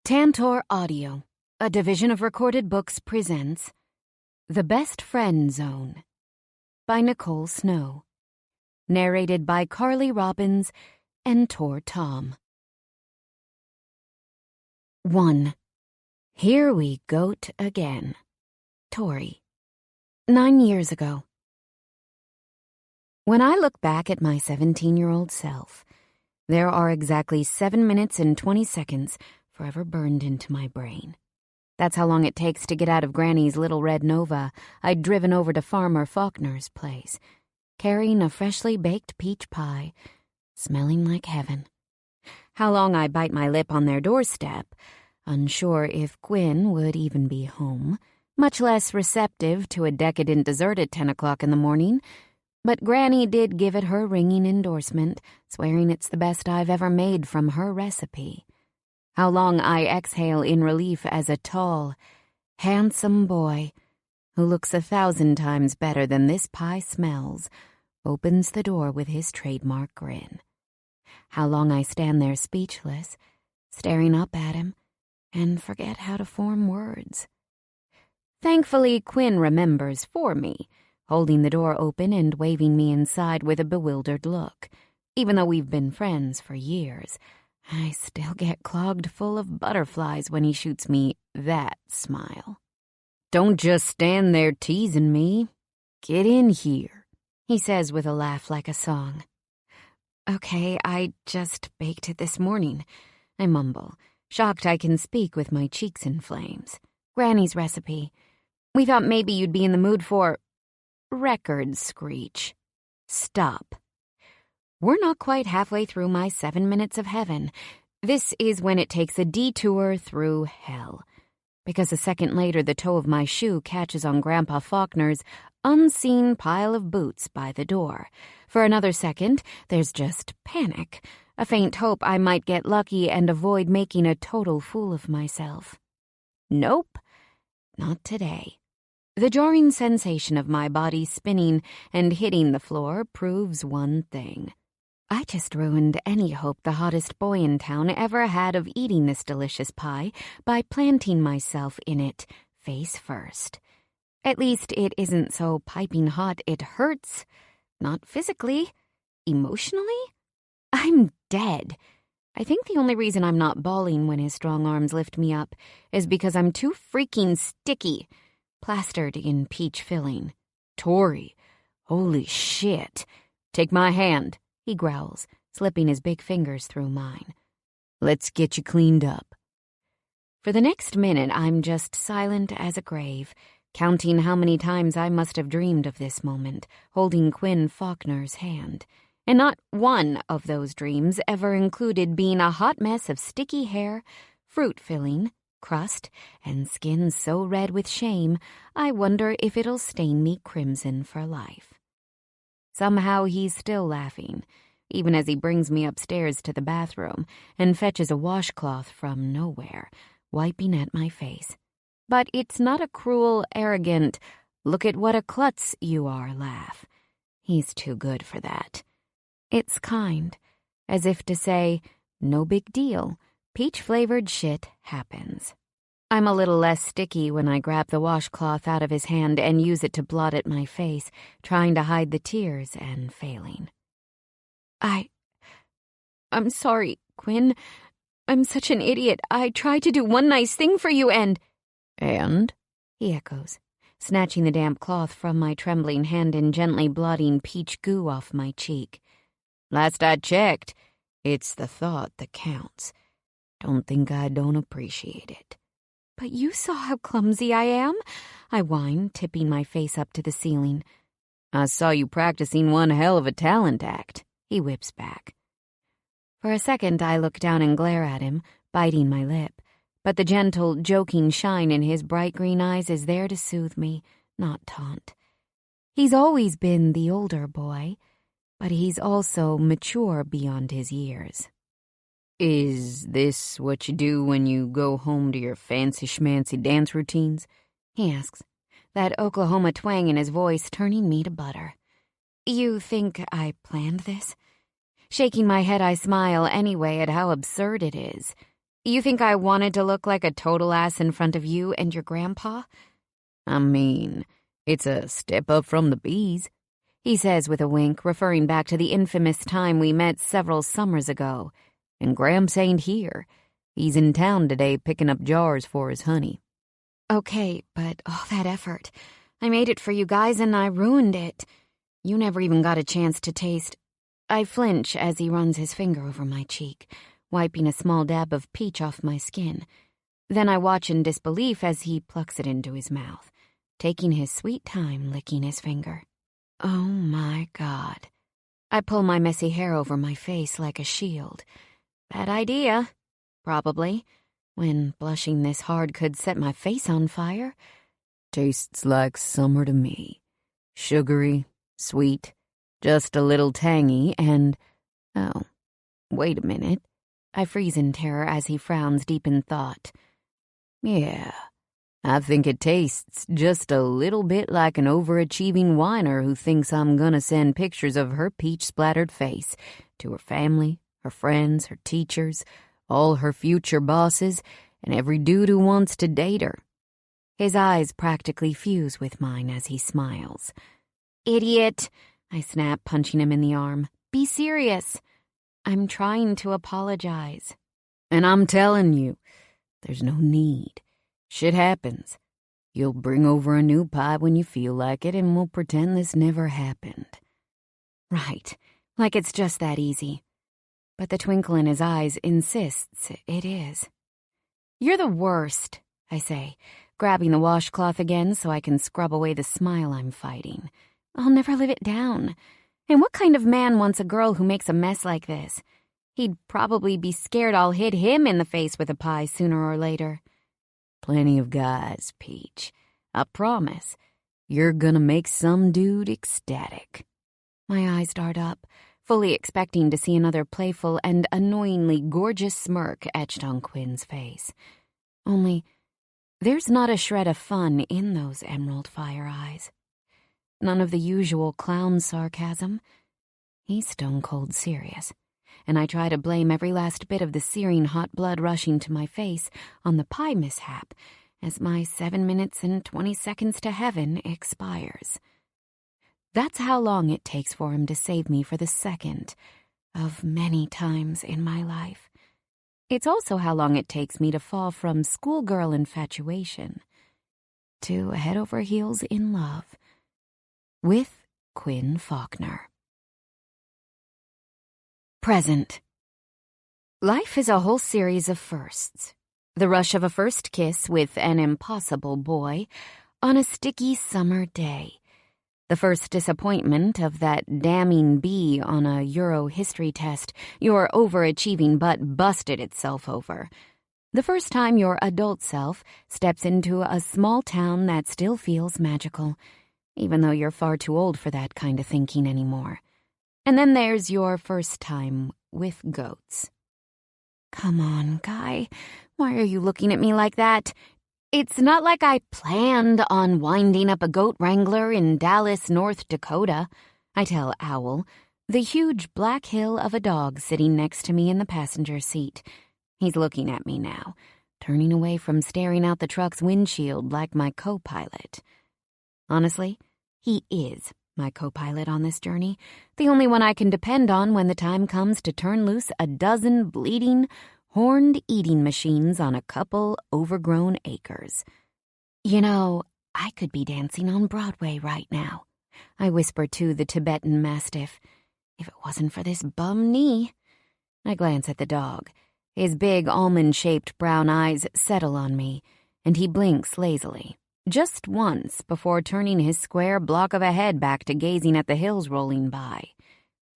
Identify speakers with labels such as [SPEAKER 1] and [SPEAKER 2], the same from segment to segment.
[SPEAKER 1] Tantor Audio, a division of Recorded Books, presents The Best Friend Zone by Nicole Snow. Narrated by Carly Robbins and Tor Tom. 1. Here we goat again. Tori. 9 years ago. When I look back at my 17-year-old self, there are exactly 7 minutes and 20 seconds forever burned into my brain. That's how long it takes to get out of Granny's little red Nova I'd driven over to Farmer Faulkner's place, carrying a freshly baked peach pie, smelling like heaven. How long I bite my lip on their doorstep, unsure if Quinn would even be home, much less receptive to a decadent dessert at 10 o'clock in the morning, but Granny did give it her ringing endorsement, swearing it's the best I've ever made from her recipe. How long I exhale in relief as a tall, handsome boy who looks 1,000 times better than this pie smells opens the door with his trademark grin. How long I stand there speechless, staring up at him, and forget how to form words. Thankfully, Quinn remembers for me, holding the door open and waving me inside with a bewildered look. Even though we've been friends for years, I still get clogged full of butterflies when he shoots me that smile. "Don't just stand there teasing me. Get in here," he says with a laugh like a song. "Okay, I just baked it this morning," I mumble, shocked I can speak with my cheeks in flames. "Granny's recipe. We thought maybe you'd be in the mood for..." Record screech. Stop. We're not quite halfway through my 7 minutes of heaven. This is when it takes a detour through hell. Because a second later, the toe of my shoe catches on Grandpa Faulkner's unseen pile of boots by the door. For another second, there's just panic, a faint hope I might get lucky and avoid making a total fool of myself. Nope, not today. The jarring sensation of my body spinning and hitting the floor proves one thing. I just ruined any hope the hottest boy in town ever had of eating this delicious pie by planting myself in it face first. At least it isn't so piping hot it hurts. Not physically. Emotionally? I'm dead. I think the only reason I'm not bawling when his strong arms lift me up is because I'm too freaking sticky, plastered in peach filling. "Tori, holy shit. Take my hand," he growls, slipping his big fingers through mine. "Let's get you cleaned up." For the next minute, I'm just silent as a grave, counting how many times I must have dreamed of this moment, holding Quinn Faulkner's hand. And not one of those dreams ever included being a hot mess of sticky hair, fruit filling, crust, and skin so red with shame, I wonder if it'll stain me crimson for life. Somehow he's still laughing, even as he brings me upstairs to the bathroom and fetches a washcloth from nowhere, wiping at my face. But it's not a cruel, arrogant, "look at what a klutz you are" laugh. He's too good for that. It's kind, as if to say, no big deal, peach-flavored shit happens. I'm a little less sticky when I grab the washcloth out of his hand and use it to blot at my face, trying to hide the tears and failing. I'm sorry, Quinn. I'm such an idiot. I tried to do one nice thing for you and... "And?" he echoes, snatching the damp cloth from my trembling hand and gently blotting peach goo off my cheek. "Last I checked, it's the thought that counts. Don't think I don't appreciate it." "But you saw how clumsy I am," I whine, tipping my face up to the ceiling. "I saw you practicing one hell of a talent act," he whips back. For a second, I look down and glare at him, biting my lip, but the gentle, joking shine in his bright green eyes is there to soothe me, not taunt. He's always been the older boy, but he's also mature beyond his years. "Is this what you do when you go home to your fancy-schmancy dance routines?" he asks, that Oklahoma twang in his voice turning me to butter. "You think I planned this?" Shaking my head, I smile anyway at how absurd it is. You think I wanted to look like a total ass in front of you and your grandpa? I mean, it's a step up from the bees, he says with a wink, referring back to the infamous time we met several summers ago. And Gramps ain't here. He's in town today picking up jars for his honey. Okay, but all that effort. I made it for you guys and I ruined it. You never even got a chance to taste. I flinch as he runs his finger over my cheek, wiping a small dab of peach off my skin. Then I watch in disbelief as he plucks it into his mouth, taking his sweet time licking his finger. Oh my God. I pull my messy hair over my face like a shield. Bad idea. Probably. When blushing this hard could set my face on fire. Tastes like summer to me. Sugary, sweet, just a little tangy, and... Oh, wait a minute. I freeze in terror as he frowns deep in thought. Yeah, I think it tastes just a little bit like an overachieving whiner who thinks I'm gonna send pictures of her peach-splattered face to her family, her friends, her teachers, all her future bosses, and every dude who wants to date her. His eyes practically fuse with mine as he smiles. Idiot, I snap, punching him in the arm. Be serious. I'm trying to apologize. And I'm telling you, there's no need. Shit happens. You'll bring over a new pie when you feel like it, and we'll pretend this never happened. Right, like it's just that easy. But the twinkle in his eyes insists it is. You're the worst, I say, grabbing the washcloth again so I can scrub away the smile I'm fighting. I'll never live it down. And what kind of man wants a girl who makes a mess like this? He'd probably be scared I'll hit him in the face with a pie sooner or later. Plenty of guys, Peach. I promise. You're gonna make some dude ecstatic. My eyes dart up, fully expecting to see another playful and annoyingly gorgeous smirk etched on Quinn's face. Only, there's not a shred of fun in those emerald fire eyes. None of the usual clown sarcasm. He's stone-cold serious, and I try to blame every last bit of the searing hot blood rushing to my face on the pie mishap as my 7 minutes and 20 seconds to heaven expires. That's how long it takes for him to save me for the second of many times in my life. It's also how long it takes me to fall from schoolgirl infatuation to head over heels in love with Quinn Faulkner. Present. Life is a whole series of firsts. The rush of a first kiss with an impossible boy on a sticky summer day. The first disappointment of that damning B on a Euro history test your overachieving butt busted itself over. The first time your adult self steps into a small town that still feels magical, even though you're far too old for that kind of thinking anymore. And then there's your first time with goats. Come on, Guy. Why are you looking at me like that? It's not like I planned on winding up a goat wrangler in Dallas, North Dakota, I tell Owl, the huge black hill of a dog sitting next to me in the passenger seat. He's looking at me now, turning away from staring out the truck's windshield like my co-pilot. Honestly, he is my co-pilot on this journey, the only one I can depend on when the time comes to turn loose a dozen bleeding, horned eating machines on a couple overgrown acres. You know, I could be dancing on Broadway right now, I whisper to the Tibetan Mastiff, if it wasn't for this bum knee. I glance at the dog. His big almond-shaped brown eyes settle on me, and he blinks lazily. Just once before turning his square block of a head back to gazing at the hills rolling by.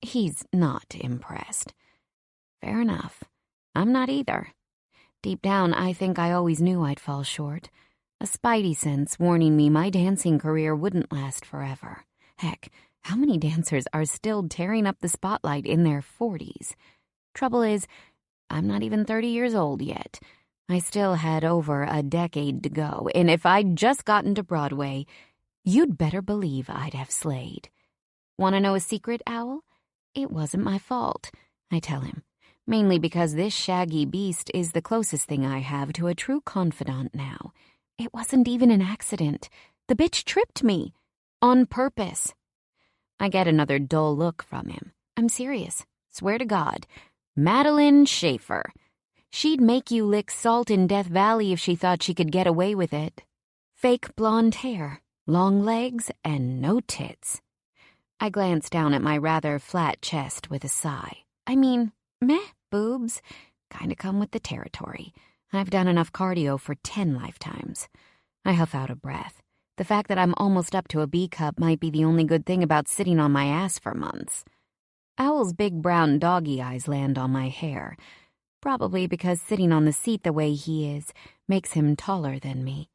[SPEAKER 1] He's not impressed. Fair enough. I'm not either. Deep down, I think I always knew I'd fall short. A spidey sense warning me my dancing career wouldn't last forever. Heck, how many dancers are still tearing up the spotlight in their 40s? Trouble is, I'm not even 30 years old yet. I still had over a decade to go, and if I'd just gotten to Broadway, you'd better believe I'd have slayed. Want to know a secret, Owl? It wasn't my fault, I tell him, mainly because this shaggy beast is the closest thing I have to a true confidant now. It wasn't even an accident. The bitch tripped me. On purpose. I get another dull look from him. I'm serious. Swear to God. Madeline Schaefer. She'd make you lick salt in Death Valley if she thought she could get away with it. Fake blonde hair, long legs, and no tits. I glance down at my rather flat chest with a sigh. I mean, meh, boobs. Kinda come with the territory. I've done enough cardio for 10 lifetimes. I huff out a breath. The fact that I'm almost up to a B cup might be the only good thing about sitting on my ass for months. Owl's big brown doggy eyes land on my hair, probably because sitting on the seat the way he is makes him taller than me.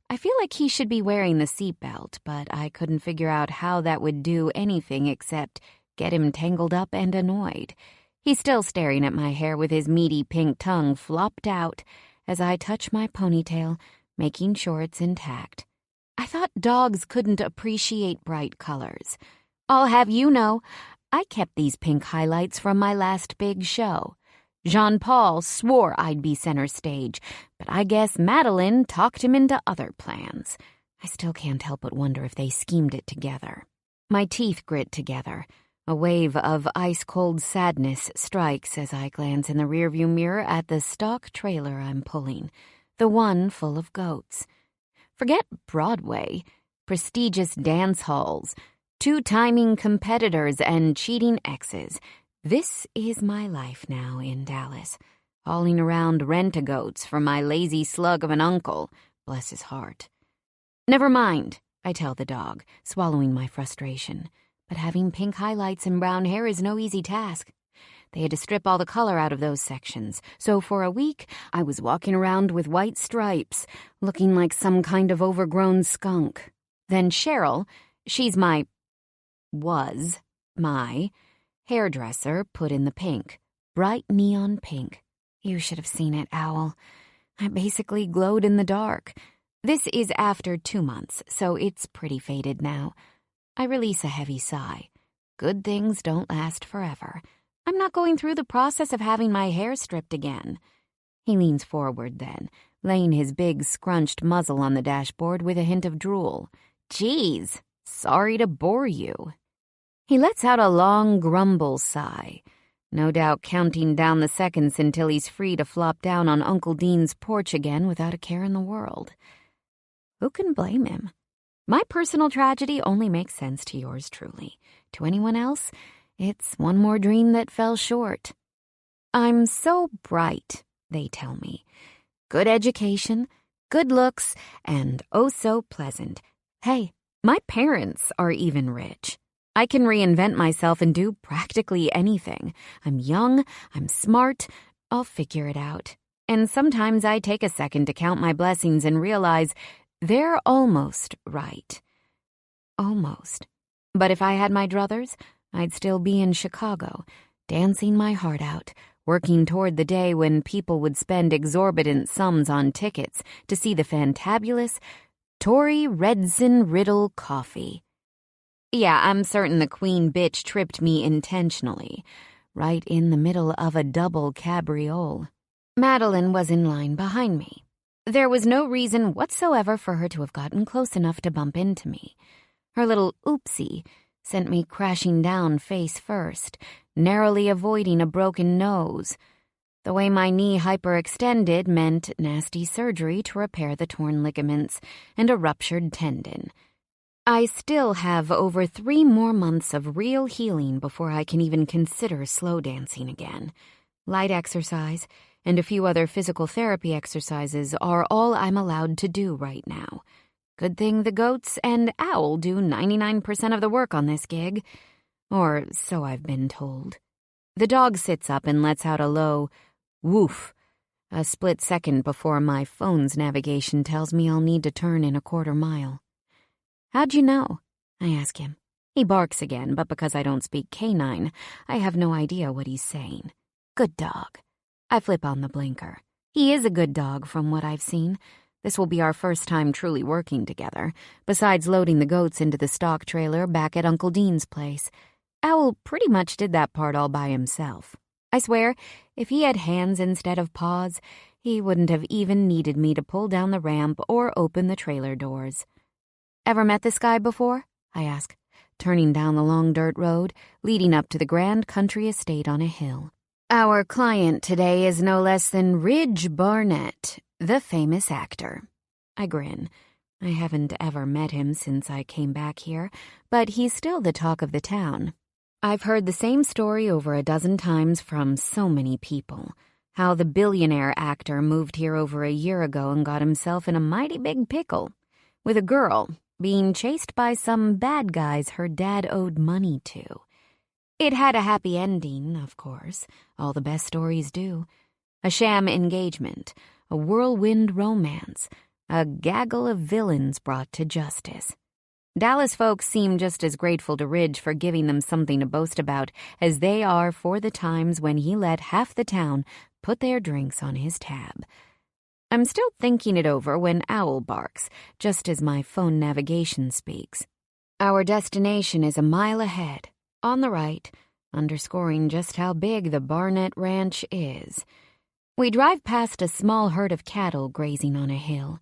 [SPEAKER 1] I feel like he should be wearing the seatbelt, but I couldn't figure out how that would do anything except get him tangled up and annoyed. He's still staring at my hair with his meaty pink tongue flopped out as I touch my ponytail, making sure it's intact. I thought dogs couldn't appreciate bright colors. I'll have you know, I kept these pink highlights from my last big show. Jean-Paul swore I'd be center stage, but I guess Madeline talked him into other plans. I still can't help but wonder if they schemed it together. My teeth grit together. A wave of ice-cold sadness strikes as I glance in the rearview mirror at the stock trailer I'm pulling, the one full of goats. Forget Broadway, prestigious dance halls, two-timing competitors, and cheating exes. This is my life now in Dallas, hauling around rent-a-goats for my lazy slug of an uncle, bless his heart. Never mind, I tell the dog, swallowing my frustration. But having pink highlights and brown hair is no easy task. They had to strip all the color out of those sections, so for a week I was walking around with white stripes, looking like some kind of overgrown skunk. Then Cheryl, was my hairdresser, put in the pink. Bright neon pink. You should have seen it, Owl. I basically glowed in the dark. This is after 2 months, so it's pretty faded now. I release a heavy sigh. Good things don't last forever. I'm not going through the process of having my hair stripped again. He leans forward then, laying his big scrunched muzzle on the dashboard with a hint of drool. Geez, sorry to bore you. He lets out a long grumble sigh, no doubt counting down the seconds until he's free to flop down on Uncle Dean's porch again without a care in the world. Who can blame him? My personal tragedy only makes sense to yours truly. To anyone else, it's one more dream that fell short. I'm so bright, they tell me. Good education, good looks, and oh so pleasant. Hey, my parents are even rich. I can reinvent myself and do practically anything. I'm young, I'm smart, I'll figure it out. And sometimes I take a second to count my blessings and realize they're almost right. Almost. But if I had my druthers, I'd still be in Chicago, dancing my heart out, working toward the day when people would spend exorbitant sums on tickets to see the fantabulous Tori Redson Riddle Coffee. Yeah, I'm certain the queen bitch tripped me intentionally, right in the middle of a double cabriole. Madeline was in line behind me. There was no reason whatsoever for her to have gotten close enough to bump into me. Her little oopsie sent me crashing down face first, narrowly avoiding a broken nose. The way my knee hyperextended meant nasty surgery to repair the torn ligaments and a ruptured tendon. I still have over 3 more months of real healing before I can even consider slow dancing again. Light exercise and a few other physical therapy exercises are all I'm allowed to do right now. Good thing the goats and Owl do 99% of the work on this gig. Or so I've been told. The dog sits up and lets out a low woof, a split second before my phone's navigation tells me I'll need to turn in a 1/4 mile. How'd you know? I ask him. He barks again, but because I don't speak canine, I have no idea what he's saying. Good dog. I flip on the blinker. He is a good dog from what I've seen. This will be our first time truly working together, besides loading the goats into the stock trailer back at Uncle Dean's place. Owl pretty much did that part all by himself. I swear, if he had hands instead of paws, he wouldn't have even needed me to pull down the ramp or open the trailer doors. "Ever met this guy before?" I ask, turning down the long dirt road leading up to the grand country estate on a hill. Our client today is no less than Ridge Barnett, the famous actor. I grin. I haven't ever met him since I came back here, but he's still the talk of the town. I've heard the same story over a dozen times from so many people. How the Billionaire actor moved here over a year ago and got himself in a mighty big pickle, with a girl being chased by some bad guys her dad owed money to. It had a happy ending, of course. All the best stories do. A sham engagement, a whirlwind romance, a gaggle of villains brought to justice. Dallas folks seem just as grateful to Ridge for giving them something to boast about as they are for the times when he let half the town put their drinks on his tab. I'm still thinking it over when Owl barks, just as my phone navigation speaks. Our destination is a mile ahead, on the right, underscoring just how big the Barnett Ranch is. We drive past a small herd of cattle grazing on a hill.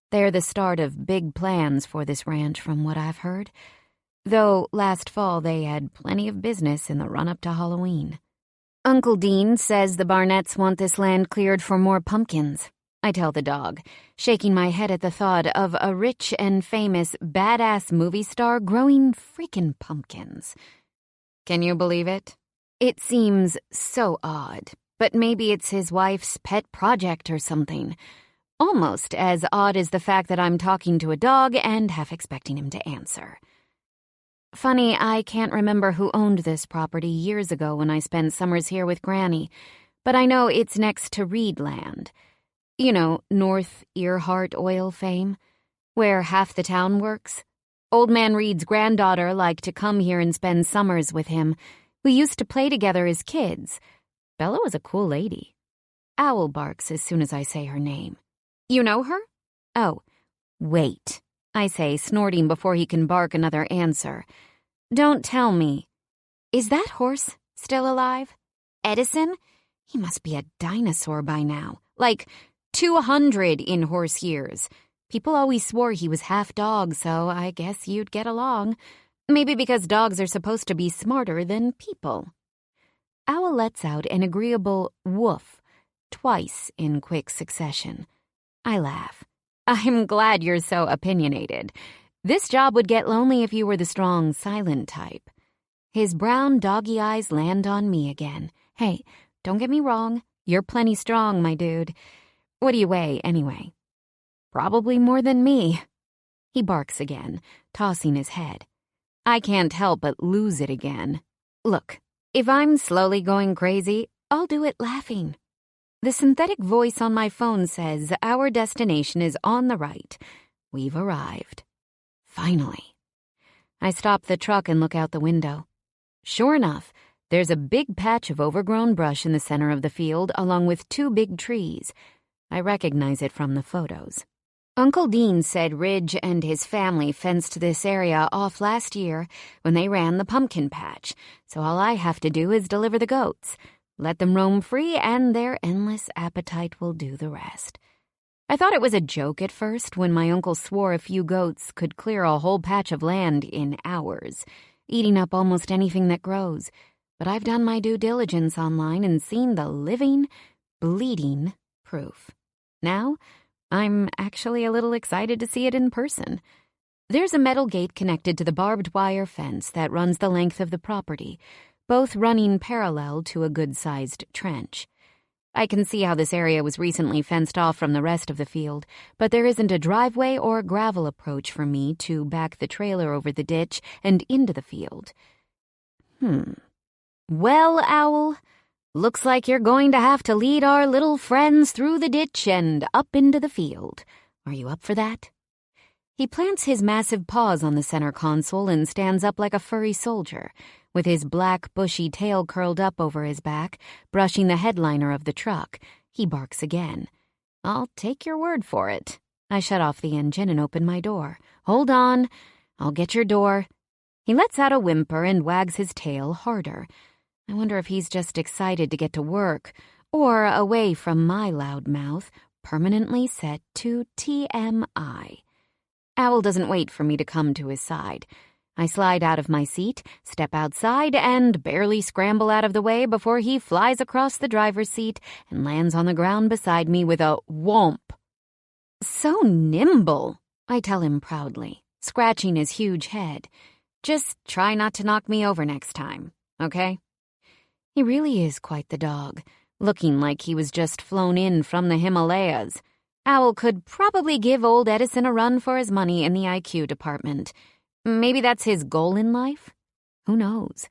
[SPEAKER 1] They're the start of big plans for this ranch, from what I've heard. Though last fall they had plenty of business in the run-up to Halloween. Uncle Dean says the Barnetts want this land cleared for more pumpkins, I tell the dog, shaking my head at the thought of a rich and famous badass movie star growing freaking pumpkins. Can you believe it? It seems so odd, but maybe it's his wife's pet project or something. Almost as odd as the fact that I'm talking to a dog and half expecting him to answer. Funny, I can't remember who owned this property years ago when I spent summers here with Granny, but I know it's next to Reed Land. You know, North Earhart oil fame, where half the town works. Old Man Reed's granddaughter liked to come here and spend summers with him. We used to play together as kids. Bella was a cool lady. Owl barks as soon as I say her name. You know her? Oh, wait, I say, snorting before he can bark another answer. Don't tell me. Is that horse still alive? Edison? He must be a dinosaur by now. Like 200 in horse years. People always swore he was half dog, so I guess you'd get along. Maybe because dogs are supposed to be smarter than people. Owl lets out an agreeable woof, twice in quick succession. I laugh. I'm glad you're so opinionated. This job would get lonely if you were the strong, silent type. His brown doggy eyes land on me again. Hey, don't get me wrong. You're plenty strong, my dude. What do you weigh, anyway? Probably more than me. He barks again, tossing his head. I can't help but lose it again. Look, if I'm slowly going crazy, I'll do it laughing. The synthetic voice on my phone says our destination is on the right. We've arrived. Finally. I stop the truck and look out the window. Sure enough, there's a big patch of overgrown brush in the center of the field, along with 2 big trees. I recognize it from the photos. Uncle Dean said Ridge and his family fenced this area off last year when they ran the pumpkin patch, so all I have to do is deliver the goats. Let them roam free, and their endless appetite will do the rest. I thought it was a joke at first when my uncle swore a few goats could clear a whole patch of land in hours, eating up almost anything that grows. But I've done my due diligence online and seen the living, bleeding proof. Now, I'm actually a little excited to see it in person. There's a metal gate connected to the barbed wire fence that runs the length of the property, both running parallel to a good-sized trench. I can see how this area was recently fenced off from the rest of the field, but there isn't a driveway or gravel approach for me to back the trailer over the ditch and into the field. Well, Owl, looks like you're going to have to lead our little friends through the ditch and up into the field. Are you up for that? He plants his massive paws on the center console and stands up like a furry soldier, with his black, bushy tail curled up over his back, brushing the headliner of the truck. He barks again. I'll take your word for it. I shut off the engine and open my door. Hold on. I'll get your door. He lets out a whimper and wags his tail harder. I wonder if he's just excited to get to work, or away from my loud mouth, permanently set to TMI. Owl doesn't wait for me to come to his side. I slide out of my seat, step outside, and barely scramble out of the way before he flies across the driver's seat and lands on the ground beside me with a whomp. "So nimble," I tell him proudly, scratching his huge head. "Just try not to knock me over next time, okay?" He really is quite the dog, looking like he was just flown in from the Himalayas. Owl could probably give old Edison a run for his money in the IQ department. Maybe that's his goal in life? Who knows?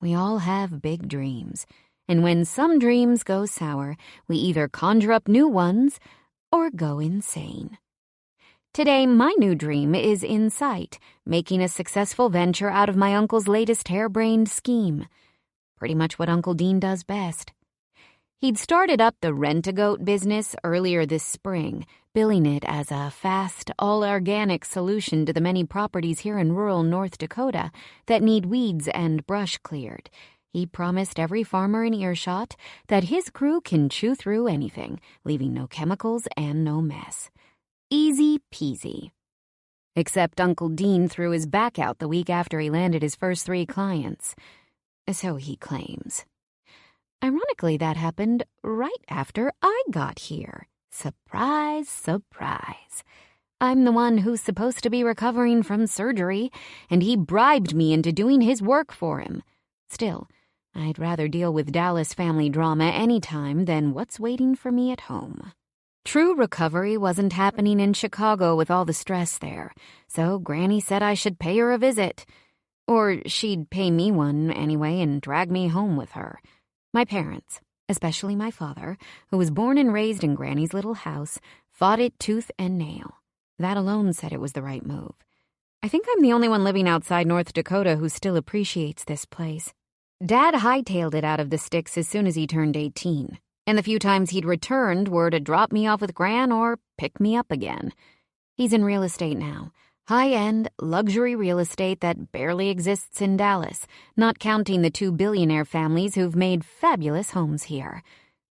[SPEAKER 1] We all have big dreams, and when some dreams go sour, we either conjure up new ones or go insane. Today, my new dream is in sight, making a successful venture out of my uncle's latest harebrained scheme. Pretty much what Uncle Dean does best. He'd started up the rent-a-goat business earlier this spring, billing it as a fast, all-organic solution to the many properties here in rural North Dakota that need weeds and brush cleared. He promised every farmer in earshot that his crew can chew through anything, leaving no chemicals and no mess. Easy peasy. Except Uncle Dean threw his back out the week after he landed his first 3 clients. So he claims. Ironically, that happened right after I got here. Surprise, surprise. I'm the one who's supposed to be recovering from surgery, and he bribed me into doing his work for him. Still, I'd rather deal with Dallas family drama any time than what's waiting for me at home. True recovery wasn't happening in Chicago with all the stress there, so Granny said I should pay her a visit. Or she'd pay me one anyway and drag me home with her. My parents, especially my father, who was born and raised in Granny's little house, fought it tooth and nail. That alone said it was the right move. I think I'm the only one living outside North Dakota who still appreciates this place. Dad hightailed it out of the sticks as soon as he turned 18, and the few times he'd returned were to drop me off with Gran or pick me up again. He's in real estate now. High-end, luxury real estate that barely exists in Dallas, not counting the 2 billionaire families who've made fabulous homes here.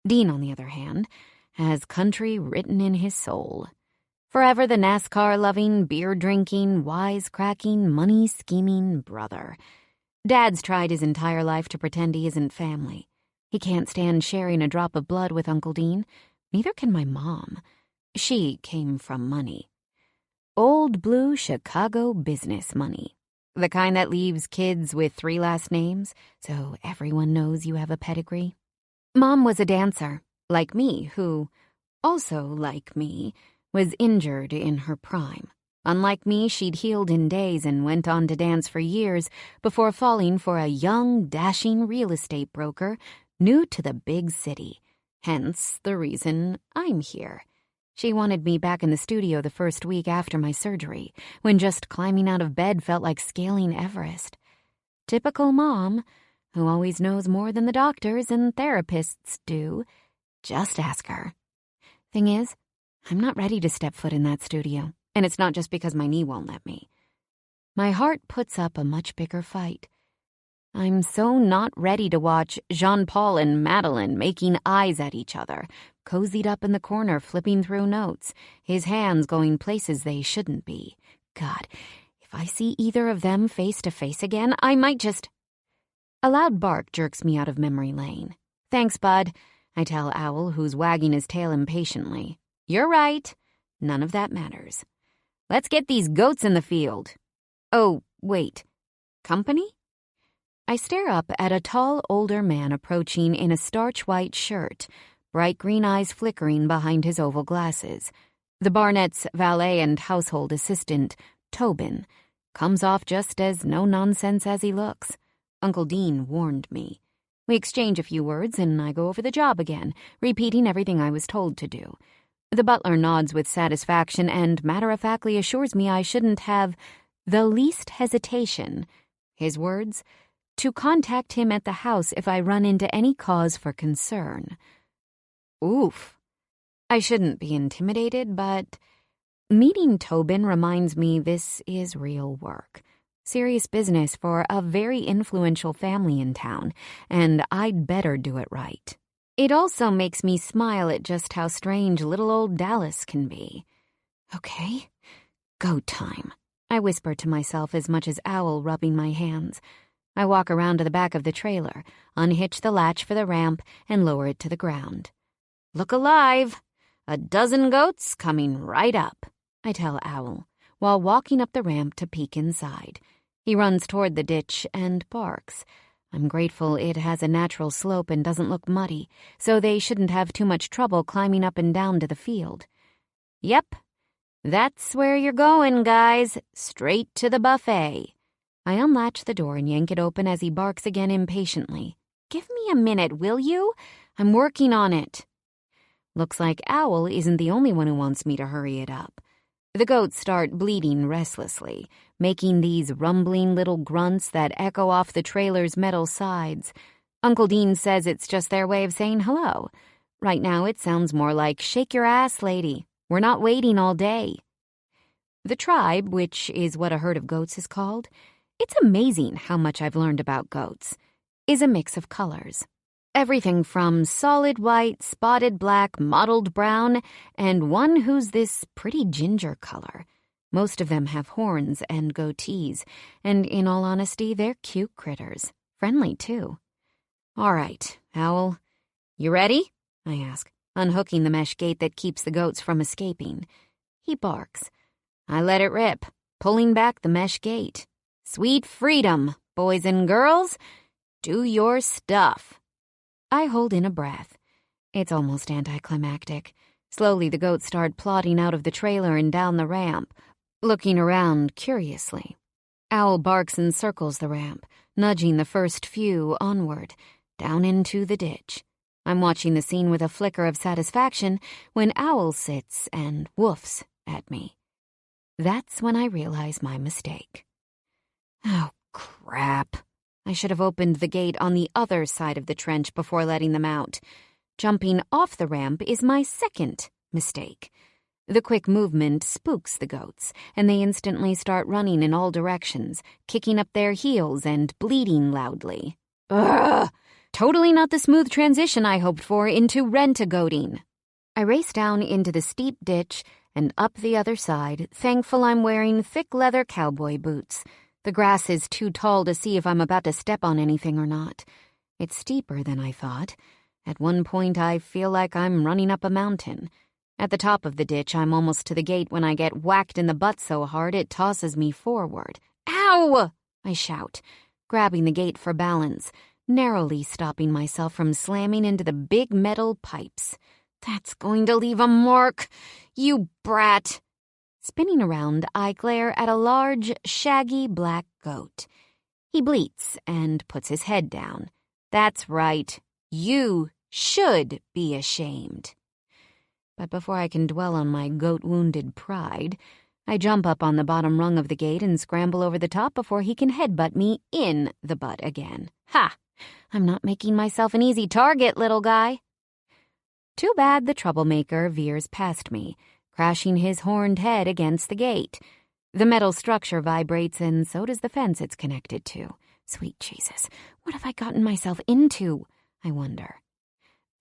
[SPEAKER 1] Dean, on the other hand, has country written in his soul. Forever the NASCAR-loving, beer-drinking, wisecracking, money-scheming brother. Dad's tried his entire life to pretend he isn't family. He can't stand sharing a drop of blood with Uncle Dean. Neither can my mom. She came from money. Old blue Chicago business money. The kind that leaves kids with 3 last names, so everyone knows you have a pedigree. Mom was a dancer, like me, who, also like me, was injured in her prime. Unlike me, she'd healed in days and went on to dance for years before falling for a young, dashing real estate broker new to the big city. Hence the reason I'm here. She wanted me back in the studio the first week after my surgery, when just climbing out of bed felt like scaling Everest. Typical mom, who always knows more than the doctors and therapists do. Just ask her. Thing is, I'm not ready to step foot in that studio, and it's not just because my knee won't let me. My heart puts up a much bigger fight. I'm so not ready to watch Jean-Paul and Madeline making eyes at each other, cozied up in the corner flipping through notes, his hands going places they shouldn't be. God, if I see either of them face to face again, I might just... A loud bark jerks me out of memory lane. "Thanks, bud," I tell Owl, who's wagging his tail impatiently. "You're right. None of that matters. Let's get these goats in the field." Oh, wait. Company? I stare up at a tall, older man approaching in a starch-white shirt, bright green eyes flickering behind his oval glasses. The Barnett's valet and household assistant, Tobin, comes off just as no-nonsense as he looks. Uncle Dean warned me. We exchange a few words, and I go over the job again, repeating everything I was told to do. The butler nods with satisfaction and matter-of-factly assures me I shouldn't have the least hesitation. His words, to contact him at the house if I run into any cause for concern. Oof. I shouldn't be intimidated, but meeting Tobin reminds me this is real work. Serious business for a very influential family in town, and I'd better do it right. It also makes me smile at just how strange little old Dallas can be. Okay, go time, I whisper to myself as much as Owl rubbing my hands. I walk around to the back of the trailer, unhitch the latch for the ramp, and lower it to the ground. Look alive! A dozen goats coming right up, I tell Owl, while walking up the ramp to peek inside. He runs toward the ditch and barks. I'm grateful it has a natural slope and doesn't look muddy, so they shouldn't have too much trouble climbing up and down to the field. Yep, that's where you're going, guys. Straight to the buffet. I unlatch the door and yank it open as he barks again impatiently. Give me a minute, will you? I'm working on it. Looks like Owl isn't the only one who wants me to hurry it up. The goats start bleating restlessly, making these rumbling little grunts that echo off the trailer's metal sides. Uncle Dean says it's just their way of saying hello. Right now it sounds more like, "Shake your ass, lady. We're not waiting all day." The tribe, which is what a herd of goats is called, it's amazing how much I've learned about goats, is a mix of colors. Everything from solid white, spotted black, mottled brown, and one who's this pretty ginger color. Most of them have horns and goatees, and in all honesty, they're cute critters. Friendly, too. All right, Owl. You ready? I ask, unhooking the mesh gate that keeps the goats from escaping. He barks. I let it rip, pulling back the mesh gate. Sweet freedom, boys and girls. Do your stuff. I hold in a breath. It's almost anticlimactic. Slowly, the goats start plodding out of the trailer and down the ramp, looking around curiously. Owl barks and circles the ramp, nudging the first few onward, down into the ditch. I'm watching the scene with a flicker of satisfaction when Owl sits and woofs at me. That's when I realize my mistake. Oh, crap. I should have opened the gate on the other side of the trench before letting them out. Jumping off the ramp is my second mistake. The quick movement spooks the goats, and they instantly start running in all directions, kicking up their heels and bleating loudly. Ugh! Totally not the smooth transition I hoped for into rent-a-goating. I race down into the steep ditch and up the other side, thankful I'm wearing thick leather cowboy boots. The grass is too tall to see if I'm about to step on anything or not. It's steeper than I thought. At one point, I feel like I'm running up a mountain. At the top of the ditch, I'm almost to the gate when I get whacked in the butt so hard it tosses me forward. Ow! I shout, grabbing the gate for balance, narrowly stopping myself from slamming into the big metal pipes. That's going to leave a mark, you brat! Spinning around, I glare at a large, shaggy black goat. He bleats and puts his head down. That's right. You should be ashamed. But before I can dwell on my goat-wounded pride, I jump up on the bottom rung of the gate and scramble over the top before he can headbutt me in the butt again. Ha! I'm not making myself an easy target, little guy. Too bad the troublemaker veers past me, crashing his horned head against the gate. The metal structure vibrates, and so does the fence it's connected to. Sweet Jesus, what have I gotten myself into? I wonder.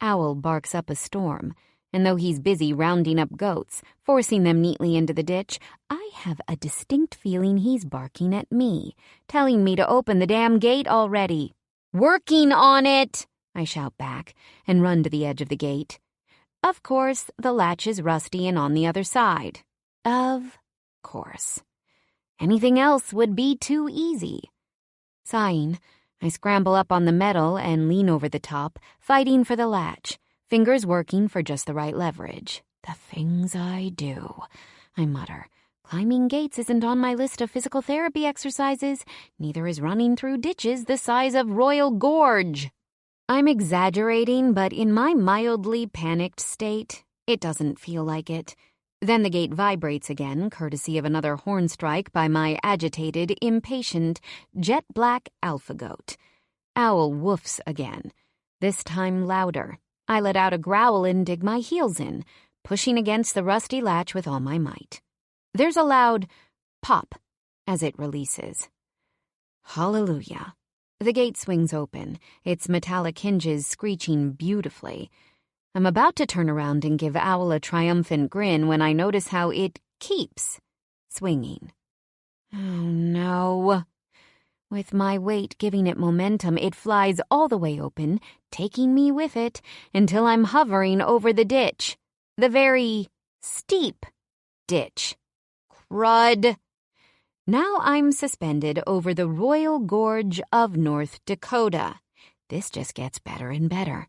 [SPEAKER 1] Owl barks up a storm, and though he's busy rounding up goats, forcing them neatly into the ditch, I have a distinct feeling he's barking at me, telling me to open the damn gate already. Working on it, I shout back, and run to the edge of the gate. Of course, the latch is rusty and on the other side. Of course. Anything else would be too easy. Sighing, I scramble up on the metal and lean over the top, fighting for the latch, fingers working for just the right leverage. The things I do, I mutter. Climbing gates isn't on my list of physical therapy exercises. Neither is running through ditches the size of Royal Gorge. I'm exaggerating, but in my mildly panicked state, it doesn't feel like it. Then the gate vibrates again, courtesy of another horn strike by my agitated, impatient, jet-black alpha goat. Owl woofs again, this time louder. I let out a growl and dig my heels in, pushing against the rusty latch with all my might. There's a loud pop as it releases. Hallelujah. The gate swings open, its metallic hinges screeching beautifully. I'm about to turn around and give Owl a triumphant grin when I notice how it keeps swinging. Oh, no. With my weight giving it momentum, it flies all the way open, taking me with it, until I'm hovering over the ditch. The very steep ditch. Crud. Now I'm suspended over the Royal Gorge of North Dakota. This just gets better and better.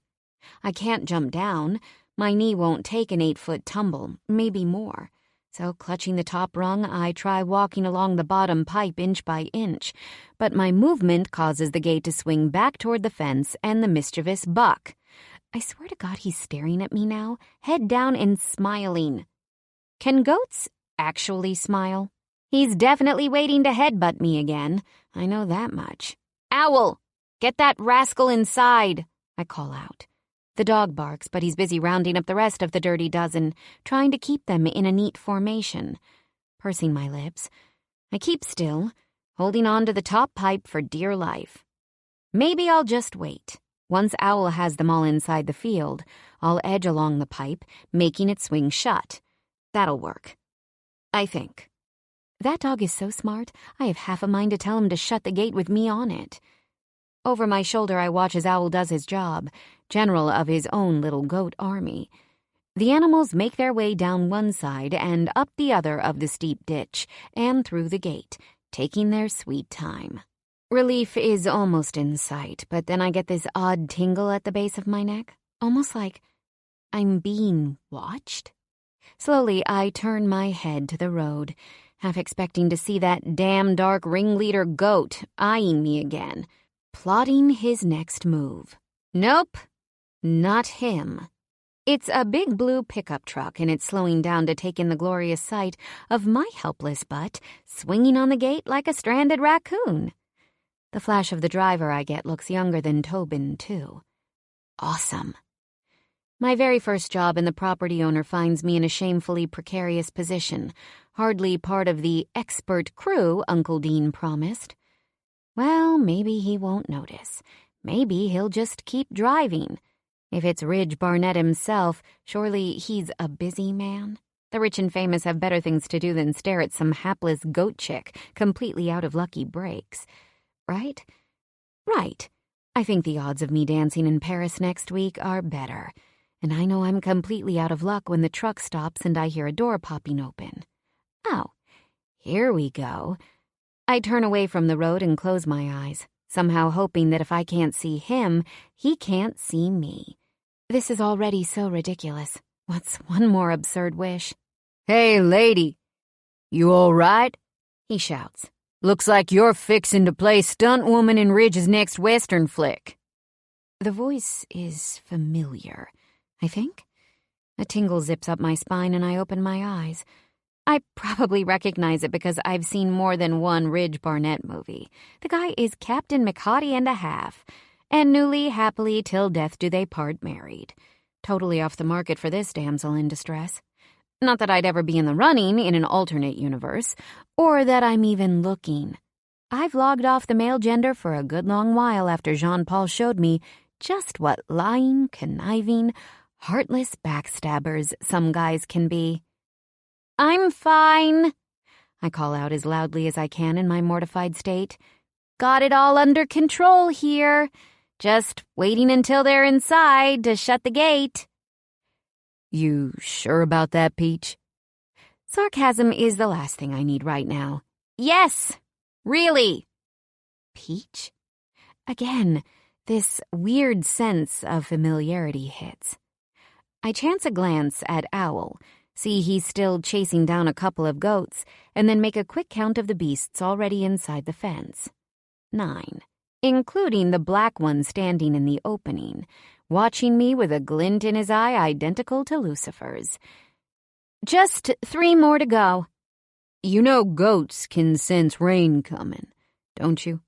[SPEAKER 1] I can't jump down. My knee won't take an 8-foot tumble, maybe more. So, clutching the top rung, I try walking along the bottom pipe inch by inch. But my movement causes the gate to swing back toward the fence and the mischievous buck. I swear to God he's staring at me now, head down and smiling. Can goats actually smile? He's definitely waiting to headbutt me again. I know that much. Owl! Get that rascal inside! I call out. The dog barks, but he's busy rounding up the rest of the dirty dozen, trying to keep them in a neat formation. Pursing my lips, I keep still, holding on to the top pipe for dear life. Maybe I'll just wait. Once Owl has them all inside the field, I'll edge along the pipe, making it swing shut. That'll work. I think. That dog is so smart, I have half a mind to tell him to shut the gate with me on it. Over my shoulder, I watch as Owl does his job, general of his own little goat army. The animals make their way down one side and up the other of the steep ditch and through the gate, taking their sweet time. Relief is almost in sight, but then I get this odd tingle at the base of my neck, almost like I'm being watched. Slowly, I turn my head to the road, half expecting to see that damn dark ringleader goat eyeing me again, plotting his next move. Nope, not him. It's a big blue pickup truck, and it's slowing down to take in the glorious sight of my helpless butt swinging on the gate like a stranded raccoon. The flash of the driver I get looks younger than Tobin, too. Awesome. My very first job in the property owner finds me in a shamefully precarious position, hardly part of the expert crew Uncle Dean promised. Well, maybe he won't notice. Maybe he'll just keep driving. If it's Ridge Barnett himself, surely he's a busy man. The rich and famous have better things to do than stare at some hapless goat chick completely out of lucky breaks. Right? Right. I think the odds of me dancing in Paris next week are better. And I know I'm completely out of luck when the truck stops and I hear a door popping open. Oh, here we go. I turn away from the road and close my eyes, somehow hoping that if I can't see him, he can't see me. This is already so ridiculous. What's one more absurd wish? "Hey, lady, you all right?" he shouts. "Looks like you're fixin' to play stunt woman in Ridge's next Western flick." The voice is familiar, I think. A tingle zips up my spine and I open my eyes. I probably recognize it because I've seen more than one Ridge Barnett movie. The guy is Captain McHottie and a half, and newly, happily, till death do they part married. Totally off the market for this damsel in distress. Not that I'd ever be in the running in an alternate universe, or that I'm even looking. I've logged off the male gender for a good long while after Jean-Paul showed me just what lying, conniving, heartless backstabbers some guys can be. "I'm fine," I call out as loudly as I can in my mortified state. "Got it all under control here. Just waiting until they're inside to shut the gate." "You sure about that, Peach?" Sarcasm is the last thing I need right now. "Yes, really." Peach? Again, this weird sense of familiarity hits. I chance a glance at Owl, see he's still chasing down a couple of goats, and then make a quick count of the beasts already inside the fence. 9, including the black one standing in the opening, watching me with a glint in his eye identical to Lucifer's. "Just 3 more to go." "You know goats can sense rain coming, don't you?"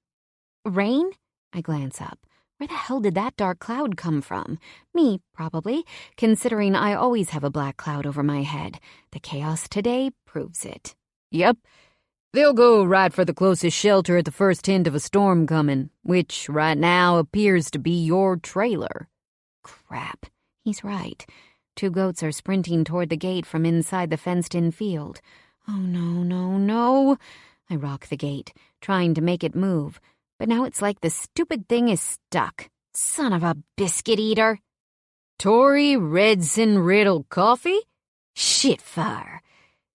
[SPEAKER 1] "Rain?" I glance up. Where the hell did that dark cloud come from? Me, probably, considering I always have a black cloud over my head. The chaos today proves it. "Yep. They'll go right for the closest shelter at the first hint of a storm coming, which right now appears to be your trailer. Crap, he's right. 2 goats are sprinting toward the gate from inside the fenced-in field. Oh, no, no, no. I rock the gate, trying to make it move, but now it's like the stupid thing is stuck. Son of a biscuit eater. Tory Redson Riddle Coffee? Shitfire.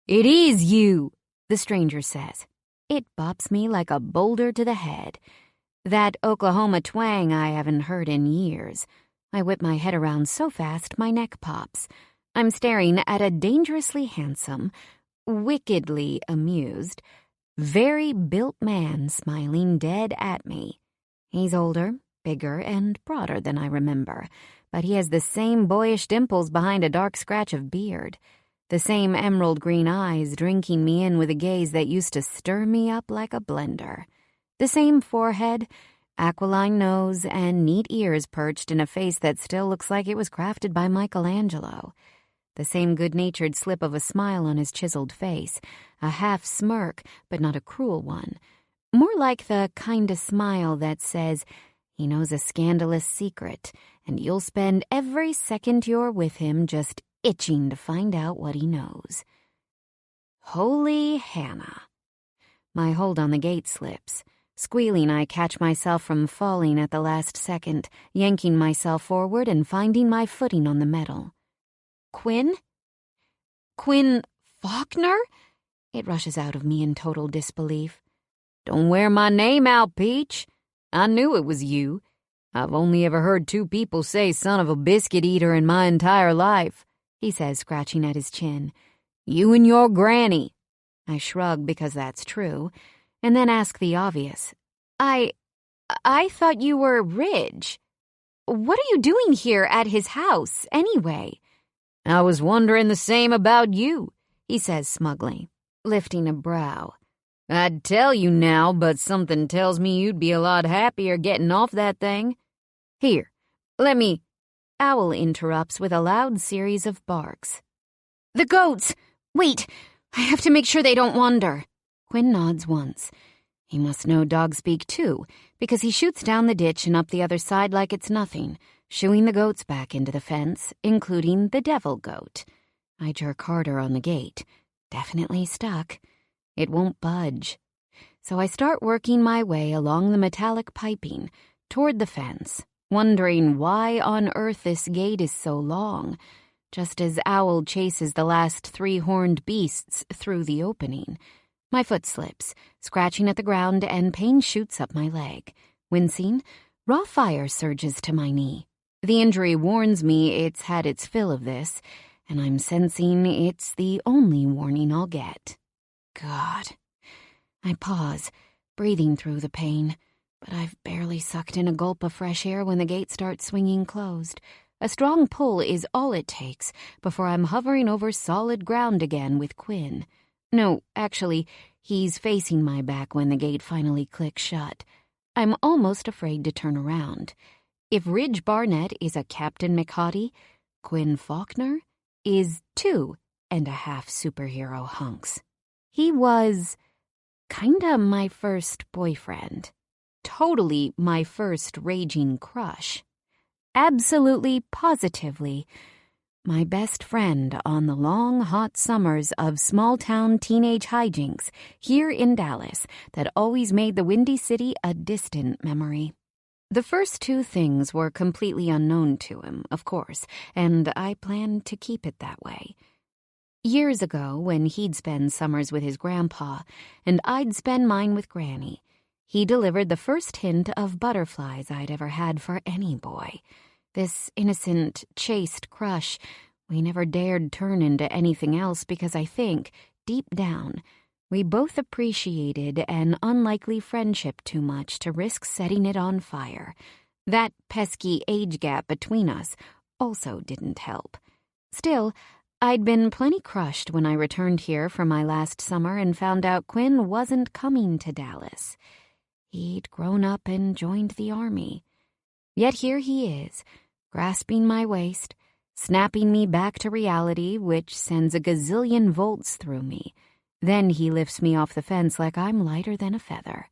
[SPEAKER 1] It is you, the stranger says. It bops me like a boulder to the head. That Oklahoma twang I haven't heard in years. I whip my head around so fast my neck pops. I'm staring at a dangerously handsome, wickedly amused, very built man smiling dead at me. He's older, bigger, and broader than I remember, but he has the same boyish dimples behind a dark scratch of beard, the same emerald green eyes drinking me in with a gaze that used to stir me up like a blender, the same forehead, aquiline nose, and neat ears perched in a face that still looks like it was crafted by Michelangelo. The same good-natured slip of a smile on his chiseled face, a half smirk, but not a cruel one. More like the kind of smile that says, he knows a scandalous secret, and you'll spend every second you're with him just itching to find out what he knows. Holy Hannah. My hold on the gate slips. Squealing, I catch myself from falling at the last second, yanking myself forward and finding my footing on the metal. Quinn? Quinn Faulkner? It rushes out of me in total disbelief. Don't wear my name out, Peach. I knew it was you. I've only ever heard 2 people say son of a biscuit eater in my entire life, he says, scratching at his chin. You and your granny. I shrug because that's true, and then ask the obvious. I thought you were Ridge. What are you doing here at his house, anyway? I was wondering the same about you, he says smugly, lifting a brow. I'd tell you now, but something tells me you'd be a lot happier getting off that thing. Here, let me... Owl interrupts with a loud series of barks. The goats! Wait, I have to make sure they don't wander. Quinn nods once. He must know dog speak too, because he shoots down the ditch and up the other side like it's nothing, shooing the goats back into the fence, including the devil goat. I jerk harder on the gate. Definitely stuck. It won't budge. So I start working my way along the metallic piping toward the fence, wondering why on earth this gate is so long, just as Owl chases the last 3 horned beasts through the opening. My foot slips, scratching at the ground, and pain shoots up my leg. Wincing, raw fire surges to my knee. The injury warns me it's had its fill of this, and I'm sensing it's the only warning I'll get. God. I pause, breathing through the pain, but I've barely sucked in a gulp of fresh air when the gate starts swinging closed. A strong pull is all it takes before I'm hovering over solid ground again with Quinn. No, actually, he's facing my back when the gate finally clicks shut. I'm almost afraid to turn around. If Ridge Barnett is a Captain McHottie, Quinn Faulkner is 2.5 superhero hunks. He was kinda my first boyfriend. Totally my first raging crush. Absolutely, positively, my best friend on the long, hot summers of small-town teenage hijinks here in Dallas that always made the Windy City a distant memory. The first 2 things were completely unknown to him, of course, and I planned to keep it that way. Years ago, when he'd spend summers with his grandpa, and I'd spend mine with Granny, he delivered the first hint of butterflies I'd ever had for any boy. This innocent, chaste crush we never dared turn into anything else because I think, deep down, we both appreciated an unlikely friendship too much to risk setting it on fire. That pesky age gap between us also didn't help. Still, I'd been plenty crushed when I returned here for my last summer and found out Quinn wasn't coming to Dallas. He'd grown up and joined the army. Yet here he is, grasping my waist, snapping me back to reality, which sends a gazillion volts through me. Then he lifts me off the fence like I'm lighter than a feather.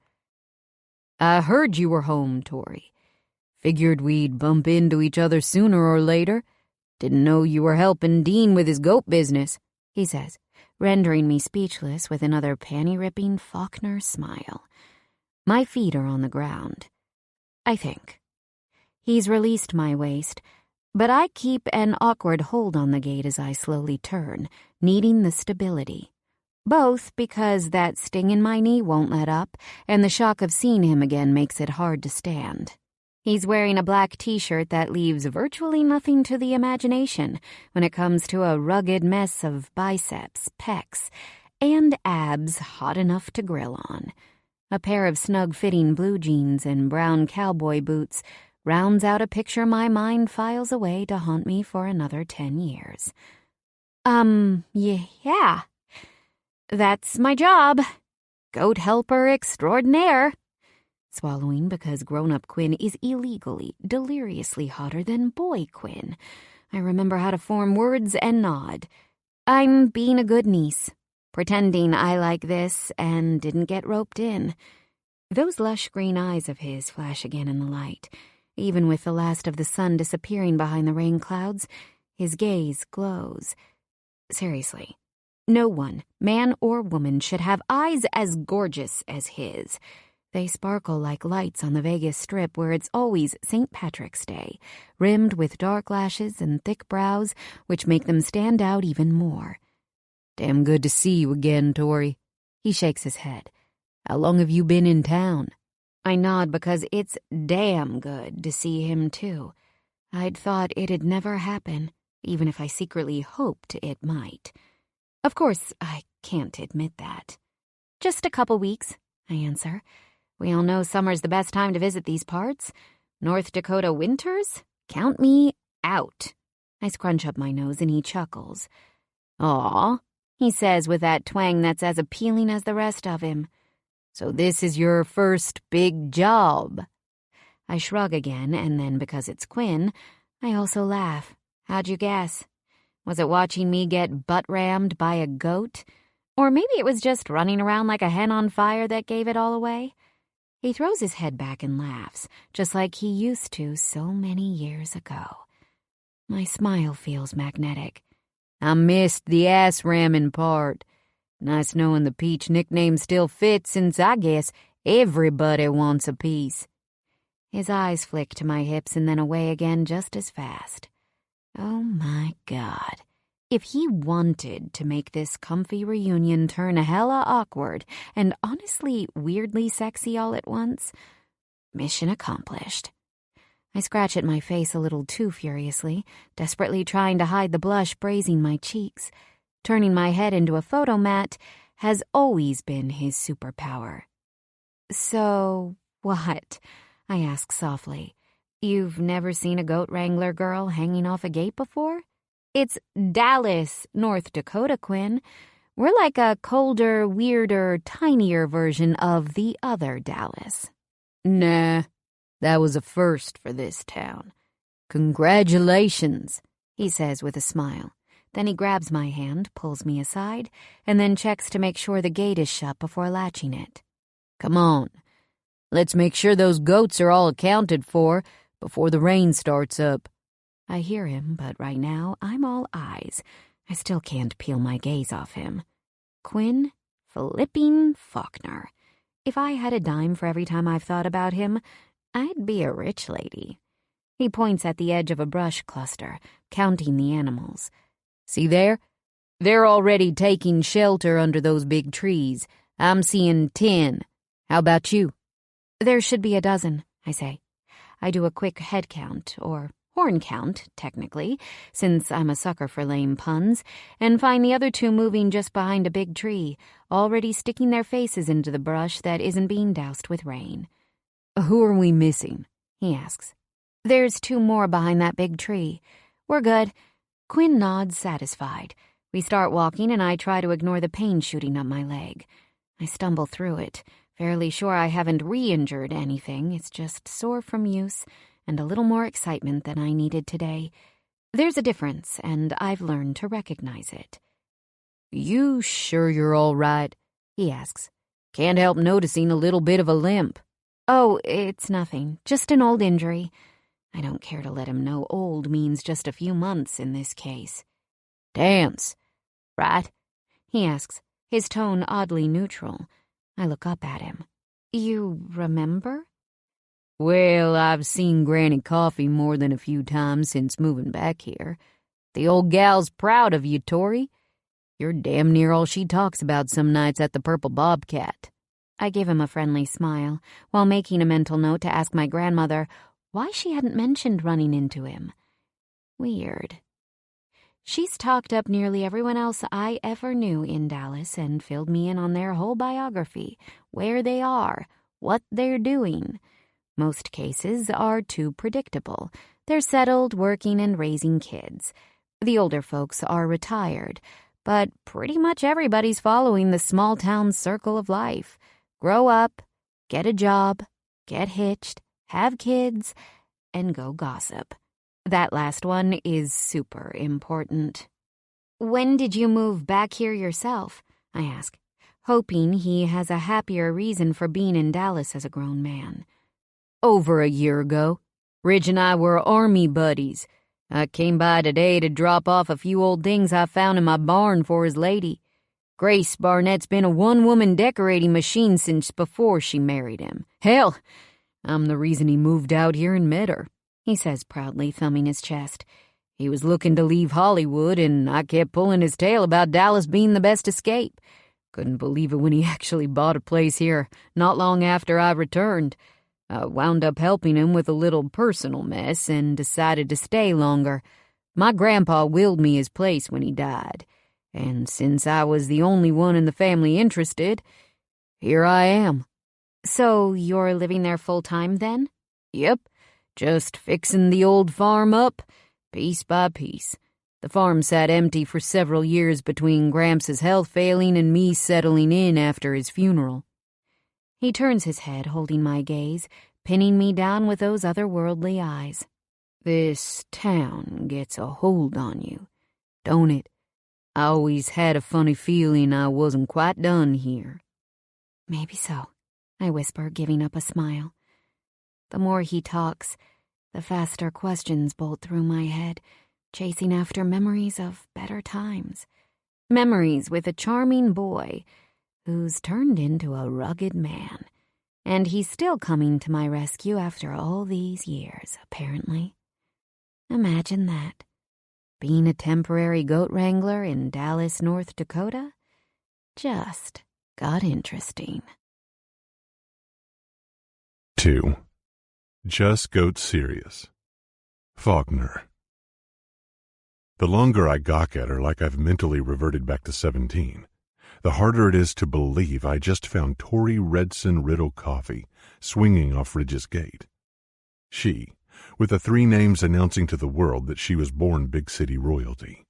[SPEAKER 1] "I heard you were home, Tori. Figured we'd bump into each other sooner or later. Didn't know you were helping Dean with his goat business," he says, rendering me speechless with another panty-ripping Faulkner smile. My feet are on the ground. I think. He's released my waist, but I keep an awkward hold on the gate as I slowly turn, needing the stability. Both because that sting in my knee won't let up, and the shock of seeing him again makes it hard to stand. He's wearing a black t-shirt that leaves virtually nothing to the imagination when it comes to a rugged mess of biceps, pecs, and abs hot enough to grill on. A pair of snug-fitting blue jeans and brown cowboy boots rounds out a picture my mind files away to haunt me for another 10 years. Yeah. That's my job. Goat helper extraordinaire. Swallowing because grown-up Quinn is illegally, deliriously hotter than boy Quinn. I remember how to form words and nod. I'm being a good niece, pretending I like this and didn't get roped in. Those lush green eyes of his flash again in the light. Even with the last of the sun disappearing behind the rain clouds, his gaze glows. Seriously. No one, man or woman, should have eyes as gorgeous as his. They sparkle like lights on the Vegas Strip where it's always St. Patrick's Day, rimmed with dark lashes and thick brows, which make them stand out even more. "Damn good to see you again, Tori." He shakes his head. "How long have you been in town?" I nod because it's damn good to see him, too. I'd thought it'd never happen, even if I secretly hoped it might. Of course, I can't admit that. "Just a couple weeks," I answer. "We all know summer's the best time to visit these parts. North Dakota winters? Count me out." I scrunch up my nose and he chuckles. "Aw," he says with that twang that's as appealing as the rest of him. "So this is your first big job." I shrug again, and then because it's Quinn, I also laugh. How'd you guess? Was it watching me get butt-rammed by a goat? Or maybe it was just running around like a hen on fire that gave it all away? He throws his head back and laughs, just like he used to so many years ago. My smile feels magnetic. "I missed the ass-ramming part. Nice knowing the Peach nickname still fits, since I guess everybody wants a piece." His eyes flick to my hips and then away again just as fast. Oh my God. If he wanted to make this comfy reunion turn hella awkward and honestly weirdly sexy all at once, mission accomplished. I scratch at my face a little too furiously, desperately trying to hide the blush brazing my cheeks. Turning my head into a photo mat has always been his superpower. "So, what?" I ask softly. "You've never seen a goat wrangler girl hanging off a gate before? It's Dallas, North Dakota, Quinn. We're like a colder, weirder, tinier version of the other Dallas." "Nah, that was a first for this town. Congratulations," he says with a smile. Then he grabs my hand, pulls me aside, and then checks to make sure the gate is shut before latching it. "Come on. Let's make sure those goats are all accounted for before the rain starts up." I hear him, but right now I'm all eyes. I still can't peel my gaze off him. Quinn flipping Faulkner. If I had a dime for every time I've thought about him, I'd be a rich lady. He points at the edge of a brush cluster, counting the animals. "See there? They're already taking shelter under those big trees. I'm seeing 10. How about you?" "There should be a dozen," I say. I do a quick head count, or horn count, technically, since I'm a sucker for lame puns, and find the other two moving just behind a big tree, already sticking their faces into the brush that isn't being doused with rain. "Who are we missing?" he asks. "There's 2 more behind that big tree. We're good." Quinn nods, satisfied. We start walking, and I try to ignore the pain shooting up my leg. I stumble through it, fairly sure I haven't re-injured anything. It's just sore from use and a little more excitement than I needed today. There's a difference, and I've learned to recognize it. "You sure you're all right?" he asks. "Can't help noticing a little bit of a limp." "Oh, it's nothing. Just an old injury." I don't care to let him know old means just a few months in this case. "Dance, right?" he asks, his tone oddly neutral. I look up at him. "You remember?" "Well, I've seen Granny Coffee more than a few times since moving back here. The old gal's proud of you, Tori. You're damn near all she talks about some nights at the Purple Bobcat." I gave him a friendly smile, while making a mental note to ask my grandmother why she hadn't mentioned running into him. Weird. She's talked up nearly everyone else I ever knew in Dallas and filled me in on their whole biography, where they are, what they're doing. Most cases are too predictable. They're settled, working, and raising kids. The older folks are retired, but pretty much everybody's following the small-town circle of life. Grow up, get a job, get hitched, have kids, and go gossip. That last one is super important. "When did you move back here yourself?" I ask, hoping he has a happier reason for being in Dallas as a grown man. "Over a year ago. Ridge and I were army buddies. I came by today to drop off a few old things I found in my barn for his lady. Grace Barnett's been a one-woman decorating machine since before she married him. Hell, I'm the reason he moved out here and met her," he says proudly, thumbing his chest. "He was looking to leave Hollywood, and I kept pulling his tail about Dallas being the best escape. Couldn't believe it when he actually bought a place here not long after I returned. I wound up helping him with a little personal mess and decided to stay longer. My grandpa willed me his place when he died, and since I was the only one in the family interested, here I am." "So you're living there full-time then?" "Yep, just fixing the old farm up, piece by piece. The farm sat empty for several years between Gramps' health failing and me settling in after his funeral." He turns his head, holding my gaze, pinning me down with those otherworldly eyes. "This town gets a hold on you, don't it? I always had a funny feeling I wasn't quite done here." "Maybe so," I whisper, giving up a smile. The more he talks, the faster questions bolt through my head, chasing after memories of better times. Memories with a charming boy who's turned into a rugged man. And he's still coming to my rescue after all these years, apparently. Imagine that. Being a temporary goat wrangler in Dallas, North Dakota, just got interesting.
[SPEAKER 2] 2. Just Goat Serious. Faulkner. The longer I gawk at her like I've mentally reverted back to 17, the harder it is to believe I just found Tori Redson Riddle Coffee swinging off Ridge's gate. She, with the 3 names announcing to the world that she was born big city royalty.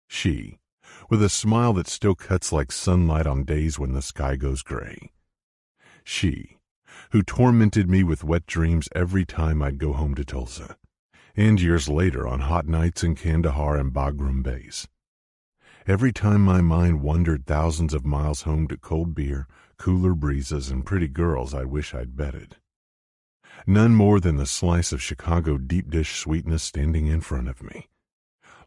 [SPEAKER 2] She, with a smile that still cuts like sunlight on days when the sky goes gray. She, who tormented me with wet dreams every time I'd go home to Tulsa, and years later on hot nights in Kandahar and Bagram Base. Every time my mind wandered thousands of miles home to cold beer, cooler breezes, and pretty girls I wish I'd betted. None more than the slice of Chicago deep dish sweetness standing in front of me.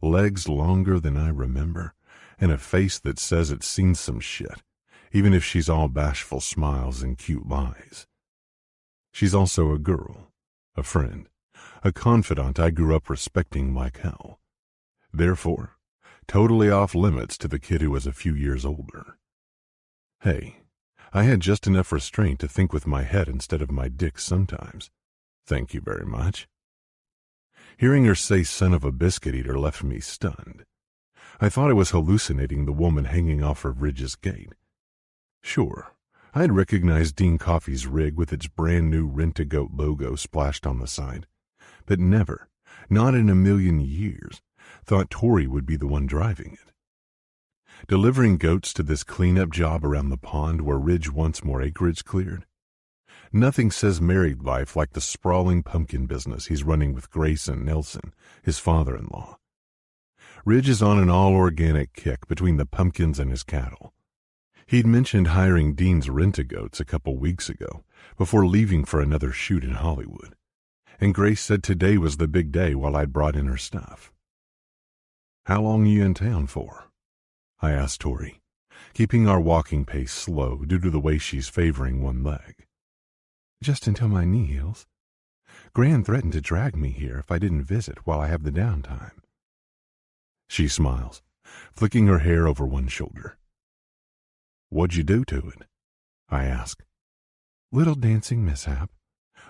[SPEAKER 2] Legs longer than I remember, and a face that says it's seen some shit, even if she's all bashful smiles and cute lies. She's also a girl, a friend, a confidant I grew up respecting like hell. Therefore, totally off limits to the kid who was a few years older. Hey, I had just enough restraint to think with my head instead of my dick sometimes. Thank you very much. Hearing her say son of a biscuit eater left me stunned. I thought I was hallucinating the woman hanging off of Ridge's gate. Sure, I had recognized Dean Coffee's rig with its brand new Rent-A-Goat logo splashed on the side, but never, not in a million years, thought Tori would be the one driving it. Delivering goats to this cleanup job around the pond where Ridge wants more acreage cleared? Nothing says married life like the sprawling pumpkin business he's running with Grace and Nelson, his father-in-law. Ridge is on an all-organic kick between the pumpkins and his cattle. He'd mentioned hiring Dean's rent-a-goats a couple weeks ago before leaving for another shoot in Hollywood, and Grace said today was the big day while I'd brought in her stuff. "How long are you in town for?" I asked Tori, keeping our walking pace slow due to the way she's favoring one leg. "Just until my knee heals. Gran threatened to drag me here if I didn't visit while I have the downtime." She smiles, flicking her hair over one shoulder. "What'd you do to it?" I ask. "Little dancing mishap.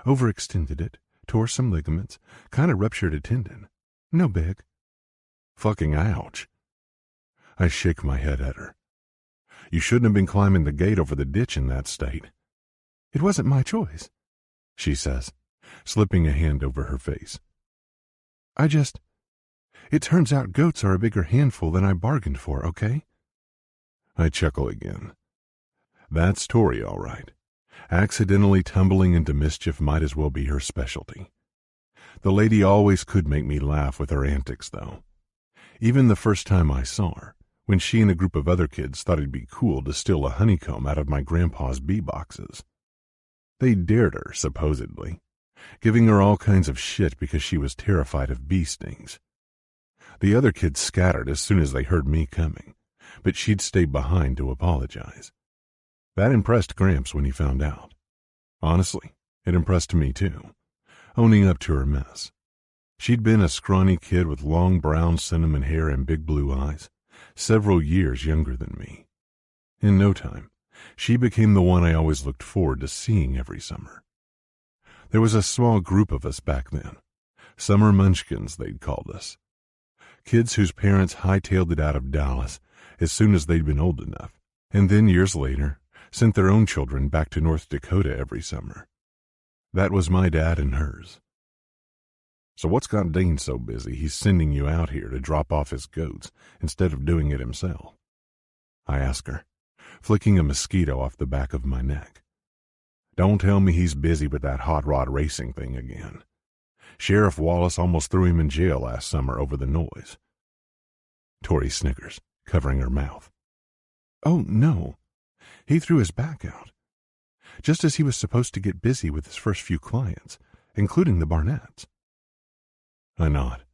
[SPEAKER 2] Overextended it, tore some ligaments, kinda ruptured a tendon. No big." "Fucking ouch." I shake my head at her. "You shouldn't have been climbing the gate over the ditch in that state." "It wasn't my choice," she says, slipping a hand over her face. It turns out goats are a bigger handful than I bargained for, okay?" I chuckle again. That's Tori, all right. Accidentally tumbling into mischief might as well be her specialty. The lady always could make me laugh with her antics, though. Even the first time I saw her, when she and a group of other kids thought it'd be cool to steal a honeycomb out of my grandpa's bee boxes. They dared her, supposedly, giving her all kinds of shit because she was terrified of bee stings. The other kids scattered as soon as they heard me coming, but she'd stay behind to apologize. That impressed Gramps when he found out. Honestly, it impressed me too, owning up to her mess. She'd been a scrawny kid with long brown cinnamon hair and big blue eyes, several years younger than me. In no time, she became the one I always looked forward to seeing every summer. There was a small group of us back then. Summer munchkins, they'd called us. Kids whose parents hightailed it out of Dallas as soon as they'd been old enough, and then years later sent their own children back to North Dakota every summer. That was my dad and hers. "So what's got Dean so busy he's sending you out here to drop off his goats instead of doing it himself?" I ask her, flicking a mosquito off the back of my neck. "Don't tell me he's busy with that hot rod racing thing again. Sheriff Wallace almost threw him in jail last summer over the noise." Tori snickers, covering her mouth. "Oh, no. He threw his back out. Just as he was supposed to get busy with his first few clients, including the Barnetts." I nod,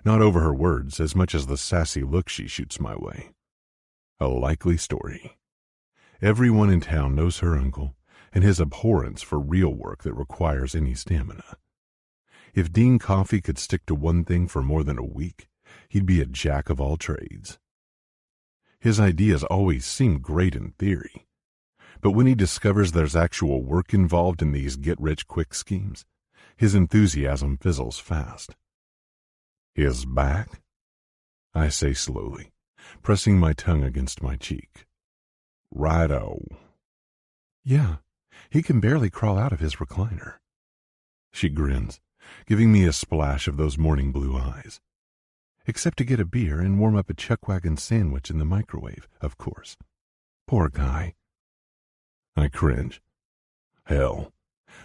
[SPEAKER 2] not over her words as much as the sassy look she shoots my way. A likely story. Everyone in town knows her uncle and his abhorrence for real work that requires any stamina. If Dean Coffey could stick to one thing for more than a week, he'd be a jack of all trades. His ideas always seem great in theory, but when he discovers there's actual work involved in these get-rich-quick schemes, his enthusiasm fizzles fast. "His back?" I say slowly, pressing my tongue against my cheek. "Righto." "Yeah, he can barely crawl out of his recliner." She grins, giving me a splash of those morning blue eyes. "Except to get a beer and warm up a chuckwagon sandwich in the microwave, of course. Poor guy." I cringe. Hell,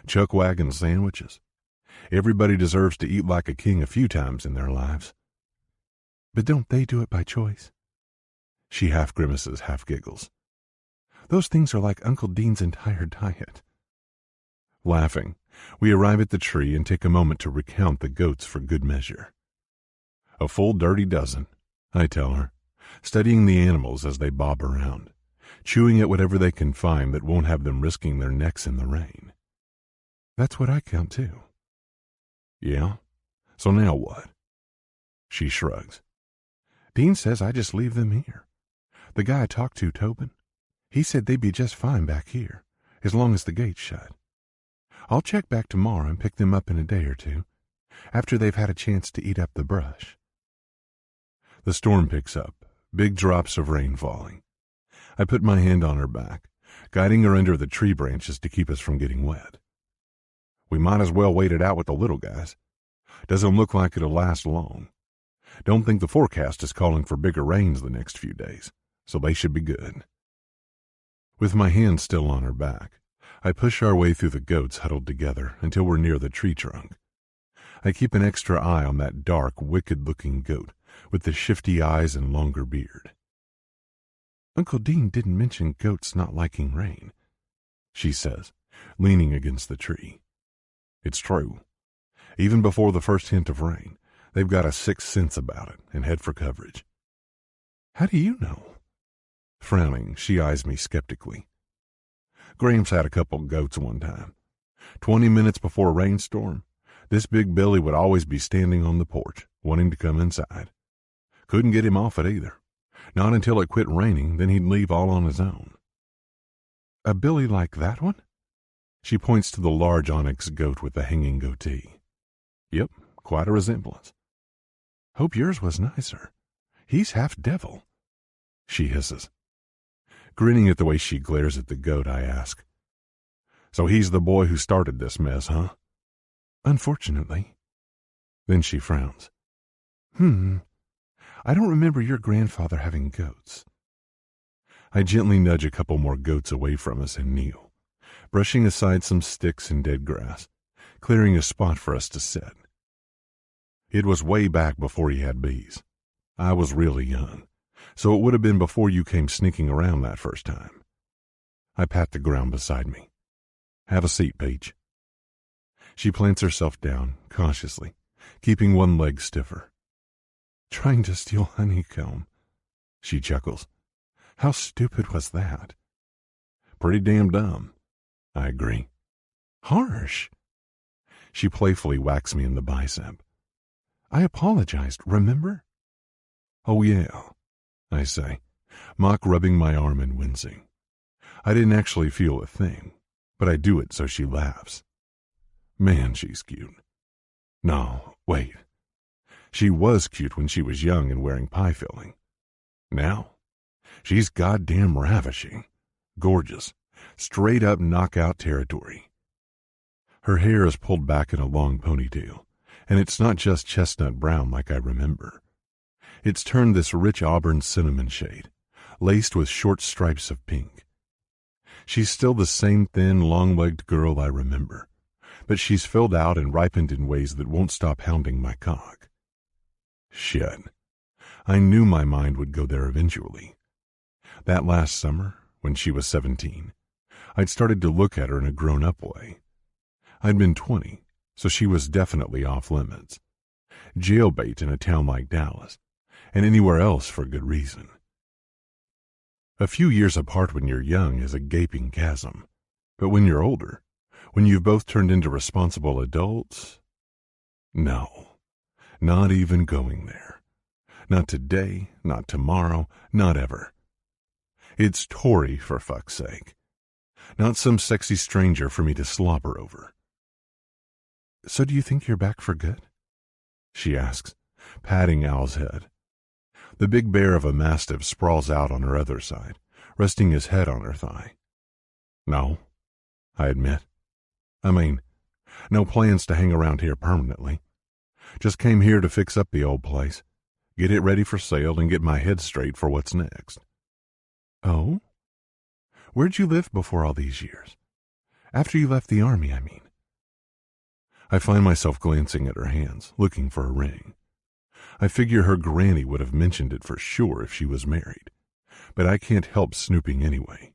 [SPEAKER 2] chuckwagon sandwiches. Everybody deserves to eat like a king a few times in their lives. "But don't they do it by choice?" She half grimaces, half giggles. "Those things are like Uncle Dean's entire diet." Laughing, we arrive at the tree and take a moment to recount the goats for good measure. "A full dirty dozen," I tell her, studying the animals as they bob around, chewing at whatever they can find that won't have them risking their necks in the rain. "That's what I count too." "Yeah? So now what?" She shrugs. "Dean says I just leave them here. The guy I talked to, Tobin, he said they'd be just fine back here, as long as the gate's shut. I'll check back tomorrow and pick them up in a day or two, after they've had a chance to eat up the brush." The storm picks up, big drops of rain falling. I put my hand on her back, guiding her under the tree branches to keep us from getting wet. "We might as well wait it out with the little guys. Doesn't look like it'll last long. Don't think the forecast is calling for bigger rains the next few days, so they should be good." With my hand still on her back, I push our way through the goats huddled together until we're near the tree trunk. I keep an extra eye on that dark, wicked-looking goat with the shifty eyes and longer beard. "Uncle Dean didn't mention goats not liking rain," she says, leaning against the tree. "It's true. Even before the first hint of rain, they've got a sixth sense about it and head for coverage." "How do you know?" Frowning, she eyes me skeptically. "Gramps had a couple goats one time. 20 minutes before a rainstorm, this big Billy would always be standing on the porch, wanting to come inside. Couldn't get him off it either. Not until it quit raining, then he'd leave all on his own." "A Billy like that one?" She points to the large onyx goat with the hanging goatee. "Yep, quite a resemblance." "Hope yours was nicer. He's half devil," she hisses. Grinning at the way she glares at the goat, I ask, "So he's the boy who started this mess, huh?" "Unfortunately." Then she frowns. I don't remember your grandfather having goats." I gently nudge a couple more goats away from us and kneel, brushing aside some sticks and dead grass, clearing a spot for us to sit. It was way back before he had bees. I was really young, so it would have been before you came sneaking around that first time. I pat the ground beside me. "Have a seat, Peach." She plants herself down, cautiously, keeping one leg stiffer. "Trying to steal honeycomb," she chuckles. "How stupid was that?" "Pretty damn dumb," I agree. "Harsh." She playfully whacks me in the bicep. "I apologized, remember?" "Oh yeah," I say, mock rubbing my arm and wincing. I didn't actually feel a thing, but I do it so she laughs. Man, she's cute. No, wait. She was cute when she was young and wearing pie filling. Now, she's goddamn ravishing, gorgeous, straight up knockout territory. Her hair is pulled back in a long ponytail, and it's not just chestnut brown like I remember. It's turned this rich auburn cinnamon shade, laced with short stripes of pink. She's still the same thin, long-legged girl I remember, but she's filled out and ripened in ways that won't stop hounding my cock. Shit. I knew my mind would go there eventually. That last summer, when she was 17, I'd started to look at her in a grown-up way. I'd been 20, so she was definitely off limits. Jailbait in a town like Dallas, and anywhere else for good reason. A few years apart when you're young is a gaping chasm, but when you're older, when you've both turned into responsible adults, no. Not even going there. Not today, not tomorrow, not ever. It's Tori, for fuck's sake. Not some sexy stranger for me to slobber over. "So do you think you're back for good?" she asks, patting Al's head. The big bear of a mastiff sprawls out on her other side, resting his head on her thigh. "No," I admit. I mean, no plans to hang around here permanently. Just came here to fix up the old place, get it ready for sale, and get my head straight for what's next." "Oh? Where'd you live before all these years? After you left the army, I mean." I find myself glancing at her hands, looking for a ring. I figure her granny would have mentioned it for sure if she was married, but I can't help snooping anyway.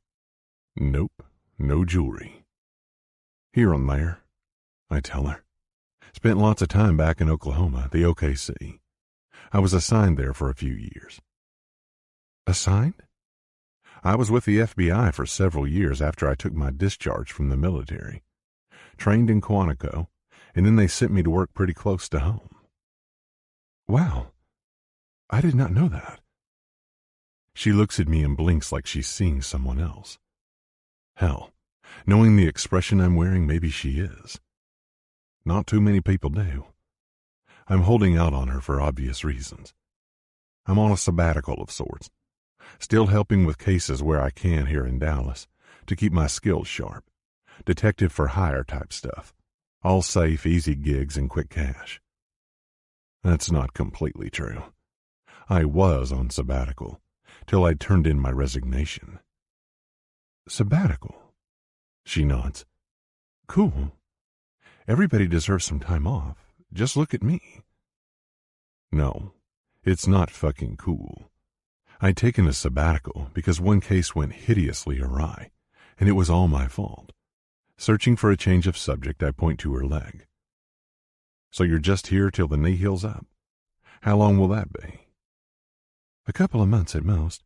[SPEAKER 2] Nope, no jewelry. "Here and there," I tell her. "Spent lots of time back in Oklahoma, the OKC. I was assigned there for a few years." "Assigned?" "I was with the FBI for several years after I took my discharge from the military. Trained in Quantico, and then they sent me to work pretty close to home." "Wow. I did not know that." She looks at me and blinks like she's seeing someone else. Hell, knowing the expression I'm wearing, maybe she is. Not too many people do. I'm holding out on her for obvious reasons. I'm on a sabbatical of sorts, still helping with cases where I can here in Dallas to keep my skills sharp, detective for hire type stuff, all safe, easy gigs and quick cash. That's not completely true. I was on sabbatical till I'd turned in my resignation. "Sabbatical?" She nods. "Cool. Everybody deserves some time off. Just look at me." "No, It's not fucking cool. I'd taken a sabbatical because one case went hideously awry, and it was all my fault. Searching for a change of subject, I point to her leg. So you're just here till the knee heals up? How long will that be?
[SPEAKER 3] A couple of months at most.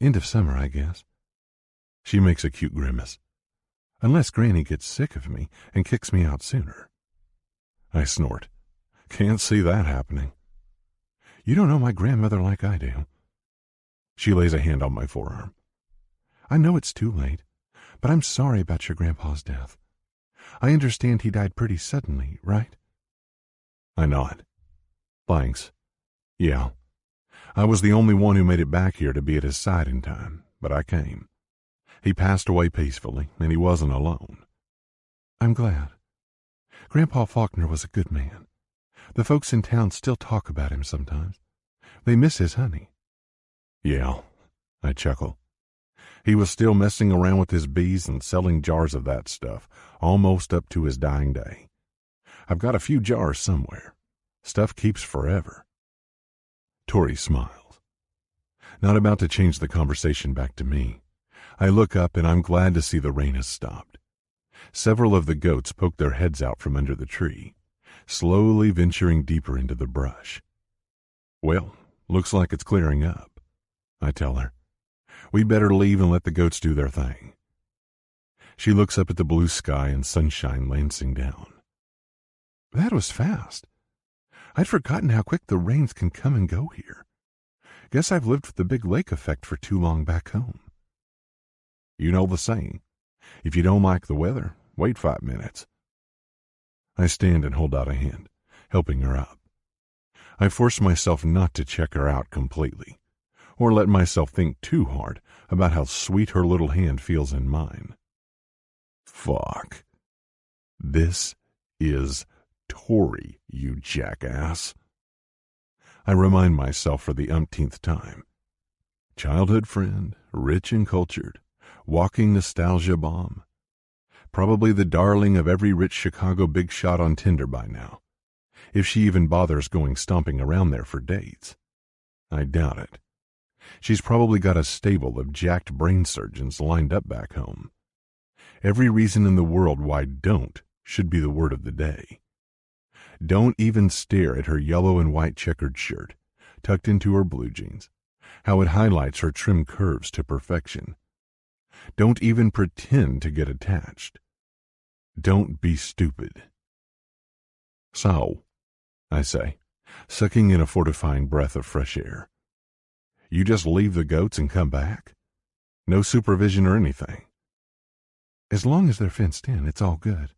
[SPEAKER 3] End of summer, I guess.
[SPEAKER 2] She makes a cute grimace.
[SPEAKER 3] Unless Granny gets sick of me and kicks me out sooner.
[SPEAKER 2] I snort. Can't see that happening.
[SPEAKER 3] You don't know my grandmother like I do.
[SPEAKER 2] She lays a hand on my forearm.
[SPEAKER 3] I know it's too late, but I'm sorry about your grandpa's death. I understand he died pretty suddenly, right?
[SPEAKER 2] I nod. Thanks. Yeah. I was the only one who made it back here to be at his side in time, but I came. He passed away peacefully, and he wasn't alone.
[SPEAKER 3] I'm glad. Grandpa Faulkner was a good man. The folks in town still talk about him sometimes. They miss his honey.
[SPEAKER 2] Yeah, I chuckle. He was still messing around with his bees and selling jars of that stuff, almost up to his dying day. I've got a few jars somewhere. Stuff keeps forever. Tori smiles. Not about to change the conversation back to me. I look up and I'm glad to see the rain has stopped. Several of the goats poke their heads out from under the tree, slowly venturing deeper into the brush. Well, looks like it's clearing up, I tell her. We better leave and let the goats do their thing. She looks up at the blue sky and sunshine lancing down.
[SPEAKER 3] That was fast. I'd forgotten how quick the rains can come and go here. Guess I've lived with the big lake effect for too long back home.
[SPEAKER 2] You know the saying. If you don't like the weather, wait 5 minutes. I stand and hold out a hand, helping her up. I force myself not to check her out completely, or let myself think too hard about how sweet her little hand feels in mine. Fuck. This is Tori, you jackass. I remind myself for the umpteenth time. Childhood friend, rich and cultured, walking nostalgia bomb. Probably the darling of every rich Chicago big shot on Tinder by now, if she even bothers going stomping around there for dates. I doubt it. She's probably got a stable of jacked brain surgeons lined up back home. Every reason in the world why don't should be the word of the day. Don't even stare at her yellow and white checkered shirt, tucked into her blue jeans, how it highlights her trim curves to perfection. Don't even pretend to get attached. Don't be stupid. So, I say, sucking in a fortifying breath of fresh air. You just leave the goats and come back? No supervision or anything?
[SPEAKER 3] As long as they're fenced in, it's all good,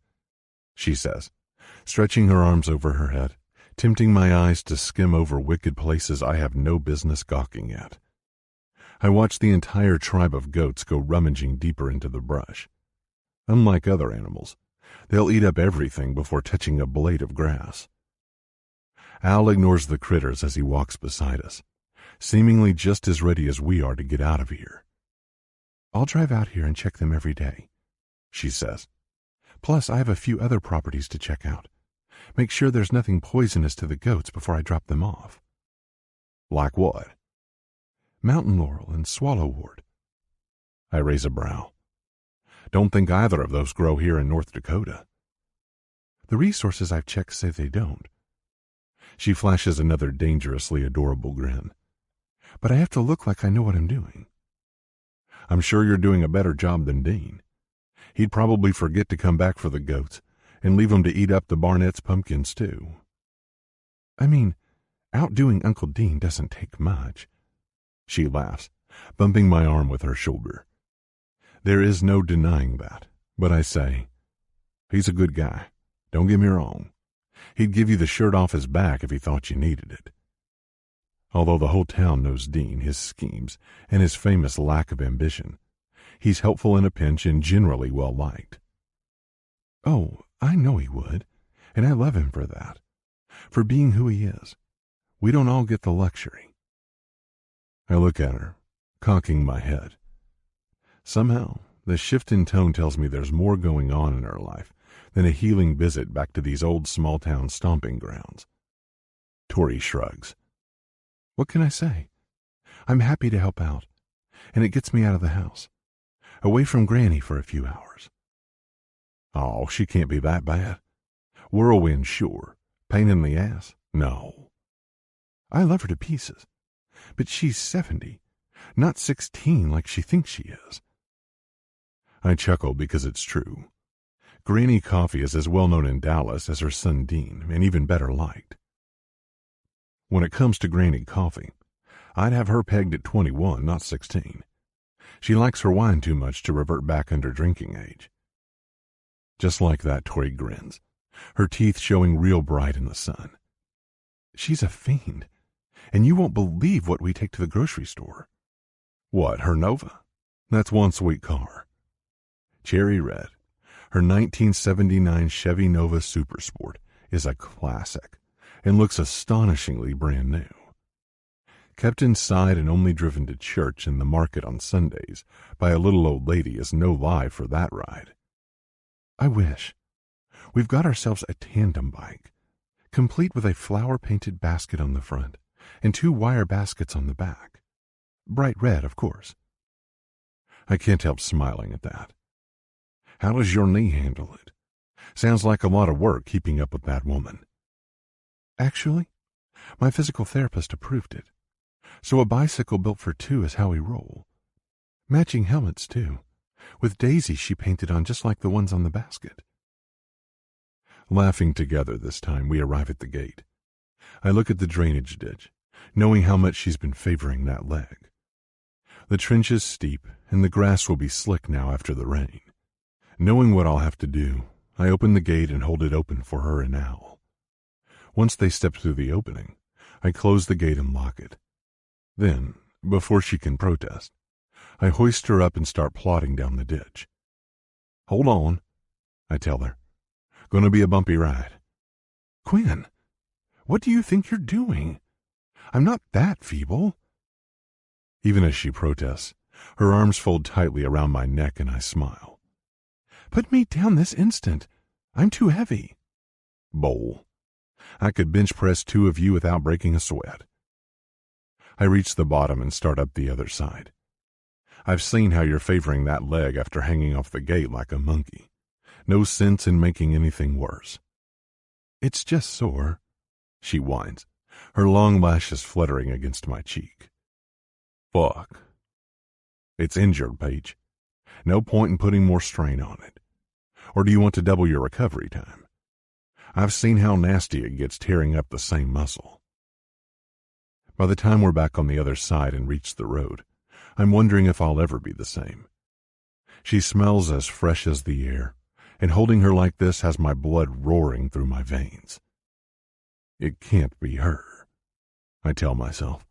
[SPEAKER 2] she says, stretching her arms over her head, tempting my eyes to skim over wicked places I have no business gawking at. I watch the entire tribe of goats go rummaging deeper into the brush. Unlike other animals, they'll eat up everything before touching a blade of grass. Al ignores the critters as he walks beside us, seemingly just as ready as we are to get out of here.
[SPEAKER 3] I'll drive out here and check them every day, she says. Plus, I have a few other properties to check out. Make sure there's nothing poisonous to the goats before I drop them off.
[SPEAKER 2] Like what?
[SPEAKER 3] Mountain laurel and swallowwort.
[SPEAKER 2] I raise a brow. Don't think either of those grow here in North Dakota.
[SPEAKER 3] The resources I've checked say they don't.
[SPEAKER 2] She flashes another dangerously adorable grin.
[SPEAKER 3] But I have to look like I know what I'm doing.
[SPEAKER 2] I'm sure you're doing a better job than Dean. He'd probably forget to come back for the goats and leave them to eat up the Barnett's pumpkins, too.
[SPEAKER 3] I mean, outdoing Uncle Dean doesn't take much.
[SPEAKER 2] She laughs, bumping my arm with her shoulder. There is no denying that, but I say, he's a good guy. Don't get me wrong. He'd give you the shirt off his back if he thought you needed it. Although the whole town knows Dean, his schemes, and his famous lack of ambition, he's helpful in a pinch and generally well-liked.
[SPEAKER 3] Oh, I know he would, and I love him for that, for being who he is. We don't all get the luxury.
[SPEAKER 2] I look at her, cocking my head. Somehow, the shift in tone tells me there's more going on in her life than a healing visit back to these old small-town stomping grounds. Tori shrugs.
[SPEAKER 3] What can I say? I'm happy to help out, and it gets me out of the house, away from Granny for a few hours.
[SPEAKER 2] Oh, she can't be that bad. Whirlwind, sure. Pain in the ass? No.
[SPEAKER 3] I love her to pieces, but she's 70, not 16 like she thinks she is.
[SPEAKER 2] I chuckle because it's true. Granny Coffee is as well known in Dallas as her son Dean, and even better liked. When it comes to Granny Coffee, I'd have her pegged at 21, not 16. She likes her wine too much to revert back under drinking age. Just like that, Tori grins, her teeth showing real bright in the sun.
[SPEAKER 3] She's a fiend, and you won't believe what we take to the grocery store.
[SPEAKER 2] What, her Nova? That's one sweet car. Cherry red. Her 1979 Chevy Nova Super Sport is a classic and looks astonishingly brand new. Kept inside and only driven to church and the market on Sundays by a little old lady is no lie for that ride.
[SPEAKER 3] I wish. We've got ourselves a tandem bike, complete with a flower-painted basket on the front and 2 wire baskets on the back. Bright red, of course.
[SPEAKER 2] I can't help smiling at that. How does your knee handle it? Sounds like a lot of work keeping up with that woman.
[SPEAKER 3] Actually, my physical therapist approved it. So a bicycle built for 2 is how we roll. Matching helmets, too, with daisies she painted on just like the ones on the basket.
[SPEAKER 2] Laughing together this time, we arrive at the gate. I look at the drainage ditch, knowing how much she's been favoring that leg. The trench is steep, and the grass will be slick now after the rain. Knowing what I'll have to do, I open the gate and hold it open for her and Al. Once they step through the opening, I close the gate and lock it. Then, before she can protest, I hoist her up and start plodding down the ditch. Hold on, I tell her. Gonna be a bumpy ride.
[SPEAKER 3] Quinn, what do you think you're doing? I'm not that feeble.
[SPEAKER 2] Even as she protests, her arms fold tightly around my neck and I smile.
[SPEAKER 3] Put me down this instant. I'm too heavy.
[SPEAKER 2] Bowl. I could bench press 2 of you without breaking a sweat. I reach the bottom and start up the other side. I've seen how you're favoring that leg after hanging off the gate like a monkey. No sense in making anything worse.
[SPEAKER 3] It's just sore,
[SPEAKER 2] she whines, her long lashes fluttering against my cheek. Fuck. It's injured, Paige. No point in putting more strain on it. Or do you want to double your recovery time? I've seen how nasty it gets tearing up the same muscle. By the time we're back on the other side and reach the road, I'm wondering if I'll ever be the same. She smells as fresh as the air, and holding her like this has my blood roaring through my veins. It can't be her, I tell myself.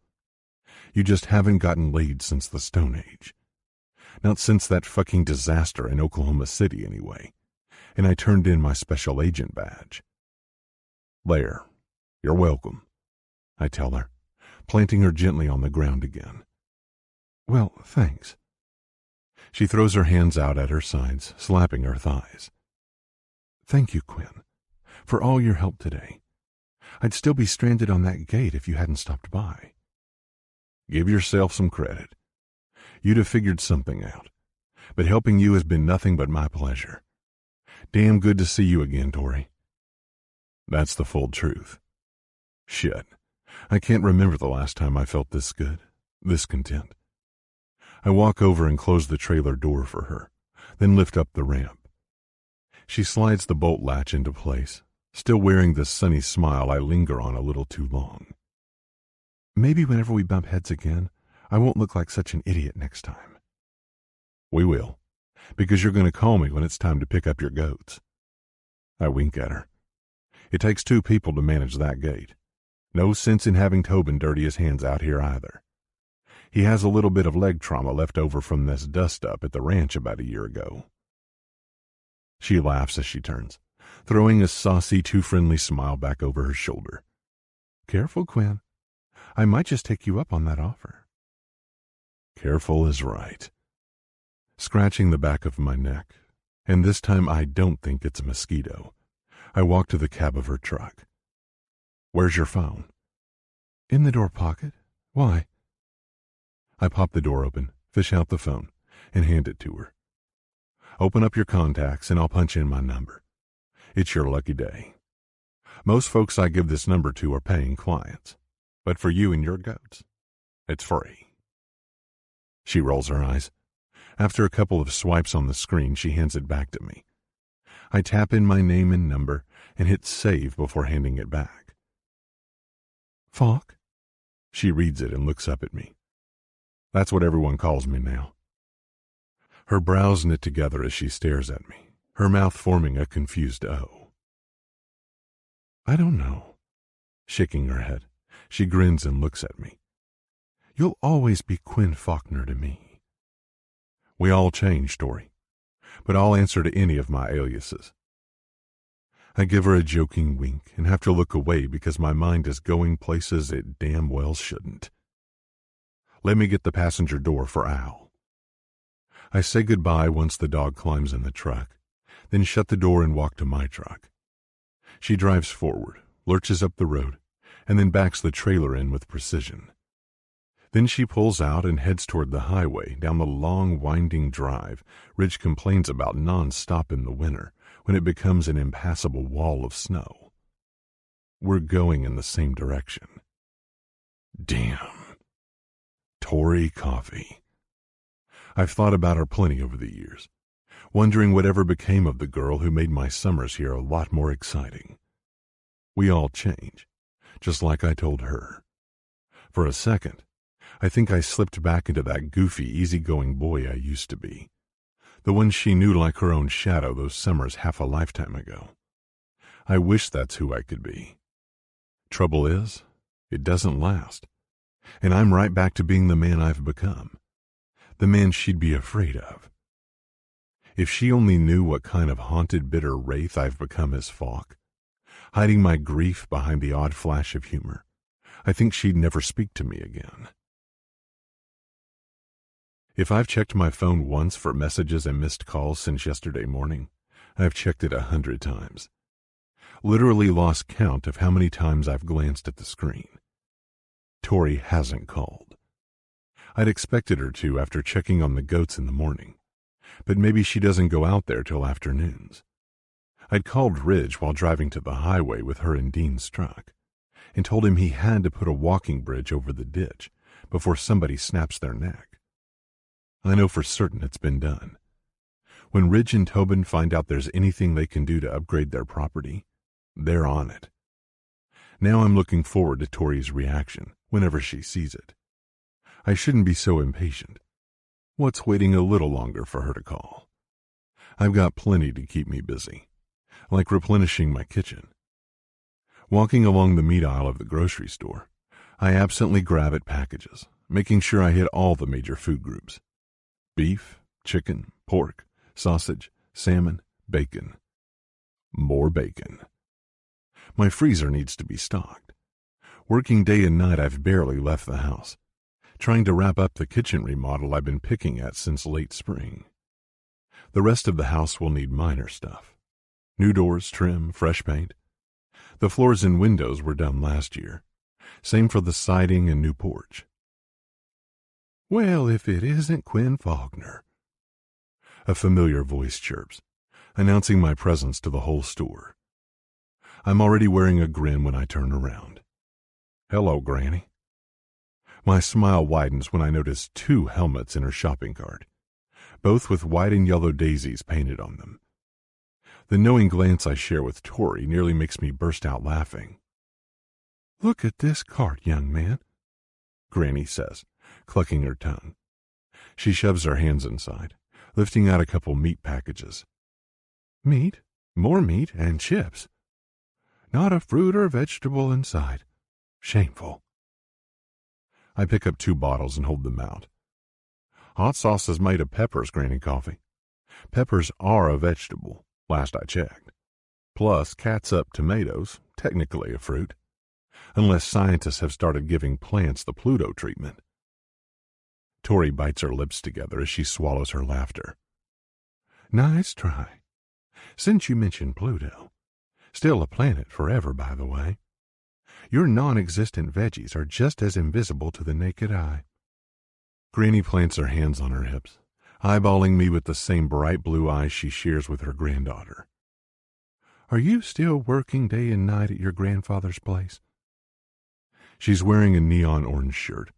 [SPEAKER 2] You just haven't gotten laid since the Stone Age. Not since that fucking disaster in Oklahoma City, anyway, and I turned in my special agent badge. There, you're welcome, I tell her, planting her gently on the ground again.
[SPEAKER 3] Well, thanks.
[SPEAKER 2] She throws her hands out at her sides, slapping her thighs.
[SPEAKER 3] Thank you, Quinn, for all your help today. I'd still be stranded on that gate if you hadn't stopped by.
[SPEAKER 2] Give yourself some credit. You'd have figured something out, but helping you has been nothing but my pleasure. Damn good to see you again, Tori. That's the full truth. Shit, I can't remember the last time I felt this good, this content. I walk over and close the trailer door for her, then lift up the ramp. She slides the bolt latch into place, still wearing the sunny smile I linger on a little too long.
[SPEAKER 3] Maybe whenever we bump heads again, I won't look like such an idiot next time.
[SPEAKER 2] We will, because you're going to call me when it's time to pick up your goats. I wink at her. It takes 2 people to manage that gate. No sense in having Tobin dirty his hands out here either. He has a little bit of leg trauma left over from this dust-up at the ranch about a year ago. She laughs as she turns, throwing a saucy, too-friendly smile back over her shoulder.
[SPEAKER 3] Careful, Quinn. I might just take you up on that offer.
[SPEAKER 2] Careful is right. Scratching the back of my neck, and this time I don't think it's a mosquito, I walk to the cab of her truck. Where's your phone?
[SPEAKER 3] In the door pocket, Why?
[SPEAKER 2] I pop the door open, fish out the phone, and hand it to her. Open up your contacts and I'll punch in my number. It's your lucky day. Most folks I give this number to are paying clients, but for you and your goats, it's free. She rolls her eyes. After a couple of swipes on the screen, she hands it back to me. I tap in my name and number and hit save before handing it back.
[SPEAKER 3] Falk?
[SPEAKER 2] She reads it and looks up at me. That's what everyone calls me now. Her brows knit together as she stares at me, her mouth forming a confused O.
[SPEAKER 3] I don't know.
[SPEAKER 2] Shaking her head, she grins and looks at me.
[SPEAKER 3] You'll always be Quinn Faulkner to me.
[SPEAKER 2] We all change, Tori, but I'll answer to any of my aliases. I give her a joking wink and have to look away because my mind is going places it damn well shouldn't. Let me get the passenger door for Al. I say goodbye once the dog climbs in the truck, then shut the door and walk to my truck. She drives forward, lurches up the road, and then backs the trailer in with precision. Then she pulls out and heads toward the highway down the long, winding drive Ridge complains about non-stop in the winter when it becomes an impassable wall of snow. We're going in the same direction. Damn. Tori Coffee. I've thought about her plenty over the years, wondering whatever became of the girl who made my summers here a lot more exciting. We all change, just like I told her. For a second, I think I slipped back into that goofy, easygoing boy I used to be, the one she knew like her own shadow those summers half a lifetime ago. I wish that's who I could be. Trouble is, it doesn't last, and I'm right back to being the man I've become, the man she'd be afraid of. If she only knew what kind of haunted, bitter wraith I've become as Falk, hiding my grief behind the odd flash of humor, I think she'd never speak to me again. If I've checked my phone once for messages and missed calls since yesterday morning, I've checked it 100 times. Literally lost count of how many times I've glanced at the screen. Tori hasn't called. I'd expected her to after checking on the goats in the morning, but maybe she doesn't go out there till afternoons. I'd called Ridge while driving to the highway with her and Dean's truck, and told him he had to put a walking bridge over the ditch before somebody snaps their neck. I know for certain it's been done. When Ridge and Tobin find out there's anything they can do to upgrade their property, they're on it. Now I'm looking forward to Tori's reaction whenever she sees it. I shouldn't be so impatient. What's waiting a little longer for her to call? I've got plenty to keep me busy, like replenishing my kitchen. Walking along the meat aisle of the grocery store, I absently grab at packages, making sure I hit all the major food groups. Beef, chicken, pork, sausage, salmon, bacon. More bacon. My freezer needs to be stocked. Working day and night, I've barely left the house, trying to wrap up the kitchen remodel I've been picking at since late spring. The rest of the house will need minor stuff. New doors, trim, fresh paint. The floors and windows were done last year. Same for the siding and new porch.
[SPEAKER 3] Well, if it isn't Quinn Faulkner.
[SPEAKER 2] A familiar voice chirps, announcing my presence to the whole store. I'm already wearing a grin when I turn around. Hello, Granny. My smile widens when I notice 2 helmets in her shopping cart, both with white and yellow daisies painted on them. The knowing glance I share with Tori nearly makes me burst out laughing.
[SPEAKER 3] Look at this cart, young man,
[SPEAKER 2] Granny says, clucking her tongue. She shoves her hands inside, lifting out a couple meat packages.
[SPEAKER 3] Meat? More meat and chips. Not a fruit or vegetable inside. Shameful.
[SPEAKER 2] I pick up 2 bottles and hold them out. Hot sauce is made of peppers, Granny Coffee. Peppers are a vegetable, last I checked. Plus, catsup tomatoes, technically a fruit. Unless scientists have started giving plants the Pluto treatment. Tori bites her lips together as she swallows her laughter.
[SPEAKER 3] Nice try. Since you mentioned Pluto, still a planet forever, by the way. Your non-existent veggies are just as invisible to the naked eye. Granny plants her hands on her hips, eyeballing me with the same bright blue eyes she shares with her granddaughter. Are you still working day and night at your grandfather's place? She's wearing a neon orange shirt,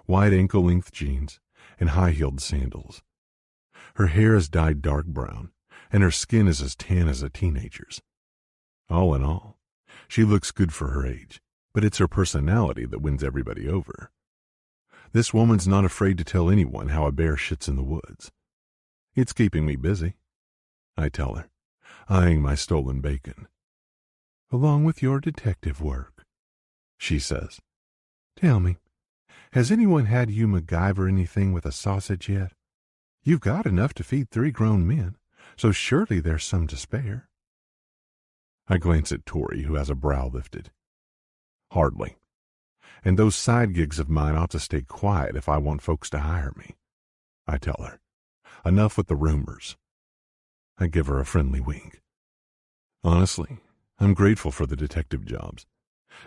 [SPEAKER 3] wide ankle-length jeans, and high-heeled sandals. Her hair is dyed dark brown, and her skin is as tan as a teenager's. All in all, she looks good for her age, but it's her personality that wins everybody over. This woman's not afraid to tell anyone how a bear shits in the woods. It's keeping me busy, I tell her, eyeing my stolen bacon. Along with your detective work, she says. Tell me, has anyone had you MacGyver anything with a sausage yet? You've got enough to feed 3 grown men, so surely there's some to spare. I glance at Tori, who has a brow lifted. Hardly. And those side gigs of mine ought to stay quiet if I want folks to hire me, I tell her. Enough with the rumors. I give her a friendly wink. Honestly, I'm grateful for the detective jobs,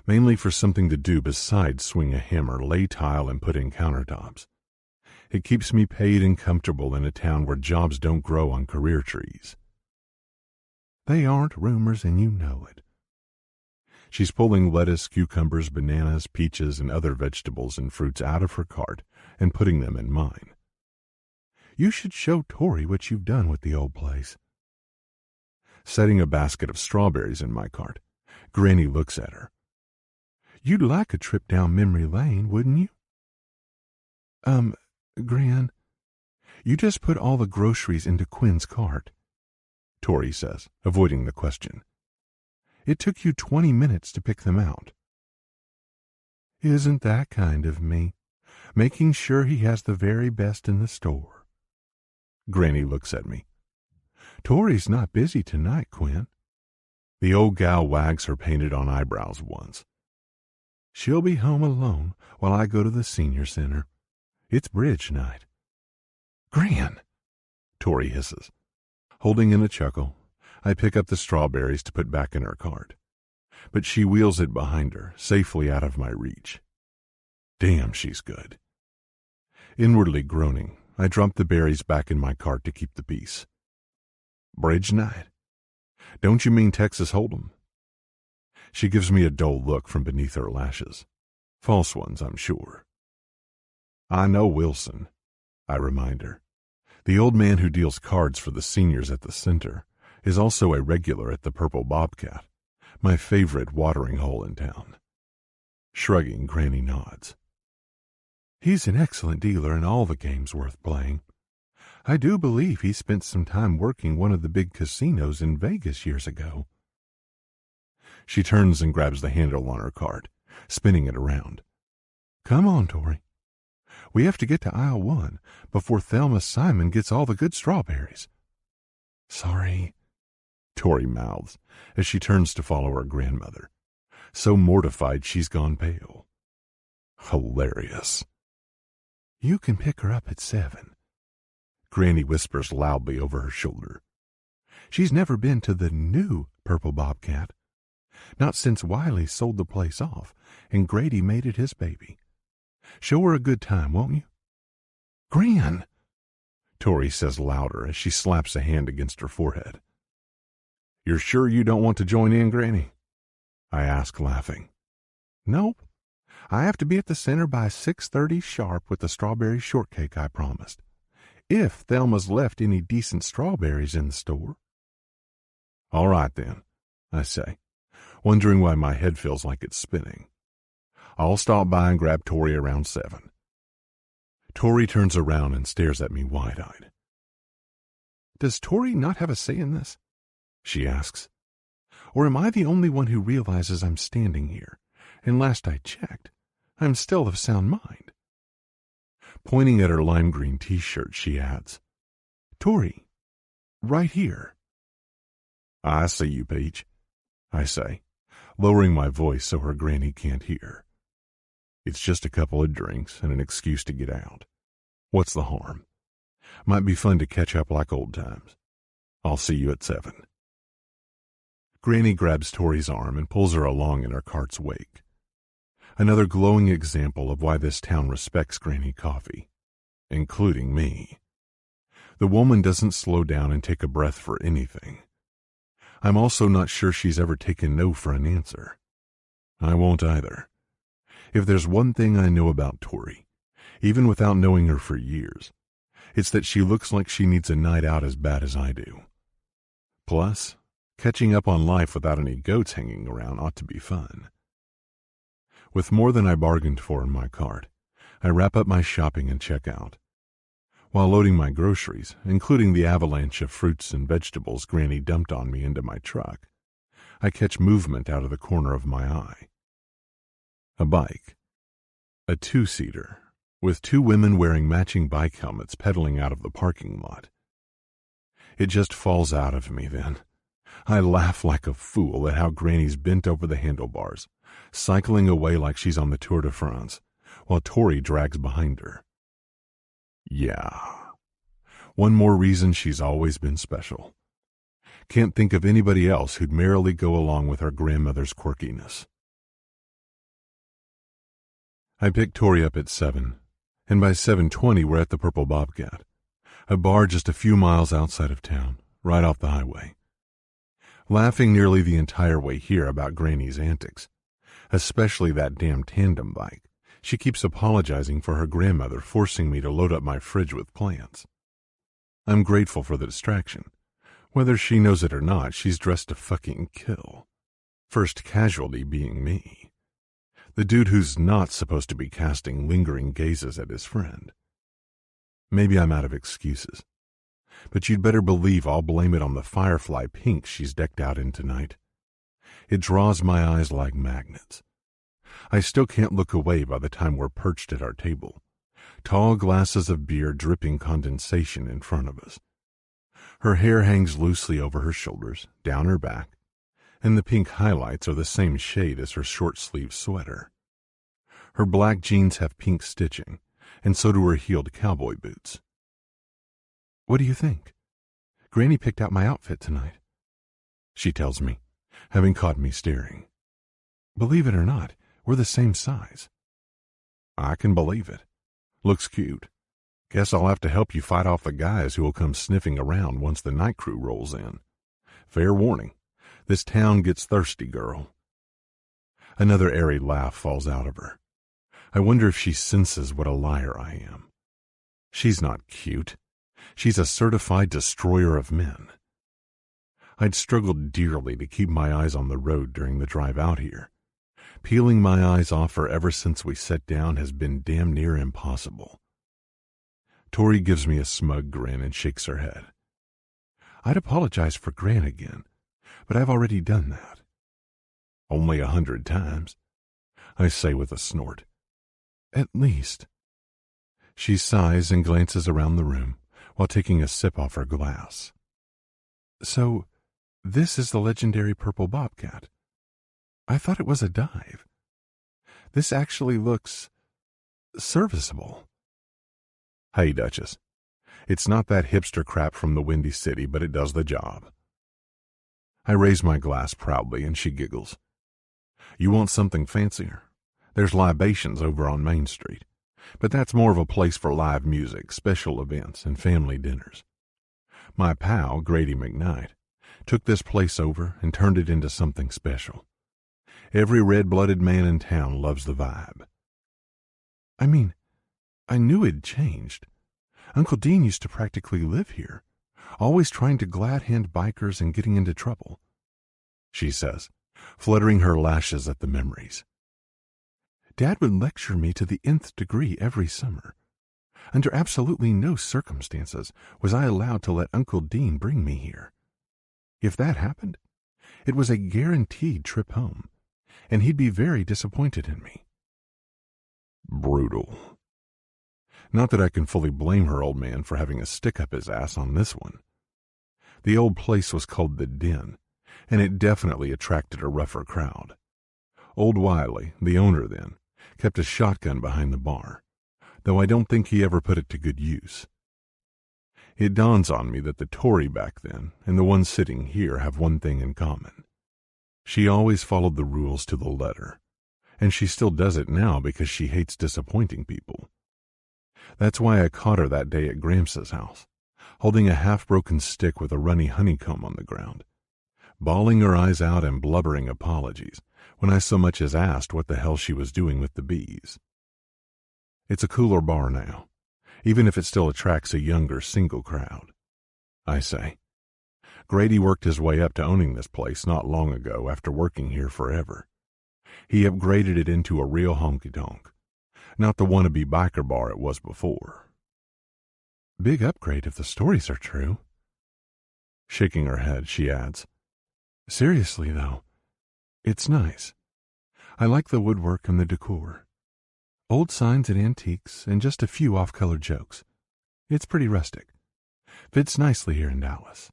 [SPEAKER 3] mainly for something to do besides swing a hammer, lay tile, and put in countertops. It keeps me paid and comfortable in a town where jobs don't grow on career trees. They aren't rumors, and you know it. She's pulling lettuce, cucumbers, bananas, peaches, and other vegetables and fruits out of her cart and putting them in mine. You should show Tori what you've done with the old place. Setting a basket of strawberries in my cart, Granny looks at her. You'd like a trip down memory lane, wouldn't you? Gran, you just put all the groceries into Quinn's cart, Tori says, avoiding the question. It took you 20 minutes to pick them out. Isn't that kind of me, making sure he has the very best in the store? Granny looks at me. Tori's not busy tonight, Quinn. The old gal wags her painted-on eyebrows once. She'll be home alone while I go to the senior center. It's bridge night. Gran, Tori hisses. Holding in a chuckle, I pick up the strawberries to put back in her cart, but she wheels it behind her, safely out of my reach. Damn, she's good. Inwardly groaning, I drop the berries back in my cart to keep the peace. Bridge night? Don't you mean Texas Hold'em? She gives me a dull look from beneath her lashes. False ones, I'm sure. I know Wilson, I remind her. The old man who deals cards for the seniors at the center is also a regular at the Purple Bobcat, my favorite watering hole in town. Shrugging, Granny nods. He's an excellent dealer in all the games worth playing. I do believe he spent some time working one of the big casinos in Vegas years ago. She turns and grabs the handle on her cart, spinning it around. Come on, Tori. We have to get to aisle 1 before Thelma Simon gets all the good strawberries. Sorry, Tori mouths as she turns to follow her grandmother, so mortified she's gone pale. Hilarious. You can pick her up at 7. Granny whispers loudly over her shoulder. She's never been to the new Purple Bobcat. Not since Wiley sold the place off and Grady made it his baby. Show her a good time, won't you? Gran, Tori says louder as she slaps a hand against her forehead. You're sure you don't want to join in, Granny? I ask, laughing. Nope. I have to be at the center by 6:30 sharp with the strawberry shortcake I promised. If Thelma's left any decent strawberries in the store. All right, then, I say, wondering why my head feels like it's spinning. I'll stop by and grab Tori around 7. Tori turns around and stares at me wide-eyed. Does Tori not have a say in this? She asks. Or am I the only one who realizes I'm standing here, and last I checked, I'm still of sound mind? Pointing at her lime green t-shirt, she adds, Tori, right here. I see you, Peach, I say, lowering my voice so her granny can't hear. It's just a couple of drinks and an excuse to get out. What's the harm? Might be fun to catch up like old times. I'll see you at 7. Granny grabs Tori's arm and pulls her along in her cart's wake,
[SPEAKER 2] Another glowing example of why this town respects Granny Coffee, including me. The woman doesn't slow down and take a breath for anything. I'm also not sure she's ever taken no for an answer. I won't either. If there's one thing I know about Tori, even without knowing her for years, it's that she looks like she needs a night out as bad as I do. Plus, catching up on life without any goats hanging around ought to be fun. With more than I bargained for in my cart, I wrap up my shopping and check out. While loading my groceries, including the avalanche of fruits and vegetables Granny dumped on me into my truck, I catch movement out of the corner of my eye. A bike. A two-seater, with two women wearing matching bike helmets pedaling out of the parking lot. It just falls out of me then. I laugh like a fool at how Granny's bent over the handlebars, cycling away like she's on the Tour de France, while Tori drags behind her. Yeah. One more reason she's always been special. Can't think of anybody else who'd merrily go along with our grandmother's quirkiness. I picked Tori up at 7, and by 7:20 we're at the Purple Bobcat, a bar just a few miles outside of town, right off the highway. Laughing nearly the entire way here about Granny's antics, especially that damn tandem bike. She keeps apologizing for her grandmother forcing me to load up my fridge with plants. I'm grateful for the distraction. Whether she knows it or not, she's dressed to fucking kill. First casualty being me. The dude who's not supposed to be casting lingering gazes at his friend. Maybe I'm out of excuses. But you'd better believe I'll blame it on the firefly pink she's decked out in tonight. It draws my eyes like magnets. I still can't look away by the time we're perched at our table, tall glasses of beer dripping condensation in front of us. Her hair hangs loosely over her shoulders, down her back, and the pink highlights are the same shade as her short-sleeved sweater. Her black jeans have pink stitching, and so do her heeled cowboy boots. What do you think? Granny picked out my outfit tonight, she tells me, having caught me staring. Believe it or not, we're the same size. I can believe it. Looks cute. Guess I'll have to help you fight off the guys who will come sniffing around once the night crew rolls in. Fair warning, this town gets thirsty, girl. Another airy laugh falls out of her. I wonder if she senses what a liar I am. She's not cute. She's a certified destroyer of men. I'd struggled dearly to keep my eyes on the road during the drive out here. Peeling my eyes off her ever since we sat down has been damn near impossible. Tori gives me a smug grin and shakes her head. I'd apologize for Gran again, but I've already done that. Only 100 times, I say with a snort. At least. She sighs and glances around the room while taking a sip off her glass. So, this is the legendary Purple Bobcat. I thought it was a dive. This actually looks serviceable. Hey, Duchess. It's not that hipster crap from the Windy City, but it does the job. I raise my glass proudly and she giggles. You want something fancier? There's libations over on Main Street, but that's more of a place for live music, special events, and family dinners. My pal, Grady McKnight, took this place over and turned it into something special. Every red-blooded man in town loves the vibe. I mean, I knew it'd changed. Uncle Dean used to practically live here, always trying to glad-hand bikers and getting into trouble, she says, fluttering her lashes at the memories. Dad would lecture me to the nth degree every summer. Under absolutely no circumstances was I allowed to let Uncle Dean bring me here. If that happened, it was a guaranteed trip home, and he'd be very disappointed in me. Brutal. Not that I can fully blame her old man for having a stick up his ass on this one. The old place was called the Den, and it definitely attracted a rougher crowd. Old Wiley, the owner then, kept a shotgun behind the bar, though I don't think he ever put it to good use. It dawns on me that the Tory back then and the one sitting here have one thing in common. She always followed the rules to the letter, And she still does it now because she hates disappointing people. That's why I caught her that day at Gramps' house, holding a half-broken stick with a runny honeycomb on the ground, bawling her eyes out and blubbering apologies when I so much as asked what the hell she was doing with the bees. It's a cooler bar now, even if it still attracts a younger single crowd, I say. Grady worked his way up to owning this place not long ago after working here forever. He upgraded it into a real honky-tonk, not the wannabe biker bar it was before.
[SPEAKER 3] Big upgrade if the stories are true.
[SPEAKER 2] Shaking her head, she adds,
[SPEAKER 3] Seriously, though, it's nice. I like the woodwork and the decor. Old signs and antiques and just a few off-color jokes. It's pretty rustic. Fits nicely here in Dallas.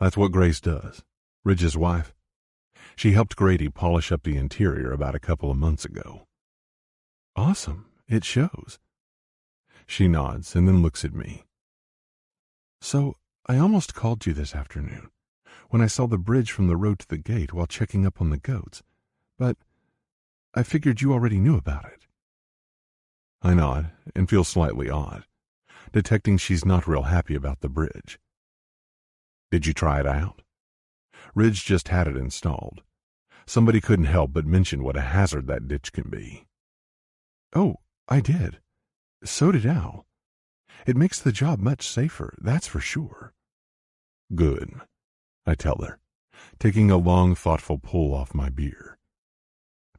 [SPEAKER 2] That's what Grace does. Ridge's wife. She helped Grady polish up the interior about a couple of months ago.
[SPEAKER 3] Awesome. It shows.
[SPEAKER 2] She nods and then looks at me.
[SPEAKER 3] So, I almost called you this afternoon when I saw the bridge from the road to the gate while checking up on the goats, but I figured you already knew about it.
[SPEAKER 2] I nod and feel slightly odd, detecting she's not real happy about the bridge. Did you try it out? Ridge just had it installed. Somebody couldn't help but mention what a hazard that ditch can be.
[SPEAKER 3] Oh, I did. So did Al. It makes the job much safer, that's for sure.
[SPEAKER 2] Good, I tell her, taking a long, thoughtful pull off my beer.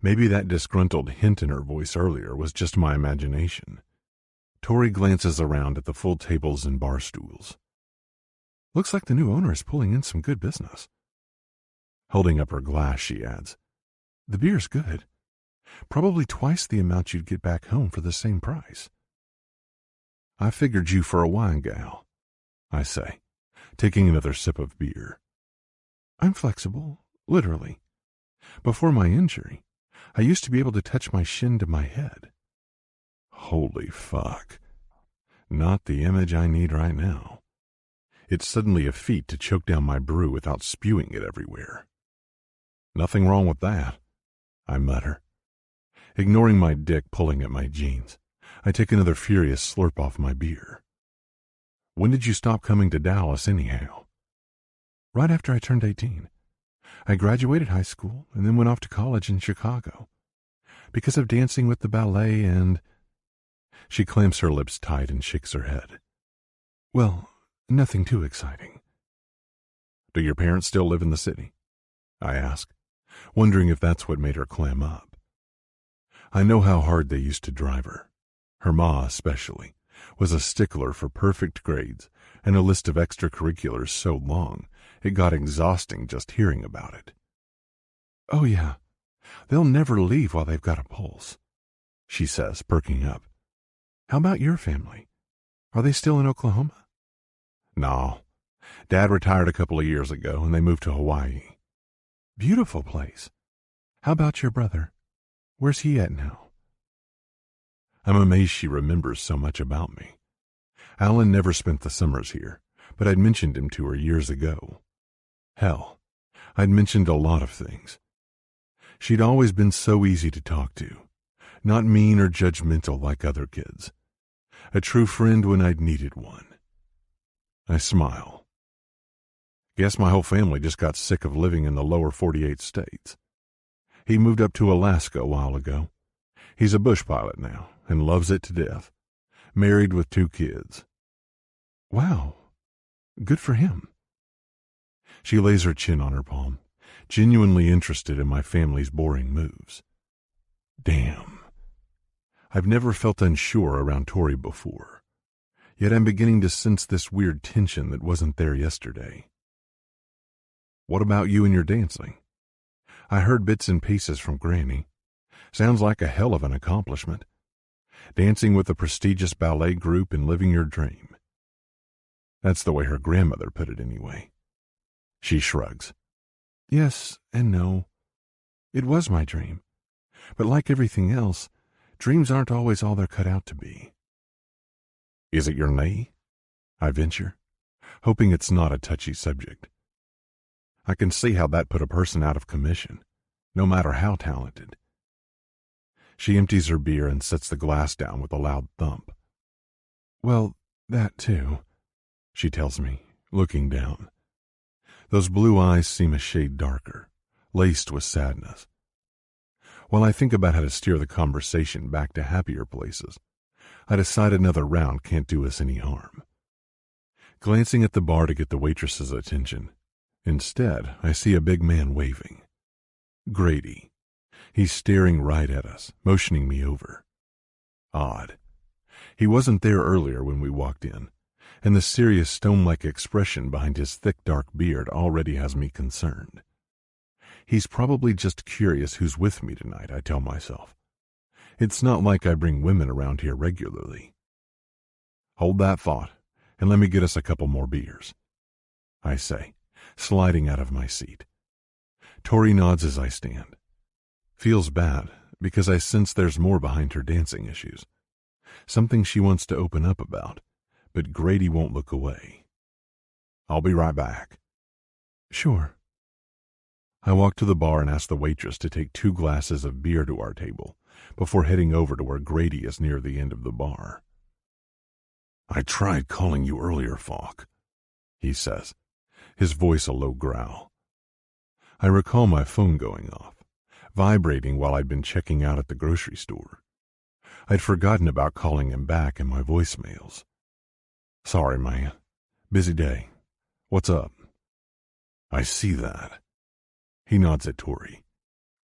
[SPEAKER 2] Maybe that disgruntled hint in her voice earlier was just my imagination. Tori glances around at the full tables and bar stools.
[SPEAKER 3] Looks like the new owner is pulling in some good business.
[SPEAKER 2] Holding up her glass, she adds,
[SPEAKER 3] The beer's good. Probably twice the amount you'd get back home for the same price.
[SPEAKER 2] I figured you for a wine gal, I say, taking another sip of beer.
[SPEAKER 3] I'm flexible, literally. Before my injury, I used to be able to touch my shin to my head.
[SPEAKER 2] Holy fuck. Not the image I need right now. It's suddenly a feat to choke down my brew without spewing it everywhere. Nothing wrong with that, I mutter. Ignoring my dick pulling at my jeans, I take another furious slurp off my beer. When did you stop coming to Dallas anyhow?
[SPEAKER 3] Right after I turned 18. I graduated high school and then went off to college in Chicago. Because of dancing with the ballet and...
[SPEAKER 2] She clamps her lips tight and shakes her head.
[SPEAKER 3] Well, nothing too exciting.
[SPEAKER 2] Do your parents still live in the city? I ask, wondering if that's what made her clam up. I know how hard they used to drive her. Her ma, especially, was a stickler for perfect grades and a list of extracurriculars so long it got exhausting just hearing about it.
[SPEAKER 3] Oh, yeah. They'll never leave while they've got a pulse, she says, perking up. How about your family? Are they still in Oklahoma?
[SPEAKER 2] No. Dad retired a couple of years ago and they moved to Hawaii.
[SPEAKER 3] Beautiful place. How about your brother? Where's he at now?
[SPEAKER 2] I'm amazed she remembers so much about me. Alan never spent the summers here, but I'd mentioned him to her years ago. Hell, I'd mentioned a lot of things. She'd always been so easy to talk to, not mean or judgmental like other kids. A true friend when I'd needed one. I smile. Guess my whole family just got sick of living in the lower 48 states. He moved up to Alaska a while ago. He's a bush pilot now and loves it to death. Married with 2 kids.
[SPEAKER 3] Wow. Good for him.
[SPEAKER 2] She lays her chin on her palm, genuinely interested in my family's boring moves. Damn. I've never felt unsure around Tori before, yet I'm beginning to sense this weird tension that wasn't there yesterday. What about you and your dancing? I heard bits and pieces from Granny. Sounds like a hell of an accomplishment. Dancing with a prestigious ballet group and living your dream. That's the way her grandmother put it anyway. She shrugs.
[SPEAKER 3] Yes and no. It was my dream. But like everything else, dreams aren't always all they're cut out to be.
[SPEAKER 2] Is it your knee? I venture, hoping it's not a touchy subject. I can see how that put a person out of commission, no matter how talented, She empties her beer and sets the glass down with a loud thump.
[SPEAKER 3] Well, that too,
[SPEAKER 2] she tells me, looking down. Those blue eyes seem a shade darker, laced with sadness. While I think about how to steer the conversation back to happier places, I decide another round can't do us any harm. Glancing at the bar to get the waitress's attention, instead I see a big man waving. Grady. He's staring right at us, motioning me over. Odd. He wasn't there earlier when we walked in, and the serious stone-like expression behind his thick dark beard already has me concerned. He's probably just curious who's with me tonight, I tell myself. It's not like I bring women around here regularly. Hold that thought, and let me get us a couple more beers, I say, sliding out of my seat. Tori nods as I stand. Feels bad, because I sense there's more behind her dancing issues. Something she wants to open up about, but Grady won't look away. I'll be right back.
[SPEAKER 3] Sure.
[SPEAKER 2] I walk to the bar and ask the waitress to take 2 glasses of beer to our table before heading over to where Grady is near the end of the bar. I tried calling you earlier, Falk, he says, his voice a low growl. I recall my phone going off, vibrating while I'd been checking out at the grocery store. I'd forgotten about calling him back in my voicemails. Sorry, man. Busy day. What's up? I see that. He nods at Tori.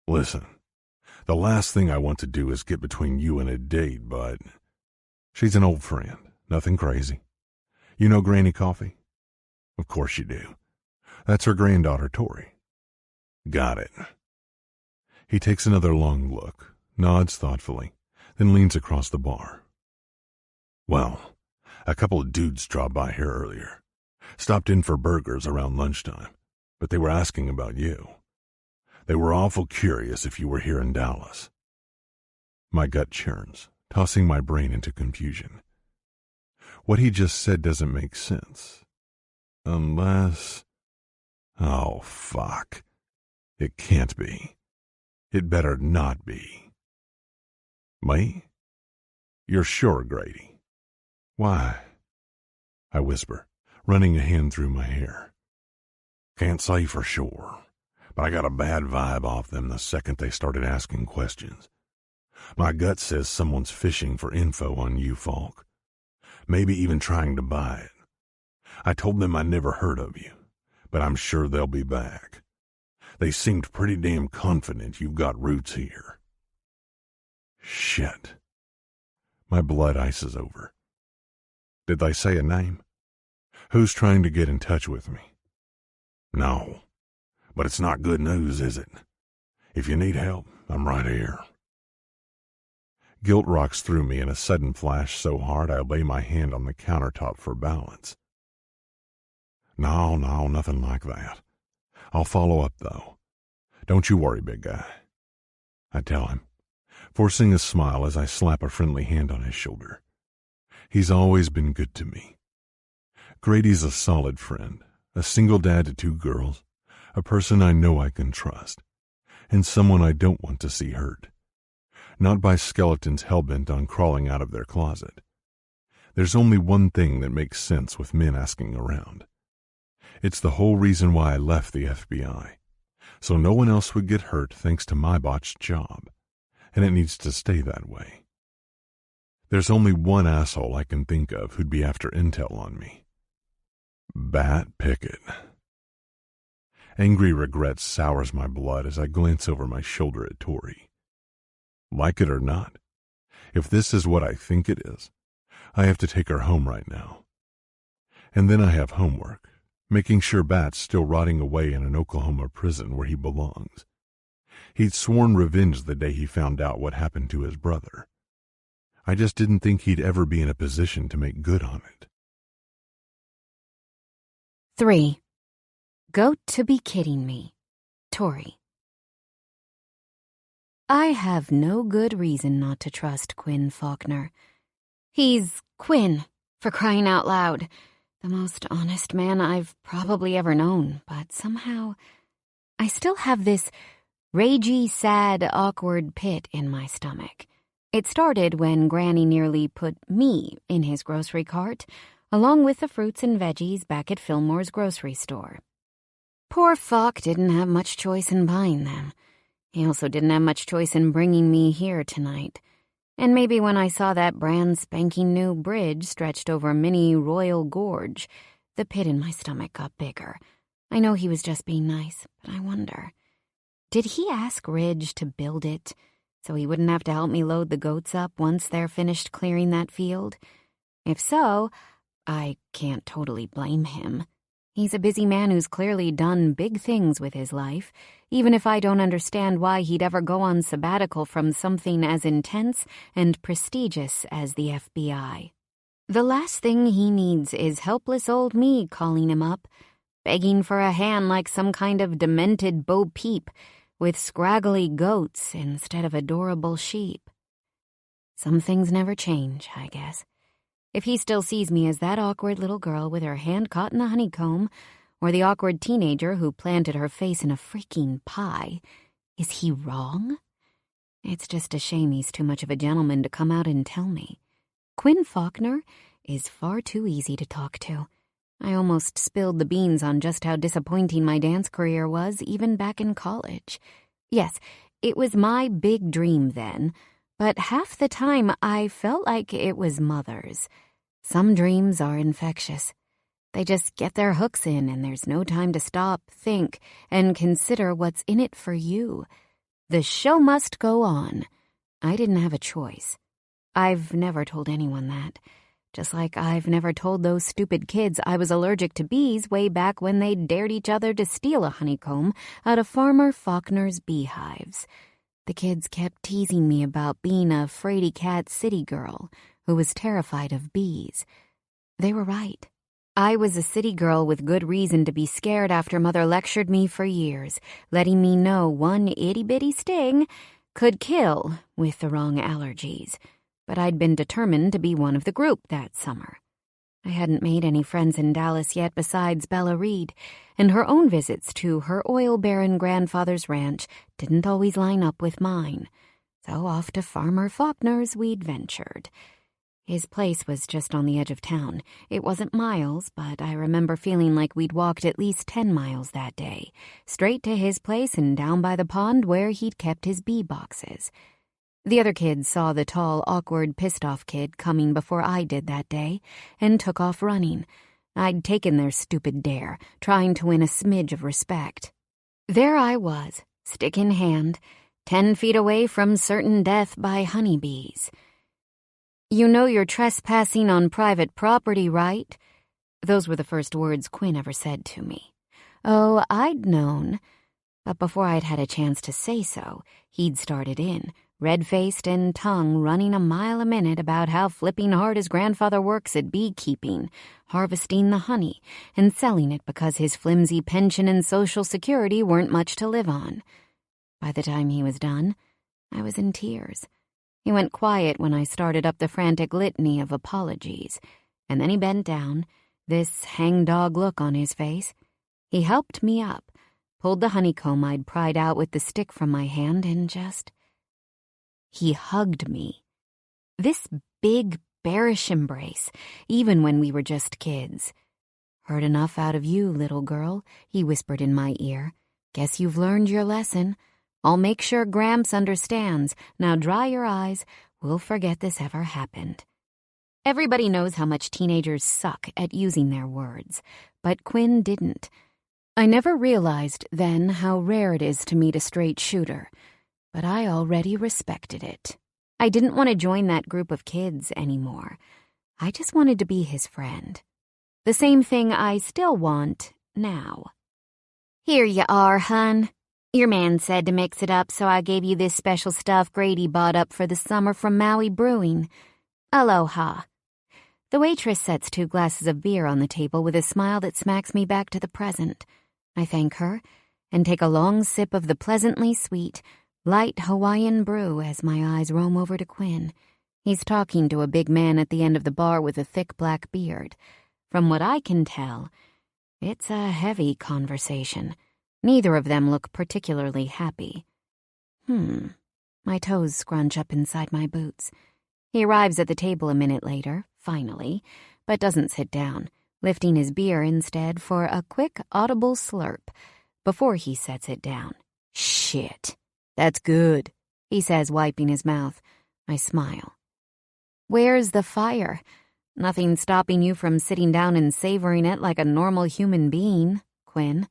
[SPEAKER 2] Listen, the last thing I want to do is get between you and a date, but she's an old friend, nothing crazy. You know Granny Coffee? Of course you do. That's her granddaughter, Tori. Got it. He takes another long look, nods thoughtfully, then leans across the bar. Well, a couple of dudes dropped by here earlier. Stopped in for burgers around lunchtime, but they were asking about you. They were awful curious if you were here in Dallas. My gut churns, tossing my brain into confusion. What he just said doesn't make sense. Unless... Oh, fuck. It can't be. It better not be. Me? You're sure, Grady? Why? I whisper, running a hand through my hair. Can't say for sure, but I got a bad vibe off them the second they started asking questions. My gut says someone's fishing for info on you, Falk. Maybe even trying to buy it. I told them I never heard of you, but I'm sure they'll be back. They seemed pretty damn confident you've got roots here. Shit. My blood ices over. Did they say a name? Who's trying to get in touch with me? No, but it's not good news, is it? If you need help, I'm right here. Guilt rocks through me in a sudden flash so hard I lay my hand on the countertop for balance. No, nothing like that. I'll follow up, though. Don't you worry, big guy. I tell him, forcing a smile as I slap a friendly hand on his shoulder. He's always been good to me. Grady's a solid friend, a single dad to 2 girls, a person I know I can trust, and someone I don't want to see hurt. Not by skeletons hell-bent on crawling out of their closet. There's only one thing that makes sense with men asking around. It's the whole reason why I left the FBI, so no one else would get hurt thanks to my botched job, and it needs to stay that way. There's only one asshole I can think of who'd be after intel on me. Bat Pickett. Angry regret sours my blood as I glance over my shoulder at Tori. Like it or not, if this is what I think it is, I have to take her home right now. And then I have homework, making sure Bat's still rotting away in an Oklahoma prison where he belongs. He'd sworn revenge the day he found out what happened to his brother. I just didn't think he'd ever be in a position to make good on it.
[SPEAKER 1] 3. Go to be kidding me. Tori. I have no good reason not to trust Quinn Faulkner. He's Quinn, for crying out loud. The most honest man I've probably ever known, but somehow I still have this ragey, sad, awkward pit in my stomach. It started when Granny nearly put me in his grocery cart, along with the fruits and veggies back at Fillmore's grocery store. Poor Falk didn't have much choice in buying them. He also didn't have much choice in bringing me here tonight. And maybe when I saw that brand spanking new bridge stretched over mini Royal Gorge, the pit in my stomach got bigger. I know he was just being nice, but I wonder, did he ask Ridge to build it so he wouldn't have to help me load the goats up once they're finished clearing that field? If so, I can't totally blame him. He's a busy man who's clearly done big things with his life, even if I don't understand why he'd ever go on sabbatical from something as intense and prestigious as the FBI. The last thing he needs is helpless old me calling him up, begging for a hand like some kind of demented Bo Peep with scraggly goats instead of adorable sheep. Some things never change, I guess. If he still sees me as that awkward little girl with her hand caught in the honeycomb, or the awkward teenager who planted her face in a freaking pie, is he wrong? It's just a shame he's too much of a gentleman to come out and tell me. Quinn Faulkner is far too easy to talk to. I almost spilled the beans on just how disappointing my dance career was, even back in college. Yes, it was my big dream then, but half the time I felt like it was Mother's. Some dreams are infectious. They just get their hooks in, and there's no time to stop, think, and consider what's in it for you. The show must go on. I didn't have a choice. I've never told anyone that. Just like I've never told those stupid kids I was allergic to bees way back when they dared each other to steal a honeycomb out of Farmer Faulkner's beehives. The kids kept teasing me about being a fraidy-cat city girl who was terrified of bees. They were right. I was a city girl with good reason to be scared after Mother lectured me for years, letting me know one itty-bitty sting could kill with the wrong allergies. But I'd been determined to be one of the group that summer. I hadn't made any friends in Dallas yet besides Bella Reed, and her own visits to her oil baron grandfather's ranch didn't always line up with mine. So off to Farmer Faulkner's we'd ventured. His place was just on the edge of town. It wasn't miles, but I remember feeling like we'd walked at least 10 miles that day, straight to his place and down by the pond where he'd kept his bee boxes. The other kids saw the tall, awkward, pissed-off kid coming before I did that day and took off running. I'd taken their stupid dare, trying to win a smidge of respect. There I was, stick in hand, 10 feet away from certain death by honeybees. "You know you're trespassing on private property, right?" Those were the first words Quinn ever said to me. Oh, I'd known. But before I'd had a chance to say so, he'd started in, red-faced and tongue running a mile a minute about how flipping hard his grandfather works at beekeeping, harvesting the honey, and selling it because his flimsy pension and Social Security weren't much to live on. By the time he was done, I was in tears. He went quiet when I started up the frantic litany of apologies, and then he bent down, this hangdog look on his face. He helped me up, pulled the honeycomb I'd pried out with the stick from my hand, and he hugged me. This big, bearish embrace, even when we were just kids. "Heard enough out of you, little girl," he whispered in my ear. "Guess you've learned your lesson. I'll make sure Gramps understands. Now dry your eyes. We'll forget this ever happened." Everybody knows how much teenagers suck at using their words, but Quinn didn't. I never realized then how rare it is to meet a straight shooter, but I already respected it. I didn't want to join that group of kids anymore. I just wanted to be his friend. The same thing I still want now. "Here you are, hun. Your man said to mix it up, so I gave you this special stuff Grady bought up for the summer from Maui Brewing. Aloha." The waitress sets 2 glasses of beer on the table with a smile that smacks me back to the present. I thank her and take a long sip of the pleasantly sweet, light Hawaiian brew as my eyes roam over to Quinn. He's talking to a big man at the end of the bar with a thick black beard. From what I can tell, it's a heavy conversation. Neither of them look particularly happy. My toes scrunch up inside my boots. He arrives at the table a minute later, finally, but doesn't sit down, lifting his beer instead for a quick, audible slurp before he sets it down. Shit. That's good, he says, wiping his mouth. I smile. Where's the fire? Nothing stopping you from sitting down and savoring it like a normal human being, Quinn.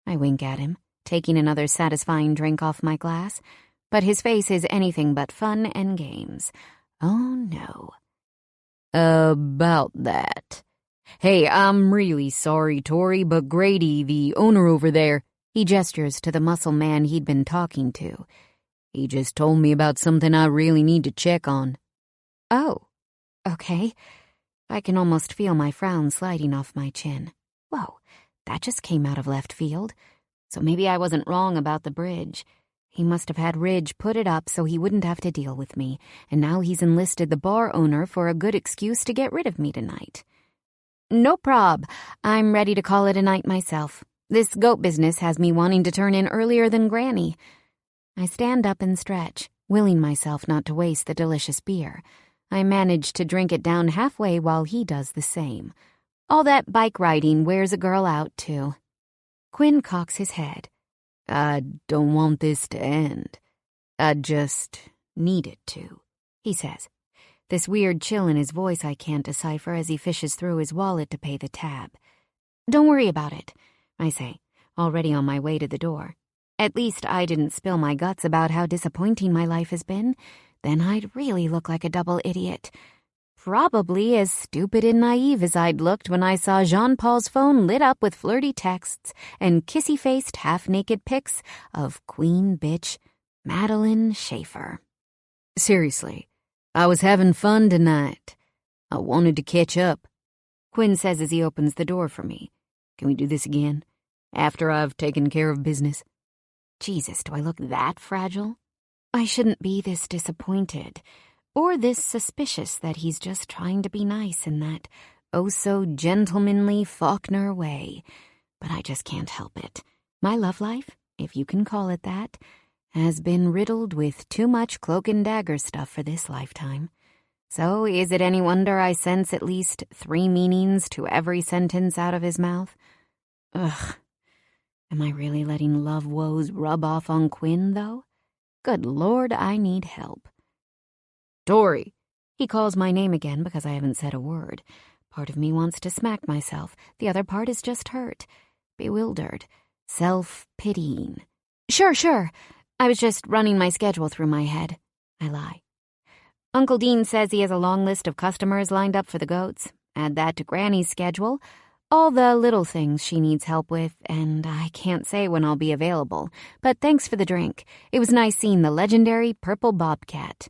[SPEAKER 1] I wink at him, taking another satisfying drink off my glass, but his face is anything but fun and games. Oh, no. About that. Hey, I'm really sorry, Tori, but Grady, the owner over there, he gestures to the muscle man he'd been talking to. He just told me about something I really need to check on. Oh, okay. I can almost feel my frown sliding off my chin. Whoa, that just came out of left field. So maybe I wasn't wrong about the bridge. He must have had Ridge put it up so he wouldn't have to deal with me, and now he's enlisted the bar owner for a good excuse to get rid of me tonight. No prob. I'm ready to call it a night myself. This goat business has me wanting to turn in earlier than Granny. I stand up and stretch, willing myself not to waste the delicious beer. I manage to drink it down halfway while he does the same. All that bike riding wears a girl out, too. Quinn cocks his head. I don't want this to end. I just need it to, he says. This weird chill in his voice I can't decipher as he fishes through his wallet to pay the tab. Don't worry about it, I say, already on my way to the door. At least I didn't spill my guts about how disappointing my life has been. Then I'd really look like a double idiot. Probably as stupid and naive as I'd looked when I saw Jean-Paul's phone lit up with flirty texts and kissy-faced, half-naked pics of Queen Bitch Madeline Schaefer. Seriously, I was having fun tonight. I wanted to catch up. Quinn says as he opens the door for me. Can we do this again? After I've taken care of business? Jesus, do I look that fragile? I shouldn't be this disappointed. Or this suspicious that he's just trying to be nice in that oh-so-gentlemanly Faulkner way. But I just can't help it. My love life, if you can call it that, has been riddled with too much cloak and dagger stuff for this lifetime. So is it any wonder I sense at least 3 meanings to every sentence out of his mouth? Ugh. Am I really letting love woes rub off on Quinn, though? Good Lord, I need help. Tori. He calls my name again because I haven't said a word. Part of me wants to smack myself. The other part is just hurt. Bewildered. Self-pitying. Sure. I was just running my schedule through my head. I lie. Uncle Dean says he has a long list of customers lined up for the goats. Add that to Granny's schedule. All the little things she needs help with, and I can't say when I'll be available. But thanks for the drink. It was nice seeing the legendary purple bobcat.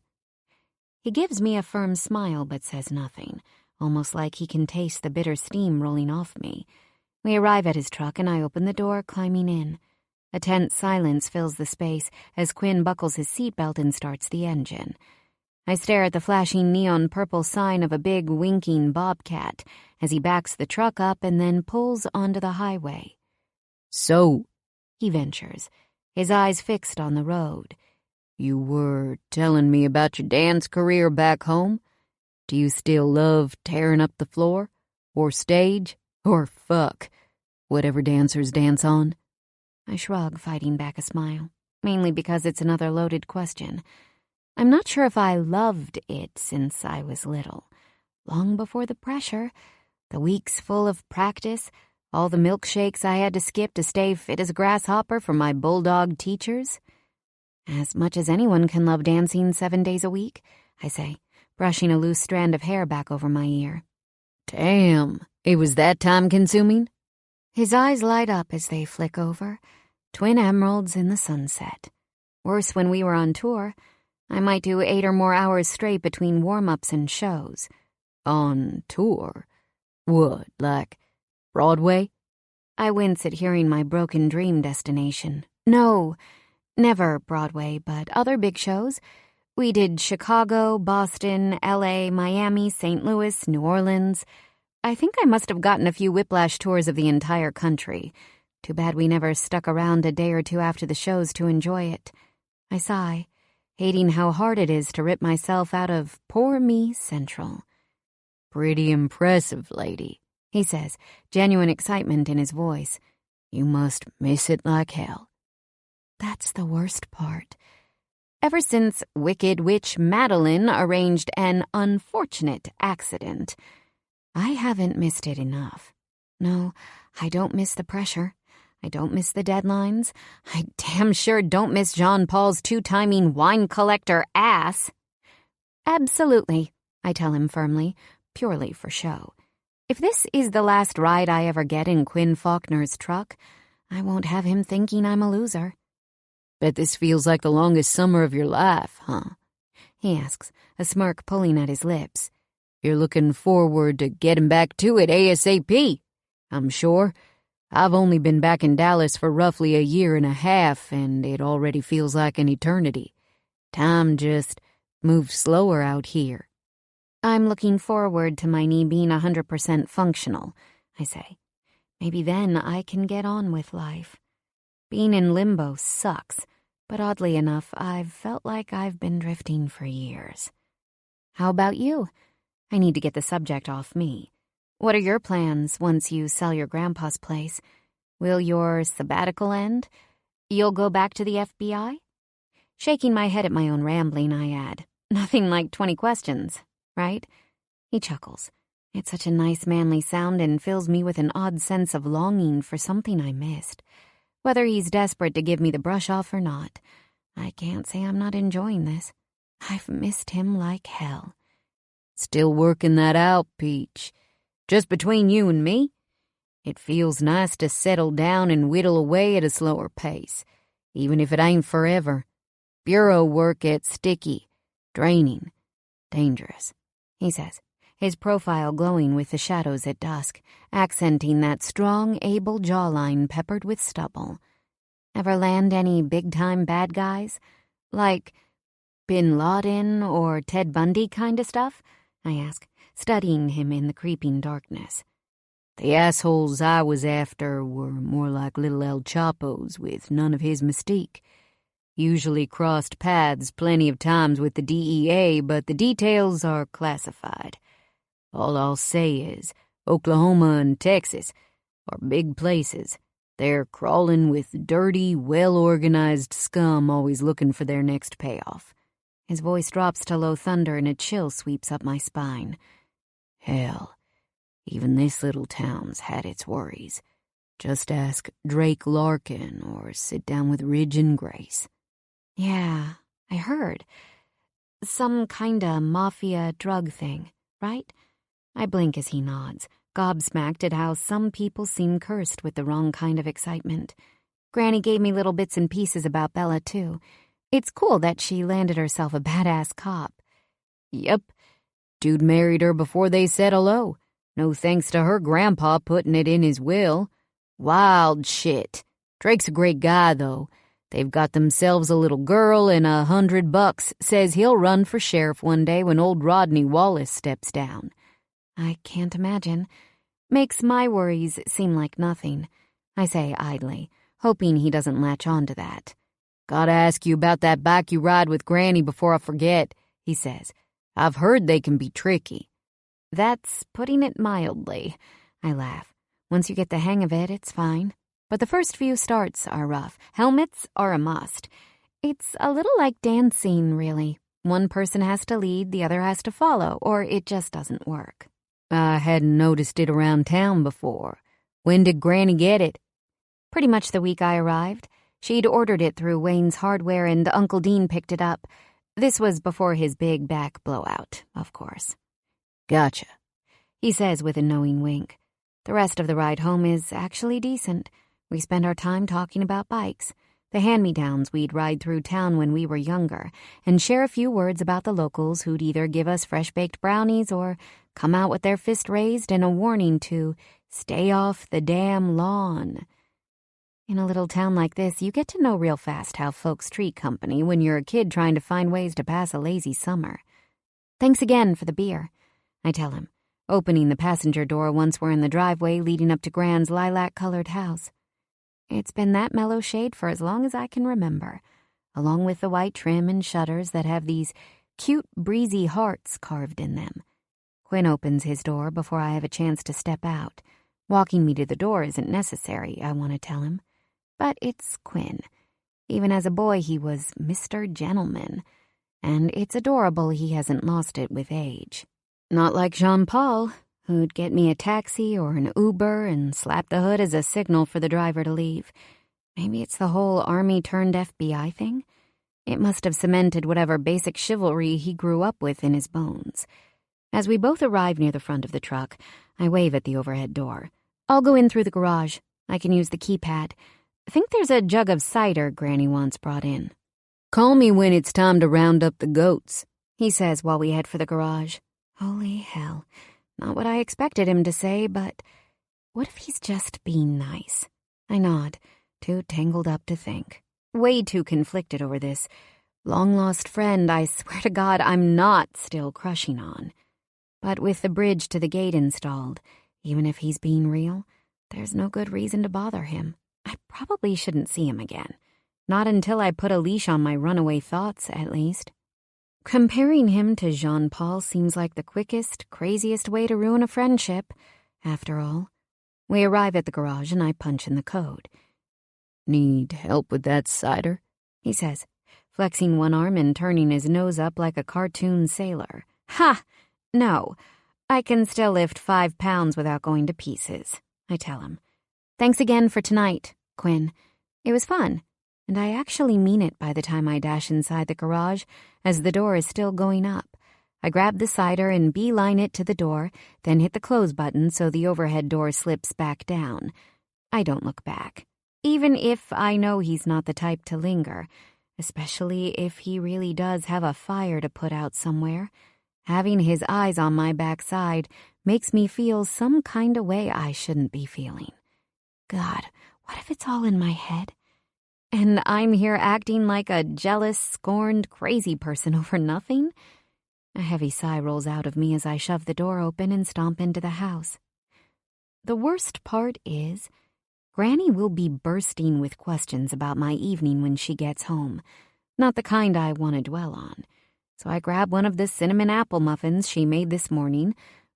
[SPEAKER 1] He gives me a firm smile but says nothing, almost like he can taste the bitter steam rolling off me. We arrive at his truck and I open the door, climbing in. A tense silence fills the space as Quinn buckles his seatbelt and starts the engine. I stare at the flashing neon purple sign of a big winking bobcat as he backs the truck up and then pulls onto the highway. So, he ventures, his eyes fixed on the road. You were telling me about your dance career back home? Do you still love tearing up the floor? Or stage? Or fuck? Whatever dancers dance on? I shrug, fighting back a smile, mainly because it's another loaded question. I'm not sure if I loved it since I was little. Long before the pressure, the weeks full of practice, all the milkshakes I had to skip to stay fit as a grasshopper from my bulldog teachers. As much as anyone can love dancing 7 days a week, I say, brushing a loose strand of hair back over my ear. Damn, it was that time-consuming? His eyes light up as they flick over, twin emeralds in the sunset. Worse when we were on tour. I might do 8 or more hours straight between warm-ups and shows. On tour? What, like Broadway? I wince at hearing my broken dream destination. No, never Broadway, but other big shows. We did Chicago, Boston, L.A., Miami, St. Louis, New Orleans. I think I must have gotten a few whiplash tours of the entire country. Too bad we never stuck around a day or two after the shows to enjoy it. I sigh, hating how hard it is to rip myself out of poor me central.
[SPEAKER 4] Pretty impressive, lady, he says, genuine excitement in his voice. You must miss it like hell.
[SPEAKER 1] That's the worst part. Ever since Wicked Witch Madeline arranged an unfortunate accident, I haven't missed it enough. No, I don't miss the pressure. I don't miss the deadlines. I damn sure don't miss John Paul's two-timing wine collector ass. Absolutely, I tell him firmly, purely for show. If this is the last ride I ever get in Quinn Faulkner's truck, I won't have him thinking I'm a loser.
[SPEAKER 4] Bet this feels like the longest summer of your life, huh?
[SPEAKER 1] He asks, a smirk pulling at his lips.
[SPEAKER 4] You're looking forward to getting back to it ASAP, I'm sure. I've only been back in Dallas for roughly a year and a half, and it already feels like an eternity. Time just moves slower out here.
[SPEAKER 1] I'm looking forward to my knee being 100% functional, I say. Maybe then I can get on with life. Being in limbo sucks, but oddly enough, I've felt like I've been drifting for years. How about you? I need to get the subject off me. What are your plans once you sell your grandpa's place? Will your sabbatical end? You'll go back to the FBI? Shaking my head at my own rambling, I add, nothing like 20 questions, right? He chuckles. It's such a nice manly sound and fills me with an odd sense of longing for something I missed. Whether he's desperate to give me the brush off or not, I can't say I'm not enjoying this. I've missed him like hell.
[SPEAKER 4] Still working that out, Peach. Just between you and me, it feels nice to settle down and whittle away at a slower pace, even if it ain't forever. Bureau work gets sticky, draining, dangerous, he says, his profile glowing with the shadows at dusk, accenting that strong, able jawline peppered with stubble. Ever land any big-time bad guys? Like Bin Laden or Ted Bundy kind of stuff? I ask, studying him in the creeping darkness. The assholes I was after were more like little El Chapos with none of his mystique. Usually crossed paths plenty of times with the DEA, but the details are classified. All I'll say is Oklahoma and Texas are big places. They're crawling with dirty, well-organized scum always looking for their next payoff.
[SPEAKER 1] His voice drops to low thunder and a chill sweeps up my spine.
[SPEAKER 4] Hell, even this little town's had its worries. Just ask Drake Larkin or sit down with Ridge and Grace.
[SPEAKER 1] Yeah, I heard. Some kinda mafia drug thing, right? I blink as he nods, gobsmacked at how some people seem cursed with the wrong kind of excitement. Granny gave me little bits and pieces about Bella, too. It's cool that she landed herself a badass cop.
[SPEAKER 4] Yep. Dude married her before they said hello. No thanks to her grandpa putting it in his will. Wild shit. Drake's a great guy, though. They've got themselves a little girl, and $100 says he'll run for sheriff one day when old Rodney Wallace steps down.
[SPEAKER 1] I can't imagine. Makes my worries seem like nothing, I say idly, hoping he doesn't latch on to that.
[SPEAKER 4] Gotta ask you about that bike you ride with Granny before I forget, he says. I've heard they can be tricky.
[SPEAKER 1] That's putting it mildly, I laugh. Once you get the hang of it, it's fine. But the first few starts are rough. Helmets are a must. It's a little like dancing, really. One person has to lead, the other has to follow, or it just doesn't work.
[SPEAKER 4] I hadn't noticed it around town before. When did Granny get it?
[SPEAKER 1] Pretty much the week I arrived. She'd ordered it through Wayne's Hardware and Uncle Dean picked it up. This was before his big back blowout, of course.
[SPEAKER 4] Gotcha,
[SPEAKER 1] he says with a knowing wink. The rest of the ride home is actually decent. We spend our time talking about bikes, the hand-me-downs we'd ride through town when we were younger, and share a few words about the locals who'd either give us fresh-baked brownies or come out with their fist raised and a warning to stay off the damn lawn. In a little town like this, you get to know real fast how folks treat company when you're a kid trying to find ways to pass a lazy summer. Thanks again for the beer, I tell him, opening the passenger door once we're in the driveway leading up to Gran's lilac-colored house. It's been that mellow shade for as long as I can remember. along with the white trim and shutters that have these cute, breezy hearts carved in them. Quinn opens his door before I have a chance to step out. Walking me to the door isn't necessary, I want to tell him. But it's Quinn. Even as a boy, he was Mr. Gentleman. And it's adorable he hasn't lost it with age. Not like Jean-Paul, who'd get me a taxi or an Uber and slap the hood as a signal for the driver to leave. Maybe it's the whole Army-turned-FBI thing? It must have cemented whatever basic chivalry he grew up with in his bones. As we both arrive near the front of the truck, I wave at the overhead door. I'll go in through the garage. I can use the keypad. I think there's a jug of cider Granny wants brought in.
[SPEAKER 4] Call me when it's time to round up the goats,
[SPEAKER 1] he says while we head for the garage. Holy hell. Not what I expected him to say, but what if he's just being nice? I nod, too tangled up to think. Way too conflicted over this long-lost friend I swear to God I'm not still crushing on. But with the bridge to the gate installed, even if he's being real, there's no good reason to bother him. I probably shouldn't see him again. Not until I put a leash on my runaway thoughts, at least. Comparing him to Jean-Paul seems like the quickest, craziest way to ruin a friendship, after all. We arrive at the garage and I punch in the code.
[SPEAKER 4] Need help with that cider?
[SPEAKER 1] He says, flexing one arm and turning his nose up like a cartoon sailor. Ha! No, I can still lift 5 pounds without going to pieces, I tell him. Thanks again for tonight, Quinn. It was fun, and I actually mean it by the time I dash inside the garage, as the door is still going up. I grab the cider and beeline it to the door, then hit the close button so the overhead door slips back down. I don't look back, even if I know he's not the type to linger, especially if he really does have a fire to put out somewhere. Having his eyes on my backside makes me feel some kind of way I shouldn't be feeling. God, what if it's all in my head? And I'm here acting like a jealous, scorned, crazy person over nothing? A heavy sigh rolls out of me as I shove the door open and stomp into the house. The worst part is, Granny will be bursting with questions about my evening when she gets home. Not the kind I want to dwell on. So I grab one of the cinnamon apple muffins she made this morning,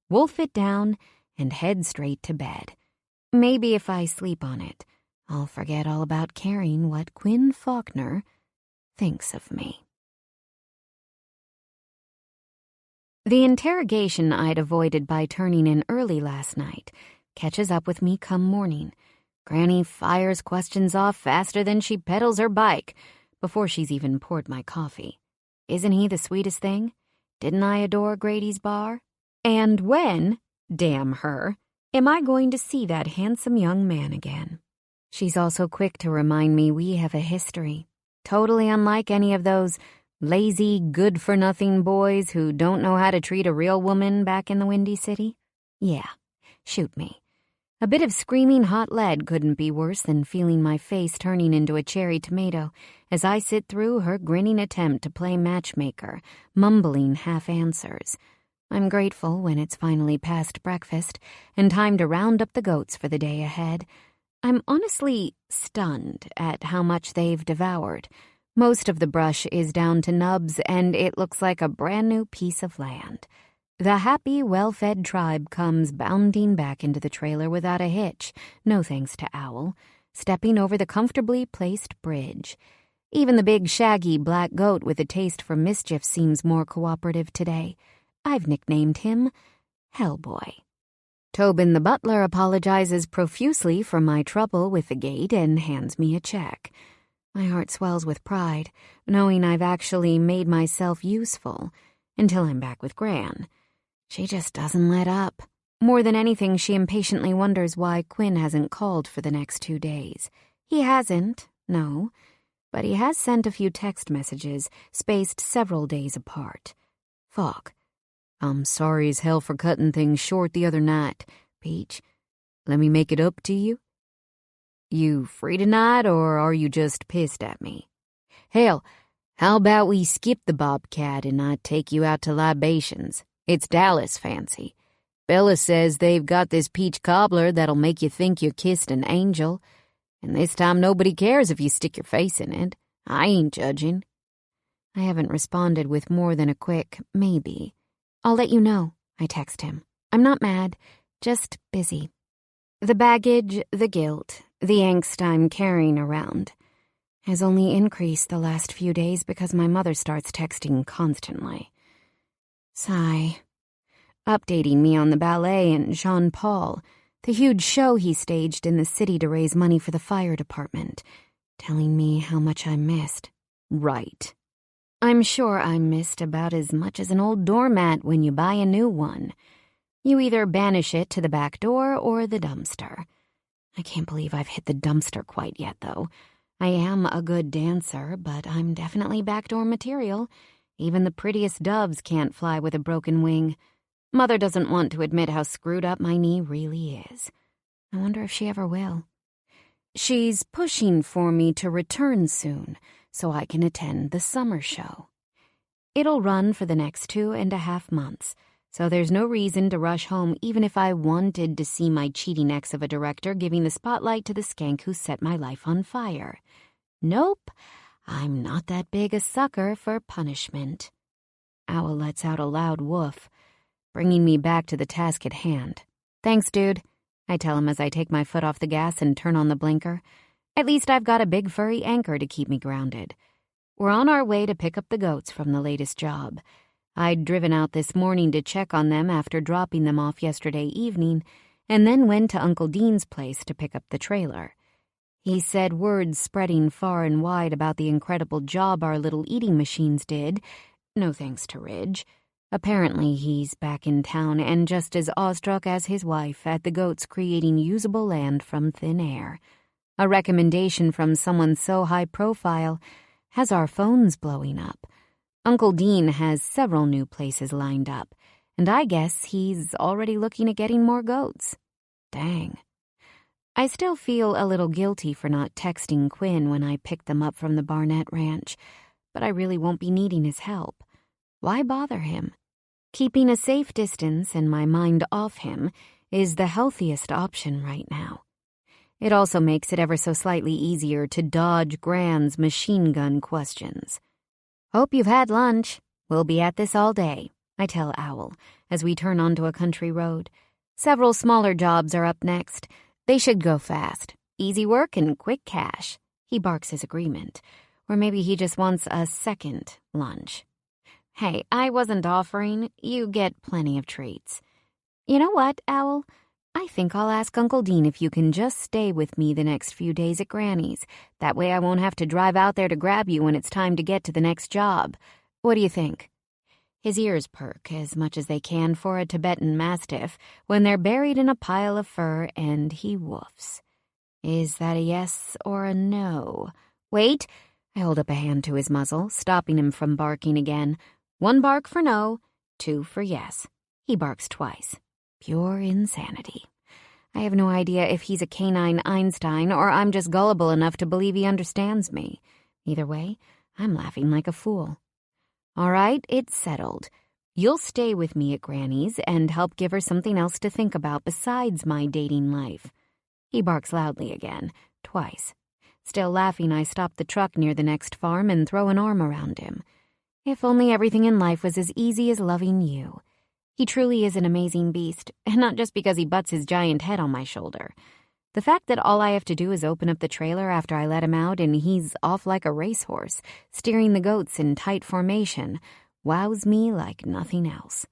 [SPEAKER 1] wolf it down, and head straight to bed. Maybe if I sleep on it, I'll forget all about caring what Quinn Faulkner thinks of me. The interrogation I'd avoided by turning in early last night catches up with me come morning. Granny fires questions off faster than she pedals her bike before she's even poured my coffee. Isn't he the sweetest thing? Didn't I adore Grady's bar? And when, damn her, am I going to see that handsome young man again? She's also quick to remind me we have a history, totally unlike any of those lazy, good-for-nothing boys who don't know how to treat a real woman back in the Windy City. Yeah, shoot me. A bit of screaming hot lead couldn't be worse than feeling my face turning into a cherry tomato as I sit through her grinning attempt to play matchmaker, mumbling half-answers. I'm grateful when it's finally past breakfast and time to round up the goats for the day ahead. I'm honestly stunned at how much they've devoured. Most of the brush is down to nubs, and it looks like a brand new piece of land. The happy, well-fed tribe comes bounding back into the trailer without a hitch, no thanks to Owl, stepping over the comfortably placed bridge. Even the big, shaggy black goat with a taste for mischief seems more cooperative today. I've nicknamed him Hellboy. Tobin the butler apologizes profusely for my trouble with the gate and hands me a check. My heart swells with pride, knowing I've actually made myself useful, until I'm back with Gran. She just doesn't let up. More than anything, she impatiently wonders why Quinn hasn't called for the next 2 days. He hasn't, no, but he has sent a few text messages, spaced several days apart. Fuck. I'm sorry as hell for cutting things short the other night, Peach. Let me make it up to you. You free tonight, or are you just pissed at me? Hell, how about we skip the Bobcat and I take you out to libations? It's Dallas fancy. Bella says they've got this peach cobbler that'll make you think you kissed an angel. And this time nobody cares if you stick your face in it.
[SPEAKER 4] I ain't judging. I haven't responded with more than a quick maybe.
[SPEAKER 1] I'll let you know, I text him. I'm not mad, just busy. The baggage, the guilt, the angst I'm carrying around has only increased the last few days because my mother starts texting constantly. Sigh. Updating me on the ballet and Jean Paul, the huge show he staged in the city to raise money for the fire department, telling me how much I missed.
[SPEAKER 4] Right.
[SPEAKER 1] I'm sure I missed about as much as an old doormat when you buy a new one. You either banish it to the back door or the dumpster. I can't believe I've hit the dumpster quite yet, though. I am a good dancer, but I'm definitely backdoor material. Even the prettiest doves can't fly with a broken wing. Mother doesn't want to admit how screwed up my knee really is. I wonder if she ever will. She's pushing for me to return soon so I can attend the summer show. It'll run for the next 2.5 months, so there's no reason to rush home even if I wanted to see my cheating ex of a director giving the spotlight to the skank who set my life on fire. Nope, I'm not that big a sucker for punishment. Owl lets out a loud woof, bringing me back to the task at hand. Thanks, dude, I tell him as I take my foot off the gas and turn on the blinker. At least I've got a big furry anchor to keep me grounded. We're on our way to pick up the goats from the latest job. I'd driven out this morning to check on them after dropping them off yesterday evening, and then went to Uncle Dean's place to pick up the trailer. He said words spreading far and wide about the incredible job our little eating machines did, no thanks to Ridge. Apparently he's back in town and just as awestruck as his wife at the goats creating usable land from thin air. A recommendation from someone so high profile has our phones blowing up. Uncle Dean has several new places lined up, and I guess he's already looking at getting more goats. Dang. I still feel a little guilty for not texting Quinn when I picked them up from the Barnett Ranch, but I really won't be needing his help. Why bother him? Keeping a safe distance and my mind off him is the healthiest option right now. It also makes it ever so slightly easier to dodge Gran's machine gun questions. Hope you've had lunch. We'll be at this all day, I tell Owl as we turn onto a country road. Several smaller jobs are up next. They should go fast. Easy work and quick cash. He barks his agreement. Or maybe he just wants a second lunch. Hey, I wasn't offering. You get plenty of treats. You know what, Owl? I think I'll ask Uncle Dean if you can just stay with me the next few days at Granny's. That way I won't have to drive out there to grab you when it's time to get to the next job. What do you think? His ears perk as much as they can for a Tibetan Mastiff when they're buried in a pile of fur, and he woofs. Is that a yes or a no? Wait. I hold up a hand to his muzzle, stopping him from barking again. 1 bark for no, 2 for yes. He barks twice. Pure insanity. I have no idea if he's a canine Einstein or I'm just gullible enough to believe he understands me. Either way, I'm laughing like a fool. All right, it's settled. You'll stay with me at Granny's and help give her something else to think about besides my dating life. He barks loudly again, twice. Still laughing, I stop the truck near the next farm and throw an arm around him. If only everything in life was as easy as loving you. He truly is an amazing beast, and not just because he butts his giant head on my shoulder. The fact that all I have to do is open up the trailer after I let him out and he's off like a racehorse, steering the goats in tight formation, wows me like nothing else.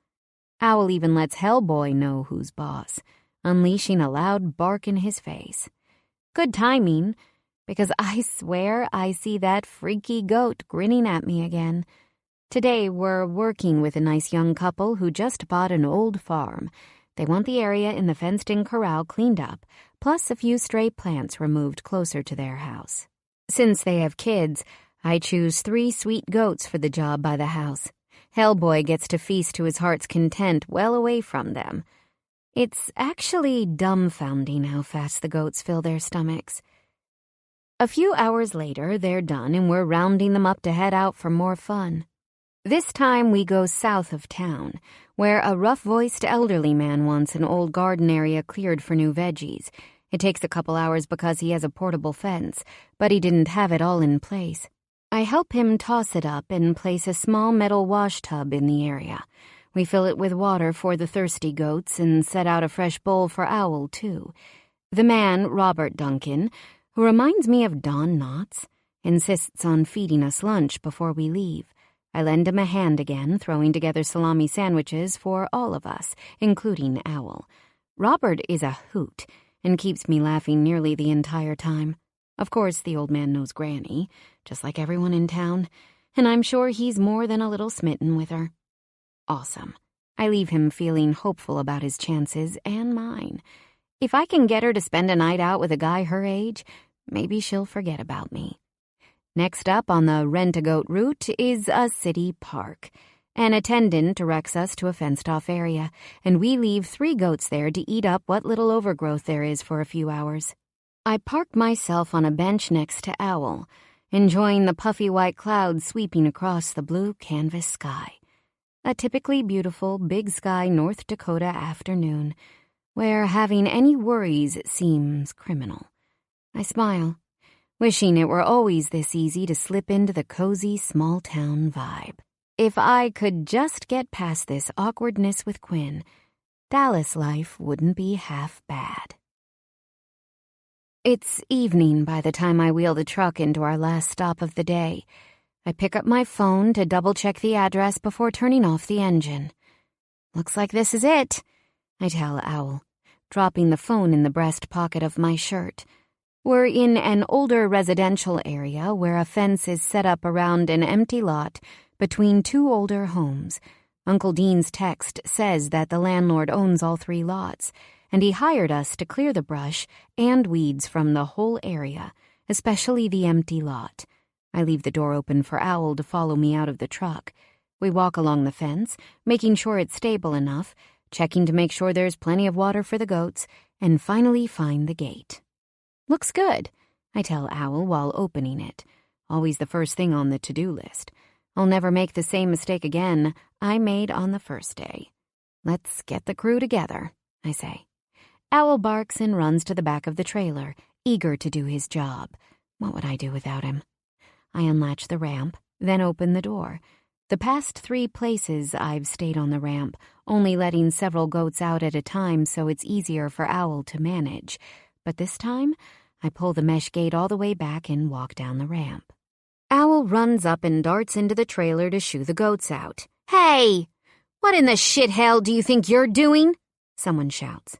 [SPEAKER 1] Owl even lets Hellboy know who's boss, unleashing a loud bark in his face. Good timing, because I swear I see that freaky goat grinning at me again. Today, we're working with a nice young couple who just bought an old farm. They want the area in the fenced-in corral cleaned up, plus a few stray plants removed closer to their house. Since they have kids, I choose 3 sweet goats for the job by the house. Hellboy gets to feast to his heart's content well away from them. It's actually dumbfounding how fast the goats fill their stomachs. A few hours later, they're done and we're rounding them up to head out for more fun. This time we go south of town, where a rough-voiced elderly man wants an old garden area cleared for new veggies. It takes a couple hours because he has a portable fence, but he didn't have it all in place. I help him toss it up and place a small metal wash tub in the area. We fill it with water for the thirsty goats and set out a fresh bowl for Owl, too. The man, Robert Duncan, who reminds me of Don Knotts, insists on feeding us lunch before we leave. I lend him a hand again, throwing together salami sandwiches for all of us, including Owl. Robert is a hoot and keeps me laughing nearly the entire time. Of course, the old man knows Granny, just like everyone in town, and I'm sure he's more than a little smitten with her. Awesome. I leave him feeling hopeful about his chances and mine. If I can get her to spend a night out with a guy her age, maybe she'll forget about me. Next up on the Rent-A-Goat route is a city park. An attendant directs us to a fenced-off area, and we leave 3 goats there to eat up what little overgrowth there is for a few hours. I park myself on a bench next to Owl, enjoying the puffy white clouds sweeping across the blue canvas sky. A typically beautiful big sky North Dakota afternoon, where having any worries seems criminal. I smile, wishing it were always this easy to slip into the cozy small-town vibe. If I could just get past this awkwardness with Quinn, Dallas life wouldn't be half bad. It's evening by the time I wheel the truck into our last stop of the day. I pick up my phone to double-check the address before turning off the engine. Looks like this is it, I tell Owl, dropping the phone in the breast pocket of my shirt. We're in an older residential area where a fence is set up around an empty lot between 2 older homes. Uncle Dean's text says that the landlord owns all 3 lots, and he hired us to clear the brush and weeds from the whole area, especially the empty lot. I leave the door open for Owl to follow me out of the truck. We walk along the fence, making sure it's stable enough, checking to make sure there's plenty of water for the goats, and finally find the gate. Looks good, I tell Owl while opening it. Always the first thing on the to-do list. I'll never make the same mistake again I made on the first day. Let's get the crew together, I say. Owl barks and runs to the back of the trailer, eager to do his job. What would I do without him? I unlatch the ramp, then open the door. The past 3 places I've stayed on the ramp, only letting several goats out at a time so it's easier for Owl to manage. But this time, I pull the mesh gate all the way back and walk down the ramp. Owl runs up and darts into the trailer to shoo the goats out. "Hey! What in the shit hell do you think you're doing?" someone shouts.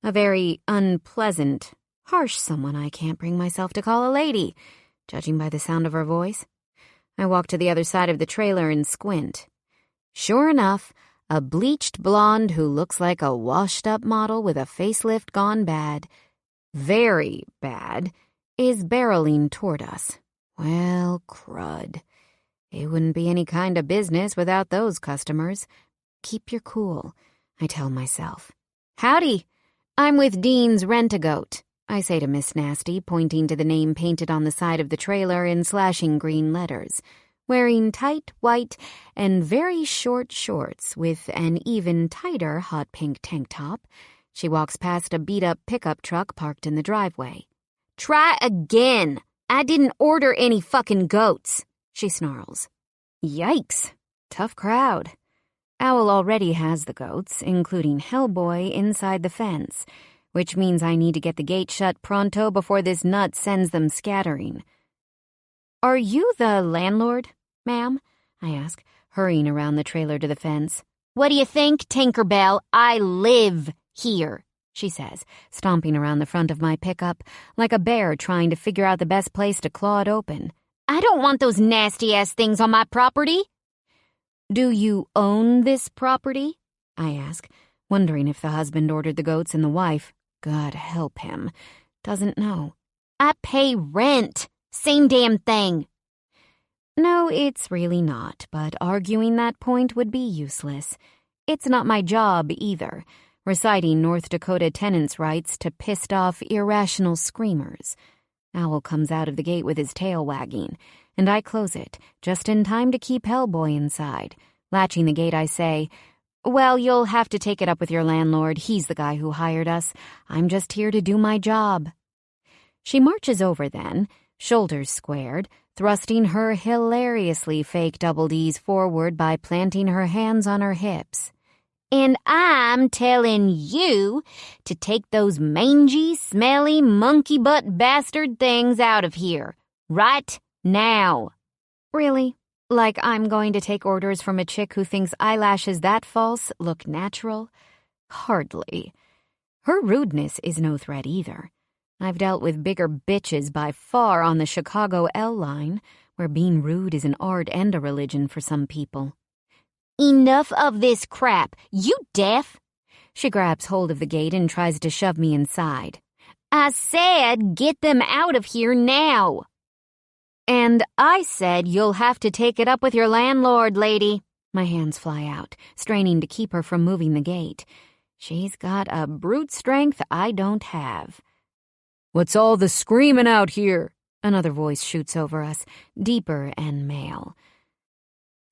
[SPEAKER 1] A very unpleasant, harsh someone I can't bring myself to call a lady, judging by the sound of her voice. I walk to the other side of the trailer and squint. Sure enough, a bleached blonde who looks like a washed-up model with a facelift gone bad, very bad, is barreling toward us. Well, crud. It wouldn't be any kind of business without those customers. Keep your cool, I tell myself. "Howdy. I'm with Dean's Rent-A-Goat," I say to Miss Nasty, pointing to the name painted on the side of the trailer in slashing green letters. Wearing tight white and very short shorts with an even tighter hot pink tank top, she walks past a beat-up pickup truck parked in the driveway. "Try again. I didn't order any fucking goats," she snarls. Yikes. Tough crowd. Owl already has the goats, including Hellboy, inside the fence, which means I need to get the gate shut pronto before this nut sends them scattering. "Are you the landlord, ma'am?" I ask, hurrying around the trailer to the fence. "What do you think, Tinkerbell? I live here," she says, stomping around the front of my pickup like a bear trying to figure out the best place to claw it open. "I don't want those nasty-ass things on my property." "Do you own this property?" I ask, wondering if the husband ordered the goats and the wife, God help him, doesn't know. "I pay rent. Same damn thing." No, it's really not, but arguing that point would be useless. It's not my job either, reciting North Dakota tenants' rights to pissed-off, irrational screamers. Owl comes out of the gate with his tail wagging, and I close it, just in time to keep Hellboy inside. Latching the gate, I say, "Well, you'll have to take it up with your landlord. He's the guy who hired us. I'm just here to do my job." She marches over then, shoulders squared, thrusting her hilariously fake double D's forward by planting her hands on her hips. "And I'm telling you to take those mangy, smelly, monkey-butt bastard things out of here. Right now." Really? Like I'm going to take orders from a chick who thinks eyelashes that false look natural? Hardly. Her rudeness is no threat either. I've dealt with bigger bitches by far on the Chicago L line, where being rude is an art and a religion for some people. "Enough of this crap. You deaf?" She grabs hold of the gate and tries to shove me inside. "I said get them out of here now." "And I said you'll have to take it up with your landlord, lady." My hands fly out, straining to keep her from moving the gate. She's got a brute strength I don't have.
[SPEAKER 4] "What's all the screaming out here?"
[SPEAKER 1] Another voice shoots over us, deeper and male.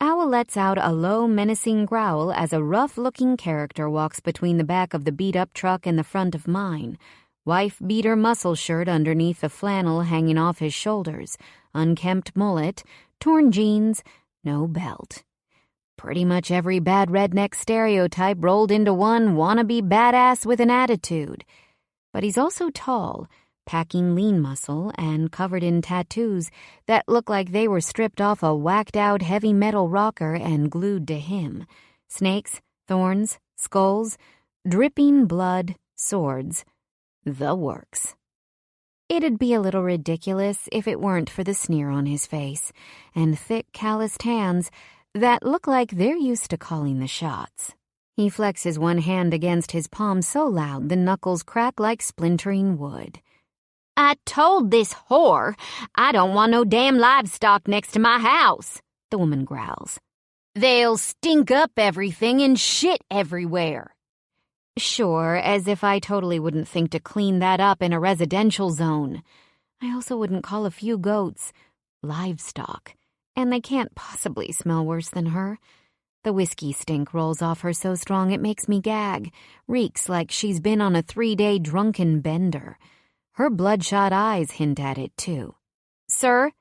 [SPEAKER 1] Owl lets out a low, menacing growl as a rough-looking character walks between the back of the beat-up truck and the front of mine. Wife-beater muscle shirt underneath the flannel hanging off his shoulders, unkempt mullet, torn jeans, no belt. Pretty much every bad redneck stereotype rolled into one wannabe badass with an attitude. But he's also tall, packing lean muscle, and covered in tattoos that look like they were stripped off a whacked-out heavy metal rocker and glued to him. Snakes, thorns, skulls, dripping blood, swords. The works. It'd be a little ridiculous if it weren't for the sneer on his face and thick, calloused hands that look like they're used to calling the shots. He flexes one hand against his palm so loud the knuckles crack like splintering wood. "I told this whore I don't want no damn livestock next to my house," the woman growls. "They'll stink up everything and shit everywhere." Sure, as if I totally wouldn't think to clean that up in a residential zone. I also wouldn't call a few goats livestock, and they can't possibly smell worse than her. The whiskey stink rolls off her so strong it makes me gag, reeks like she's been on a 3-day drunken bender. Her bloodshot eyes hint at it, too. "Sir,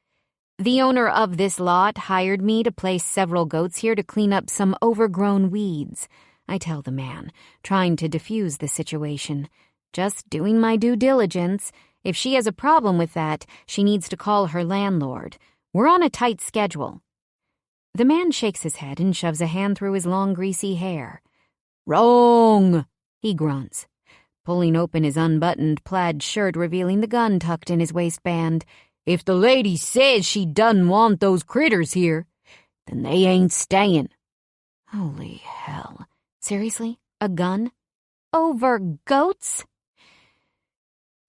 [SPEAKER 1] the owner of this lot hired me to place several goats here to clean up some overgrown weeds," I tell the man, trying to defuse the situation. "Just doing my due diligence. If she has a problem with that, she needs to call her landlord. We're on a tight schedule." The man shakes his head and shoves a hand through his long, greasy hair. "Wrong," he grunts, pulling open his unbuttoned plaid shirt, revealing the gun tucked in his waistband. "If the lady says she doesn't want those critters here, then they ain't staying." Holy hell. Seriously? A gun? Over goats?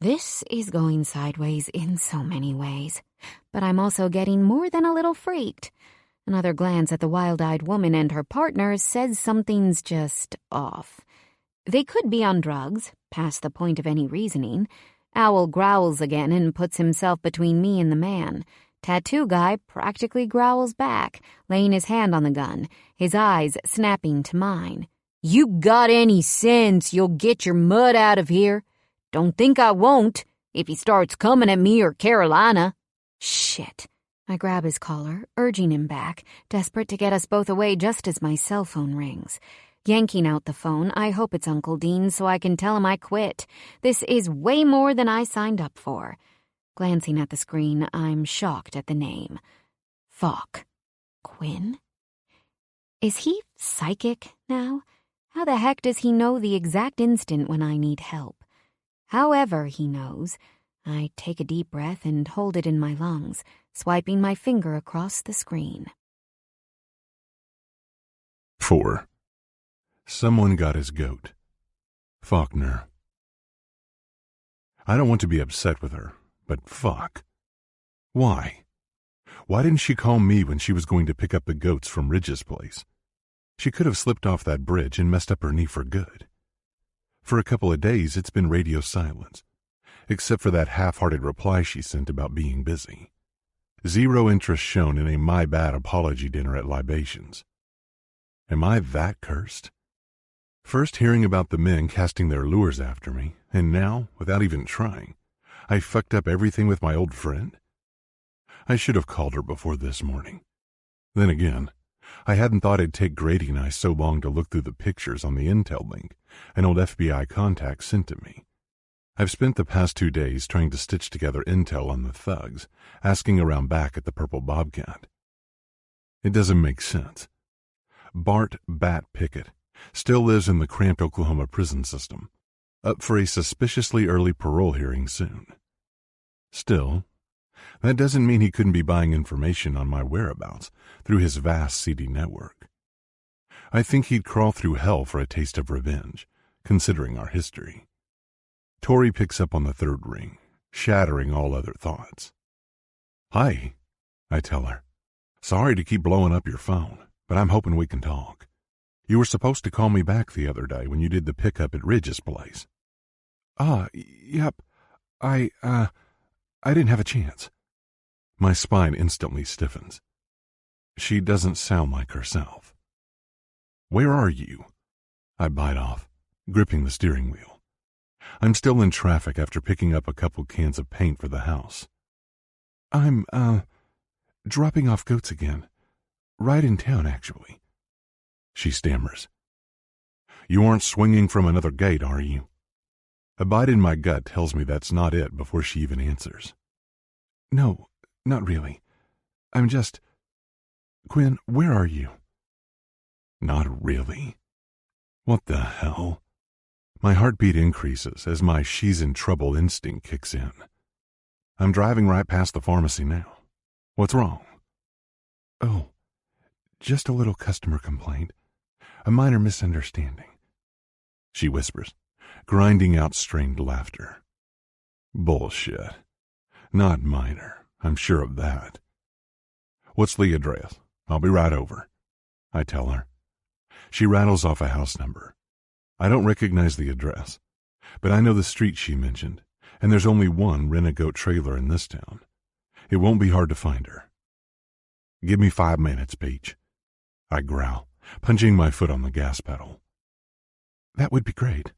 [SPEAKER 1] This is going sideways in so many ways, but I'm also getting more than a little freaked. Another glance at the wild-eyed woman and her partner says something's just off. They could be on drugs, past the point of any reasoning. Owl growls again and puts himself between me and the man. Tattoo guy practically growls back, laying his hand on the gun, his eyes snapping to mine. "You got any sense, you'll get your mud out of here. Don't think I won't, if he starts coming at me or Carolina." Shit. I grab his collar, urging him back, desperate to get us both away just as my cell phone rings. Yanking out the phone, I hope it's Uncle Dean so I can tell him I quit. This is way more than I signed up for. Glancing at the screen, I'm shocked at the name. Falk. Quinn? Is he psychic now? How the heck does he know the exact instant when I need help? However he knows, I take a deep breath and hold it in my lungs, swiping my finger across the screen.
[SPEAKER 2] 4. Someone got his goat. Faulkner. I don't want to be upset with her, but fuck. Why? Why didn't she call me when she was going to pick up the goats from Ridge's place? She could have slipped off that bridge and messed up her knee for good. For a couple of days, it's been radio silence, except for that half-hearted reply she sent about being busy. Zero interest shown in a my bad apology dinner at Libations. Am I that cursed? First hearing about the men casting their lures after me, and now, without even trying, I fucked up everything with my old friend? I should have called her before this morning. Then again, I hadn't thought it'd take Grady and I so long to look through the pictures on the Intel link an old FBI contact sent to me. I've spent the past 2 days trying to stitch together intel on the thugs, asking around back at the Purple Bobcat. It doesn't make sense. Bart Bat Pickett still lives in the cramped Oklahoma prison system, up for a suspiciously early parole hearing soon. Still, that doesn't mean he couldn't be buying information on my whereabouts through his vast CD network. I think he'd crawl through hell for a taste of revenge, considering our history. Tori picks up on the third ring, shattering all other thoughts. "Hi," I tell her. "Sorry to keep blowing up your phone, but I'm hoping we can talk. You were supposed to call me back the other day when you did the pickup at Ridge's place." Yep. I didn't have a chance." My spine instantly stiffens. She doesn't sound like herself. "Where are you?" I bite off, gripping the steering wheel. I'm still in traffic after picking up a couple cans of paint for the house. "I'm, dropping off goats again. Right in town, actually." She stammers. "You aren't swinging from another gate, are you?" A bite in my gut tells me that's not it before she even answers. "No, not really. I'm just... Quinn, where are you?" Not really. What the hell? My heartbeat increases as my she's in trouble instinct kicks in. I'm driving right past the pharmacy now. What's wrong? "Oh, just a little customer complaint. A minor misunderstanding," she whispers, grinding out strained laughter. Bullshit. Not minor, I'm sure of that. "What's the address? I'll be right over," I tell her. She rattles off a house number. I don't recognize the address, but I know the street she mentioned, and there's only one Rent-A-Goat trailer in this town. It won't be hard to find her. "Give me 5 minutes, Peach," I growl, punching my foot on the gas pedal. "That would be great,"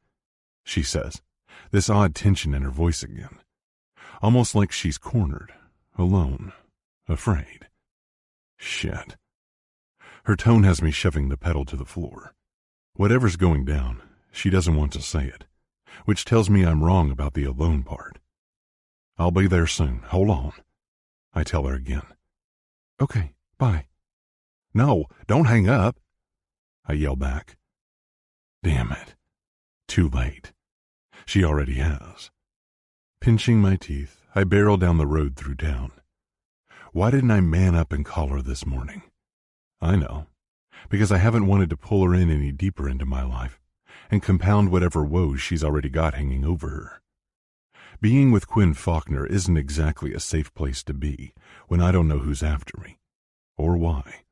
[SPEAKER 2] she says, this odd tension in her voice again. Almost like she's cornered, alone, afraid. Shit. Her tone has me shoving the pedal to the floor. Whatever's going down, she doesn't want to say it, which tells me I'm wrong about the alone part. "I'll be there soon. Hold on," I tell her again. "Okay, bye." "No, don't hang up," I yell back. Damn it. Too late. She already has. Pinching my teeth, I barrel down the road through town. Why didn't I man up and call her this morning? I know. Because I haven't wanted to pull her in any deeper into my life and compound whatever woes she's already got hanging over her. Being with Quinn Faulkner isn't exactly a safe place to be when I don't know who's after me, or why.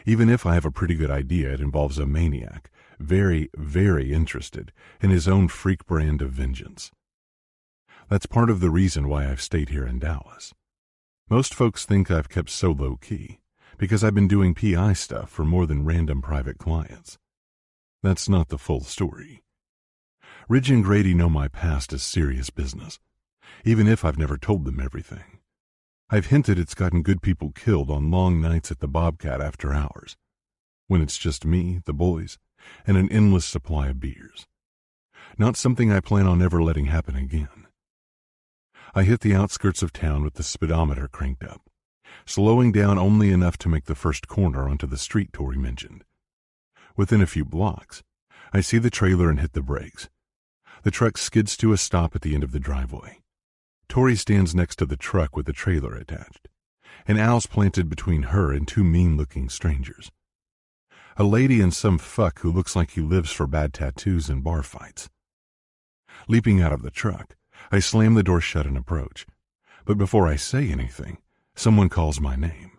[SPEAKER 2] Even if I have a pretty good idea it involves a maniac, very, very interested in his own freak brand of vengeance. That's part of the reason why I've stayed here in Dallas. Most folks think I've kept so low-key because I've been doing PI stuff for more than random private clients. That's not the full story. Ridge and Grady know my past is serious business, even if I've never told them everything. I've hinted it's gotten good people killed on long nights at the Bobcat after hours, when it's just me, the boys, and an endless supply of beers. Not something I plan on ever letting happen again. I hit the outskirts of town with the speedometer cranked up, slowing down only enough to make the first corner onto the street Tori mentioned. Within a few blocks, I see the trailer and hit the brakes. The truck skids to a stop at the end of the driveway. Tori stands next to the truck with the trailer attached, and Al's planted between her and two mean-looking strangers. A lady and some fuck who looks like he lives for bad tattoos and bar fights. Leaping out of the truck, I slam the door shut and approach, but before I say anything, someone calls my name.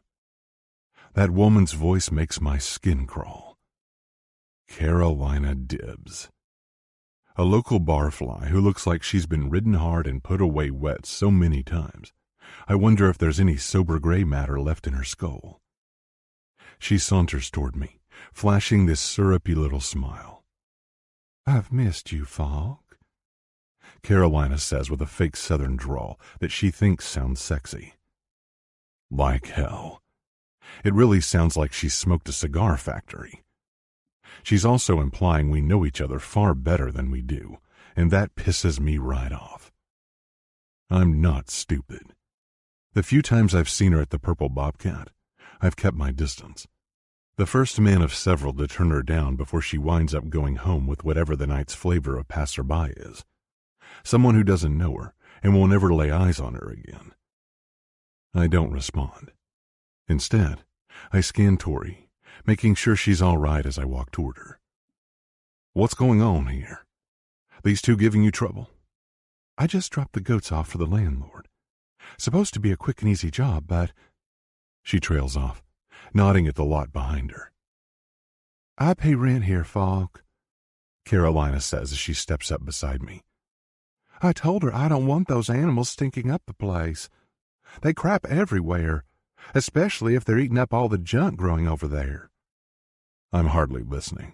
[SPEAKER 2] That woman's voice makes my skin crawl. Carolina Dibbs. A local barfly who looks like she's been ridden hard and put away wet so many times, I wonder if there's any sober gray matter left in her skull. She saunters toward me, flashing this syrupy little smile. "I've missed you, Falk," Carolina says with a fake southern drawl that she thinks sounds sexy. Like hell. It really sounds like she smoked a cigar factory. She's also implying we know each other far better than we do, and that pisses me right off. I'm not stupid. The few times I've seen her at the Purple Bobcat, I've kept my distance. The first man of several to turn her down before she winds up going home with whatever the night's flavor of passerby is. Someone who doesn't know her and will never lay eyes on her again. I don't respond. Instead, I scan Tori, making sure she's all right as I walk toward her. What's going on here? These two giving you trouble?
[SPEAKER 3] I just dropped the goats off for the landlord. Supposed to be a quick and easy job, but...
[SPEAKER 2] She trails off, nodding at the lot behind her.
[SPEAKER 3] I pay rent here, Falk,
[SPEAKER 2] Carolina says as she steps up beside me.
[SPEAKER 3] I told her I don't want those animals stinking up the place. They crap everywhere, especially if they're eating up all the junk growing over there.
[SPEAKER 2] I'm hardly listening.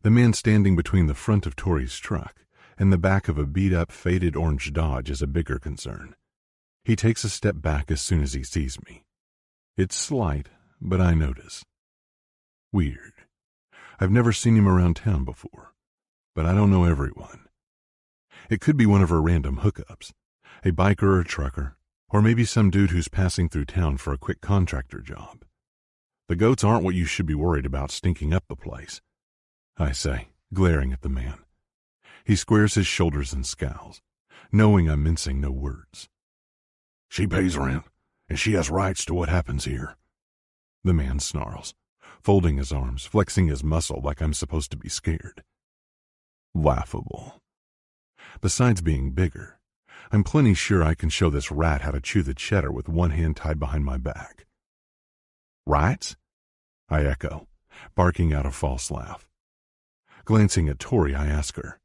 [SPEAKER 2] The man standing between the front of Tori's truck and the back of a beat-up, faded orange Dodge is a bigger concern. He takes a step back as soon as he sees me. It's slight, but I notice. Weird. I've never seen him around town before, but I don't know everyone. It could be one of her random hookups, a biker or a trucker, or maybe some dude who's passing through town for a quick contractor job. The goats aren't what you should be worried about stinking up the place, I say, glaring at the man. He squares his shoulders and scowls, knowing I'm mincing no words. She pays rent, and she has rights to what happens here. The man snarls, folding his arms, flexing his muscle like I'm supposed to be scared. Laughable. Besides being bigger, I'm plenty sure I can show this rat how to chew the cheddar with one hand tied behind my back. Rights? I echo, barking out a false laugh. Glancing at Tori, I ask her,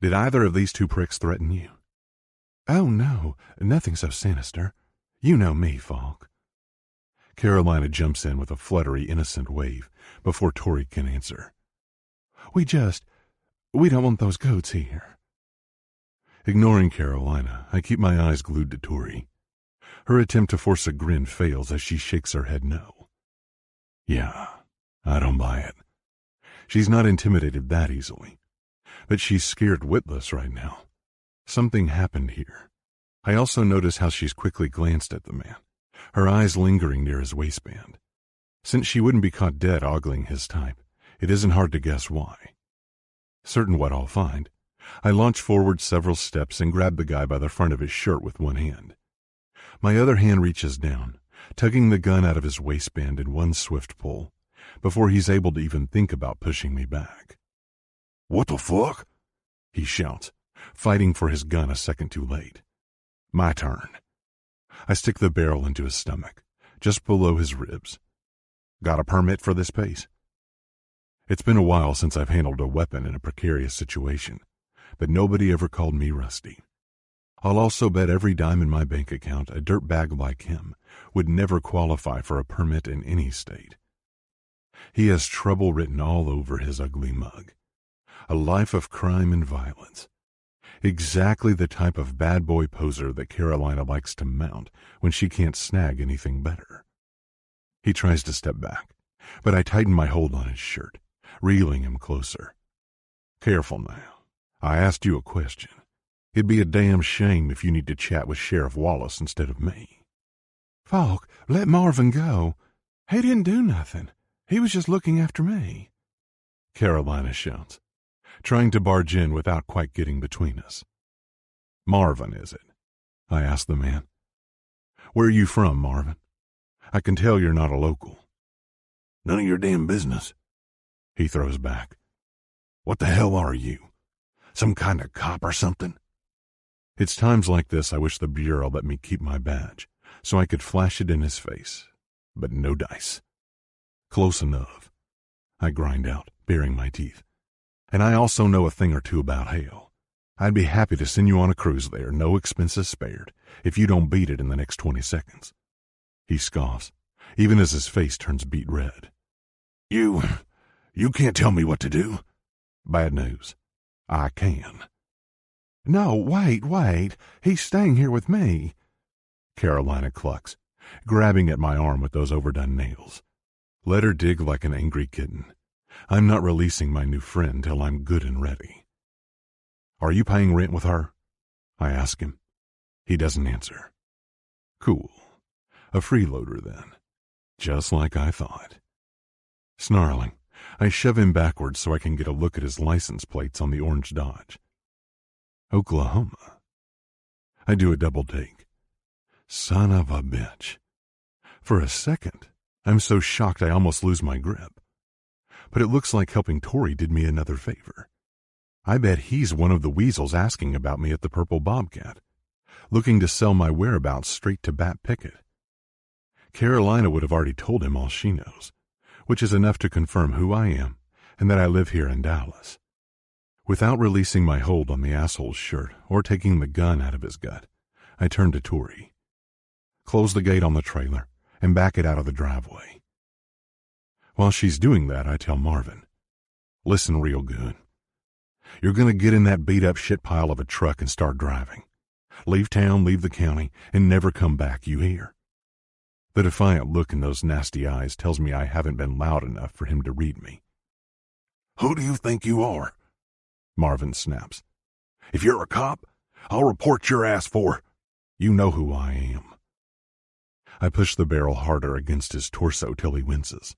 [SPEAKER 2] did either of these two pricks threaten you?
[SPEAKER 3] Oh, no, nothing so sinister. You know me, Falk.
[SPEAKER 2] Carolina jumps in with a fluttery, innocent wave before Tori can answer.
[SPEAKER 3] We don't want those goats here.
[SPEAKER 2] Ignoring Carolina, I keep my eyes glued to Tori. Her attempt to force a grin fails as she shakes her head no. Yeah, I don't buy it. She's not intimidated that easily. But she's scared witless right now. Something happened here. I also notice how she's quickly glanced at the man, her eyes lingering near his waistband. Since she wouldn't be caught dead ogling his type, it isn't hard to guess why. Certain what I'll find, I launch forward several steps and grab the guy by the front of his shirt with one hand. My other hand reaches down, tugging the gun out of his waistband in one swift pull, before he's able to even think about pushing me back. What the fuck? He shouts, fighting for his gun a second too late. My turn. I stick the barrel into his stomach, just below his ribs. Got a permit for this pace? It's been a while since I've handled a weapon in a precarious situation, but nobody ever called me rusty. I'll also bet every dime in my bank account a dirtbag like him would never qualify for a permit in any state. He has trouble written all over his ugly mug. A life of crime and violence. Exactly the type of bad boy poser that Carolina likes to mount when she can't snag anything better. He tries to step back, but I tighten my hold on his shirt, reeling him closer. Careful now. I asked you a question. It'd be a damn shame if you need to chat with Sheriff Wallace instead of me.
[SPEAKER 3] Falk, let Marvin go. He didn't do nothing. He was just looking after me.
[SPEAKER 2] Carolina shouts, trying to barge in without quite getting between us. Marvin, is it? I ask the man. Where are you from, Marvin? I can tell you're not a local. None of your damn business. He throws back. What the hell are you? Some kind of cop or something? It's times like this I wish the Bureau let me keep my badge, so I could flash it in his face. But no dice. Close enough. I grind out, baring my teeth. And I also know a thing or two about hail. I'd be happy to send you on a cruise there, no expenses spared, if you don't beat it in the next 20 seconds. He scoffs, even as his face turns beet red. You can't tell me what to do. Bad news. I can.
[SPEAKER 3] No, wait. He's staying here with me.
[SPEAKER 2] Carolina clucks, grabbing at my arm with those overdone nails. Let her dig like an angry kitten. I'm not releasing my new friend till I'm good and ready. Are you paying rent with her? I ask him. He doesn't answer. Cool. A freeloader then. Just like I thought. Snarling, I shove him backwards so I can get a look at his license plates on the orange Dodge. Oklahoma. I do a double take. Son of a bitch. For a second, I'm so shocked I almost lose my grip. But it looks like helping Tori did me another favor. I bet he's one of the weasels asking about me at the Purple Bobcat, looking to sell my whereabouts straight to Bat Pickett. Carolina would have already told him all she knows, which is enough to confirm who I am and that I live here in Dallas. Without releasing my hold on the asshole's shirt or taking the gun out of his gut, I turn to Tori. Close the gate on the trailer and back it out of the driveway. While she's doing that, I tell Marvin, listen real good. You're going to get in that beat-up shit pile of a truck and start driving. Leave town, leave the county, and never come back, you hear? The defiant look in those nasty eyes tells me I haven't been loud enough for him to read me. Who do you think you are? Marvin snaps. If you're a cop, I'll report your ass for... You know who I am. I push the barrel harder against his torso till he winces.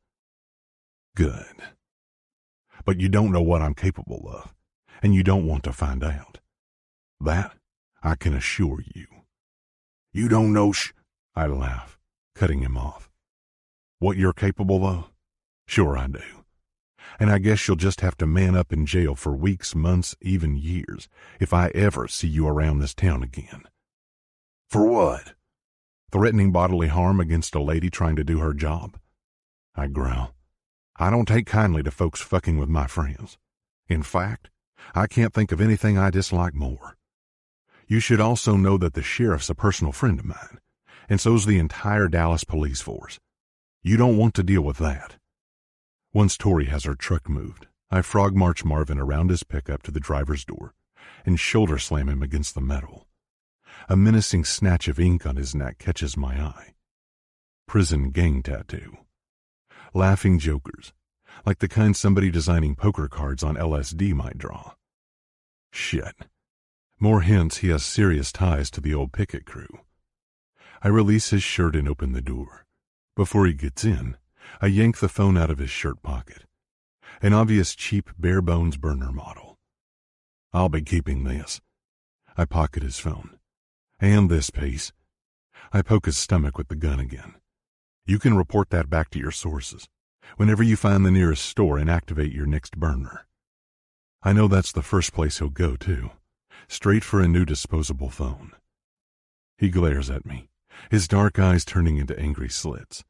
[SPEAKER 2] Good. But you don't know what I'm capable of, and you don't want to find out. That I can assure you. You don't know I laugh, cutting him off. What you're capable of? Sure I do. And I guess you'll just have to man up in jail for weeks, months, even years, if I ever see you around this town again. For what? Threatening bodily harm against a lady trying to do her job? I growl. I don't take kindly to folks fucking with my friends. In fact, I can't think of anything I dislike more. You should also know that the sheriff's a personal friend of mine, and so's the entire Dallas police force. You don't want to deal with that. Once Tori has her truck moved, I frog march Marvin around his pickup to the driver's door and shoulder slam him against the metal. A menacing snatch of ink on his neck catches my eye. Prison gang tattoo. Laughing jokers, like the kind somebody designing poker cards on LSD might draw. Shit. More hints he has serious ties to the old picket crew. I release his shirt and open the door. Before he gets in, I yank the phone out of his shirt pocket. An obvious cheap bare-bones burner model. I'll be keeping this. I pocket his phone. And this piece. I poke his stomach with the gun again. You can report that back to your sources whenever you find the nearest store and activate your next burner. I know that's the first place he'll go, too. Straight for a new disposable phone. He glares at me, his dark eyes turning into angry slits.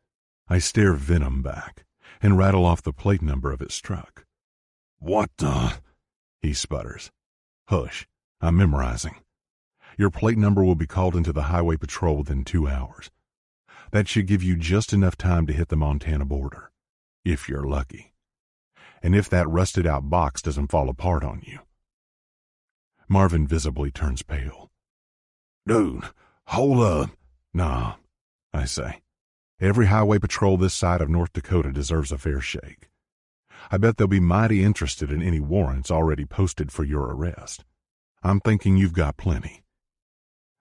[SPEAKER 2] I stare venom back and rattle off the plate number of his truck. What the? He sputters. Hush, I'm memorizing. Your plate number will be called into the highway patrol within 2 hours. That should give you just enough time to hit the Montana border, if you're lucky. And if that rusted-out box doesn't fall apart on you. Marvin visibly turns pale. Dude, hold up. Nah, I say. Every highway patrol this side of North Dakota deserves a fair shake. I bet they'll be mighty interested in any warrants already posted for your arrest. I'm thinking you've got plenty.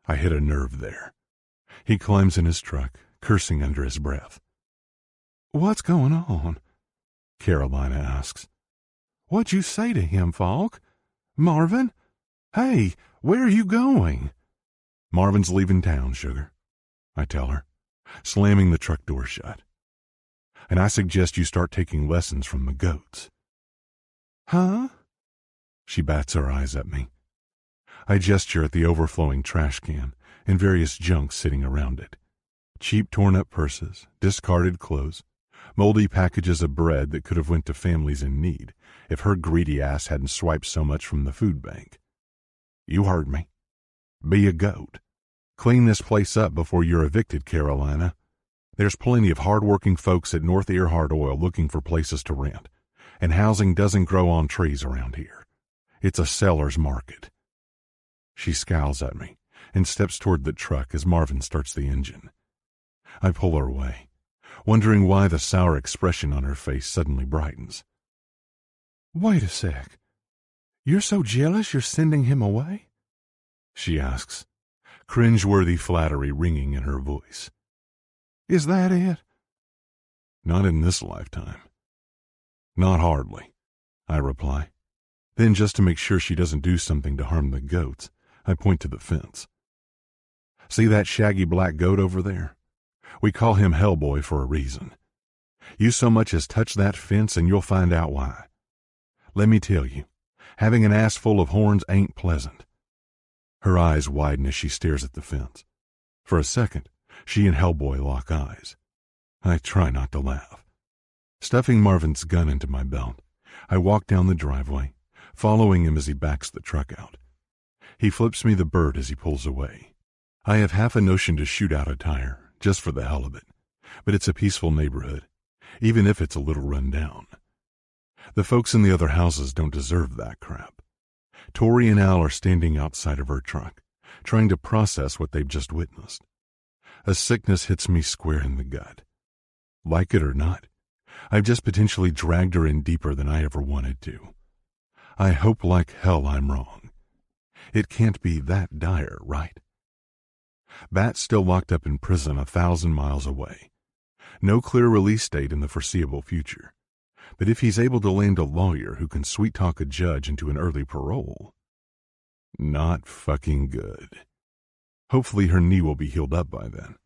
[SPEAKER 2] I hit a nerve there. He climbs in his truck, cursing under his breath. What's going on? Carolina asks. What'd you say to him, Falk? Marvin? Hey, where are you going? Marvin's leaving town, sugar, I tell her, slamming the truck door shut. And I suggest you start taking lessons from the goats. Huh? She bats her eyes at me. I gesture at the overflowing trash can and various junk sitting around it. Cheap torn-up purses, discarded clothes, moldy packages of bread that could have went to families in need if her greedy ass hadn't swiped so much from the food bank. You heard me. Be a goat. Clean this place up before you're evicted, Carolina. There's plenty of hard-working folks at North Earhart Oil looking for places to rent, and housing doesn't grow on trees around here. It's a seller's market. She scowls at me and steps toward the truck as Marvin starts the engine. I pull her away, wondering why the sour expression on her face suddenly brightens.
[SPEAKER 3] Wait a sec. You're so jealous you're sending him away?
[SPEAKER 2] She asks, cringe-worthy flattery ringing in her voice.
[SPEAKER 3] Is that it?
[SPEAKER 2] Not in this lifetime. Not hardly, I reply. Then, just to make sure she doesn't do something to harm the goats, I point to the fence. See that shaggy black goat over there? We call him Hellboy for a reason. You so much as touch that fence and you'll find out why. Let me tell you, having an ass full of horns ain't pleasant. Her eyes widen as she stares at the fence. For a second, she and Hellboy lock eyes. I try not to laugh. Stuffing Marvin's gun into my belt, I walk down the driveway, following him as he backs the truck out. He flips me the bird as he pulls away. I have half a notion to shoot out a tire, just for the hell of it, but it's a peaceful neighborhood, even if it's a little run down. The folks in the other houses don't deserve that crap. Tori and Al are standing outside of her truck, trying to process what they've just witnessed. A sickness hits me square in the gut. Like it or not, I've just potentially dragged her in deeper than I ever wanted to. I hope like hell I'm wrong. It can't be that dire, right? Bat's still locked up in prison 1,000 miles away. No clear release date in the foreseeable future. But if he's able to land a lawyer who can sweet-talk a judge into an early parole, not fucking good. Hopefully her knee will be healed up by then,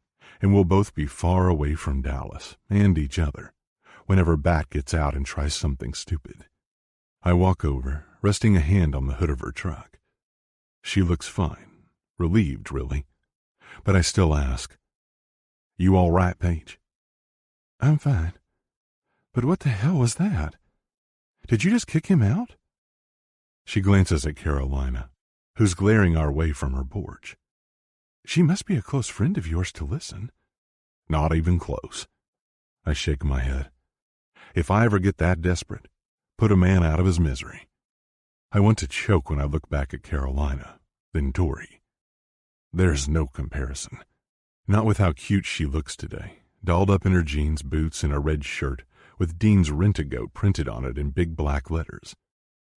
[SPEAKER 2] and we'll both be far away from Dallas and each other whenever Bat gets out and tries something stupid. I walk over, resting a hand on the hood of her truck. She looks fine, relieved, really. But I still ask, "You all right, Paige?"
[SPEAKER 3] I'm fine. But what the hell was that? Did you just kick him out?
[SPEAKER 2] She glances at Carolina, who's glaring our way from her porch.
[SPEAKER 3] She must be a close friend of yours to listen.
[SPEAKER 2] Not even close. I shake my head. If I ever get that desperate, put a man out of his misery. I want to choke when I look back at Carolina, then Tori. There's no comparison. Not with how cute she looks today, dolled up in her jeans, boots, and a red shirt with Dean's Rent-A-Goat printed on it in big black letters.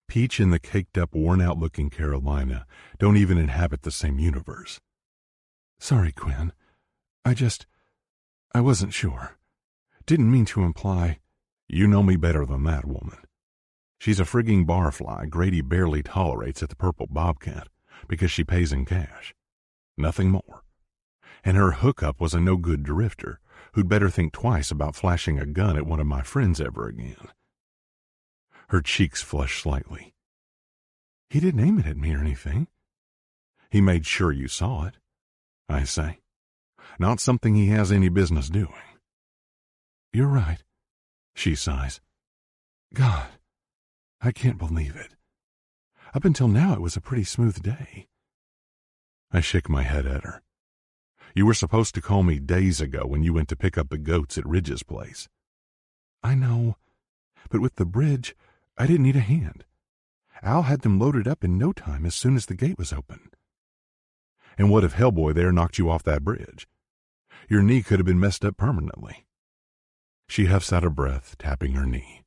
[SPEAKER 2] Peach and the caked-up, worn-out-looking Carolina don't even inhabit the same universe.
[SPEAKER 3] Sorry, Quinn. I wasn't sure. Didn't mean to imply.
[SPEAKER 2] You know me better than that, woman. She's a frigging barfly Grady barely tolerates at the Purple Bobcat because she pays in cash. Nothing more. And her hookup was a no-good drifter who'd better think twice about flashing a gun at one of my friends ever again. Her cheeks flush slightly.
[SPEAKER 3] He didn't aim it at me or anything.
[SPEAKER 2] He made sure you saw it, I say. Not something he has any business doing.
[SPEAKER 3] You're right,
[SPEAKER 2] she sighs.
[SPEAKER 3] God, I can't believe it. Up until now it was a pretty smooth day.
[SPEAKER 2] I shake my head at her. You were supposed to call me days ago when you went to pick up the goats at Ridge's place.
[SPEAKER 3] I know, but with the bridge, I didn't need a hand. Al had them loaded up in no time as soon as the gate was open.
[SPEAKER 2] And what if Hellboy there knocked you off that bridge? Your knee could have been messed up permanently. She huffs out a breath, tapping her knee.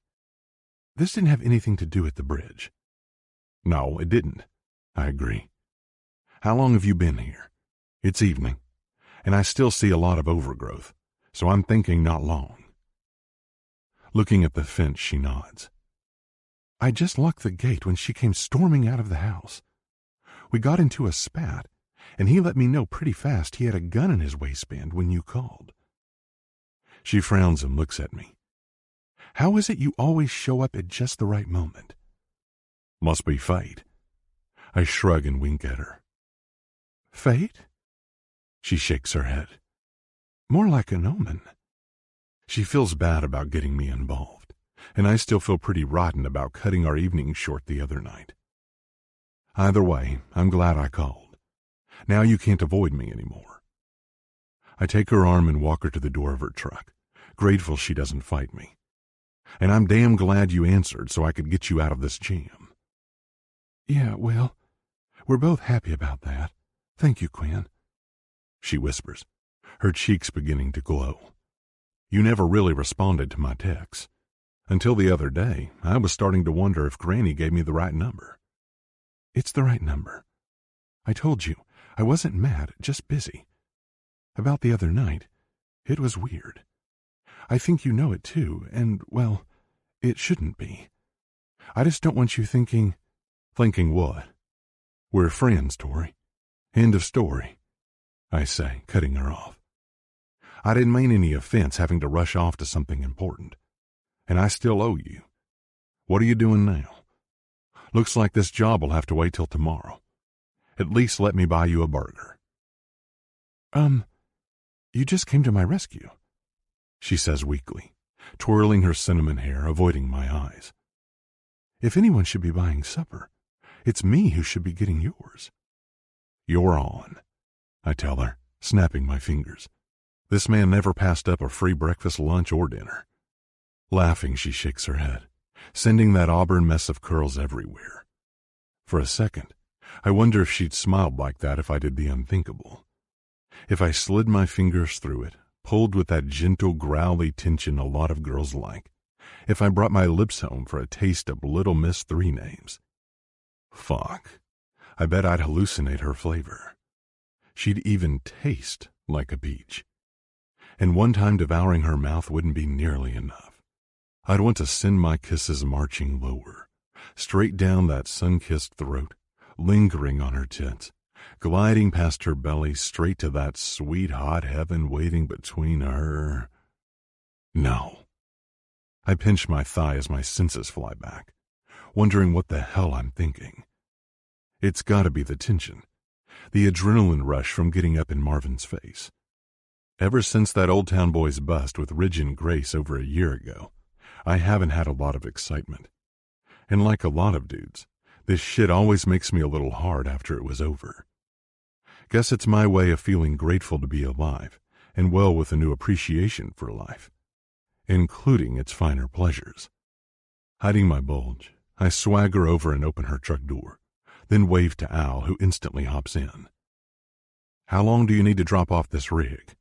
[SPEAKER 3] This didn't have anything to do with the bridge.
[SPEAKER 2] No, it didn't. I agree. How long have you been here? It's evening, and I still see a lot of overgrowth, so I'm thinking not long. Looking at the fence, she nods.
[SPEAKER 3] I just locked the gate when she came storming out of the house. We got into a spat, and he let me know pretty fast he had a gun in his waistband when you called.
[SPEAKER 2] She frowns and looks at me.
[SPEAKER 3] How is it you always show up at just the right moment?
[SPEAKER 2] Must be fate. I shrug and wink at her.
[SPEAKER 3] Fate?
[SPEAKER 2] She shakes her head.
[SPEAKER 3] More like an omen.
[SPEAKER 2] She feels bad about getting me involved, and I still feel pretty rotten about cutting our evening short the other night. Either way, I'm glad I called. Now you can't avoid me anymore. I take her arm and walk her to the door of her truck, grateful she doesn't fight me. And I'm damn glad you answered so I could get you out of this jam.
[SPEAKER 3] Yeah, well, we're both happy about that. Thank you, Quinn.
[SPEAKER 2] She whispers, her cheeks beginning to glow. "You never really responded to my texts. Until the other day, I was starting to wonder if Granny gave me the right number."
[SPEAKER 3] "It's the right number. I told you, I wasn't mad, just busy. About the other night, it was weird. I think you know it too, and, well, it shouldn't be. I just don't want you thinking—"
[SPEAKER 2] "Thinking what? We're friends, Tori. End of story," I say, cutting her off. "I didn't mean any offense having to rush off to something important. And I still owe you. What are you doing now? Looks like this job will have to wait till tomorrow. At least let me buy you a burger."
[SPEAKER 3] You just came to my rescue,"
[SPEAKER 2] she says weakly, twirling her cinnamon hair, avoiding my eyes.
[SPEAKER 3] "If anyone should be buying supper, it's me who should be getting yours."
[SPEAKER 2] "You're on," I tell her, snapping my fingers. This man never passed up a free breakfast, lunch, or dinner. Laughing, she shakes her head, sending that auburn mess of curls everywhere. For a second, I wonder if she'd smiled like that if I did the unthinkable. If I slid my fingers through it, pulled with that gentle, growly tension a lot of girls like. If I brought my lips home for a taste of Little Miss Three Names. Fuck. I bet I'd hallucinate her flavor. She'd even taste like a peach. And one time devouring her mouth wouldn't be nearly enough. I'd want to send my kisses marching lower, straight down that sun-kissed throat, lingering on her tits, gliding past her belly straight to that sweet hot heaven waiting between her. No. I pinch my thigh as my senses fly back, wondering what the hell I'm thinking. It's gotta be the tension, the adrenaline rush from getting up in Marvin's face. Ever since that Old Town Boy's bust with Ridge and Grace over a year ago, I haven't had a lot of excitement. And like a lot of dudes, this shit always makes me a little hard after it was over. Guess it's my way of feeling grateful to be alive and well with a new appreciation for life, including its finer pleasures. Hiding my bulge, I swagger over and open her truck door, then wave to Al, who instantly hops in. "How long do you need to drop off this rig?"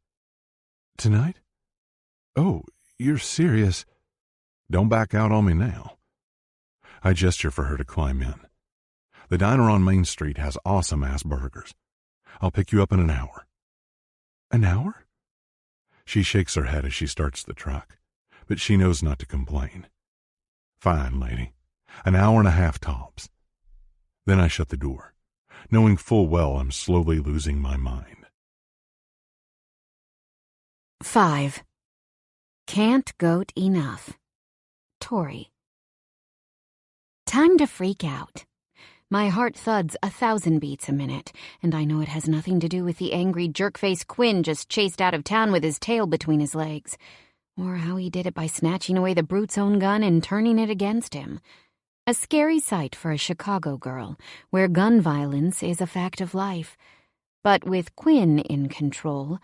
[SPEAKER 3] "Tonight? Oh, you're serious?"
[SPEAKER 2] "Don't back out on me now." I gesture for her to climb in. The diner on Main Street has awesome-ass burgers. I'll pick you up in an hour.
[SPEAKER 3] "An hour?"
[SPEAKER 2] She shakes her head as she starts the truck, but she knows not to complain. "Fine, lady. An hour and a half tops." Then I shut the door, knowing full well I'm slowly losing my mind.
[SPEAKER 1] 5. Can't goat enough. Tori. Time to freak out. My heart thuds 1,000 beats a minute, and I know it has nothing to do with the angry jerk-faced Quinn just chased out of town with his tail between his legs, or how he did it by snatching away the brute's own gun and turning it against him. A scary sight for a Chicago girl, where gun violence is a fact of life. But with Quinn in control,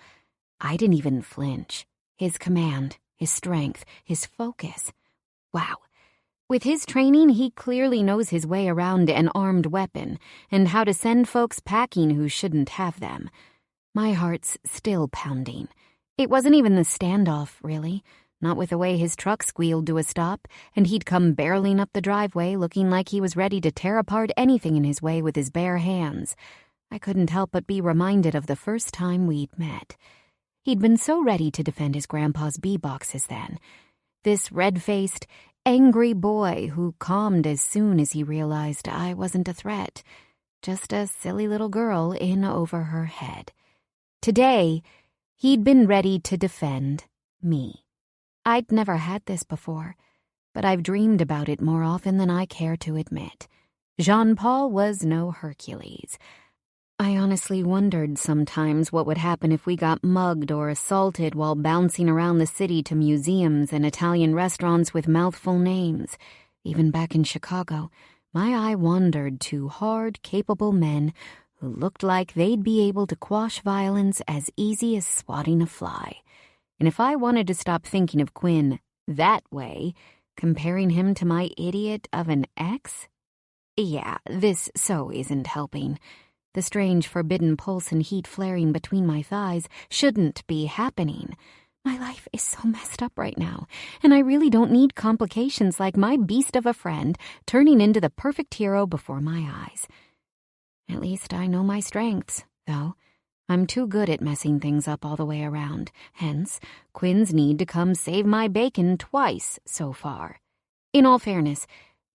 [SPEAKER 1] I didn't even flinch. His command, his strength, his focus. Wow. With his training, he clearly knows his way around an armed weapon and how to send folks packing who shouldn't have them. My heart's still pounding. It wasn't even the standoff, really. Not with the way his truck squealed to a stop, and he'd come barreling up the driveway looking like he was ready to tear apart anything in his way with his bare hands. I couldn't help but be reminded of the first time we'd met. He'd been so ready to defend his grandpa's bee-boxes then. This red-faced, angry boy who calmed as soon as he realized I wasn't a threat, just a silly little girl in over her head. Today, he'd been ready to defend me. I'd never had this before, but I've dreamed about it more often than I care to admit. Jean-Paul was no Hercules. I honestly wondered sometimes what would happen if we got mugged or assaulted while bouncing around the city to museums and Italian restaurants with mouthful names. Even back in Chicago, my eye wandered to hard, capable men who looked like they'd be able to quash violence as easy as swatting a fly. And if I wanted to stop thinking of Quinn that way, comparing him to my idiot of an ex? Yeah, this so isn't helping. the strange forbidden pulse and heat flaring between my thighs, shouldn't be happening. My life is so messed up right now, and I really don't need complications like my beast of a friend turning into the perfect hero before my eyes. At least I know my strengths, though. I'm too good at messing things up all the way around, hence Quinn's need to come save my bacon twice so far. In all fairness,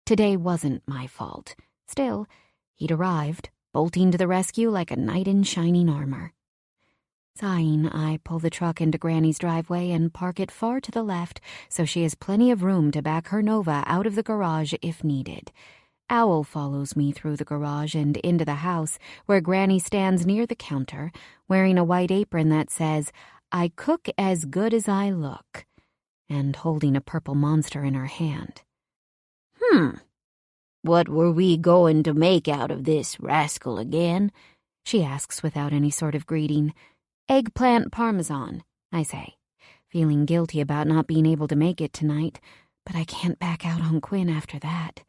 [SPEAKER 1] today wasn't my fault. Still, he'd arrived, bolting to the rescue like a knight in shining armor. Sighing, I pull the truck into Granny's driveway and park it far to the left so she has plenty of room to back her Nova out of the garage if needed. Owl follows me through the garage and into the house, where Granny stands near the counter, wearing a white apron that says, "I cook as good as I look," and holding a purple monster in her hand.
[SPEAKER 4] What were we going to make out of this rascal again?
[SPEAKER 1] She asks without any sort of greeting. Eggplant parmesan, I say, feeling guilty about not being able to make it tonight, but I can't back out on Quinn after that.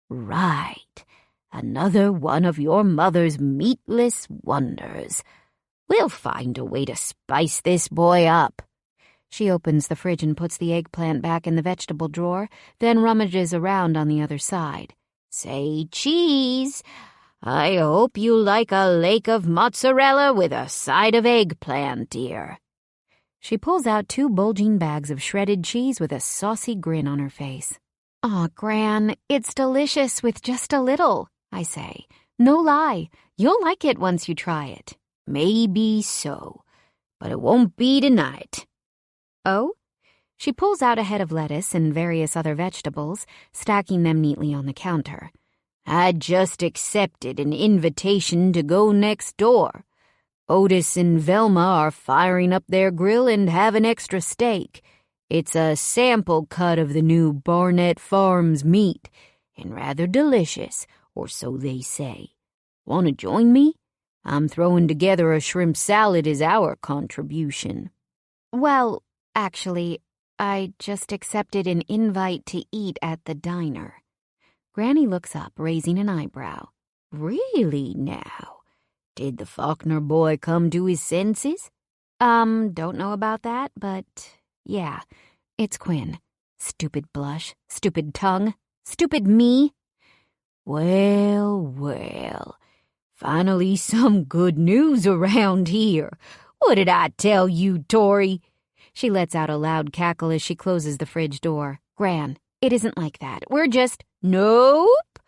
[SPEAKER 4] Right. Another one of your mother's meatless wonders. We'll find a way to spice this boy up.
[SPEAKER 1] She opens the fridge and puts the eggplant back in the vegetable drawer, then rummages around on the other side.
[SPEAKER 4] Say cheese. I hope you like a lake of mozzarella with a side of eggplant, dear.
[SPEAKER 1] She pulls out 2 bulging bags of shredded cheese with a saucy grin on her face. Aw, Gran, it's delicious with just a little, I say. No lie, you'll like it once you try it.
[SPEAKER 4] Maybe so, but it won't be tonight.
[SPEAKER 1] Oh? She pulls out a head of lettuce and various other vegetables, stacking them neatly on the counter.
[SPEAKER 4] I just accepted an invitation to go next door. Otis and Velma are firing up their grill and have an extra steak. It's a sample cut of the new Barnett Farms meat, and rather delicious, or so they say. Want to join me? I'm throwing together a shrimp salad as our contribution.
[SPEAKER 1] Well, actually, I just accepted an invite to eat at the diner. Granny looks up, raising an eyebrow.
[SPEAKER 4] Really now? Did the Faulkner boy come to his senses?
[SPEAKER 1] Don't know about that, but yeah, it's Quinn. Stupid blush, stupid tongue, stupid me.
[SPEAKER 4] Well, well, finally some good news around here. What did I tell you, Tori?
[SPEAKER 1] She lets out a loud cackle as she closes the fridge door. Gran, it isn't like that. We're just...
[SPEAKER 4] Nope,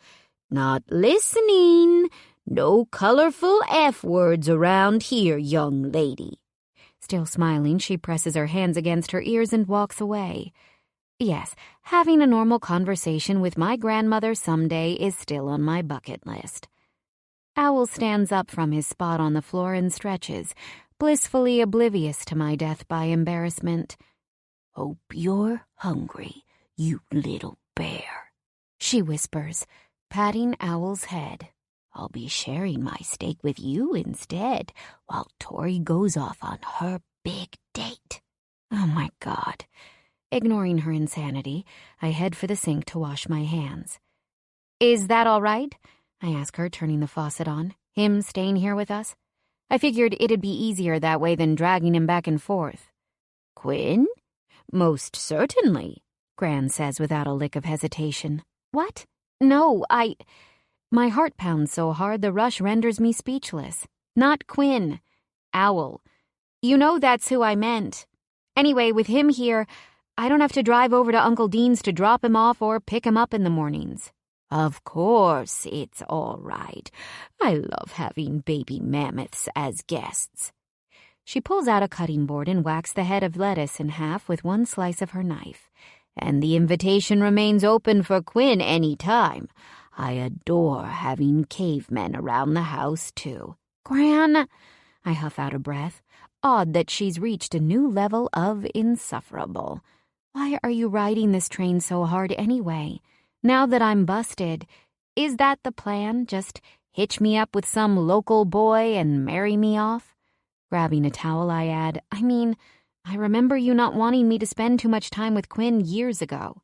[SPEAKER 4] not listening. No colorful F-words around here, young lady.
[SPEAKER 1] Still smiling, she presses her hands against her ears and walks away. Yes, having a normal conversation with my grandmother someday is still on my bucket list. Owl stands up from his spot on the floor and stretches, blissfully oblivious to my death by embarrassment.
[SPEAKER 4] Hope you're hungry, you little bear,
[SPEAKER 1] she whispers, patting Owl's head.
[SPEAKER 4] I'll be sharing my steak with you instead, while Tori goes off on her big date.
[SPEAKER 1] Oh my God. Ignoring her insanity, I head for the sink to wash my hands. Is that all right? I ask her, turning the faucet on. Him staying here with us? I figured it'd be easier that way than dragging him back and forth.
[SPEAKER 4] Quinn? Most certainly,
[SPEAKER 1] Gran says without a lick of hesitation. What? No, My heart pounds so hard the rush renders me speechless. Not Quinn. Owl. You know that's who I meant. Anyway, with him here, I don't have to drive over to Uncle Dean's to drop him off or pick him up in the mornings.
[SPEAKER 4] Of course it's all right. I love having baby mammoths as guests.
[SPEAKER 1] She pulls out a cutting board and whacks the head of lettuce in half with one slice of her knife.
[SPEAKER 4] And the invitation remains open for Quinn any time. I adore having cavemen around the house, too.
[SPEAKER 1] Gran, I huff out a breath. Odd that she's reached a new level of insufferable. Why are you riding this train so hard anyway? Now that I'm busted, is that the plan? Just hitch me up with some local boy and marry me off? Grabbing a towel, I add, I remember you not wanting me to spend too much time with Quinn years ago.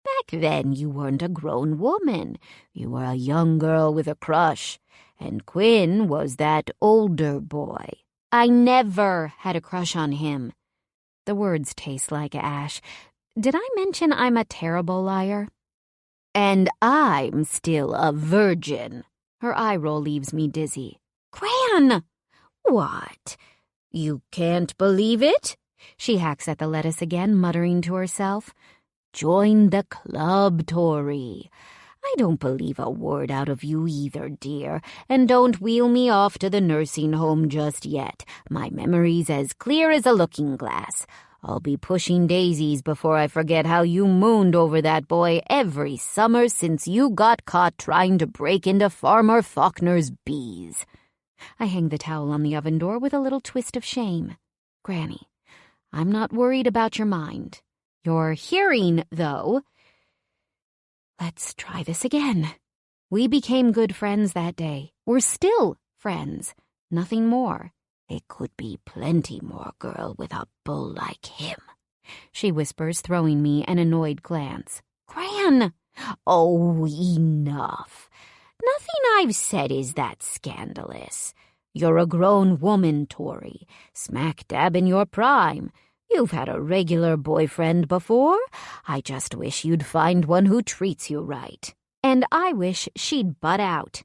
[SPEAKER 4] Back then you weren't a grown woman. You were a young girl with a crush. And Quinn was that older boy. I never had a crush on him. The words taste like ash. Did I mention I'm a terrible liar? And I'm still a virgin. Her eye roll leaves me dizzy. Gran! What? You can't believe it? She hacks at the lettuce again, muttering to herself. Join the club, Tori. I don't believe a word out of you either, dear, and don't wheel me off to the nursing home just yet. My memory's as clear as a looking glass. I'll be pushing daisies before I forget how you mooned over that boy every summer since you got caught trying to break into Farmer Faulkner's bees. I hang the towel on the oven door with a little twist of shame. Granny, I'm not worried about your mind. Your hearing, though. Let's try this again. We became good friends that day. We're still friends. Nothing more. It could be plenty more, girl, with a bull like him. She whispers, throwing me an annoyed glance. Gran! Oh, enough. Nothing I've said is that scandalous. You're a grown woman, Tori, smack dab in your prime. You've had a regular boyfriend before. I just wish you'd find one who treats you right. And I wish she'd butt out.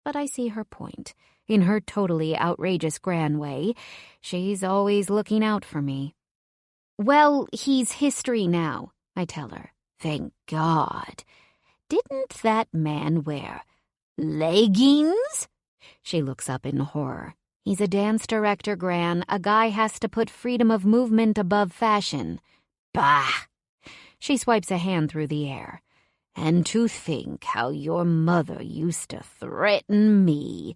[SPEAKER 4] But I see her point. In her totally outrageous Gran way, she's always looking out for me. Well, he's history now, I tell her. Thank God. Didn't that man wear leggings? She looks up in horror. He's a dance director, Gran. A guy has to put freedom of movement above fashion. Bah! She swipes a hand through the air. And to think how your mother used to threaten me.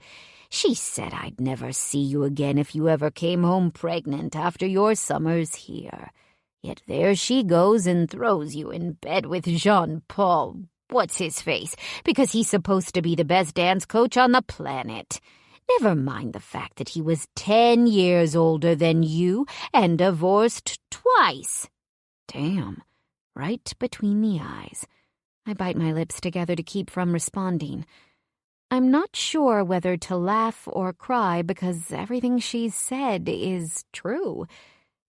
[SPEAKER 4] She said I'd never see you again if you ever came home pregnant after your summers here. Yet there she goes and throws you in bed with Jean-Paul, what's-his-face, because he's supposed to be the best dance coach on the planet. Never mind the fact that he was 10 years older than you and divorced twice. Damn, right between the eyes. I bite my lips together to keep from responding. I'm not sure whether to laugh or cry because everything she's said is true.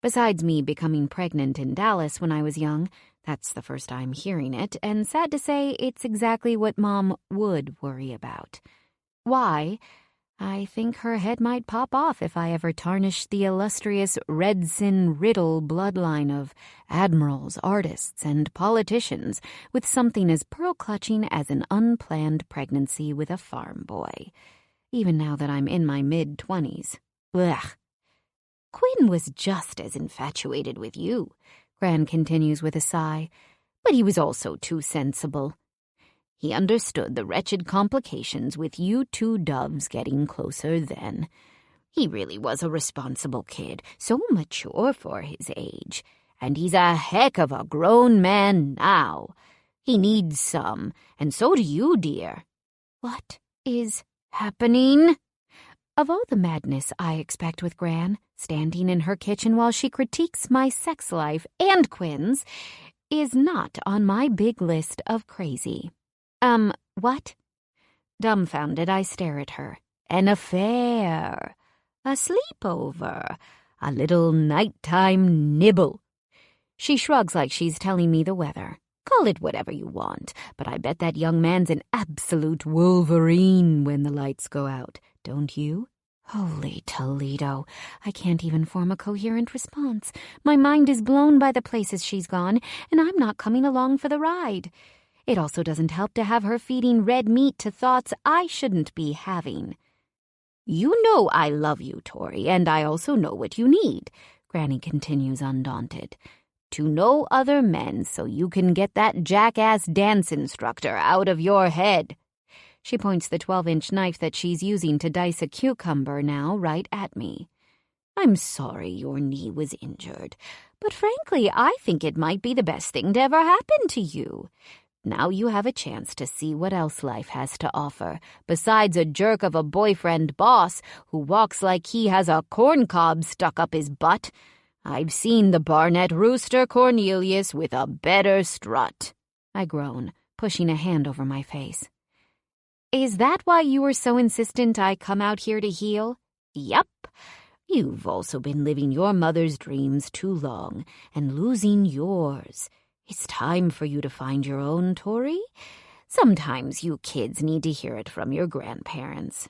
[SPEAKER 4] Besides me becoming pregnant in Dallas when I was young, that's the first time hearing it, and sad to say, it's exactly what Mom would worry about. Why? I think her head might pop off if I ever tarnished the illustrious Redson-Riddle bloodline of admirals, artists, and politicians with something as pearl-clutching as an unplanned pregnancy with a farm boy. Even now that I'm in my mid-20s. Ugh. Quinn was just as infatuated with you, Gran continues with a sigh, but he was also too sensible. He understood the wretched complications with you two doves getting closer then. He really was a responsible kid, so mature for his age. And he's a heck of a grown man now. He needs some, and so do you, dear. What is happening? Of all the madness I expect with Gran, standing in her kitchen while she critiques my sex life and Quinn's, is not on my big list of crazy. What? Dumbfounded, I stare at her. An affair. A sleepover. A little nighttime nibble. She shrugs like she's telling me the weather. Call it whatever you want, but I bet that young man's an absolute wolverine when the lights go out. Don't you? Holy Toledo. I can't even form a coherent response. My mind is blown by the places she's gone, and I'm not coming along for the ride. It also doesn't help to have her feeding red meat to thoughts I shouldn't be having. You know I love you, Tori, and I also know what you need, Granny continues undaunted. To know other men so you can get that jackass dance instructor out of your head. She points the 12-inch knife that she's using to dice a cucumber now right at me. I'm sorry your knee was injured, but frankly, I think it might be the best thing to ever happen to you. Now you have a chance to see what else life has to offer, besides a jerk of a boyfriend boss who walks like he has a corncob stuck up his butt. I've seen the Barnett rooster Cornelius with a better strut. I groan, pushing a hand over my face.
[SPEAKER 1] Is that why you were so insistent I come out here to heal?
[SPEAKER 4] Yup. You've also been living your mother's dreams too long and losing yours. It's time for you to find your own, Tori. Sometimes you kids need to hear it from your grandparents.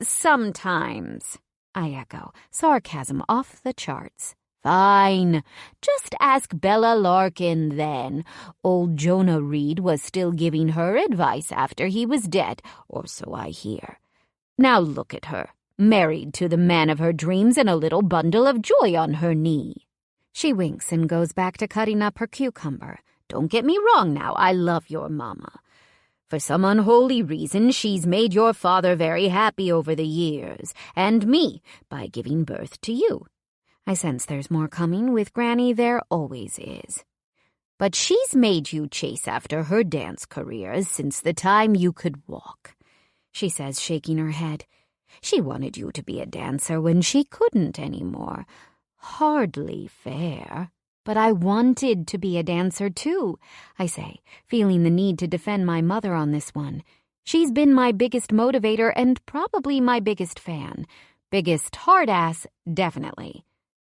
[SPEAKER 1] Sometimes, I echo, sarcasm off the charts.
[SPEAKER 4] Fine. Just ask Bella Larkin then. Old Jonah Reed was still giving her advice after he was dead, or so I hear. Now look at her, married to the man of her dreams and a little bundle of joy on her knee.
[SPEAKER 1] She winks and goes back to cutting up her cucumber.
[SPEAKER 4] Don't get me wrong now, I love your mama. For some unholy reason, she's made your father very happy over the years, and me, by giving birth to you.
[SPEAKER 1] I sense there's more coming. With Granny, there always is.
[SPEAKER 4] But she's made you chase after her dance career since the time you could walk,
[SPEAKER 1] she says, shaking her head.
[SPEAKER 4] She wanted you to be a dancer when she couldn't anymore. Hardly fair.
[SPEAKER 1] But I wanted to be a dancer, too, I say, feeling the need to defend my mother on this one. She's been my biggest motivator and probably my biggest fan. Biggest hard-ass, definitely.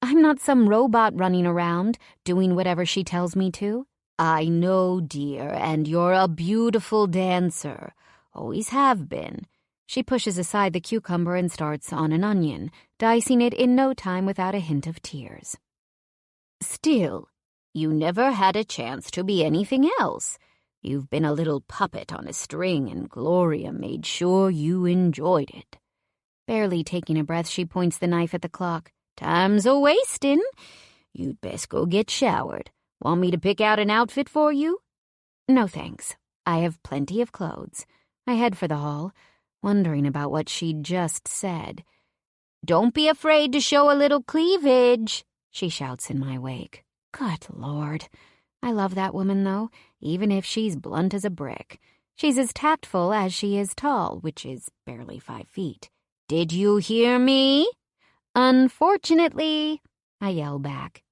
[SPEAKER 1] I'm not some robot running around, doing whatever she tells me to.
[SPEAKER 4] I know, dear, and you're a beautiful dancer. Always have been.
[SPEAKER 1] She pushes aside the cucumber and starts on an onion, dicing it in no time without a hint of tears.
[SPEAKER 4] Still, you never had a chance to be anything else. You've been a little puppet on a string, and Gloria made sure you enjoyed it.
[SPEAKER 1] Barely taking a breath, she points the knife at the clock.
[SPEAKER 4] Time's a-wastin'. You'd best go get showered. Want me to pick out an outfit for you?
[SPEAKER 1] No, thanks. I have plenty of clothes. I head for the hall, wondering about what she'd just said.
[SPEAKER 4] Don't be afraid to show a little cleavage,
[SPEAKER 1] she shouts in my wake. Good Lord. I love that woman, though, even if she's blunt as a brick. She's as tactful as she is tall, which is barely 5 feet.
[SPEAKER 4] Did you hear me?
[SPEAKER 1] Unfortunately, I yell back.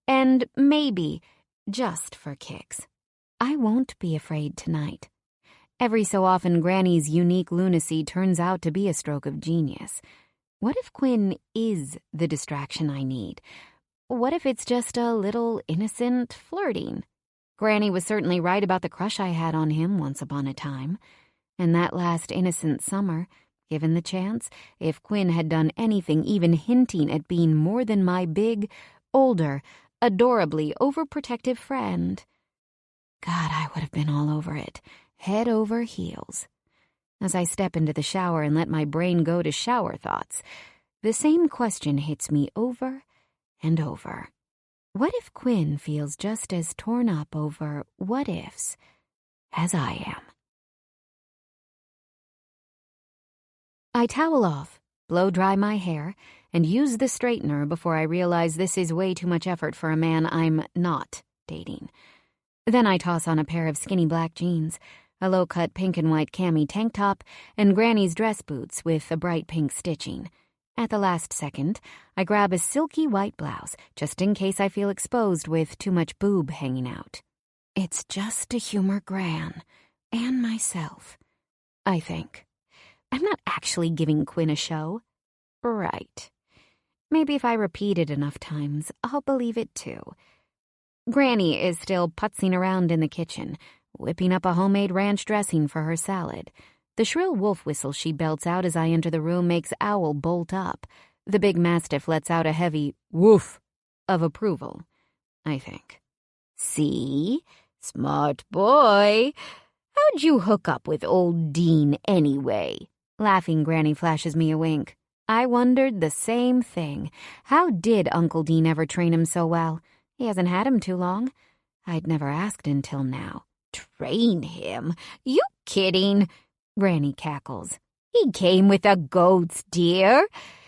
[SPEAKER 1] And maybe, just for kicks, I won't be afraid tonight. Every so often, Granny's unique lunacy turns out to be a stroke of genius. What if Quinn is the distraction I need? What if it's just a little innocent flirting? Granny was certainly right about the crush I had on him once upon a time. And that last innocent summer, given the chance, if Quinn had done anything even hinting at being more than my big, older, adorably overprotective friend. God, I would have been all over it, head over heels. As I step into the shower and let my brain go to shower thoughts, the same question hits me over and over. What if Quinn feels just as torn up over what-ifs as I am? I towel off, blow dry my hair, and use the straightener before I realize this is way too much effort for a man I'm not dating. Then I toss on a pair of skinny black jeans, a low-cut pink and white cami tank top, and Granny's dress boots with a bright pink stitching. At the last second, I grab a silky white blouse, just in case I feel exposed with too much boob hanging out. It's just to humor Gran and myself, I think. I'm not actually giving Quinn a show. Right. Maybe if I repeat it enough times, I'll believe it too. Granny is still putzing around in the kitchen, whipping up a homemade ranch dressing for her salad. The shrill wolf whistle she belts out as I enter the room makes Owl bolt up. The big mastiff lets out a heavy woof of approval, I think.
[SPEAKER 4] See? Smart boy. How'd you hook up with old Dean anyway?
[SPEAKER 1] Laughing, Granny flashes me a wink. I wondered the same thing. How did Uncle Dean ever train him so well? He hasn't had him too long. I'd never asked until now.
[SPEAKER 4] Train him? You kidding? Granny cackles. He came with the goats, dear.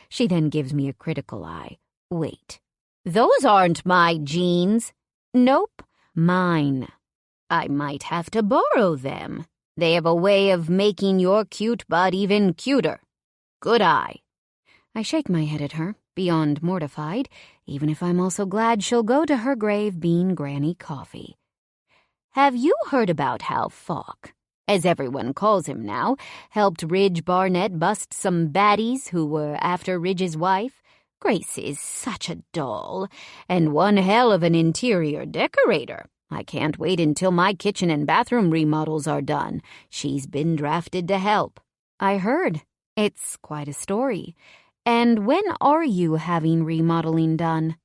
[SPEAKER 4] She then gives me a critical eye. Wait, those aren't my jeans. Nope, mine. I might have to borrow them. They have a way of making your cute butt even cuter. Good eye.
[SPEAKER 1] I shake my head at her, beyond mortified, even if I'm also glad she'll go to her grave being Granny Coffee.
[SPEAKER 4] Have you heard about Hal Falk?
[SPEAKER 1] as everyone calls him now, helped Ridge Barnett bust some baddies who were after Ridge's wife. Grace is such a doll, and one hell of an interior decorator. I can't wait until my kitchen and bathroom remodels are done. She's been drafted to help.
[SPEAKER 4] I heard. It's quite a story. And when are you having remodeling done?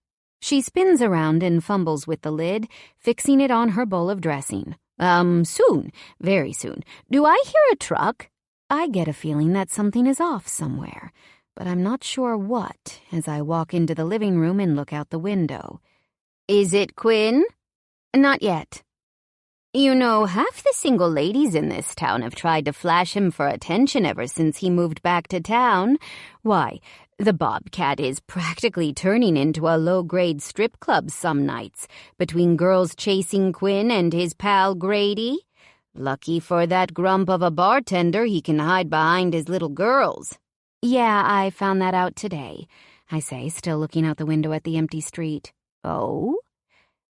[SPEAKER 4] She spins around and fumbles with the lid, fixing it on her bowl of dressing.
[SPEAKER 1] Soon. Very soon. Do I hear a truck?
[SPEAKER 4] I get a feeling that something is off somewhere, but I'm not sure what as I walk into the living room and look out the window.
[SPEAKER 1] Is it Quinn?
[SPEAKER 4] Not yet.
[SPEAKER 1] You know, half the single ladies in this town have tried to flash him for attention ever since he moved back to town. Why, the Bobcat is practically turning into a low-grade strip club some nights, between girls chasing Quinn and his pal Grady. Lucky for that grump of a bartender, he can hide behind his little girls.
[SPEAKER 4] Yeah, I found that out today, I say, still looking out the window at the empty street.
[SPEAKER 1] Oh?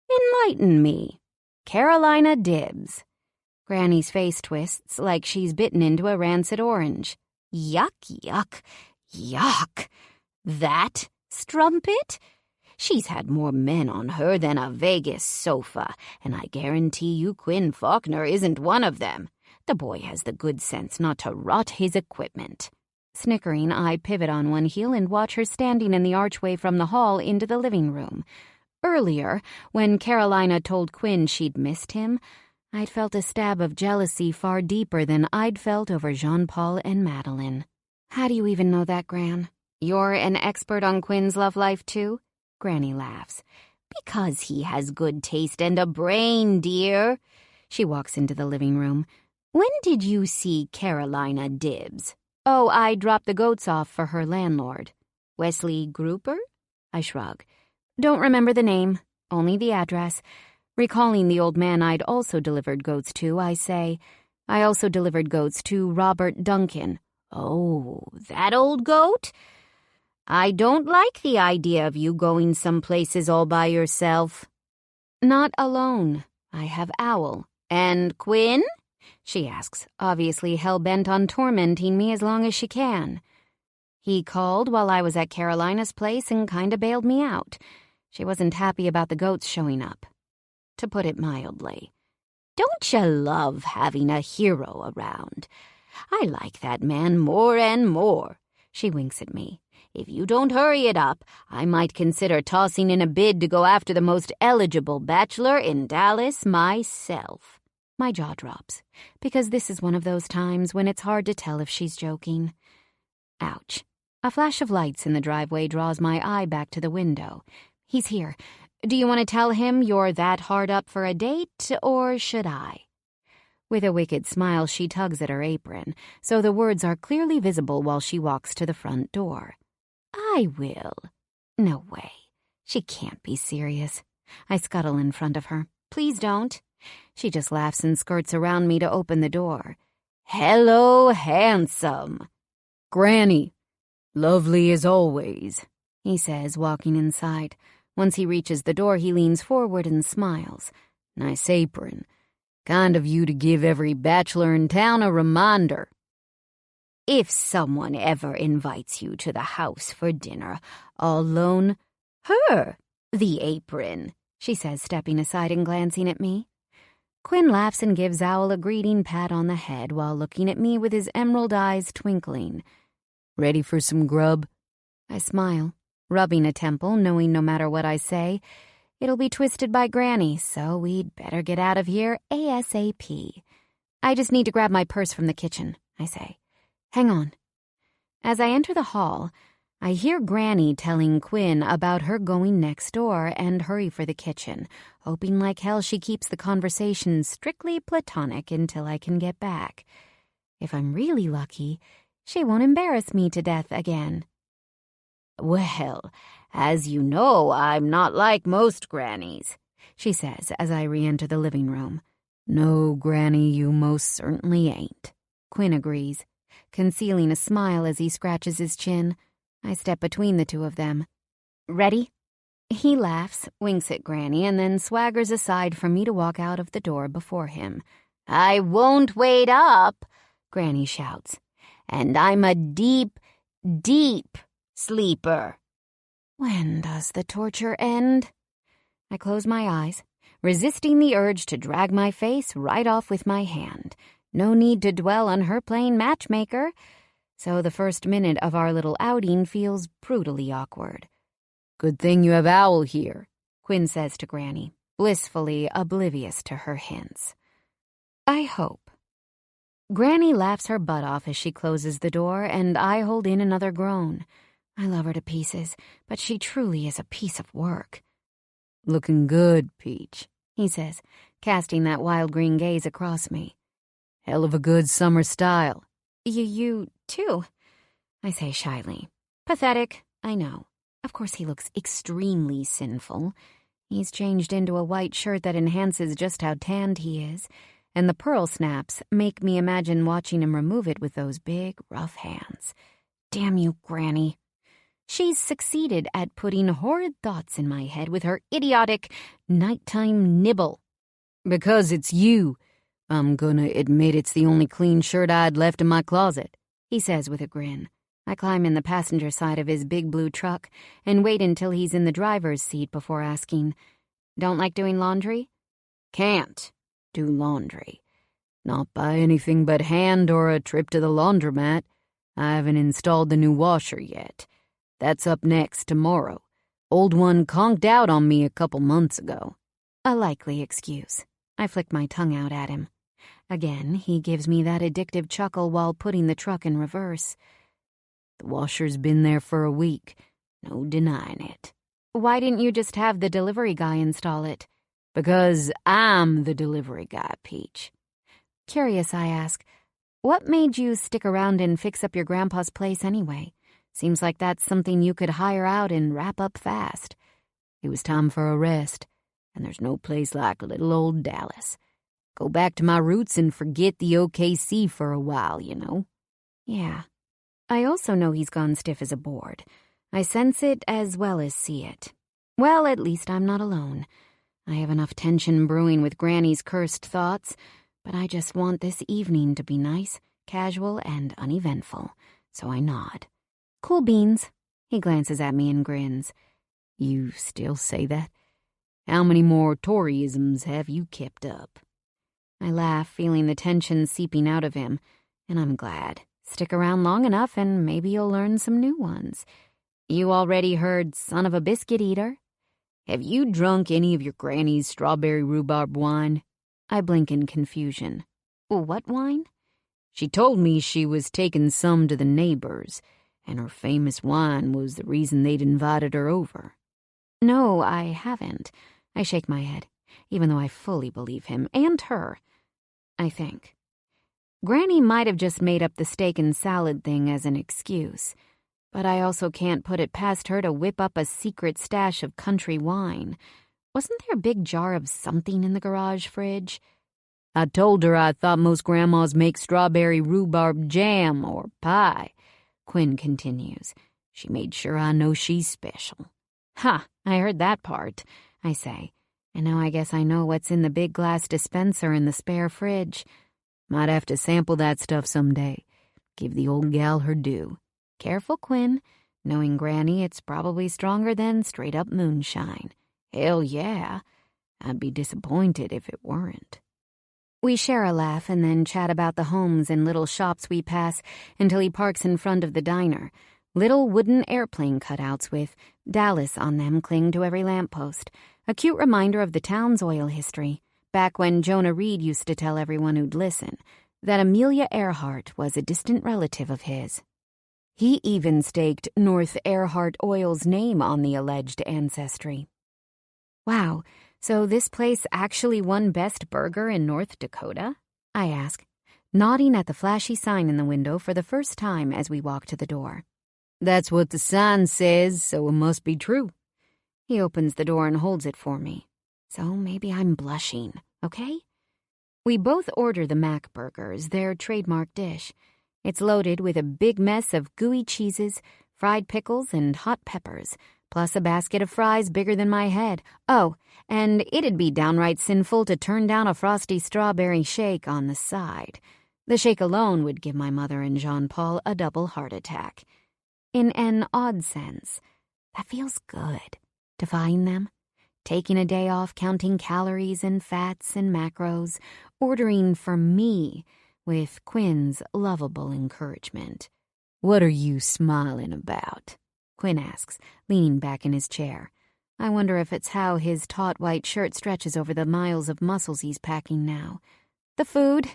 [SPEAKER 1] Enlighten me. Carolina Dibbs.
[SPEAKER 4] Granny's face twists like she's bitten into a rancid orange.
[SPEAKER 1] Yuck, yuck, yuck. That strumpet? She's had more men on her than a Vegas sofa, and I guarantee you Quinn Faulkner isn't one of them. The boy has the good sense not to rot his equipment.
[SPEAKER 4] Snickering, I pivot on one heel and watch her standing in the archway from the hall into the living room. Earlier, when Carolina told Quinn she'd missed him, I'd felt a stab of jealousy far deeper than I'd felt over Jean-Paul and Madeline.
[SPEAKER 1] How do you even know that, Gran? You're an expert on Quinn's love life, too? Granny laughs. Because he has good taste and a brain, dear. She walks into the living room. When did you see Carolina Dibbs?
[SPEAKER 4] Oh, I dropped the goats off for her landlord.
[SPEAKER 1] Wesley Grouper?
[SPEAKER 4] I shrug. Don't remember the name, only the address. Recalling the old man I'd also delivered goats to, I say, I also delivered goats to Robert Duncan.
[SPEAKER 1] Oh, that old goat? I don't like the idea of you going some places all by yourself.
[SPEAKER 4] Not alone. I have Owl.
[SPEAKER 1] And Quinn?
[SPEAKER 4] She asks, obviously hell-bent on tormenting me as long as she can. He called while I was at Carolina's place and kinda bailed me out. She wasn't happy about the goats showing up, to put it mildly.
[SPEAKER 1] Don't you love having a hero around? I like that man more and more. She winks at me. If you don't hurry it up, I might consider tossing in a bid to go after the most eligible bachelor in Dallas myself.
[SPEAKER 4] My jaw drops, because this is one of those times when it's hard to tell if she's joking. Ouch. A flash of lights in the driveway draws my eye back to the window. He's here. Do you want to tell him you're that hard up for a date, or should I? With a wicked smile, she tugs at her apron, so the words are clearly visible while she walks to the front door.
[SPEAKER 1] I will.
[SPEAKER 4] No way. She can't be serious. I scuttle in front of her. Please don't. She just laughs and skirts around me to open the door.
[SPEAKER 1] Hello, handsome.
[SPEAKER 4] Granny. Lovely as always, he says, walking inside. Once he reaches the door, he leans forward and smiles.
[SPEAKER 1] Nice apron. Kind of you to give every bachelor in town a reminder. If someone ever invites you to the house for dinner, I'll loan her the apron, she says, stepping aside and glancing at me.
[SPEAKER 4] Quinn laughs and gives Owl a greeting pat on the head while looking at me with his emerald eyes twinkling.
[SPEAKER 1] Ready for some grub?
[SPEAKER 4] I smile, rubbing a temple, knowing no matter what I say, it'll be twisted by Granny, so we'd better get out of here ASAP. I just need to grab my purse from the kitchen, I say. Hang on. As I enter the hall, I hear Granny telling Quinn about her going next door and hurry for the kitchen, hoping like hell she keeps the conversation strictly platonic until I can get back. If I'm really lucky, she won't embarrass me to death again.
[SPEAKER 1] Well, as you know, I'm not like most grannies, she says as I re-enter the living room.
[SPEAKER 4] No, Granny, you most certainly ain't, Quinn agrees, concealing a smile as he scratches his chin. I step between the two of them. Ready? He laughs, winks at Granny, and then swaggers aside for me to walk out of the door before him.
[SPEAKER 1] "I won't wait up," Granny shouts. "And I'm a deep, deep sleeper." When does the torture end? I close my eyes, resisting the urge to drag my face right off with my hand. No need to dwell on her playing matchmaker. So the first minute of our little outing feels brutally awkward.
[SPEAKER 4] "Good thing you have Owl here,"
[SPEAKER 1] Quinn says to Granny, blissfully oblivious to her hints. I hope. Granny laughs her butt off as she closes the door, and I hold in another groan. I love her to pieces, but she truly is a piece of work.
[SPEAKER 4] "Looking good, Peach,"
[SPEAKER 1] he says, casting that wild green gaze across me.
[SPEAKER 4] "Hell of a good summer style."
[SPEAKER 1] You too," I say shyly. Pathetic, I know. Of course he looks extremely sinful. He's changed into a white shirt that enhances just how tanned he is, and the pearl snaps make me imagine watching him remove it with those big, rough hands. Damn you, Granny. She's succeeded at putting horrid thoughts in my head with her idiotic nighttime nibble.
[SPEAKER 4] "Because it's you. I'm gonna admit it's the only clean shirt I'd left in my closet,"
[SPEAKER 1] he says with a grin. I climb in the passenger side of his big blue truck and wait until he's in the driver's seat before asking, "Don't like doing laundry?"
[SPEAKER 4] "Can't do laundry. Not by anything but hand or a trip to the laundromat. I haven't installed the new washer yet. That's up next tomorrow. Old one conked out on me a couple months ago."
[SPEAKER 1] A likely excuse. I flick my tongue out at him. Again, he gives me that addictive chuckle while putting the truck in reverse.
[SPEAKER 4] "The washer's been there for a week. No denying it."
[SPEAKER 1] "Why didn't you just have the delivery guy install it?"
[SPEAKER 4] "Because I'm the delivery guy, Peach."
[SPEAKER 1] Curious, I ask, what made you stick around and fix up your grandpa's place anyway? Seems like that's something you could hire out and wrap up fast.
[SPEAKER 4] It was time for a rest, and there's no place like little old Dallas. Go back to my roots and forget the OKC for a while, you know.
[SPEAKER 1] Yeah. I also know he's gone stiff as a board. I sense it as well as see it. Well, at least I'm not alone. I have enough tension brewing with Granny's cursed thoughts, but I just want this evening to be nice, casual, and uneventful, so I nod. "Cool beans." He glances at me and grins.
[SPEAKER 4] "You still say that? How many more Toryisms have you kept up?"
[SPEAKER 1] I laugh, feeling the tension seeping out of him, and I'm glad. Stick around long enough and maybe you'll learn some new ones. You already heard son of a biscuit eater?
[SPEAKER 4] Have you drunk any of your granny's strawberry rhubarb wine?
[SPEAKER 1] I blink in confusion. What wine?
[SPEAKER 4] She told me she was taking some to the neighbors, and her famous wine was the reason they'd invited her over.
[SPEAKER 1] No, I haven't. I shake my head, even though I fully believe him, and her, I think. Granny might have just made up the steak and salad thing as an excuse, but I also can't put it past her to whip up a secret stash of country wine. Wasn't there a big jar of something in the garage fridge?
[SPEAKER 4] I told her I thought most grandmas make strawberry rhubarb jam or pie, Quinn continues. She made sure I know she's special.
[SPEAKER 1] Ha, I heard that part, I say. And now I guess I know what's in the big glass dispenser in the spare fridge.
[SPEAKER 4] Might have to sample that stuff someday. Give the old gal her due.
[SPEAKER 1] Careful, Quinn. Knowing Granny, it's probably stronger than straight-up moonshine.
[SPEAKER 4] Hell yeah. I'd be disappointed if it weren't.
[SPEAKER 1] We share a laugh and then chat about the homes and little shops we pass until he parks in front of the diner. Little wooden airplane cutouts with Dallas on them cling to every lamppost. A cute reminder of the town's oil history. Back when Jonah Reed used to tell everyone who'd listen that Amelia Earhart was a distant relative of his. He even staked North Earhart Oil's name on the alleged ancestry. Wow, so this place actually won Best Burger in North Dakota? I ask, nodding at the flashy sign in the window for the first time as we walk to the door.
[SPEAKER 4] That's what the sign says, so it must be true.
[SPEAKER 1] He opens the door and holds it for me. So maybe I'm blushing, okay? We both order the Mac burgers, their trademark dish. It's loaded with a big mess of gooey cheeses, fried pickles, and hot peppers, plus a basket of fries bigger than my head. Oh, and it'd be downright sinful to turn down a frosty strawberry shake on the side. The shake alone would give my mother and Jean-Paul a double heart attack. In an odd sense, that feels good, defying them. Taking a day off counting calories and fats and macros, ordering for me with Quinn's lovable encouragement. "What are you smiling about?" Quinn asks, leaning back in his chair. I wonder if it's how his taut white shirt stretches over the miles of muscles he's packing now. "The food,"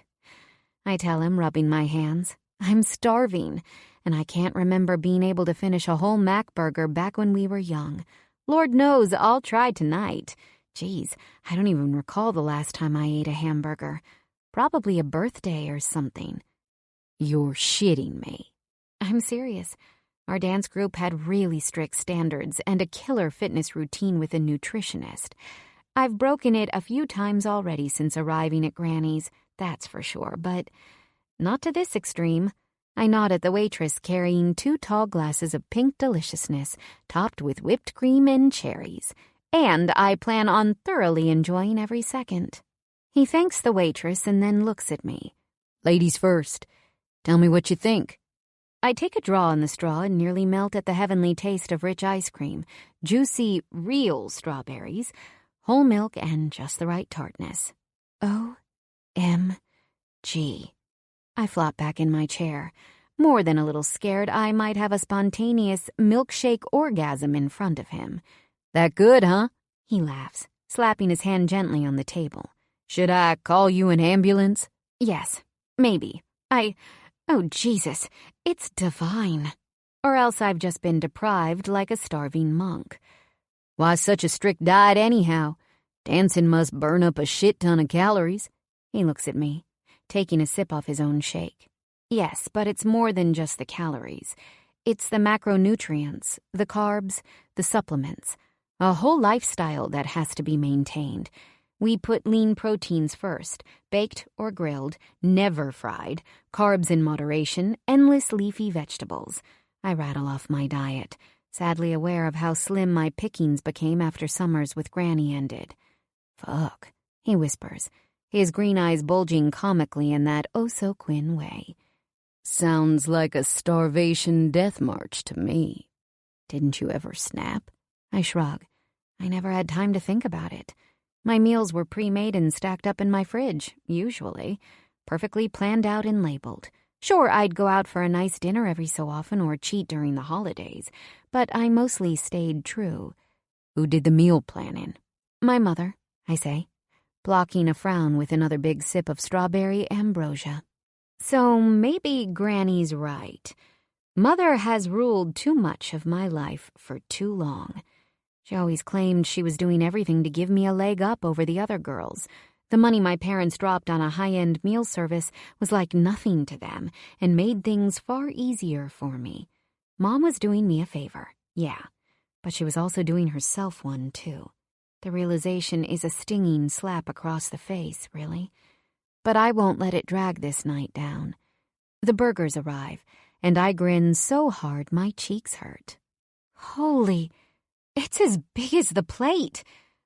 [SPEAKER 1] I tell him, rubbing my hands. "I'm starving, and I can't remember being able to finish a whole Mac burger back when we were young. Lord knows I'll try tonight. Geez, I don't even recall the last time I ate a hamburger. Probably a birthday or something." "You're shitting me." "I'm serious. Our dance group had really strict standards and a killer fitness routine with a nutritionist. I've broken it a few times already since arriving at Granny's, that's for sure, but not to this extreme." I nod at the waitress carrying 2 tall glasses of pink deliciousness topped with whipped cream and cherries, and I plan on thoroughly enjoying every second. He thanks the waitress and then looks at me. "Ladies first. Tell me what you think." I take a draw on the straw and nearly melt at the heavenly taste of rich ice cream, juicy, real strawberries, whole milk, and just the right tartness. OMG. I flop back in my chair. More than a little scared I might have a spontaneous milkshake orgasm in front of him. "That good, huh?" He laughs, slapping his hand gently on the table. "Should I call you an ambulance?" "Yes, maybe. Oh, Jesus, it's divine. Or else I've just been deprived like a starving monk." "Why such a strict diet anyhow? Dancing must burn up a shit ton of calories." He looks at me, taking a sip off his own shake. "Yes, but it's more than just the calories. It's the macronutrients, the carbs, the supplements. A whole lifestyle that has to be maintained. We put lean proteins first, baked or grilled, never fried, carbs in moderation, endless leafy vegetables." I rattle off my diet, sadly aware of how slim my pickings became after summers with Granny ended. "Fuck," he whispers, his green eyes bulging comically in that oh-so-Quinn way. "Sounds like a starvation death march to me. Didn't you ever snap?" I shrug. I never had time to think about it. My meals were pre-made and stacked up in my fridge, usually, perfectly planned out and labeled. Sure, I'd go out for a nice dinner every so often or cheat during the holidays, but I mostly stayed true. "Who did the meal planning?" "My mother," I say, blocking a frown with another big sip of strawberry ambrosia. So maybe Granny's right. Mother has ruled too much of my life for too long. She always claimed she was doing everything to give me a leg up over the other girls. The money my parents dropped on a high-end meal service was like nothing to them and made things far easier for me. Mom was doing me a favor, yeah, but she was also doing herself one, too. The realization is a stinging slap across the face, really. But I won't let it drag this night down. The burgers arrive, and I grin so hard my cheeks hurt. Holy, it's as big as the plate.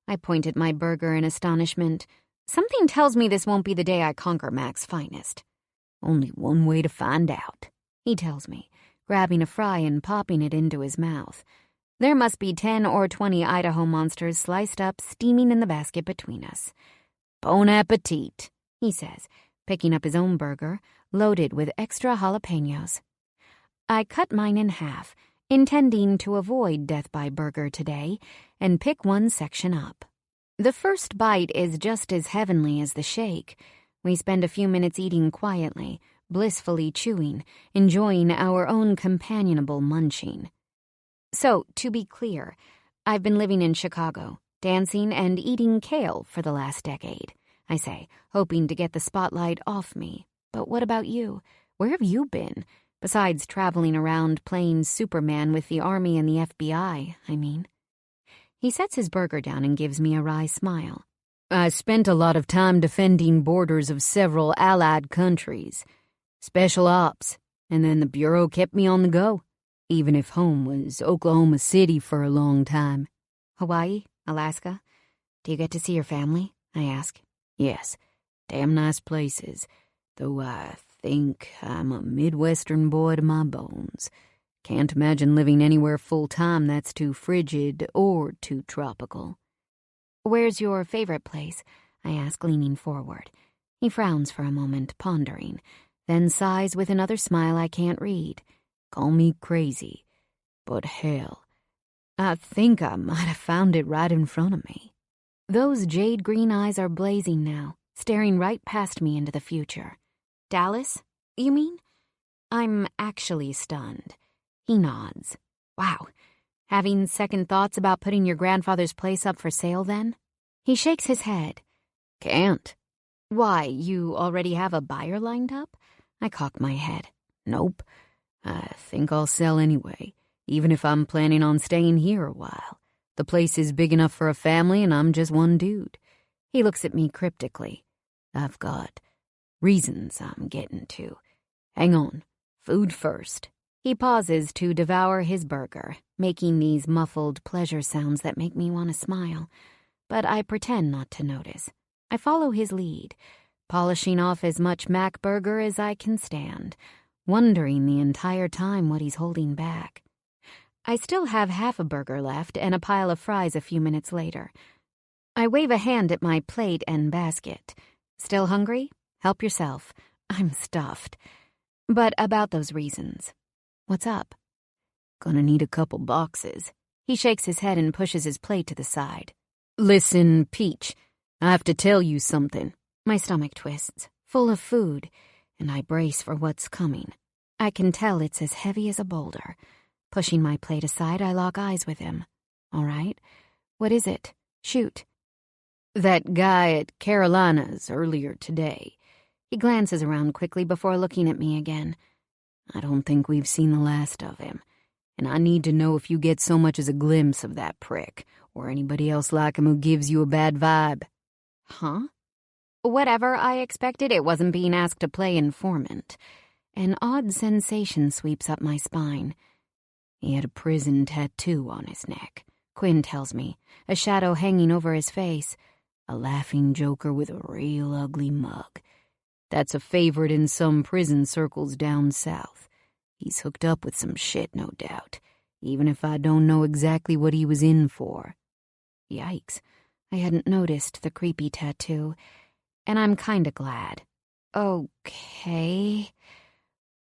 [SPEAKER 1] I point at my burger in astonishment. Something tells me this won't be the day I conquer Mac's finest. "Only one way to find out," he tells me, grabbing a fry and popping it into his mouth. There must be 10 or 20 Idaho monsters sliced up, steaming in the basket between us. "Bon appetit," he says, picking up his own burger, loaded with extra jalapenos. I cut mine in half, intending to avoid death by burger today, and pick one section up. The first bite is just as heavenly as the shake. We spend a few minutes eating quietly, blissfully chewing, enjoying our own companionable munching. So, to be clear, I've been living in Chicago, dancing and eating kale for the last decade, I say, hoping to get the spotlight off me. But what about you? Where have you been? Besides traveling around playing Superman with the Army and the FBI, I mean. He sets his burger down and gives me a wry smile. "I spent a lot of time defending borders of several allied countries. Special ops, and then the Bureau kept me on the go.
[SPEAKER 4] even if home was Oklahoma City for a long time.
[SPEAKER 1] Hawaii? Alaska? Do you get to see your family? I ask.
[SPEAKER 4] Yes, damn nice places, though I think I'm a Midwestern boy to my bones. Can't imagine living anywhere full-time that's too frigid or too tropical.
[SPEAKER 1] Where's your favorite place? I ask, leaning forward. He frowns for a moment, pondering, then sighs with another smile I can't read.
[SPEAKER 4] Call me crazy, but hell, I think I might have found it right in front of me.
[SPEAKER 1] Those jade green eyes are blazing now, staring right past me into the future. Dallas, you mean? I'm actually stunned. He nods. Wow. Having second thoughts about putting your grandfather's place up for sale, then? He shakes his head.
[SPEAKER 4] Can't.
[SPEAKER 1] Why, you already have a buyer lined up? I cock my head.
[SPEAKER 4] Nope. I think I'll sell anyway, even if I'm planning on staying here a while. The place is big enough for a family, and I'm just one dude.
[SPEAKER 1] He looks at me cryptically.
[SPEAKER 4] I've got reasons I'm getting to. Hang on. Food first.
[SPEAKER 1] He pauses to devour his burger, making these muffled pleasure sounds that make me want to smile. But I pretend not to notice. I follow his lead, polishing off as much Mac burger as I can stand, wondering the entire time what he's holding back. I still have half a burger left and a pile of fries a few minutes later. I wave a hand at my plate and basket. Still hungry? Help yourself. I'm stuffed. But about those reasons. What's up?
[SPEAKER 4] Gonna need a couple boxes.
[SPEAKER 1] He shakes his head and pushes his plate to the side.
[SPEAKER 4] Listen, Peach, I have to tell you something.
[SPEAKER 1] My stomach twists, full of food, and I brace for what's coming. I can tell it's as heavy as a boulder. Pushing my plate aside, I lock eyes with him. All right. What is it? Shoot.
[SPEAKER 4] That guy at Carolina's earlier today.
[SPEAKER 1] He glances around quickly before looking at me again.
[SPEAKER 4] I don't think we've seen the last of him, and I need to know if you get so much as a glimpse of that prick, or anybody else like him who gives you a bad vibe.
[SPEAKER 1] Huh? Whatever I expected, it wasn't being asked to play informant. An odd sensation sweeps up my spine.
[SPEAKER 4] He had a prison tattoo on his neck,
[SPEAKER 1] Quinn tells me, a shadow hanging over his face.
[SPEAKER 4] A laughing joker with a real ugly mug. That's a favorite in some prison circles down south. He's hooked up with some shit, no doubt, even if I don't know exactly what he was in for.
[SPEAKER 1] Yikes, I hadn't noticed the creepy tattoo, and I'm kinda glad. Okay.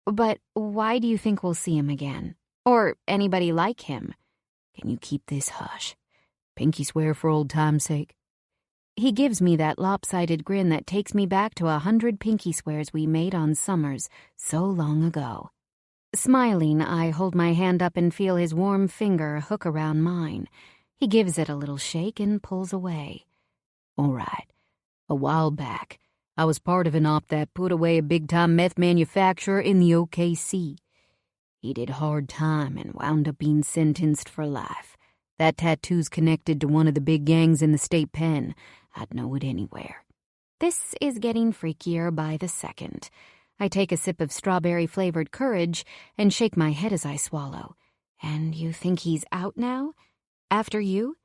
[SPEAKER 1] But why do you think we'll see him again? Or anybody like him?
[SPEAKER 4] Can you keep this hush? Pinky swear for old time's sake.
[SPEAKER 1] He gives me that lopsided grin that takes me back to 100 pinky swears we made on summers so long ago. Smiling, I hold my hand up and feel his warm finger hook around mine. He gives it a little shake and pulls away.
[SPEAKER 4] All right. A while back, I was part of an op that put away a big-time meth manufacturer in the OKC. He did hard time and wound up being sentenced for life. That tattoo's connected to one of the big gangs in the state pen. I'd know it anywhere.
[SPEAKER 1] This is getting freakier by the second. I take a sip of strawberry-flavored courage and shake my head as I swallow. And you think he's out now? After you?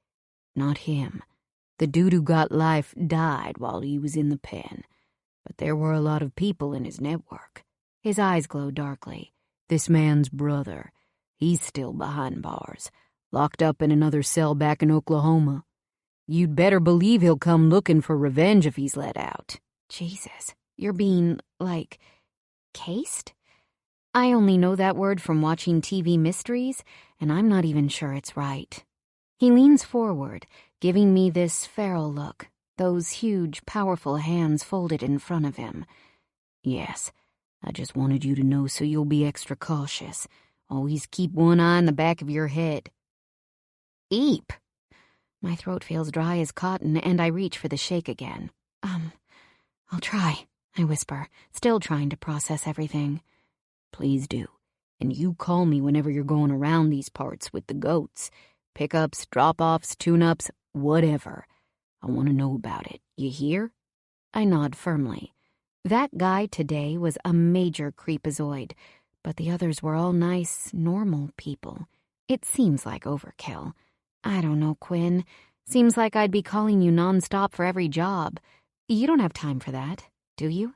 [SPEAKER 4] Not him. The dude who got life died while he was in the pen. But there were a lot of people in his network.
[SPEAKER 1] His eyes glow darkly.
[SPEAKER 4] This man's brother. He's still behind bars, locked up in another cell back in Oklahoma. You'd better believe he'll come looking for revenge if he's let out.
[SPEAKER 1] Jesus, you're being, cased? I only know that word from watching TV mysteries, and I'm not even sure it's right. He leans forward, giving me this feral look, those huge, powerful hands folded in front of him.
[SPEAKER 4] Yes, I just wanted you to know so you'll be extra cautious. Always keep one eye on the back of your head.
[SPEAKER 1] Eep! My throat feels dry as cotton, and I reach for the shake again. I'll try, I whisper, still trying to process everything.
[SPEAKER 4] Please do. And you call me whenever you're going around these parts with the goats. Pickups, drop-offs, tune-ups, whatever. I want to know about it. You hear?
[SPEAKER 1] I nod firmly. That guy today was a major creepazoid, But the others were all nice, normal people. It seems like overkill. I don't know, Quinn. Seems like I'd be calling you nonstop for every job. You don't have time for that, do you?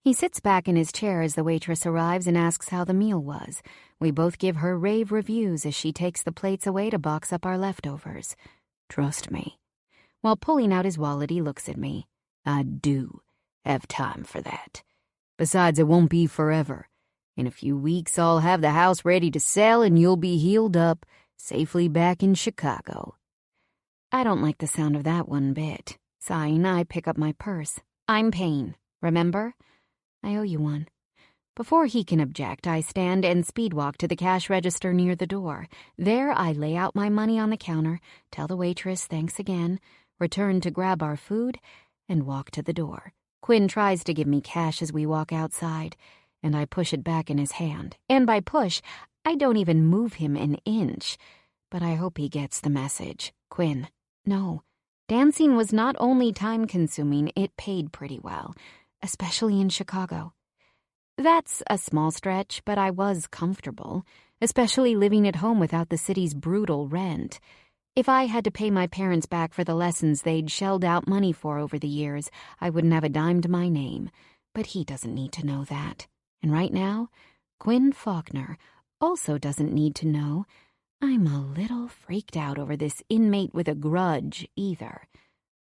[SPEAKER 1] He sits back in his chair as the waitress arrives and asks how the meal was. We both give her rave reviews as she takes the plates away to box up our leftovers. Trust me. While pulling out his wallet, he looks at me. I do have time for that. Besides, it won't be forever. In a few weeks, I'll have the house ready to sell and you'll be healed up, safely back in Chicago. I don't like the sound of that one bit. Sighing, I pick up my purse. I'm paying, remember? I owe you one. Before he can object, I stand and speedwalk to the cash register near the door. There, I lay out my money on the counter, tell the waitress thanks again, return to grab our food, and walk to the door. Quinn tries to give me cash as we walk outside, and I push it back in his hand. And by push, I don't even move him an inch. But I hope he gets the message. Quinn, no. Dancing was not only time-consuming, it paid pretty well, especially in Chicago. That's a small stretch, but I was comfortable, especially living at home without the city's brutal rent. If I had to pay my parents back for the lessons they'd shelled out money for over the years, I wouldn't have a dime to my name. But he doesn't need to know that. And right now, Quinn Faulkner also doesn't need to know I'm a little freaked out over this inmate with a grudge either.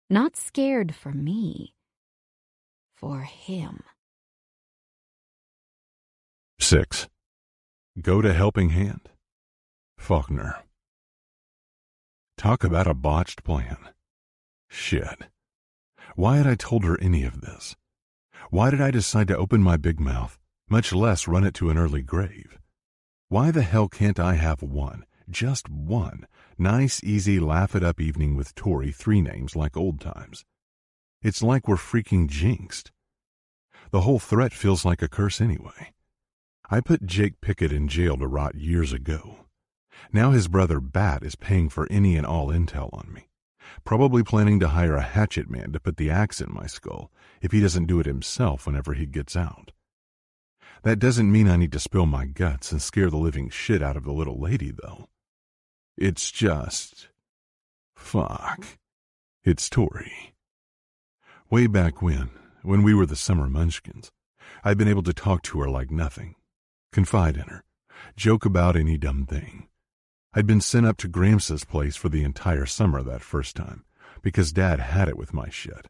[SPEAKER 1] Not scared for me. For him.
[SPEAKER 2] 6. Go to Helping Hand. Faulkner. Talk about a botched plan. Shit. Why had I told her any of this? Why did I decide to open my big mouth, much less run it to an early grave? Why the hell can't I have one, just one, nice, easy, laugh-it-up evening with Tori, 3 names like old times? It's like we're freaking jinxed. The whole threat feels like a curse anyway. I put Jake Pickett in jail to rot years ago. Now his brother Bat is paying for any and all intel on me, probably planning to hire a hatchet man to put the axe in my skull if he doesn't do it himself whenever he gets out. That doesn't mean I need to spill my guts and scare the living shit out of the little lady, though. It's just... fuck. It's Tori. Way back when we were the summer munchkins, I'd been able to talk to her like nothing, confide in her, joke about any dumb thing. I'd been sent up to Grams's place for the entire summer that first time, because Dad had it with my shit.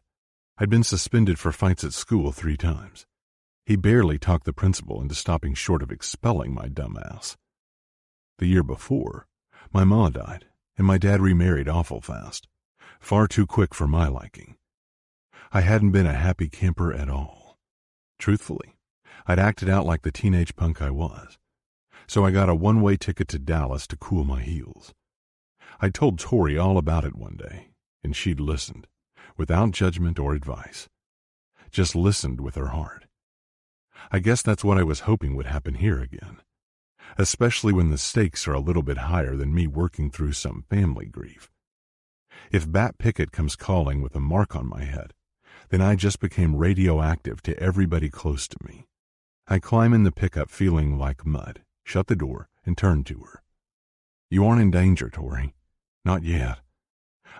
[SPEAKER 2] I'd been suspended for fights at school 3 times. He barely talked the principal into stopping short of expelling my dumb ass. The year before, my ma died, and my dad remarried awful fast, far too quick for my liking. I hadn't been a happy camper at all. Truthfully, I'd acted out like the teenage punk I was. So I got a one-way ticket to Dallas to cool my heels. I told Tori all about it one day, and she'd listened, without judgment or advice. Just listened with her heart. I guess that's what I was hoping would happen here again, especially when the stakes are a little bit higher than me working through some family grief. If Bat Pickett comes calling with a mark on my head, then I just became radioactive to everybody close to me. I climb in the pickup feeling like mud, shut the door, and turn to her. You aren't in danger, Tori. Not yet.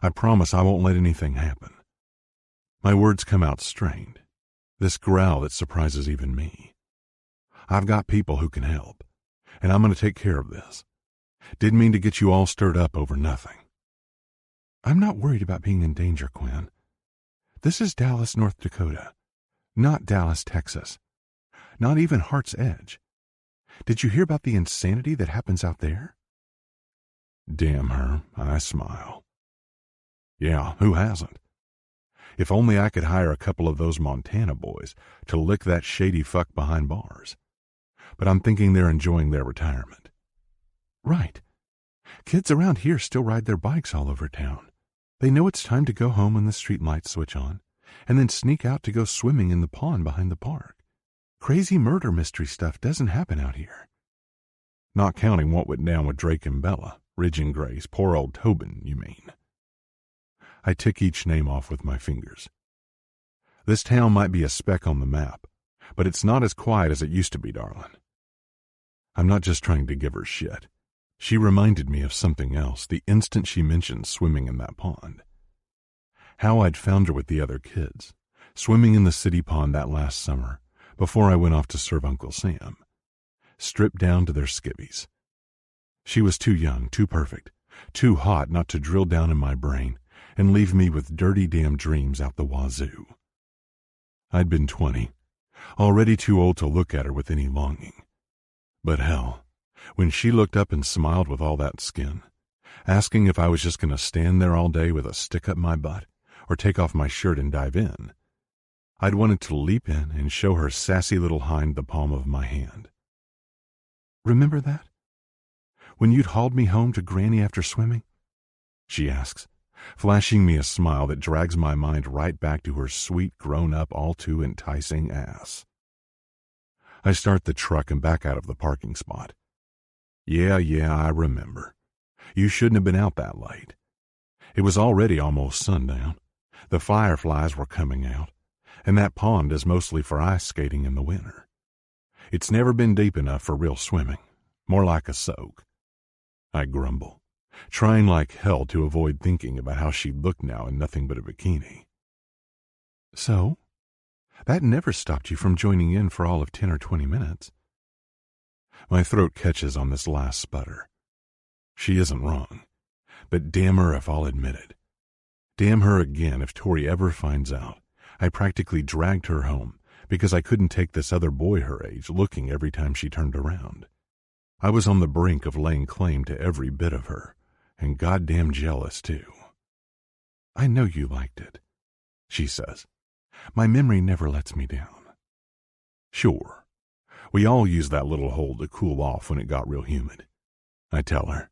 [SPEAKER 2] I promise I won't let anything happen. My words come out strained, this growl that surprises even me. I've got people who can help, and I'm going to take care of this. Didn't mean to get you all stirred up over nothing. I'm not worried about being in danger, Quinn. This is Dallas, North Dakota, not Dallas, Texas, not even Hart's Edge. Did you hear about the insanity that happens out there? Damn her, I smile. Yeah, who hasn't? If only I could hire a couple of those Montana boys to lick that shady fuck behind bars. But I'm thinking they're enjoying their retirement. Right. Kids around here still ride their bikes all over town. They know it's time to go home when the street lights switch on, and then sneak out to go swimming in the pond behind the park. Crazy murder mystery stuff doesn't happen out here. Not counting what went down with Drake and Bella, Ridge and Grace, poor old Tobin, you mean. I tick each name off with my fingers. This town might be a speck on the map, but it's not as quiet as it used to be, darling. I'm not just trying to give her shit. She reminded me of something else the instant she mentioned swimming in that pond. How I'd found her with the other kids, swimming in the city pond that last summer, before I went off to serve Uncle Sam, stripped down to their skivvies. She was too young, too perfect, too hot not to drill down in my brain and leave me with dirty damn dreams out the wazoo. I'd been 20, already too old to look at her with any longing. But hell, when she looked up and smiled with all that skin, asking if I was just going to stand there all day with a stick up my butt or take off my shirt and dive in, I'd wanted to leap in and show her sassy little hind the palm of my hand. Remember that? When you'd hauled me home to Granny after swimming? She asks, flashing me a smile that drags my mind right back to her sweet, grown-up, all-too-enticing ass. I start the truck and back out of the parking spot. Yeah, I remember. You shouldn't have been out that late. It was already almost sundown. The fireflies were coming out, and that pond is mostly for ice skating in the winter. It's never been deep enough for real swimming, more like a soak. I grumble, trying like hell to avoid thinking about how she'd look now in nothing but a bikini. So, that never stopped you from joining in for all of 10 or 20 minutes. My throat catches on this last sputter. She isn't wrong, but damn her if I'll admit it. Damn her again if Tori ever finds out I practically dragged her home because I couldn't take this other boy her age looking every time she turned around. I was on the brink of laying claim to every bit of her, and goddamn jealous too. I know you liked it, she says. My memory never lets me down. Sure, we all used that little hole to cool off when it got real humid. I tell her.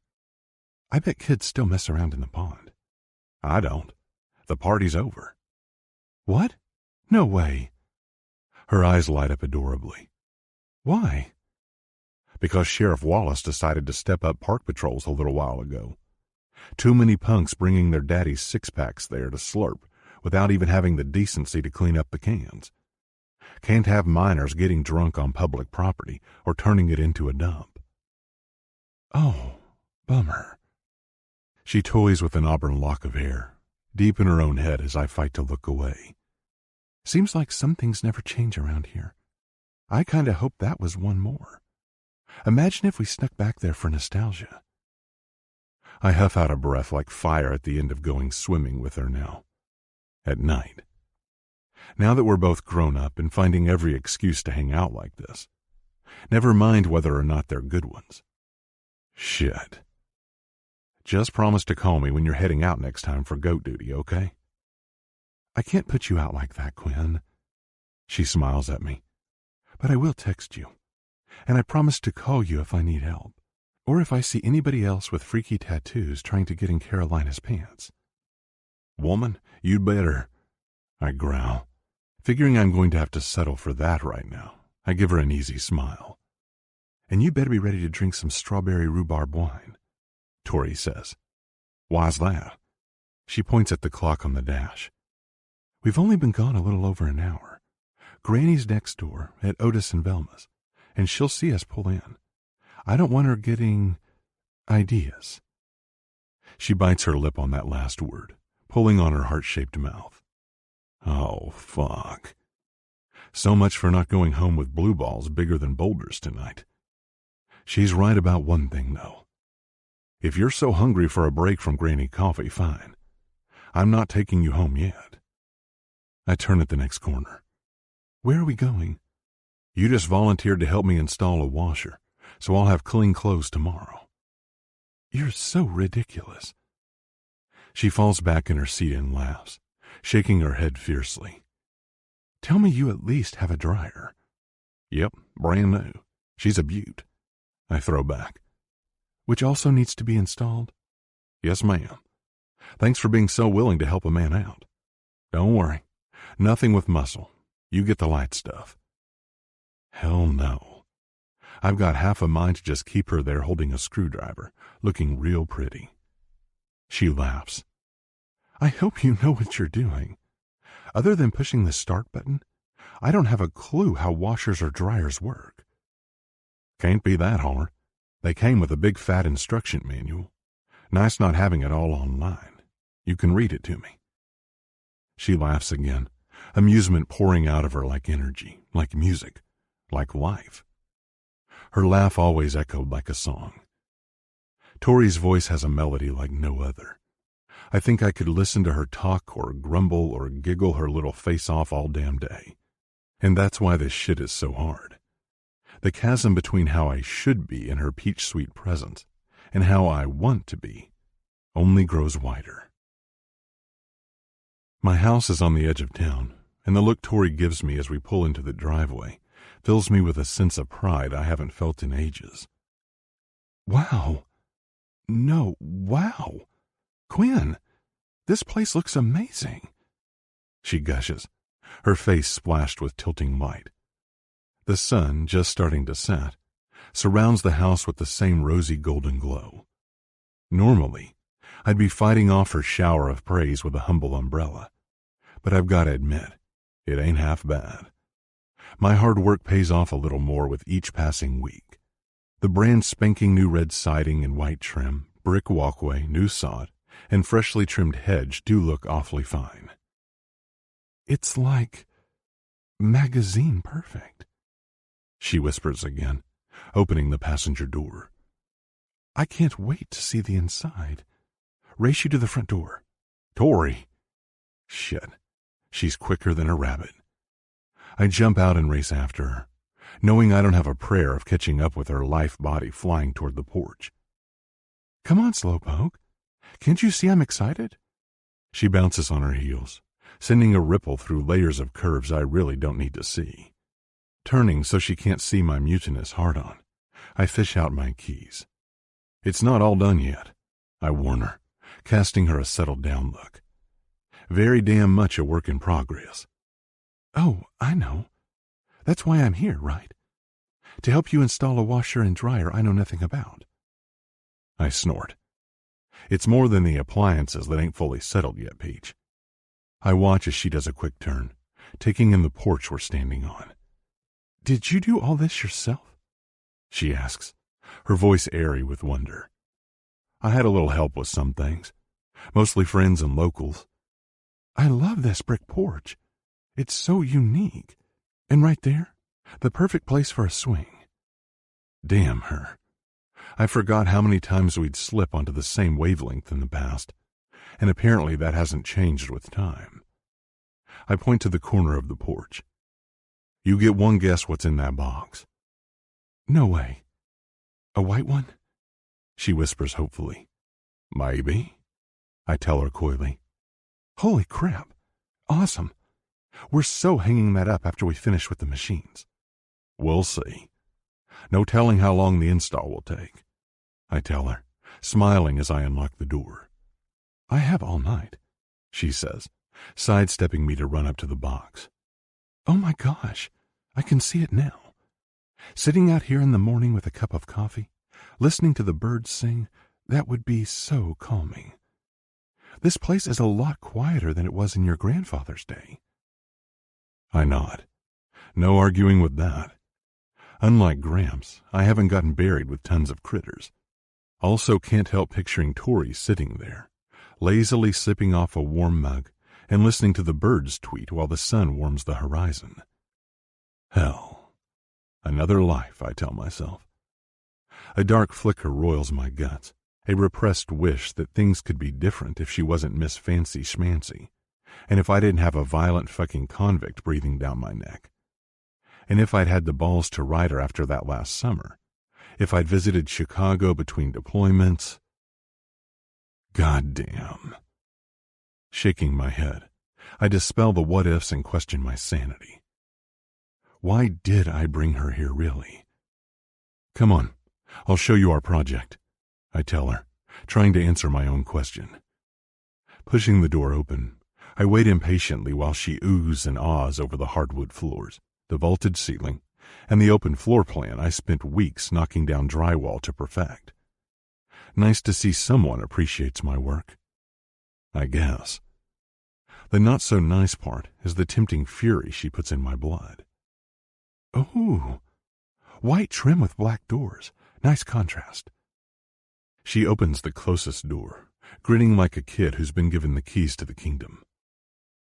[SPEAKER 2] I bet kids still mess around in the pond. I don't. The party's over. What? No way. Her eyes light up adorably. Why? Because Sheriff Wallace decided to step up park patrols a little while ago. Too many punks bringing their daddy's six-packs there to slurp without even having the decency to clean up the cans. Can't have minors getting drunk on public property or turning it into a dump. Oh, bummer. She toys with an auburn lock of hair, deep in her own head as I fight to look away. Seems like some things never change around here. I kinda hope that was one more. Imagine if we snuck back there for nostalgia. I huff out a breath like fire at the end of going swimming with her now. At night. Now that we're both grown up and finding every excuse to hang out like this. Never mind whether or not they're good ones. Shit. Just promise to call me when you're heading out next time for goat duty, okay? I can't put you out like that, Quinn. She smiles at me. But I will text you. And I promise to call you if I need help. Or if I see anybody else with freaky tattoos trying to get in Carolina's pants. Woman, you'd better, I growl. Figuring I'm going to have to settle for that right now, I give her an easy smile. And you better be ready to drink some strawberry rhubarb wine, Tori says. Why's that? She points at the clock on the dash. We've only been gone a little over an hour. Granny's next door at Otis and Velma's, and she'll see us pull in. I don't want her getting ideas. She bites her lip on that last word, pulling on her heart-shaped mouth. Oh, fuck. So much for not going home with blue balls bigger than boulders tonight. She's right about one thing, though. If you're so hungry for a break from Granny Coffee, fine. I'm not taking you home yet. I turn at the next corner. Where are we going? You just volunteered to help me install a washer, so I'll have clean clothes tomorrow. You're so ridiculous. She falls back in her seat and laughs, shaking her head fiercely. Tell me you at least have a dryer. Yep, brand new. She's a beaut. I throw back. Which also needs to be installed? Yes, ma'am. Thanks for being so willing to help a man out. Don't worry. Nothing with muscle. You get the light stuff. Hell no. I've got half a mind to just keep her there holding a screwdriver, looking real pretty. She laughs. I hope you know what you're doing. Other than pushing the start button, I don't have a clue how washers or dryers work. Can't be that hard. They came with a big fat instruction manual. Nice not having it all online. You can read it to me. She laughs again, amusement pouring out of her like energy, like music, like life. Her laugh always echoed like a song. Tori's voice has a melody like no other. I think I could listen to her talk or grumble or giggle her little face off all damn day. And that's why this shit is so hard. The chasm between how I should be in her peach-sweet presence and how I want to be only grows wider. My house is on the edge of town, and the look Tori gives me as we pull into the driveway fills me with a sense of pride I haven't felt in ages. Wow. No, wow. Quinn, this place looks amazing. She gushes, her face splashed with tilting light. The sun, just starting to set, surrounds the house with the same rosy golden glow. Normally, I'd be fighting off her shower of praise with a humble umbrella, but I've got to admit, it ain't half bad. My hard work pays off a little more with each passing week. The brand spanking new red siding and white trim, brick walkway, new sod, and freshly trimmed hedge do look awfully fine. It's like magazine perfect, she whispers again, opening the passenger door. I can't wait to see the inside. Race you to the front door. Tori! Shit, she's quicker than a rabbit. I jump out and race after her, knowing I don't have a prayer of catching up with her life body flying toward the porch. Come on, Slowpoke. Can't you see I'm excited? She bounces on her heels, sending a ripple through layers of curves I really don't need to see. Turning so she can't see my mutinous heart-on, I fish out my keys. It's not all done yet, I warn her, casting her a settled-down look. Very damn much a work in progress. Oh, I know. That's why I'm here, right? To help you install a washer and dryer I know nothing about. I snort. It's more than the appliances that ain't fully settled yet, Peach. I watch as she does a quick turn, taking in the porch we're standing on. Did you do all this yourself? She asks, her voice airy with wonder. I had a little help with some things, mostly friends and locals. I love this brick porch. It's so unique. And right there, the perfect place for a swing. Damn her. I forgot how many times we'd slip onto the same wavelength in the past, and apparently that hasn't changed with time. I point to the corner of the porch. You get one guess what's in that box. No way. A white one? She whispers hopefully. Maybe, I tell her coyly. Holy crap. Awesome. We're so hanging that up after we finish with the machines. We'll see. No telling how long the install will take, I tell her, smiling as I unlock the door. I have all night, she says, sidestepping me to run up to the box. Oh my gosh, I can see it now. Sitting out here in the morning with a cup of coffee, listening to the birds sing, that would be so calming. This place is a lot quieter than it was in your grandfather's day. I nod. No arguing with that. Unlike Gramps, I haven't gotten buried with tons of critters. Also can't help picturing Tori sitting there, lazily sipping off a warm mug and listening to the birds tweet while the sun warms the horizon. Hell. Another life, I tell myself. A dark flicker roils my guts, a repressed wish that things could be different if she wasn't Miss Fancy Schmancy, and if I didn't have a violent fucking convict breathing down my neck. And if I'd had the balls to ride her after that last summer, if I'd visited Chicago between deployments. Goddamn. Shaking my head, I dispel the what-ifs and question my sanity. Why did I bring her here, really? Come on, I'll show you our project, I tell her, trying to answer my own question. Pushing the door open, I wait impatiently while she oohs and ahs over the hardwood floors, the vaulted ceiling, and the open floor plan I spent weeks knocking down drywall to perfect. Nice to see someone appreciates my work. I guess. The not-so-nice part is the tempting fury she puts in my blood. Ooh,
[SPEAKER 3] White trim with black doors. Nice contrast. She opens the closest door, grinning like a kid who's been given the keys to the kingdom.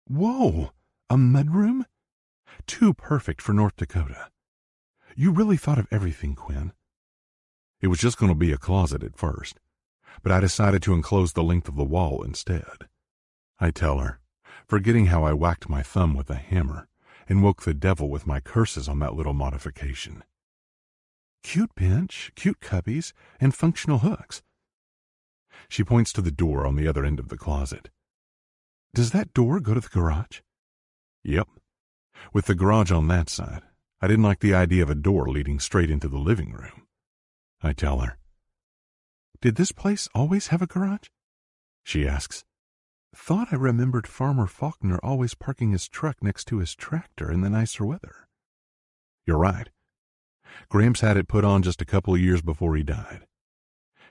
[SPEAKER 3] Whoa! A mudroom? Too perfect for North Dakota. You really thought of everything, Quinn.
[SPEAKER 2] It was just going to be a closet at first, but I decided to enclose the length of the wall instead. I tell her, forgetting how I whacked my thumb with a hammer and woke the devil with my curses on that little modification.
[SPEAKER 3] Cute bench, cute cubbies, and functional hooks.
[SPEAKER 2] She points to the door on the other end of the closet.
[SPEAKER 3] Does that door go to the garage?
[SPEAKER 2] Yep. With the garage on that side, I didn't like the idea of a door leading straight into the living room. I tell her.
[SPEAKER 3] Did this place always have a garage?
[SPEAKER 2] She asks.
[SPEAKER 3] Thought I remembered Farmer Faulkner always parking his truck next to his tractor in the nicer weather.
[SPEAKER 2] You're right. Gramps had it put on just a couple of years before he died.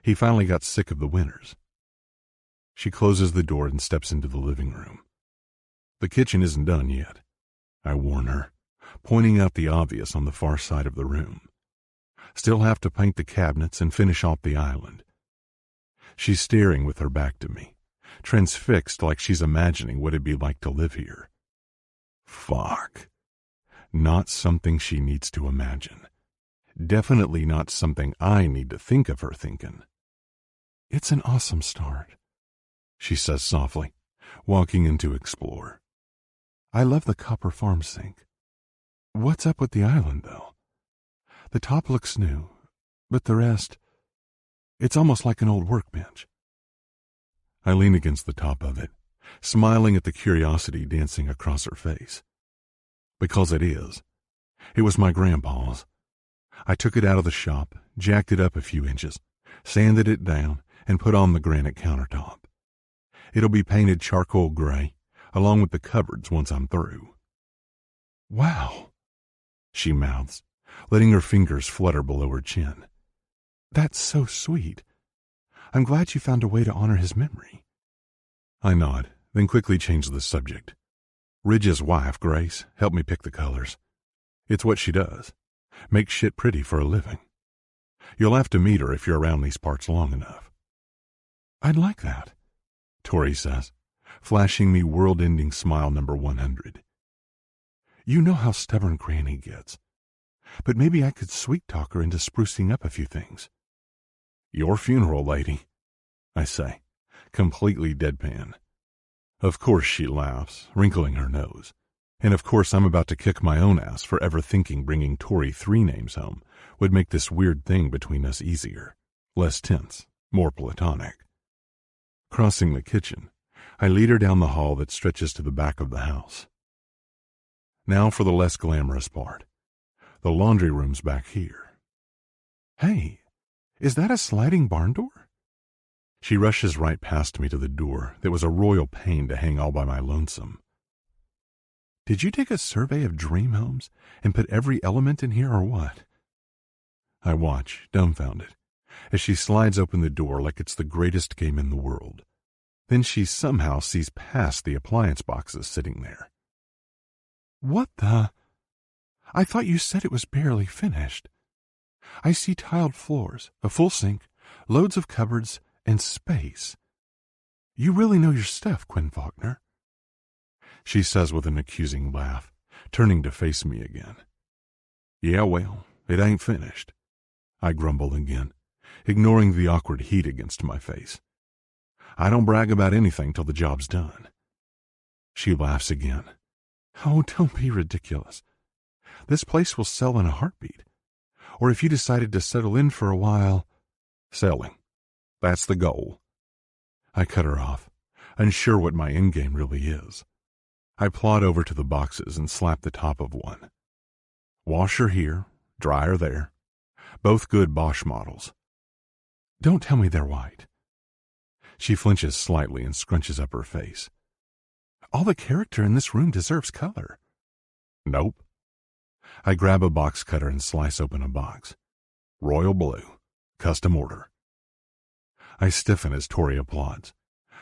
[SPEAKER 2] He finally got sick of the winters. She closes the door and steps into the living room. The kitchen isn't done yet, I warn her, pointing out the obvious on the far side of the room. Still have to paint the cabinets and finish off the island. She's staring with her back to me, transfixed like she's imagining what it'd be like to live here. Fuck. Not something she needs to imagine. Definitely not something I need to think of her thinking.
[SPEAKER 3] It's an awesome start,
[SPEAKER 2] she says softly, walking in to explore.
[SPEAKER 3] I love the copper farm sink. What's up with the island, though? The top looks new, but the rest, it's almost like an old workbench.
[SPEAKER 2] I lean against the top of it, smiling at the curiosity dancing across her face. Because it is. It was my grandpa's. I took it out of the shop, jacked it up a few inches, sanded it down, and put on the granite countertop. It'll be painted charcoal gray, along with the cupboards once I'm through.
[SPEAKER 3] Wow,
[SPEAKER 2] she mouths, letting her fingers flutter below her chin.
[SPEAKER 3] That's so sweet. I'm glad you found a way to honor his memory.
[SPEAKER 2] I nod, then quickly change the subject. Ridge's wife, Grace, helped me pick the colors. It's what she does. Make shit pretty for a living. You'll have to meet her if you're around these parts long enough.
[SPEAKER 3] I'd like that,
[SPEAKER 2] Tori says, flashing me world-ending smile number 100.
[SPEAKER 3] You know how stubborn Granny gets, but maybe I could sweet-talk her into sprucing up a few things.
[SPEAKER 2] Your funeral, lady, I say, completely deadpan. Of course she laughs, wrinkling her nose. And of course I'm about to kick my own ass for ever thinking bringing Tori 3 names home would make this weird thing between us easier, less tense, more platonic. Crossing the kitchen, I lead her down the hall that stretches to the back of the house. Now for the less glamorous part. The laundry room's back here.
[SPEAKER 3] Hey, is that a sliding barn door?
[SPEAKER 2] She rushes right past me to the door that was a royal pain to hang all by my lonesome.
[SPEAKER 3] Did you take a survey of dream homes and put every element in here or what?
[SPEAKER 2] I watch, dumbfounded, as she slides open the door like it's the greatest game in the world. Then she somehow sees past the appliance boxes sitting there.
[SPEAKER 3] What the? I thought you said it was barely finished. I see tiled floors, a full sink, loads of cupboards, and space. You really know your stuff, Quinn Faulkner,
[SPEAKER 2] she says with an accusing laugh, turning to face me again. Yeah, well, it ain't finished, I grumble again, ignoring the awkward heat against my face. I don't brag about anything till the job's done. She laughs again.
[SPEAKER 3] Oh, don't be ridiculous. This place will sell in a heartbeat. Or if you decided to settle in for a while...
[SPEAKER 2] Selling. That's the goal. I cut her off, unsure what my endgame really is. I plod over to the boxes and slap the top of one. Washer here, dryer there. Both good Bosch models.
[SPEAKER 3] Don't tell me they're white.
[SPEAKER 2] She flinches slightly and scrunches up her face.
[SPEAKER 3] All the character in this room deserves color.
[SPEAKER 2] Nope. I grab a box cutter and slice open a box. Royal blue. Custom order. I stiffen as Tori applauds,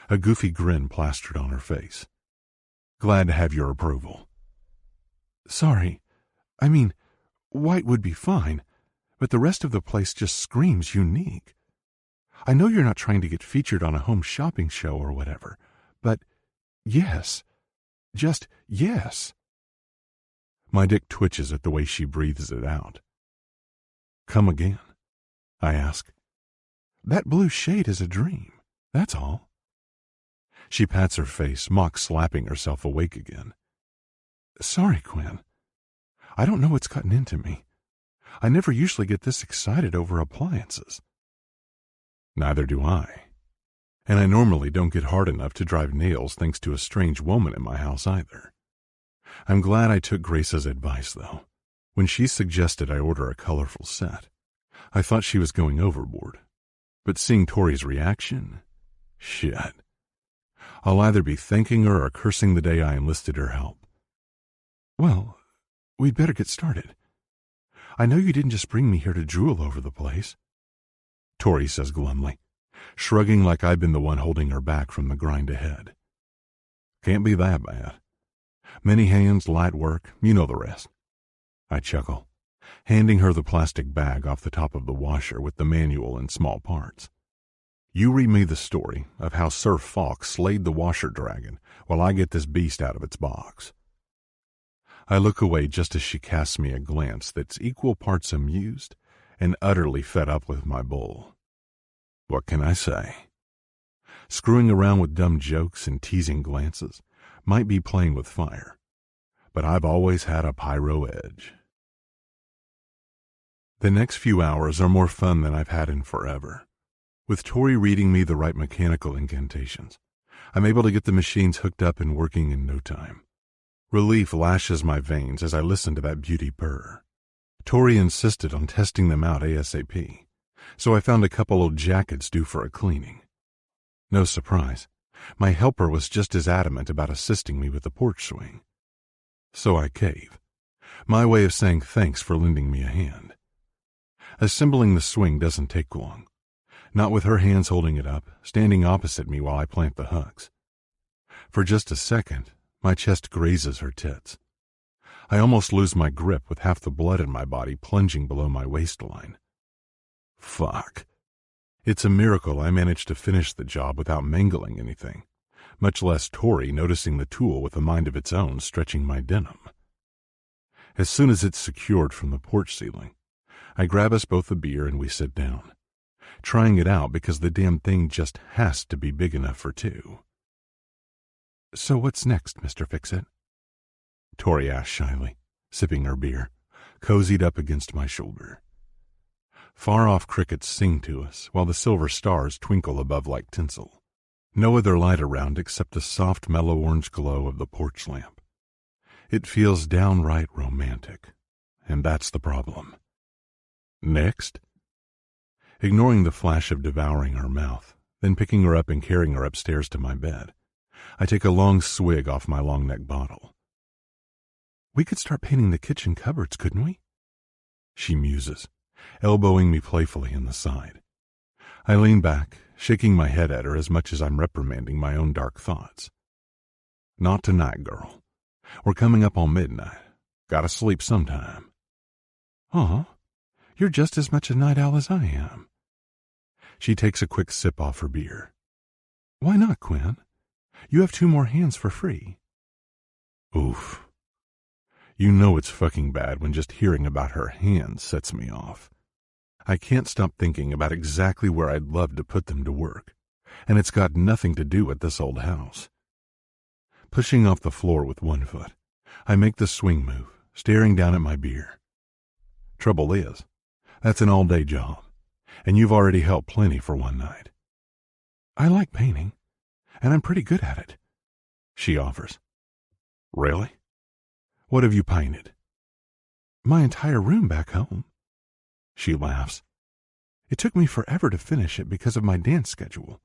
[SPEAKER 2] a goofy grin plastered on her face. Glad to have your approval.
[SPEAKER 3] Sorry. I mean, white would be fine. but the rest of the place just screams unique. I know you're not trying to get featured on a home shopping show or whatever, but yes, just yes. My dick twitches at the way she breathes it out. Come again, I ask. That blue shade is a dream, that's all. She pats her face, mock slapping herself awake again. Sorry, Quinn. I don't know what's gotten into me. I never usually get this excited over appliances. Neither do I. And I normally don't get hard enough to drive nails thanks to a strange woman in my house either. I'm glad I took Grace's advice, though. When she suggested I order a colorful set, I thought she was going overboard. But seeing Tori's reaction, shit. I'll either be thanking her or cursing the day I enlisted her help. Well, we'd better get started. I know you didn't just bring me here to drool over the place, Tori says glumly, shrugging like I've been the one holding her back from the grind ahead. Can't be that bad. Many hands, light work, you know the rest. I chuckle, handing her the plastic bag off the top of the washer with the manual and small parts. You read me the story of how Sir Falk slayed the washer dragon while I get this beast out of its box. I look away just as she casts me a glance that's equal parts amused and utterly fed up with my bull. What can I say? Screwing around with dumb jokes and teasing glances might be playing with fire, but I've always had a pyro edge. The next few hours are more fun than I've had in forever. With Tori reading me the right mechanical incantations, I'm able to get the machines hooked up and working in no time. Relief lashes my veins as I listen to that beauty purr. Tori insisted on testing them out ASAP, so I found a couple old jackets due for a cleaning. No surprise, my helper was just as adamant about assisting me with the porch swing. So I cave, my way of saying thanks for lending me a hand. Assembling the swing doesn't take long, not with her hands holding it up, standing opposite me while I plant the hooks. For just a second, my chest grazes her tits. I almost lose my grip with half the blood in my body plunging below my waistline. Fuck. It's a miracle I managed to finish the job without mangling anything, much less Tori noticing the tool with a mind of its own stretching my denim. As soon as it's secured from the porch ceiling, I grab us both a beer and we sit down, trying it out because the damn thing just has to be big enough for two. So what's next, Mr. Fix-It? Tori asked shyly, sipping her beer, cozied up against my shoulder. Far-off crickets sing to us while the silver stars twinkle above like tinsel. No other light around except the soft mellow orange glow of the porch lamp. It feels downright romantic, and that's the problem. Next? Ignoring the flash of devouring her mouth, then picking her up and carrying her upstairs to my bed, I take a long swig off my long-neck bottle. We could start painting the kitchen cupboards, couldn't we? She muses, elbowing me playfully in the side. I lean back, shaking my head at her as much as I'm reprimanding my own dark thoughts. Not tonight, girl. We're coming up on midnight. Gotta sleep sometime. Aw, you're just as much a night owl as I am. She takes a quick sip off her beer. Why not, Quinn? You have 2 more hands for free. Oof. You know it's fucking bad when just hearing about her hands sets me off. I can't stop thinking about exactly where I'd love to put them to work, and it's got nothing to do with this old house. Pushing off the floor with one foot, I make the swing move, staring down at my beer. Trouble is, that's an all-day job, and you've already helped plenty for one night. I like painting, and I'm pretty good at it, she offers. Really? What have you painted? My entire room back home. She laughs. It took me forever to finish it because of my dance schedule.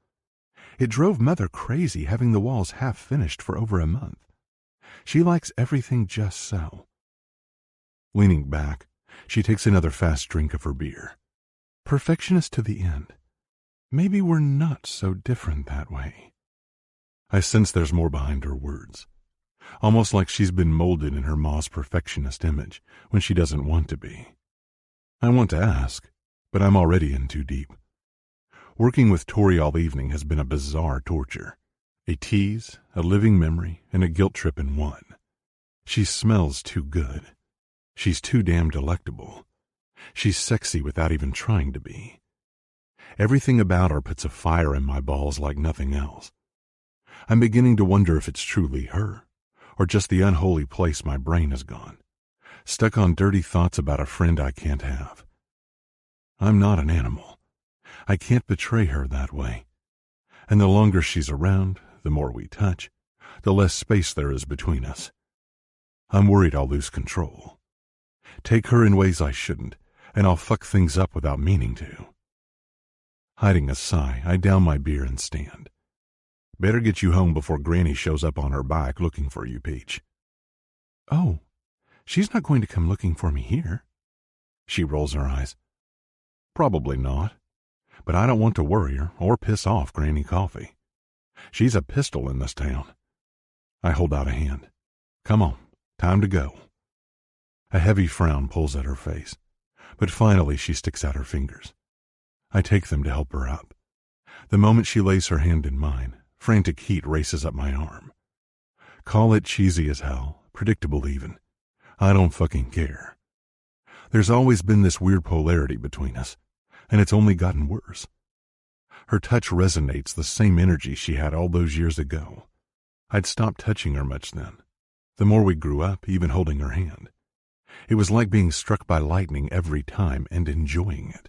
[SPEAKER 3] It drove Mother crazy having the walls half finished for over a month. She likes everything just so. Leaning back, she takes another fast drink of her beer. Perfectionist to the end. Maybe we're not so different that way. I sense there's more behind her words. Almost like she's been molded in her mom's perfectionist image when she doesn't want to be.
[SPEAKER 2] I want to ask, but I'm already in too deep. Working with Tori all evening has been a bizarre torture. A tease, a living memory, and a guilt trip in one. She smells too good. She's too damn delectable. She's sexy without even trying to be. Everything about her puts a fire in my balls like nothing else. I'm beginning to wonder if it's truly her, or just the unholy place my brain has gone, stuck on dirty thoughts about a friend I can't have. I'm not an animal. I can't betray her that way. And the longer she's around, the more we touch, the less space there is between us. I'm worried I'll lose control. Take her in ways I shouldn't, and I'll fuck things up without meaning to. Hiding a sigh, I down my beer and stand. Better get you home before Granny shows up on her bike looking for you, Peach.
[SPEAKER 3] Oh, she's not going to come looking for me here.
[SPEAKER 2] She rolls her eyes. Probably not, but I don't want to worry her or piss off Granny Coffee. She's a pistol in this town. I hold out a hand. Come on, time to go. A heavy frown pulls at her face, but finally she sticks out her fingers. I take them to help her up. The moment she lays her hand in mine, frantic heat races up my arm. Call it cheesy as hell, predictable even. I don't fucking care. There's always been this weird polarity between us, and it's only gotten worse. Her touch resonates the same energy she had all those years ago. I'd stopped touching her much then. The more we grew up, even holding her hand. It was like being struck by lightning every time and enjoying it.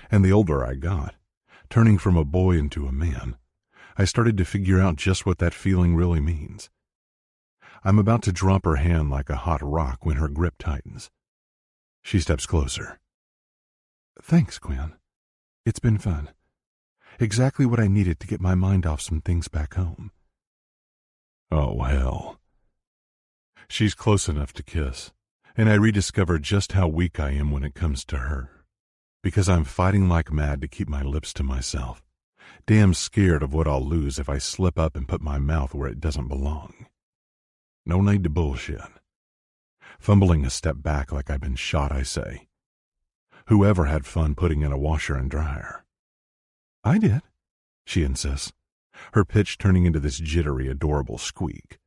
[SPEAKER 2] And the older I got, turning from a boy into a man, I started to figure out just what that feeling really means. I'm about to drop her hand like a hot rock when her grip tightens. She steps closer.
[SPEAKER 3] Thanks, Quinn. It's been fun. Exactly what I needed to get my mind off some things back home.
[SPEAKER 2] Oh, hell. She's close enough to kiss, and I rediscover just how weak I am when it comes to her. Because I'm fighting like mad to keep my lips to myself. Damn scared of what I'll lose if I slip up and put my mouth where it doesn't belong. No need to bullshit. Fumbling a step back like I've been shot, I say, "Whoever had fun putting in a washer and dryer?"
[SPEAKER 3] I did,
[SPEAKER 2] she insists, her pitch turning into this jittery, adorable squeak.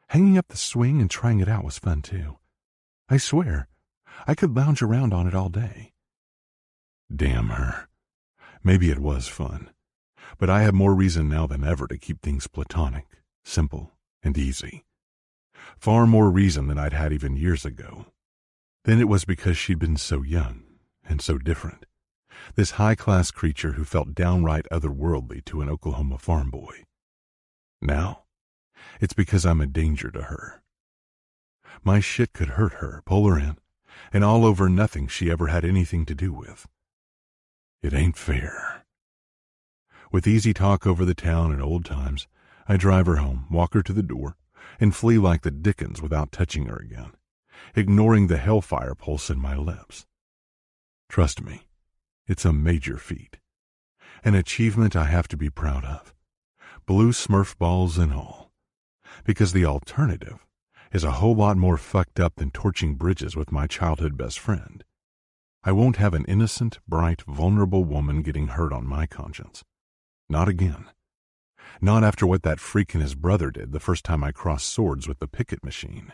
[SPEAKER 3] Hanging up the swing and trying it out was fun too. I swear, I could lounge around on it all day.
[SPEAKER 2] Damn her. Maybe it was fun, but I have more reason now than ever to keep things platonic, simple, and easy. Far more reason than I'd had even years ago. Then it was because she'd been so young and so different. This high-class creature who felt downright otherworldly to an Oklahoma farm boy. Now, it's because I'm a danger to her. My shit could hurt her, pull her in, and all over nothing she ever had anything to do with. It ain't fair. With easy talk over the town and old times, I drive her home, walk her to the door, and flee like the Dickens without touching her again, ignoring the hellfire pulse in my lips. Trust me, it's a major feat. An achievement I have to be proud of. Blue Smurf balls and all. Because the alternative is a whole lot more fucked up than torching bridges with my childhood best friend. I won't have an innocent, bright, vulnerable woman getting hurt on my conscience. Not again. Not after what that freak and his brother did the first time I crossed swords with the picket machine.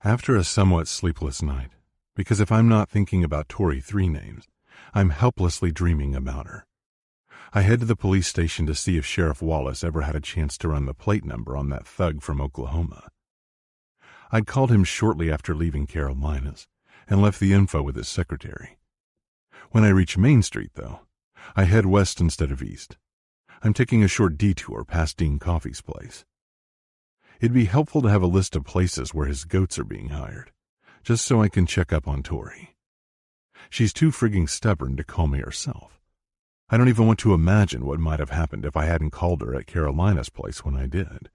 [SPEAKER 2] After a somewhat sleepless night, because if I'm not thinking about Tori Three Names, I'm helplessly dreaming about her. I head to the police station to see if Sheriff Wallace ever had a chance to run the plate number on that thug from Oklahoma. I'd called him shortly after leaving Carolinas and left the info with his secretary. When I reach Main Street, though, I head west instead of east. I'm taking a short detour past Dean Coffey's place. It'd be helpful to have a list of places where his goats are being hired, just so I can check up on Tori. She's too frigging stubborn to call me herself. I don't even want to imagine what might have happened if I hadn't called her at Carolina's place when I did.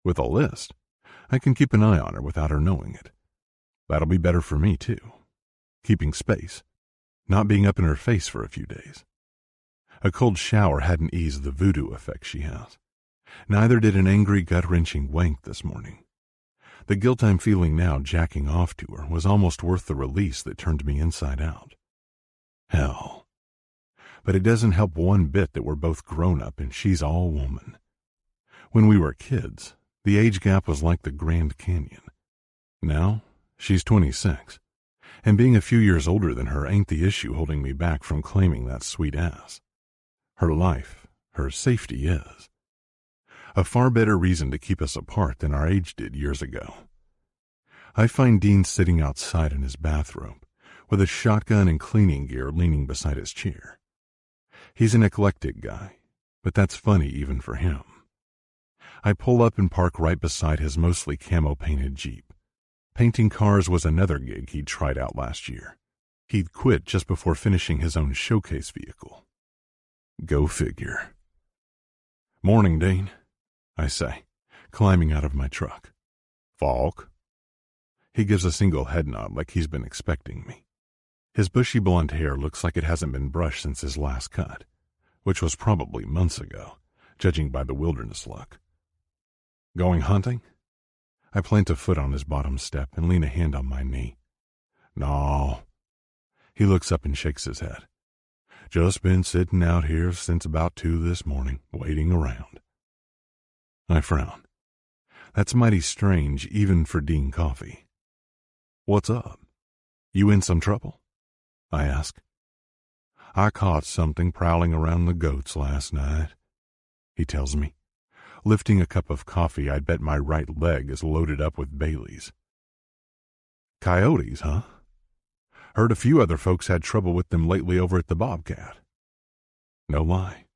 [SPEAKER 2] With a list, I can keep an eye on her without her knowing it. That'll be better for me, too. Keeping space, not being up in her face for a few days. A cold shower hadn't eased the voodoo effect she has. Neither did an angry, gut-wrenching wank this morning.
[SPEAKER 3] The guilt I'm feeling now jacking off to her was almost worth the release that turned me inside out. Hell. But it doesn't help one bit that we're both grown up and she's all woman. When we were kids, the age gap was like the Grand Canyon. Now, she's 26, and being a few years older than her ain't the issue holding me back from claiming that sweet ass. Her life, her safety is. A far better reason to keep us apart than our age did years ago. I find Dean sitting outside in his bathrobe, with a shotgun and cleaning gear leaning beside his chair. He's an eclectic guy, but that's funny even for him. I pull up and park right beside his mostly camo-painted Jeep. Painting cars was another gig he'd tried out last year. He'd quit just before finishing his own showcase vehicle. Go figure. "Morning, Dean," I say, climbing out of my truck. "Falk?" He gives a single head nod like he's been expecting me. His bushy blonde hair looks like it hasn't been brushed since his last cut, which was probably months ago, judging by the wilderness look. "Going hunting?" I plant a foot on his bottom step and lean a hand on my knee. "No." He looks up and shakes his head. "Just been sitting out here since about 2 this morning, waiting around." I frown. That's mighty strange even for Dean Coffee. "What's up? You in some trouble?" I ask. "I caught something prowling around the goats last night," he tells me, lifting a cup of coffee I'd bet my right leg is loaded up with Baileys. "Coyotes, huh? Heard a few other folks had trouble with them lately over at the Bobcat." No lie.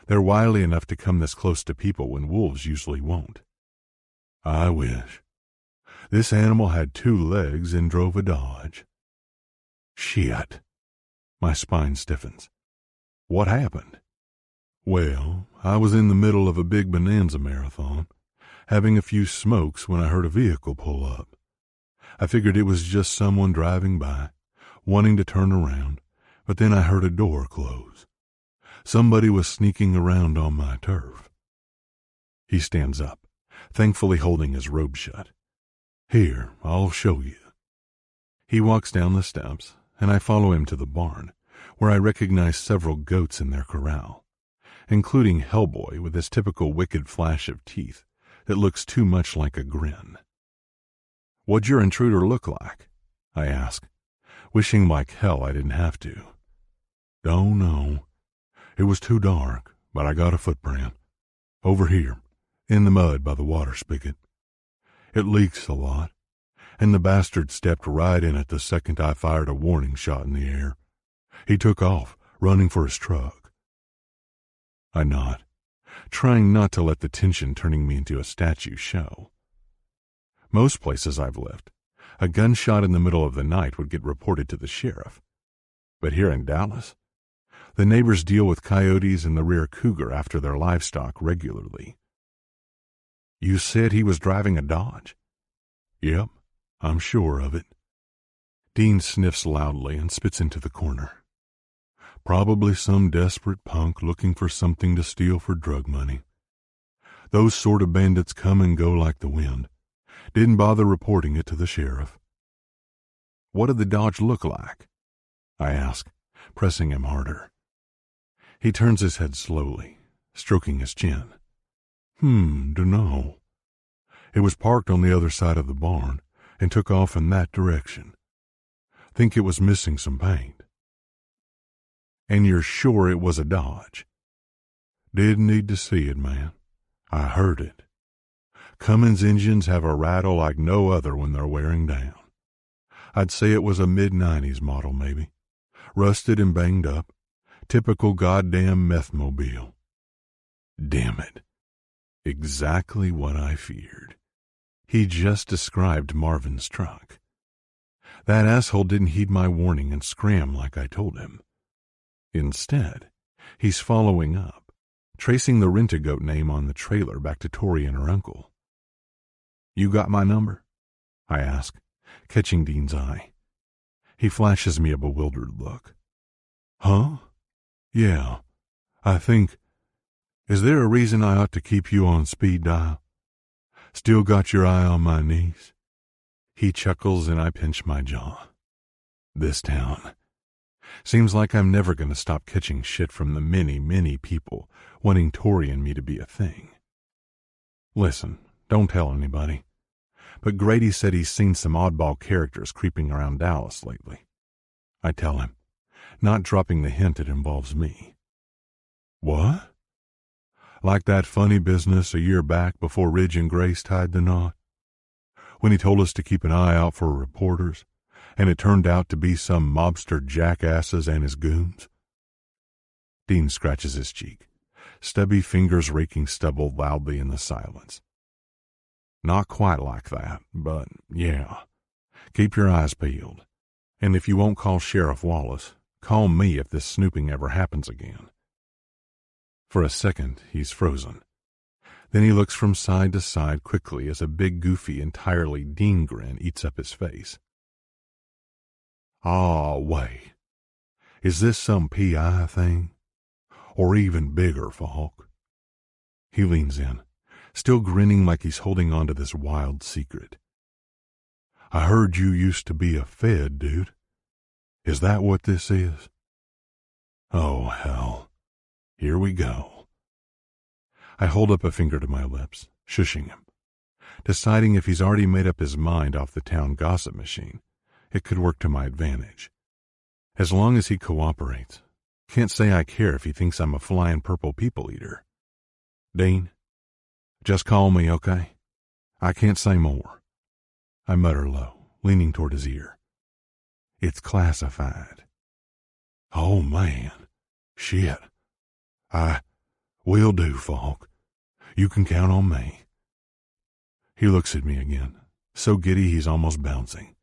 [SPEAKER 3] They're wily enough to come this close to people when wolves usually won't. "I wish. This animal had 2 legs and drove a Dodge." "Shit." My spine stiffens. "What happened?" "Well, I was in the middle of a big bonanza marathon, having a few smokes when I heard a vehicle pull up. I figured it was just someone driving by, wanting to turn around, but then I heard a door close. Somebody was sneaking around on my turf." He stands up, thankfully holding his robe shut. "Here, I'll show you." He walks down the steps, and I follow him to the barn, where I recognize several goats in their corral, including Hellboy with his typical wicked flash of teeth that looks too much like a grin. "What'd your intruder look like?" I ask, wishing like hell I didn't have to. "Don't know. It was too dark, but I got a footprint. Over here, in the mud by the water spigot. It leaks a lot, and the bastard stepped right in it the second I fired a warning shot in the air. He took off, running for his truck." I nod, trying not to let the tension turning me into a statue show. Most places I've lived, a gunshot in the middle of the night would get reported to the sheriff. But here in Dallas, the neighbors deal with coyotes and the rear cougar after their livestock regularly. "You said he was driving a Dodge?" "Yep, I'm sure of it." Dean sniffs loudly and spits into the corner. "Probably some desperate punk looking for something to steal for drug money. Those sort of bandits come and go like the wind. Didn't bother reporting it to the sheriff." "What did the Dodge look like?" I ask, pressing him harder. He turns his head slowly, stroking his chin. Dunno. It was parked on the other side of the barn and took off in that direction. Think it was missing some paint." "And you're sure it was a Dodge?" "Didn't need to see it, man. I heard it. Cummins engines have a rattle like no other when they're wearing down. I'd say it was a mid-90s model, maybe. Rusted and banged up. Typical goddamn meth-mobile." Damn it. Exactly what I feared. He just described Marvin's truck. That asshole didn't heed my warning and scram like I told him. Instead, he's following up, tracing the Rent-A-Goat name on the trailer back to Tori and her uncle. "You got my number?" I ask, catching Dean's eye. He flashes me a bewildered look. "Huh? Yeah, I think... Is there a reason I ought to keep you on speed dial?
[SPEAKER 2] Still got your eye on my niece? He chuckles and I pinch my jaw. This town. Seems like I'm never going to stop catching shit from the many, many people wanting Tori and me to be a thing. Listen, don't tell anybody. But Grady said he's seen some oddball characters creeping around Dallas lately. I tell him, not dropping the hint it involves me. What? Like that funny business a year back before Ridge and Grace tied the knot? When he told us to keep an eye out for reporters, and it turned out to be some mobster jackasses and his goons? Dean scratches his cheek, stubby fingers raking stubble loudly in the silence. Not quite like that, but yeah. Keep your eyes peeled. And if you won't call Sheriff Wallace, call me if this snooping ever happens again. For a second, he's frozen. Then he looks from side to side quickly as a big, goofy, entirely Dean grin eats up his face. Aw, wait. Is this some PI thing? Or even bigger, Falk? He leans in, still grinning like he's holding on to this wild secret. I heard you used to be a Fed, dude. Is that what this is? Oh, hell. Here we go. I hold up a finger to my lips, shushing him, deciding if he's already made up his mind off the town gossip machine, it could work to my advantage. As long as he cooperates. Can't say I care if he thinks I'm a flying purple people eater. Dean, just call me, okay? I can't say more. I mutter low, leaning toward his ear. It's classified. Oh, man. Shit. Will do, Falk. You can count on me. He looks at me again, so giddy he's almost bouncing.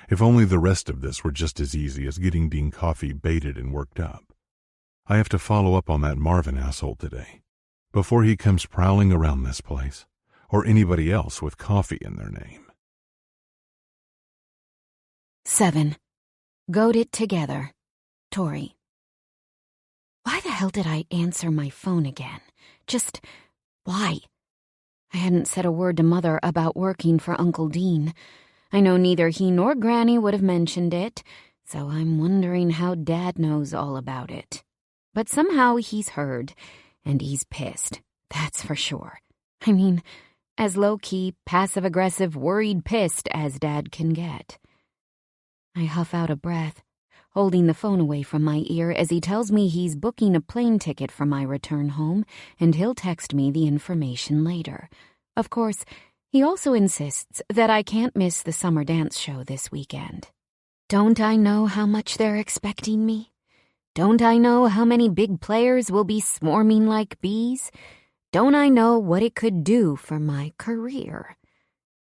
[SPEAKER 2] If only the rest of this were just as easy as getting Dean Coffee baited and worked up. I have to follow up on that Marvin asshole today, before he comes prowling around this place, or anybody else with coffee in their name.
[SPEAKER 1] 7. Goat it together. Tori. Why the hell did I answer my phone again? Just, why? I hadn't said a word to Mother about working for Uncle Dean. I know neither he nor Granny would have mentioned it, so I'm wondering how Dad knows all about it. But somehow he's heard, and he's pissed, that's for sure. I mean, as low-key, passive-aggressive, worried pissed as Dad can get. I huff out a breath, holding the phone away from my ear as he tells me he's booking a plane ticket for my return home, and he'll text me the information later. Of course, he also insists that I can't miss the summer dance show this weekend. Don't I know how much they're expecting me? Don't I know how many big players will be swarming like bees? Don't I know what it could do for my career?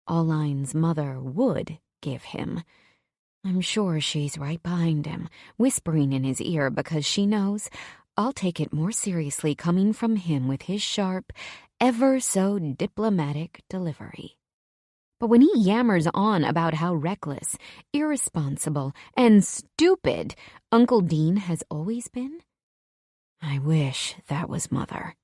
[SPEAKER 1] All lines Mother would give him. I'm sure she's right behind him, whispering in his ear because she knows I'll take it more seriously coming from him with his sharp, ever so diplomatic delivery. But when he yammers on about how reckless, irresponsible, and stupid Uncle Dean has always been, I wish that was Mother.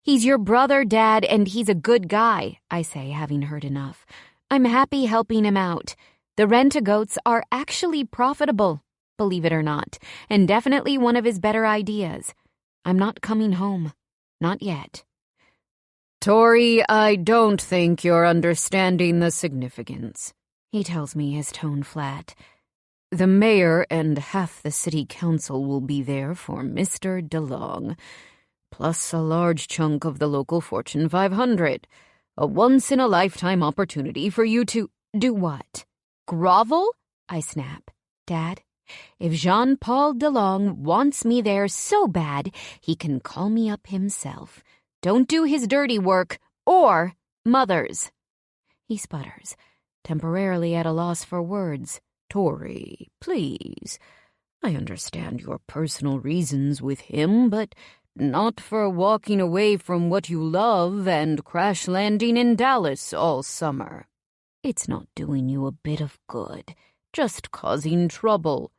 [SPEAKER 1] He's your brother, Dad, and he's a good guy, I say, having heard enough. I'm happy helping him out. The rent-a-goats are actually profitable, believe it or not, and definitely one of his better ideas. I'm not coming home. Not yet.
[SPEAKER 4] Tori, I don't think you're understanding the significance,
[SPEAKER 1] he tells me, his tone flat.
[SPEAKER 4] The mayor and half the city council will be there for Mr. DeLong, plus a large chunk of the local Fortune 500. A once-in-a-lifetime opportunity for you to...
[SPEAKER 1] Do what? Grovel? I snap. Dad, if Jean-Paul DeLong wants me there so bad, he can call me up himself. Don't do his dirty work, or Mother's. He sputters, temporarily at a loss for words.
[SPEAKER 4] Tori, please. I understand your personal reasons with him, but not for walking away from what you love and crash-landing in Dallas all summer. It's not doing you a bit of good, just causing trouble.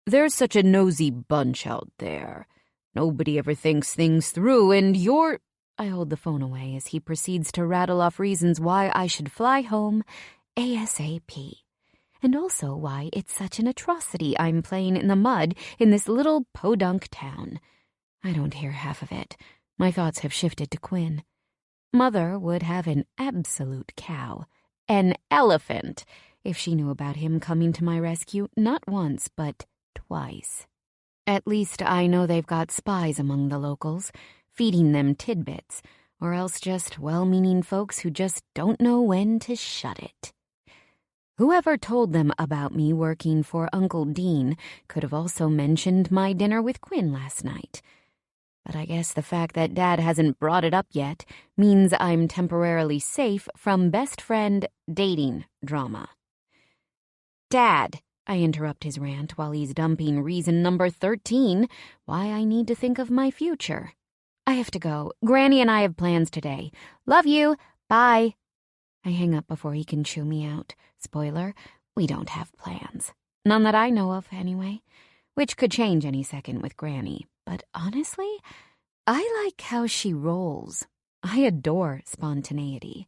[SPEAKER 4] There's such a nosy bunch out there. Nobody ever thinks things through, and you're...
[SPEAKER 1] I hold the phone away as he proceeds to rattle off reasons why I should fly home ASAP. And also why it's such an atrocity I'm playing in the mud in this little podunk town. I don't hear half of it. My thoughts have shifted to Quinn. Mother would have an absolute cow, an elephant, if she knew about him coming to my rescue not once but twice. At least I know they've got spies among the locals, feeding them tidbits, or else just well-meaning folks who just don't know when to shut it. Whoever told them about me working for Uncle Dean could have also mentioned my dinner with Quinn last night. But I guess the fact that Dad hasn't brought it up yet means I'm temporarily safe from best friend dating drama. Dad, I interrupt his rant while he's dumping reason number 13 why I need to think of my future. I have to go. Granny and I have plans today. Love you. Bye. I hang up before he can chew me out. Spoiler, we don't have plans. None that I know of, anyway. Which could change any second with Granny. But honestly, I like how she rolls. I adore spontaneity.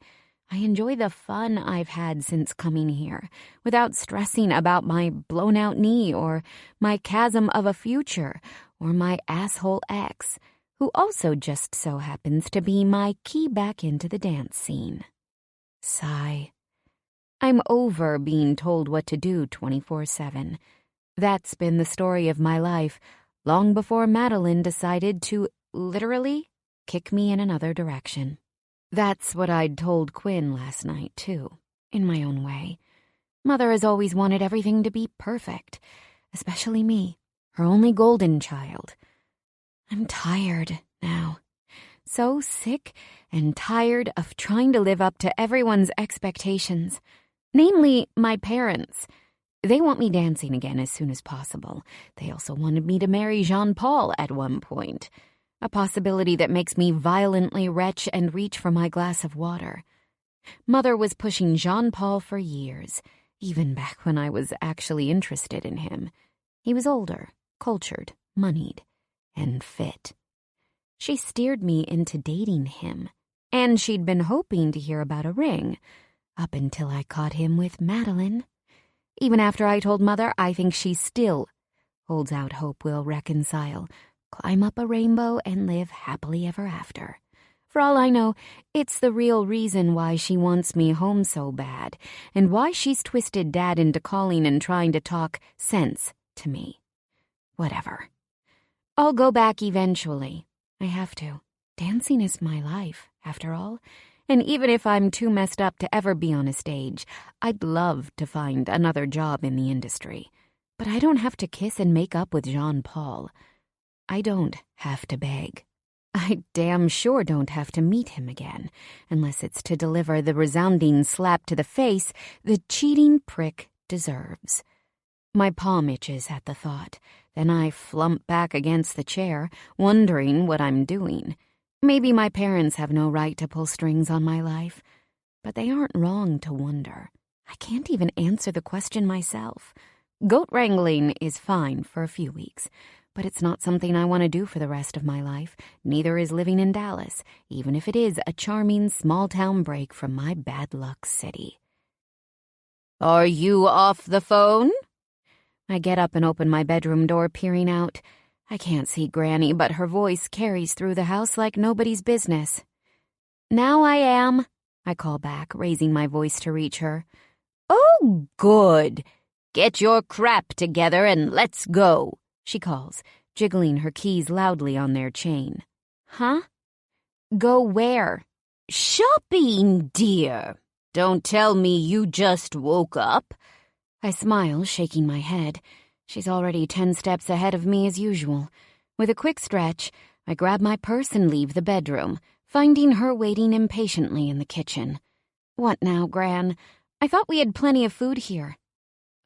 [SPEAKER 1] I enjoy the fun I've had since coming here, without stressing about my blown-out knee or my chasm of a future or my asshole ex, who also just so happens to be my key back into the dance scene. Sigh. I'm over being told what to do 24/7. That's been the story of my life, long before Madeline decided to, literally, kick me in another direction. That's what I'd told Quinn last night, too, in my own way. Mother has always wanted everything to be perfect, especially me, her only golden child. I'm tired now. So sick and tired of trying to live up to everyone's expectations, namely my parents. They want me dancing again as soon as possible. They also wanted me to marry Jean-Paul at one point, a possibility that makes me violently retch and reach for my glass of water. Mother was pushing Jean-Paul for years, even back when I was actually interested in him. He was older, cultured, moneyed, and fit. She steered me into dating him, and she'd been hoping to hear about a ring, up until I caught him with Madeline. Even after I told Mother I think she still holds out hope we'll reconcile, climb up a rainbow, and live happily ever after. For all I know, it's the real reason why she wants me home so bad, and why she's twisted Dad into calling and trying to talk sense to me. Whatever. I'll go back eventually. I have to. Dancing is my life, after all. And even if I'm too messed up to ever be on a stage, I'd love to find another job in the industry. But I don't have to kiss and make up with Jean-Paul. I don't have to beg. I damn sure don't have to meet him again, unless it's to deliver the resounding slap to the face the cheating prick deserves. My palm itches at the thought. Then I flump back against the chair, wondering what I'm doing. Maybe my parents have no right to pull strings on my life, but they aren't wrong to wonder. I can't even answer the question myself. Goat wrangling is fine for a few weeks, but it's not something I want to do for the rest of my life. Neither is living in Dallas, even if it is a charming small-town break from my bad luck city. "Are you off the phone?" I get up and open my bedroom door, peering out. I can't see Granny, but her voice carries through the house like nobody's business. "Now I am," I call back, raising my voice to reach her. "Oh, good. Get your crap together and let's go," she calls, jiggling her keys loudly on their chain. "Huh? Go where?" "Shopping, dear. Don't tell me you just woke up." I smile, shaking my head. She's already 10 steps ahead of me as usual. With a quick stretch, I grab my purse and leave the bedroom, finding her waiting impatiently in the kitchen. "What now, Gran? I thought we had plenty of food here."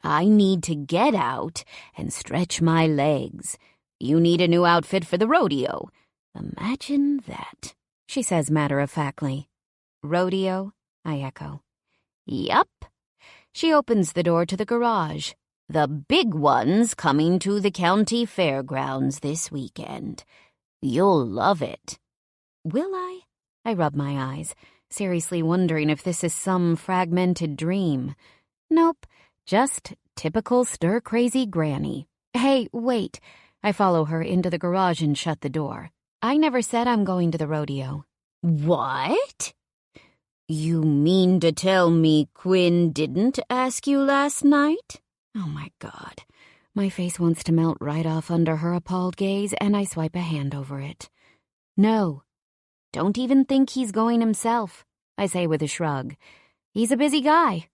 [SPEAKER 1] "I need to get out and stretch my legs. You need a new outfit for the rodeo. Imagine that," she says matter-of-factly. "Rodeo?" I echo. "Yup." She opens the door to the garage. "The big one's coming to the county fairgrounds this weekend. You'll love it." Will I? I rub my eyes, seriously wondering if this is some fragmented dream. Nope, just typical stir-crazy Granny. Hey, wait. I follow her into the garage and shut the door. I never said I'm going to the rodeo.
[SPEAKER 4] What? You mean to tell me Quinn didn't ask you last night?
[SPEAKER 1] Oh my God. My face wants to melt right off under her appalled gaze, and I swipe a hand over it. No. Don't even think he's going himself, I say with a shrug. He's a busy guy.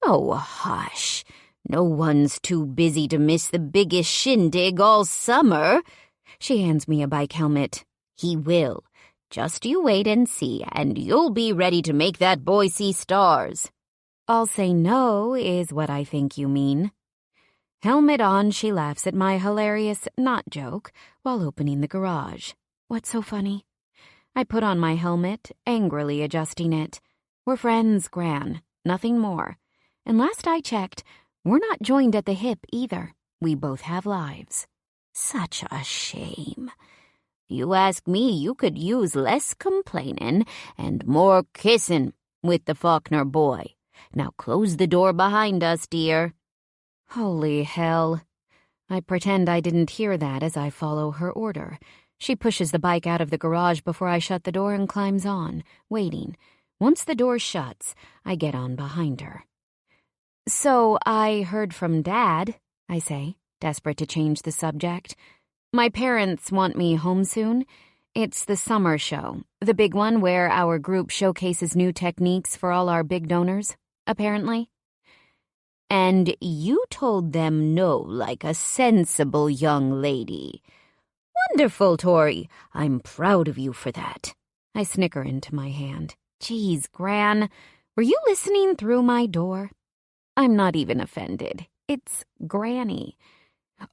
[SPEAKER 4] Oh, hush. No one's too busy to miss the biggest shindig all summer.
[SPEAKER 1] She hands me a bike helmet.
[SPEAKER 4] He will. Just you wait and see, and you'll be ready to make that boy see stars.
[SPEAKER 1] I'll say no is what I think you mean. Helmet on, she laughs at my hilarious not joke while opening the garage. What's so funny? I put on my helmet, angrily adjusting it. We're friends, Gran. Nothing more. And last I checked, we're not joined at the hip either. We both have lives.
[SPEAKER 4] Such a shame. You ask me, you could use less complaining and more kissing with the Faulkner boy. Now close the door behind us, dear.
[SPEAKER 1] Holy hell. I pretend I didn't hear that as I follow her order. She pushes the bike out of the garage before I shut the door and climbs on, waiting. Once the door shuts, I get on behind her. So I heard from Dad, I say, desperate to change the subject. My parents want me home soon. It's the summer show, the big one where our group showcases new techniques for all our big donors, apparently.
[SPEAKER 4] And you told them no like a sensible young lady. Wonderful, Tori. I'm proud of you for that.
[SPEAKER 1] I snicker into my hand. Geez, Gran, were you listening through my door? I'm not even offended. It's Granny.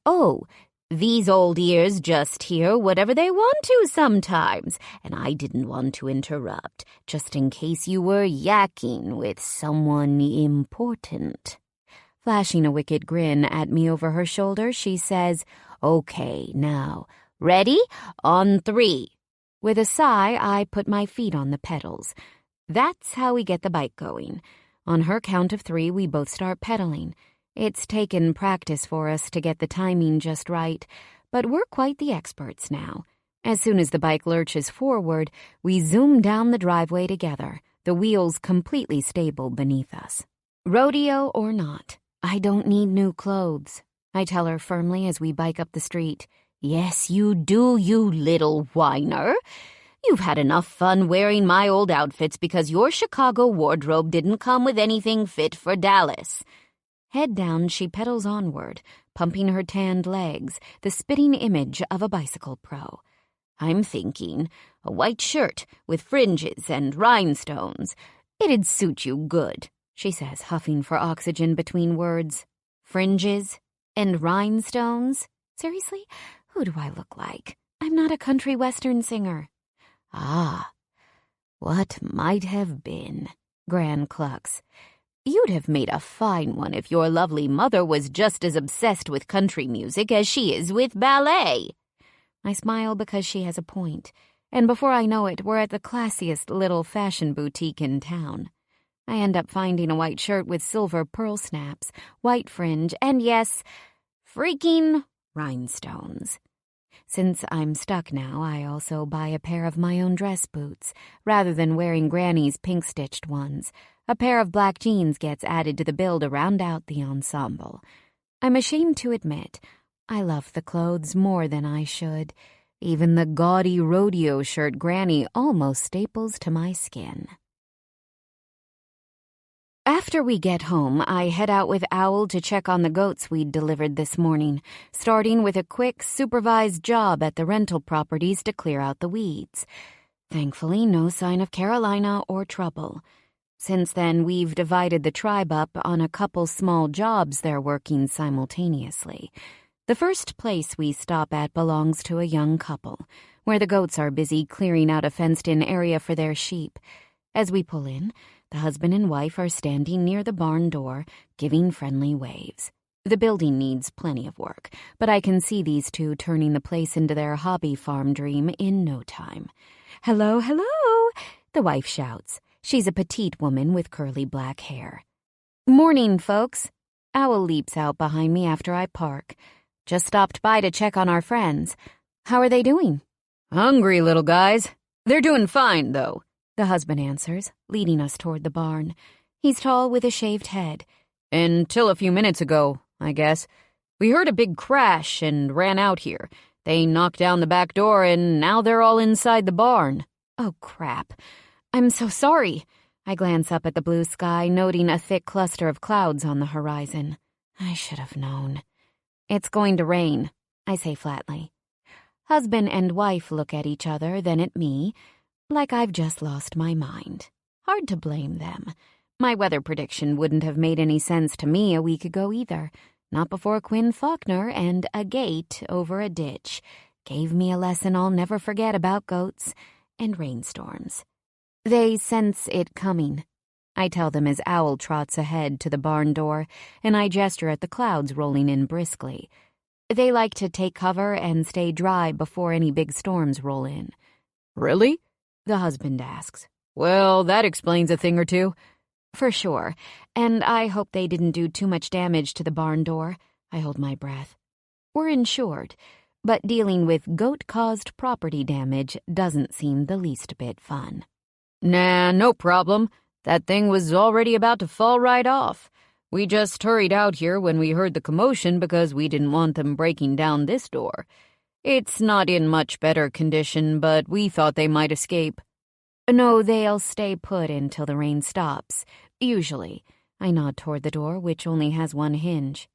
[SPEAKER 4] Oh, these old ears just hear whatever they want to sometimes, and I didn't want to interrupt, just in case you were yakking with someone important.
[SPEAKER 1] Flashing a wicked grin at me over her shoulder, she says,
[SPEAKER 4] Okay, now, ready? On 3.
[SPEAKER 1] With a sigh, I put my feet on the pedals. That's how we get the bike going. On her count of 3, we both start pedaling. It's taken practice for us to get the timing just right, but we're quite the experts now. As soon as the bike lurches forward, we zoom down the driveway together, the wheels completely stable beneath us. Rodeo or not, I don't need new clothes, I tell her firmly as we bike up the street.
[SPEAKER 4] Yes, you do, you little whiner. You've had enough fun wearing my old outfits because your Chicago wardrobe didn't come with anything fit for Dallas.
[SPEAKER 1] Head down, she pedals onward, pumping her tanned legs, the spitting image of a bicycle pro.
[SPEAKER 4] I'm thinking a white shirt with fringes and rhinestones. It'd suit you good, she says, huffing for oxygen between words.
[SPEAKER 1] Fringes and rhinestones? Seriously? Who do I look like? I'm not a country western singer.
[SPEAKER 4] Ah, what might have been,
[SPEAKER 1] Gran clucks.
[SPEAKER 4] You'd have made a fine one if your lovely mother was just as obsessed with country music as she is with ballet.
[SPEAKER 1] I smile because she has a point, and before I know it, we're at the classiest little fashion boutique in town. I end up finding a white shirt with silver pearl snaps, white fringe, and yes, freaking rhinestones. Since I'm stuck now, I also buy a pair of my own dress boots, rather than wearing Granny's pink-stitched ones. A pair of black jeans gets added to the bill to round out the ensemble. I'm ashamed to admit, I love the clothes more than I should. Even the gaudy rodeo shirt Granny almost staples to my skin. After we get home, I head out with Owl to check on the goats we'd delivered this morning, starting with a quick, supervised job at the rental properties to clear out the weeds. Thankfully, no sign of Carolina or trouble. Since then, we've divided the tribe up on a couple small jobs they're working simultaneously. The first place we stop at belongs to a young couple, where the goats are busy clearing out a fenced-in area for their sheep. As we pull in, the husband and wife are standing near the barn door, giving friendly waves. The building needs plenty of work, but I can see these two turning the place into their hobby farm dream in no time. "Hello, hello! the wife shouts. She's a petite woman with curly black hair. "Morning, folks." Owl leaps out behind me after I park. "Just stopped by to check on our friends. How are they doing?"
[SPEAKER 4] "Hungry little guys. They're doing fine, though,"
[SPEAKER 1] the husband answers, leading us toward the barn. He's tall with a shaved head.
[SPEAKER 4] "Until a few minutes ago, I guess. We heard a big crash and ran out here. They knocked down the back door and now they're all inside the barn."
[SPEAKER 1] Oh, crap. I'm so sorry. I glance up at the blue sky, noting a thick cluster of clouds on the horizon. I should have known. "It's going to rain," I say flatly. Husband and wife look at each other, then at me, like I've just lost my mind. Hard to blame them. My weather prediction wouldn't have made any sense to me a week ago either. Not before Quinn Faulkner and a gate over a ditch gave me a lesson I'll never forget about goats and rainstorms. They sense it coming. I tell them as Owl trots ahead to the barn door, and I gesture at the clouds rolling in briskly. They like to take cover and stay dry before any big storms roll in.
[SPEAKER 4] "Really?"
[SPEAKER 1] the husband asks.
[SPEAKER 4] "Well, that explains a thing or two."
[SPEAKER 1] "For sure, and I hope they didn't do too much damage to the barn door." I hold my breath. We're insured, but dealing with goat-caused property damage doesn't seem the least bit fun.
[SPEAKER 4] "Nah, no problem. That thing was already about to fall right off. We just hurried out here when we heard the commotion because we didn't want them breaking down this door. It's not in much better condition, but we thought they might escape."
[SPEAKER 1] "No, they'll stay put until the rain stops. Usually." I nod toward the door, which only has one hinge.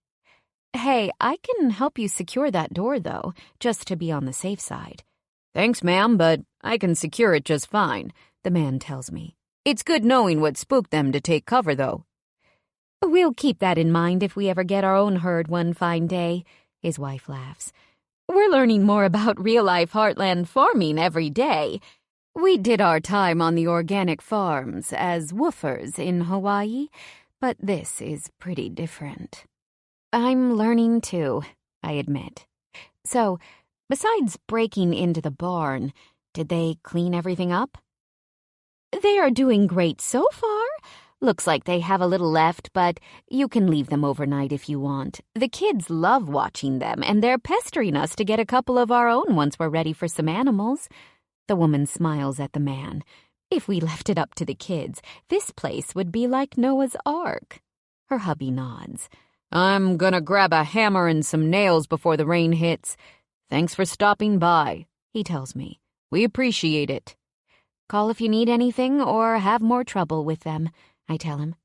[SPEAKER 1] "Hey, I can help you secure that door, though, just to be on the safe side."
[SPEAKER 4] "Thanks, ma'am, but I can secure it just fine," the man tells me. "It's good knowing what spooked them to take cover, though."
[SPEAKER 1] "We'll keep that in mind if we ever get our own herd one fine day," his wife laughs. "We're learning more about real-life heartland farming every day. We did our time on the organic farms as woofers in Hawaii, but this is pretty different." "I'm learning too," I admit. "So, besides breaking into the barn, did they clean everything up?" "They are doing great so far. Looks like they have a little left, but you can leave them overnight if you want. The kids love watching them, and they're pestering us to get a couple of our own once we're ready for some animals." The woman smiles at the man. "If we left it up to the kids, this place would be like Noah's Ark." Her hubby nods.
[SPEAKER 4] "I'm gonna grab a hammer and some nails before the rain hits. Thanks for stopping by," he tells me. "We appreciate it."
[SPEAKER 1] "Call if you need anything or have more trouble with them," I tell him.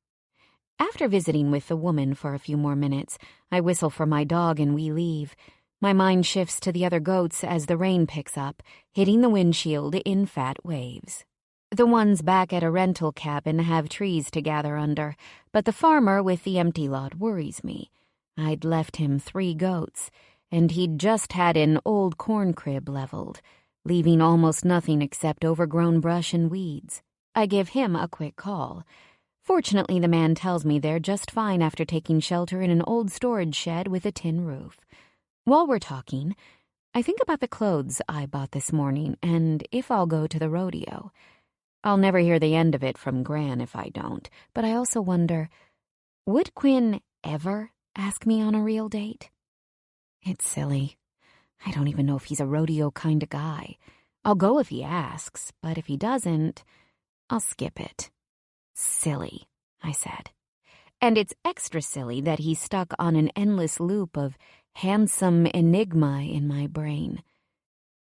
[SPEAKER 1] After visiting with the woman for a few more minutes, I whistle for my dog and we leave. My mind shifts to the other goats as the rain picks up, hitting the windshield in fat waves. The ones back at a rental cabin have trees to gather under, but the farmer with the empty lot worries me. I'd left him 3 goats, and he'd just had an old corn crib leveled, leaving almost nothing except overgrown brush and weeds. I give him a quick call. Fortunately, the man tells me they're just fine after taking shelter in an old storage shed with a tin roof. While we're talking, I think about the clothes I bought this morning and if I'll go to the rodeo. I'll never hear the end of it from Gran if I don't, but I also wonder, would Quinn ever ask me on a real date? It's silly. I don't even know if he's a rodeo kind of guy. I'll go if he asks, but if he doesn't, I'll skip it. Silly, I said. And it's extra silly that he's stuck on an endless loop of handsome enigma in my brain.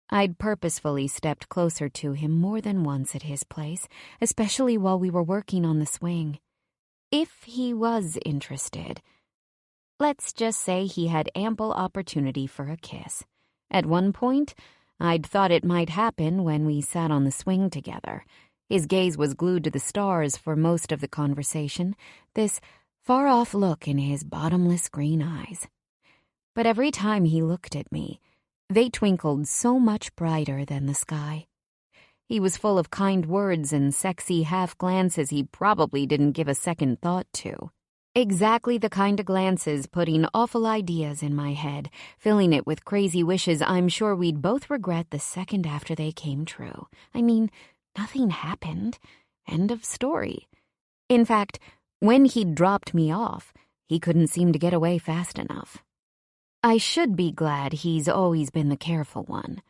[SPEAKER 1] I'd purposefully stepped closer to him more than once at his place, especially while we were working on the swing. If he was interested, let's just say he had ample opportunity for a kiss. At one point, I'd thought it might happen when we sat on the swing together. His gaze was glued to the stars for most of the conversation, this far-off look in his bottomless green eyes. But every time he looked at me, they twinkled so much brighter than the sky. He was full of kind words and sexy half-glances he probably didn't give a second thought to. Exactly the kind of glances putting awful ideas in my head, filling it with crazy wishes I'm sure we'd both regret the second after they came true. I mean, Nothing happened. End of story. In fact, when he'd dropped me off, he couldn't seem to get away fast enough. I should be glad he's always been the careful one.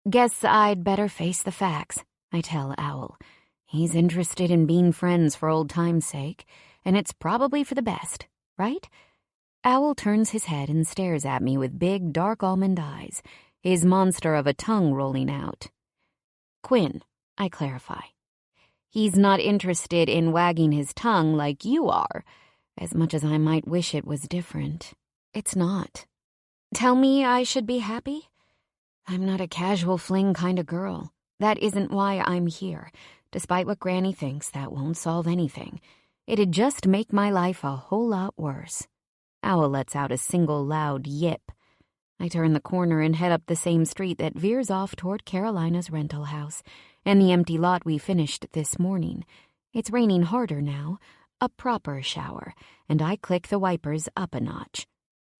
[SPEAKER 1] Guess I'd better face the facts, I tell Owl. He's interested in being friends for old time's sake, and it's probably for the best, right? Owl turns his head and stares at me with big, dark almond eyes, his monster of a tongue rolling out. Quinn, I clarify. He's not interested in wagging his tongue like you are, as much as I might wish it was different. It's not. Tell me I should be happy? I'm not a casual fling kind of girl. That isn't why I'm here. Despite what Granny thinks, that won't solve anything. It'd just make my life a whole lot worse. Owl lets out a single loud yip. I turn the corner and head up the same street that veers off toward Carolina's rental house and the empty lot we finished this morning. It's raining harder now, a proper shower, and I click the wipers up a notch.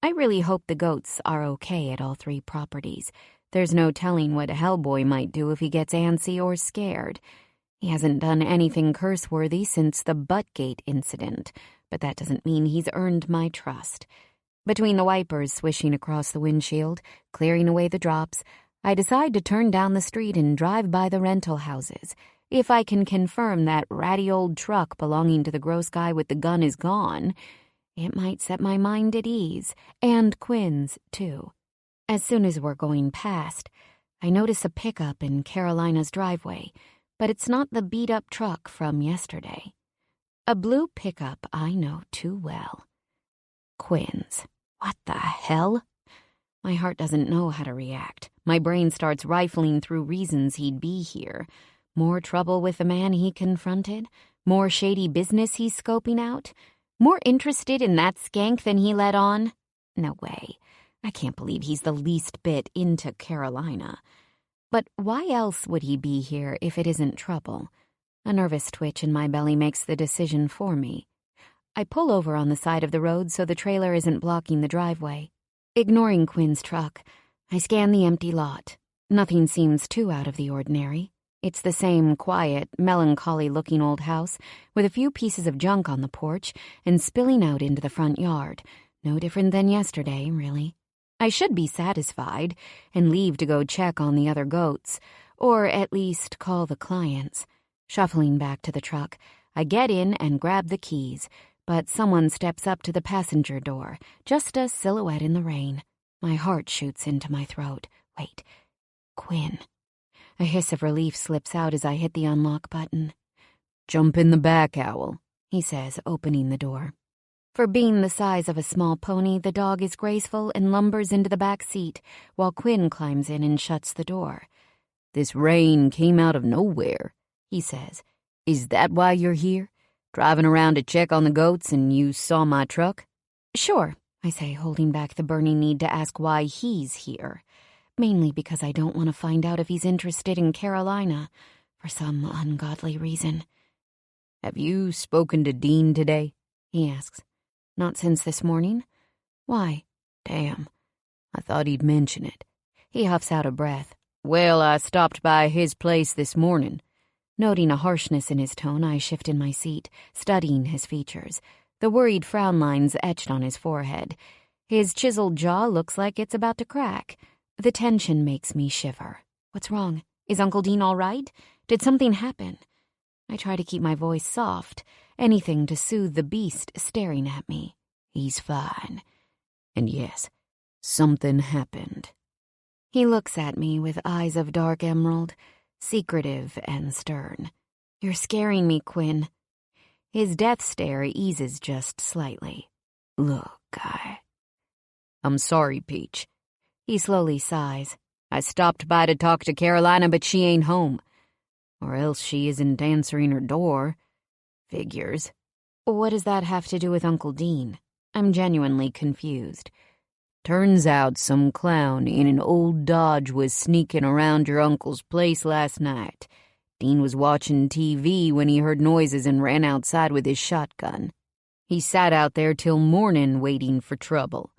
[SPEAKER 1] I really hope the goats are okay at all three properties. There's no telling what Hellboy might do if he gets antsy or scared. He hasn't done anything curse-worthy since the Buttgate incident, but that doesn't mean he's earned my trust. Between the wipers swishing across the windshield, clearing away the drops, I decide to turn down the street and drive by the rental houses. If I can confirm that ratty old truck belonging to the gross guy with the gun is gone, it might set my mind at ease, and Quinn's, too. As soon as we're going past, I notice a pickup in Carolina's driveway, but it's not the beat-up truck from yesterday. A blue pickup I know too well. Quinn's. What the hell? My heart doesn't know how to react. My brain starts rifling through reasons he'd be here. More trouble with the man he confronted? More shady business he's scoping out? More interested in that skank than he let on? No way. I can't believe he's the least bit into Carolina. But why else would he be here if it isn't trouble? A nervous twitch in my belly makes the decision for me. I pull over on the side of the road so the trailer isn't blocking the driveway. Ignoring Quinn's truck, I scan the empty lot. Nothing seems too out of the ordinary. It's the same quiet, melancholy-looking old house with a few pieces of junk on the porch and spilling out into the front yard. No different than yesterday, really. I should be satisfied and leave to go check on the other goats, or at least call the clients. Shuffling back to the truck, I get in and grab the keys, but someone steps up to the passenger door, just a silhouette in the rain. My heart shoots into my throat. Wait, Quinn. A hiss of relief slips out as I hit the unlock button. "Jump in the back, Owl," he says, opening the door. For being the size of a small pony, the dog is graceful and lumbers into the back seat, while Quinn climbs in and shuts the door. "This rain came out of nowhere," he says. "Is that why you're here? Driving around to check on the goats and you saw my truck?" "Sure," I say, holding back the burning need to ask why he's here. Mainly because I don't want to find out if he's interested in Carolina for some ungodly reason. "Have you spoken to Dean today?" he asks. "Not since this morning." "Why?" "Damn, I thought he'd mention it." He huffs out a breath. "Well, I stopped by his place this morning." Noting a harshness in his tone, I shift in my seat, studying his features. The worried frown lines etched on his forehead. His chiseled jaw looks like it's about to crack. The tension makes me shiver. What's wrong? Is Uncle Dean all right? Did something happen? I try to keep my voice soft, anything to soothe the beast staring at me. "He's fine. And yes, something happened." He looks at me with eyes of dark emerald, secretive and stern. "You're scaring me, Quinn." His death stare eases just slightly. "Look, I'm sorry, Peach." He slowly sighs. "I stopped by to talk to Carolina, but she ain't home. Or else she isn't answering her door. Figures." "What does that have to do with Uncle Dean?" I'm genuinely confused. "Turns out some clown in an old Dodge was sneaking around your uncle's place last night. Dean was watching TV when he heard noises and ran outside with his shotgun. He sat out there till morning waiting for trouble."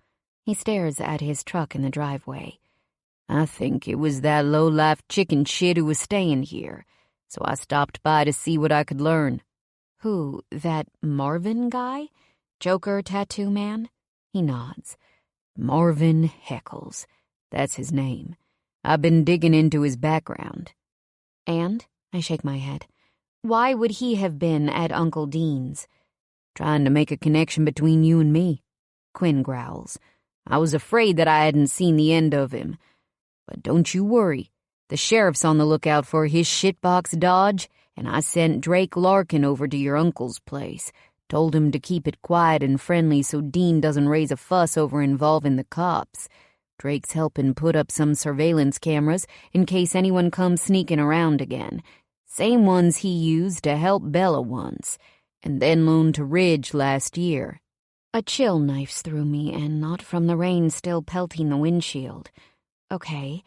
[SPEAKER 1] He stares at his truck in the driveway. "I think it was that low-life chicken shit who was staying here.
[SPEAKER 4] so I stopped by to see what I could learn.
[SPEAKER 1] Who, that Marvin guy? Joker tattoo man? He nods.
[SPEAKER 4] Marvin Heckles. That's his name. I've been digging into his background.
[SPEAKER 1] And? I shake my head. Why would he have been at Uncle Dean's?
[SPEAKER 4] Trying to make a connection between you and me, Quinn growls. I was afraid that I hadn't seen the end of him. But don't you worry. The sheriff's on the lookout for his shitbox Dodge, and I sent Drake Larkin over to your uncle's place. Told him to keep it quiet and friendly so Dean doesn't raise a fuss over involving the cops. Drake's helping put up some surveillance cameras in case anyone comes sneaking around again. Same ones he used to help Bella once, and then loaned to Ridge last year.
[SPEAKER 1] A chill knifes through me, and not from the rain still pelting the windshield. Okay,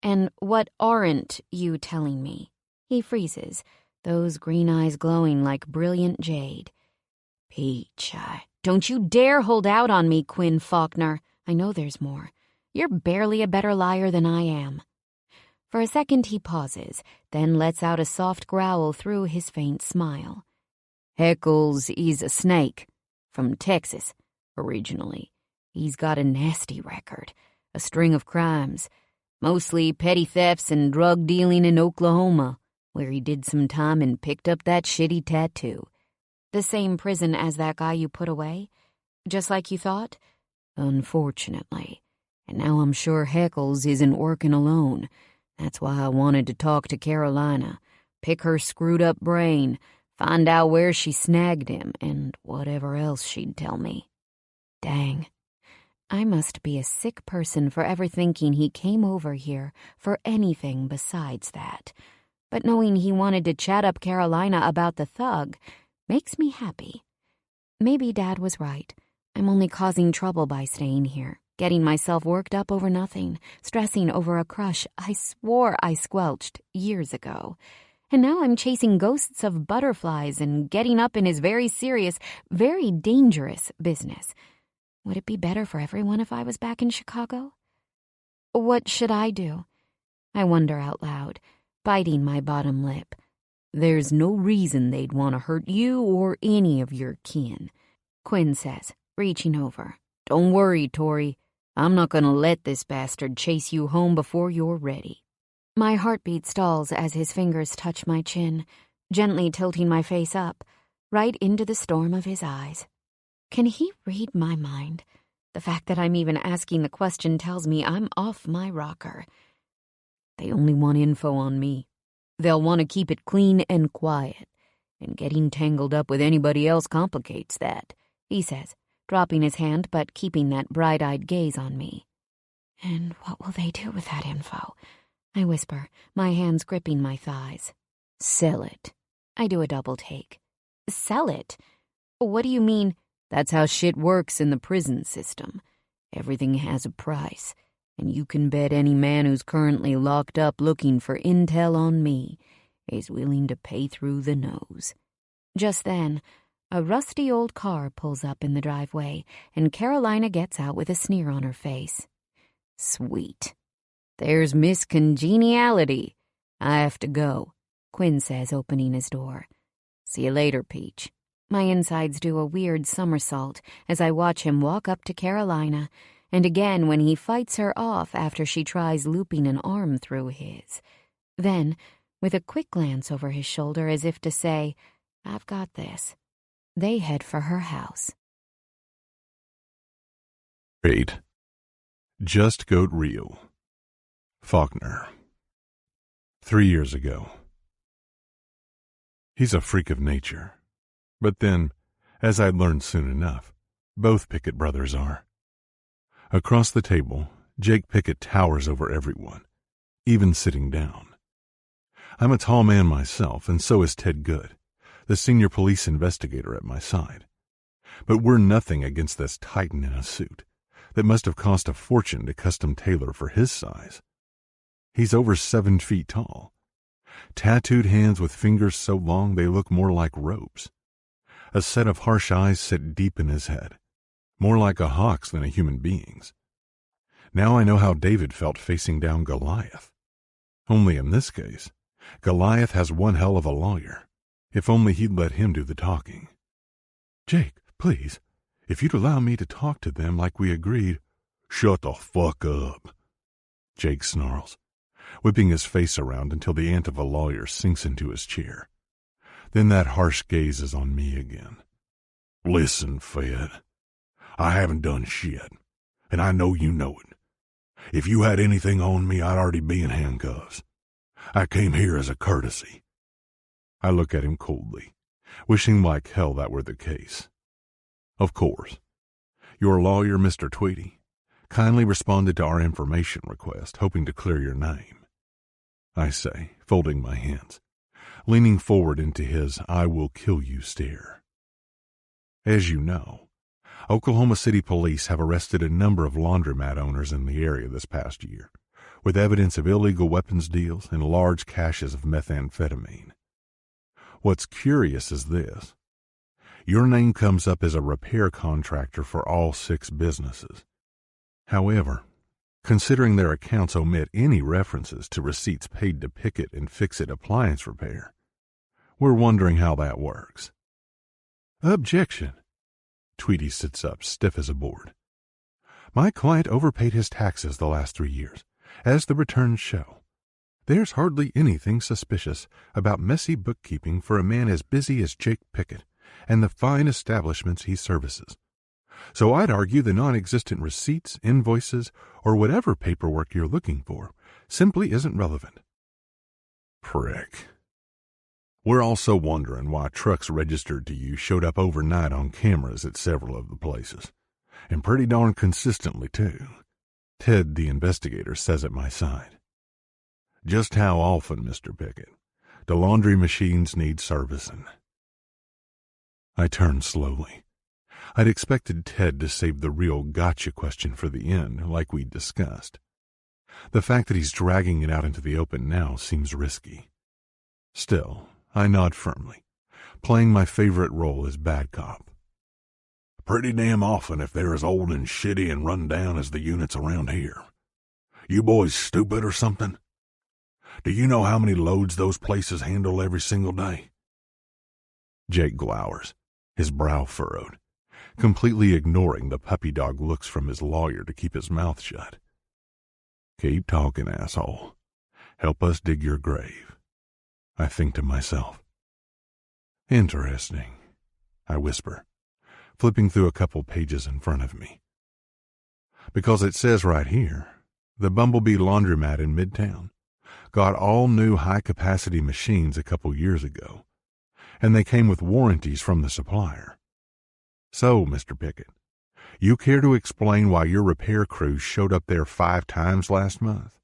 [SPEAKER 1] and what aren't you telling me? He freezes, those green eyes glowing like brilliant jade.
[SPEAKER 4] Peach,
[SPEAKER 1] Don't you dare hold out on me, Quinn Faulkner. I know there's more. You're barely a better liar than I am. For a second he pauses, then lets out a soft growl through his faint smile.
[SPEAKER 4] Heckles is a snake. From Texas, originally. He's got a nasty record. A string of crimes. Mostly petty thefts and drug dealing in Oklahoma, where he did some time and picked up that shitty tattoo.
[SPEAKER 1] The same prison as that guy you put away? Just like you thought?
[SPEAKER 4] Unfortunately. And now I'm sure Heckles isn't working alone. That's why I wanted to talk to Carolina, pick her screwed-up brain, find out where she snagged him, and whatever else she'd tell me.
[SPEAKER 1] Dang. I must be a sick person for ever thinking he came over here for anything besides that. But knowing he wanted to chat up Carolina about the thug makes me happy. Maybe Dad was right. I'm only causing trouble by staying here, getting myself worked up over nothing, stressing over a crush I swore I squelched years ago. And now I'm chasing ghosts of butterflies and getting up in his very serious, very dangerous business. Would it be better for everyone if I was back in Chicago? What should I do? I wonder out loud, biting my bottom lip.
[SPEAKER 4] There's no reason they'd want to hurt you or any of your kin,
[SPEAKER 1] Quinn says, reaching over.
[SPEAKER 4] Don't worry, Tori. I'm not going to let this bastard chase you home before you're ready.
[SPEAKER 1] My heartbeat stalls as his fingers touch my chin, gently tilting my face up, right into the storm of his eyes. Can he read my mind? The fact that I'm even asking the question tells me I'm off my rocker.
[SPEAKER 4] They only want info on me. They'll want to keep it clean and quiet, and getting tangled up with anybody else complicates that,
[SPEAKER 1] he says, dropping his hand but keeping that bright-eyed gaze on me. And what will they do with that info? I whisper, my hands gripping my thighs.
[SPEAKER 4] Sell it.
[SPEAKER 1] I do a double take. Sell it? What do you mean?
[SPEAKER 4] That's how shit works in the prison system. Everything has a price, and you can bet any man who's currently locked up looking for intel on me is willing to pay through the nose.
[SPEAKER 1] Just then, a rusty old car pulls up in the driveway, and Carolina gets out with a sneer on her face.
[SPEAKER 4] Sweet. There's Miss Congeniality. I have to go,
[SPEAKER 1] Quinn says, opening his door.
[SPEAKER 4] See you later, Peach.
[SPEAKER 1] My insides do a weird somersault as I watch him walk up to Carolina, and again when he fights her off after she tries looping an arm through his. Then, with a quick glance over his shoulder as if to say, I've got this, they head for her house.
[SPEAKER 2] 8. Just Goat Real. Faulkner. 3 years ago. He's a freak of nature. But then, as I'd learned soon enough, both Pickett brothers are. Across the table, Jake Pickett towers over everyone, even sitting down. I'm a tall man myself, and so is Ted Good, the senior police investigator at my side. But we're nothing against this titan in a suit that must have cost a fortune to custom tailor for his size. He's over 7 feet tall, tattooed hands with fingers so long they look more like ropes. A set of harsh eyes set deep in his head, more like a hawk's than a human being's. Now I know how David felt facing down Goliath. Only in this case, Goliath has one hell of a lawyer. If only he'd let him do the talking.
[SPEAKER 3] Jake, please, if you'd allow me to talk to them like we agreed.
[SPEAKER 2] Shut the fuck up, Jake snarls, whipping his face around until the ant of a lawyer sinks into his chair. Then that harsh gaze is on me again. Listen, Fed, I haven't done shit, and I know you know it. If you had anything on me, I'd already be in handcuffs. I came here as a courtesy. I look at him coldly, wishing like hell that were the case. Of course. Your lawyer, Mr. Tweedy, kindly responded to our information request, hoping to clear your name. I say, folding my hands, leaning forward into his I will kill you stare. As you know, Oklahoma City police have arrested a number of laundromat owners in the area this past year, with evidence of illegal weapons deals and large caches of methamphetamine. What's curious is this. Your name comes up as a repair contractor for all 6 businesses. However, considering their accounts omit any references to receipts paid to Pickett and Fix-It appliance repair, we're wondering how that works.
[SPEAKER 3] Objection.
[SPEAKER 2] Tweedy sits up, stiff as a board.
[SPEAKER 3] My client overpaid his taxes the last 3 years, as the returns show. There's hardly anything suspicious about messy bookkeeping for a man as busy as Jake Pickett and the fine establishments he services. So I'd argue the non-existent receipts, invoices, or whatever paperwork you're looking for simply isn't relevant.
[SPEAKER 2] Prick. We're also wondering why trucks registered to you showed up overnight on cameras at several of the places, and pretty darn consistently, too. Ted, the investigator, says at my side. Just how often, Mr. Pickett, do laundry machines need servicing? I turn slowly. I'd expected Ted to save the real gotcha question for the end, like we'd discussed. The fact that he's dragging it out into the open now seems risky. Still, I nod firmly, playing my favorite role as bad cop. Pretty damn often if they're as old and shitty and run down as the units around here. You boys stupid or something? Do you know how many loads those places handle every single day? Jake glowers, his brow furrowed, completely ignoring the puppy dog looks from his lawyer to keep his mouth shut. Keep talking, asshole. Help us dig your grave. I think to myself. Interesting, I whisper, flipping through a couple pages in front of me. Because it says right here, the Bumblebee Laundromat in Midtown got all new high-capacity machines a couple years ago, and they came with warranties from the supplier. So, Mr. Pickett, you care to explain why your repair crews showed up there 5 times last month?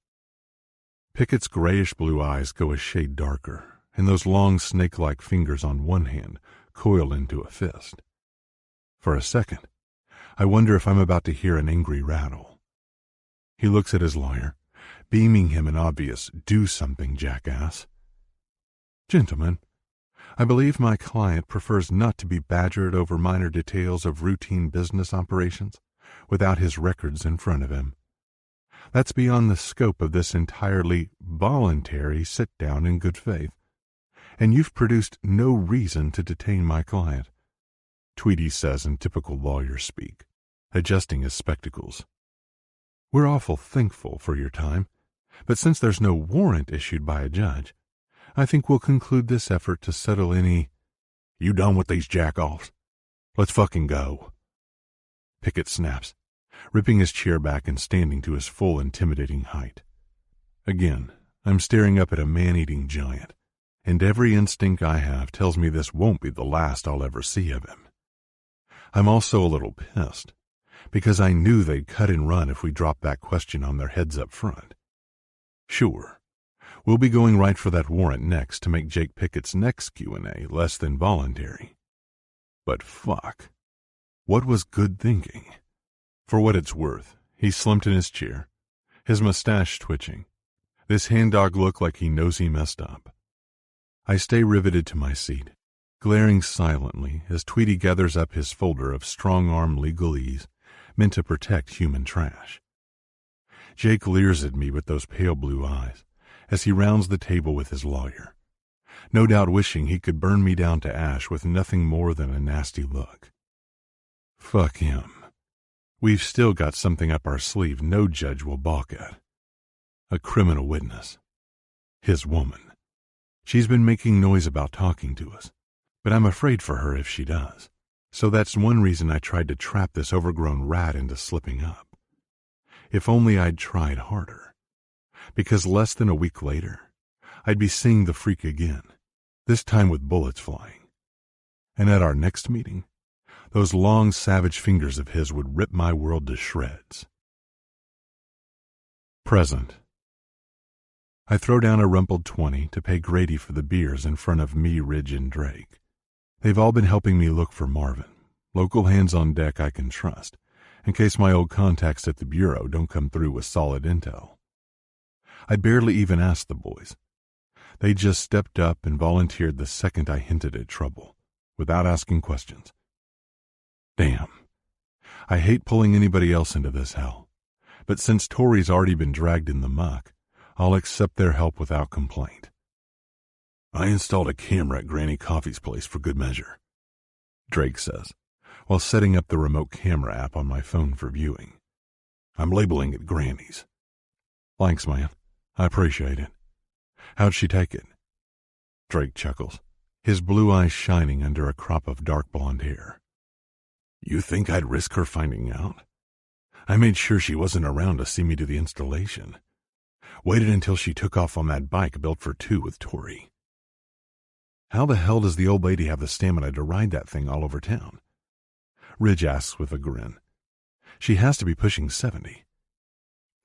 [SPEAKER 2] Pickett's grayish-blue eyes go a shade darker, and those long snake-like fingers on one hand coil into a fist. For a second, I wonder if I'm about to hear an angry rattle. He looks at his lawyer, beaming him an obvious, do something, jackass.
[SPEAKER 3] Gentlemen, I believe my client prefers not to be badgered over minor details of routine business operations without his records in front of him. That's beyond the scope of this entirely voluntary sit-down in good faith, and you've produced no reason to detain my client,
[SPEAKER 2] Tweedy says in typical lawyer speak, adjusting his spectacles.
[SPEAKER 3] We're awful thankful for your time, but since there's no warrant issued by a judge, I think we'll conclude this effort to settle any...
[SPEAKER 2] You done with these jack-offs? Let's fucking go. Pickett snaps, ripping his chair back and standing to his full intimidating height. Again, I'm staring up at a man-eating giant, and every instinct I have tells me this won't be the last I'll ever see of him. I'm also a little pissed, because I knew they'd cut and run if we dropped that question on their heads up front. Sure, we'll be going right for that warrant next to make Jake Pickett's next Q&A less than voluntary. But fuck, what was good thinking? For what it's worth, he slumped in his chair, his mustache twitching, this hand-dog look like he knows he messed up. I stay riveted to my seat, glaring silently as Tweedy gathers up his folder of strong-arm legalese meant to protect human trash. Jake leers at me with those pale blue eyes, as he rounds the table with his lawyer, no doubt wishing he could burn me down to ash with nothing more than a nasty look. Fuck him. We've still got something up our sleeve no judge will balk at. A criminal witness. His woman. She's been making noise about talking to us, but I'm afraid for her if she does. So that's one reason I tried to trap this overgrown rat into slipping up. If only I'd tried harder. Because less than a week later, I'd be seeing the freak again, this time with bullets flying. And at our next meeting, those long, savage fingers of his would rip my world to shreds. Present. I throw down a rumpled 20 to pay Grady for the beers in front of me, Ridge, and Drake. They've all been helping me look for Marvin, local hands on deck I can trust, in case my old contacts at the Bureau don't come through with solid intel. I barely even asked the boys. They just stepped up and volunteered the second I hinted at trouble, without asking questions. Damn. I hate pulling anybody else into this hell, but since Tori's already been dragged in the muck, I'll accept their help without complaint. I installed a camera at Granny Coffee's place for good measure, Drake says, while setting up the remote camera app on my phone for viewing. I'm labeling it Granny's. Thanks, man. I appreciate it. How'd she take it? Drake chuckles, his blue eyes shining under a crop of dark blonde hair. You think I'd risk her finding out? I made sure she wasn't around to see me do the installation. Waited until she took off on that bike built for two with Tori. How the hell does the old lady have the stamina to ride that thing all over town? Ridge asks with a grin. She has to be pushing 70.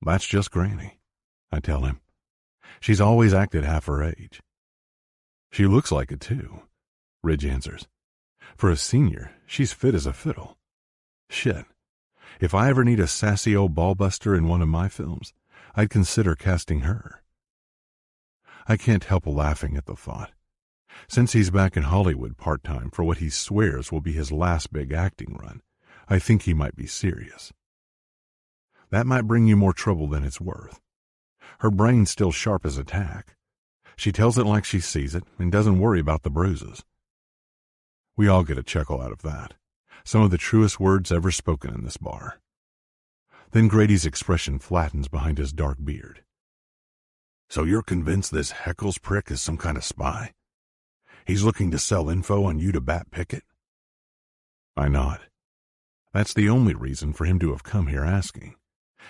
[SPEAKER 2] That's just Granny, I tell him. She's always acted half her age. She looks like it too, Ridge answers. For a senior, she's fit as a fiddle. Shit. If I ever need a sassy old ballbuster in one of my films, I'd consider casting her. I can't help laughing at the thought. Since he's back in Hollywood part-time for what he swears will be his last big acting run, I think he might be serious. That might bring you more trouble than it's worth. Her brain's still sharp as a tack. She tells it like she sees it and doesn't worry about the bruises. We all get a chuckle out of that. Some of the truest words ever spoken in this bar. Then Grady's expression flattens behind his dark beard. So you're convinced this Heckles prick is some kind of spy? He's looking to sell info on you to Bat Pickett? I nod. That's the only reason for him to have come here asking,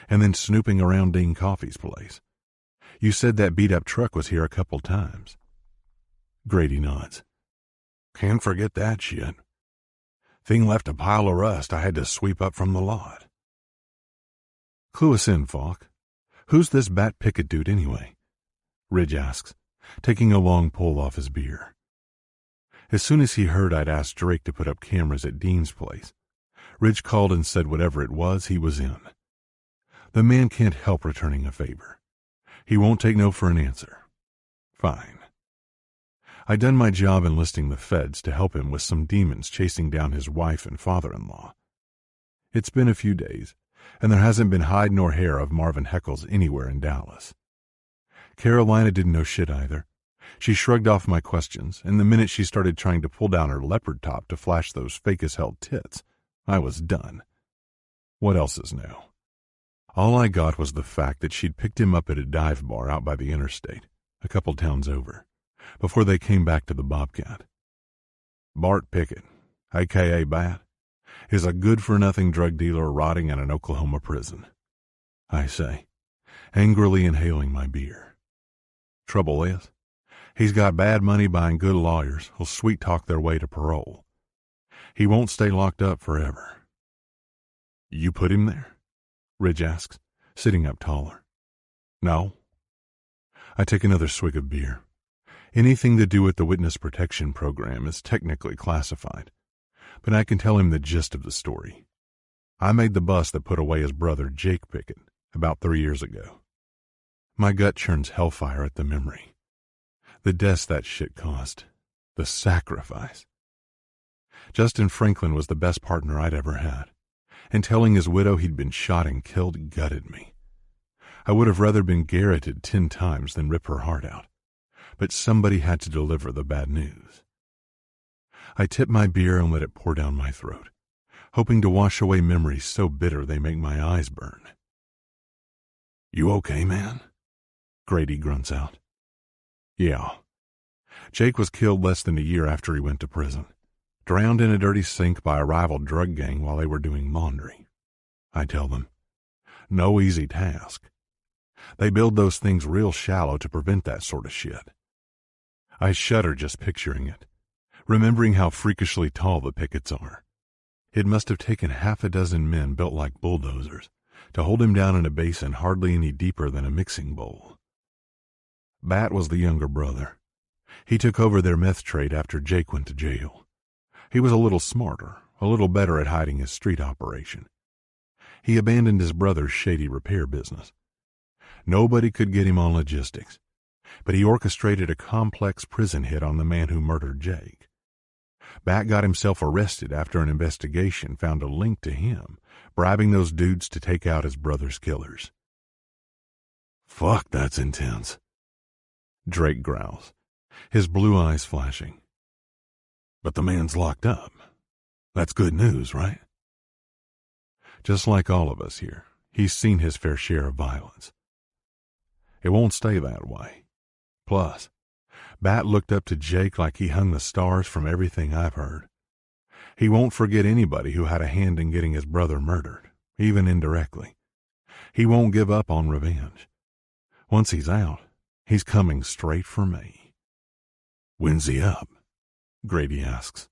[SPEAKER 2] and then snooping around Dean Coffee's place. You said that beat-up truck was here a couple times. Grady nods. Can't forget that shit. Thing left a pile of rust I had to sweep up from the lot. Clue us in, Falk. Who's this Bat Pickett dude anyway? Ridge asks, taking a long pull off his beer. As soon as he heard I'd asked Drake to put up cameras at Dean's place, Ridge called and said whatever it was, he was in. The man can't help returning a favor. He won't take no for an answer. Fine. I'd done my job enlisting the feds to help him with some demons chasing down his wife and father-in-law. It's been a few days, and there hasn't been hide nor hair of Marvin Heckles anywhere in Dallas. Carolina didn't know shit either. She shrugged off my questions, and the minute she started trying to pull down her leopard top to flash those fake-as-hell tits, I was done. What else is new? All I got was the fact that she'd picked him up at a dive bar out by the interstate, a couple towns over, before they came back to the Bobcat. Bart Pickett, a.k.a. Bat, is a good-for-nothing drug dealer rotting in an Oklahoma prison, I say, angrily inhaling my beer. Trouble is, he's got bad money buying good lawyers who'll sweet-talk their way to parole. He won't stay locked up forever. You put him there? Ridge asks, sitting up taller. No. I take another swig of beer. Anything to do with the witness protection program is technically classified, but I can tell him the gist of the story. I made the bus that put away his brother, Jake Pickett, about 3 years ago. My gut churns hellfire at the memory. The deaths that shit cost. The sacrifice. Justin Franklin was the best partner I'd ever had, and telling his widow he'd been shot and killed gutted me. I would have rather been garroted 10 times than rip her heart out, but somebody had to deliver the bad news. I tip my beer and let it pour down my throat, hoping to wash away memories so bitter they make my eyes burn. "You okay, man?" Grady grunts out. "Yeah. Jake was killed less than a year after he went to prison, drowned in a dirty sink by a rival drug gang while they were doing laundry," I tell them. No easy task. They build those things real shallow to prevent that sort of shit. I shudder just picturing it, remembering how freakishly tall the pickets are. It must have taken half a dozen men built like bulldozers to hold him down in a basin hardly any deeper than a mixing bowl. Bat was the younger brother. He took over their meth trade after Jake went to jail. He was a little smarter, a little better at hiding his street operation. He abandoned his brother's shady repair business. Nobody could get him on logistics, but he orchestrated a complex prison hit on the man who murdered Jake. Bat got himself arrested after an investigation found a link to him, bribing those dudes to take out his brother's killers. "Fuck, that's intense," Drake growls, his blue eyes flashing. "But the man's locked up. That's good news, right?" Just like all of us here, he's seen his fair share of violence. It won't stay that way. Plus, Bat looked up to Jake like he hung the stars from everything I've heard. He won't forget anybody who had a hand in getting his brother murdered, even indirectly. He won't give up on revenge. Once he's out, he's coming straight for me. "When's he up?" Grady asks,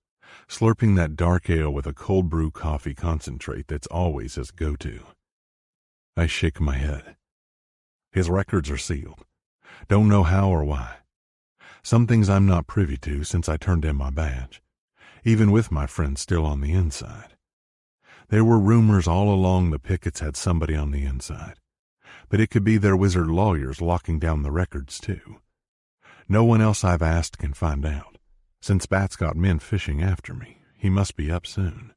[SPEAKER 2] slurping that dark ale with a cold brew coffee concentrate that's always his go-to. I shake my head. His records are sealed. Don't know how or why. Some things I'm not privy to since I turned in my badge, even with my friends still on the inside. There were rumors all along the pickets had somebody on the inside, but it could be their wizard lawyers locking down the records too. No one else I've asked can find out. Since Bat's got men fishing after me, he must be up soon.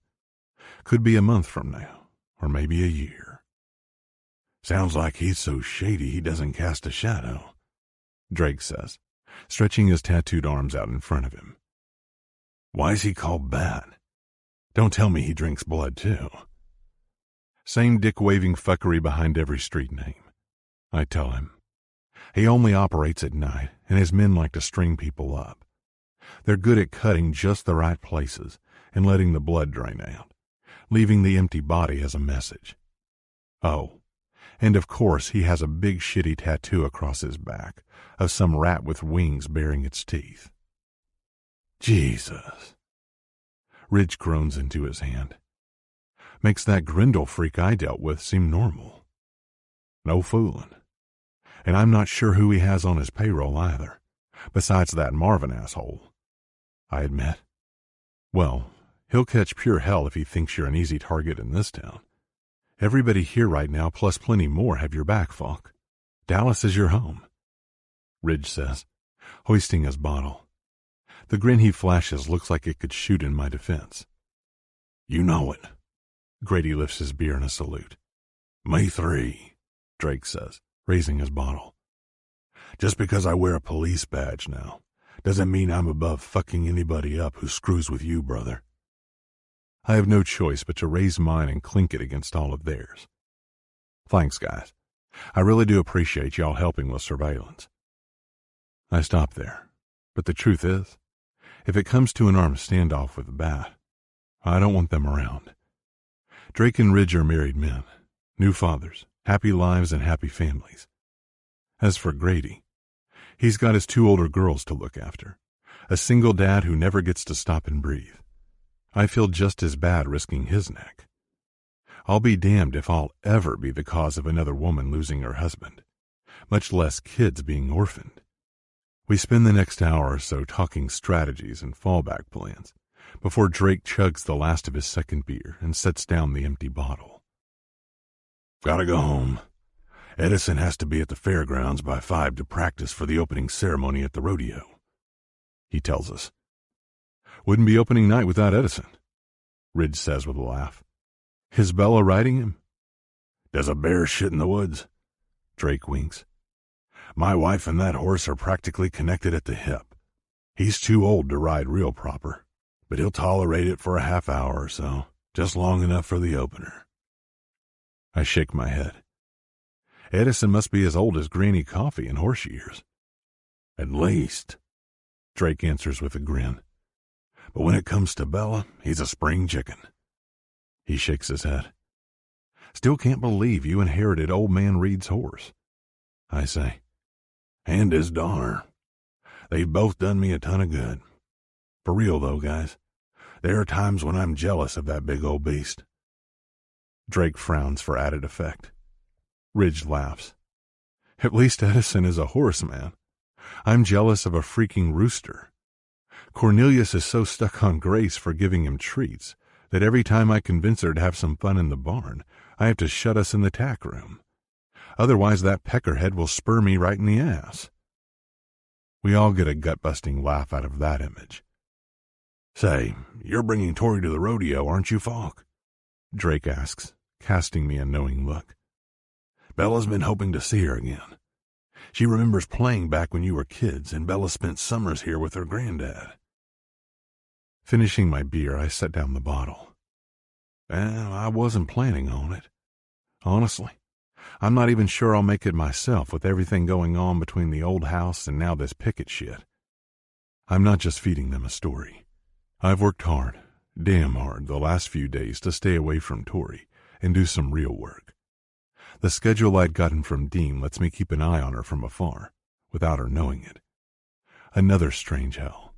[SPEAKER 2] Could be a month from now, or maybe a year. "Sounds like he's so shady he doesn't cast a shadow," Drake says, stretching his tattooed arms out in front of him. "Why's he called Bat? Don't tell me he drinks blood too." Same dick-waving fuckery behind every street name, I tell him. He only operates at night, and his men like to string people up. They're good at cutting just the right places and letting the blood drain out, leaving the empty body as a message. Oh, and of course he has a big shitty tattoo across his back of some rat with wings baring its teeth. Jesus. Ridge groans into his hand. Makes that Grindle freak I dealt with seem normal. No fooling. And I'm not sure who he has on his payroll either, besides that Marvin asshole, I admit. Well, he'll catch pure hell if he thinks you're an easy target in this town. Everybody here right now, plus plenty more, have your back, Falk. Dallas is your home, Ridge says, hoisting his bottle. The grin he flashes looks like it could shoot in my defense. "You know it." Grady lifts his beer in a salute. "May 3, Drake says, raising his bottle. "Just because I wear a police badge now doesn't mean I'm above fucking anybody up who screws with you, brother." I have no choice but to raise mine and clink it against all of theirs. "Thanks, guys. I really do appreciate y'all helping with surveillance." I stop there, but the truth is, if it comes to an armed standoff with Bat, I don't want them around. Drake and Ridge are married men, new fathers, happy lives and happy families. As for Grady, he's got his 2 older girls to look after, a single dad who never gets to stop and breathe. I feel just as bad risking his neck. I'll be damned if I'll ever be the cause of another woman losing her husband, much less kids being orphaned. We spend the next hour or so talking strategies and fallback plans before Drake chugs the last of his second beer and sets down the empty bottle. "Gotta go home. Edison has to be at the fairgrounds by 5 to practice for the opening ceremony at the rodeo," he tells us. "Wouldn't be opening night without Edison," Ridge says with a laugh. "Is Bella riding him?" "Does a bear shit in the woods?" Drake winks. My wife and that horse are practically connected at the hip. He's too old to ride real proper, but he'll tolerate it for a half hour or so, just long enough for the opener. I shake my head. Edison must be as old as Granny Coffee in horse years. At least, Drake answers with a grin. But when it comes to Bella, he's a spring chicken. He shakes his head. Still can't believe you inherited old man Reed's horse, I say. And his daughter. They've both done me a ton of good. For real, though, guys. There are times when I'm jealous of that big old beast. Drake frowns for added effect. Ridge laughs. At least Edison is a horse, man. I'm jealous of a freaking rooster. Cornelius is so stuck on Grace for giving him treats that every time I convince her to have some fun in the barn, I have to shut us in the tack room. Otherwise, that peckerhead will spur me right in the ass. We all get a gut-busting laugh out of that image. Say, you're bringing Tori to the rodeo, aren't you, Falk? Drake asks, casting me a knowing look. Bella's been hoping to see her again. She remembers playing back when you were kids, and Bella spent summers here with her granddad. Finishing my beer, I set down the bottle. Well, I wasn't planning on it. Honestly, I'm not even sure I'll make it myself with everything going on between the old house and now this picket shit. I'm not just feeding them a story. I've worked hard, damn hard, the last few days to stay away from Tori and do some real work. The schedule I'd gotten from Dean lets me keep an eye on her from afar, without her knowing it. Another strange hell.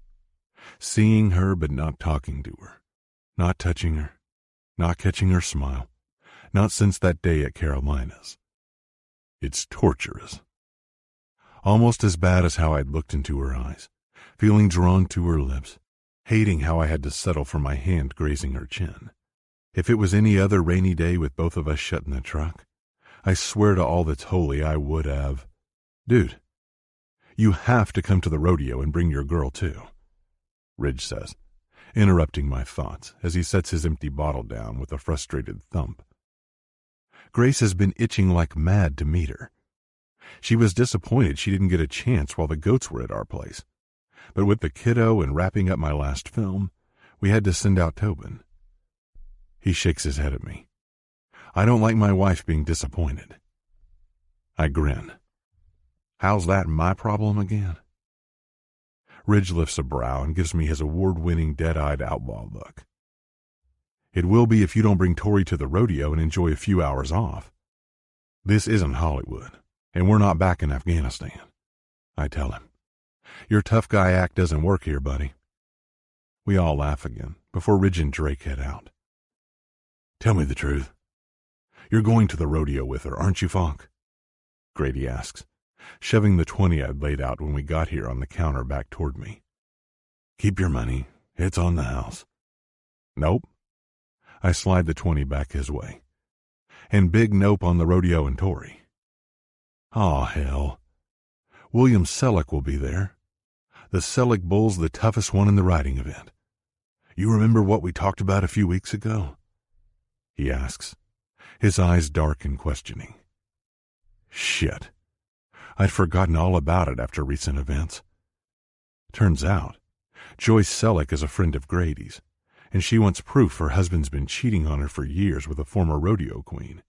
[SPEAKER 2] Seeing her but not talking to her, not touching her, not catching her smile, not since that day at Carolina's. It's torturous. Almost as bad as how I'd looked into her eyes, feeling drawn to her lips, hating how I had to settle for my hand grazing her chin. If it was any other rainy day with both of us shut in the truck, I swear to all that's holy I would have. Dude, you have to come to the rodeo and bring your girl too, Ridge says, interrupting my thoughts as he sets his empty bottle down with a frustrated thump. Grace has been itching like mad to meet her. She was disappointed she didn't get a chance while the goats were at our place. But with the kiddo and wrapping up my last film, we had to send out Tobin. He shakes his head at me. I don't like my wife being disappointed. I grin. How's that my problem again? Ridge lifts a brow and gives me his award-winning dead-eyed outlaw look. It will be if you don't bring Tori to the rodeo and enjoy a few hours off. This isn't Hollywood, and we're not back in Afghanistan, I tell him. Your tough guy act doesn't work here, buddy. We all laugh again before Ridge and Drake head out. Tell me the truth. You're going to the rodeo with her, aren't you, Falk? Grady asks, shoving the 20 I'd laid out when we got here on the counter back toward me. Keep your money. It's on the house. Nope. I slide the 20 back his way. And big nope on the rodeo and Tori. Aw, hell. William Selleck will be there. The Selleck bull's the toughest one in the riding event. You remember what we talked about a few weeks ago? He asks, his eyes dark and questioning. Shit. I'd forgotten all about it after recent events. Turns out, Joyce Selleck is a friend of Grady's, and she wants proof her husband's been cheating on her for years with a former rodeo queen.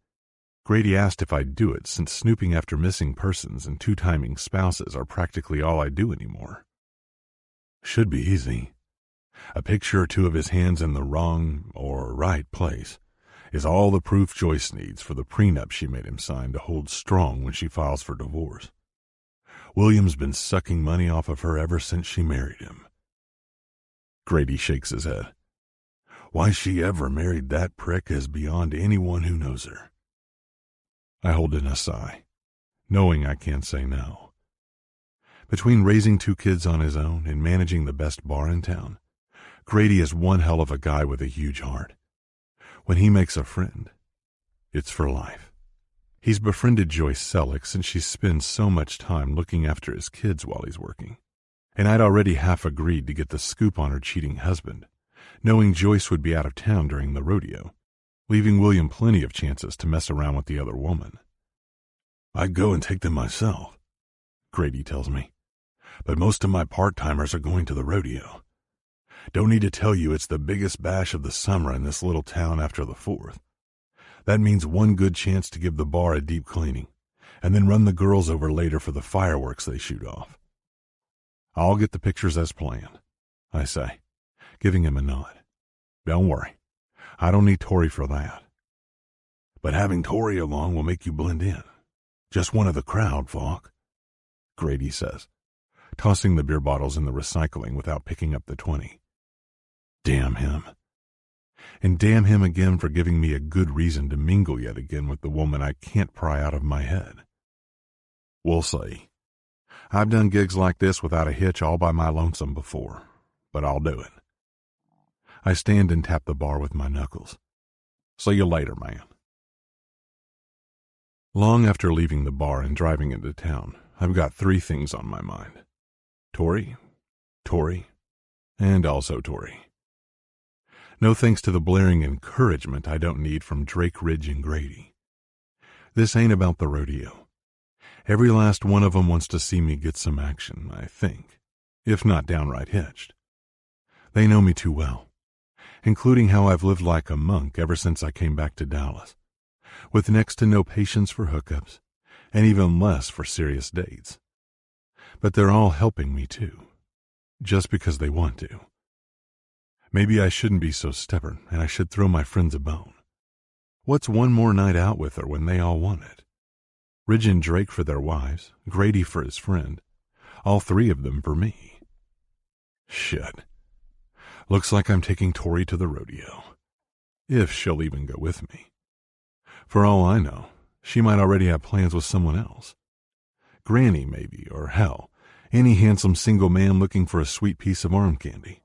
[SPEAKER 2] Grady asked if I'd do it since snooping after missing persons and two-timing spouses are practically all I do anymore. Should be easy. A picture or two of his hands in the wrong or right place is all the proof Joyce needs for the prenup she made him sign to hold strong when she files for divorce. William's been sucking money off of her ever since she married him. Grady shakes his head. Why she ever married that prick is beyond anyone who knows her. I hold in a sigh, knowing I can't say no. Between raising 2 kids on his own and managing the best bar in town, Grady is one hell of a guy with a huge heart. When he makes a friend, it's for life. He's befriended Joyce Selleck since she spends so much time looking after his kids while he's working, and I'd already half agreed to get the scoop on her cheating husband, knowing Joyce would be out of town during the rodeo, leaving William plenty of chances to mess around with the other woman. "I'd go and take them myself," Grady tells me, "but most of my part-timers are going to the rodeo. Don't need to tell you it's the biggest bash of the summer in this little town after the 4th. That means one good chance to give the bar a deep cleaning, and then run the girls over later for the fireworks they shoot off." "I'll get the pictures as planned," I say, giving him a nod. "Don't worry, I don't need Tori for that." "But having Tori along will make you blend in. Just one of the crowd, Falk," Grady says, tossing the beer bottles in the recycling without picking up the 20. Damn him. And damn him again for giving me a good reason to mingle yet again with the woman I can't pry out of my head. We'll see. I've done gigs like this without a hitch all by my lonesome before, but I'll do it. I stand and tap the bar with my knuckles. See you later, man. Long after leaving the bar and driving into town, I've got 3 things on my mind. Tori, and also Tori. No thanks to the blaring encouragement I don't need from Drake Ridge and Grady. This ain't about the rodeo. Every last one of them wants to see me get some action, I think, if not downright hitched. They know me too well, including how I've lived like a monk ever since I came back to Dallas, with next to no patience for hookups, and even less for serious dates. But they're all helping me too, just because they want to. Maybe I shouldn't be so stubborn, and I should throw my friends a bone. What's one more night out with her when they all want it? Ridge and Drake for their wives, Grady for his friend, all 3 of them for me. Shit. Looks like I'm taking Tori to the rodeo. If she'll even go with me. For all I know, she might already have plans with someone else. Granny, maybe, or hell, any handsome single man looking for a sweet piece of arm candy.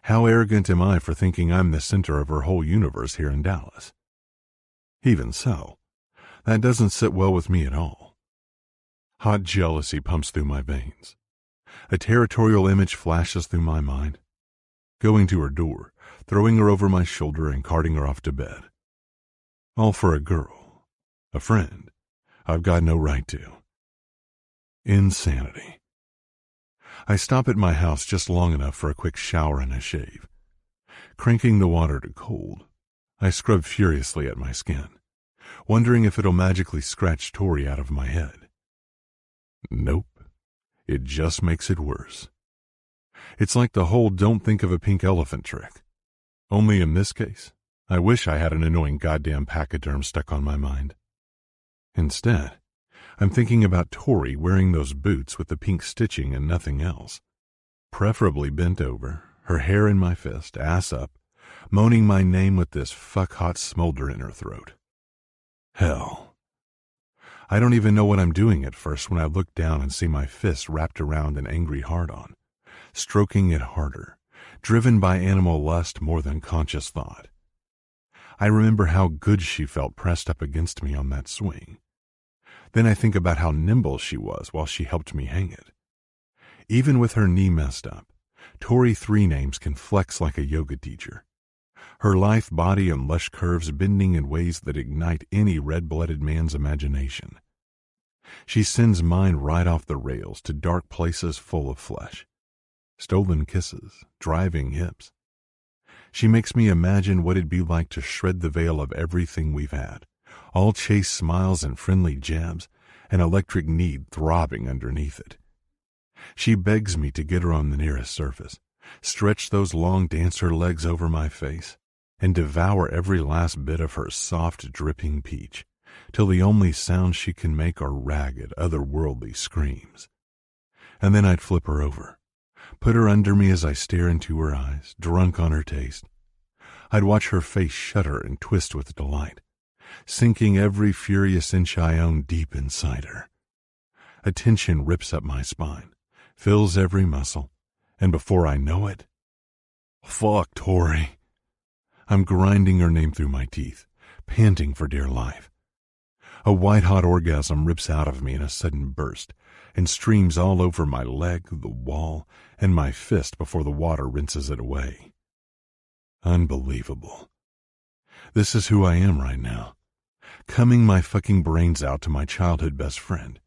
[SPEAKER 2] How arrogant am I for thinking I'm the center of her whole universe here in Dallas? Even so, that doesn't sit well with me at all. Hot jealousy pumps through my veins. A territorial image flashes through my mind. Going to her door, throwing her over my shoulder and carting her off to bed. All for a girl, a friend, I've got no right to. Insanity. I stop at my house just long enough for a quick shower and a shave. Cranking the water to cold, I scrub furiously at my skin, wondering if it'll magically scratch Tori out of my head. Nope. It just makes it worse. It's like the whole don't think of a pink elephant trick. Only in this case, I wish I had an annoying goddamn pachyderm stuck on my mind. Instead, I'm thinking about Tori wearing those boots with the pink stitching and nothing else. Preferably bent over, her hair in my fist, ass up, moaning my name with this fuck-hot smolder in her throat. Hell. I don't even know what I'm doing at first when I look down and see my fist wrapped around an angry hard-on, stroking it harder, driven by animal lust more than conscious thought. I remember how good she felt pressed up against me on that swing. Then I think about how nimble she was while she helped me hang it. Even with her knee messed up, Tori 3 Names can flex like a yoga teacher. Her lithe body and lush curves bending in ways that ignite any red-blooded man's imagination. She sends mine right off the rails to dark places full of flesh. Stolen kisses, driving hips. She makes me imagine what it'd be like to shred the veil of everything we've had. All chaste smiles and friendly jabs, an electric need throbbing underneath it. She begs me to get her on the nearest surface, stretch those long dancer legs over my face, and devour every last bit of her soft, dripping peach, till the only sounds she can make are ragged, otherworldly screams. And then I'd flip her over, put her under me as I stare into her eyes, drunk on her taste. I'd watch her face shudder and twist with delight, sinking every furious inch I own deep inside her. A tension rips up my spine, fills every muscle, and before I know it, fuck Tori. I'm grinding her name through my teeth, panting for dear life. A white-hot orgasm rips out of me in a sudden burst and streams all over my leg, the wall, and my fist before the water rinses it away. Unbelievable. This is who I am right now. cumming my fucking brains out to my childhood best friend,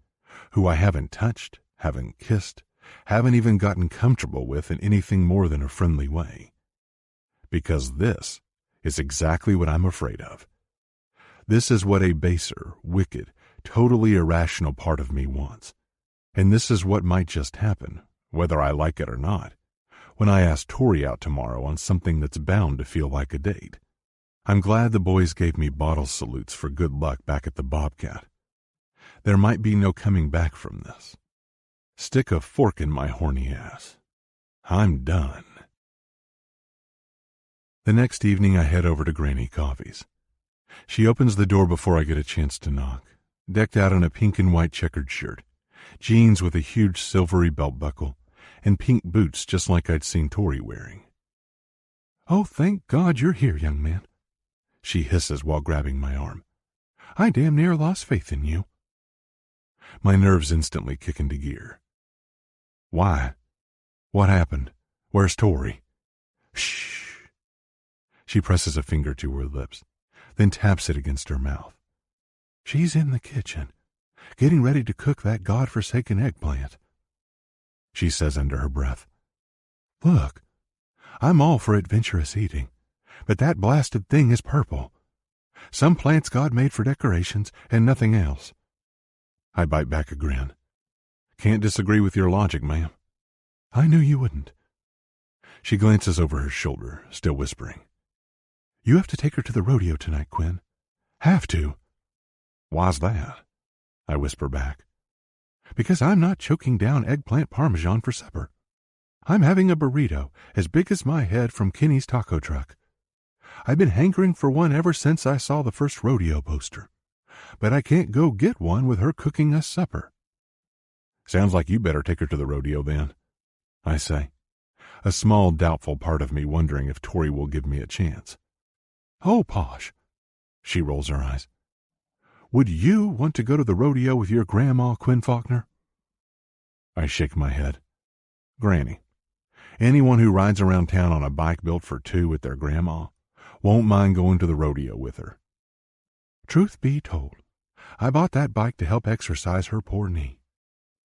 [SPEAKER 2] who I haven't touched, haven't kissed, haven't even gotten comfortable with in anything more than a friendly way. Because this is exactly what I'm afraid of. This is what a baser, wicked, totally irrational part of me wants. And this is what might just happen, whether I like it or not, when I ask Tori out tomorrow on something that's bound to feel like a date. I'm glad the boys gave me bottle salutes for good luck back at the Bobcat. There might be no coming back from this. Stick a fork in my horny ass. I'm done. The next evening I head over to Granny Coffee's. She opens the door before I get a chance to knock, decked out in a pink and white checkered shirt, jeans with a huge silvery belt buckle, and pink boots just like I'd seen Tori wearing. "Oh, thank God you're here, young man," she hisses while grabbing my arm. "I damn near lost faith in you." My nerves instantly kick into gear. "Why? What happened? Where's Tori?" "Shh." She presses a finger to her lips, then taps it against her mouth. "She's in the kitchen, getting ready to cook that godforsaken eggplant," she says under her breath. "Look, I'm all for adventurous eating, but that blasted thing is purple. Some plants God made for decorations and nothing else." I bite back a grin. "Can't disagree with your logic, ma'am." "I knew you wouldn't." She glances over her shoulder, still whispering. "You have to take her to the rodeo tonight, Quinn. Have to." "Why's that?" I whisper back. "Because I'm not choking down eggplant parmesan for supper. I'm having a burrito as big as my head from Kenny's taco truck. I've been hankering for one ever since I saw the first rodeo poster, but I can't go get one with her cooking us supper." "Sounds like you better take her to the rodeo then," I say, a small doubtful part of me wondering if Tori will give me a chance. "Oh, Posh," she rolls her eyes. "Would you want to go to the rodeo with your grandma, Quinn Faulkner?" I shake my head. "Granny, anyone who rides around town on a bike built for two with their grandma won't mind going to the rodeo with her." "Truth be told, I bought that bike to help exercise her poor knee.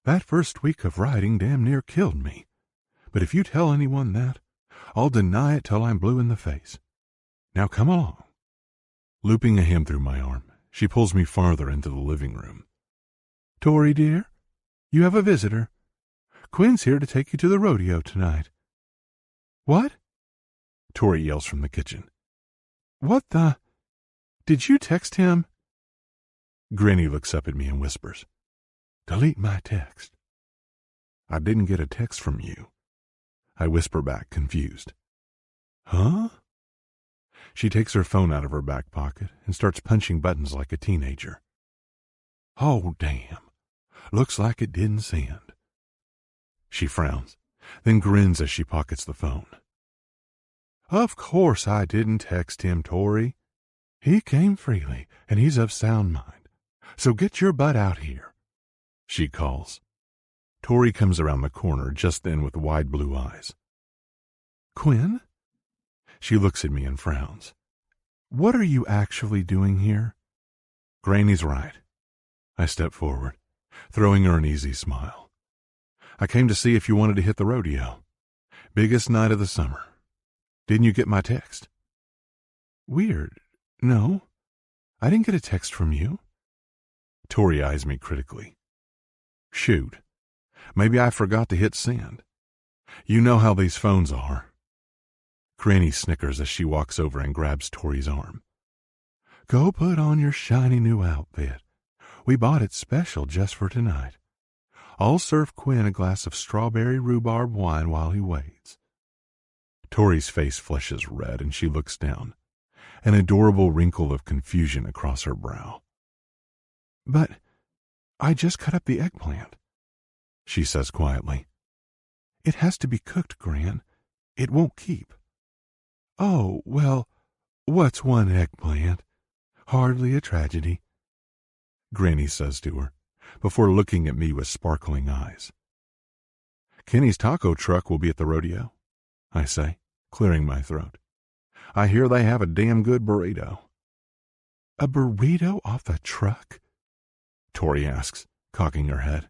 [SPEAKER 2] That first week of riding damn near killed me. But if you tell anyone that, I'll deny it till I'm blue in the face. Now come along." Looping a hand through my arm, she pulls me farther into the living room. "Tori, dear, you have a visitor. Quinn's here to take you to the rodeo tonight." "What?" Tori yells from the kitchen. "What the? Did you text him?" Granny looks up at me and whispers, "Delete my text." "I didn't get a text from you," I whisper back, confused. "Huh?" She takes her phone out of her back pocket and starts punching buttons like a teenager. "Oh, damn. Looks like it didn't send." She frowns, then grins as she pockets the phone. "Of course I didn't text him, Tori. He came freely, and he's of sound mind. So get your butt out here," she calls. Tori comes around the corner just then with wide blue eyes. "Quinn?" She looks at me and frowns. "What are you actually doing here?" "Granny's right." I step forward, throwing her an easy smile. "I came to see if you wanted to hit the rodeo. Biggest night of the summer. Didn't you get my text?" "Weird. No, I didn't get a text from you." Tori eyes me critically. "Shoot. Maybe I forgot to hit send. You know how these phones are." Granny snickers as she walks over and grabs Tori's arm. "Go put on your shiny new outfit. We bought it special just for tonight. I'll serve Quinn a glass of strawberry rhubarb wine while he waits." Tori's face flushes red and she looks down, an adorable wrinkle of confusion across her brow. "But I just cut up the eggplant," she says quietly. "It has to be cooked, Gran. It won't keep." "Oh, well, what's one eggplant? Hardly a tragedy," Granny says to her, before looking at me with sparkling eyes. "Kenny's taco truck will be at the rodeo," I say, clearing my throat. "I hear they have a damn good burrito."
[SPEAKER 3] A burrito off the truck? Tori asks, cocking her head.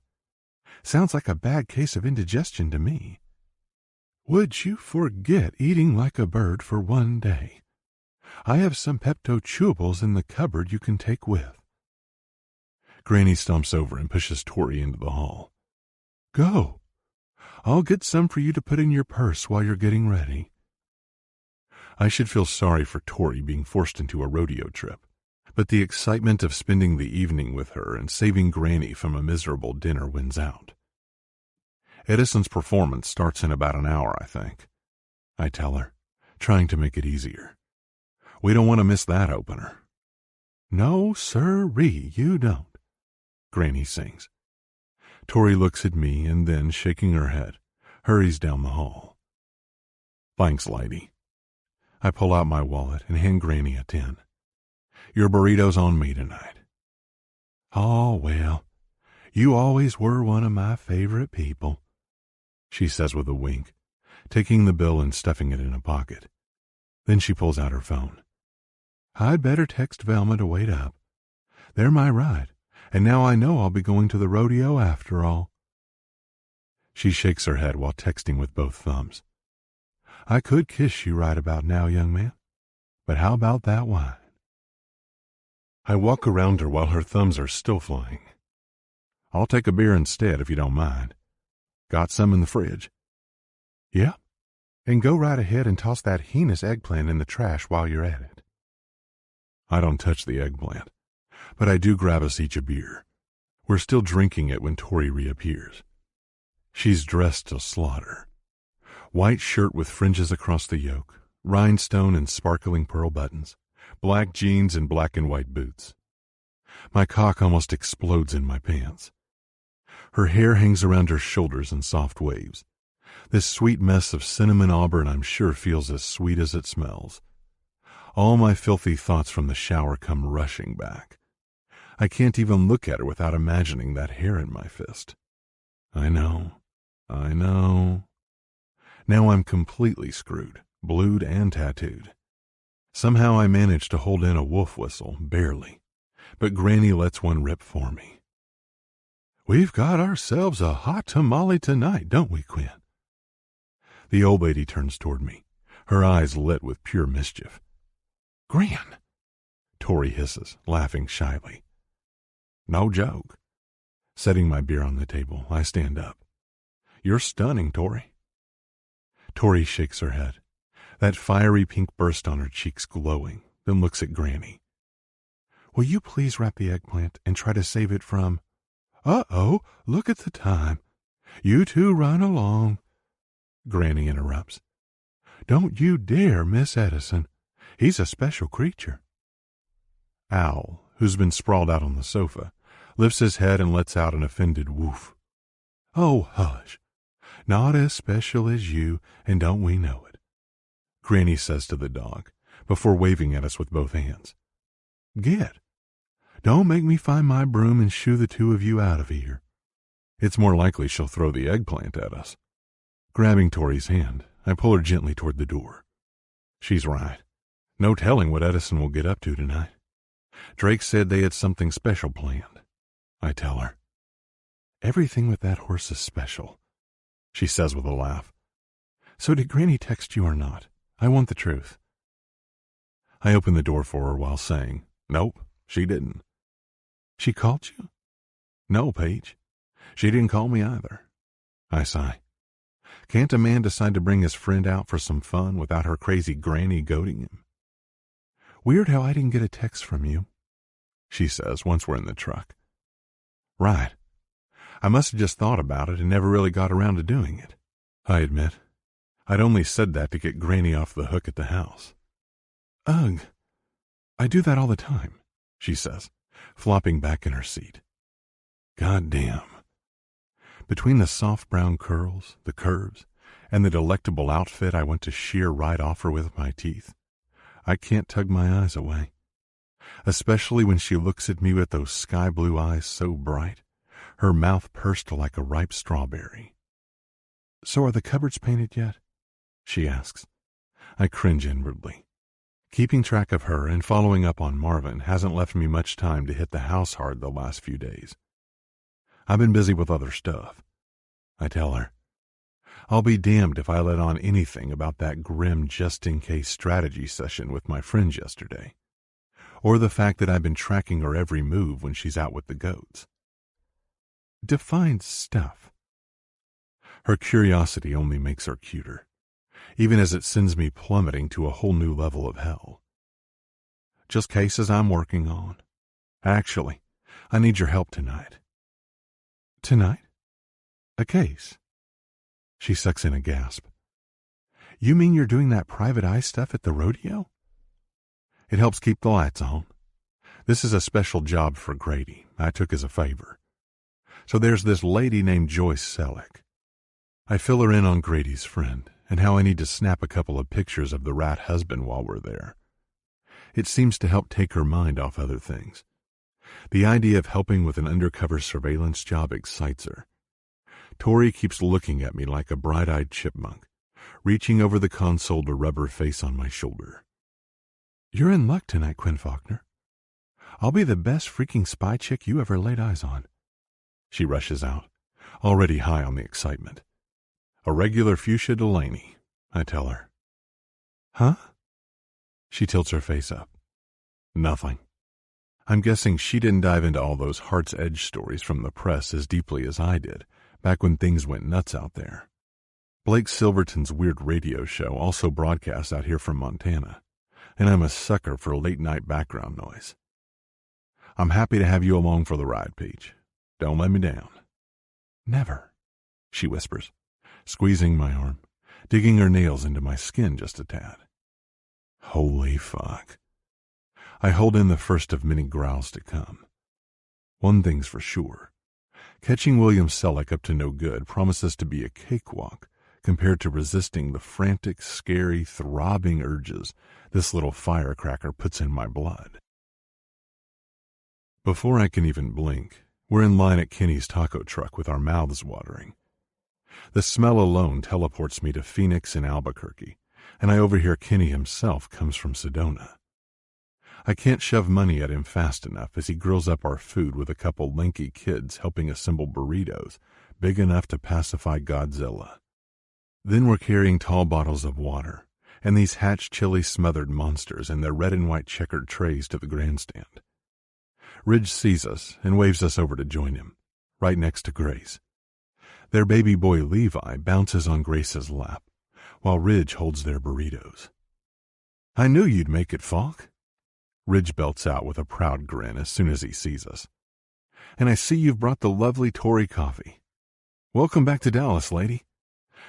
[SPEAKER 3] Sounds like a bad case of indigestion to me. Would you forget eating like a bird for one day? I have some Pepto-Chewables in the cupboard you can take with. Granny stomps over and pushes Tori into the hall. Go. I'll get some for you to put in your purse while you're getting ready. I should feel sorry for Tori being forced into a rodeo trip, but the excitement of spending the evening with her and saving Granny from a miserable dinner wins out. Edison's performance starts in about an hour, I think. I tell her, trying to make it easier. We don't want to miss that opener. No, sirree, you don't, Granny sings. Tori looks at me and then, shaking her head, hurries down the hall. Thanks, lady. I pull out my wallet and hand Granny a 10. Your burrito's on me tonight. Oh, well, you always were one of my favorite people, she says with a wink, taking the bill and stuffing it in a pocket. Then she pulls out her phone. I'd better text Velma to wait up. They're my ride, and now I know I'll be going to the rodeo after all. She shakes her head while texting with both thumbs. I could kiss you right about now, young man, but how about that wine? I walk around her while her thumbs are still flying. I'll take a beer instead if you don't mind. Got some in the fridge? Yeah, and go right ahead and toss that heinous eggplant in the trash while you're at it. I don't touch the eggplant, but I do grab us each a beer. We're still drinking it when Tori reappears. She's dressed to slaughter. White shirt with fringes across the yoke, rhinestone and sparkling pearl buttons, black jeans and black and white boots. My cock almost explodes in my pants. Her hair hangs around her shoulders in soft waves. This sweet mess of cinnamon auburn I'm sure feels as sweet as it smells. All my filthy thoughts from the shower come rushing back. I can't even look at her without imagining that hair in my fist. I know. Now I'm completely screwed, blued and tattooed. Somehow I manage to hold in a wolf whistle, barely, but Granny lets one rip for me. We've got ourselves a hot tamale tonight, don't we, Quinn? The old lady turns toward me, her eyes lit with pure mischief. Gran, Tori hisses, laughing shyly. No joke. Setting my beer on the table, I stand up. You're stunning, Tori. Tori shakes her head, that fiery pink burst on her cheeks glowing, then looks at Granny. Will you please wrap the eggplant and try to save it from... Uh-oh, look at the time. You two run along. Granny interrupts. Don't you dare miss Edison. He's a special creature. Al, who's been sprawled out on the sofa, lifts his head and lets out an offended woof. Oh, hush. Not as special as you, and don't we know it? Granny says to the dog, before waving at us with both hands. Get. Don't make me find my broom and shoo the two of you out of here. It's more likely she'll throw the eggplant at us. Grabbing Tori's hand, I pull her gently toward the door. She's right. No telling what Edison will get up to tonight. Drake said they had something special planned. I tell her. Everything with that horse is special, she says with a laugh. So did Granny text you or not? I want the truth. I open the door for her while saying, Nope, she didn't. She called you? No, Paige. She didn't call me either. I sigh. Can't a man decide to bring his friend out for some fun without her crazy granny goading him? Weird how I didn't get a text from you, she says once we're in the truck. Right. I must have just thought about it and never really got around to doing it. I admit. I'd only said that to get Granny off the hook at the house. Ugh. I do that all the time, she says, flopping back in her seat. God damn. Between the soft brown curls, the curves, and the delectable outfit I want to shear right off her with my teeth, I can't tug my eyes away. Especially when she looks at me with those sky blue eyes so bright, her mouth pursed like a ripe strawberry. So are the cupboards painted yet? She asks. I cringe inwardly.
[SPEAKER 2] Keeping track of her and following up on Marvin hasn't left me much time to hit the house hard the last few days. I've been busy with other stuff. I tell her, I'll be damned if I let on anything about that grim just-in-case strategy session with my friends yesterday, or the fact that I've been tracking her every move when she's out with the goats. Define stuff. Her curiosity only makes her cuter, even as it sends me plummeting to a whole new level of hell. Just cases I'm working on. Actually, I need your help tonight. Tonight? A case? She sucks in a gasp. You mean you're doing that private eye stuff at the rodeo? It helps keep the lights on. This is a special job for Grady I took as a favor. So there's this lady named Joyce Selleck. I fill her in on Grady's friend and how I need to snap a couple of pictures of the rat husband while we're there. It seems to help take her mind off other things. The idea of helping with an undercover surveillance job excites her. Tori keeps looking at me like a bright-eyed chipmunk, reaching over the console to rub her face on my shoulder. You're in luck tonight, Quinn Faulkner. I'll be the best freaking spy chick you ever laid eyes on. She rushes out, already high on the excitement. A regular Fuchsia Delaney, I tell her. Huh? She tilts her face up. Nothing. I'm guessing she didn't dive into all those Heart's Edge stories from the press as deeply as I did, back when things went nuts out there. Blake Silverton's weird radio show also broadcasts out here from Montana, and I'm a sucker for late-night background noise. I'm happy to have you along for the ride, Peach. Don't let me down. Never, she whispers, squeezing my arm, digging her nails into my skin just a tad. Holy fuck. I hold in the first of many growls to come. One thing's for sure. Catching William Selleck up to no good promises to be a cakewalk compared to resisting the frantic, scary, throbbing urges this little firecracker puts in my blood. Before I can even blink, we're in line at Kenny's taco truck with our mouths watering. The smell alone teleports me to Phoenix and Albuquerque, and I overhear Kenny himself comes from Sedona. I can't shove money at him fast enough as he grills up our food with a couple lanky kids helping assemble burritos big enough to pacify Godzilla. Then we're carrying tall bottles of water and these hatch chili smothered monsters in their red and white checkered trays to the grandstand. Ridge sees us and waves us over to join him, right next to Grace. Their baby boy Levi bounces on Grace's lap, while Ridge holds their burritos. I knew you'd make it, Falk. Ridge belts out with a proud grin as soon as he sees us. And I see you've brought the lovely Tori coffee. Welcome back to Dallas, lady.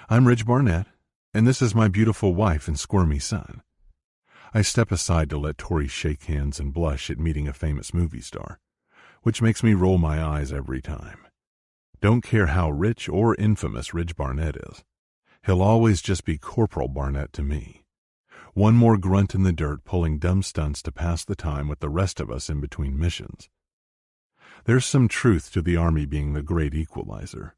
[SPEAKER 2] I'm Ridge Barnett, and this is my beautiful wife and squirmy son. I step aside to let Tori shake hands and blush at meeting a famous movie star, which makes me roll my eyes every time. Don't care how rich or infamous Ridge Barnett is. He'll always just be Corporal Barnett to me. One more grunt in the dirt pulling dumb stunts to pass the time with the rest of us in between missions. There's some truth to the Army being the great equalizer.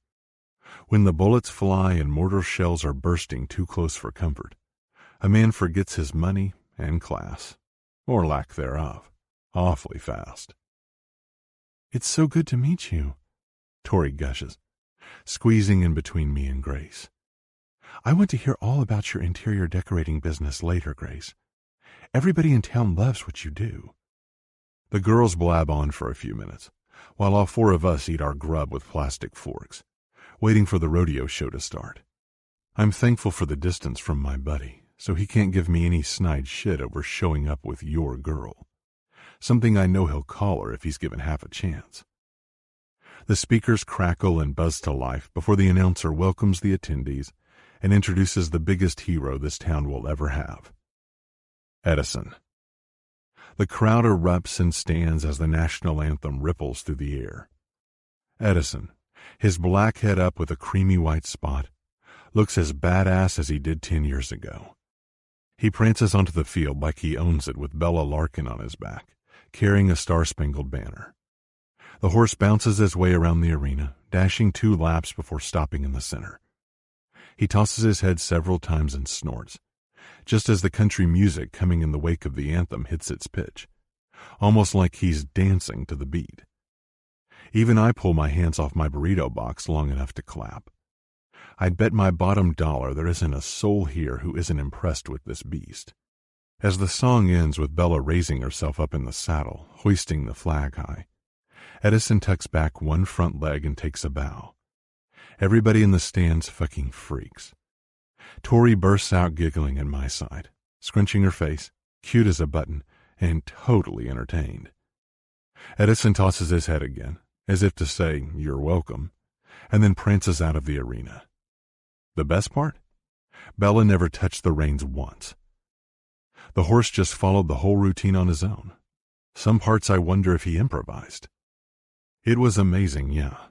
[SPEAKER 2] When the bullets fly and mortar shells are bursting too close for comfort, a man forgets his money and class, or lack thereof, awfully fast. It's so good to meet you, Tori gushes, squeezing in between me and Grace. I want to hear all about your interior decorating business later, Grace. Everybody in town loves what you do. The girls blab on for a few minutes, while all four of us eat our grub with plastic forks, waiting for the rodeo show to start. I'm thankful for the distance from my buddy, so he can't give me any snide shit over showing up with your girl, something I know he'll call her if he's given half a chance. The speakers crackle and buzz to life before the announcer welcomes the attendees and introduces the biggest hero this town will ever have. Edison. The crowd erupts and stands as the national anthem ripples through the air. Edison, his black head up with a creamy white spot, looks as badass as he did 10 years ago. He prances onto the field like he owns it with Bella Larkin on his back, carrying a star-spangled banner. The horse bounces his way around the arena, dashing 2 laps before stopping in the center. He tosses his head several times and snorts, just as the country music coming in the wake of the anthem hits its pitch, almost like he's dancing to the beat. Even I pull my hands off my burrito box long enough to clap. I'd bet my bottom dollar there isn't a soul here who isn't impressed with this beast. As the song ends with Bella raising herself up in the saddle, hoisting the flag high, Edison tucks back one front leg and takes a bow. Everybody in the stands fucking freaks. Tori bursts out giggling at my side, scrunching her face, cute as a button, and totally entertained. Edison tosses his head again, as if to say, "You're welcome," and then prances out of the arena. The best part? Bella never touched the reins once. The horse just followed the whole routine on his own. Some parts I wonder if he improvised. It was amazing, yeah.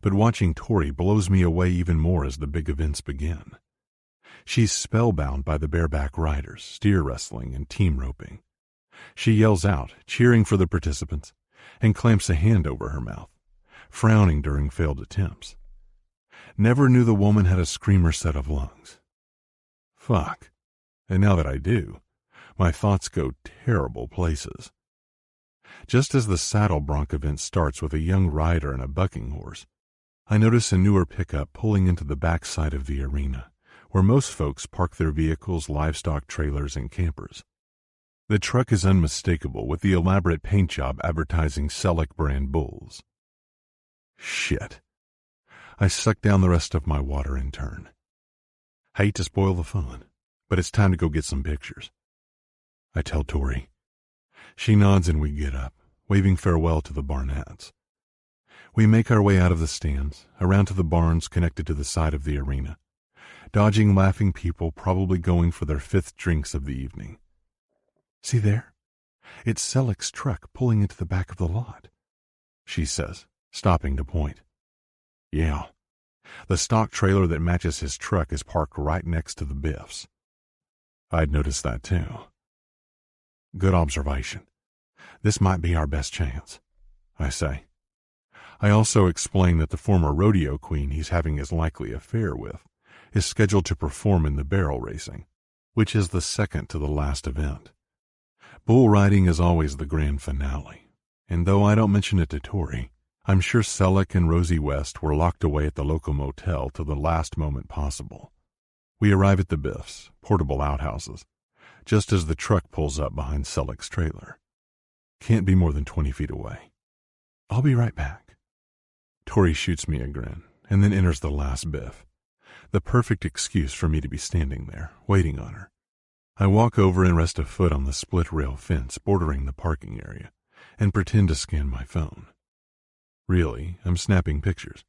[SPEAKER 2] But watching Tori blows me away even more as the big events begin. She's spellbound by the bareback riders, steer wrestling, and team roping. She yells out, cheering for the participants, and clamps a hand over her mouth, frowning during failed attempts. Never knew the woman had a screamer set of lungs. Fuck. And now that I do, my thoughts go terrible places. Just as the saddle bronc event starts with a young rider and a bucking horse, I notice a newer pickup pulling into the backside of the arena, where most folks park their vehicles, livestock trailers, and campers. The truck is unmistakable, with the elaborate paint job advertising Selleck brand bulls. Shit. I suck down the rest of my water in turn. Hate to spoil the fun, but it's time to go get some pictures. I tell Tori. She nods and we get up, waving farewell to the Barnetts. We make our way out of the stands, around to the barns connected to the side of the arena, dodging laughing people probably going for their 5th drinks of the evening. See there? It's Selleck's truck pulling into the back of the lot, she says, stopping to point. Yeah, the stock trailer that matches his truck is parked right next to the Biff's. I'd noticed that too. Good observation. This might be our best chance, I say. I also explain that the former rodeo queen he's having his likely affair with is scheduled to perform in the barrel racing, which is the second to the last event. Bull riding is always the grand finale, and though I don't mention it to Tori, I'm sure Selleck and Rosie West were locked away at the local motel till the last moment possible. We arrive at the Biff's, portable outhouses, just as the truck pulls up behind Selleck's trailer. Can't be more than 20 feet away. I'll be right back. Tori shoots me a grin, and then enters the last Biff, the perfect excuse for me to be standing there, waiting on her. I walk over and rest a foot on the split-rail fence bordering the parking area, and pretend to scan my phone. Really, I'm snapping pictures.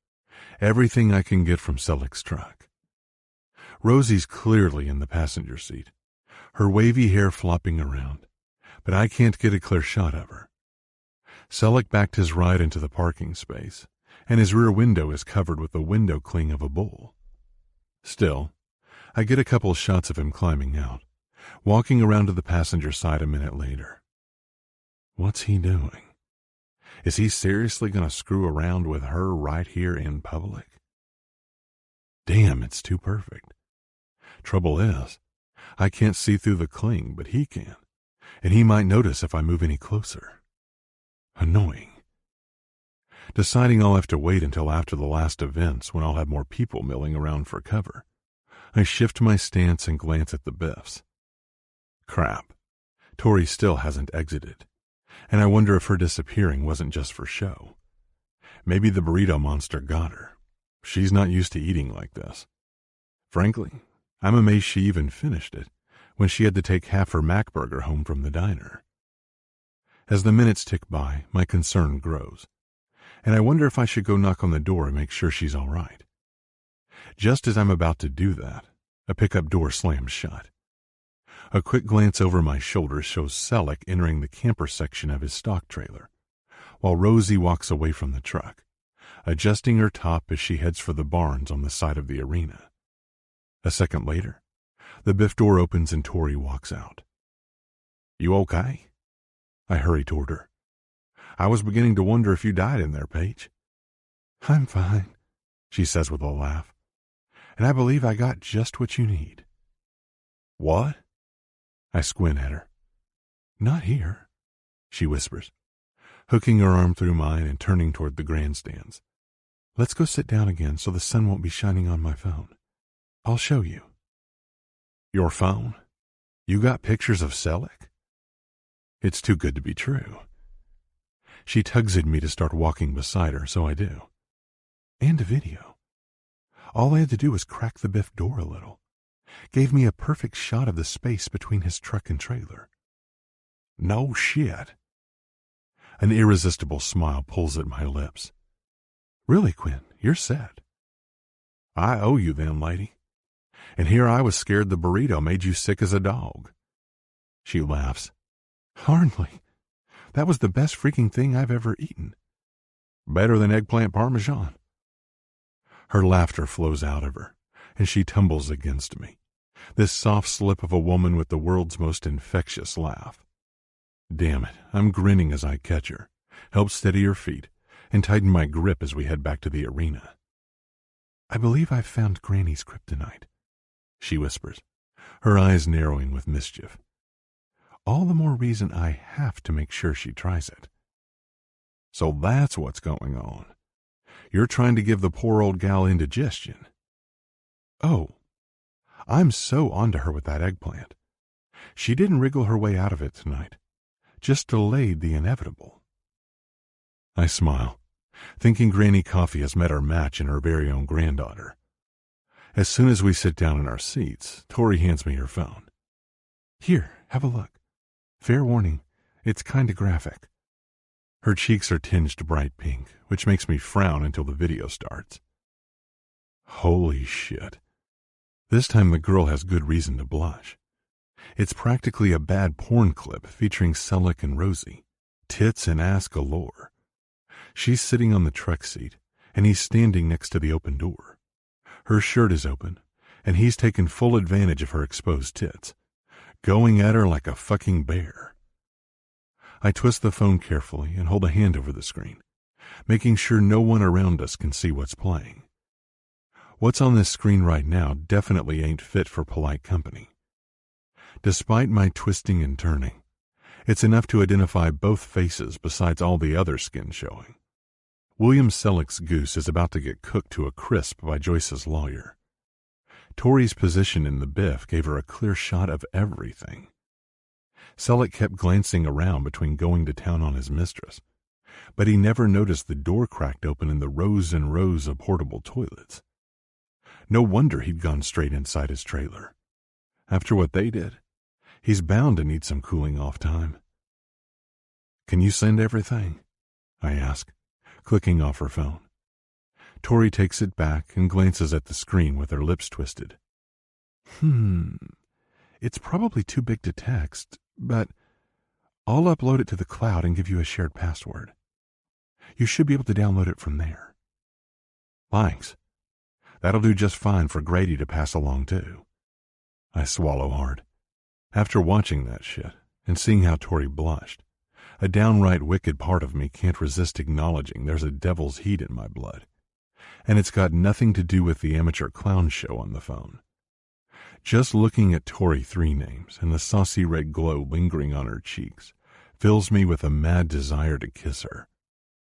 [SPEAKER 2] Everything I can get from Selleck's truck. Rosie's clearly in the passenger seat, her wavy hair flopping around, but I can't get a clear shot of her. Selleck backed his ride into the parking space, and his rear window is covered with the window cling of a bull. Still, I get a couple shots of him climbing out, walking around to the passenger side a minute later. What's he doing? Is he seriously going to screw around with her right here in public? Damn, it's too perfect. Trouble is, I can't see through the cling, but he can, and he might notice if I move any closer. Annoying. Deciding I'll have to wait until after the last events when I'll have more people milling around for cover, I shift my stance and glance at the Biffs. Crap. Tori still hasn't exited, and I wonder if her disappearing wasn't just for show. Maybe the burrito monster got her. She's not used to eating like this. Frankly, I'm amazed she even finished it when she had to take half her Mac burger home from the diner. As the minutes tick by, my concern grows, and I wonder if I should go knock on the door and make sure she's all right. Just as I'm about to do that, a pickup door slams shut. A quick glance over my shoulder shows Selleck entering the camper section of his stock trailer, while Rosie walks away from the truck, adjusting her top as she heads for the barns on the side of the arena. A second later, the Biff door opens and Tori walks out. You okay? I hurry toward her. I was beginning to wonder if you died in there, Paige. I'm fine, she says with a laugh, and I believe I got just what you need. What?
[SPEAKER 3] I squint at her. Not here, she whispers, hooking her arm through mine and turning toward the grandstands. Let's go sit down again so the sun won't be shining on my phone. I'll show you. Your phone? You got pictures of Selleck? It's too good to be true. She tugs at me to start walking beside her, so I do. And a video. All I had to do was crack the Biff door a little. Gave me a perfect shot of the space between his truck and trailer. No shit. An irresistible smile pulls at my lips. Really, Quinn, you're set. I owe you then, lady. And here I was scared the burrito made you sick as a dog. She laughs. Hardly. That was the best freaking thing I've ever eaten. Better than eggplant parmesan. Her laughter flows out of her, and she tumbles against me. This soft slip of a woman with the world's most infectious laugh. Damn it, I'm grinning as I catch her, help steady her feet, and tighten my grip as we head back to the arena. I believe I've found Granny's kryptonite, she whispers, her eyes narrowing with mischief. All the more reason I have to make sure she tries it. So that's what's going on. You're trying to give the poor old gal indigestion. Oh, I'm so onto her with that eggplant. She didn't wriggle her way out of it tonight, just delayed the inevitable. I smile, thinking Granny Coffee has met her match in her very own granddaughter. As soon as we sit down in our seats, Tori hands me her phone. Here, have a look. Fair warning, it's kinda graphic. Her cheeks are tinged bright pink, which makes me frown until the video starts. Holy shit. This time the girl has good reason to blush. It's practically a bad porn clip featuring Selleck and Rosie, tits and ass galore. She's sitting on the truck seat, and he's standing next to the open door. Her shirt is open, and he's taken full advantage of her exposed tits, going at her like a fucking bear. I twist the phone carefully and hold a hand over the screen, making sure no one around us can see what's playing. What's on this screen right now definitely ain't fit for polite company. Despite my twisting and turning, it's enough to identify both faces besides all the other skin showing. William Selleck's goose is about to get cooked to a crisp by Joyce's lawyer. Tori's position in the biff gave her a clear shot of everything. Selleck kept glancing around between going to town on his mistress, but he never noticed the door cracked open in the rows and rows of portable toilets. No wonder he'd gone straight inside his trailer. After what they did, he's bound to need some cooling off time. Can you send everything? I ask, clicking off her phone. Tori takes it back and glances at the screen with her lips twisted. It's probably too big to text, but I'll upload it to the cloud and give you a shared password. You should be able to download it from there. Thanks. That'll do just fine for Grady to pass along too. I swallow hard. After watching that shit and seeing how Tori blushed, a downright wicked part of me can't resist acknowledging there's a devil's heat in my blood. And it's got nothing to do with the amateur clown show on the phone. Just looking at Tori Three Names and the saucy red glow lingering on her cheeks fills me with a mad desire to kiss her.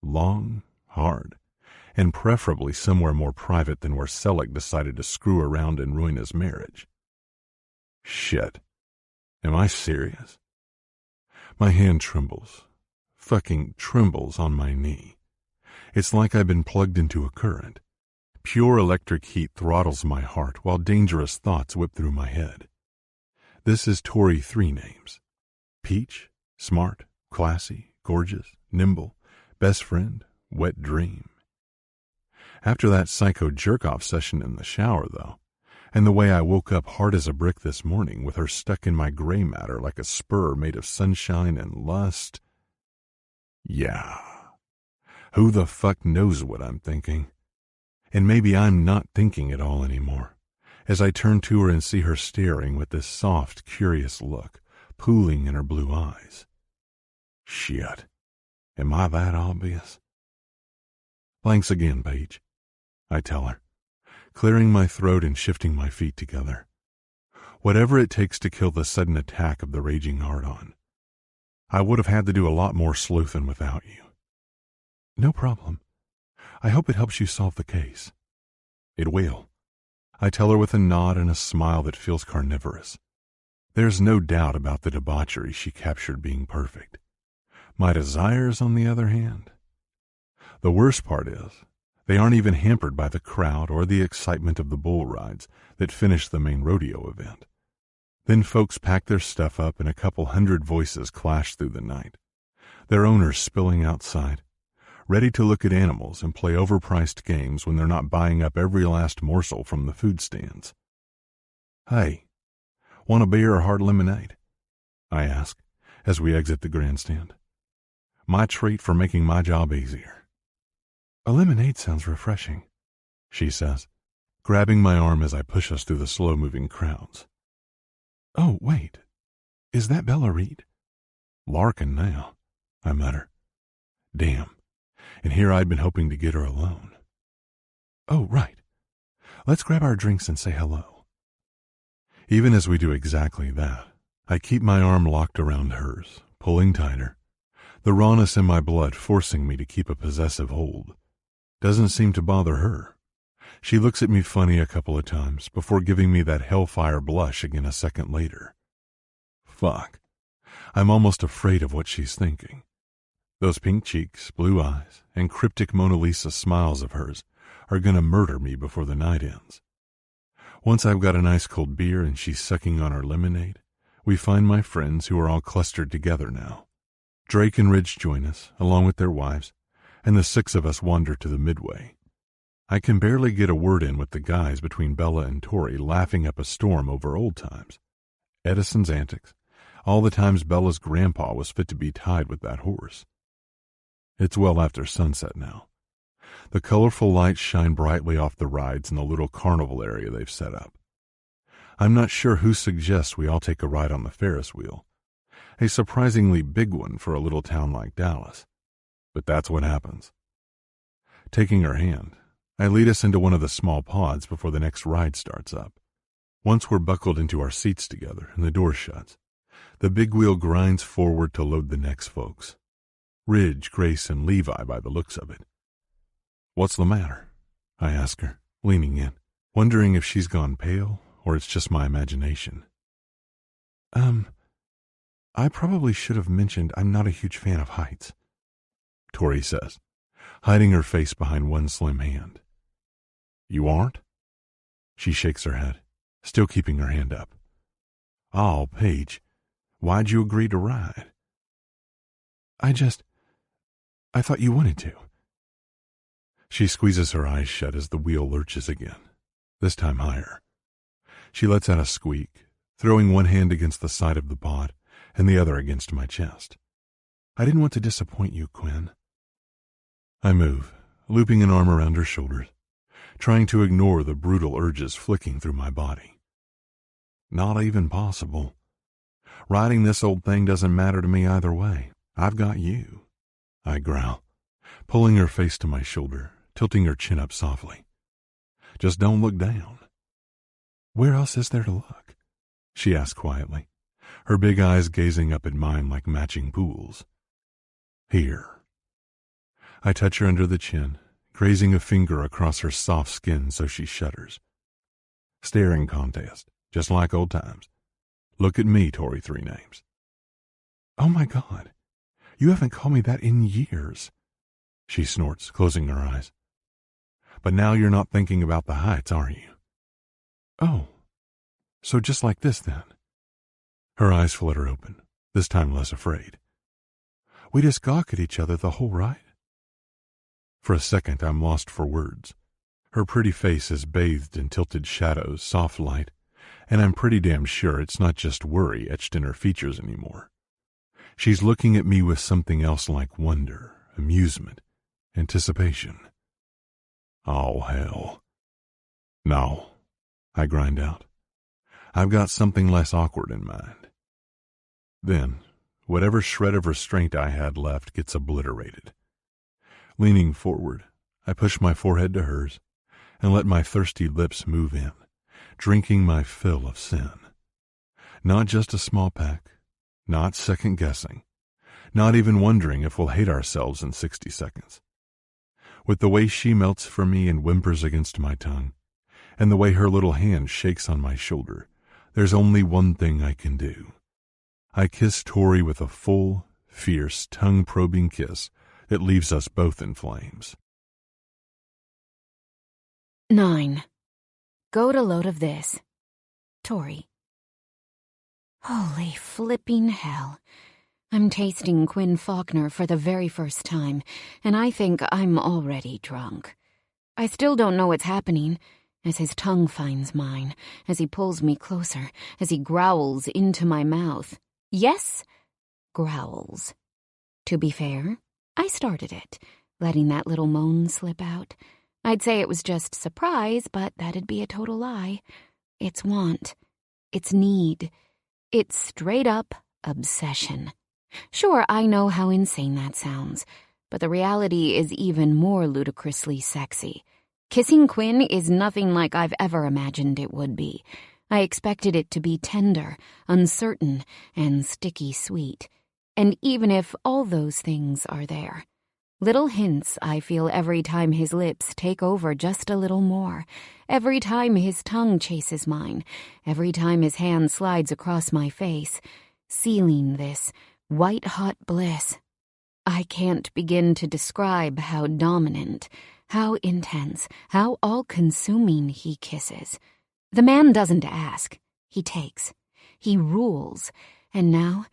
[SPEAKER 3] Long, hard, and preferably somewhere more private than where Selleck decided to screw around and ruin his marriage. Shit. Am I serious? My hand trembles. Fucking trembles on my knee. It's like I've been plugged into a current. Pure electric heat throttles my heart while dangerous thoughts whip through my head. This is Tori Three Names. Peach, smart, classy, gorgeous, nimble, best friend, wet dream. After that psycho jerk-off session in the shower, though, and the way I woke up hard as a brick this morning with her stuck in my gray matter like a spur made of sunshine and lust. Yeah. Who the fuck knows what I'm thinking? And maybe I'm not thinking at all anymore, as I turn to her and see her staring with this soft, curious look pooling in her blue eyes. Shit. Am I that obvious? Thanks again, Paige, I tell her, clearing my throat and shifting my feet together.
[SPEAKER 2] Whatever it takes to kill the sudden attack of the raging hard-on. I would have had to do a lot more sleuthing without you.
[SPEAKER 3] No problem. I hope it helps you solve the case.
[SPEAKER 2] It will. I tell her with a nod and a smile that feels carnivorous. There's no doubt about the debauchery she captured being perfect. My desires, on the other hand. The worst part is, they aren't even hampered by the crowd or the excitement of the bull rides that finish the main rodeo event. Then folks pack their stuff up and a couple hundred voices clash through the night, their owners spilling outside, ready to look at animals and play overpriced games when they're not buying up every last morsel from the food stands. Hey, want a beer or hard lemonade? I ask as we exit the grandstand. My treat for making my job easier.
[SPEAKER 3] A lemonade sounds refreshing,
[SPEAKER 2] she says, grabbing my arm as I push us through the slow-moving crowds.
[SPEAKER 3] Oh, wait. Is that Bella Reed?
[SPEAKER 2] Larkin now, I mutter. Damn. And here I'd been hoping to get her alone.
[SPEAKER 3] Oh, right. Let's grab our drinks and say hello.
[SPEAKER 2] Even as we do exactly that, I keep my arm locked around hers, pulling tighter, the rawness in my blood forcing me to keep a possessive hold. Doesn't seem to bother her. She looks at me funny a couple of times before giving me that hellfire blush again a second later. Fuck. I'm almost afraid of what she's thinking. Those pink cheeks, blue eyes, and cryptic Mona Lisa smiles of hers are gonna murder me before the night ends. Once I've got an ice-cold beer and she's sucking on her lemonade, we find my friends who are all clustered together now. Drake and Ridge join us, along with their wives, and the six of us wander to the midway. I can barely get a word in with the guys between Bella and Tori laughing up a storm over old times. Edison's antics, all the times Bella's grandpa was fit to be tied with that horse. It's well after sunset now. The colorful lights shine brightly off the rides in the little carnival area they've set up. I'm not sure who suggests we all take a ride on the Ferris wheel, a surprisingly big one for a little town like Dallas. But that's what happens. Taking her hand, I lead us into one of the small pods before the next ride starts up. Once we're buckled into our seats together and the door shuts, the big wheel grinds forward to load the next folks. Ridge, Grace, and Levi by the looks of it. What's the matter? I ask her, leaning in, wondering if she's gone pale or it's just my imagination.
[SPEAKER 3] I probably should have mentioned I'm not a huge fan of heights,
[SPEAKER 2] Tori says, hiding her face behind one slim hand. You aren't? She shakes her head, still keeping her hand up. Oh, Paige, why'd you agree to ride?
[SPEAKER 3] I thought you wanted to.
[SPEAKER 2] She squeezes her eyes shut as the wheel lurches again, this time higher. She lets out a squeak, throwing one hand against the side of the pod and the other against my chest.
[SPEAKER 3] I didn't want to disappoint you, Quinn.
[SPEAKER 2] I move, looping an arm around her shoulders, trying to ignore the brutal urges flicking through my body. Not even possible. Riding this old thing doesn't matter to me either way. I've got you, I growl, pulling her face to my shoulder, tilting her chin up softly. Just don't look down.
[SPEAKER 3] Where else is there to look?
[SPEAKER 2] She asks quietly, her big eyes gazing up at mine like matching pools. Here. I touch her under the chin, grazing a finger across her soft skin so she shudders. Staring contest, just like old times. Look at me, Tori Three Names.
[SPEAKER 3] Oh my God, you haven't called me that in years,
[SPEAKER 2] she snorts, closing her eyes. But now you're not thinking about the heights, are you?
[SPEAKER 3] Oh, so just like this then?
[SPEAKER 2] Her eyes flutter open, this time less afraid.
[SPEAKER 3] We just gawk at each other the whole ride?
[SPEAKER 2] For a second, I'm lost for words. Her pretty face is bathed in tilted shadows, soft light, and I'm pretty damn sure it's not just worry etched in her features anymore. She's looking at me with something else like wonder, amusement, anticipation. Oh, hell. No, I grind out. I've got something less awkward in mind. Then, whatever shred of restraint I had left gets obliterated. Leaning forward, I push my forehead to hers and let my thirsty lips move in, drinking my fill of sin. Not just a small peck, not second-guessing, not even wondering if we'll hate ourselves in 60 seconds. With the way she melts for me and whimpers against my tongue, and the way her little hand shakes on my shoulder, there's only one thing I can do. I kiss Tori with a full, fierce, tongue-probing kiss that leaves us both in flames.
[SPEAKER 1] 9. Go to load of this. Tori. Holy flipping hell. I'm tasting Quinn Faulkner for the very first time, and I think I'm already drunk. I still don't know what's happening, as his tongue finds mine, as he pulls me closer, as he growls into my mouth. Yes, growls. To be fair, I started it, letting that little moan slip out. I'd say it was just surprise, but that'd be a total lie. It's want. It's need. It's straight-up obsession. Sure, I know how insane that sounds, but the reality is even more ludicrously sexy. Kissing Quinn is nothing like I've ever imagined it would be. I expected it to be tender, uncertain, and sticky sweet. And even if all those things are there, little hints I feel every time his lips take over just a little more, every time his tongue chases mine, every time his hand slides across my face, sealing this white-hot bliss. I can't begin to describe how dominant, how intense, how all-consuming he kisses. The man doesn't ask. He takes. He rules. And now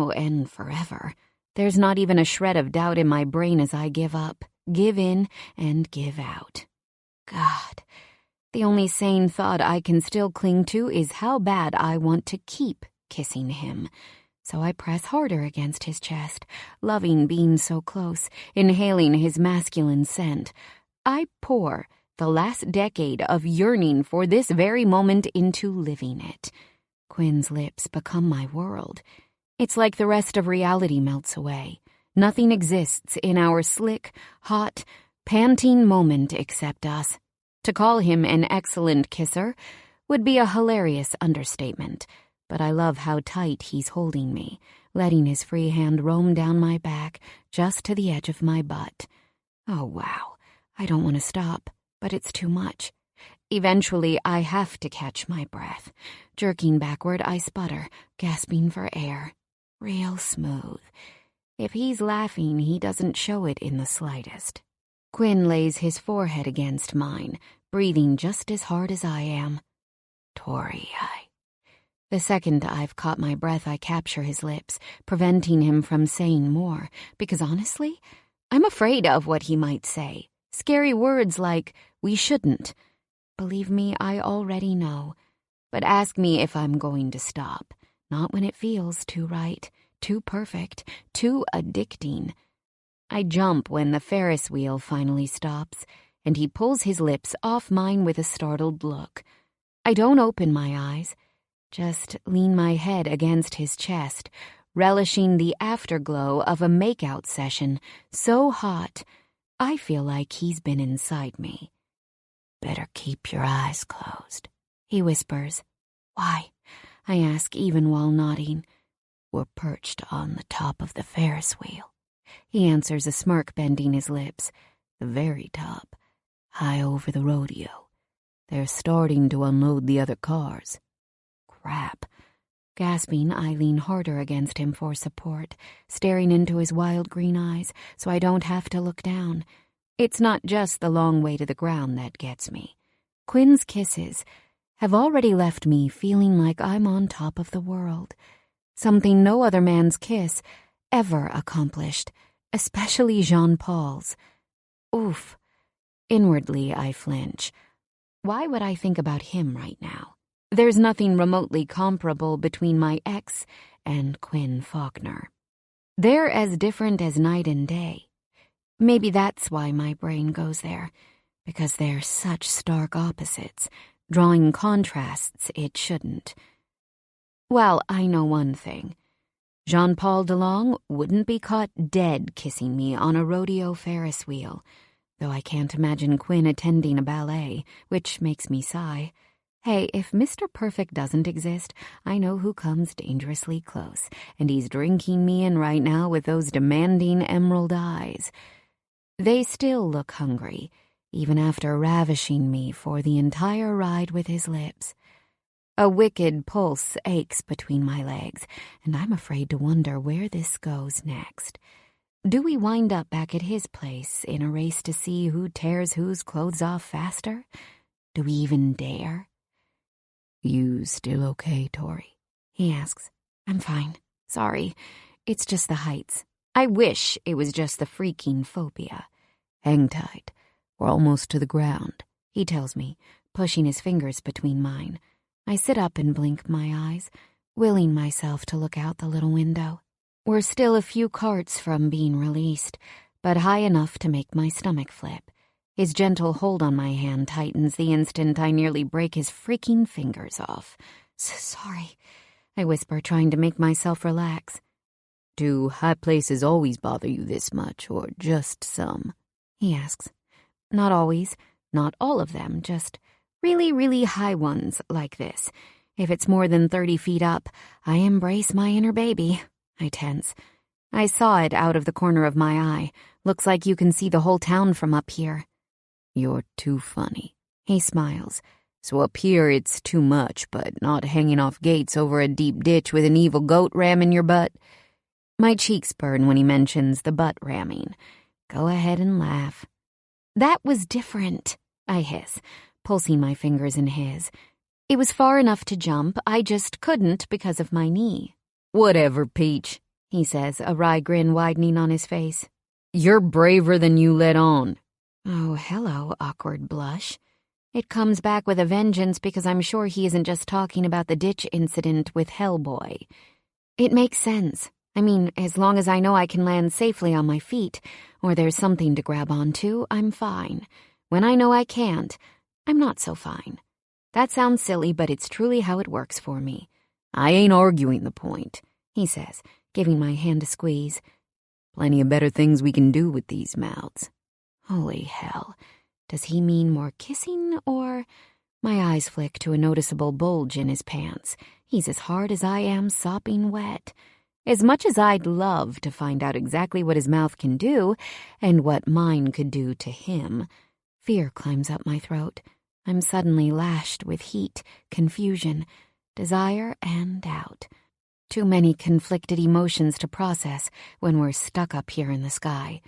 [SPEAKER 1] and forever, there's not even a shred of doubt in my brain as I give up, give in, and give out. God, the only sane thought I can still cling to is how bad I want to keep kissing him. So I press harder against his chest, loving being so close, inhaling his masculine scent. I pour the last decade of yearning for this very moment into living it. Quinn's lips become my world. It's like the rest of reality melts away. Nothing exists in our slick, hot, panting moment except us. To call him an excellent kisser would be a hilarious understatement, but I love how tight he's holding me, letting his free hand roam down my back just to the edge of my butt. Oh, wow. I don't want to stop, but it's too much. Eventually, I have to catch my breath. Jerking backward, I sputter, gasping for air. Real smooth. If he's laughing, he doesn't show it in the slightest. Quinn lays his forehead against mine, breathing just as hard as I am. Tori, The second I've caught my breath, I capture his lips, preventing him from saying more, because honestly, I'm afraid of what he might say. Scary words like, we shouldn't. Believe me, I already know. But ask me if I'm going to stop. Not when it feels too right, too perfect, too addicting. I jump when the Ferris wheel finally stops, and he pulls his lips off mine with a startled look. I don't open my eyes. Just lean my head against his chest, relishing the afterglow of a makeout session so hot, I feel like he's been inside me. Better keep your eyes closed, he whispers. Why? I ask even while nodding. We're perched on the top of the Ferris wheel. He answers, a smirk bending his lips. The very top, high over the rodeo. They're starting to unload the other cars. Crap. Gasping, I lean harder against him for support, staring into his wild green eyes so I don't have to look down. It's not just the long way to the ground that gets me. Quinn's kisses have already left me feeling like I'm on top of the world. Something no other man's kiss ever accomplished, especially Jean-Paul's. Oof. Inwardly, I flinch. Why would I think about him right now? There's nothing remotely comparable between my ex and Quinn Faulkner. They're as different as night and day. Maybe that's why my brain goes there, because they're such stark opposites, drawing contrasts it shouldn't. Well, I know one thing. Jean-Paul DeLong wouldn't be caught dead kissing me on a rodeo Ferris wheel, though I can't imagine Quinn attending a ballet, which makes me sigh. Hey, if Mr. Perfect doesn't exist, I know who comes dangerously close, and he's drinking me in right now with those demanding emerald eyes. They still look hungry, even after ravishing me for the entire ride with his lips. A wicked pulse aches between my legs, and I'm afraid to wonder where this goes next. Do we wind up back at his place in a race to see who tears whose clothes off faster? Do we even dare? "You still okay, Tori?" he asks. "I'm fine. Sorry. It's just the heights. I wish it was just the freaking phobia." "Hang tight. We're almost to the ground," he tells me, pushing his fingers between mine. I sit up and blink my eyes, willing myself to look out the little window. We're still a few carts from being released, but high enough to make my stomach flip. His gentle hold on my hand tightens the instant I nearly break his freaking fingers off. "Sorry," I whisper, trying to make myself relax. "Do high places always bother you this much, or just some?" he asks. "Not always. Not all of them, just really, really high ones like this. If it's more than 30 feet up, I embrace my inner baby." I tense. I saw it out of the corner of my eye. Looks like you can see the whole town from up here. "You're too funny," he smiles. "So up here it's too much, but not hanging off gates over a deep ditch with an evil goat ramming your butt." My cheeks burn when he mentions the butt ramming. Go ahead and laugh. "That was different," I hiss, pulsing my fingers in his. "It was far enough to jump, I just couldn't because of my knee." "Whatever, Peach," he says, a wry grin widening on his face. "You're braver than you let on." Oh, hello, awkward blush. It comes back with a vengeance because I'm sure he isn't just talking about the ditch incident with Hellboy. It makes sense. I mean, as long as I know I can land safely on my feet, or there's something to grab onto, I'm fine. When I know I can't, I'm not so fine. That sounds silly, but it's truly how it works for me. "I ain't arguing the point," he says, giving my hand a squeeze. "Plenty of better things we can do with these mouths." Holy hell. Does he mean more kissing, or... My eyes flick to a noticeable bulge in his pants. He's as hard as I am sopping wet. As much as I'd love to find out exactly what his mouth can do, and what mine could do to him, fear climbs up my throat. I'm suddenly lashed with heat, confusion, desire, and doubt. Too many conflicted emotions to process when we're stuck up here in the sky.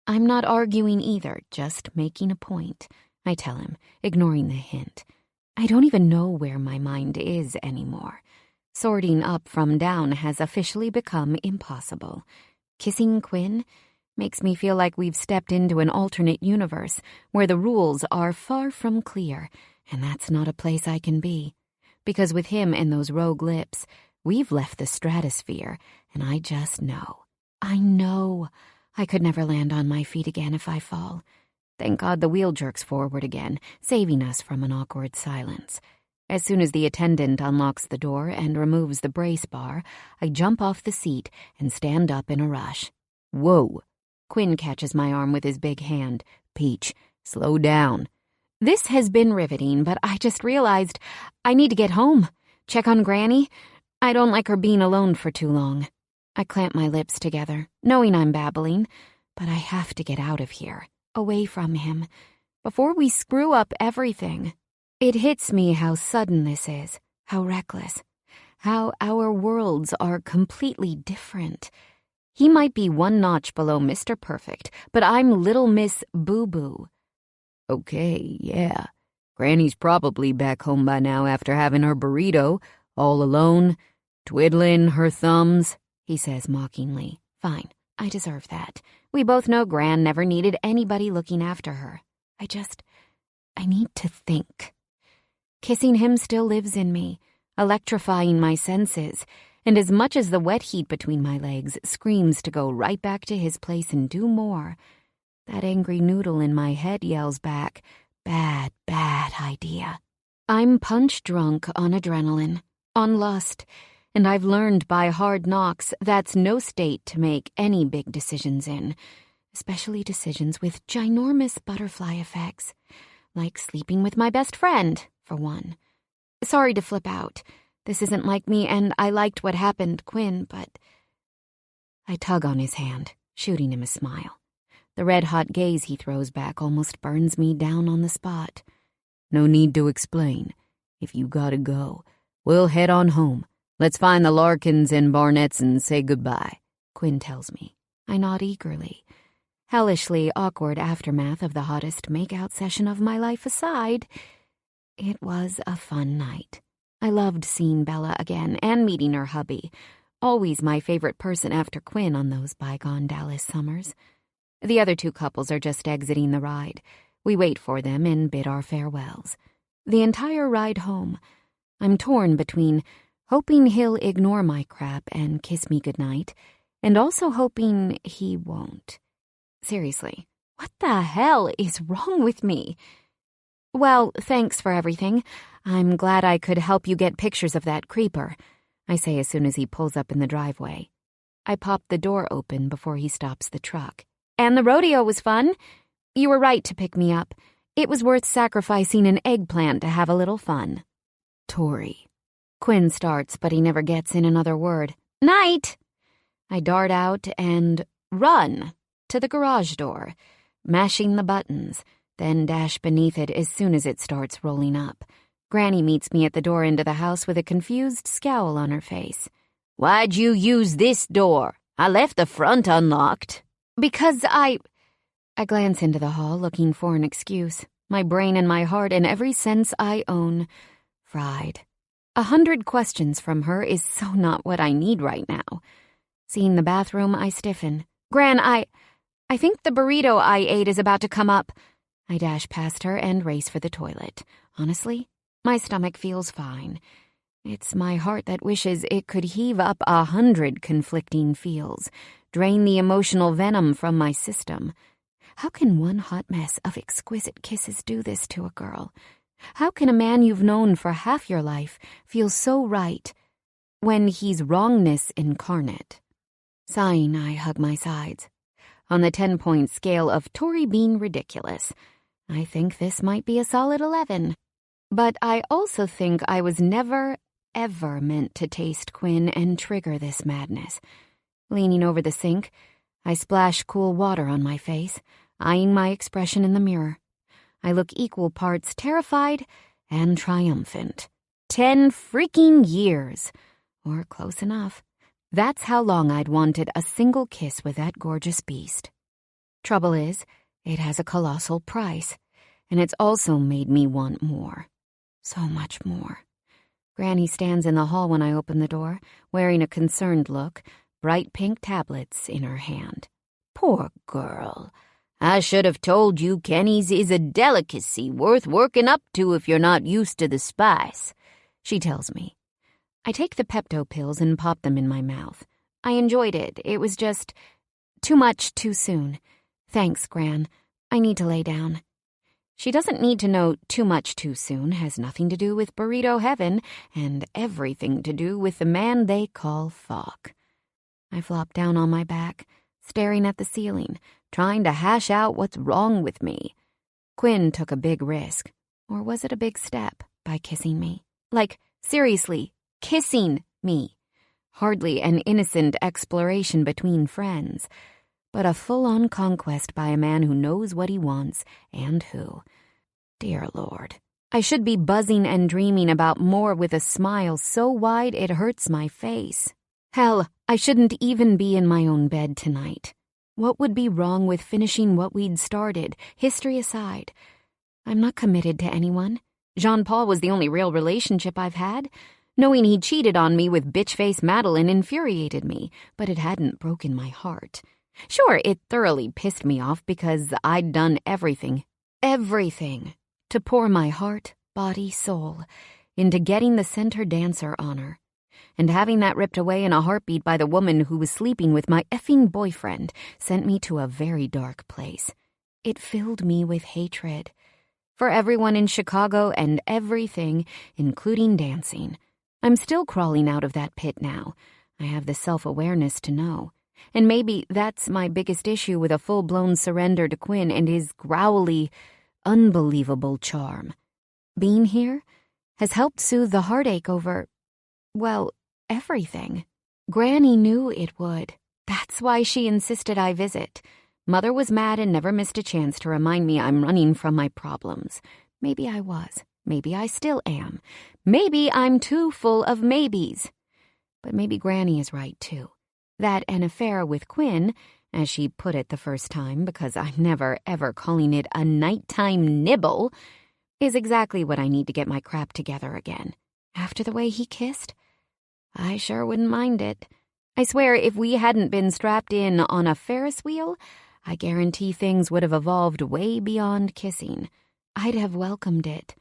[SPEAKER 1] "I'm not arguing either, just making a point," I tell him, ignoring the hint. I don't even know where my mind is anymore. Sorting up from down has officially become impossible. Kissing Quinn makes me feel like we've stepped into an alternate universe where the rules are far from clear, and that's not a place I can be. Because with him and those rogue lips, we've left the stratosphere, and I just know. I know. I could never land on my feet again if I fall. Thank God the wheel jerks forward again, saving us from an awkward silence. As soon as the attendant unlocks the door and removes the brace bar, I jump off the seat and stand up in a rush. "Whoa." Quinn catches my arm with his big hand. "Peach, slow down." This has been riveting, but I just realized I need to get home. Check on Granny. I don't like her being alone for too long. I clamp my lips together, knowing I'm babbling, but I have to get out of here, away from him, before we screw up everything. It hits me how sudden this is, how reckless, how our worlds are completely different. He might be one notch below Mr. Perfect, but I'm Little Miss Boo-Boo. "Okay, yeah. Granny's probably back home by now after having her burrito, all alone, twiddling her thumbs," he says mockingly. Fine, I deserve that. We both know Gran never needed anybody looking after her. I need to think. Kissing him still lives in me, electrifying my senses, and as much as the wet heat between my legs screams to go right back to his place and do more, that angry noodle in my head yells back, bad, bad idea. I'm punch drunk on adrenaline, on lust, and I've learned by hard knocks that's no state to make any big decisions in, especially decisions with ginormous butterfly effects, like sleeping with my best friend, for one. Sorry to flip out. This isn't like me, and I liked what happened, Quinn, but... I tug on his hand, shooting him a smile. The red-hot gaze he throws back almost burns me down on the spot.
[SPEAKER 4] No need to explain. If you gotta go, we'll head on home. Let's find the Larkins and Barnetts and say goodbye,
[SPEAKER 1] Quinn tells me. I nod eagerly. Hellishly awkward aftermath of the hottest make-out session of my life aside, it was a fun night. I loved seeing Bella again and meeting her hubby. Always my favorite person after Quinn on those bygone Dallas summers. The other two couples are just exiting the ride. We wait for them and bid our farewells. The entire ride home, I'm torn between hoping he'll ignore my crap and kiss me goodnight, and also hoping he won't. Seriously, what the hell is wrong with me? Well, thanks for everything. I'm glad I could help you get pictures of that creeper, I say as soon as he pulls up in the driveway. I pop the door open before he stops the truck. And the rodeo was fun. You were right to pick me up. It was worth sacrificing an eggplant to have a little fun.
[SPEAKER 4] Tori.
[SPEAKER 1] Quinn starts, but he never gets in another word. Night! I dart out and run to the garage door, mashing the buttons, then dash beneath it as soon as it starts rolling up. Granny meets me at the door into the house with a confused scowl on her face.
[SPEAKER 4] Why'd you use this door? I left the front unlocked.
[SPEAKER 1] Because I glance into the hall looking for an excuse. My brain and my heart and every sense I own fried. 100 questions from her is so not what I need right now. Seeing the bathroom, I stiffen. Gran, I think the burrito I ate is about to come up. I dash past her and race for the toilet. Honestly, my stomach feels fine. It's my heart that wishes it could heave up 100 conflicting feels, drain the emotional venom from my system. How can one hot mess of exquisite kisses do this to a girl? How can a man you've known for half your life feel so right when he's wrongness incarnate? Sighing, I hug my sides. On the 10-point scale of Tori being ridiculous, I think this might be a solid 11. But I also think I was never, ever meant to taste Quinn and trigger this madness. Leaning over the sink, I splash cool water on my face, eyeing my expression in the mirror. I look equal parts terrified and triumphant. 10 freaking years. Or close enough. That's how long I'd wanted a single kiss with that gorgeous beast. Trouble is, it has a colossal price, and it's also made me want more. So much more. Granny stands in the hall when I open the door, wearing a concerned look, bright pink tablets in her hand.
[SPEAKER 4] Poor girl. I should have told you Kenny's is a delicacy worth working up to if you're not used to the spice,
[SPEAKER 1] she tells me. I take the Pepto pills and pop them in my mouth. I enjoyed it. It was just too much too soon. Thanks, Gran. I need to lay down. She doesn't need to know too much too soon has nothing to do with burrito heaven and everything to do with the man they call Falk. I flop down on my back, staring at the ceiling, trying to hash out what's wrong with me. Quinn took a big risk, or was it a big step, by kissing me? Like, seriously, kissing me. Hardly an innocent exploration between friends, but a full-on conquest by a man who knows what he wants and who. Dear Lord, I should be buzzing and dreaming about more with a smile so wide it hurts my face. Hell, I shouldn't even be in my own bed tonight. What would be wrong with finishing what we'd started, history aside? I'm not committed to anyone. Jean-Paul was the only real relationship I've had. Knowing he cheated on me with bitch-face Madeline infuriated me, but it hadn't broken my heart. Sure, it thoroughly pissed me off because I'd done everything, to pour my heart, body, soul into getting the center dancer honor. And having that ripped away in a heartbeat by the woman who was sleeping with my effing boyfriend sent me to a very dark place. It filled me with hatred. For everyone in Chicago and everything, including dancing. I'm still crawling out of that pit now. I have the self-awareness to know. And maybe that's my biggest issue with a full-blown surrender to Quinn and his growly, unbelievable charm. Being here, has helped soothe the heartache over, well, everything. Granny knew it would. That's why she insisted I visit. Mother was mad and never missed a chance to remind me I'm running from my problems. Maybe I was. Maybe I still am. Maybe I'm too full of maybes. But maybe Granny is right, too. That an affair with Quinn, as she put it the first time, because I'm never, ever calling it a nighttime nibble, is exactly what I need to get my crap together again. After the way he kissed, I sure wouldn't mind it. I swear if we hadn't been strapped in on a Ferris wheel, I guarantee things would have evolved way beyond kissing. I'd have welcomed it.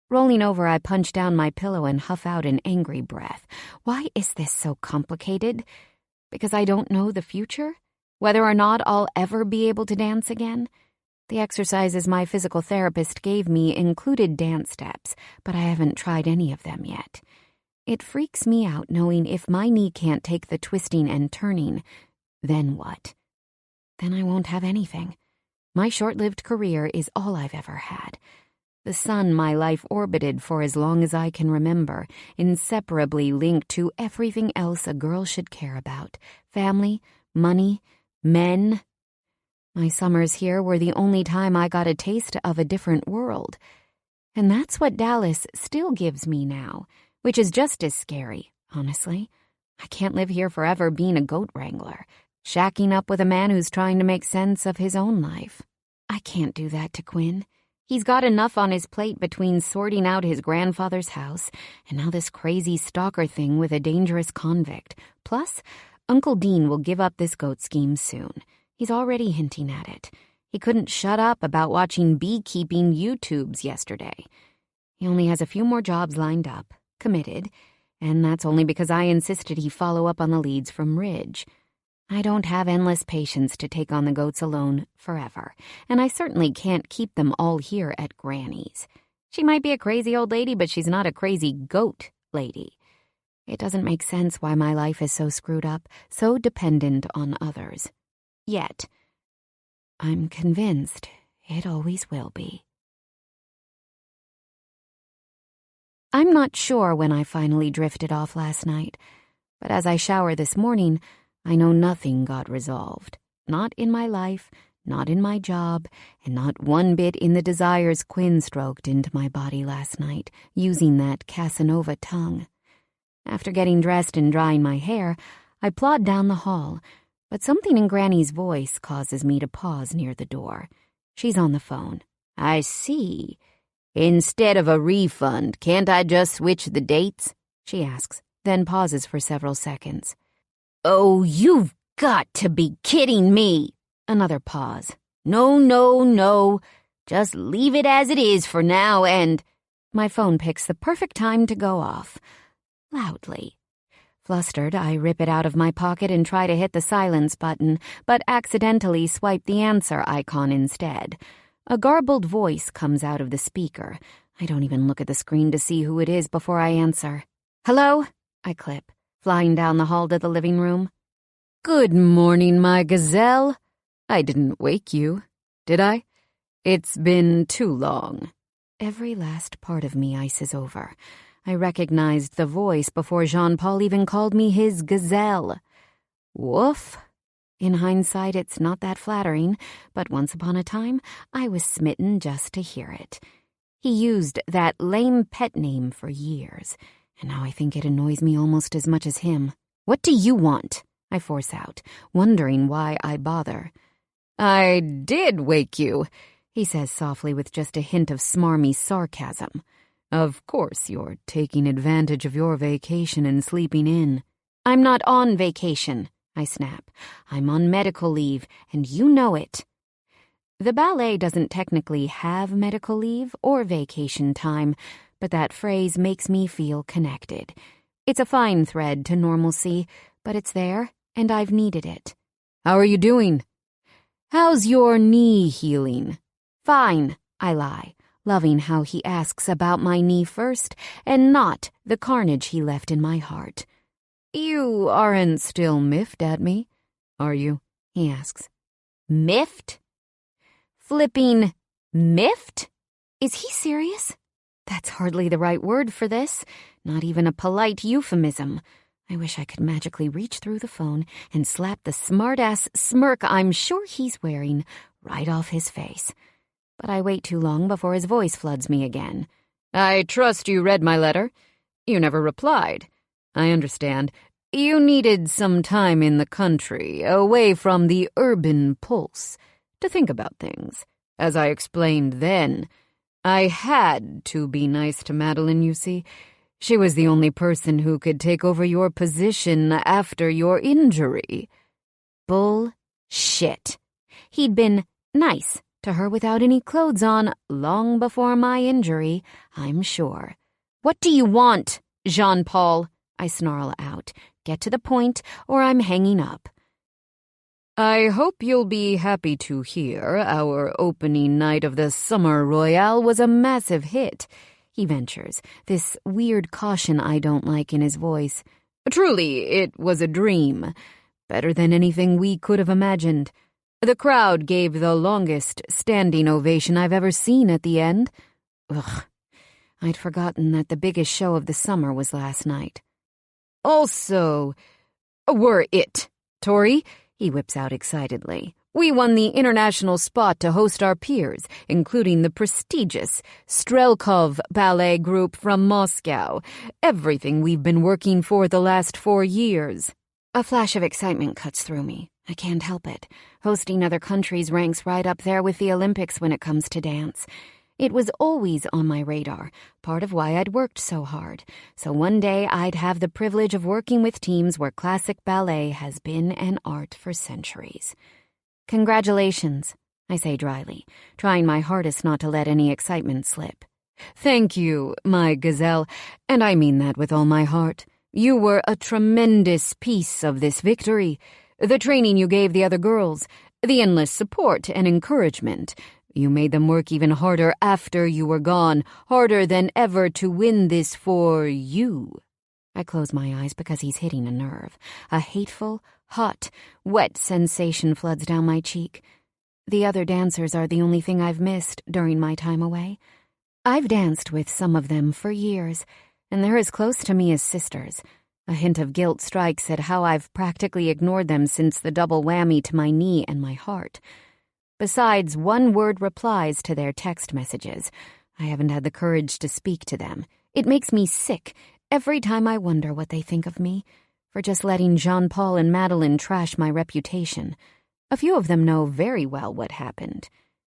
[SPEAKER 1] Rolling over, I punch down my pillow and huff out an angry breath. Why is this so complicated? Because I don't know the future? Whether or not I'll ever be able to dance again? The exercises my physical therapist gave me included dance steps, but I haven't tried any of them yet. It freaks me out knowing if my knee can't take the twisting and turning, then what? Then I won't have anything. My short-lived career is all I've ever had. The sun my life orbited for as long as I can remember, inseparably linked to everything else a girl should care about. Family, money, men. My summers here were the only time I got a taste of a different world. And that's what Dallas still gives me now, which is just as scary, honestly. I can't live here forever being a goat wrangler, shacking up with a man who's trying to make sense of his own life. I can't do that to Quinn. He's got enough on his plate between sorting out his grandfather's house and now this crazy stalker thing with a dangerous convict. Plus, Uncle Dean will give up this goat scheme soon. He's already hinting at it. He couldn't shut up about watching beekeeping YouTubes yesterday. He only has a few more jobs lined up, committed, and that's only because I insisted he follow up on the leads from Ridge. I don't have endless patience to take on the goats alone forever, and I certainly can't keep them all here at Granny's. She might be a crazy old lady, but she's not a crazy goat lady. It doesn't make sense why my life is so screwed up, so dependent on others. Yet, I'm convinced it always will be. I'm not sure when I finally drifted off last night, but as I shower this morning, I know nothing got resolved. Not in my life, not in my job, and not one bit in the desires Quinn stroked into my body last night, using that Casanova tongue. After getting dressed and drying my hair, I plod down the hall, but something in Granny's voice causes me to pause near the door. She's on the phone. I see. Instead of a refund, can't I just switch the dates? She asks, then pauses for several seconds. Oh, you've got to be kidding me. Another pause. No. Just leave it as it is for now and... My phone picks the perfect time to go off. Loudly. Flustered, I rip it out of my pocket and try to hit the silence button, but accidentally swipe the answer icon instead. A garbled voice comes out of the speaker. I don't even look at the screen to see who it is before I answer. Hello? I clip, flying down the hall to the living room. Good morning, my gazelle. I didn't wake you, did I? It's been too long. Every last part of me ices over. I recognized the voice before Jean-Paul even called me his gazelle. Woof. In hindsight, it's not that flattering, but once upon a time, I was smitten just to hear it. He used that lame pet name for years, and now I think it annoys me almost as much as him. What do you want? I force out, wondering why I bother. I did wake you, he says softly with just a hint of smarmy sarcasm. Of course you're taking advantage of your vacation and sleeping in. I'm not on vacation, I snap. I'm on medical leave, and you know it. The ballet doesn't technically have medical leave or vacation time, but that phrase makes me feel connected. It's a fine thread to normalcy, but it's there, and I've needed it. How are you doing? How's your knee healing? Fine, I lie, loving how he asks about my knee first and not the carnage he left in my heart. You aren't still miffed at me, are you? He asks. Miffed? Flipping miffed? Is he serious? That's hardly the right word for this. Not even a polite euphemism. I wish I could magically reach through the phone and slap the smart-ass smirk I'm sure he's wearing right off his face. But I wait too long before his voice floods me again.
[SPEAKER 4] I trust you read my letter. You never replied. I understand. You needed some time in the country, away from the urban pulse, to think about things. As I explained then, I had to be nice to Madeline, you see. She was the only person who could take over your position after your injury.
[SPEAKER 1] Bullshit. He'd been nice to her without any clothes on long before my injury, I'm sure. What do you want, Jean-Paul? I snarl out. Get to the point, or I'm hanging up.
[SPEAKER 4] I hope you'll be happy to hear our opening night of the Summer Royale was a massive hit, he ventures, this weird caution I don't like in his voice. Truly, it was a dream. Better than anything we could have imagined. The crowd gave the longest standing ovation I've ever seen at the end. Ugh, I'd forgotten that the biggest show of the summer was last night. Also, were it, Tori, he whips out excitedly. We won the international spot to host our peers, including the prestigious Strelkov ballet group from Moscow. Everything we've been working for the last 4 years.
[SPEAKER 1] A flash of excitement cuts through me. I can't help it. Hosting other countries ranks right up there with the Olympics when it comes to dance. It was always on my radar, part of why I'd worked so hard. So one day I'd have the privilege of working with teams where classic ballet has been an art for centuries. Congratulations, I say dryly, trying my hardest not to let any excitement slip.
[SPEAKER 4] Thank you, my gazelle, and I mean that with all my heart. You were a tremendous piece of this victory. The training you gave the other girls, the endless support and encouragement. You made them work even harder after you were gone, harder than ever to win this for you. I close my eyes because he's hitting a nerve. A hateful, hot, wet sensation floods down my cheek. The other dancers are the only thing I've missed during my time away. I've danced with some of them for years, and they're as close to me as sisters. A hint of guilt strikes at how I've practically ignored them since the double whammy to my knee and my heart. Besides one-word replies to their text messages, I haven't had the courage to speak to them. It makes me sick every time I wonder what they think of me, for just letting Jean-Paul and Madeline trash my reputation. A few of them know very well what happened.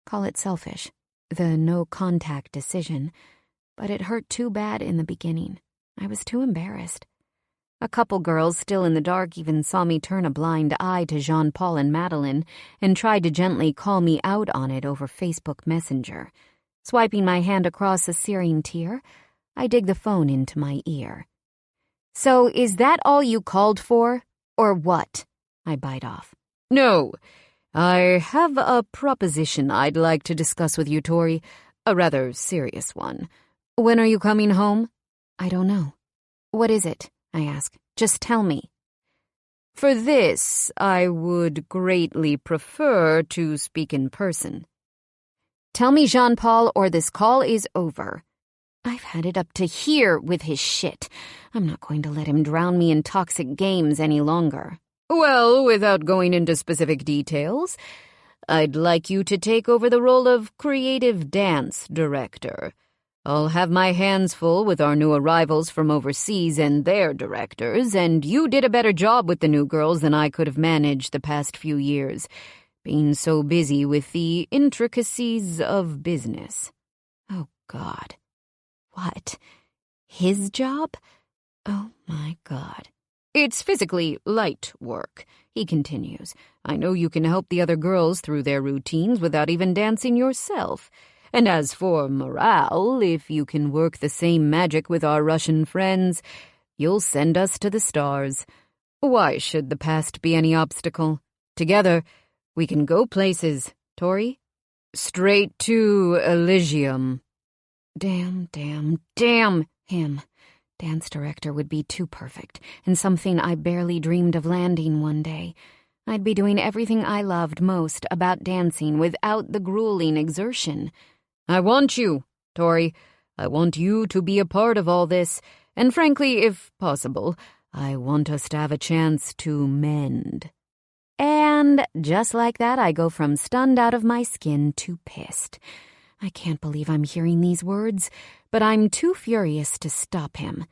[SPEAKER 4] Call it selfish, the no-contact decision, but it hurt too bad in the beginning. I was too embarrassed. A couple girls still in the dark even saw me turn a blind eye to Jean-Paul and Madeline and tried to gently call me out on it over Facebook Messenger. Swiping my hand across a searing tear, I dig the phone into my ear. So is that all you called for, or what? I bite off. No, I have a proposition I'd like to discuss with you, Tori. A rather serious one. When are you coming home?
[SPEAKER 1] I don't know. What is it? I ask. Just tell me.
[SPEAKER 4] For this, I would greatly prefer to speak in person.
[SPEAKER 1] Tell me, Jean-Paul, or this call is over. I've had it up to here with his shit. I'm not going to let him drown me in toxic games any longer.
[SPEAKER 4] Well, without going into specific details, I'd like you to take over the role of creative dance director. I'll have my hands full with our new arrivals from overseas and their directors, and you did a better job with the new girls than I could have managed the past few years, being so busy with the intricacies of business.
[SPEAKER 1] Oh, God. What? His job? Oh, my God.
[SPEAKER 4] It's physically light work, he continues. I know you can help the other girls through their routines without even dancing yourself. And as for morale, if you can work the same magic with our Russian friends, you'll send us to the stars. Why should the past be any obstacle? Together, we can go places, Tori. Straight to Elysium.
[SPEAKER 1] Damn him. Dance director would be too perfect, and something I barely dreamed of landing one day. I'd be doing everything I loved most about dancing without the grueling exertion.
[SPEAKER 4] I want you, Tori. I want you to be a part of all this, and frankly, if possible, I want us to have a chance to mend."
[SPEAKER 1] And just like that, I go from stunned out of my skin to pissed. I can't believe I'm hearing these words, but I'm too furious to stop him.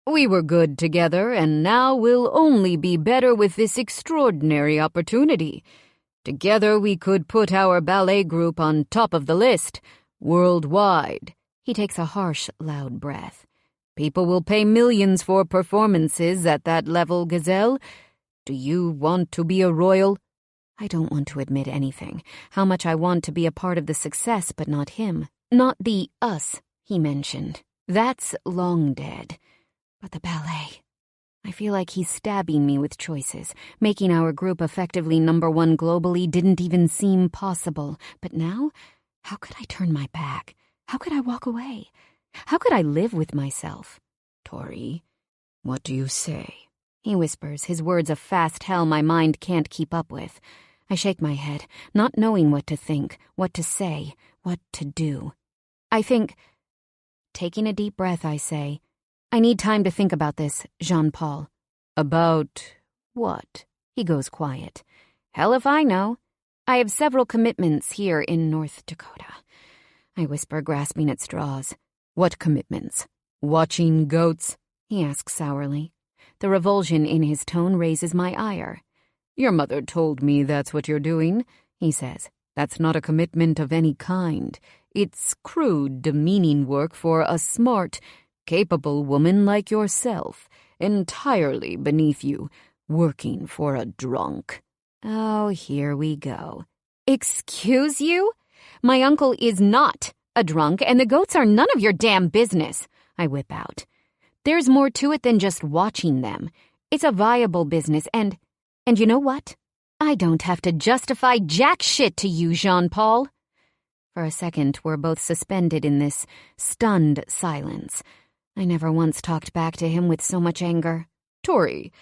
[SPEAKER 4] "We were good together, and now we'll only be better with this extraordinary opportunity. Together we could put our ballet group on top of the list, worldwide."
[SPEAKER 1] He takes a harsh, loud breath.
[SPEAKER 4] "People will pay millions for performances at that level, Gazelle. Do you want to be a royal?"
[SPEAKER 1] I don't want to admit anything. How much I want to be a part of the success, but not him. Not the us he mentioned. That's long dead. But the ballet. I feel like he's stabbing me with choices. Making our group effectively #1 globally didn't even seem possible. But now, how could I turn my back? How could I walk away? How could I live with myself?
[SPEAKER 4] "Tori, what do you say?"
[SPEAKER 1] He whispers, his words a fast hell my mind can't keep up with. I shake my head, not knowing what to think, what to say, what to do. I think... Taking a deep breath, I say, "I need time to think about this, Jean-Paul."
[SPEAKER 4] "About what?"
[SPEAKER 1] He goes quiet. "Hell if I know. I have several commitments here in North Dakota." I whisper, grasping at straws.
[SPEAKER 4] "What commitments? Watching goats?"
[SPEAKER 1] He asks sourly. The revulsion in his tone raises my ire.
[SPEAKER 4] "Your mother told me that's what you're doing," he says. "That's not a commitment of any kind. It's crude, demeaning work for a smart, capable woman like yourself, entirely beneath you, working for a drunk."
[SPEAKER 1] Oh, here we go. "Excuse you? My uncle is not a drunk, and the goats are none of your damn business," I whip out. "There's more to it than just watching them. It's a viable business, and you know what? I don't have to justify jack shit to you, Jean-Paul." For a second, we're both suspended in this stunned silence. I never once talked back to him with so much anger.
[SPEAKER 4] "Tori,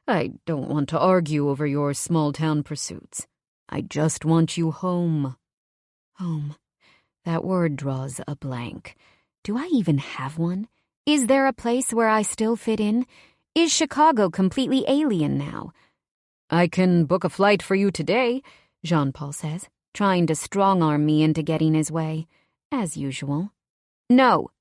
[SPEAKER 4] I don't want to argue over your small-town pursuits. I just want you home."
[SPEAKER 1] Home. That word draws a blank. Do I even have one? Is there a place where I still fit in? Is Chicago completely alien now?
[SPEAKER 4] "I can book a flight for you today," Jean-Paul says, trying to strong-arm me into getting his way, as usual.
[SPEAKER 1] No.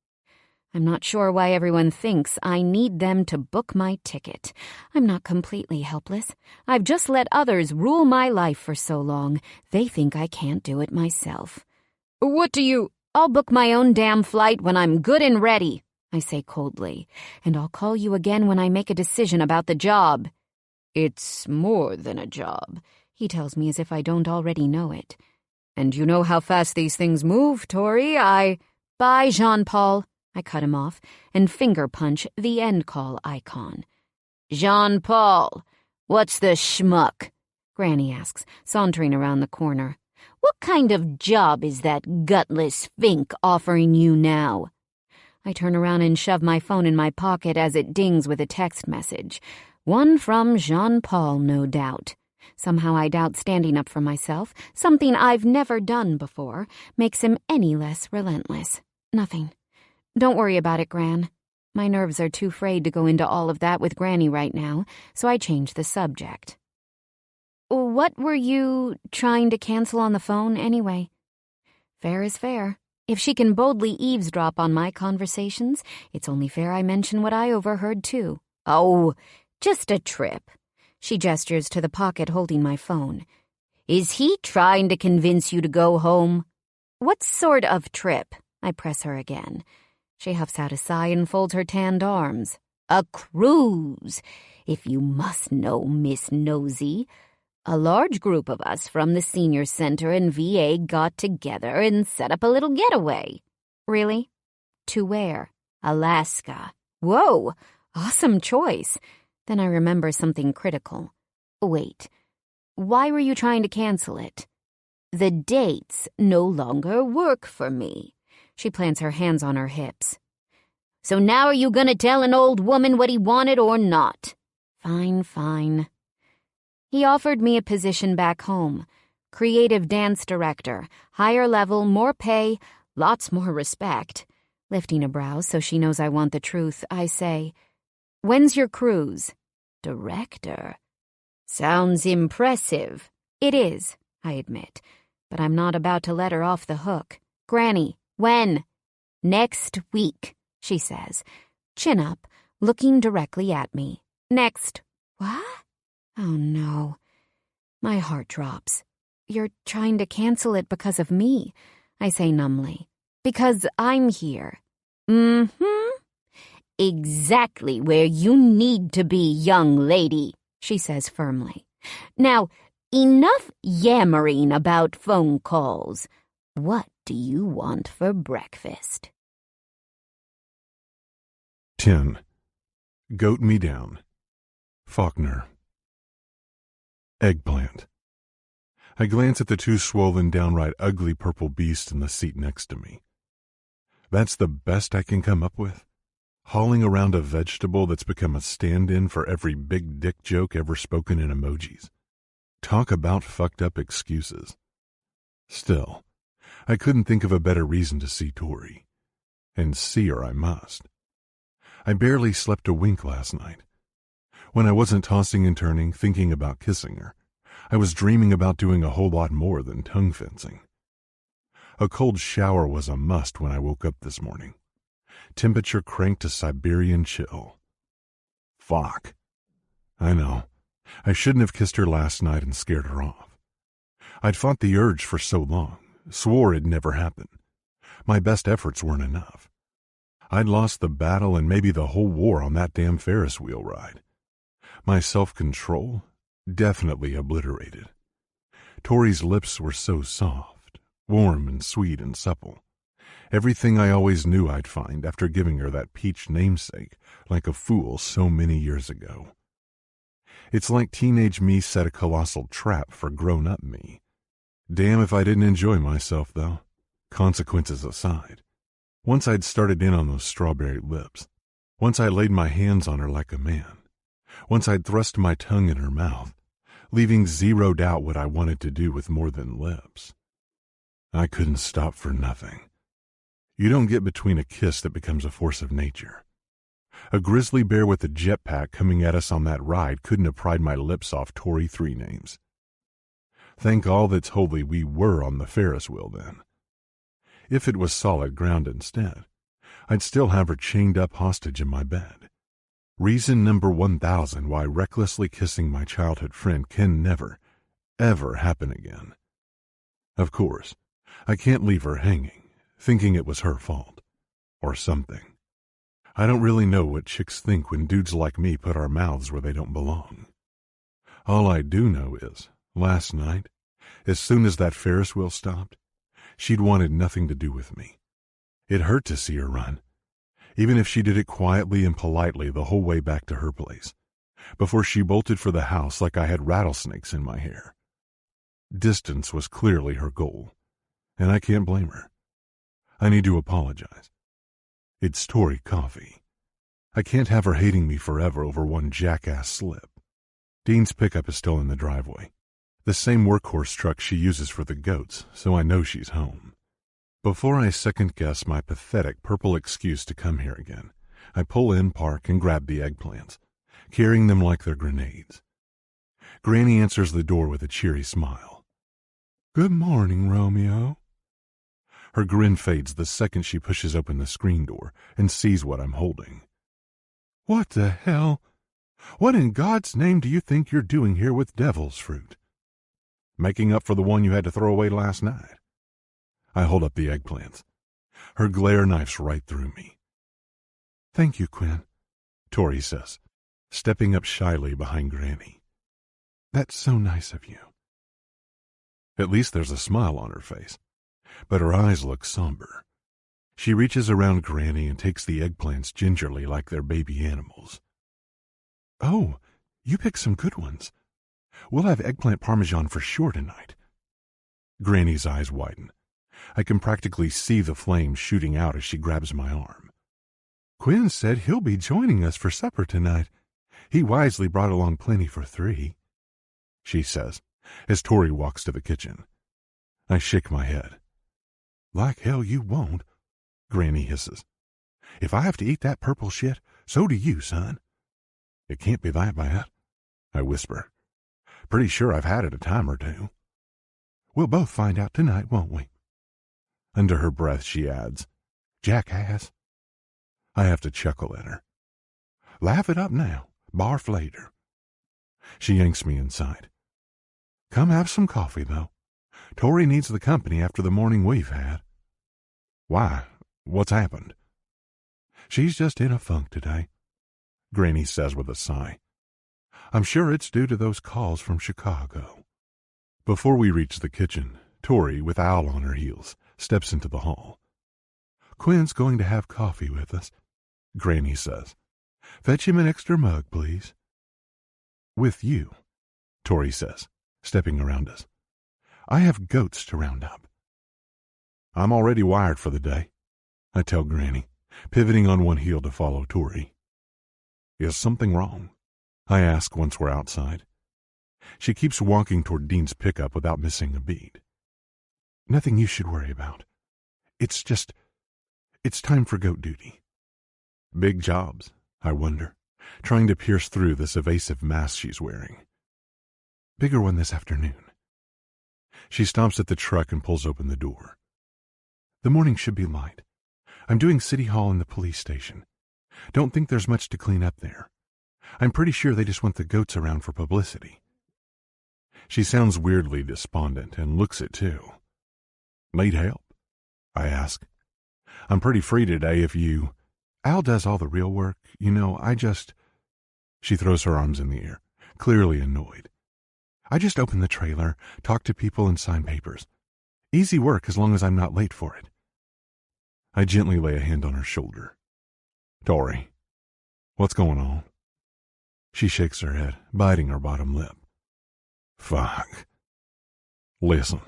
[SPEAKER 1] I'm not sure why everyone thinks I need them to book my ticket. I'm not completely helpless. I've just let others rule my life for so long. They think I can't do it myself.
[SPEAKER 4] "What do you—"
[SPEAKER 1] "I'll book my own damn flight when I'm good and ready," I say coldly, "and I'll call you again when I make a decision about the job."
[SPEAKER 4] "It's more than a job,"
[SPEAKER 1] he tells me as if I don't already know it.
[SPEAKER 4] "And you know how fast these things move, Tori.
[SPEAKER 1] Bye, Jean-Paul." I cut him off and finger punch the end call icon.
[SPEAKER 4] "Jean-Paul, what's the schmuck?"
[SPEAKER 1] Granny asks, sauntering around the corner.
[SPEAKER 4] "What kind of job is that gutless fink offering you now?"
[SPEAKER 1] I turn around and shove my phone in my pocket as it dings with a text message. One from Jean-Paul, no doubt. Somehow I doubt standing up for myself, something I've never done before, makes him any less relentless. Nothing. Don't worry about it, Gran. My nerves are too frayed to go into all of that with Granny right now, so I change the subject. What were you trying to cancel on the phone, anyway? Fair is fair. If she can boldly eavesdrop on my conversations, it's only fair I mention what I overheard, too.
[SPEAKER 4] "Oh, just a trip."
[SPEAKER 1] She gestures to the pocket holding my phone.
[SPEAKER 4] "Is he trying to convince you to go home?"
[SPEAKER 1] "What sort of trip?" I press her again. She huffs out a sigh and folds her tanned arms.
[SPEAKER 4] "A cruise, if you must know, Miss Nosy. A large group of us from the senior center and VA got together and set up a little getaway."
[SPEAKER 1] "Really? To where?"
[SPEAKER 4] "Alaska."
[SPEAKER 1] "Whoa, awesome choice." Then I remember something critical. Wait, why were you trying to cancel it?
[SPEAKER 4] "The dates no longer work for me."
[SPEAKER 1] She plants her hands on her hips.
[SPEAKER 4] "So now are you gonna tell an old woman what he wanted or not?"
[SPEAKER 1] Fine. He offered me a position back home. Creative dance director, higher level, more pay, lots more respect. Lifting a brow so she knows I want the truth, I say, "When's your cruise?" "Director." "Sounds impressive." "It is," I admit, but I'm not about to let her off the hook. "Granny, when?" "Next week," she says, chin up, looking directly at me. "Next what?" Oh no. My heart drops. "You're trying to cancel it because of me," I say numbly. "Because I'm here." "Mm-hmm. Exactly where you need to be, young lady," she says firmly. "Now, enough yammering about phone calls. What do you want for breakfast?"
[SPEAKER 2] 10. Goat me down. Faulkner. Eggplant. I glance at the two swollen, downright ugly purple beasts in the seat next to me. That's the best I can come up with? Hauling around a vegetable that's become a stand-in for every big dick joke ever spoken in emojis. Talk about fucked up excuses. Still, I couldn't think of a better reason to see Tori. And see her I must. I barely slept a wink last night. When I wasn't tossing and turning, thinking about kissing her, I was dreaming about doing a whole lot more than tongue fencing. A cold shower was a must when I woke up this morning. Temperature cranked to Siberian chill. Fuck. I know. I shouldn't have kissed her last night and scared her off. I'd fought the urge for so long, swore it'd never happen. My best efforts weren't enough. I'd lost the battle and maybe the whole war on that damn Ferris wheel ride. My self-control? Definitely obliterated. Tori's lips were so soft, warm and sweet and supple. Everything I always knew I'd find after giving her that peach namesake like a fool so many years ago. It's like teenage me set a colossal trap for grown-up me. Damn if I didn't enjoy myself, though. Consequences aside. Once I'd started in on those strawberry lips. Once I laid my hands on her like a man. Once I'd thrust my tongue in her mouth, leaving zero doubt what I wanted to do with more than lips. I couldn't stop for nothing. You don't get between a kiss that becomes a force of nature. A grizzly bear with a jetpack coming at us on that ride couldn't have pried my lips off Tori Three Names. Thank all that's holy we were on the Ferris wheel then. If it was solid ground instead, I'd still have her chained up hostage in my bed. Reason number 1,000 why recklessly kissing my childhood friend can never, ever happen again. Of course, I can't leave her hanging, thinking it was her fault. Or something. I don't really know what chicks think when dudes like me put our mouths where they don't belong. All I do know is, last night, as soon as that Ferris wheel stopped, she'd wanted nothing to do with me. It hurt to see her run, even if she did it quietly and politely the whole way back to her place, before she bolted for the house like I had rattlesnakes in my hair. Distance was clearly her goal, and I can't blame her. I need to apologize. It's Tori Coffee. I can't have her hating me forever over one jackass slip. Dean's pickup is still in the driveway. The same workhorse truck she uses for the goats, so I know she's home. Before I second-guess my pathetic purple excuse to come here again, I pull in, park, and grab the eggplants, carrying them like they're grenades. Granny answers the door with a cheery smile. "Good morning, Romeo." Her grin fades the second she pushes open the screen door and sees what I'm holding. "What the hell? What in God's name do you think you're doing here with devil's fruit?" "Making up for the one you had to throw away last night." I hold up the eggplants. Her glare knifes right through me. "Thank you, Quinn," Tori says, stepping up shyly behind Granny. "That's so nice of you." At least there's a smile on her face, but her eyes look somber. She reaches around Granny and takes the eggplants gingerly like they're baby animals. "Oh, you picked some good ones. We'll have eggplant parmesan for sure tonight." Granny's eyes widen. I can practically see the flames shooting out as she grabs my arm. "Quinn said he'll be joining us for supper tonight. He wisely brought along plenty for 3, she says, as Tori walks to the kitchen. I shake my head. "Like hell you won't," Granny hisses.
[SPEAKER 3] If I have to eat that purple shit, so do you, son. It can't be that bad, I whisper. Pretty sure I've had it a time or two. We'll both find out tonight, won't we? Under her breath, she adds, Jackass. I have to chuckle at her. Laugh it up now, barf later. She yanks me inside. Come have some coffee, though. Tori needs the company after the morning we've had. Why? What's happened? She's just in a funk today, Granny says with a sigh. I'm sure it's due to those calls from Chicago. Before we reach the kitchen, Tori, with Al on her heels, steps into the hall. Quinn's going to have coffee with us, Granny says. Fetch him an extra mug, please. With you, Tori says, stepping around us. I have goats to round up. I'm already wired for the day, I tell Granny, pivoting on one heel to follow Tori. Is something wrong? I ask once we're outside. She keeps walking toward Dean's pickup without missing a beat. Nothing you should worry about. It's time for goat duty. Big jobs, I wonder, trying to pierce through this evasive mask she's wearing. Bigger one this afternoon. She stomps at the truck and pulls open the door. The morning should be light. I'm doing City Hall and the police station. Don't think there's much to clean up there. I'm pretty sure they just want the goats around for publicity. She sounds weirdly despondent and looks it too. Need help? I ask. I'm pretty free today if you... Al does all the real work, She throws her arms in the air, clearly annoyed. I just open the trailer, talk to people, and sign papers. Easy work as long as I'm not late for it. I gently lay a hand on her shoulder. Tori, what's going on? She shakes her head, biting her bottom lip. Fuck. Listen,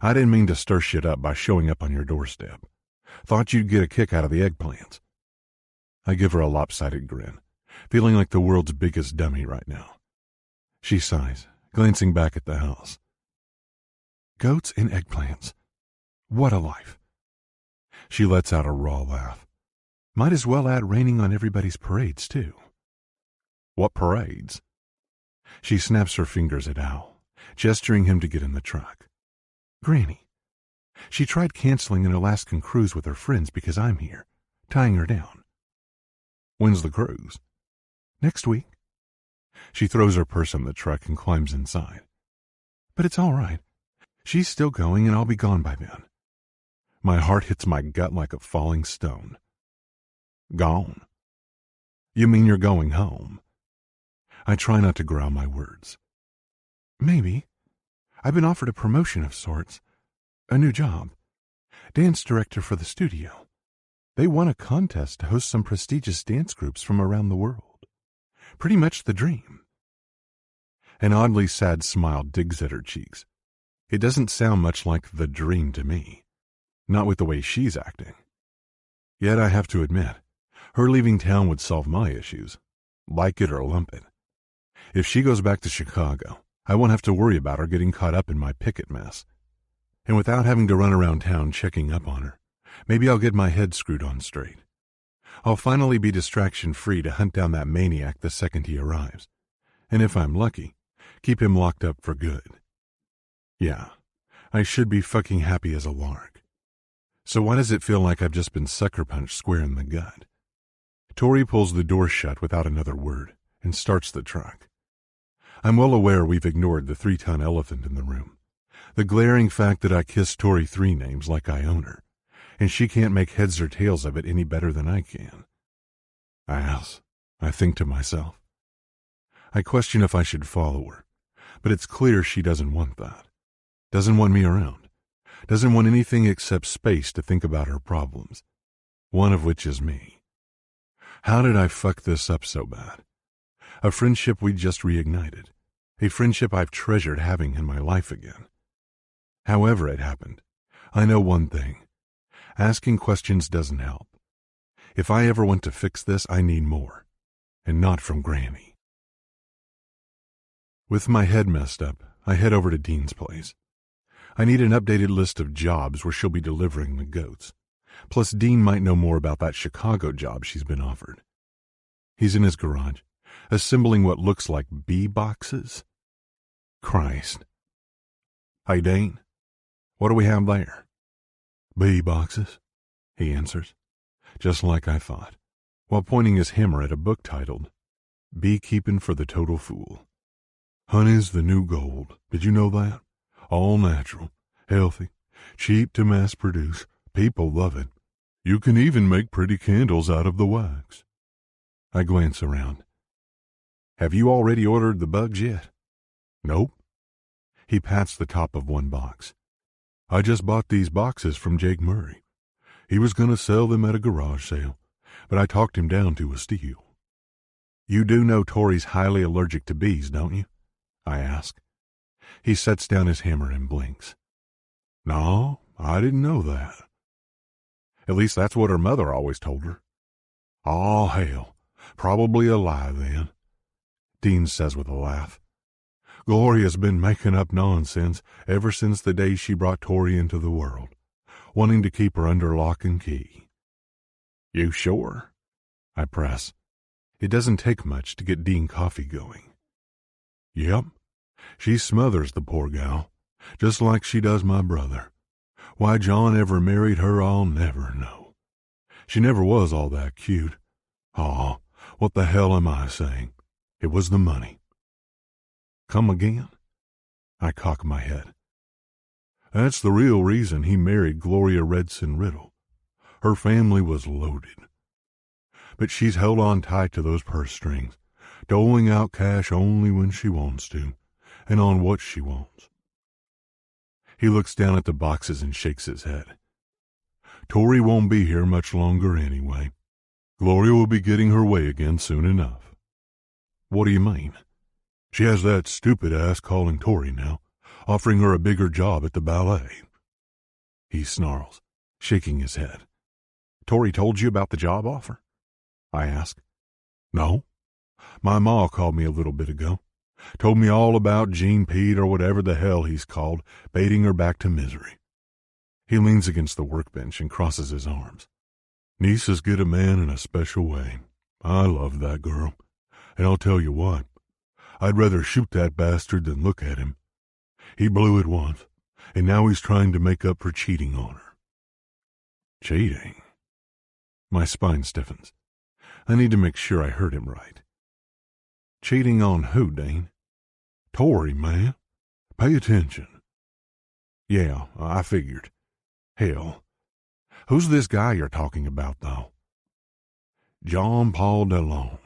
[SPEAKER 3] I didn't mean to stir shit up by showing up on your doorstep. Thought you'd get a kick out of the eggplants. I give her a lopsided grin, feeling like the world's biggest dummy right now. She sighs, glancing back at the house. Goats and eggplants. What a life. She lets out a raw laugh. Might as well add raining on everybody's parades, too. What parades? She snaps her fingers at Al, gesturing him to get in the truck. Granny. She tried canceling an Alaskan cruise with her friends because I'm here, tying her down. When's the cruise? Next week. She throws her purse in the truck and climbs inside. But it's all right. She's still going and I'll be gone by then. My heart hits my gut like a falling stone. Gone? You mean you're going home? I try not to growl my words. Maybe. I've been offered a promotion of sorts. A new job. Dance director for the studio. They won a contest to host some prestigious dance groups from around the world. Pretty much the dream. An oddly sad smile digs at her cheeks. It doesn't sound much like the dream to me. Not with the way she's acting. Yet I have to admit, her leaving town would solve my issues. Like it or lump it. If she goes back to Chicago, I won't have to worry about her getting caught up in my picket mess. And without having to run around town checking up on her, maybe I'll get my head screwed on straight. I'll finally be distraction-free to hunt down that maniac the second he arrives. And if I'm lucky, keep him locked up for good. Yeah, I should be fucking happy as a lark. So why does it feel like I've just been sucker-punched square in the gut? Tori pulls the door shut without another word and starts the truck. I'm well aware we've ignored the 3-ton elephant in the room. The glaring fact that I kissed Tori 3 names like I own her, and she can't make heads or tails of it any better than I can. Ass, I think to myself. I question if I should follow her, but it's clear she doesn't want that. Doesn't want me around. Doesn't want anything except space to think about her problems. One of which is me. How did I fuck this up so bad? A friendship we just reignited. A friendship I've treasured having in my life again. However it happened, I know one thing. Asking questions doesn't help. If I ever want to fix this, I need more. And not from Granny. With my head messed up, I head over to Dean's place. I need an updated list of jobs where she'll be delivering the goats.
[SPEAKER 2] Plus, Dean might know more about that Chicago job she's been offered. He's in his garage, assembling what looks like bee boxes. Christ. Hey, Dean, what do we have there?
[SPEAKER 3] Bee boxes, he answers, just like I thought, while pointing his hammer at a book titled Beekeeping for the Total Fool. Honey's the new gold. Did you know that? All natural, healthy, cheap to mass produce. People love it. You can even make pretty candles out of the wax. I glance around.
[SPEAKER 2] Have you already ordered the bugs yet?
[SPEAKER 3] Nope. He pats the top of one box. I just bought these boxes from Jake Murray. He was going to sell them at a garage sale, but I talked him down to a steal.
[SPEAKER 2] You do know Tori's highly allergic to bees, don't you? I ask. He sets down his hammer and blinks.
[SPEAKER 3] No, I didn't know that.
[SPEAKER 2] At least that's what her mother always told her.
[SPEAKER 3] Oh, hell. Probably a lie then,
[SPEAKER 2] Dean says with a laugh.
[SPEAKER 3] Gloria's been making up nonsense ever since the day she brought Tori into the world, wanting to keep her under lock and key.
[SPEAKER 2] You sure? I press. It doesn't take much to get Dean coffee going.
[SPEAKER 3] Yep. She smothers the poor gal, just like she does my brother. Why John ever married her, I'll never know. She never was all that cute. Aw, what the hell am I saying? It was the money.
[SPEAKER 2] Come again? I cock my head.
[SPEAKER 3] That's the real reason he married Gloria Redson Riddle. Her family was loaded. But she's held on tight to those purse strings, doling out cash only when she wants to, and on what she wants.
[SPEAKER 2] He looks down at the boxes and shakes his head.
[SPEAKER 3] Tori won't be here much longer anyway. Gloria will be getting her way again soon enough.
[SPEAKER 2] What do you mean?
[SPEAKER 3] She has that stupid ass calling Tori now, offering her a bigger job at the ballet.
[SPEAKER 2] He snarls, shaking his head. Tori told you about the job offer? I ask.
[SPEAKER 3] No. My ma called me a little bit ago. Told me all about Gene Pete or whatever the hell he's called, baiting her back to misery.
[SPEAKER 2] He leans against the workbench and crosses his arms.
[SPEAKER 3] Nieces get a man in a special way. I love that girl. And I'll tell you what, I'd rather shoot that bastard than look at him. He blew it once, and now he's trying to make up for cheating on her.
[SPEAKER 2] Cheating? My spine stiffens. I need to make sure I heard him right. Cheating on who, Dane?
[SPEAKER 3] Tori, man. Pay attention.
[SPEAKER 2] Yeah, I figured. Hell. Who's this guy you're talking about, though?
[SPEAKER 3] John Paul DeLong.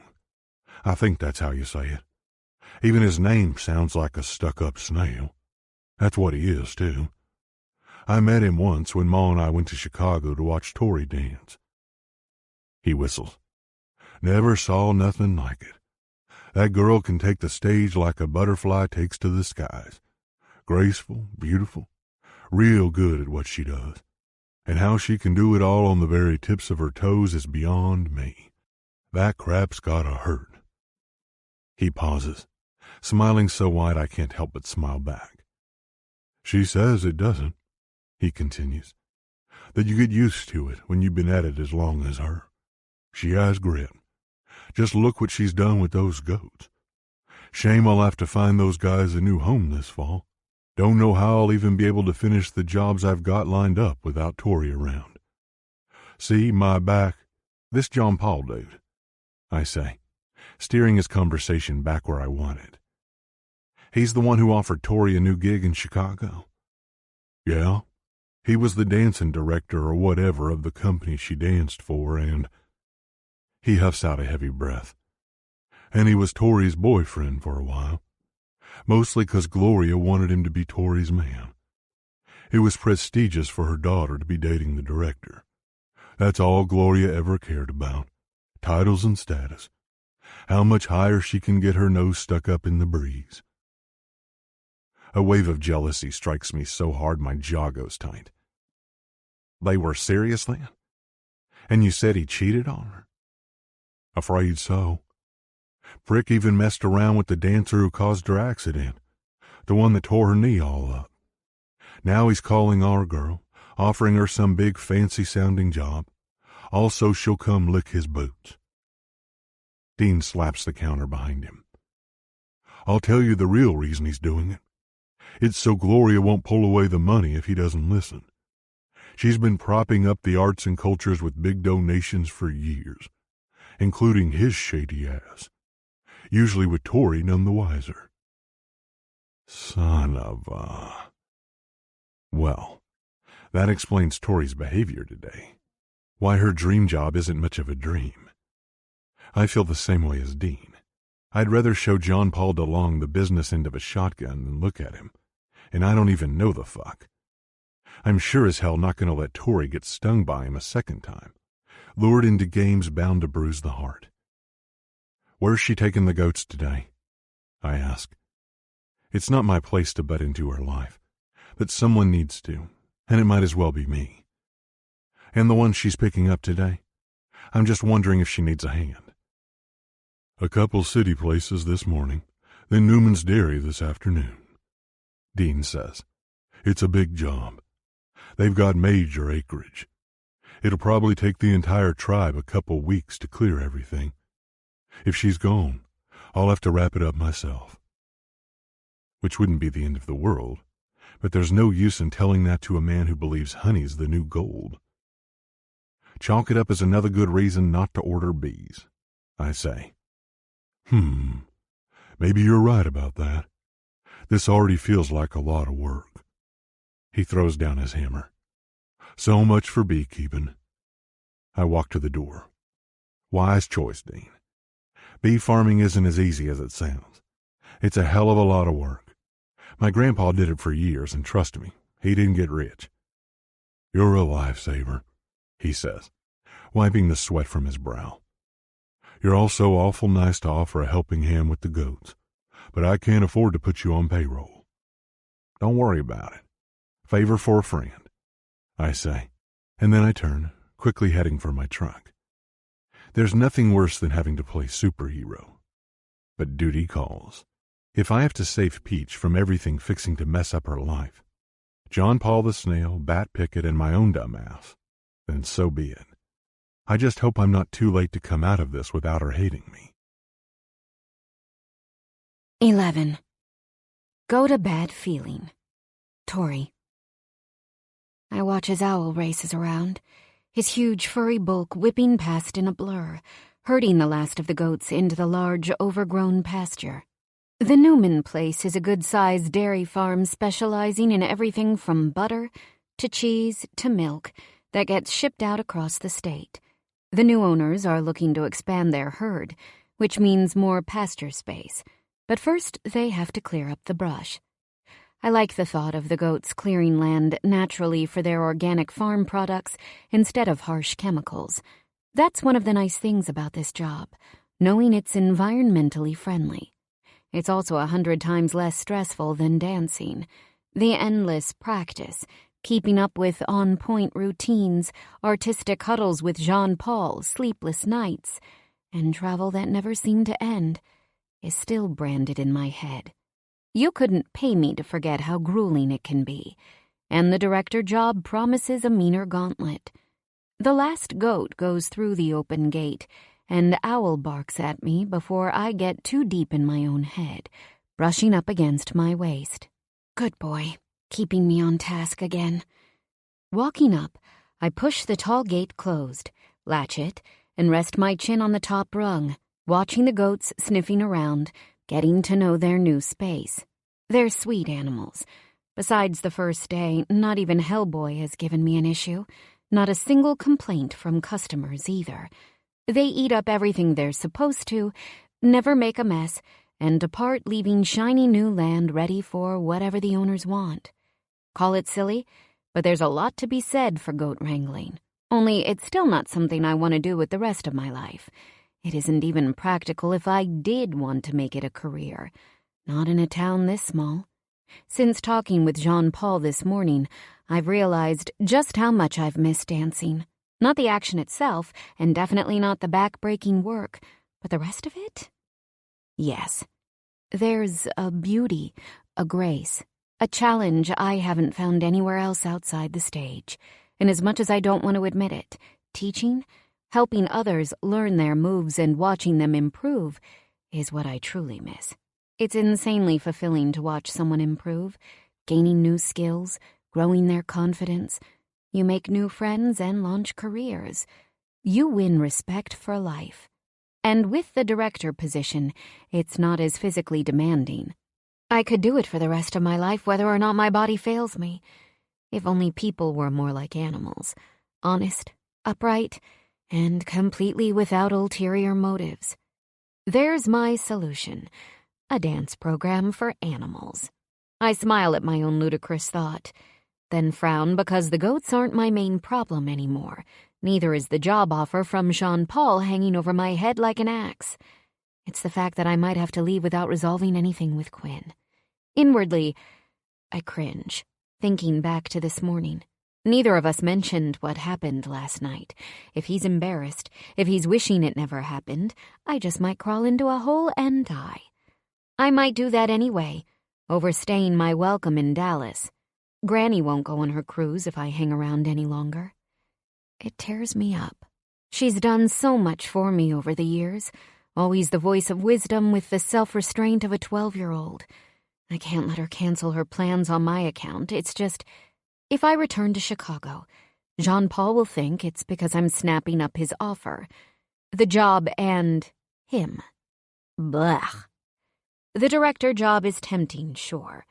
[SPEAKER 3] I think that's how you say it. Even his name sounds like a stuck-up snail. That's what he is, too. I met him once when Ma and I went to Chicago to watch Tori dance.
[SPEAKER 2] He whistles.
[SPEAKER 3] Never saw nothing like it. That girl can take the stage like a butterfly takes to the skies. Graceful, beautiful, real good at what she does. And how she can do it all on the very tips of her toes is beyond me. That crap's gotta hurt.
[SPEAKER 2] He pauses, smiling so wide I can't help but smile back.
[SPEAKER 3] She says it doesn't, he continues, that you get used to it when you've been at it as long as her. She has grit. Just look what she's done with those goats. Shame I'll have to find those guys a new home this fall. Don't know how I'll even be able to finish the jobs I've got lined up without Tori around. See, my back,
[SPEAKER 2] this John Paul dude, I say, steering his conversation back where I want it. He's the one who offered Tori a new gig in Chicago.
[SPEAKER 3] Yeah, he was the dancing director or whatever of the company she danced for, and...
[SPEAKER 2] He huffs out a heavy breath.
[SPEAKER 3] And he was Tori's boyfriend for a while. Mostly 'cause Gloria wanted him to be Tori's man. It was prestigious for her daughter to be dating the director. That's all Gloria ever cared about. Titles and status. How much higher she can get her nose stuck up in the breeze.
[SPEAKER 2] A wave of jealousy strikes me so hard my jaw goes tight. They were serious then? And you said he cheated on her?
[SPEAKER 3] Afraid so. Prick even messed around with the dancer who caused her accident, the one that tore her knee all up. Now he's calling our girl,
[SPEAKER 2] offering her some big fancy-sounding job. Also, she'll come lick his boots. Dean slaps the counter behind him. I'll tell you the real reason he's doing it. It's so Gloria won't pull away the money if he doesn't listen. She's been propping up the arts and cultures with big donations for years, including his shady ass, usually with Tori none the wiser. Son of a... Well, that explains Tori's behavior today. Why her dream job isn't much of a dream. I feel the same way as Dean. I'd rather show John Paul DeLong the business end of a shotgun than look at him, and I don't even know the fuck. I'm sure as hell not going to let Tori get stung by him a second time, lured into games bound to bruise the heart. Where's she taking the goats today? I ask. It's not my place to butt into her life, but someone needs to, and it might as well be me. And the one she's picking up today? I'm just wondering if she needs a hand. A couple city places this morning, then Newman's Dairy this afternoon, Dean says. It's a big job. They've got major acreage. It'll probably take the entire tribe a couple weeks to clear everything. If she's gone, I'll have to wrap it up myself. Which wouldn't be the end of the world, but there's no use in telling that to a man who believes honey's the new gold. Chalk it up as another good reason not to order bees, I say. Maybe you're right about that. This already feels like a lot of work. He throws down his hammer. So much for beekeeping. I walk to the door. Wise choice, Dean. Bee farming isn't as easy as it sounds. It's a hell of a lot of work. My grandpa did it for years, and trust me, he didn't get rich. You're a lifesaver, he says, wiping the sweat from his brow. You're also awful nice to offer a helping hand with the goats, but I can't afford to put you on payroll. Don't worry about it. Favor for a friend, I say, and then I turn, quickly heading for my truck. There's nothing worse than having to play superhero. But duty calls. If I have to save Peach from everything fixing to mess up her life, John Paul the Snail, Bat Pickett, and my own dumbass, then so be it. I just hope I'm not too late to come out of this without her hating me.
[SPEAKER 1] 11. Go to bed feeling. Tori. I watch as Owl races around, his huge furry bulk whipping past in a blur, herding the last of the goats into the large, overgrown pasture. The Newman place is a good-sized dairy farm specializing in everything from butter to cheese to milk that gets shipped out across the state. The new owners are looking to expand their herd, which means more pasture space. But first, they have to clear up the brush. I like the thought of the goats clearing land naturally for their organic farm products instead of harsh chemicals. That's one of the nice things about this job, knowing it's environmentally friendly. It's also 100 times less stressful than dancing. The endless practice, keeping up with on-point routines, artistic huddles with Jean Paul, sleepless nights, and travel that never seemed to end, is still branded in my head. You couldn't pay me to forget how grueling it can be, and the director job promises a meaner gauntlet. The last goat goes through the open gate, and Owl barks at me before I get too deep in my own head, brushing up against my waist. Good boy, keeping me on task again. Walking up, I push the tall gate closed, latch it, and rest my chin on the top rung, watching the goats sniffing around, getting to know their new space. They're sweet animals. Besides the first day, not even Hellboy has given me an issue. Not a single complaint from customers either. They eat up everything they're supposed to, never make a mess, and depart leaving shiny new land ready for whatever the owners want. Call it silly, but there's a lot to be said for goat wrangling. Only it's still not something I want to do with the rest of my life. It isn't even practical if I did want to make it a career. Not in a town this small. Since talking with Jean Paul this morning, I've realized just how much I've missed dancing. Not the action itself, and definitely not the back-breaking work, but the rest of it? Yes. There's a beauty, a grace, A challenge I haven't found anywhere else outside the stage. And as much as I don't want to admit it, teaching, helping others learn their moves and watching them improve is what I truly miss. It's insanely fulfilling to watch someone improve, gaining new skills, growing their confidence. You make new friends and launch careers. You win respect for life. And with the director position, it's not as physically demanding. I could do it for the rest of my life whether or not my body fails me. If only people were more like animals, honest, upright, and completely without ulterior motives. There's my solution, a dance program for animals. I smile at my own ludicrous thought, then frown because the goats aren't my main problem anymore. Neither is the job offer from Jean Paul hanging over my head like an axe. It's the fact that I might have to leave without resolving anything with Quinn. Inwardly, I cringe, thinking back to this morning. Neither of us mentioned what happened last night. If he's embarrassed, if he's wishing it never happened, I just might crawl into a hole and die. I might do that anyway, overstaying my welcome in Dallas. Granny won't go on her cruise if I hang around any longer. It tears me up. She's done so much for me over the years, always the voice of wisdom with the self-restraint of a 12-year-old. I can't let her cancel her plans on my account. It's just, if I return to Chicago, Jean-Paul will think it's because I'm snapping up his offer. The job and him. Blah. The director job is tempting, sure,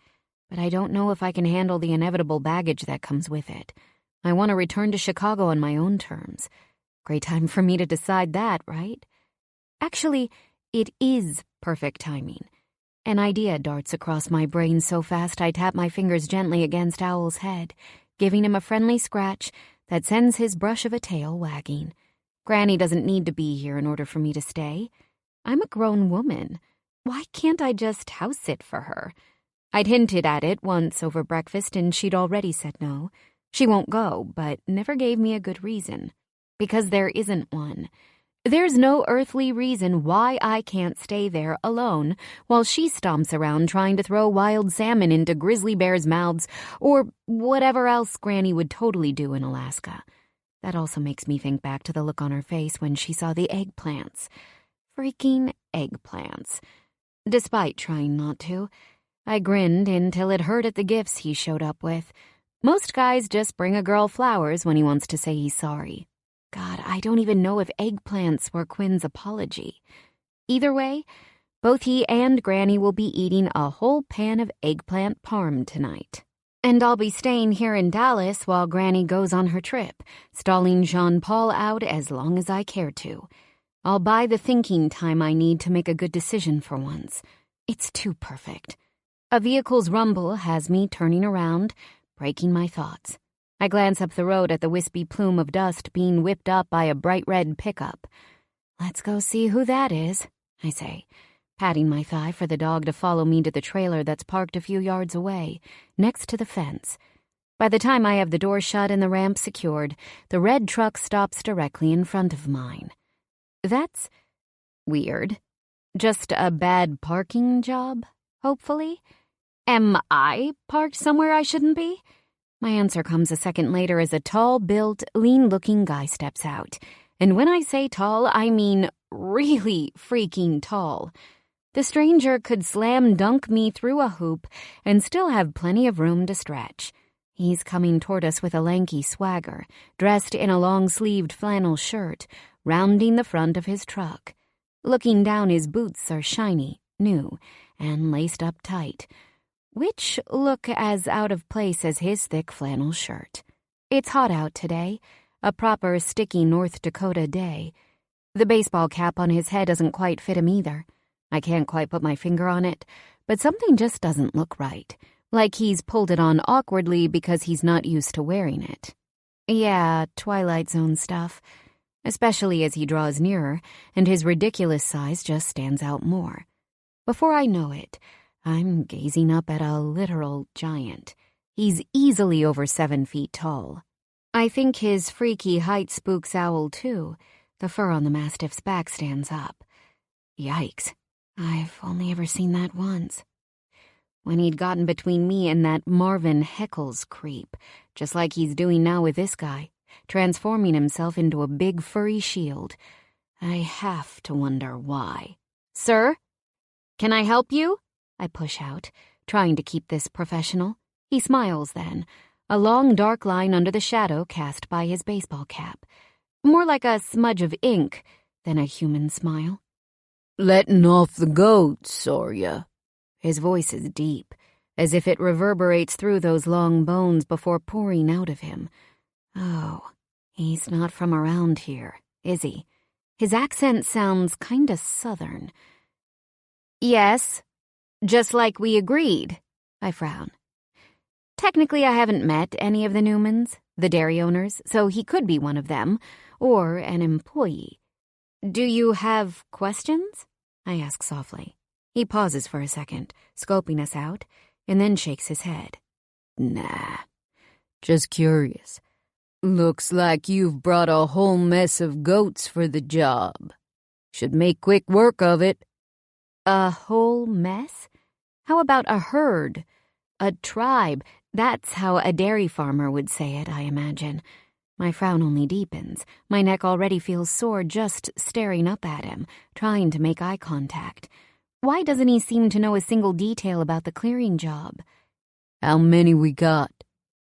[SPEAKER 1] but I don't know if I can handle the inevitable baggage that comes with it. I want to return to Chicago on my own terms. Great time for me to decide that, right? Actually, it is perfect timing. An idea darts across my brain so fast I tap my fingers gently against Owl's head, giving him a friendly scratch that sends his brush of a tail wagging. Granny doesn't need to be here in order for me to stay. I'm a grown woman. Why can't I just house sit for her? I'd hinted at it once over breakfast and she'd already said no. She won't go, but never gave me a good reason. Because there isn't one. There's no earthly reason why I can't stay there alone while she stomps around trying to throw wild salmon into grizzly bears' mouths or whatever else Granny would totally do in Alaska. That also makes me think back to the look on her face when she saw the eggplants. Freaking eggplants. Despite trying not to, I grinned until it hurt at the gifts he showed up with. Most guys just bring a girl flowers when he wants to say he's sorry. God, I don't even know if eggplants were Quinn's apology. Either way, both he and Granny will be eating a whole pan of eggplant parm tonight. And I'll be staying here in Dallas while Granny goes on her trip, stalling Jean-Paul out as long as I care to. I'll buy the thinking time I need to make a good decision for once. It's too perfect. A vehicle's rumble has me turning around, breaking my thoughts. I glance up the road at the wispy plume of dust being whipped up by a bright red pickup. Let's go see who that is, I say, patting my thigh for the dog to follow me to the trailer that's parked a few yards away, next to the fence. By the time I have the door shut and the ramp secured, the red truck stops directly in front of mine. That's weird. Just a bad parking job, hopefully? Am I parked somewhere I shouldn't be? My answer comes a second later as a tall-built, lean-looking guy steps out. And when I say tall, I mean really freaking tall. The stranger could slam dunk me through a hoop and still have plenty of room to stretch. He's coming toward us with a lanky swagger, dressed in a long-sleeved flannel shirt, rounding the front of his truck. Looking down, his boots are shiny, new, and laced up tight, which look as out of place as his thick flannel shirt. It's hot out today, a proper sticky North Dakota day. The baseball cap on his head doesn't quite fit him either. I can't quite put my finger on it, but something just doesn't look right, like he's pulled it on awkwardly because he's not used to wearing it. Yeah, Twilight Zone stuff, especially as he draws nearer, and his ridiculous size just stands out more. Before I know it, I'm gazing up at a literal giant. He's easily over 7 feet tall. I think his freaky height spooks Owl, too. The fur on the Mastiff's back stands up. Yikes. I've only ever seen that once. when he'd gotten between me and that Marvin Heckles creep, just like he's doing now with this guy, transforming himself into a big furry shield. I have to wonder why. "Sir? Can I help you?" I push out, trying to keep this professional. He smiles then, a long dark line under the shadow cast by his baseball cap. More like a smudge of ink than a human smile.
[SPEAKER 4] "Letting off the goats, are ya?"
[SPEAKER 1] His voice is deep, as if it reverberates through those long bones before pouring out of him. Oh, he's not from around here, is he? His accent sounds kinda southern. "Yes, just like we agreed," I frown. Technically, I haven't met any of the Newmans, the dairy owners, so he could be one of them, or an employee. "Do you have questions?" I ask softly. He pauses for a second, scoping us out, and then shakes his head.
[SPEAKER 4] "Nah, just curious. Looks like you've brought a whole mess of goats for the job. Should make quick work of it."
[SPEAKER 1] A whole mess? How about a herd? A tribe? That's how a dairy farmer would say it, I imagine. My frown only deepens. My neck already feels sore just staring up at him, trying to make eye contact. Why doesn't he seem to know a single detail about the clearing job?
[SPEAKER 4] "How many we got?"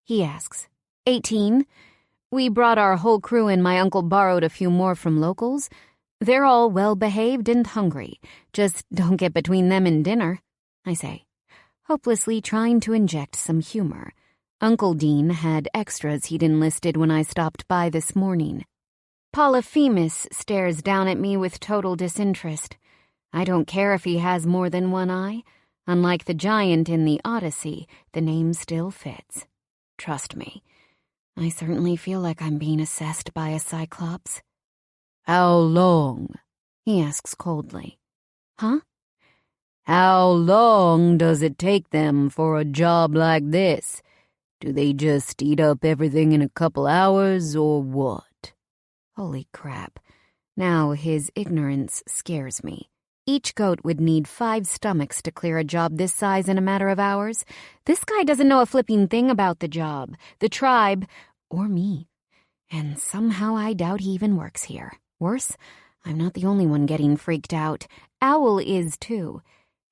[SPEAKER 1] he asks. 18. We brought our whole crew and my uncle borrowed a few more from locals. They're all well-behaved and hungry. Just don't get between them and dinner," I say, hopelessly trying to inject some humor. Uncle Dean had extras he'd enlisted when I stopped by this morning. Polyphemus stares down at me with total disinterest. I don't care if he has more than one eye. Unlike the giant in the Odyssey, the name still fits. Trust me, I certainly feel like I'm being assessed by a cyclops.
[SPEAKER 4] "How long?"
[SPEAKER 1] he asks coldly. Huh?
[SPEAKER 4] "How long does it take them for a job like this? Do they just eat up everything in a couple hours, or what?"
[SPEAKER 1] Holy crap. Now his ignorance scares me. Each goat would need 5 stomachs to clear a job this size in a matter of hours. This guy doesn't know a flipping thing about the job, the tribe, or me. And somehow I doubt he even works here. Worse, I'm not the only one getting freaked out. Owl is, too.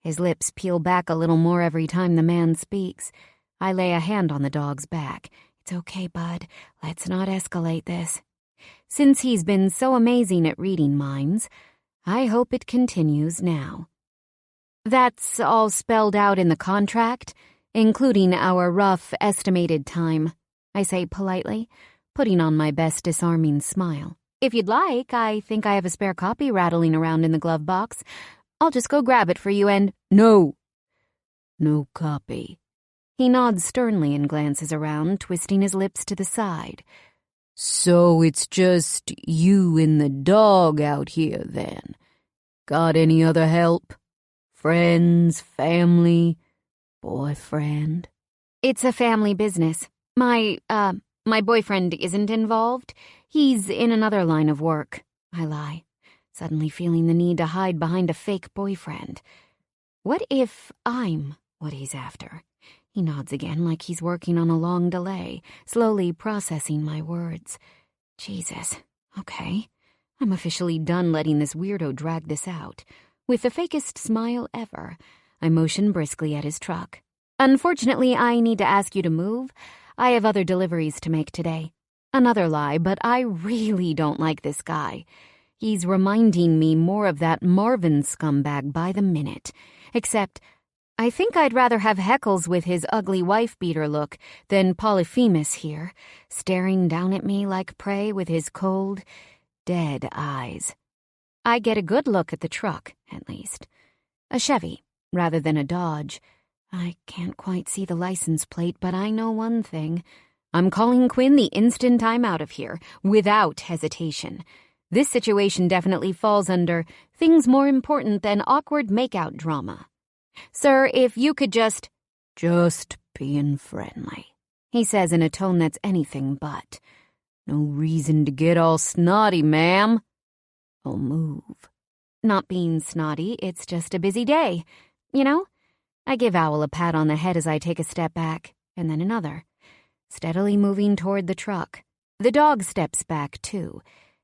[SPEAKER 1] His lips peel back a little more every time the man speaks. I lay a hand on the dog's back. "It's okay, bud. Let's not escalate this." Since he's been so amazing at reading minds, I hope it continues now. "That's all spelled out in the contract, including our rough estimated time," I say politely, putting on my best disarming smile. "If you'd like, I think I have a spare copy rattling around in the glove box. I'll just go grab it for you and—"
[SPEAKER 4] "No. No copy."
[SPEAKER 1] He nods sternly and glances around, twisting his lips to the side.
[SPEAKER 4] "So it's just you and the dog out here, then? Got any other help? Friends, family, boyfriend?"
[SPEAKER 1] "It's a family business. My boyfriend isn't involved. He's in another line of work," I lie, suddenly feeling the need to hide behind a fake boyfriend. What if I'm what he's after? He nods again like he's working on a long delay, slowly processing my words. Jesus. Okay. I'm officially done letting this weirdo drag this out. With the fakest smile ever, I motion briskly at his truck. "Unfortunately, I need to ask you to move. I have other deliveries to make today." Another lie, but I really don't like this guy. He's reminding me more of that Marvin scumbag by the minute. Except, I think I'd rather have Heckles with his ugly wife-beater look than Polyphemus here, staring down at me like prey with his cold, dead eyes. I get a good look at the truck, at least. A Chevy, rather than a Dodge. I can't quite see the license plate, but I know one thing. I'm calling Quinn the instant I'm out of here, without hesitation. This situation definitely falls under things more important than awkward makeout drama. "Sir, if you could just—"
[SPEAKER 4] "Just being friendly,"
[SPEAKER 1] he says in a tone that's anything but.
[SPEAKER 4] "No reason to get all snotty, ma'am. I'll move."
[SPEAKER 1] Not being snotty, it's just a busy day. You know? I give Owl a pat on the head as I take a step back, and then another, steadily moving toward the truck. The dog steps back, too,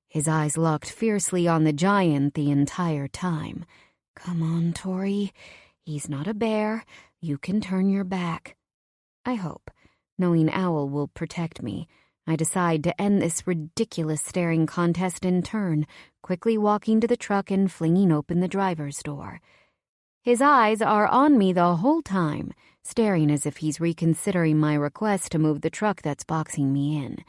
[SPEAKER 1] his eyes locked fiercely on the giant the entire time. Come on, Tori. He's not a bear. You can turn your back. I hope, knowing Owl will protect me. I decide to end this ridiculous staring contest in turn, quickly walking to the truck and flinging open the driver's door. His eyes are on me the whole time, staring as if he's reconsidering my request to move the truck that's boxing me in.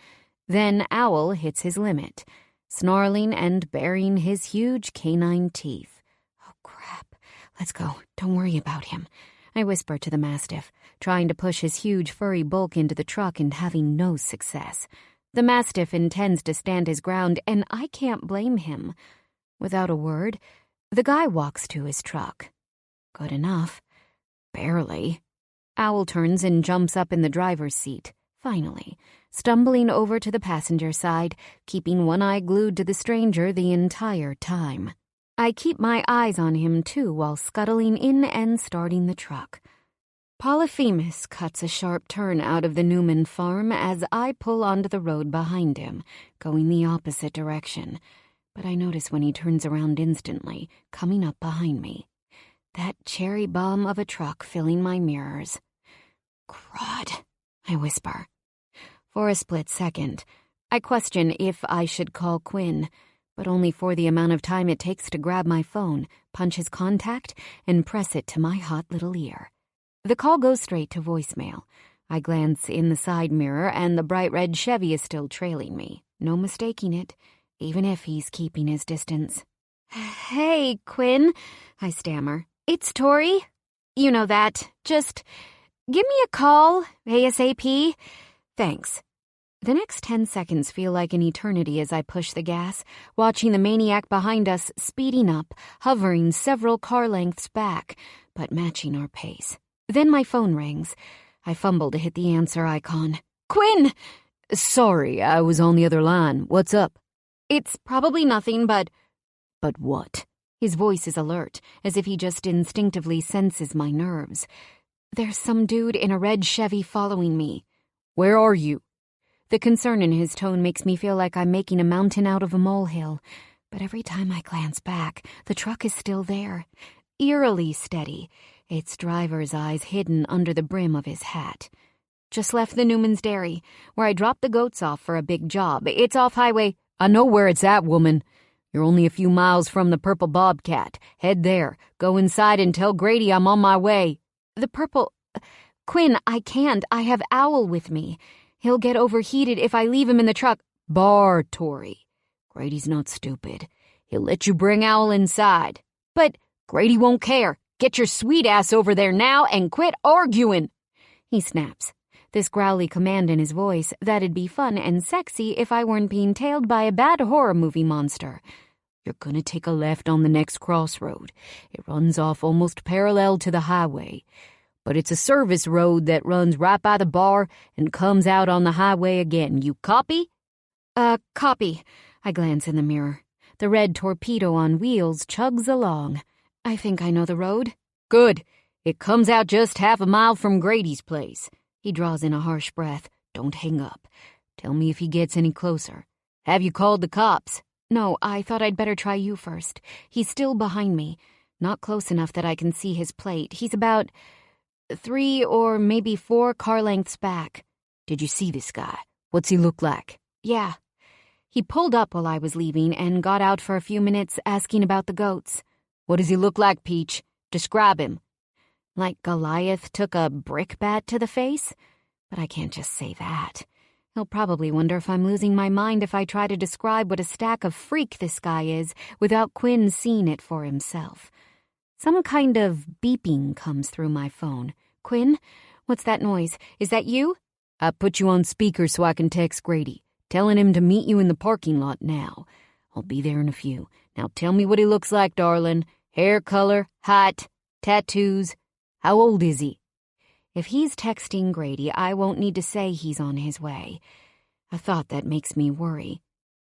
[SPEAKER 1] Then Owl hits his limit, snarling and baring his huge canine teeth. Oh, crap. Let's go. Don't worry about him. I whisper to the Mastiff, trying to push his huge furry bulk into the truck and having no success. The Mastiff intends to stand his ground, and I can't blame him. Without a word, the guy walks to his truck. Good enough. Barely. Owl turns and jumps up in the driver's seat, finally, stumbling over to the passenger side, keeping one eye glued to the stranger the entire time. I keep my eyes on him, too, while scuttling in and starting the truck. Polyphemus cuts a sharp turn out of the Newman farm as I pull onto the road behind him, going the opposite direction. But I notice when he turns around instantly, coming up behind me. That cherry bomb of a truck filling my mirrors. Crud, I whisper. For a split second, I question if I should call Quinn, but only for the amount of time it takes to grab my phone, punch his contact, and press it to my hot little ear. The call goes straight to voicemail. I glance in the side mirror, and the bright red Chevy is still trailing me. No mistaking it, even if he's keeping his distance. Hey, Quinn, I stammer. It's Tori. You know that. Just give me a call, ASAP. Thanks. The next 10 seconds feel like an eternity as I push the gas, watching the maniac behind us speeding up, hovering several car lengths back, but matching our pace. Then my phone rings. I fumble to hit the answer icon. Quinn!
[SPEAKER 4] Sorry, I was on the other line. What's up?
[SPEAKER 1] It's probably nothing, but...
[SPEAKER 4] But what?
[SPEAKER 1] His voice is alert, as if he just instinctively senses my nerves. There's some dude in a red Chevy following me.
[SPEAKER 4] Where are you?
[SPEAKER 1] The concern in his tone makes me feel like I'm making a mountain out of a molehill. But every time I glance back, the truck is still there, eerily steady, its driver's eyes hidden under the brim of his hat. Just left the Newman's Dairy, where I dropped the goats off for a big job. It's off highway.
[SPEAKER 4] I know where it's at, woman. You're only a few miles from the Purple Bobcat. Head there. Go inside and tell Grady I'm on my way.
[SPEAKER 1] The Purple... Quinn, I can't. I have Owl with me. He'll get overheated if I leave him in the truck.
[SPEAKER 4] Bar, Tori. Grady's not stupid. He'll let you bring Owl inside.
[SPEAKER 1] But
[SPEAKER 4] Grady won't care. Get your sweet ass over there now and quit arguing.
[SPEAKER 1] He snaps. This growly command in his voice that'd be fun and sexy if I weren't being tailed by a bad horror movie monster.
[SPEAKER 4] You're gonna take a left on the next crossroad. It runs off almost parallel to the highway. But it's a service road that runs right by the bar and comes out on the highway again. You copy?
[SPEAKER 1] Copy. I glance in the mirror. The red torpedo on wheels chugs along. I think I know the road.
[SPEAKER 4] Good. It comes out just half a mile from Grady's place.
[SPEAKER 1] He draws in a harsh breath.
[SPEAKER 4] Don't hang up. Tell me if he gets any closer. Have you called the cops?
[SPEAKER 1] No, I thought I'd better try you first. He's still behind me. Not close enough that I can see his plate. He's about 3 or maybe 4 car lengths back.
[SPEAKER 4] Did you see this guy? What's he look like?
[SPEAKER 1] Yeah. He pulled up while I was leaving and got out for a few minutes asking about the goats.
[SPEAKER 4] What does he look like, Peach? Describe him.
[SPEAKER 1] Like Goliath took a brick bat to the face? But I can't just say that. He'll probably wonder if I'm losing my mind if I try to describe what a stack of freak this guy is without Quinn seeing it for himself. Some kind of beeping comes through my phone. Quinn, what's that noise? Is that you?
[SPEAKER 4] I put you on speaker so I can text Grady, telling him to meet you in the parking lot now. I'll be there in a few. Now tell me what he looks like, darling. Hair color, height, tattoos. How old is he?
[SPEAKER 1] If he's texting Grady, I won't need to say he's on his way. A thought that makes me worry.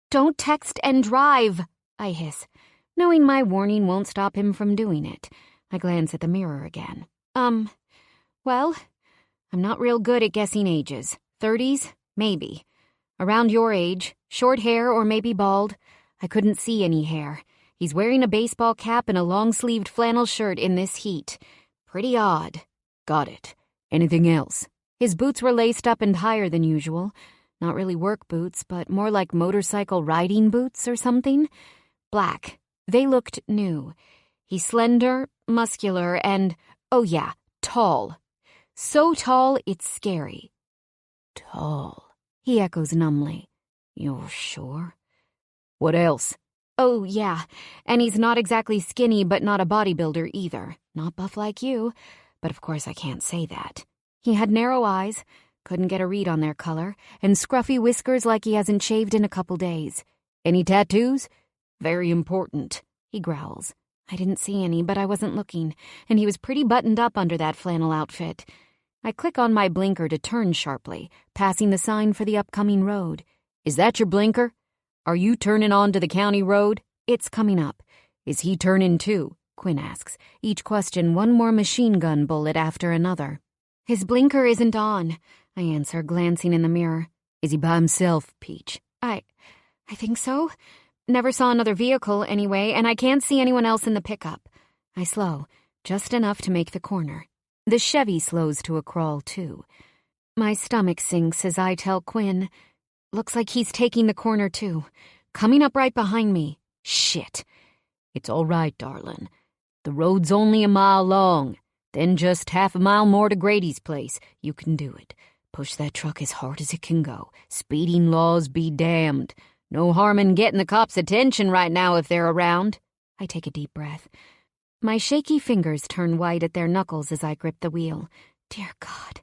[SPEAKER 1] Don't text and drive, I hiss. Knowing my warning won't stop him from doing it, I glance at the mirror again. Well, I'm not real good at guessing ages. 30s? Maybe. Around your age, short hair or maybe bald. I couldn't see any hair. He's wearing a baseball cap and a long-sleeved flannel shirt in this heat. Pretty odd.
[SPEAKER 4] Got it. Anything else?
[SPEAKER 1] His boots were laced up and higher than usual. Not really work boots, but more like motorcycle riding boots or something. Black. They looked new. He's slender, muscular, and, oh yeah, tall. So tall, it's scary.
[SPEAKER 4] Tall,
[SPEAKER 1] he echoes numbly.
[SPEAKER 4] You're sure? What else?
[SPEAKER 1] Oh, yeah, and he's not exactly skinny, but not a bodybuilder either. Not buff like you, but of course I can't say that. He had narrow eyes, couldn't get a read on their color, and scruffy whiskers like he hasn't shaved in a couple days.
[SPEAKER 4] Any tattoos? Very important,
[SPEAKER 1] he growls. I didn't see any, but I wasn't looking, and he was pretty buttoned up under that flannel outfit. I click on my blinker to turn sharply, passing the sign for the upcoming road.
[SPEAKER 4] Is that your blinker? Are you turning onto the county road?
[SPEAKER 1] It's coming up.
[SPEAKER 4] Is he turning too?
[SPEAKER 1] Quinn asks, each question one more machine gun bullet after another. His blinker isn't on, I answer, glancing in the mirror.
[SPEAKER 4] Is he by himself, Peach?
[SPEAKER 1] I think so. Never saw another vehicle anyway, and I can't see anyone else in the pickup. I slow, just enough to make the corner. The Chevy slows to a crawl, too. My stomach sinks as I tell Quinn. Looks like he's taking the corner, too. Coming up right behind me. Shit.
[SPEAKER 4] It's all right, darling. The road's only a mile long. Then just half a mile more to Grady's place. You can do it. Push that truck as hard as it can go. Speeding laws be damned. No harm in getting the cops' attention right now if they're around.
[SPEAKER 1] I take a deep breath. My shaky fingers turn white at their knuckles as I grip the wheel. Dear God,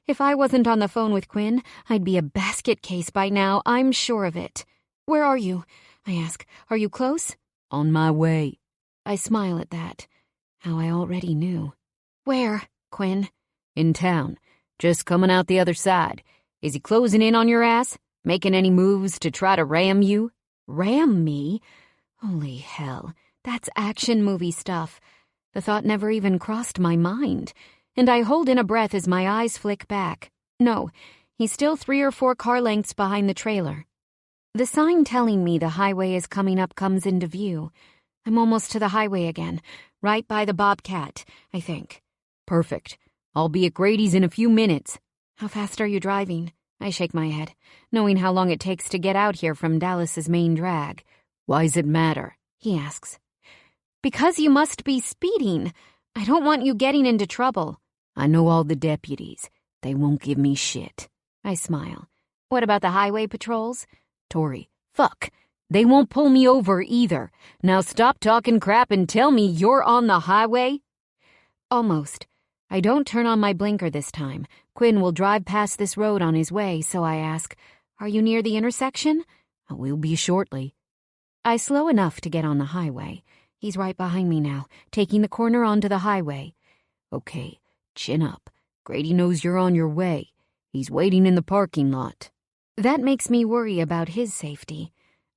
[SPEAKER 1] if I wasn't on the phone with Quinn, I'd be a basket case by now, I'm sure of it. Where are you? I ask. Are you close?
[SPEAKER 4] On my way.
[SPEAKER 1] I smile at that. How I already knew. Where, Quinn?
[SPEAKER 4] In town. Just coming out the other side. Is he closing in on your ass? Making any moves to try to ram you?
[SPEAKER 1] Ram me? Holy hell, that's action movie stuff. The thought never even crossed my mind, and I hold in a breath as my eyes flick back. No, he's still 3 or 4 car lengths behind the trailer. The sign telling me the highway is coming up comes into view. I'm almost to the highway again, right by the Bobcat, I think.
[SPEAKER 4] Perfect. I'll be at Grady's in a few minutes.
[SPEAKER 1] How fast are you driving? I shake my head, knowing how long it takes to get out here from Dallas's main drag.
[SPEAKER 4] Why's it matter?
[SPEAKER 1] He asks. Because you must be speeding. I don't want you getting into trouble.
[SPEAKER 4] I know all the deputies. They won't give me shit.
[SPEAKER 1] I smile. What about the highway patrols?
[SPEAKER 4] Tori, fuck. They won't pull me over either. Now stop talking crap and tell me you're on the highway.
[SPEAKER 1] Almost. I don't turn on my blinker this time. Quinn will drive past this road on his way, so I ask, are you near the intersection?
[SPEAKER 4] I will be shortly.
[SPEAKER 1] I slow enough to get on the highway. He's right behind me now, taking the corner onto the highway.
[SPEAKER 4] Okay, chin up. Grady knows you're on your way. He's waiting in the parking lot.
[SPEAKER 1] That makes me worry about his safety.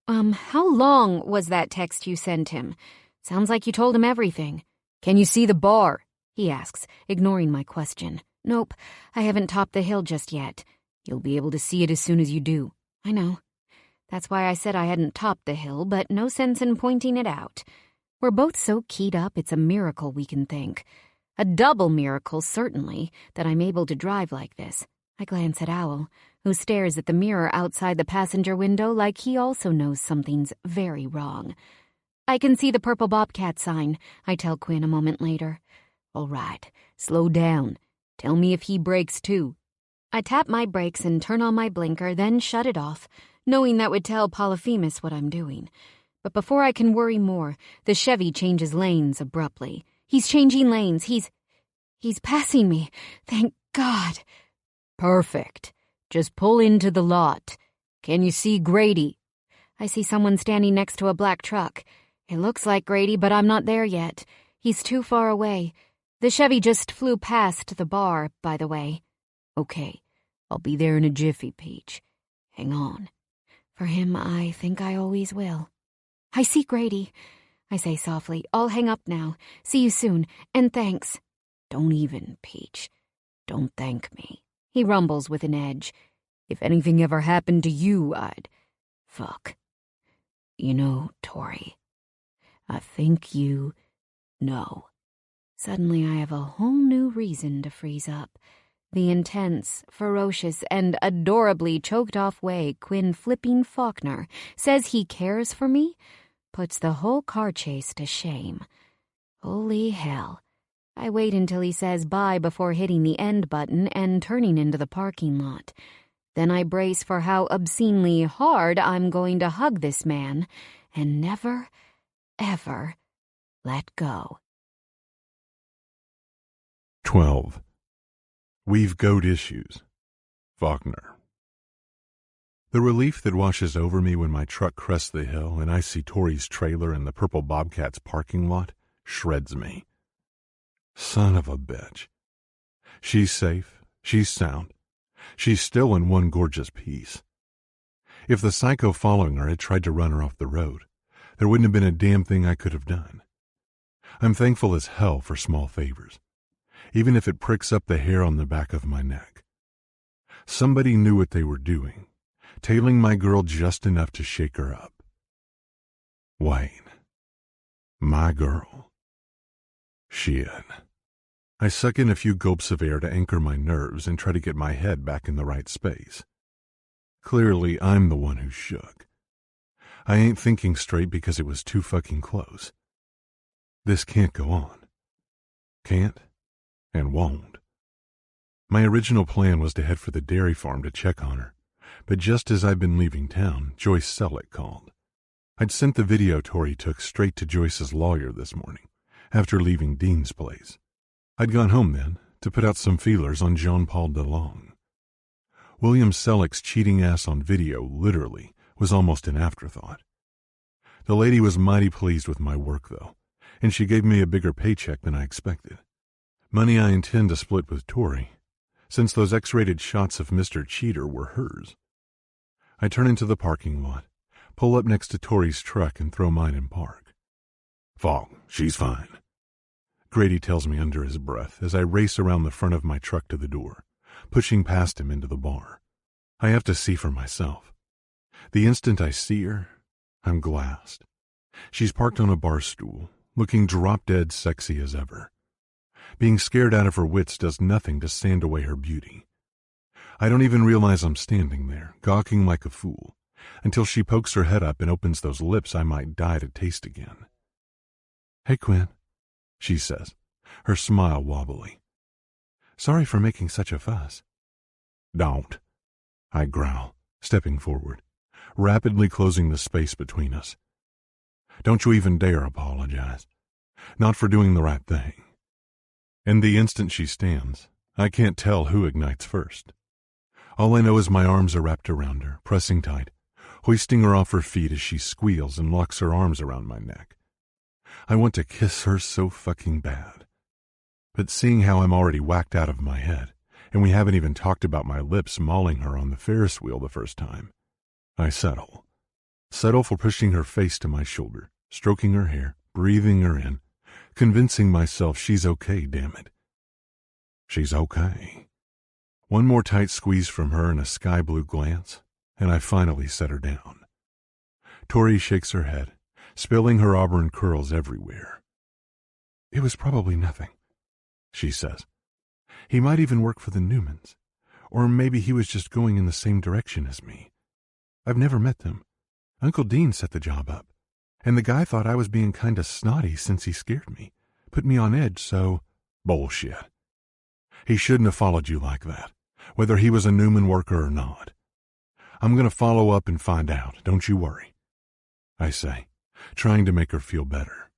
[SPEAKER 1] How long was that text you sent him? Sounds like you told him everything.
[SPEAKER 4] Can you see the bar?
[SPEAKER 1] He asks, ignoring my question. Nope, I haven't topped the hill just yet.
[SPEAKER 4] You'll be able to see it as soon as you do.
[SPEAKER 1] I know. That's why I said I hadn't topped the hill, but no sense in pointing it out. We're both so keyed up, it's a miracle we can think. A double miracle, certainly, that I'm able to drive like this. I glance at Owl, who stares at the mirror outside the passenger window like he also knows something's very wrong. I can see the purple Bobcat sign, I tell Quinn a moment later.
[SPEAKER 4] All right, slow down. Tell me if he brakes too.
[SPEAKER 1] I tap my brakes and turn on my blinker, then shut it off, knowing that would tell Polyphemus what I'm doing. But before I can worry more, the Chevy changes lanes abruptly. He's changing lanes. He's passing me. Thank God.
[SPEAKER 4] Perfect. Just pull into the lot. Can you see Grady?
[SPEAKER 1] I see someone standing next to a black truck. It looks like Grady, but I'm not there yet. He's too far away. The Chevy just flew past the bar, by the way.
[SPEAKER 4] Okay, I'll be there in a jiffy, Peach. Hang on.
[SPEAKER 1] For him, I think I always will. I see Grady. I say softly, I'll hang up now. See you soon, and thanks.
[SPEAKER 4] Don't even, Peach. Don't thank me, he rumbles with an edge. If anything ever happened to you, I'd... Fuck. You know, Tori, I think you know. Suddenly I have a whole new reason to freeze up. The intense, ferocious, and adorably choked-off way Quinn flipping Faulkner says he cares for me puts the whole car chase to shame. Holy hell. I wait until he says bye before hitting the end button and turning into the parking lot. Then I brace for how obscenely hard I'm going to hug this man and never, ever let go.
[SPEAKER 2] 12. We've goat issues. Faulkner. The relief that washes over me when my truck crests the hill and I see Tori's trailer in the Purple Bobcat's parking lot shreds me. Son of a bitch. She's safe. She's sound. She's still in one gorgeous piece. If the psycho following her had tried to run her off the road, there wouldn't have been a damn thing I could have done. I'm thankful as hell for small favors, even if it pricks up the hair on the back of my neck. Somebody knew what they were doing, tailing my girl just enough to shake her up. Wayne. My girl. Shit. I suck in a few gulps of air to anchor my nerves and try to get my head back in the right space. Clearly, I'm the one who shook. I ain't thinking straight because it was too fucking close. This can't go on. Can't and won't. My original plan was to head for the dairy farm to check on her, but just as I'd been leaving town, Joyce Selleck called. I'd sent the video Tori took straight to Joyce's lawyer this morning, after leaving Dean's place. I'd gone home then to put out some feelers on Jean-Paul DeLong. William Selleck's cheating ass on video literally was almost an afterthought. The lady was mighty pleased with my work, though, and she gave me a bigger paycheck than I expected. Money I intend to split with Tori, since those X-rated shots of Mr. Cheater were hers. I turn into the parking lot, pull up next to Tori's truck, and throw mine in park. Falk, she's fine, Grady tells me under his breath as I race around the front of my truck to the door, pushing past him into the bar. I have to see for myself. The instant I see her, I'm glassed. She's parked on a bar stool, looking drop-dead sexy as ever. Being scared out of her wits does nothing to sand away her beauty. I don't even realize I'm standing there, gawking like a fool, until she pokes her head up and opens those lips I might die to taste again. "Hey, Quinn," she says, her smile wobbly. "Sorry for making such a fuss." "Don't," I growl, stepping forward, rapidly closing the space between us. "Don't you even dare apologize. Not for doing the right thing." And the instant she stands, I can't tell who ignites first. All I know is my arms are wrapped around her, pressing tight, hoisting her off her feet as she squeals and locks her arms around my neck. I want to kiss her so fucking bad. But seeing how I'm already whacked out of my head, and we haven't even talked about my lips mauling her on the Ferris wheel the first time, I settle. Settle for pushing her face to my shoulder, stroking her hair, breathing her in, convincing myself she's okay, damn it. She's okay. One more tight squeeze from her and a sky-blue glance, and I finally set her down. Tori shakes her head, spilling her auburn curls everywhere. "It was probably nothing," she says. "He might even work for the Newmans, or maybe he was just going in the same direction as me. I've never met them. Uncle Dean set the job up, and the guy thought I was being kinda snotty since he scared me, put me on edge, so—" "Bullshit. He shouldn't have followed you like that, whether he was a Newman worker or not. I'm going to follow up and find out, don't you worry," I say, trying to make her feel better.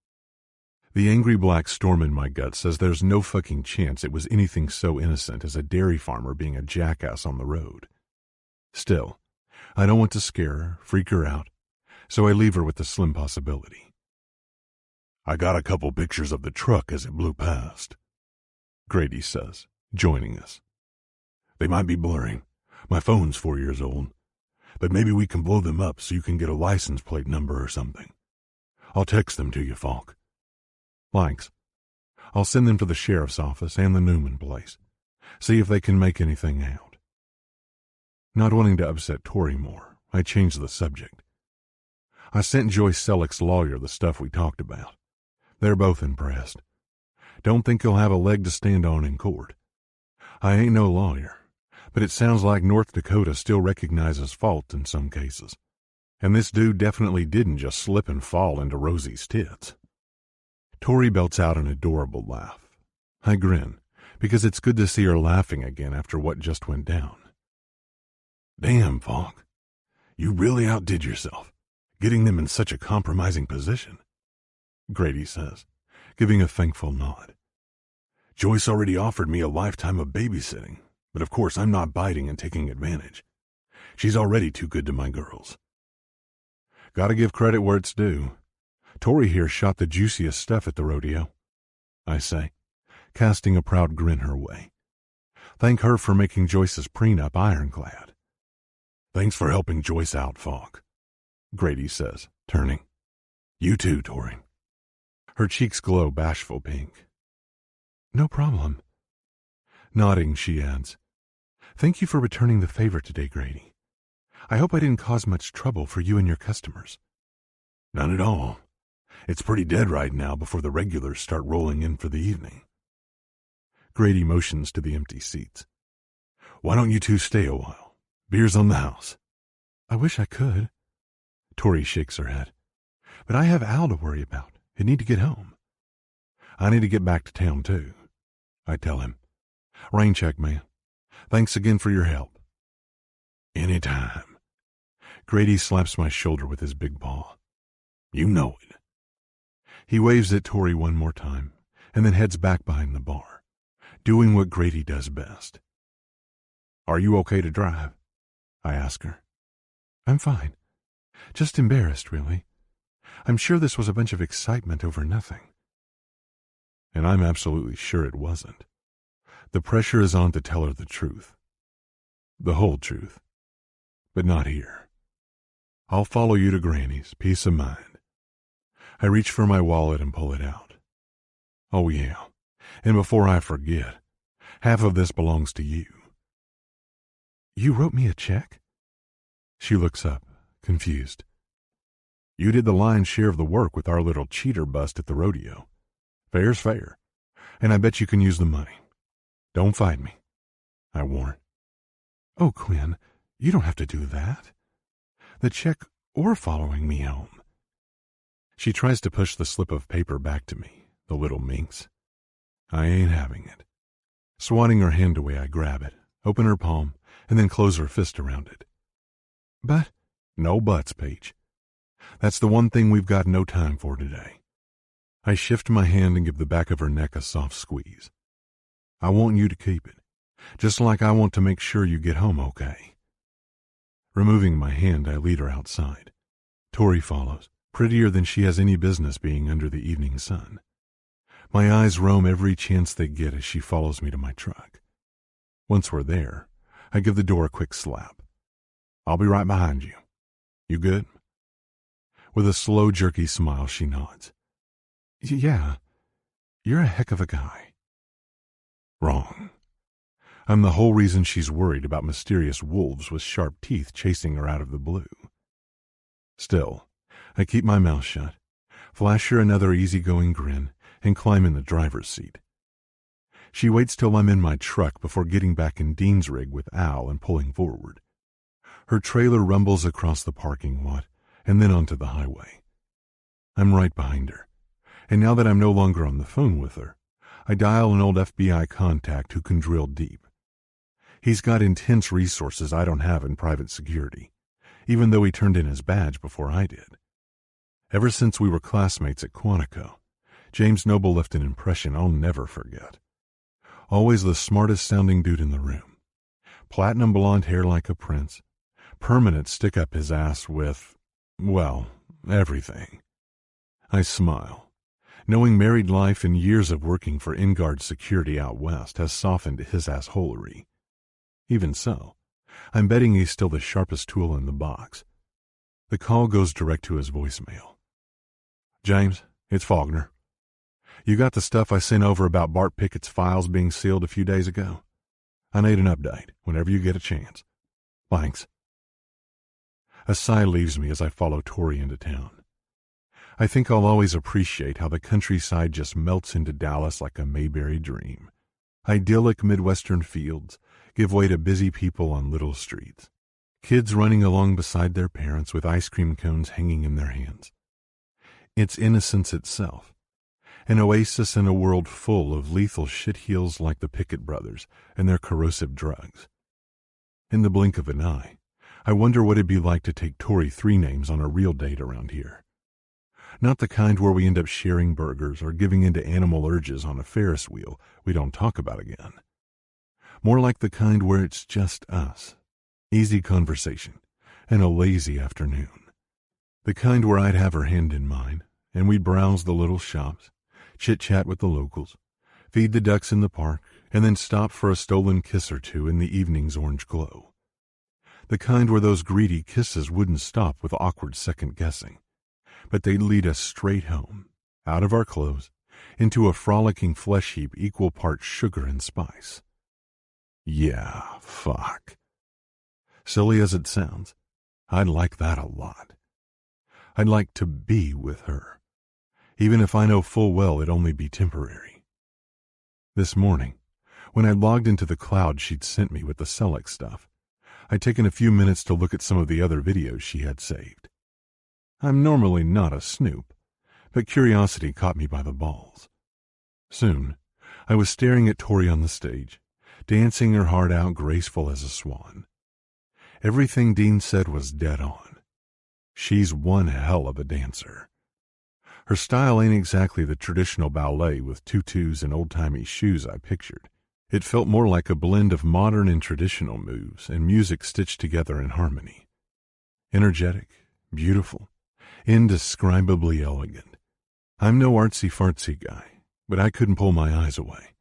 [SPEAKER 2] The angry black storm in my gut says there's no fucking chance it was anything so innocent as a dairy farmer being a jackass on the road. Still, I don't want to scare her, freak her out, so I leave her with the slim possibility. "I got a couple pictures of the truck as it blew past," Grady says, joining us. "They might be blurry. My phone's 4 years old. But maybe we can blow them up so you can get a license plate number or something. I'll text them to you, Falk." "Thanks. I'll send them to the sheriff's office and the Newman place. See if they can make anything out. Not wanting to upset Tori more, I changed the subject. I sent Joyce Selleck's lawyer the stuff we talked about. They're both impressed. Don't think he'll have a leg to stand on in court. I ain't no lawyer, but it sounds like North Dakota still recognizes fault in some cases. And this dude definitely didn't just slip and fall into Rosie's tits. Tori belts out an adorable laugh. I grin, because it's good to see her laughing again after what just went down. Damn, Falk. You really outdid yourself, getting them in such a compromising position, Grady says, giving a thankful nod. Joyce already offered me a lifetime of babysitting, but of course I'm not biting and taking advantage. She's already too good to my girls. Gotta give credit where it's due. Tori here shot the juiciest stuff at the rodeo, I say, casting a proud grin her way. Thank her for making Joyce's prenup ironclad. Thanks for helping Joyce out, Falk, Grady says, turning. You too, Tori. Her cheeks glow bashful pink. No problem. Nodding, she adds, Thank you for returning the favor today, Grady. I hope I didn't cause much trouble for you and your customers. None at all. It's pretty dead right now before the regulars start rolling in for the evening. Grady motions to the empty seats. Why don't you two stay a while? Beer's on the house. I wish I could. Tori shakes her head. But I have Al to worry about. I need to get home. I need to get back to town, too, I tell him. Rain check, man. Thanks again for your help. Anytime. Grady slaps my shoulder with his big paw. You know it. He waves at Tori one more time, and then heads back behind the bar, doing what Grady does best. Are you okay to drive? I ask her. I'm fine. Just embarrassed, really. I'm sure this was a bunch of excitement over nothing. And I'm absolutely sure it wasn't. The pressure is on to tell her the truth. The whole truth. But not here. I'll follow you to Granny's, peace of mind. I reach for my wallet and pull it out. Oh yeah, and before I forget, half of this belongs to you. You wrote me a check? She looks up, confused. You did the lion's share of the work with our little cheater bust at the rodeo. Fair's fair, and I bet you can use the money. Don't fight me, I warn. Oh, Quinn, you don't have to do that. The check or following me home. She tries to push the slip of paper back to me, the little minx. I ain't having it. Swatting her hand away, I grab it, open her palm, and then close her fist around it. But, no buts, Paige. That's the one thing we've got no time for today. I shift my hand and give the back of her neck a soft squeeze. I want you to keep it, just like I want to make sure you get home okay. Removing my hand, I lead her outside. Tori follows, prettier than she has any business being under the evening sun. My eyes roam every chance they get as she follows me to my truck. Once we're there, I give the door a quick slap. I'll be right behind you. You good? With a slow, jerky smile, she nods. Yeah, you're a heck of a guy. Wrong. I'm the whole reason she's worried about mysterious wolves with sharp teeth chasing her out of the blue. Still, I keep my mouth shut, flash her another easygoing grin, and climb in the driver's seat. She waits till I'm in my truck before getting back in Dean's rig with Al and pulling forward. Her trailer rumbles across the parking lot and then onto the highway. I'm right behind her, and now that I'm no longer on the phone with her, I dial an old FBI contact who can drill deep. He's got intense resources I don't have in private security, even though he turned in his badge before I did. Ever since we were classmates at Quantico, James Noble left an impression I'll never forget. Always the smartest sounding dude in the room. Platinum blonde hair like a prince. Permanent stick up his ass with, well, everything. I smile, knowing married life and years of working for in-guard security out west has softened his assholery. Even so, I'm betting he's still the sharpest tool in the box. The call goes direct to his voicemail. James, it's Faulkner. You got the stuff I sent over about Bart Pickett's files being sealed a few days ago? I need an update whenever you get a chance. Thanks. A sigh leaves me as I follow Tori into town. I think I'll always appreciate how the countryside just melts into Dallas like a Mayberry dream. Idyllic Midwestern fields give way to busy people on little streets. Kids running along beside their parents with ice cream cones hanging in their hands. It's innocence itself. An oasis in a world full of lethal shitheels like the Pickett brothers and their corrosive drugs. In the blink of an eye, I wonder what it'd be like to take Tori 3 names on a real date around here. Not the kind where we end up sharing burgers or giving into animal urges on a Ferris wheel we don't talk about again. More like the kind where it's just us. Easy conversation and a lazy afternoon. The kind where I'd have her hand in mine and we'd browse the little shops, chit-chat with the locals, feed the ducks in the park, and then stop for a stolen kiss or two in the evening's orange glow. The kind where those greedy kisses wouldn't stop with awkward second-guessing, but they'd lead us straight home, out of our clothes, into a frolicking flesh heap equal parts sugar and spice. Yeah, fuck. Silly as it sounds, I'd like that a lot. I'd like to be with her, even if I know full well it'd only be temporary. This morning, when I logged into the cloud she'd sent me with the Selleck stuff, I'd taken a few minutes to look at some of the other videos she had saved. I'm normally not a snoop, but curiosity caught me by the balls. Soon, I was staring at Tori on the stage, dancing her heart out graceful as a swan. Everything Dean said was dead on. She's one hell of a dancer. Her style ain't exactly the traditional ballet with tutus and old-timey shoes I pictured. It felt more like a blend of modern and traditional moves and music stitched together in harmony. Energetic, beautiful, indescribably elegant. I'm no artsy-fartsy guy, but I couldn't pull my eyes away.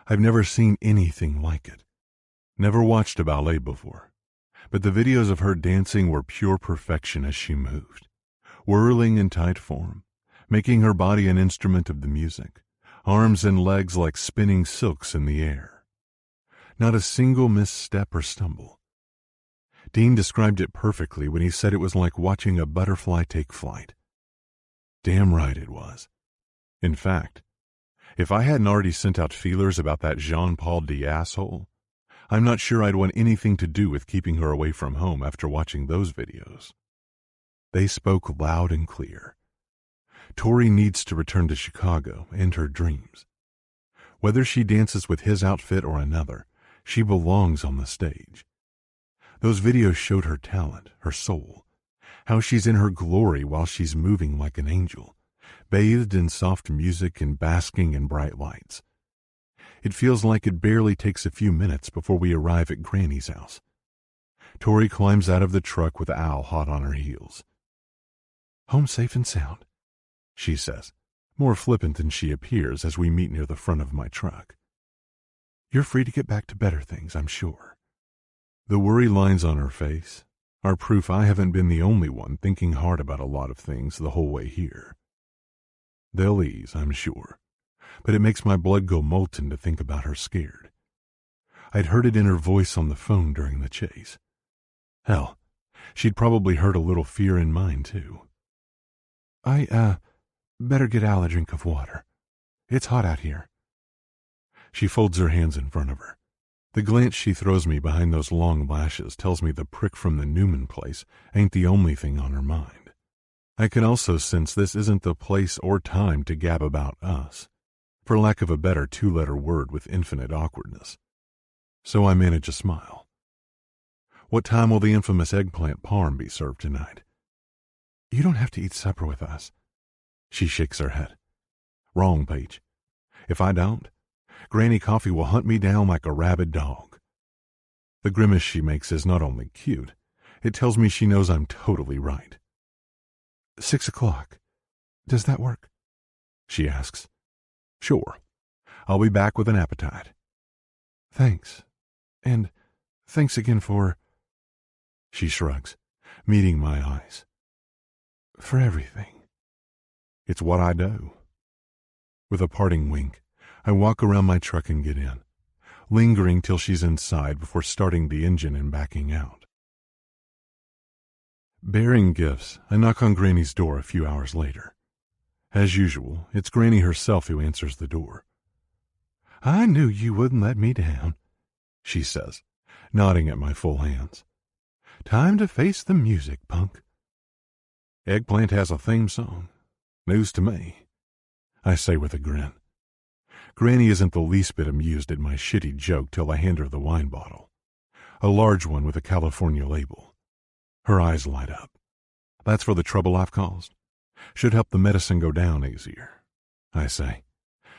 [SPEAKER 2] I've never seen anything like it. Never watched a ballet before, but the videos of her dancing were pure perfection as she moved, whirling in tight form, making her body an instrument of the music, arms and legs like spinning silks in the air. Not a single misstep or stumble. Dean described it perfectly when he said it was like watching a butterfly take flight. Damn right it was. In fact, if I hadn't already sent out feelers about that Jean-Paul D. asshole, I'm not sure I'd want anything to do with keeping her away from home after watching those videos. They spoke loud and clear. Tori needs to return to Chicago and her dreams. Whether she dances with his outfit or another, she belongs on the stage. Those videos showed her talent, her soul, how she's in her glory while she's moving like an angel, bathed in soft music and basking in bright lights. It feels like it barely takes a few minutes before we arrive at Granny's house. Tori climbs out of the truck with Al hot on her heels. "Home safe and sound," she says, more flippant than she appears as we meet near the front of my truck. "You're free to get back to better things, I'm sure." The worry lines on her face are proof I haven't been the only one thinking hard about a lot of things the whole way here. They'll ease, I'm sure, but it makes my blood go molten to think about her scared. I'd heard it in her voice on the phone during the chase. Hell, she'd probably heard a little fear in mine, too. I better get Al a drink of water. It's hot out here." She folds her hands in front of her. The glance she throws me behind those long lashes tells me the prick from the Newman place ain't the only thing on her mind. I can also sense this isn't the place or time to gab about us, for lack of a better 2-letter word with infinite awkwardness. So I manage a smile. "What time will the infamous eggplant parm be served tonight?" "You don't have to eat supper with us." She shakes her head. "Wrong, Paige. If I don't, Granny Coffee will hunt me down like a rabid dog." The grimace she makes is not only cute, it tells me she knows I'm totally right. 6 o'clock. Does that work?" she asks. "Sure. I'll be back with an appetite." "Thanks. And thanks again for—" She shrugs, meeting my eyes. "For everything." "It's what I do."
[SPEAKER 3] With a parting wink, I walk around my truck and get in, lingering till she's inside before starting the engine and backing out. Bearing gifts, I knock on Granny's door a few hours later. As usual, it's Granny herself who answers the door. "I knew you wouldn't let me down," she says, nodding at my full hands. "Time to face the music, punk." "Eggplant has a theme song. News to me," I say with a grin. Granny isn't the least bit amused at my shitty joke till I hand her the wine bottle, a large one with a California label. Her eyes light up. "That's for the trouble I've caused. Should help the medicine go down easier," I say,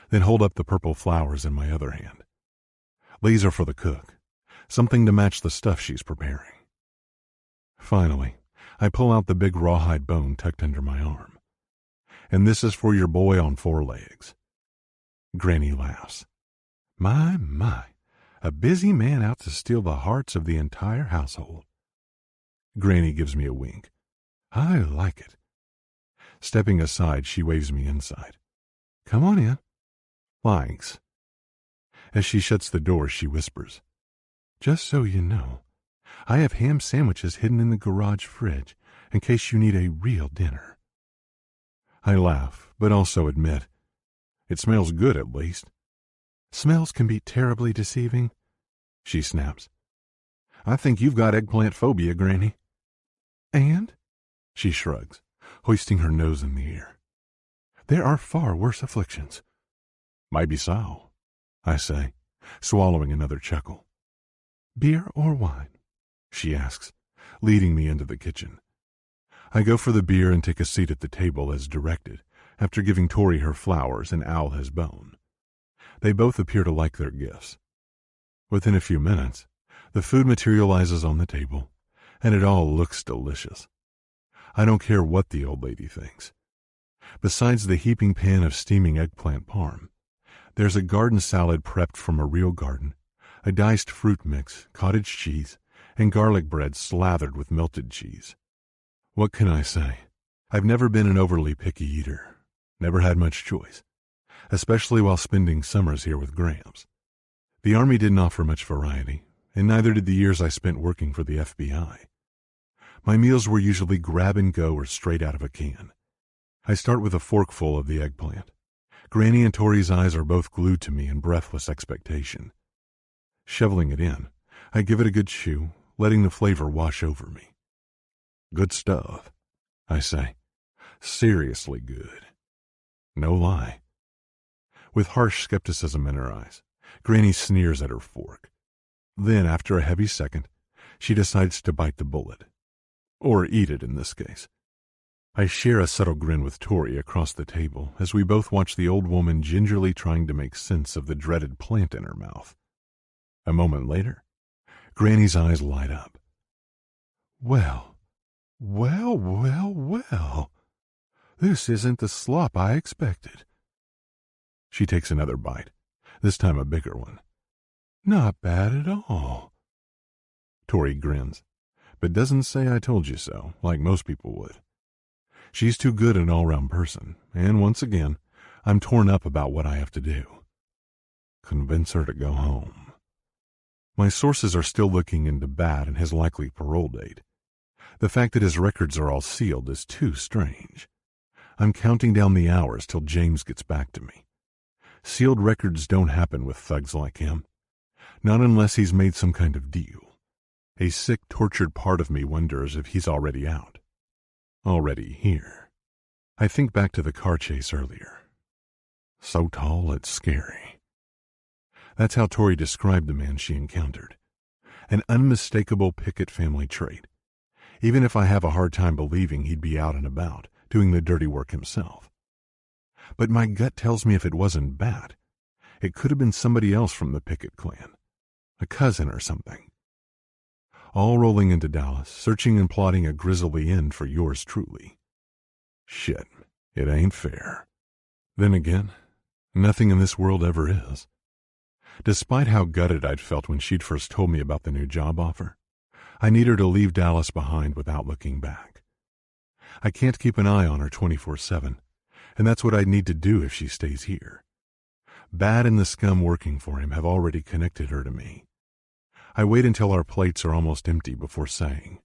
[SPEAKER 3] then hold up the purple flowers in my other hand. "These are for the cook, something to match the stuff she's preparing." Finally, I pull out the big rawhide bone tucked under my arm. "And this is for your boy on 4 legs." Granny laughs. My, a busy man out to steal the hearts of the entire household." Granny gives me a wink. "I like it." Stepping aside, she waves me inside. "Come on in." "Thanks." As she shuts the door, she whispers, "Just so you know, I have ham sandwiches hidden in the garage fridge in case you need a real dinner." I laugh, but also admit, it smells good at least. "Smells can be terribly deceiving," she snaps. "I think you've got eggplant phobia, Granny." "And?" she shrugs, hoisting her nose in the air. "There are far worse afflictions." "Maybe so," I say, swallowing another chuckle. "Beer or wine?" she asks, leading me into the kitchen. I go for the beer and take a seat at the table as directed, after giving Tori her flowers and Al his bone. They both appear to like their gifts. Within a few minutes, the food materializes on the table, and it all looks delicious. I don't care what the old lady thinks. Besides the heaping pan of steaming eggplant parm, there's a garden salad prepped from a real garden, a diced fruit mix, cottage cheese, and garlic bread slathered with melted cheese. What can I say? I've never been an overly picky eater, never had much choice, especially while spending summers here with Gramps. The Army didn't offer much variety, and neither did the years I spent working for the FBI. My meals were usually grab and go or straight out of a can. I start with a forkful of the eggplant. Granny and Tori's eyes are both glued to me in breathless expectation. Shoveling it in, I give it a good chew, letting the flavor wash over me. "Good stuff," I say. "Seriously good. No lie." With harsh skepticism in her eyes, Granny sneers at her fork. Then, after a heavy second, she decides to bite the bullet. Or eat it in this case. I share a subtle grin with Tori across the table as we both watch the old woman gingerly trying to make sense of the dreaded plant in her mouth. A moment later, Granny's eyes light up. Well. This isn't the slop I expected." She takes another bite, this time a bigger one. "Not bad at all." Tori grins, but doesn't say I told you so, like most people would. She's too good an all-round person, and once again, I'm torn up about what I have to do. Convince her to go home. My sources are still looking into Bat and his likely parole date. The fact that his records are all sealed is too strange. I'm counting down the hours till James gets back to me. Sealed records don't happen with thugs like him. Not unless he's made some kind of deal. A sick, tortured part of me wonders if he's already out. Already here. I think back to the car chase earlier. So tall, it's scary. That's how Tori described the man she encountered. An unmistakable Pickett family trait. Even if I have a hard time believing he'd be out and about, doing the dirty work himself. But my gut tells me if it wasn't Bat, it could have been somebody else from the Pickett clan. A cousin or something. All rolling into Dallas, searching and plotting a grisly end for yours truly. Shit, it ain't fair. Then again, nothing in this world ever is. Despite how gutted I'd felt when she'd first told me about the new job offer, I need her to leave Dallas behind without looking back. I can't keep an eye on her 24/7, and that's what I'd need to do if she stays here.
[SPEAKER 2] Bad and the scum working for him have already connected her to me. I wait until our plates are almost empty before saying,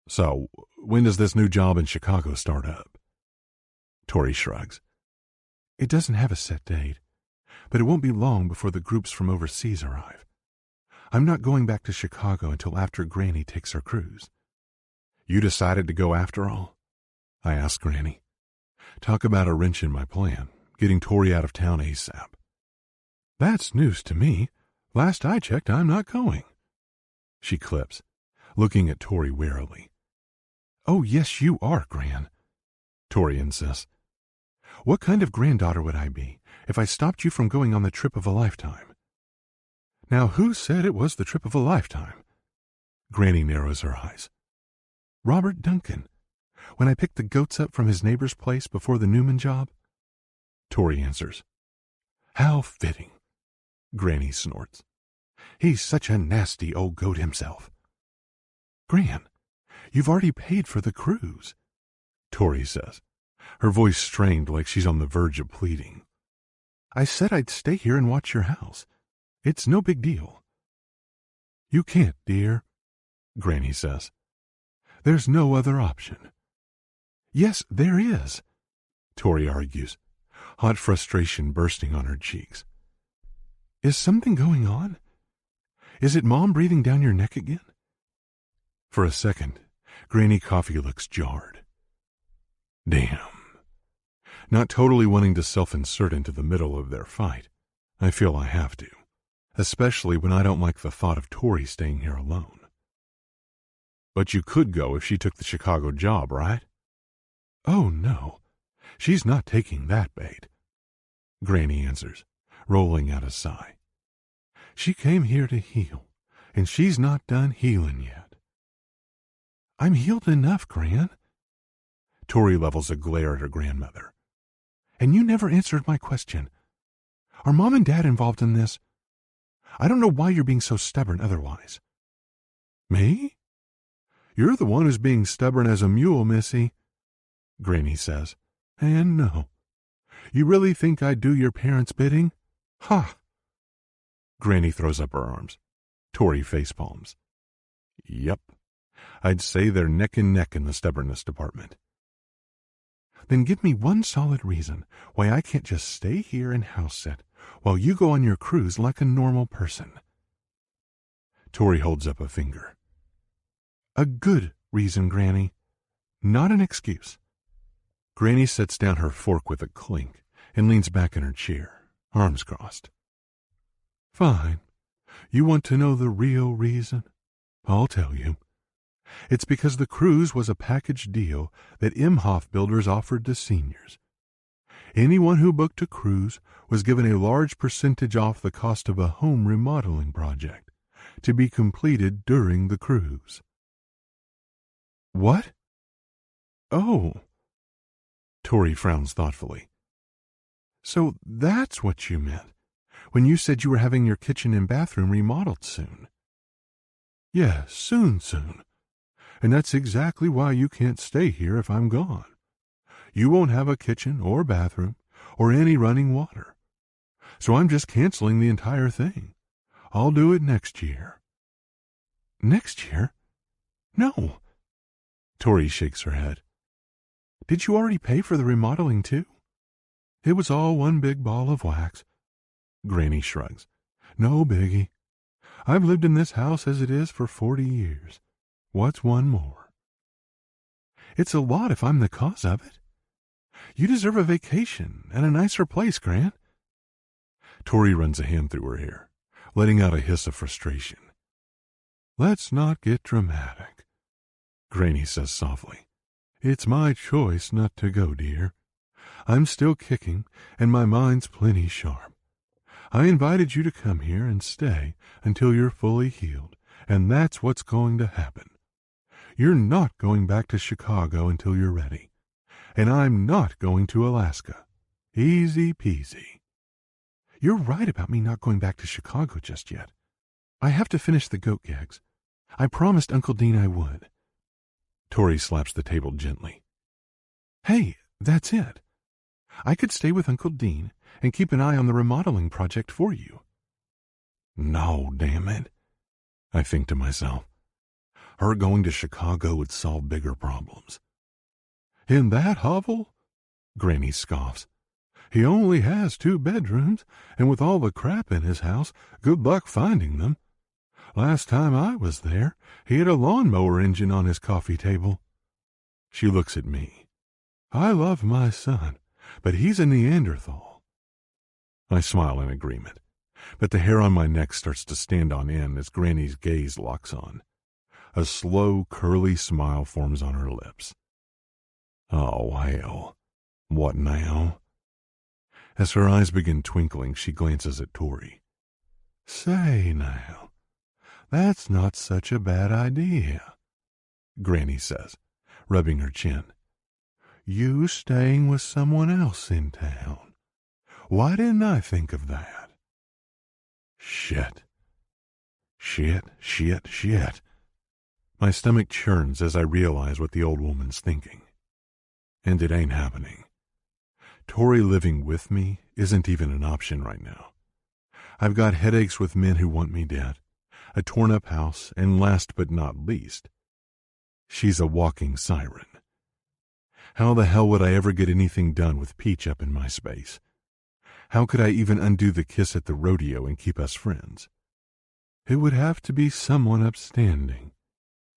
[SPEAKER 2] "So, when does this new job in Chicago start up?" Tori shrugs.
[SPEAKER 3] It doesn't have a set date, but it won't be long before the groups from overseas arrive. I'm not going back to Chicago until after Granny takes her cruise.
[SPEAKER 2] You decided to go after all? I asked Granny. Talk about a wrench in my plan, getting Tori out of town ASAP.
[SPEAKER 3] That's news to me. Last I checked, I'm not going.
[SPEAKER 2] She clips, looking at Tori warily.
[SPEAKER 3] Oh, yes, you are, Gran.
[SPEAKER 2] Tori insists.
[SPEAKER 3] What kind of granddaughter would I be if I stopped you from going on the trip of a lifetime? Now, who said it was the trip of a lifetime?
[SPEAKER 2] Granny narrows her eyes.
[SPEAKER 3] Robert Duncan, when I picked the goats up from his neighbor's place before the Newman job.
[SPEAKER 2] Tori answers.
[SPEAKER 3] How fitting.
[SPEAKER 2] Granny snorts.
[SPEAKER 3] He's such a nasty old goat himself. Gran, you've already paid for the cruise,
[SPEAKER 2] Tori says, her voice strained like she's on the verge of pleading.
[SPEAKER 3] I said I'd stay here and watch your house. It's no big deal. You can't, dear,
[SPEAKER 2] Granny says.
[SPEAKER 3] There's no other option. Yes, there is,
[SPEAKER 2] Tori argues, hot frustration bursting on her cheeks.
[SPEAKER 3] Is something going on? Is it Mom breathing down your neck again?
[SPEAKER 2] For a second, Granny Coffee looks jarred. Damn. Not totally wanting to self-insert into the middle of their fight, I feel I have to, especially when I don't like the thought of Tori staying here alone. But you could go if she took the Chicago job, right?
[SPEAKER 3] Oh, no. She's not taking that bait,
[SPEAKER 2] Granny answers, rolling out a sigh.
[SPEAKER 3] She came here to heal, and she's not done healing yet. I'm healed enough, Gran.
[SPEAKER 2] Tori levels a glare at her grandmother.
[SPEAKER 3] And you never answered my question. Are Mom and Dad involved in this? I don't know why you're being so stubborn otherwise.
[SPEAKER 2] Me? You're the one who's being stubborn as a mule, Missy, Granny says.
[SPEAKER 3] And no. You really think I'd do your parents' bidding? Ha!
[SPEAKER 2] Granny throws up her arms. Tori facepalms. Yep. I'd say they're neck and neck in the stubbornness department.
[SPEAKER 3] Then give me one solid reason why I can't just stay here and house sit while you go on your cruise like a normal person.
[SPEAKER 2] Tori holds up a finger.
[SPEAKER 3] A good reason, Granny. Not an excuse.
[SPEAKER 2] Granny sets down her fork with a clink and leans back in her chair, arms crossed.
[SPEAKER 3] Fine. You want to know the real reason? I'll tell you. It's because the cruise was a package deal that Imhoff Builders offered to seniors. Anyone who booked a cruise was given a large percentage off the cost of a home remodeling project to be completed during the cruise. What? Oh.
[SPEAKER 2] Tori frowns thoughtfully.
[SPEAKER 3] So that's what you meant when you said you were having your kitchen and bathroom remodeled soon. Yes, soon. And that's exactly why you can't stay here if I'm gone. You won't have a kitchen or bathroom or any running water. So I'm just canceling the entire thing. I'll do it next year. Next year? No.
[SPEAKER 2] Tori shakes her head.
[SPEAKER 3] Did you already pay for the remodeling too? It was all one big ball of wax.
[SPEAKER 2] Granny shrugs.
[SPEAKER 3] No biggie. I've lived in this house as it is for 40 years. What's one more? It's a lot if I'm the cause of it. You deserve a vacation and a nicer place, Gran.
[SPEAKER 2] Tori runs a hand through her hair, letting out a hiss of frustration.
[SPEAKER 3] Let's not get dramatic,
[SPEAKER 2] Granny says softly.
[SPEAKER 3] It's my choice not to go, dear. I'm still kicking, and my mind's plenty sharp. I invited you to come here and stay until you're fully healed, and that's what's going to happen. You're not going back to Chicago until you're ready, and I'm not going to Alaska. Easy peasy. You're right about me not going back to Chicago just yet. I have to finish the goat gags. I promised Uncle Dean I would.
[SPEAKER 2] Tori slaps the table gently.
[SPEAKER 3] Hey, that's it. I could stay with Uncle Dean and keep an eye on the remodeling project for you. No, damn it, I think to myself. Her going to Chicago would solve bigger problems. In that hovel? Granny scoffs. He only has 2 bedrooms, and with all the crap in his house, good luck finding them. Last time I was there, he had a lawnmower engine on his coffee table. She looks at me. I love my son, but he's a Neanderthal. I smile in agreement, but the hair on my neck starts to stand on end as Granny's gaze locks on. A slow, curly smile forms on her lips. Oh, hell. What now? As her eyes begin twinkling, she glances at Tori. Say now, that's not such a bad idea, Granny says, rubbing her chin. You staying with someone else in town. Why didn't I think of that? Shit. My stomach churns as I realize what the old woman's thinking. And it ain't happening. Tori living with me isn't even an option right now. I've got headaches with men who want me dead, a torn-up house, and last but not least, she's a walking siren. How the hell would I ever get anything done with Peach up in my space? How could I even undo the kiss at the rodeo and keep us friends? It would have to be someone upstanding,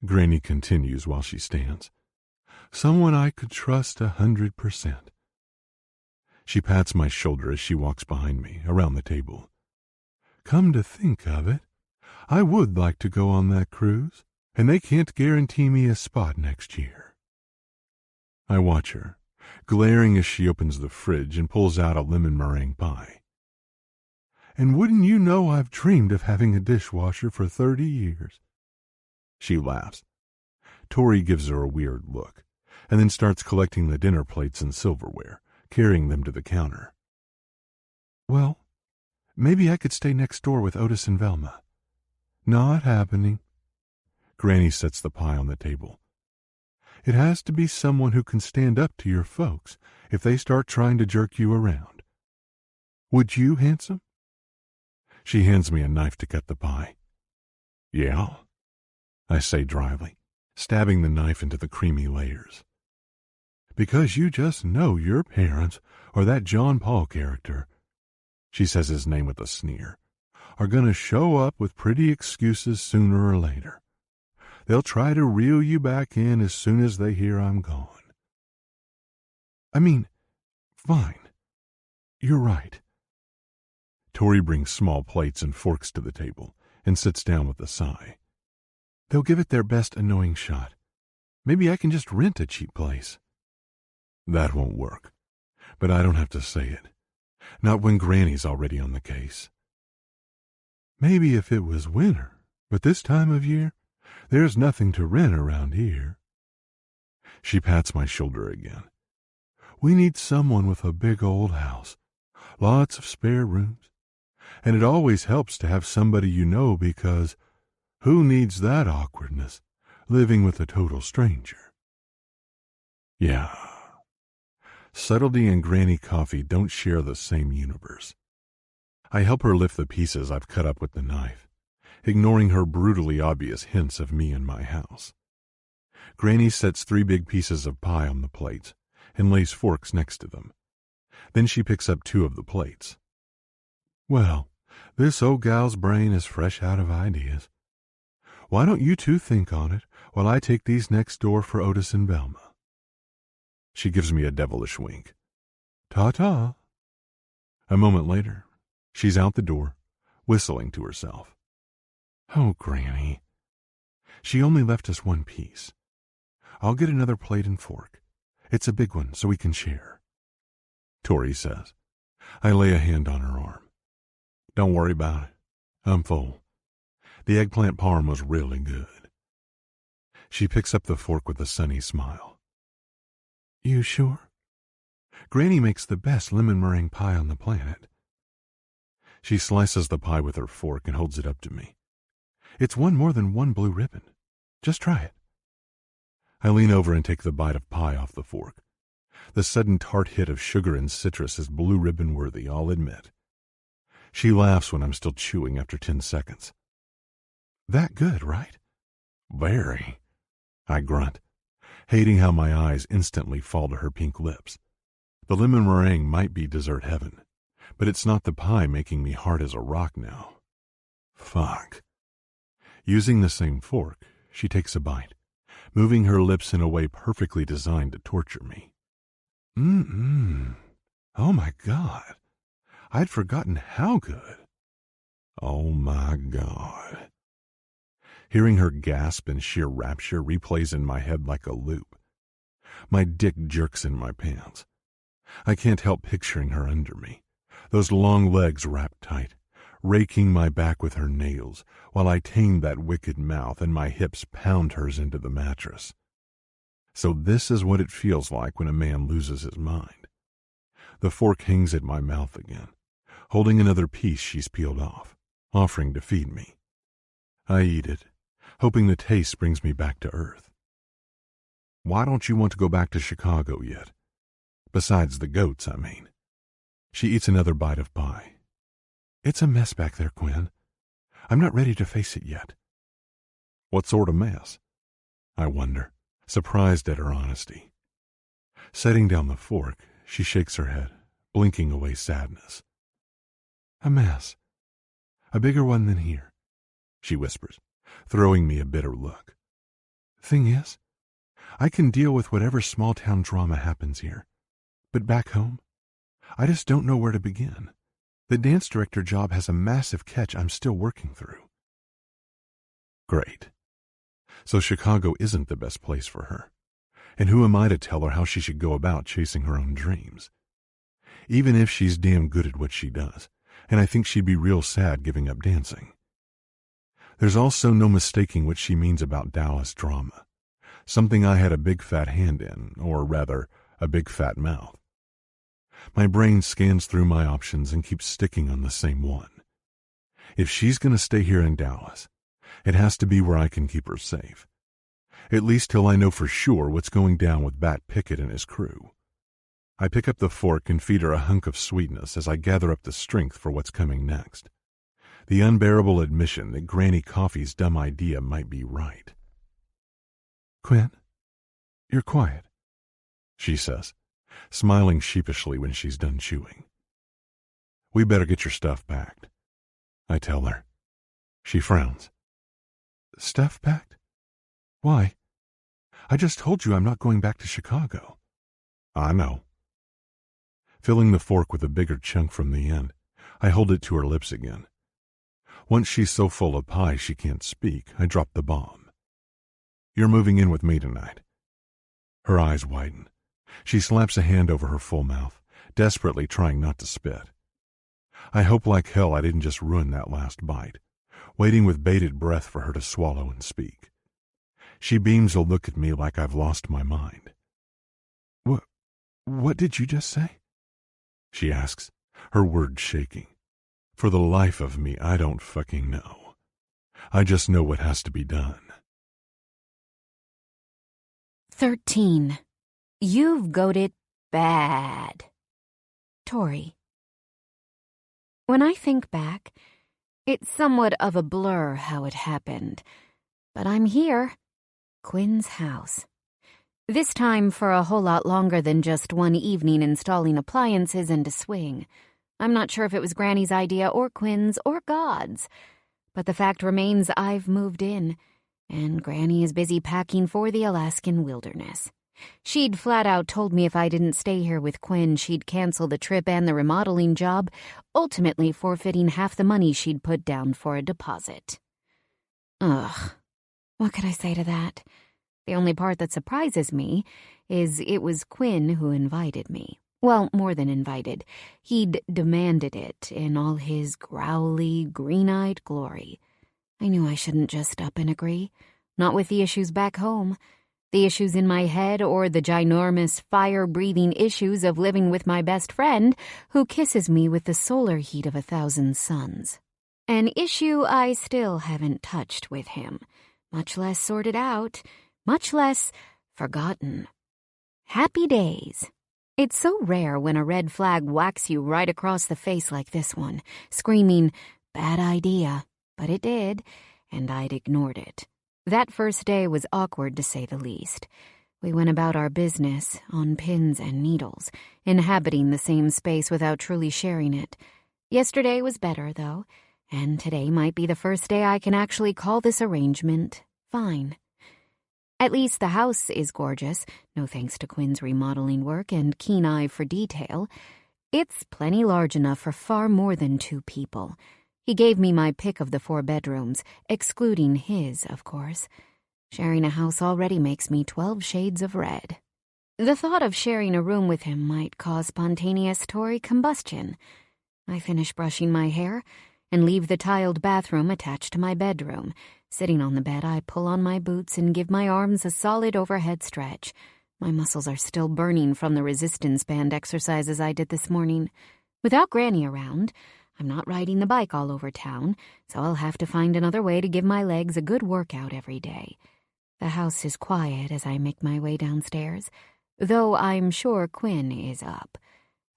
[SPEAKER 3] Granny continues while she stands. Someone I could trust 100%. She pats my shoulder as she walks behind me, around the table. Come to think of it, I would like to go on that cruise, and they can't guarantee me a spot next year. I watch her, glaring as she opens the fridge and pulls out a lemon meringue pie. And wouldn't you know I've dreamed of having a dishwasher for 30 years. She laughs. Tori gives her a weird look, and then starts collecting the dinner plates and silverware, carrying them to the counter. Well, maybe I could stay next door with Otis and Velma. Not happening. Granny sets the pie on the table. It has to be someone who can stand up to your folks if they start trying to jerk you around. Would you, handsome? She hands me a knife to cut the pie. Yeah, I say dryly, stabbing the knife into the creamy layers. Because you just know your parents, or that John Paul character, she says his name with a sneer, are going to show up with pretty excuses sooner or later. They'll try to reel you back in as soon as they hear I'm gone. I mean, fine. You're right. Tori brings small plates and forks to the table and sits down with a sigh. They'll give it their best annoying shot. Maybe I can just rent a cheap place. That won't work, but I don't have to say it. Not when Granny's already on the case. Maybe if it was winter, but this time of year, there's nothing to rent around here. She pats my shoulder again. We need someone with a big old house, lots of spare rooms, and it always helps to have somebody you know because who needs that awkwardness, living with a total stranger? Yeah. Subtlety and Granny Coffee don't share the same universe. I help her lift the pieces I've cut up with the knife, ignoring her brutally obvious hints of me and my house. Granny sets 3 big pieces of pie on the plates and lays forks next to them. Then she picks up 2 of the plates. Well, this old gal's brain is fresh out of ideas. Why don't you 2 think on it while I take these next door for Otis and Velma? She gives me a devilish wink. Ta-ta. A moment later, she's out the door, whistling to herself. Oh, Granny. She only left us 1 piece. I'll get another plate and fork. It's a big one, so we can share. Tori says. I lay a hand on her arm. Don't worry about it. I'm full. The eggplant parm was really good. She picks up the fork with a sunny smile. You sure? Granny makes the best lemon meringue pie on the planet. She slices the pie with her fork and holds it up to me. It's won more than 1 blue ribbon. Just try it. I lean over and take the bite of pie off the fork.
[SPEAKER 2] The sudden tart hit of sugar and citrus is blue ribbon worthy, I'll admit. She laughs when I'm still chewing after 10 seconds. That good, right? Very, I grunt, hating how my eyes instantly fall to her pink lips. The lemon meringue might be dessert heaven, but it's not the pie making me hard as a rock now. Fuck. Using the same fork, she takes a bite, moving her lips in a way perfectly designed to torture me. Oh my God. I'd forgotten how good. Oh my God. Hearing her gasp in sheer rapture replays in my head like a loop. My dick jerks in my pants. I can't help picturing her under me, those long legs wrapped tight, raking my back with her nails while I tame that wicked mouth and my hips pound hers into the mattress. So this is what it feels like when a man loses his mind. The fork hangs at my mouth again, holding another piece she's peeled off, offering to feed me. I eat it, hoping the taste brings me back to earth. Why don't you want to go back to Chicago yet? Besides the goats, I mean. She eats another bite of pie. It's a mess back there, Quinn. I'm not ready to face it yet. What sort of mess? I wonder, surprised at her honesty. Setting down the fork, she shakes her head, blinking away sadness. A mess. A bigger one than here, she whispers, throwing me a bitter look. Thing is, I can deal with whatever small-town drama happens here. But back home, I just don't know where to begin. The dance director job has a massive catch I'm still working through. Great. So Chicago isn't the best place for her. And who am I to tell her how she should go about chasing her own dreams? Even if she's damn good at what she does, and I think she'd be real sad giving up dancing. There's also no mistaking what she means about Dallas drama, something I had a big fat hand in, or rather, a big fat mouth. My brain scans through my options and keeps sticking on the same one. If she's going to stay here in Dallas, it has to be where I can keep her safe. At least till I know for sure what's going down with Bat Pickett and his crew. I pick up the fork and feed her a hunk of sweetness as I gather up the strength for what's coming next. The unbearable admission that Granny Coffee's dumb idea might be right. Quinn, you're quiet, she says, smiling sheepishly when she's done chewing. We better get your stuff packed, I tell her. She frowns. Stuff packed? Why? I just told you I'm not going back to Chicago. I know. Filling the fork with a bigger chunk from the end, I hold it to her lips again. Once she's so full of pie she can't speak, I drop the bomb. You're moving in with me tonight. Her eyes widen. She slaps a hand over her full mouth, desperately trying not to spit. I hope like hell I didn't just ruin that last bite, waiting with bated breath for her to swallow and speak. She beams a look at me like I've lost my mind. What did you just say? She asks, her words shaking. For the life of me, I don't fucking know. I just know what has to be done.
[SPEAKER 1] 13. You've got it bad. Tori. When I think back, it's somewhat of a blur how it happened. But I'm here. Quinn's house. This time for a whole lot longer than just one evening installing appliances and a swing. I'm not sure if it was Granny's idea or Quinn's or God's. But the fact remains I've moved in, and Granny is busy packing for the Alaskan wilderness. She'd flat out told me if I didn't stay here with Quinn, she'd cancel the trip and the remodeling job, ultimately forfeiting half the money she'd put down for a deposit. Ugh. What could I say to that? The only part that surprises me is it was Quinn who invited me. Well, more than invited. He'd demanded it in all his growly, green-eyed glory. I knew I shouldn't just up and agree. Not with the issues back home. The issues in my head or the ginormous, fire-breathing issues of living with my best friend who kisses me with the solar heat of 1,000 suns. An issue I still haven't touched with him. Much less sorted out. Much less forgotten. Happy days. It's so rare when a red flag whacks you right across the face like this one, screaming, "Bad idea." But it did, and I'd ignored it. That first day was awkward, to say the least. We went about our business, on pins and needles, inhabiting the same space without truly sharing it. Yesterday was better, though, and today might be the first day I can actually call this arrangement fine. At least the house is gorgeous, no thanks to Quinn's remodeling work and keen eye for detail. It's plenty large enough for far more than 2 people. He gave me my pick of the 4 bedrooms, excluding his, of course. Sharing a house already makes me 12 shades of red. The thought of sharing a room with him might cause spontaneous Tory combustion. I finish brushing my hair and leave the tiled bathroom attached to my bedroom. Sitting on the bed, I pull on my boots and give my arms a solid overhead stretch. My muscles are still burning from the resistance band exercises I did this morning. Without Granny around, I'm not riding the bike all over town, so I'll have to find another way to give my legs a good workout every day. The house is quiet as I make my way downstairs, though I'm sure Quinn is up.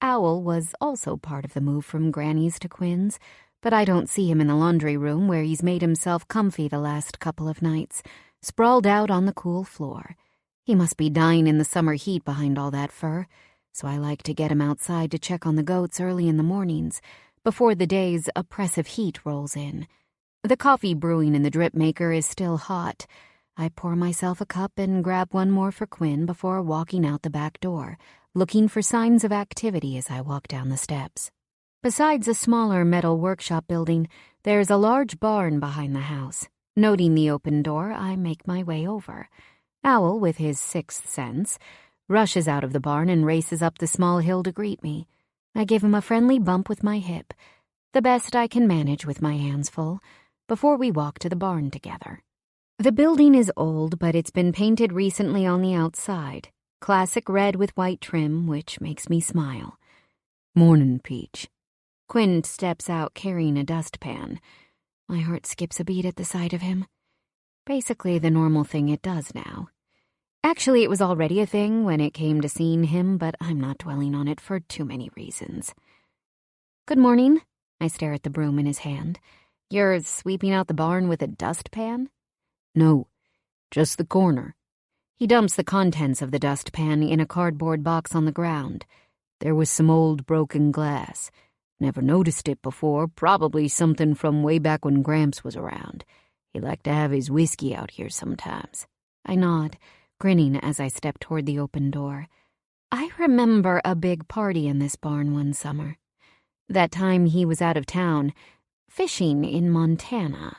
[SPEAKER 1] Owl was also part of the move from Granny's to Quinn's, but I don't see him in the laundry room where he's made himself comfy the last couple of nights, sprawled out on the cool floor. He must be dying in the summer heat behind all that fur, so I like to get him outside to check on the goats early in the mornings, before the day's oppressive heat rolls in. The coffee brewing in the drip maker is still hot. I pour myself a cup and grab one more for Quinn before walking out the back door, looking for signs of activity as I walk down the steps. Besides a smaller metal workshop building, there's a large barn behind the house. Noting the open door, I make my way over. Owl, with his 6th sense, rushes out of the barn and races up the small hill to greet me. I give him a friendly bump with my hip, the best I can manage with my hands full, before we walk to the barn together. The building is old, but it's been painted recently on the outside. Classic red with white trim, which makes me smile. "Mornin', Peach." Quinn steps out carrying a dustpan. My heart skips a beat at the sight of him. Basically the normal thing it does now. Actually, it was already a thing when it came to seeing him, but I'm not dwelling on it for too many reasons. "Good morning." I stare at the broom in his hand. "You're sweeping out the barn with a dustpan?" "No, just the corner." He dumps the contents of the dustpan in a cardboard box on the ground. "There was some old broken glass. Never noticed it before, probably something from way back when Gramps was around. He liked to have his whiskey out here sometimes." I nod, grinning as I step toward the open door. I remember a big party in this barn one summer. That time he was out of town, fishing in Montana.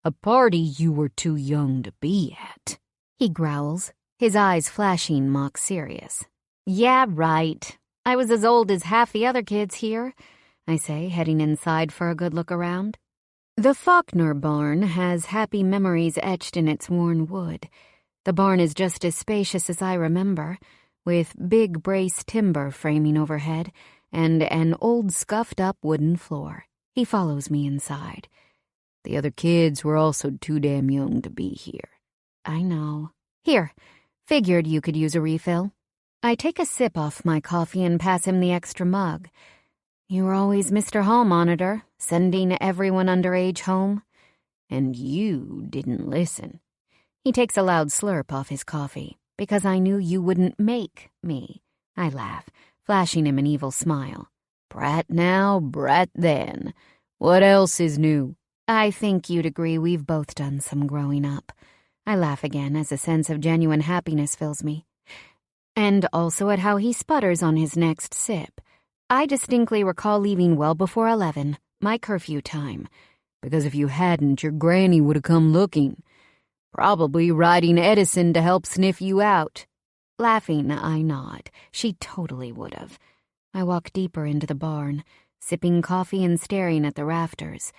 [SPEAKER 1] "A party you were too young to be at," he growls, his eyes flashing mock serious. "Yeah, right. I was as old as half the other kids here," I say, heading inside for a good look around. The Faulkner barn has happy memories etched in its worn wood. The barn is just as spacious as I remember, with big brace timber framing overhead and an old scuffed-up wooden floor. He follows me inside. "The other kids were also too damn young to be here." "I know. Here, figured you could use a refill." I take a sip off my coffee and pass him the extra mug. "You were always Mr. Hall Monitor, sending everyone underage home." "And you didn't listen." He takes a loud slurp off his coffee. "Because I knew you wouldn't make me." I laugh, flashing him an evil smile. "Brat now, brat then. What else is new?" "I think you'd agree we've both done some growing up." I laugh again as a sense of genuine happiness fills me. And also at how he sputters on his next sip. "I distinctly recall leaving well before 11, my curfew time." "Because if you hadn't, your granny would have come looking. Probably riding Edison to help sniff you out." Laughing, I nod. She totally would have. I walk deeper into the barn, sipping coffee and staring at the rafters.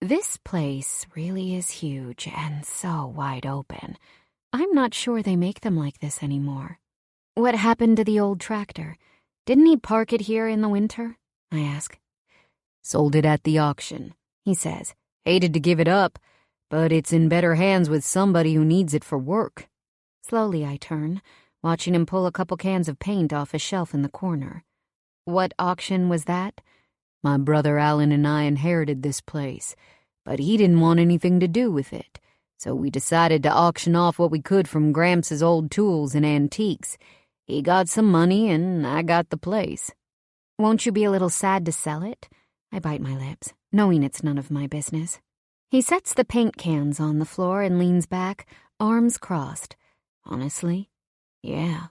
[SPEAKER 1] This place really is huge and so wide open. I'm not sure they make them like this anymore. "What happened to the old tractor? Didn't he park it here in the winter?" I ask. "Sold it at the auction," he says. "Hated to give it up, but it's in better hands with somebody who needs it for work." Slowly I turn, watching him pull a couple cans of paint off a shelf in the corner. What auction was that?
[SPEAKER 4] My brother Alan and I inherited this place, but he didn't want anything to do with it, so we decided to auction off what we could from Gramps' old tools and antiques. He got some money, and I got the place.
[SPEAKER 1] Won't you be a little sad to sell it? I bite my lips, knowing it's none of my business. He sets the paint cans on the floor and leans back, arms crossed. Honestly, yeah.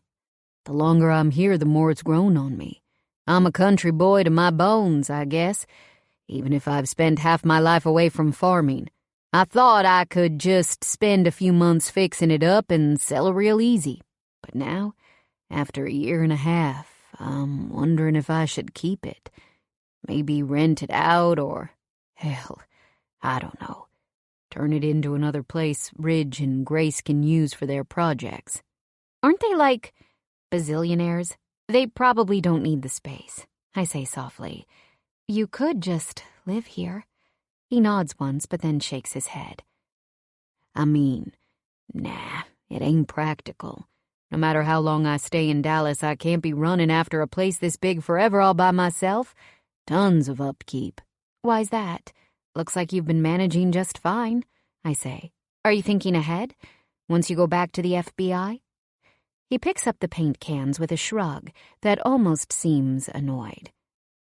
[SPEAKER 4] The longer I'm here, the more it's grown on me. I'm a country boy to my bones, I guess, even if I've spent half my life away from farming. I thought I could just spend a few months fixing it up and sell it real easy. But now, after a year and a half, I'm wondering if I should keep it. Maybe rent it out or, hell, I don't know. Turn it into another place Ridge and Grace can use for their projects.
[SPEAKER 1] Aren't they like bazillionaires? They probably don't need the space, I say softly. You could just live here. He nods once, but then shakes his head.
[SPEAKER 4] I mean, nah, it ain't practical. No matter how long I stay in Dallas, I can't be running after a place this big forever all by myself. Tons of upkeep.
[SPEAKER 1] Why's that? Looks like you've been managing just fine, I say. Are you thinking ahead? Once you go back to the FBI? He picks up the paint cans with a shrug that almost seems annoyed.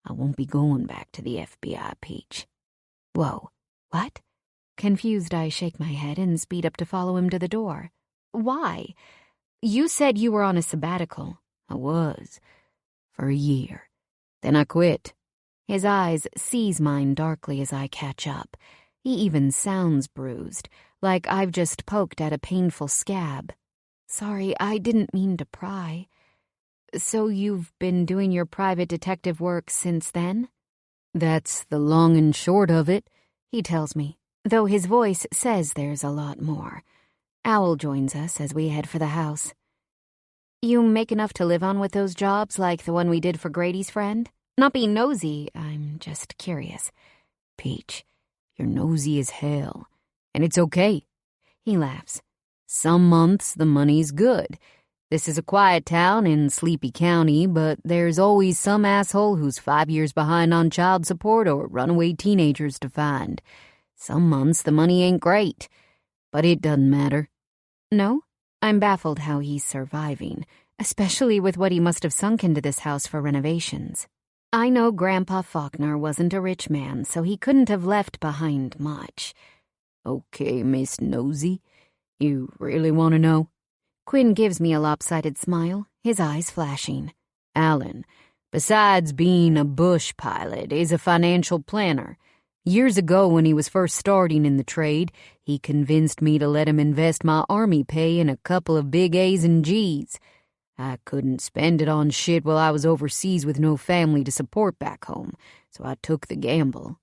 [SPEAKER 4] I won't be going back to the FBI, Peach.
[SPEAKER 1] Whoa, what? Confused, I shake my head and speed up to follow him to the door. Why? You said you were on a sabbatical.
[SPEAKER 4] I was. For a year. Then I quit.
[SPEAKER 1] His eyes seize mine darkly as I catch up. He even sounds bruised, like I've just poked at a painful scab. Sorry, I didn't mean to pry. So you've been doing your private detective work since then?
[SPEAKER 4] That's the long and short of it,
[SPEAKER 1] he tells me, though his voice says there's a lot more. Owl joins us as we head for the house. You make enough to live on with those jobs like the one we did for Grady's friend? Not being nosy, I'm just curious.
[SPEAKER 4] Peach, you're nosy as hell. And it's okay. He laughs. Some months the money's good. This is a quiet town in Sleepy County, but there's always some asshole who's 5 years behind on child support or runaway teenagers to find. Some months the money ain't great, but it doesn't matter.
[SPEAKER 1] No? I'm baffled how he's surviving, especially with what he must have sunk into this house for renovations. I know Grandpa Faulkner wasn't a rich man, so he couldn't have left behind much.
[SPEAKER 4] Okay, Miss Nosy. You really want to know?
[SPEAKER 1] Quinn gives me a lopsided smile, his eyes flashing.
[SPEAKER 4] Alan, besides being a bush pilot, is a financial planner. Years ago, when he was first starting in the trade, he convinced me to let him invest my army pay in a couple of big A's and G's. I couldn't spend it on shit while I was overseas with no family to support back home, so I took the gamble.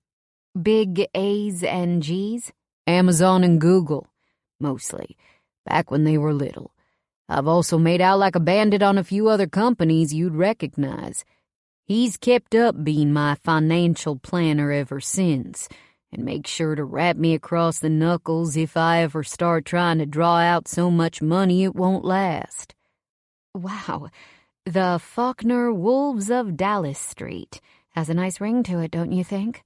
[SPEAKER 1] Big A's and G's?
[SPEAKER 4] Amazon and Google. Mostly, back when they were little. I've also made out like a bandit on a few other companies you'd recognize. He's kept up being my financial planner ever since, and makes sure to wrap me across the knuckles if I ever start trying to draw out so much money it won't last.
[SPEAKER 1] Wow, the Faulkner Wolves of Dallas Street has a nice ring to it, don't you think?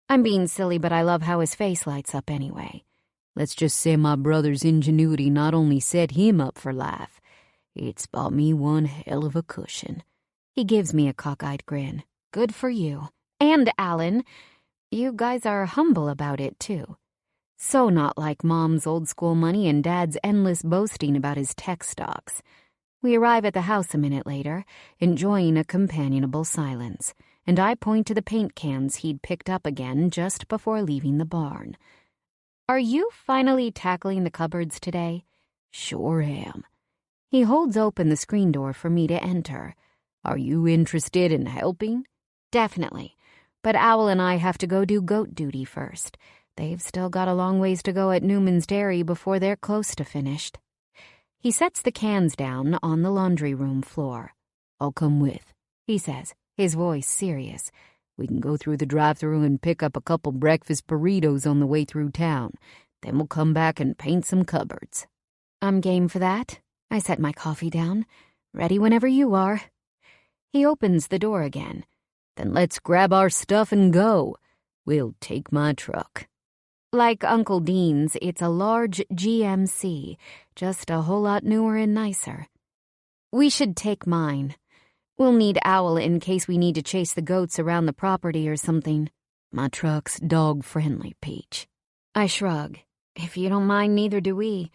[SPEAKER 1] I'm being silly, but I love how his face lights up anyway.
[SPEAKER 4] Let's just say my brother's ingenuity not only set him up for life, it's bought me one hell of a cushion.
[SPEAKER 1] He gives me a cockeyed grin. Good for you. And Alan, you guys are humble about it, too. So not like Mom's old-school money and Dad's endless boasting about his tech stocks. We arrive at the house a minute later, enjoying a companionable silence, and I point to the paint cans he'd picked up again just before leaving the barn. Are you finally tackling the cupboards today?
[SPEAKER 4] Sure am.
[SPEAKER 1] He holds open the screen door for me to enter.
[SPEAKER 4] Are you interested in helping?
[SPEAKER 1] Definitely. But Owl and I have to go do goat duty first. They've still got a long ways to go at Newman's Dairy before they're close to finished. He sets the cans down on the laundry room floor.
[SPEAKER 4] I'll come with,
[SPEAKER 1] he says, his voice serious.
[SPEAKER 4] We can go through the drive-thru and pick up a couple breakfast burritos on the way through town. Then we'll come back and paint some cupboards.
[SPEAKER 1] I'm game for that. I set my coffee down. Ready whenever you are. He opens the door again.
[SPEAKER 4] Then let's grab our stuff and go. We'll take my truck.
[SPEAKER 1] Like Uncle Dean's, it's a large GMC, just a whole lot newer and nicer. We should take mine. We'll need Owl in case we need to chase the goats around the property or something.
[SPEAKER 4] My truck's dog-friendly, Peach.
[SPEAKER 1] I shrug. If you don't mind, neither do we.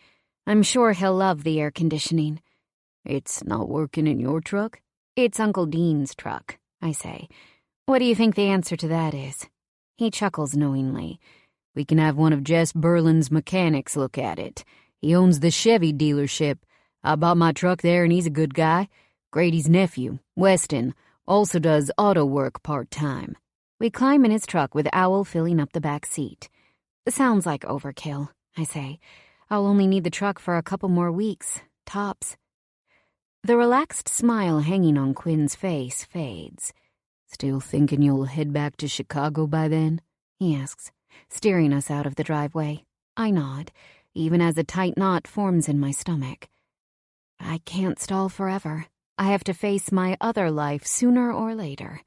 [SPEAKER 1] I'm sure he'll love the air conditioning.
[SPEAKER 4] It's not working in your truck?
[SPEAKER 1] It's Uncle Dean's truck, I say. What do you think the answer to that is? He chuckles knowingly.
[SPEAKER 4] We can have one of Jess Berlin's mechanics look at it. He owns the Chevy dealership. I bought my truck there and he's a good guy. Grady's nephew, Weston, also does auto work part-time.
[SPEAKER 1] We climb in his truck with Owl filling up the back seat. Sounds like overkill, I say. I'll only need the truck for a couple more weeks, tops. The relaxed smile hanging on Quinn's face fades.
[SPEAKER 4] Still thinking you'll head back to Chicago by then?
[SPEAKER 1] He asks, steering us out of the driveway. I nod, even as a tight knot forms in my stomach. I can't stall forever. I have to face my other life sooner or later.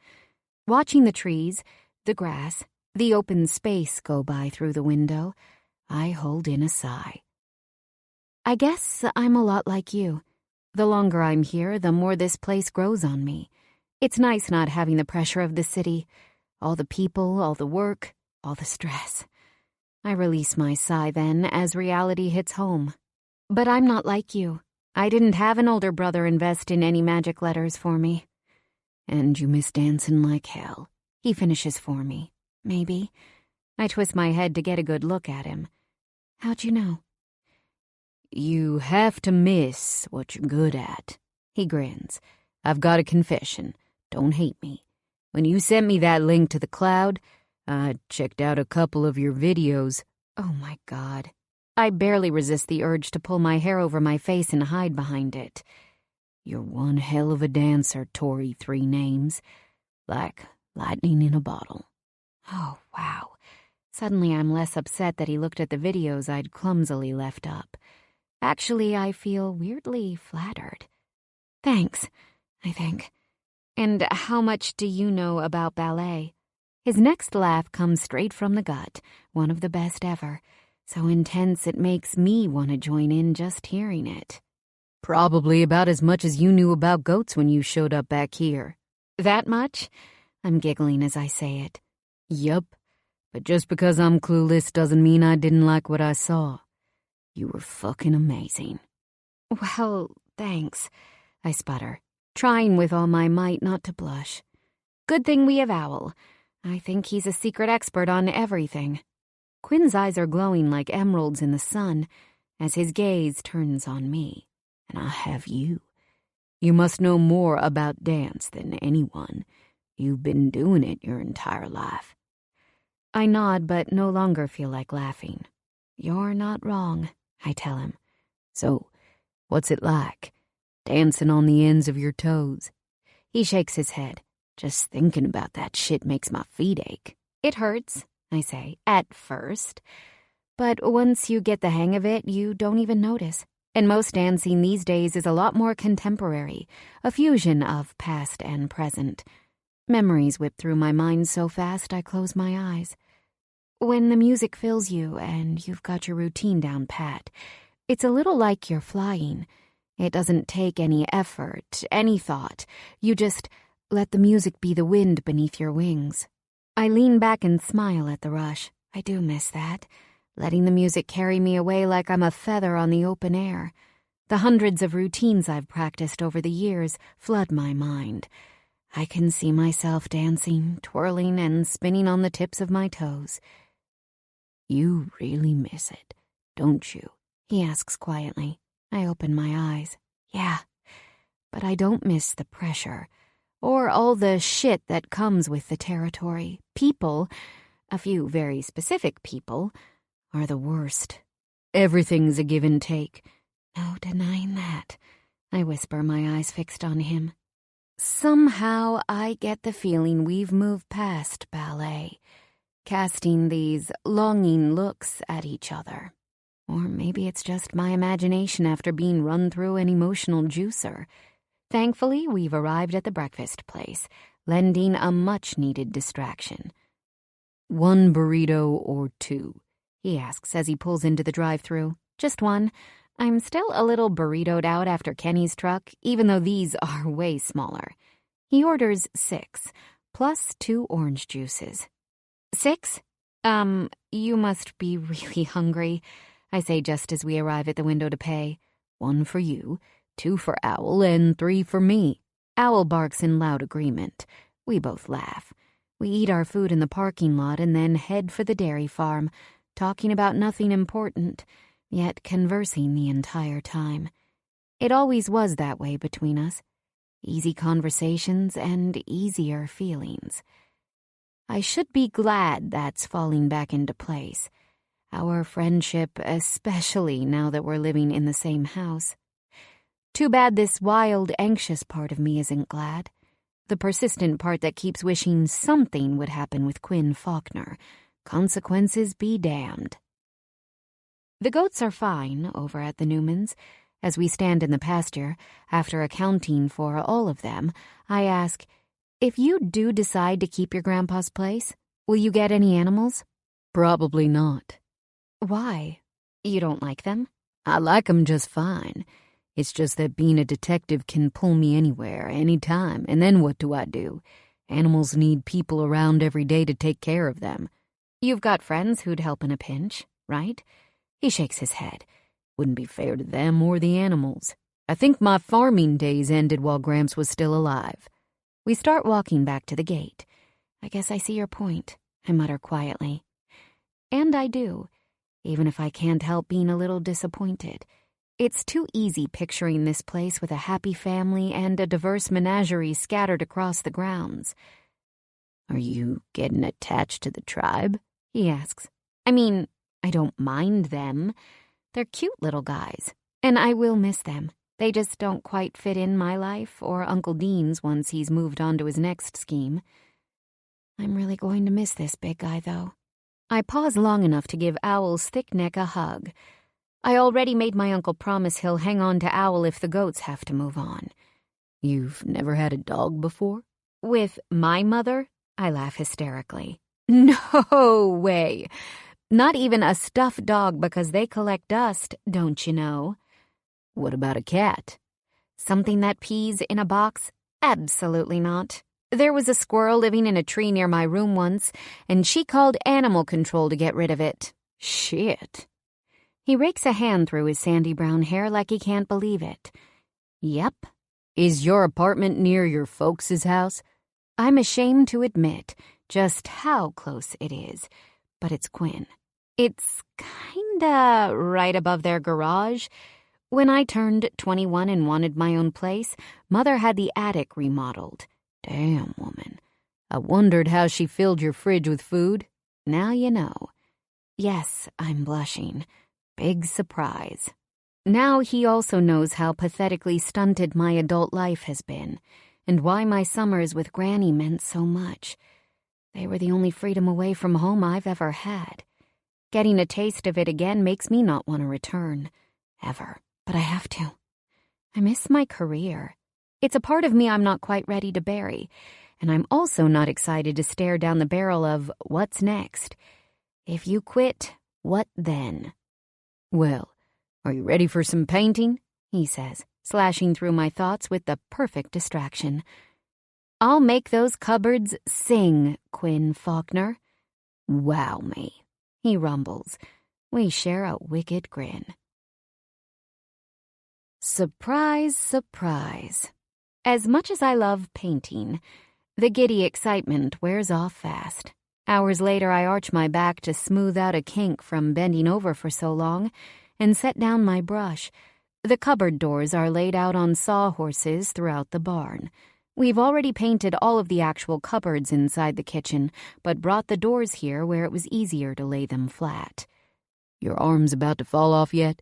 [SPEAKER 1] Watching the trees, the grass, the open space go by through the window, I hold in a sigh. I guess I'm a lot like you. The longer I'm here, the more this place grows on me. It's nice not having the pressure of the city. All the people, all the work, all the stress. I release my sigh then as reality hits home. But I'm not like you. I didn't have an older brother invest in any magic letters for me.
[SPEAKER 4] And you miss dancing like hell.
[SPEAKER 1] He finishes for me. Maybe. I twist my head to get a good look at him. How'd you know?
[SPEAKER 4] You have to miss what you're good at. He grins. I've got a confession. Don't hate me. When you sent me that link to the cloud, I checked out a couple of your videos.
[SPEAKER 1] Oh my God. I barely resist the urge to pull my hair over my face and hide behind it.
[SPEAKER 4] You're one hell of a dancer, Tori Three Names. Like lightning in a bottle.
[SPEAKER 1] Oh, wow. Suddenly I'm less upset that he looked at the videos I'd clumsily left up. Actually, I feel weirdly flattered. Thanks, I think. And how much do you know about ballet? His next laugh comes straight from the gut, one of the best ever. So intense it makes me want to join in just hearing it.
[SPEAKER 4] Probably about as much as you knew about goats when you showed up back here.
[SPEAKER 1] That much? I'm giggling as I say it.
[SPEAKER 4] Yup. But just because I'm clueless doesn't mean I didn't like what I saw. You were fucking amazing.
[SPEAKER 1] Well, thanks, I sputter, trying with all my might not to blush. Good thing we have Owl. I think he's a secret expert on everything. Quinn's eyes are glowing like emeralds in the sun as his gaze turns on me.
[SPEAKER 4] And I have you. You must know more about dance than anyone. You've been doing it your entire life.
[SPEAKER 1] I nod but no longer feel like laughing. You're not wrong, I tell him.
[SPEAKER 4] So, what's it like? Dancing on the ends of your toes?
[SPEAKER 1] He shakes his head.
[SPEAKER 4] Just thinking about that shit makes my feet ache.
[SPEAKER 1] It hurts, I say, at first. But once you get the hang of it, you don't even notice. And most dancing these days is a lot more contemporary, a fusion of past and present. Memories whip through my mind so fast I close my eyes. When the music fills you and you've got your routine down pat, it's a little like you're flying. It doesn't take any effort, any thought. You just let the music be the wind beneath your wings. I lean back and smile at the rush. I do miss that, letting the music carry me away like I'm a feather on the open air. The hundreds of routines I've practiced over the years flood my mind. I can see myself dancing, twirling, and spinning on the tips of my toes.
[SPEAKER 4] You really miss it, don't you?
[SPEAKER 1] He asks quietly. I open my eyes. Yeah, but I don't miss the pressure, or all the shit that comes with the territory. People, a few very specific people, are the worst.
[SPEAKER 4] Everything's a give and take.
[SPEAKER 1] No denying that, I whisper, my eyes fixed on him. Somehow I get the feeling we've moved past ballet, casting these longing looks at each other. Or maybe it's just my imagination after being run through an emotional juicer. Thankfully, we've arrived at the breakfast place, lending a much-needed distraction.
[SPEAKER 4] "1 burrito or 2?"
[SPEAKER 1] he asks as he pulls into the drive-thru. Just one. I'm still a little burritoed out after Kenny's truck, even though these are way smaller. He orders 6, plus 2 orange juices. 6? You must be really hungry, I say just as we arrive at the window to pay.
[SPEAKER 4] 1 for you, 2 for Owl, and 3 for me.
[SPEAKER 1] Owl barks in loud agreement. We both laugh. We eat our food in the parking lot and then head for the dairy farm, talking about nothing important, yet conversing the entire time. It always was that way between us. Easy conversations and easier feelings. I should be glad that's falling back into place. Our friendship, especially now that we're living in the same house. Too bad this wild, anxious part of me isn't glad. The persistent part that keeps wishing something would happen with Quinn Faulkner. Consequences be damned. The goats are fine over at the Newmans. As we stand in the pasture, after accounting for all of them, I ask, if you do decide to keep your grandpa's place, will you get any animals?
[SPEAKER 4] Probably not.
[SPEAKER 1] Why? You don't like them?
[SPEAKER 4] I like 'em just fine. It's just that being a detective can pull me anywhere, anytime, and then what do? Animals need people around every day to take care of them.
[SPEAKER 1] You've got friends who'd help in a pinch, right? He shakes his head.
[SPEAKER 4] Wouldn't be fair to them or the animals. I think my farming days ended while Gramps was still alive.
[SPEAKER 1] We start walking back to the gate. I guess I see your point, I mutter quietly. And I do, even if I can't help being a little disappointed. It's too easy picturing this place with a happy family and a diverse menagerie scattered across the grounds.
[SPEAKER 4] Are you getting attached to the tribe?
[SPEAKER 1] He asks. I mean, I don't mind them. They're cute little guys, and I will miss them. They just don't quite fit in my life or Uncle Dean's once he's moved on to his next scheme. I'm really going to miss this big guy, though. I pause long enough to give Owl's thick neck a hug. I already made my uncle promise he'll hang on to Owl if the goats have to move on.
[SPEAKER 4] You've never had a dog before?
[SPEAKER 1] With my mother? I laugh hysterically. No way. Not even a stuffed dog because they collect dust, don't you know?
[SPEAKER 4] What about a cat?
[SPEAKER 1] Something that pees in a box? Absolutely not. There was a squirrel living in a tree near my room once, and she called animal control to get rid of it.
[SPEAKER 4] Shit.
[SPEAKER 1] He rakes a hand through his sandy brown hair like he can't believe it. Yep.
[SPEAKER 4] Is your apartment near your folks' house?
[SPEAKER 1] I'm ashamed to admit just how close it is, but it's Quinn. It's kinda right above their garage. When I turned 21 and wanted my own place, Mother had the attic remodeled.
[SPEAKER 4] Damn, woman. I wondered how she filled your fridge with food.
[SPEAKER 1] Now you know. Yes, I'm blushing. Big surprise. Now he also knows how pathetically stunted my adult life has been, and why my summers with Granny meant so much. They were the only freedom away from home I've ever had. Getting a taste of it again makes me not want to return. Ever. But I have to. I miss my career. It's a part of me I'm not quite ready to bury, and I'm also not excited to stare down the barrel of what's next. If you quit, what then?
[SPEAKER 4] Well, are you ready for some painting?
[SPEAKER 1] He says, slashing through my thoughts with the perfect distraction. I'll make those cupboards sing, Quinn Faulkner.
[SPEAKER 4] Wow me,
[SPEAKER 1] he rumbles. We share a wicked grin. Surprise, surprise. As much as I love painting, the giddy excitement wears off fast. Hours later, I arch my back to smooth out a kink from bending over for so long and set down my brush. The cupboard doors are laid out on sawhorses throughout the barn. We've already painted all of the actual cupboards inside the kitchen, but brought the doors here where it was easier to lay them flat.
[SPEAKER 4] Your arm's about to fall off yet?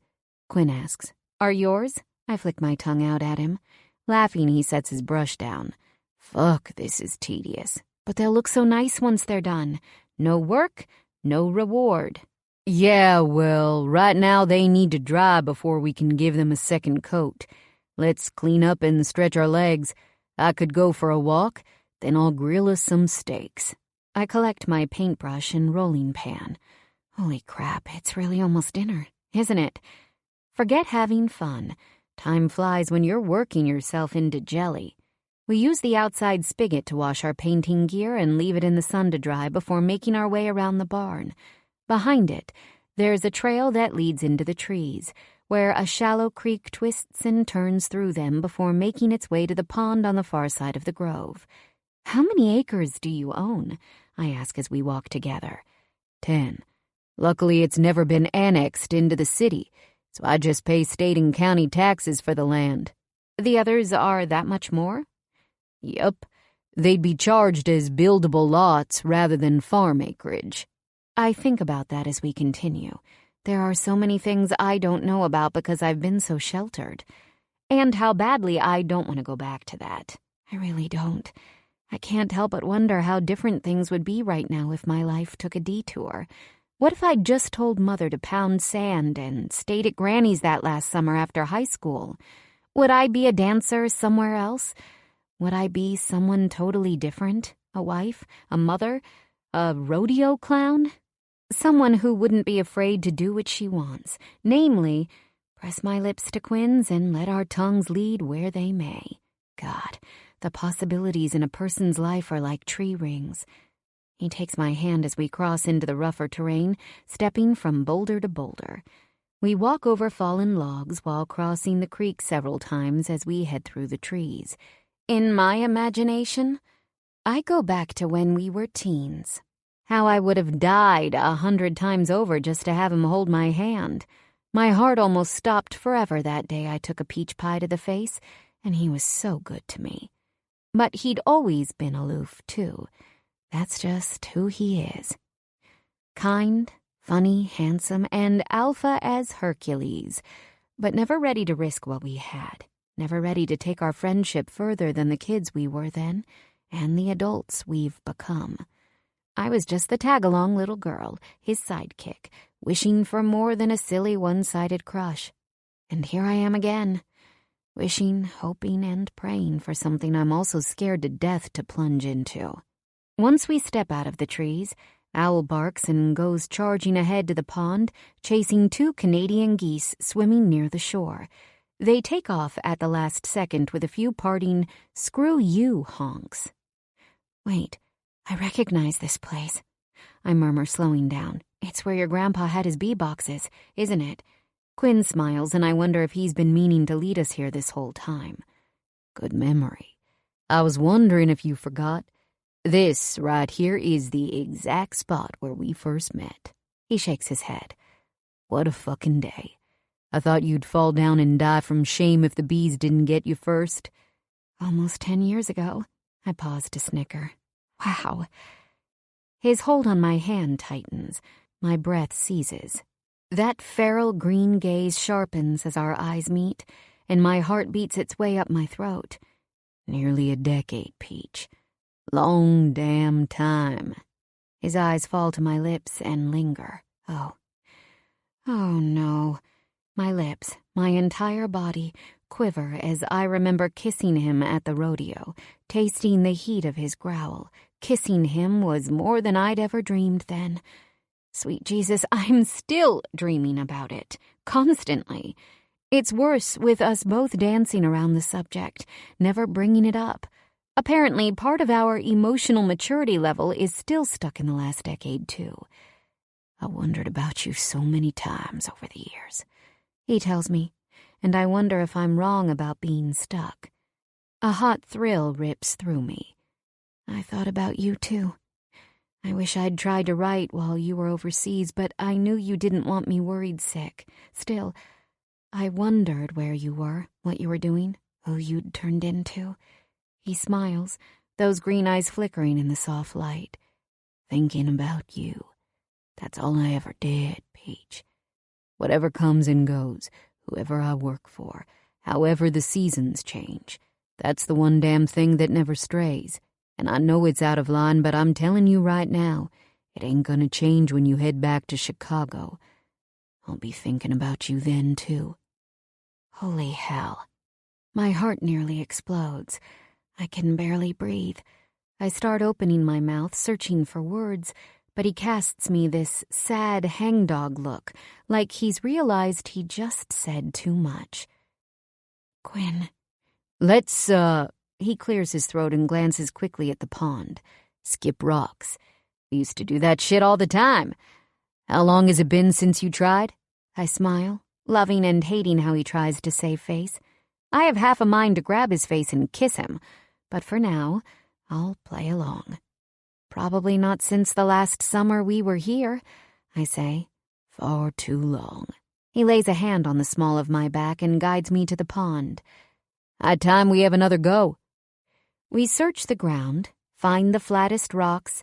[SPEAKER 1] Quinn asks. Are yours? I flick my tongue out at him. Laughing, he sets his brush down. Fuck, this is tedious. But they'll look so nice once they're done. No work, no reward.
[SPEAKER 4] Yeah, well, right now they need to dry before we can give them a second coat. Let's clean up and stretch our legs. I could go for a walk, then I'll grill us some steaks. I collect my paintbrush and rolling pan. Holy crap, it's really almost dinner, isn't it? Forget having fun. Time flies when you're working yourself into jelly. We use the outside spigot to wash our painting gear and leave it in the sun to dry before making our way around the barn. Behind it, there's a trail that leads into the trees, where a shallow creek twists and turns through them before making its way to the pond on the far side of the grove. How many acres do you own? I ask as we walk together. 10. Luckily, it's never been annexed into the city, so I just pay state and county taxes for the land. The others are that much more? Yup. They'd be charged as buildable lots rather than farm acreage. I think about that as we continue. There are so many things I don't know about because I've been so sheltered. And how badly I don't want to go back to that. I really don't. I can't help but wonder how different things would be right now if my life took a detour. What if I'd just told Mother to pound sand and stayed at Granny's that last summer after high school? Would I be a dancer somewhere else? Would I be someone totally different? A wife? A mother? A rodeo clown? Someone who wouldn't be afraid to do what she wants, namely, press my lips to Quinn's and let our tongues lead where they may. God, the possibilities in a person's life are like tree rings. He takes my hand as we cross into the rougher terrain, stepping from boulder to boulder. We walk over fallen logs while crossing the creek several times as we head through the trees. In my imagination, I go back to when we were teens. How I would have died 100 times over just to have him hold my hand. My heart almost stopped forever that day I took a peach pie to the face, and he was so good to me. But he'd always been aloof, too. That's just who he is. Kind, funny, handsome, and alpha as Hercules, but never ready to risk what we had, never ready to take our friendship further than the kids we were then, and the adults we've become. I was just the tag-along little girl, his sidekick, wishing for more than a silly one-sided crush. And here I am again, wishing, hoping, and praying for something I'm also scared to death to plunge into. Once we step out of the trees, Owl barks and goes charging ahead to the pond, chasing 2 Canadian geese swimming near the shore. They take off at the last second with a few parting, "Screw you" honks. Wait. I recognize this place. I murmur, slowing down. It's where your grandpa had his bee boxes, isn't it? Quinn smiles, and I wonder if he's been meaning to lead us here this whole time. Good memory. I was wondering if you forgot. This right here is the exact spot where we first met. He shakes his head. What a fucking day. I thought you'd fall down and die from shame if the bees didn't get you first. Almost 10 years ago. I pause to snicker. Wow. His hold on my hand tightens. My breath seizes. That feral green gaze sharpens as our eyes meet, and my heart beats its way up my throat. Nearly a decade, Peach. Long damn time. His eyes fall to my lips and linger. Oh no. My lips, my entire body, quiver as I remember kissing him at the rodeo, tasting the heat of his growl. Kissing him was more than I'd ever dreamed then. Sweet Jesus, I'm still dreaming about it, constantly. It's worse with us both dancing around the subject, never bringing it up. Apparently, part of our emotional maturity level is still stuck in the last decade, too. I wondered about you so many times over the years, he tells me, and I wonder if I'm wrong about being stuck. A hot thrill rips through me. I thought about you, too. I wish I'd tried to write while you were overseas, but I knew you didn't want me worried sick. Still, I wondered where you were, what you were doing, who you'd turned into. He smiles, those green eyes flickering in the soft light. Thinking about you. That's all I ever did, Peach. Whatever comes and goes, whoever I work for, however the seasons change, that's the one damn thing that never strays. And I know it's out of line, but I'm telling you right now, It ain't gonna change when you head back to Chicago. I'll be thinking about you then, too.
[SPEAKER 1] Holy hell. My heart nearly explodes. I can barely breathe. I start opening my mouth, searching for words, but he casts me this sad hangdog look, like he's realized he just said too much. Quinn.
[SPEAKER 4] Let's, He clears his throat and glances quickly at the pond. Skip rocks. I used to do that shit all the time. How long has it been since you tried?
[SPEAKER 1] I smile, loving and hating how he tries to save face. I have half a mind to grab his face and kiss him, but for now, I'll play along. Probably not since the last summer we were here, I say.
[SPEAKER 4] Far too long.
[SPEAKER 1] He lays a hand on the small of my back and guides me to the pond.
[SPEAKER 4] High time we have another go.
[SPEAKER 1] We search the ground, find the flattest rocks,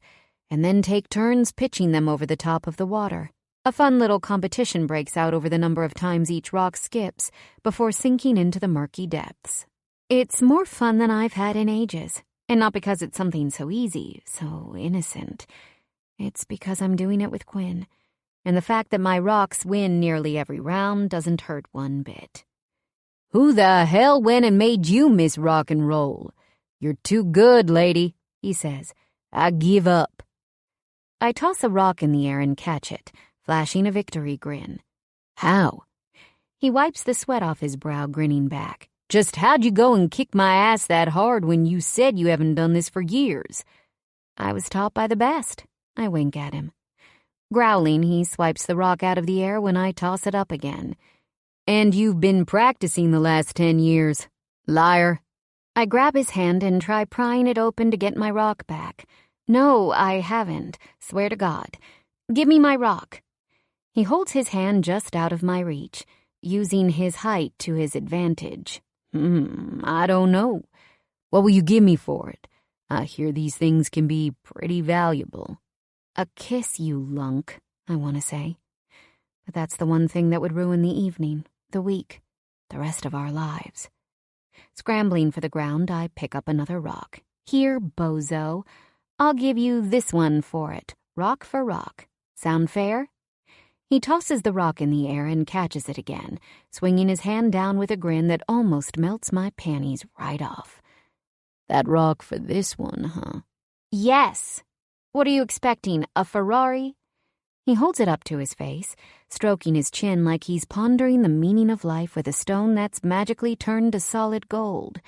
[SPEAKER 1] and then take turns pitching them over the top of the water. A fun little competition breaks out over the number of times each rock skips before sinking into the murky depths. It's more fun than I've had in ages, and not because it's something so easy, so innocent. It's because I'm doing it with Quinn, and the fact that my rocks win nearly every round doesn't hurt one bit.
[SPEAKER 4] Who the hell went and made you Miss Rock and Roll? You're too good, lady, he says. I give up.
[SPEAKER 1] I toss a rock in the air and catch it, flashing a victory grin.
[SPEAKER 4] How?
[SPEAKER 1] He wipes the sweat off his brow, grinning back.
[SPEAKER 4] Just how'd you go and kick my ass that hard when you said you haven't done this for years?
[SPEAKER 1] I was taught by the best. I wink at him. Growling, he swipes the rock out of the air when I toss it up again.
[SPEAKER 4] And you've been practicing the last 10 years. Liar.
[SPEAKER 1] I grab his hand and try prying it open to get my rock back. No, I haven't. Swear to God. Give me my rock. He holds his hand just out of my reach, using his height to his advantage.
[SPEAKER 4] I don't know. What will you give me for it? I hear these things can be pretty valuable.
[SPEAKER 1] A kiss, you lunk, I want to say. But that's the one thing that would ruin the evening, the week, the rest of our lives. Scrambling for the ground, I pick up another rock. Here, bozo. I'll give you this one for it, rock for rock. Sound fair? He tosses the rock in the air and catches it again, swinging his hand down with a grin that almost melts my panties right off.
[SPEAKER 4] That rock for this one, huh?
[SPEAKER 1] Yes. What are you expecting, a Ferrari? He holds it up to his face, stroking his chin like he's pondering the meaning of life with a stone that's magically turned to solid gold.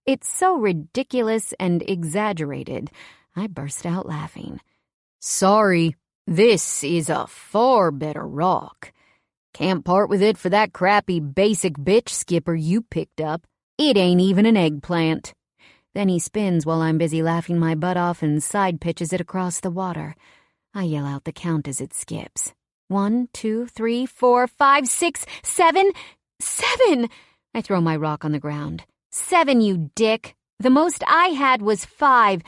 [SPEAKER 1] It's so ridiculous and exaggerated, I burst out laughing.
[SPEAKER 4] Sorry, this is a far better rock. Can't part with it for that crappy basic bitch skipper you picked up. It ain't even an eggplant.
[SPEAKER 1] Then he spins while I'm busy laughing my butt off and side pitches it across the water. I yell out the count as it skips. 1, 2, 3, 4, 5, 6, 7. 7! I throw my rock on the ground. 7, you dick. The most I had was 5.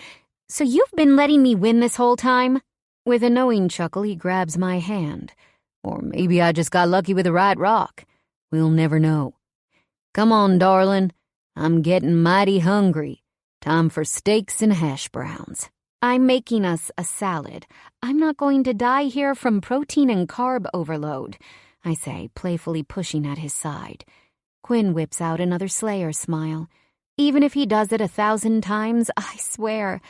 [SPEAKER 1] So you've been letting me win this whole time? With a knowing chuckle, he grabs my hand.
[SPEAKER 4] Or maybe I just got lucky with the right rock. We'll never know. Come on, darling. I'm getting mighty hungry. Time for steaks and hash browns.
[SPEAKER 1] I'm making us a salad. I'm not going to die here from protein and carb overload, I say, playfully pushing at his side. Quinn whips out another Slayer smile. Even if he does it 1,000 times, I swear,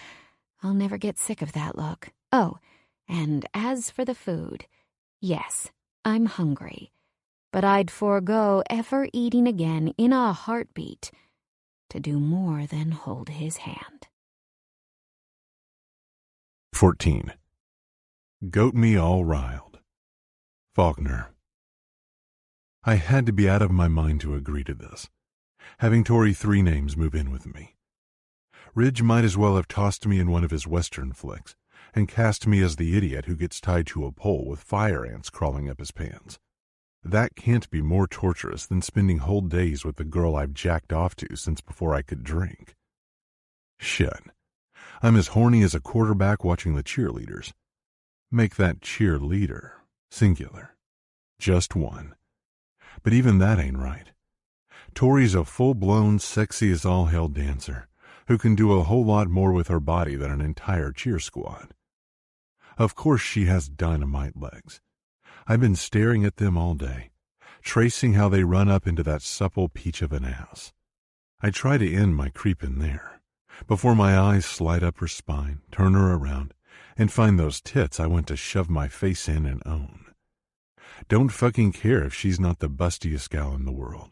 [SPEAKER 1] I'll never get sick of that look. Oh, and as for the food, yes, I'm hungry. But I'd forego ever eating again in a heartbeat to do more than hold his hand.
[SPEAKER 2] 14. Goat me all riled. Faulkner. I had to be out of my mind to agree to this, having Tori 3 names move in with me. Ridge might as well have tossed me in one of his Western flicks and cast me as the idiot who gets tied to a pole with fire ants crawling up his pants. That can't be more torturous than spending whole days with the girl I've jacked off to since before I could drink. Shit. I'm as horny as a quarterback watching the cheerleaders. Make that cheerleader singular. Just one. But even that ain't right. Tori's a full-blown, sexy-as-all-hell dancer who can do a whole lot more with her body than an entire cheer squad.
[SPEAKER 3] Of course she has dynamite legs. I've been staring at them all day, tracing how they run up into that supple peach of an ass. I try to end my creep in there, before my eyes slide up her spine, turn her around, and find those tits I want to shove my face in and own. Don't fucking care if she's not the bustiest gal in the world.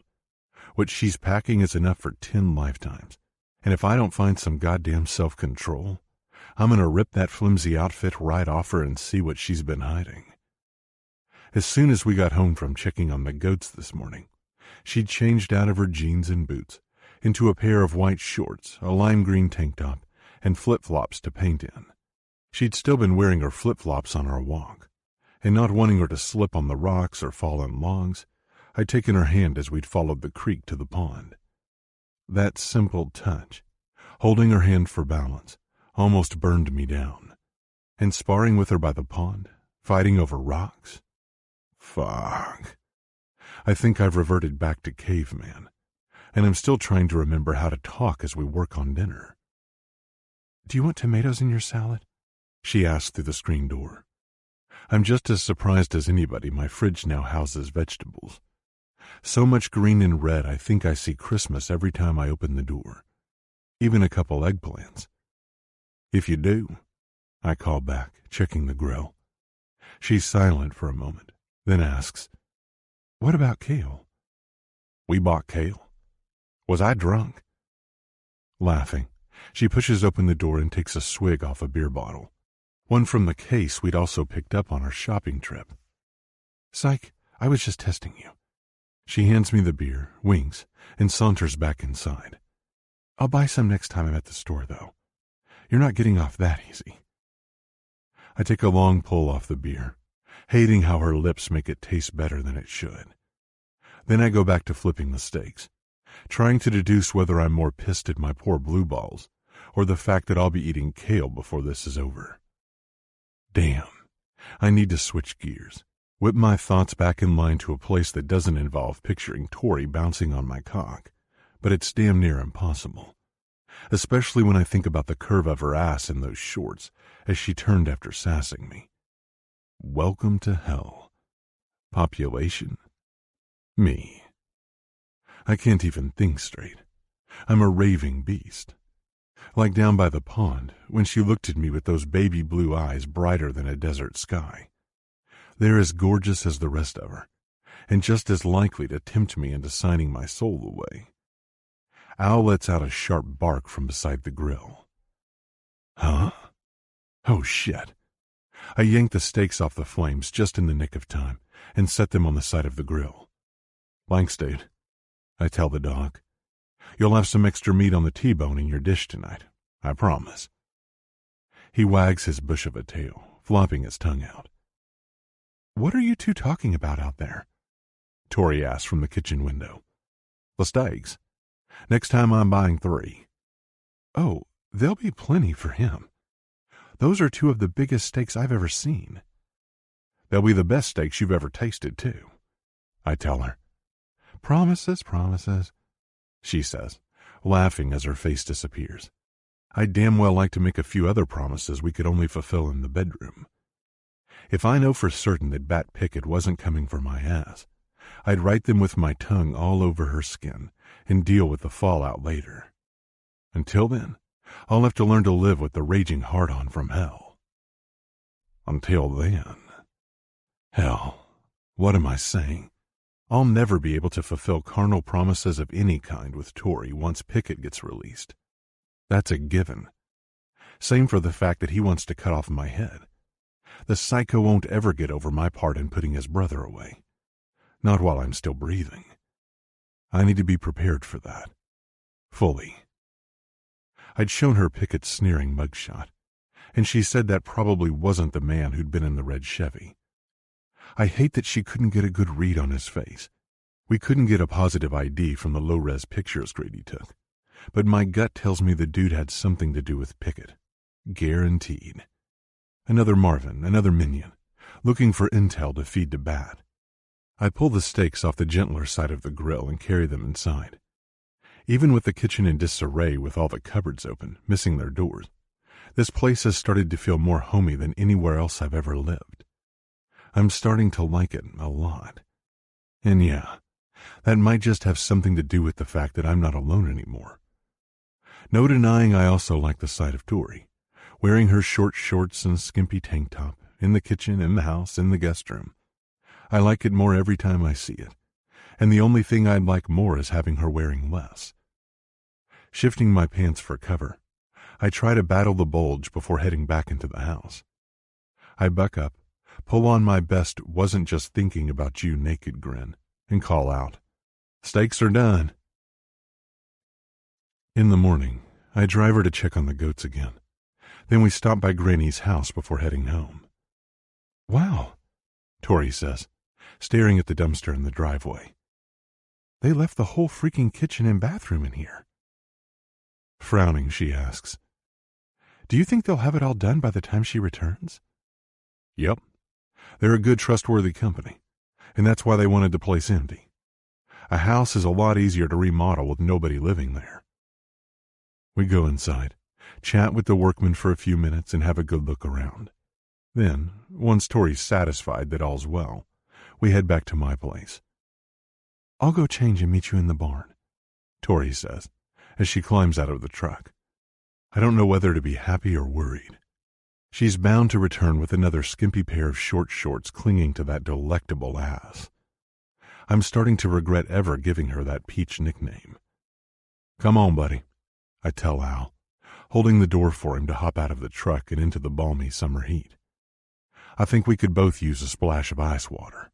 [SPEAKER 3] What she's packing is enough for 10 lifetimes, and if I don't find some goddamn self-control, I'm gonna rip that flimsy outfit right off her and see what she's been hiding. As soon as we got home from checking on the goats this morning, she'd changed out of her jeans and boots into a pair of white shorts, a lime green tank top, and flip-flops to paint in. She'd still been wearing her flip-flops on our walk, and not wanting her to slip on the rocks or fall in logs, I'd taken her hand as we'd followed the creek to the pond. That simple touch, holding her hand for balance, almost burned me down. And sparring with her by the pond, fighting over rocks? Fuck. I think I've reverted back to caveman, and I'm still trying to remember how to talk as we work on dinner. "Do you want tomatoes in your salad?" she asked through the screen door. I'm just as surprised as anybody my fridge now houses vegetables. So much green and red I think I see Christmas every time I open the door. Even a couple eggplants. "If you do," I call back, checking the grill. She's silent for a moment, then asks, "What about kale?" "We bought kale. Was I drunk?" Laughing, she pushes open the door and takes a swig off a beer bottle, one from the case we'd also picked up on our shopping trip. "Psych, I was just testing you." She hands me the beer, winks, and saunters back inside. "I'll buy some next time I'm at the store, though. You're not getting off that easy." I take a long pull off the beer, hating how her lips make it taste better than it should. Then I go back to flipping the steaks, trying to deduce whether I'm more pissed at my poor blue balls or the fact that I'll be eating kale before this is over. Damn, I need to switch gears, whip my thoughts back in line to a place that doesn't involve picturing Tori bouncing on my cock, but it's damn near impossible, especially when I think about the curve of her ass in those shorts as she turned after sassing me. Welcome to hell. Population? Me. I can't even think straight. I'm a raving beast. Like down by the pond, when she looked at me with those baby blue eyes brighter than a desert sky. They're as gorgeous as the rest of her, and just as likely to tempt me into signing my soul away. Al lets out a sharp bark from beside the grill. Huh? Oh, shit. I yank the steaks off the flames just in the nick of time and set them on the side of the grill. "Thanks, dude," I tell the dog. "You'll have some extra meat on the T-bone in your dish tonight, I promise." He wags his bush of a tail, flopping his tongue out. "What are you two talking about out there?" Tori asks from the kitchen window. "The steaks. Next time I'm buying 3. "Oh, there'll be plenty for him. Those are 2 of the biggest steaks I've ever seen." "They'll be the best steaks you've ever tasted, too," I tell her. "Promises, promises," she says, laughing as her face disappears. I'd damn well like to make a few other promises we could only fulfill in the bedroom. If I know for certain that Bat Pickett wasn't coming for my ass, I'd write them with my tongue all over her skin and deal with the fallout later. Until then, I'll have to learn to live with the raging hard-on from hell. Until then... Hell, what am I saying? I'll never be able to fulfill carnal promises of any kind with Tori once Pickett gets released. That's a given. Same for the fact that he wants to cut off my head. The psycho won't ever get over my part in putting his brother away. Not while I'm still breathing. I need to be prepared for that. Fully. I'd shown her Pickett's sneering mugshot, and she said that probably wasn't the man who'd been in the red Chevy. I hate that she couldn't get a good read on his face. We couldn't get a positive ID from the low-res pictures Grady took, but my gut tells me the dude had something to do with Pickett. Guaranteed. Another Marvin, another minion, looking for intel to feed to Bat. I pull the steaks off the gentler side of the grill and carry them inside. Even with the kitchen in disarray with all the cupboards open, missing their doors,
[SPEAKER 2] This place has started to feel more homey than anywhere else I've ever lived. I'm starting to like it a lot. And yeah, that might just have something to do with the fact that I'm not alone anymore. No denying I also like the sight of Tori, wearing her short shorts and skimpy tank top, in the kitchen, in the house, in the guest room. I like it more every time I see it, and the only thing I'd like more is having her wearing less. Shifting my pants for cover, I try to battle the bulge before heading back into the house. I buck up, pull on my best wasn't just thinking about you naked grin, and call out, "Steaks are done." In the morning, I drive her to check on the goats again. Then we stop by Granny's house before heading home. "Wow," Tori says, staring at the dumpster in the driveway. "They left the whole freaking kitchen and bathroom in here." Frowning, she asks, "Do you think they'll have it all done by the time she returns?" "Yep. They're a good, trustworthy company, and that's why they wanted the place empty. A house is a lot easier to remodel with nobody living there." We go inside, chat with the workmen for a few minutes, and have a good look around. Then, once Tori's satisfied that all's well, we head back to my place. "I'll go change and meet you in the barn," Tori says, as she climbs out of the truck. I don't know whether to be happy or worried. She's bound to return with another skimpy pair of short shorts clinging to that delectable ass. I'm starting to regret ever giving her that Peach nickname. "Come on, buddy," I tell Al, holding the door for him to hop out of the truck and into the balmy summer heat. I think we could both use a splash of ice water.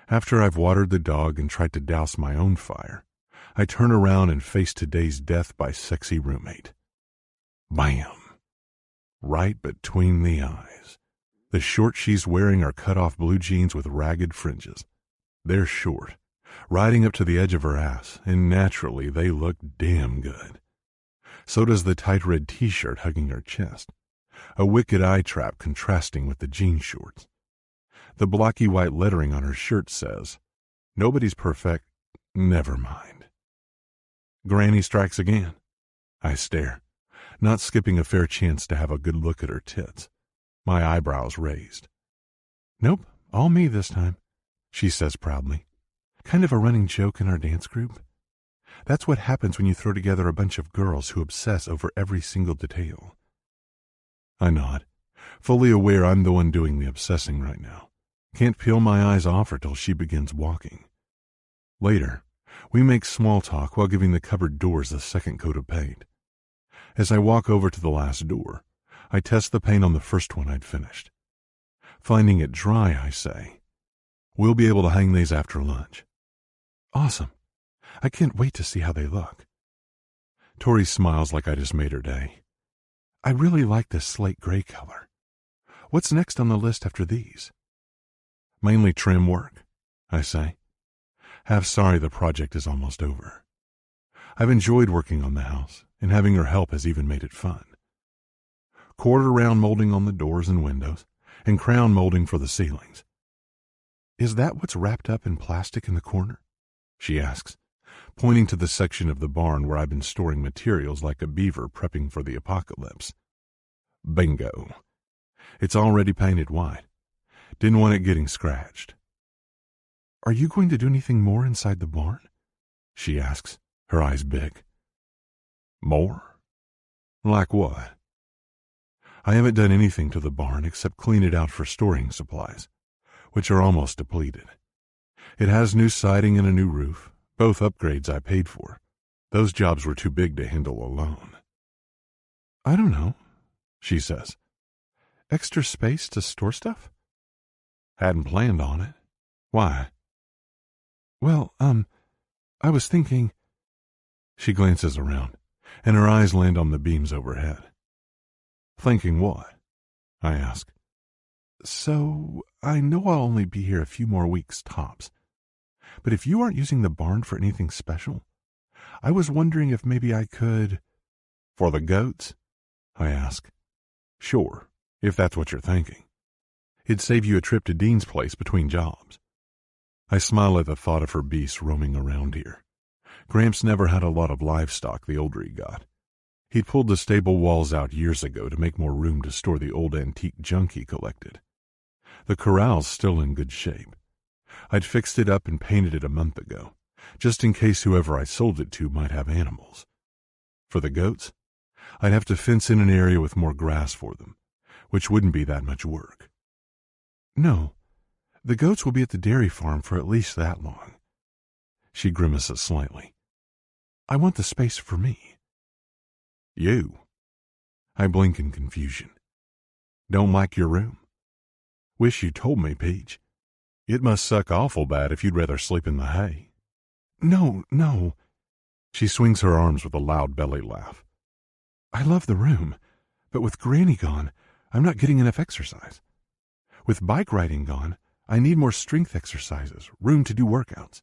[SPEAKER 2] After I've watered the dog and tried to douse my own fire, I turn around and face today's death by sexy roommate. Bam! Right between the eyes. The shorts she's wearing are cut-off blue jeans with ragged fringes. They're short, riding up to the edge of her ass, and naturally they look damn good. So does the tight red t-shirt hugging her chest, a wicked eye trap contrasting with the jean shorts. The blocky white lettering on her shirt says, "Nobody's perfect, never mind." Granny strikes again. I stare, not skipping a fair chance to have a good look at her tits, my eyebrows raised. "Nope, all me this time," she says proudly. "Kind of a running joke in our dance group. That's what happens when you throw together a bunch of girls who obsess over every single detail." I nod, fully aware I'm the one doing the obsessing right now. Can't peel my eyes off her till she begins walking. Later, we make small talk while giving the cupboard doors a second coat of paint. As I walk over to the last door, I test the paint on the first one I'd finished. Finding it dry, I say, "We'll be able to hang these after lunch." "Awesome. I can't wait to see how they look." Tori smiles like I just made her day. "I really like this slate gray color. What's next on the list after these?" "Mainly trim work," I say. Half sorry the project is almost over. I've enjoyed working on the house, and having her help has even made it fun. Quarter-round molding on the doors and windows, and crown molding for the ceilings. "Is that what's wrapped up in plastic in the corner?" she asks, pointing to the section of the barn where I've been storing materials like a beaver prepping for the apocalypse. Bingo. It's already painted white. Didn't want it getting scratched. "Are you going to do anything more inside the barn?" she asks, her eyes big. "More? Like what?" I haven't done anything to the barn except clean it out for storing supplies, which are almost depleted. It has new siding and a new roof, both upgrades I paid for. Those jobs were too big to handle alone. "I don't know," she says. "Extra space to store stuff?" "Hadn't planned on it. Why?" "Well, I was thinking—" She glances around, and her eyes land on the beams overhead. "Thinking what?" I ask. "So, I know I'll only be here a few more weeks tops, but if you aren't using the barn for anything special, I was wondering if maybe I could—" "For the goats?" I ask. "Sure, if that's what you're thinking. It'd save you a trip to Dean's place between jobs." I smile at the thought of her beasts roaming around here. Gramps never had a lot of livestock the older he got. He'd pulled the stable walls out years ago to make more room to store the old antique junk he collected. The corral's still in good shape. I'd fixed it up and painted it a month ago, just in case whoever I sold it to might have animals. For the goats, I'd have to fence in an area with more grass for them, which wouldn't be that much work.
[SPEAKER 3] No, the goats will be at the dairy farm for at least that long.
[SPEAKER 2] She grimaces slightly.
[SPEAKER 3] I want the space for me.
[SPEAKER 2] You? I blink in confusion. Don't like your room? Wish you told me, Peach. It must suck awful bad if you'd rather sleep in the hay.
[SPEAKER 3] No.
[SPEAKER 2] She swings her arms with a loud belly laugh.
[SPEAKER 3] I love the room, but with Granny gone, I'm not getting enough exercise. With bike riding gone, I need more strength exercises, room to do workouts.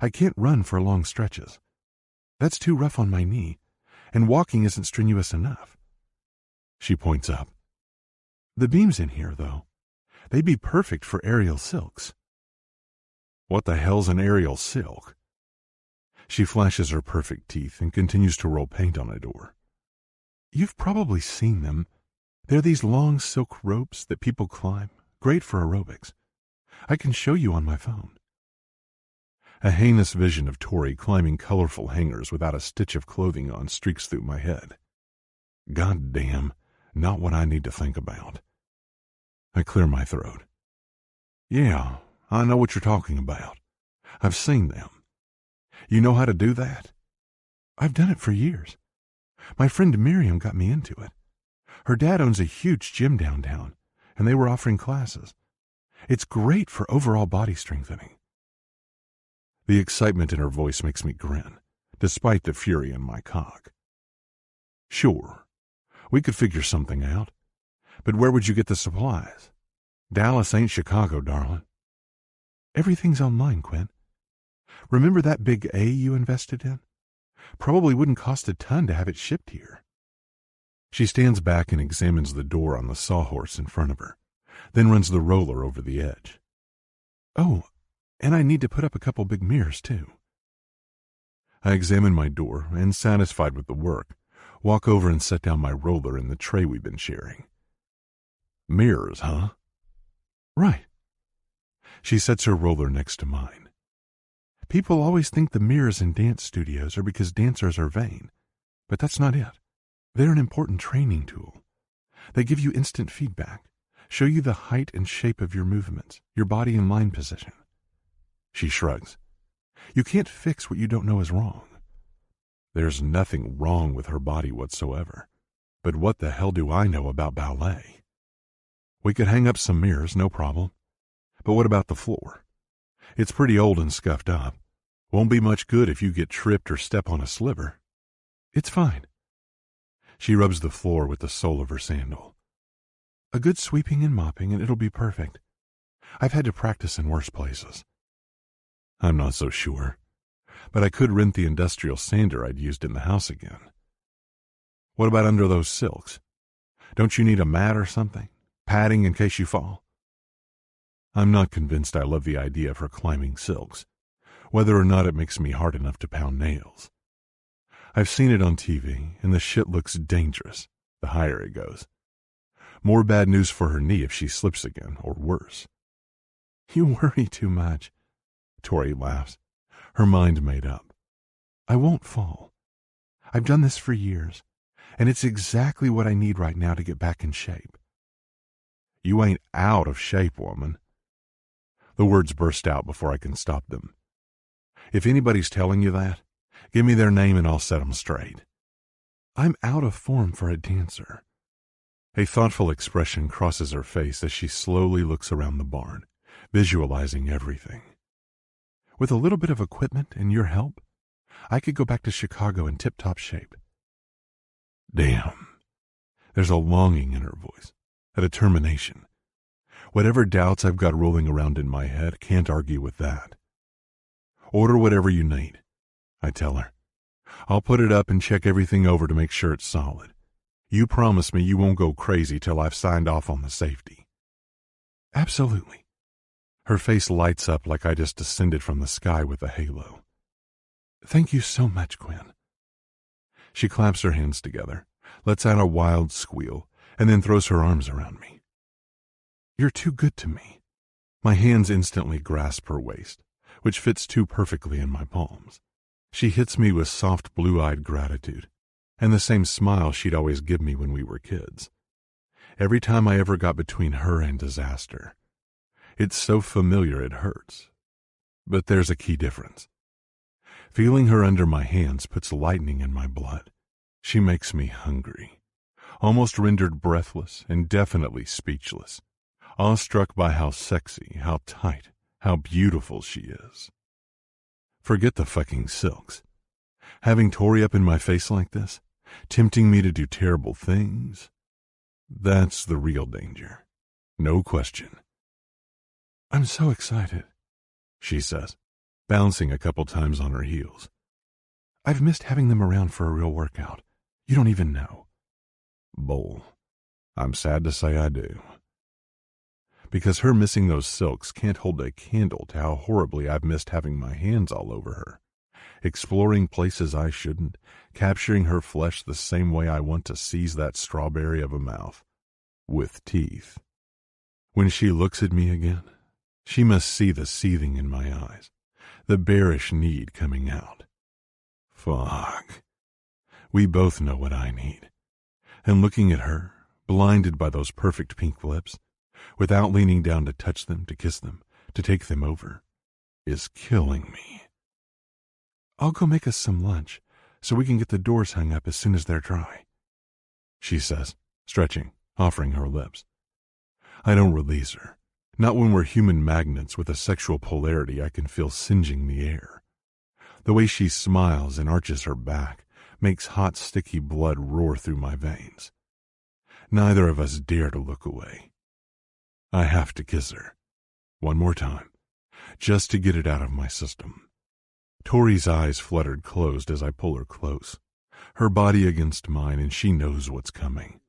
[SPEAKER 3] I can't run for long stretches. That's too rough on my knee, and walking isn't strenuous enough.
[SPEAKER 2] She points up.
[SPEAKER 3] The beams in here, though, they'd be perfect for aerial silks.
[SPEAKER 2] What the hell's an aerial silk? She flashes her perfect teeth and continues to roll paint on a door.
[SPEAKER 3] You've probably seen them. They're these long silk ropes that people climb, great for aerobics. I can show you on my phone.
[SPEAKER 2] A heinous vision of Tori climbing colorful hangers without a stitch of clothing on streaks through my head. God damn, not what I need to think about. I clear my throat. Yeah, I know what you're talking about. I've seen them. You know how to do that?
[SPEAKER 3] I've done it for years. My friend Miriam got me into it. Her dad owns a huge gym downtown, and they were offering classes. It's great for overall body strengthening.
[SPEAKER 2] The excitement in her voice makes me grin, despite the fury in my cock. Sure, we could figure something out, but where would you get the supplies? Dallas ain't Chicago, darling.
[SPEAKER 3] Everything's online, Quinn. Remember that big A you invested in? Probably wouldn't cost a ton to have it shipped here.
[SPEAKER 2] She stands back and examines the door on the sawhorse in front of her, then runs the roller over the edge.
[SPEAKER 3] Oh, and I need to put up a couple big mirrors, too.
[SPEAKER 2] I examine my door and, satisfied with the work, walk over and set down my roller in the tray we've been sharing. Mirrors, huh?
[SPEAKER 3] Right.
[SPEAKER 2] She sets her roller next to mine.
[SPEAKER 3] People always think the mirrors in dance studios are because dancers are vain, but that's not it. They're an important training tool. They give you instant feedback, show you the height and shape of your movements, your body and line position.
[SPEAKER 2] She shrugs.
[SPEAKER 3] You can't fix what you don't know is wrong.
[SPEAKER 2] There's nothing wrong with her body whatsoever, but what the hell do I know about ballet? We could hang up some mirrors, no problem. But what about the floor? It's pretty old and scuffed up. Won't be much good if you get tripped or step on a sliver.
[SPEAKER 3] It's fine.
[SPEAKER 2] She rubs the floor with the sole of her sandal.
[SPEAKER 3] A good sweeping and mopping and it'll be perfect. I've had to practice in worse places.
[SPEAKER 2] I'm not so sure, but I could rent the industrial sander I'd used in the house again. What about under those silks? Don't you need a mat or something? Padding in case you fall? I'm not convinced I love the idea of her climbing silks, whether or not it makes me hard enough to pound nails. I've seen it on TV, and the shit looks dangerous, the higher it goes. More bad news for her knee if she slips again, or worse.
[SPEAKER 3] You worry too much.
[SPEAKER 2] Tori laughs, her mind made up.
[SPEAKER 3] I won't fall. I've done this for years, and it's exactly what I need right now to get back in shape.
[SPEAKER 2] You ain't out of shape, woman. The words burst out before I can stop them. If anybody's telling you that, give me their name and I'll set them straight.
[SPEAKER 3] I'm out of form for a dancer.
[SPEAKER 2] A thoughtful expression crosses her face as she slowly looks around the barn, visualizing everything.
[SPEAKER 3] With a little bit of equipment and your help, I could go back to Chicago in tip-top shape.
[SPEAKER 2] Damn. There's a longing in her voice, a determination. Whatever doubts I've got rolling around in my head can't argue with that. Order whatever you need, I tell her. I'll put it up and check everything over to make sure it's solid. You promise me you won't go crazy till I've signed off on the safety.
[SPEAKER 3] Absolutely.
[SPEAKER 2] Her face lights up like I just descended from the sky with a halo.
[SPEAKER 3] Thank you so much, Gwen. She claps her hands together, lets out a wild squeal, and then throws her arms around me. You're too good to me. My hands instantly grasp her waist, which fits too perfectly in my palms. She hits me with soft blue-eyed gratitude, and the same smile she'd always give me when we were kids. Every time I ever got between her and disaster. It's so familiar it hurts. But there's a key difference. Feeling her under my hands puts lightning in my blood. She makes me hungry, almost rendered breathless and definitely speechless, awestruck by how sexy, how tight, how beautiful she is. Forget the fucking silks. Having Tori up in my face like this, tempting me to do terrible things, that's the real danger. No question. I'm so excited, she says, bouncing a couple times on her heels. I've missed having them around for a real workout. You don't even know. Bull. I'm sad to say I do. Because her missing those silks can't hold a candle to how horribly I've missed having my hands all over her, exploring places I shouldn't, capturing her flesh the same way I want to seize that strawberry of a mouth, with teeth. When she looks at me again, she must see the seething in my eyes, the bearish need coming out. Fuck. We both know what I need. And looking at her, blinded by those perfect pink lips, without leaning down to touch them, to kiss them, to take them over, is killing me. I'll go make us some lunch so we can get the doors hung up as soon as they're dry, she says, stretching, offering her lips. I don't release her, not when we're human magnets with a sexual polarity I can feel singeing the air. The way she smiles and arches her back makes hot, sticky blood roar through my veins. Neither of us dare to look away. I have to kiss her, one more time, just to get it out of my system. Tori's eyes fluttered closed as I pull her close, her body against mine, and she knows what's coming.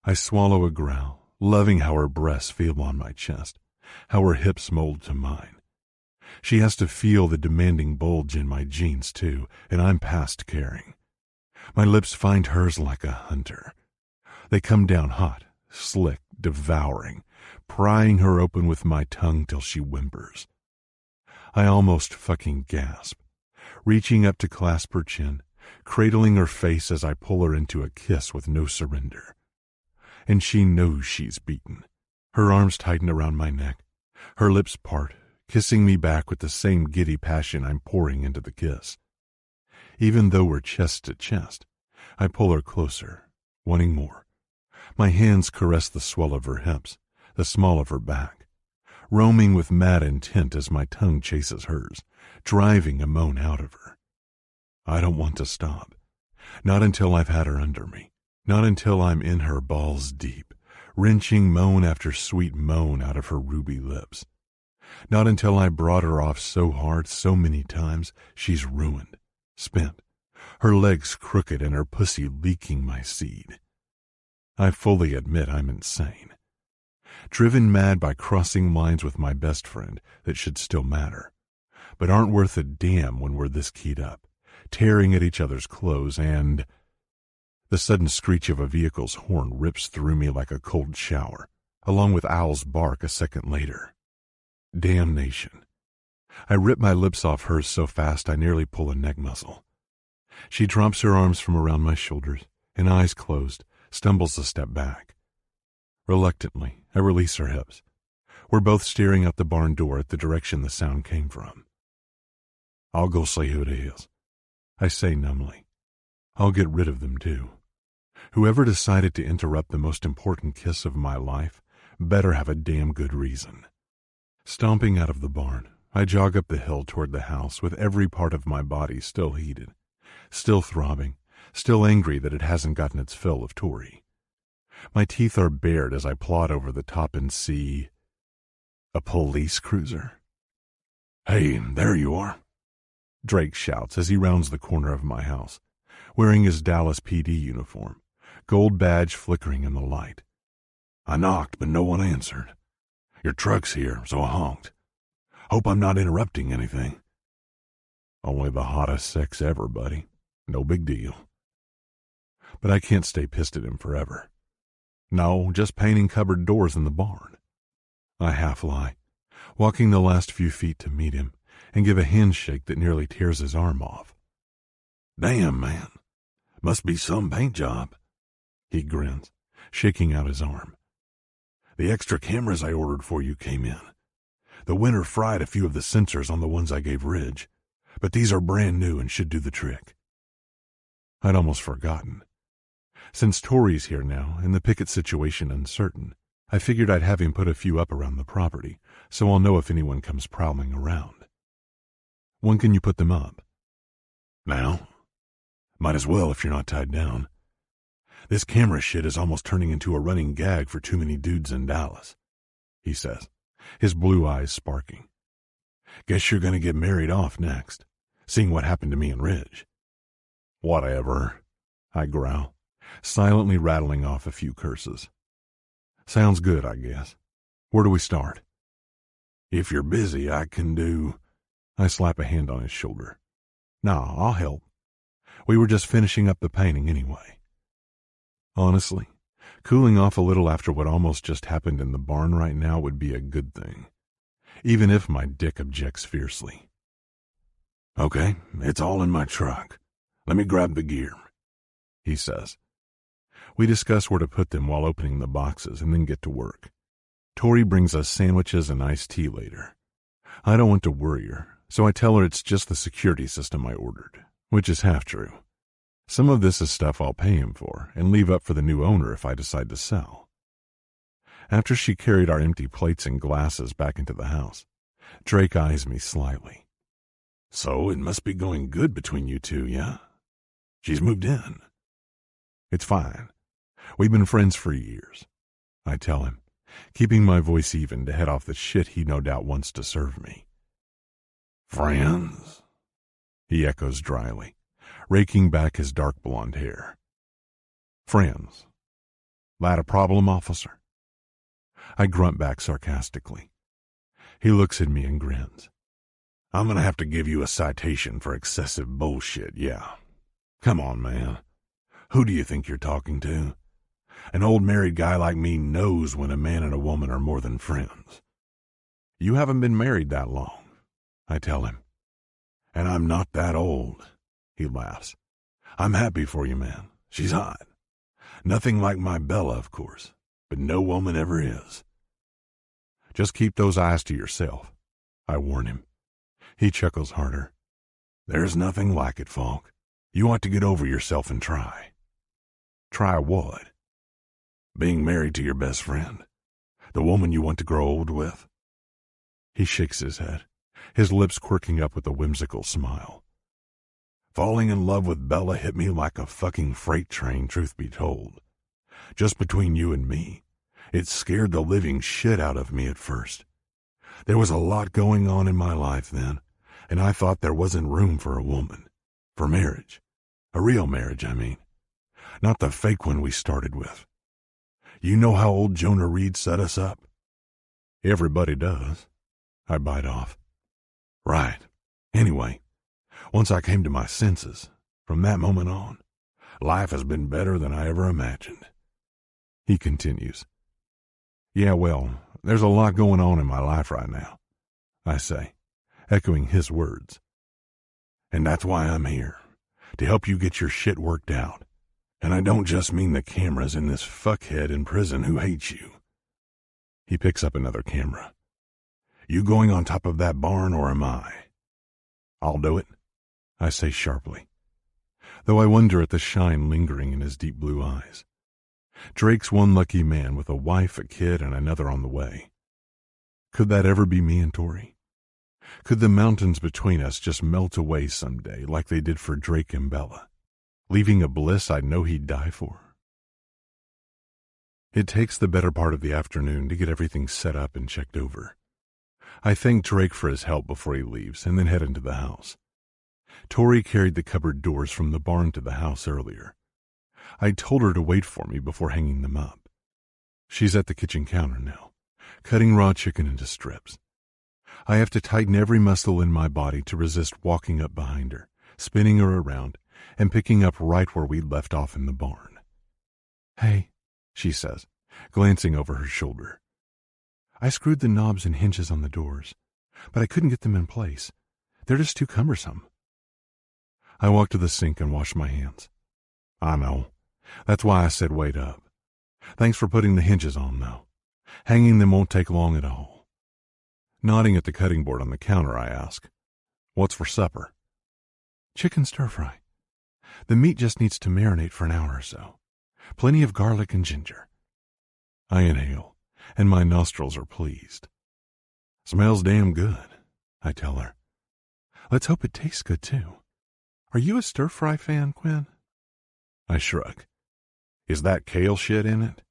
[SPEAKER 3] I swallow a growl, loving how her breasts feel on my chest, how her hips mold to mine. She has to feel the demanding bulge in my jeans, too, and I'm past caring. My lips find hers like a hunter. They come down hot, slick, devouring, prying her open with my tongue till she whimpers. I almost fucking gasp, reaching up to clasp her chin, cradling her face as I pull her into a kiss with no surrender. And she knows she's beaten. Her arms tighten around my neck, her lips part, kissing me back with the same giddy passion I'm pouring into the kiss. Even though we're chest to chest, I pull her closer, wanting more. My hands caress the swell of her hips, the small of her back, roaming with mad intent as my tongue chases hers, driving a moan out of her. I don't want to stop, not until I've had her under me, not until I'm in her balls deep, wrenching moan after sweet moan out of her ruby lips. Not until I brought her off so hard so many times she's ruined, spent, her legs crooked and her pussy leaking my seed. I fully admit I'm insane, driven mad by crossing lines with my best friend that should still matter, but aren't worth a damn when we're this keyed up, tearing at each other's clothes, and the sudden screech of a vehicle's horn rips through me like a cold shower, along with Owl's bark a second later. Damnation. I rip my lips off hers so fast I nearly pull a neck muscle. She drops her arms from around my shoulders, and eyes closed, stumbles a step back. Reluctantly, I release her hips. We're both staring out the barn door at the direction the sound came from. I'll go see who it is, I say numbly. I'll get rid of them, too. Whoever decided to interrupt the most important kiss of my life better have a damn good reason. Stomping out of the barn, I jog up the hill toward the house with every part of my body still heated, still throbbing, still angry that it hasn't gotten its fill of Tori. My teeth are bared as I plod over the top and see a police cruiser. Hey, there you are, Drake shouts as he rounds the corner of my house, wearing his Dallas PD uniform, gold badge flickering in the light. I knocked, but no one answered. Your truck's here, so I honked. Hope I'm not interrupting anything. Only the hottest sex ever, buddy. No big deal.
[SPEAKER 2] but I can't stay pissed at him forever. No, just painting cupboard doors in the barn. I half lie, walking the last few feet to meet him, and give a handshake that nearly tears his arm off. Damn, man. Must be some paint job. He grins, shaking out his arm. The extra cameras I ordered for you came in. The winter fried a few of the sensors on the ones I gave Ridge, but these are brand new and should do the trick. I'd almost forgotten. Since Tori's here now and the picket situation uncertain, I figured I'd have him put a few up around the property, so I'll know if anyone comes prowling around. When can you put them up? Now? Might as well if you're not tied down. This camera shit is almost turning into a running gag for too many dudes in Dallas, he says, his blue eyes sparking. Guess you're gonna get married off next, seeing what happened to me and Ridge. Whatever, I growl, silently rattling off a few curses. Sounds good, I guess. Where do we start? If you're busy, I can do... I slap a hand on his shoulder. Nah, I'll help. We were just finishing up the painting anyway. Honestly, cooling off a little after what almost just happened in the barn right now would be a good thing, even if my dick objects fiercely. Okay, it's all in my truck. Let me grab the gear, he says. We discuss where to put them while opening the boxes and then get to work. Tori brings us sandwiches and iced tea later. I don't want to worry her, so I tell her it's just the security system I ordered, which is half true. Some of this is stuff I'll pay him for and leave up for the new owner if I decide to sell. After she carried our empty plates and glasses back into the house, Drake eyes me slyly. So it must be going good between you two, yeah? She's moved in. It's fine. We've been friends for years, I tell him, keeping my voice even to head off the shit he no doubt wants to serve me. Friends? He echoes dryly, raking back his dark blonde hair. Friends. That a problem, officer? I grunt back sarcastically. He looks at me and grins. I'm gonna have to give you a citation for excessive bullshit, yeah. Come on, man. Who do you think you're talking to? An old married guy like me knows when a man and a woman are more than friends. You haven't been married that long, I tell him. And I'm not that old, he laughs. I'm happy for you, man. She's hot. Nothing like my Bella, of course, but no woman ever is. Just keep those eyes to yourself, I warn him. He chuckles harder. There's nothing like it, Falk. You ought to get over yourself and try. Try what? Being married to your best friend. The woman you want to grow old with. He shakes his head, his lips quirking up with a whimsical smile. Falling in love with Bella hit me like a fucking freight train, truth be told. Just between you and me, it scared the living shit out of me at first. There was a lot going on in my life then, and I thought there wasn't room for a woman. For marriage. A real marriage, I mean. Not the fake one we started with. You know how old Jonah Reed set us up? Everybody does. I bite off. Right. Anyway, once I came to my senses, from that moment on, life has been better than I ever imagined. He continues. Yeah, well, there's a lot going on in my life right now, I say, echoing his words. And that's why I'm here, to help you get your shit worked out. And I don't just mean the cameras in this fuckhead in prison who hates you. He picks up another camera. You going on top of that barn or am I? I'll do it, I say sharply, though I wonder at the shine lingering in his deep blue eyes. Drake's one lucky man with a wife, a kid, and another on the way. Could that ever be me and Tori? Could the mountains between us just melt away someday like they did for Drake and Bella, leaving a bliss I'd know he'd die for? It takes the better part of the afternoon to get everything set up and checked over. I thank Drake for his help before he leaves and then head into the house. Tori carried the cupboard doors from the barn to the house earlier. I told her to wait for me before hanging them up. She's at the kitchen counter now, cutting raw chicken into strips. I have to tighten every muscle in my body to resist walking up behind her, spinning her around, and picking up right where we'd left off in the barn.
[SPEAKER 3] "Hey,"
[SPEAKER 2] she says, glancing over her shoulder.
[SPEAKER 3] "I screwed the knobs and hinges on the doors, but I couldn't get them in place. They're just too cumbersome."
[SPEAKER 2] I walked to the sink and washed my hands. I know. That's why I said wait up. Thanks for putting the hinges on, though. Hanging them won't take long at all. Nodding at the cutting board on the counter, I ask, "What's for supper?"
[SPEAKER 3] "Chicken stir-fry. The meat just needs to marinate for an hour or so. Plenty of garlic and ginger."
[SPEAKER 2] I inhale, and my nostrils are pleased. "Smells damn good," I tell her.
[SPEAKER 3] "Let's hope it tastes good, too. Are you a stir-fry fan, Quinn?"
[SPEAKER 2] I shrug. "Is that kale shit in it?"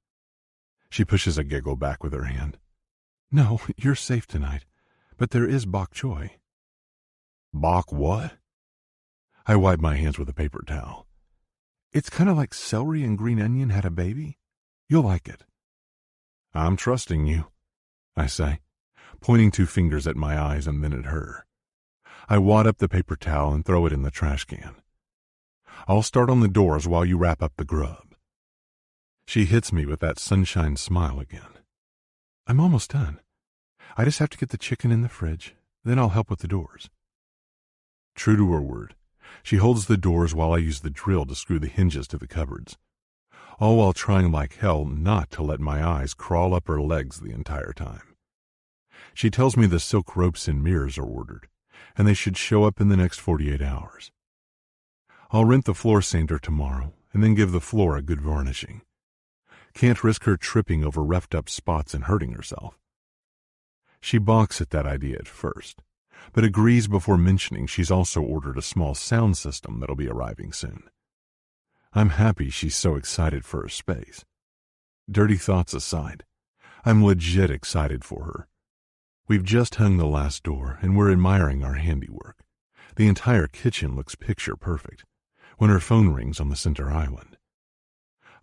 [SPEAKER 2] She pushes a giggle back with her hand.
[SPEAKER 3] "No, you're safe tonight, but there is bok choy."
[SPEAKER 2] "Bok what?" I wipe my hands with a paper towel.
[SPEAKER 3] "It's kind of like celery and green onion had a baby. You'll like it."
[SPEAKER 2] "I'm trusting you," I say, pointing 2 fingers at my eyes and then at her. I wad up the paper towel and throw it in the trash can. "I'll start on the doors while you wrap up the grub." She hits me with that sunshine smile again.
[SPEAKER 3] "I'm almost done. I just have to get the chicken in the fridge, then I'll help with the doors."
[SPEAKER 2] True to her word, she holds the doors while I use the drill to screw the hinges to the cupboards, all while trying like hell not to let my eyes crawl up her legs the entire time. She tells me the silk ropes and mirrors are ordered, and they should show up in the next 48 hours. I'll rent the floor sander tomorrow and then give the floor a good varnishing. Can't risk her tripping over roughed up spots and hurting herself. She balks at that idea at first, but agrees before mentioning she's also ordered a small sound system that'll be arriving soon. I'm happy she's so excited for her space. Dirty thoughts aside, I'm legit excited for her. We've just hung the last door and we're admiring our handiwork. The entire kitchen looks picture perfect when her phone rings on the center island.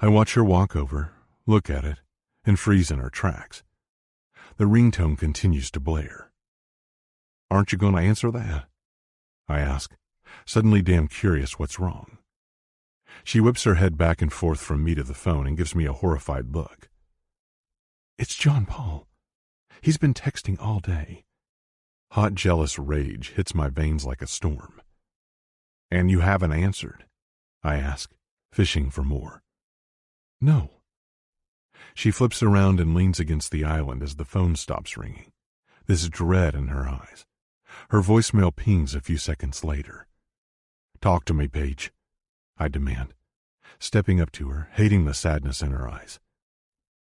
[SPEAKER 2] I watch her walk over, look at it, and freeze in her tracks. The ringtone continues to blare. "Aren't you going to answer that?" I ask, suddenly damn curious what's wrong. She whips her head back and forth from me to the phone and gives me a horrified look.
[SPEAKER 3] "It's John Paul. He's been texting all day."
[SPEAKER 2] Hot, jealous rage hits my veins like a storm. "And you haven't answered?" I ask, fishing for more.
[SPEAKER 3] "No."
[SPEAKER 2] She flips around and leans against the island as the phone stops ringing, this dread in her eyes. Her voicemail pings a few seconds later. "Talk to me, Paige," I demand, stepping up to her, hating the sadness in her eyes.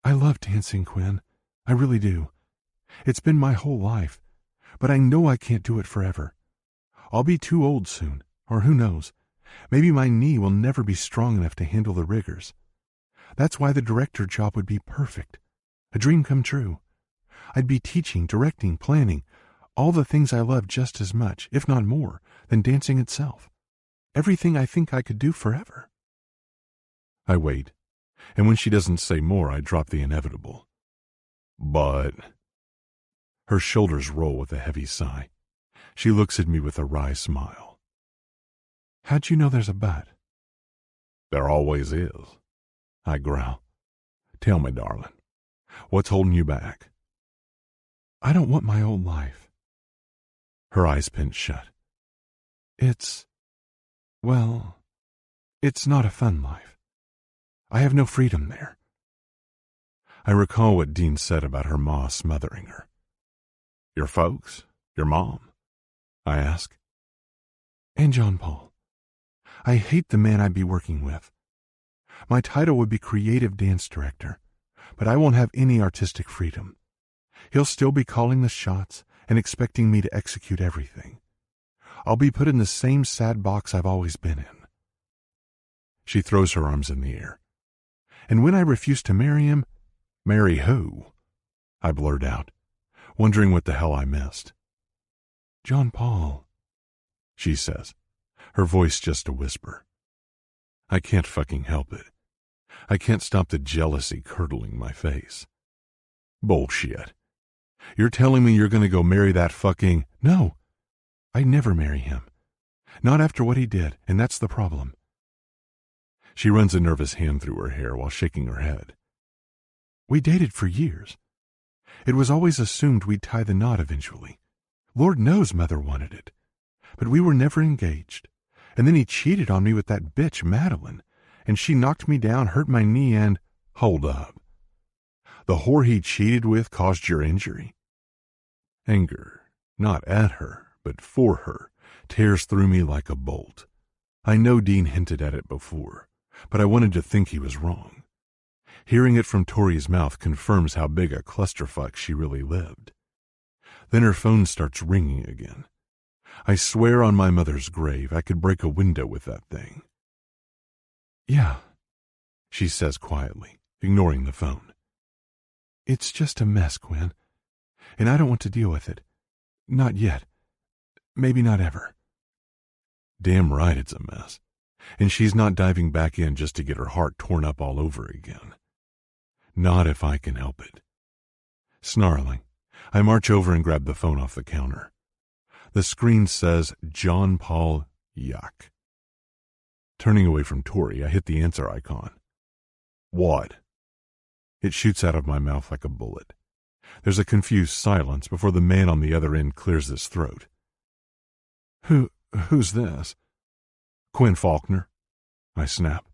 [SPEAKER 3] "I love dancing, Quinn. I really do. It's been my whole life, but I know I can't do it forever. I'll be too old soon, or who knows, maybe my knee will never be strong enough to handle the rigors. That's why the director job would be perfect. A dream come true. I'd be teaching, directing, planning, all the things I love just as much, if not more, than dancing itself. Everything I think I could do forever."
[SPEAKER 2] I wait, and when she doesn't say more, I drop the inevitable. "But..." Her shoulders roll with a heavy sigh. She looks at me with a wry smile.
[SPEAKER 3] "How'd you know there's a but?"
[SPEAKER 2] "There always is," I growl. "Tell me, darling, what's holding you back?"
[SPEAKER 3] "I don't want my old life."
[SPEAKER 2] Her eyes pinch shut.
[SPEAKER 3] Well, it's not a fun life. I have no freedom there."
[SPEAKER 2] I recall what Dean said about her ma smothering her. "Your folks? Your mom?" I ask.
[SPEAKER 3] "And John Paul. I hate the man I'd be working with. My title would be creative dance director, but I won't have any artistic freedom. He'll still be calling the shots and expecting me to execute everything. I'll be put in the same sad box I've always been in."
[SPEAKER 2] She throws her arms in the air.
[SPEAKER 3] "And when I refuse to marry him..."
[SPEAKER 2] "Marry who?" I blurt out, wondering what the hell I missed.
[SPEAKER 3] "John Paul,"
[SPEAKER 2] she says, her voice just a whisper. I can't fucking help it. I can't stop the jealousy curdling my face. Bullshit. You're telling me you're going to go marry that fucking...
[SPEAKER 3] "No, I'd never marry him. Not after what he did, and that's the problem. She runs a nervous hand through her hair while shaking her head. We dated for years. It was always assumed we'd tie the knot eventually. Lord knows Mother wanted it. But we were never engaged. And then he cheated on me with that bitch, Madeline, and she knocked me down, hurt my knee, and— Hold up. The whore he cheated with caused your injury? Anger, not at her, but for her, tears through me like a bolt. I know Dean hinted at it before, but I wanted to think he was wrong. Hearing it from Tori's mouth confirms how big a clusterfuck she really lived. Then her phone starts ringing again. I swear on my mother's grave I could break a window with that thing. Yeah, she says quietly, ignoring the phone. It's just a mess, Quinn, and I don't want to deal with it. Not yet. Maybe not ever. Damn right it's a mess, and she's not diving back in just to get her heart torn up all over again. Not if I can help it. Snarling, I march over and grab the phone off the counter. The screen says John Paul Yuck. Turning away from Tori, I hit the answer icon. What? It shoots out of my mouth like a bullet. There's a confused silence before the man on the other end clears his throat. Who's this? Quinn Faulkner. I snap.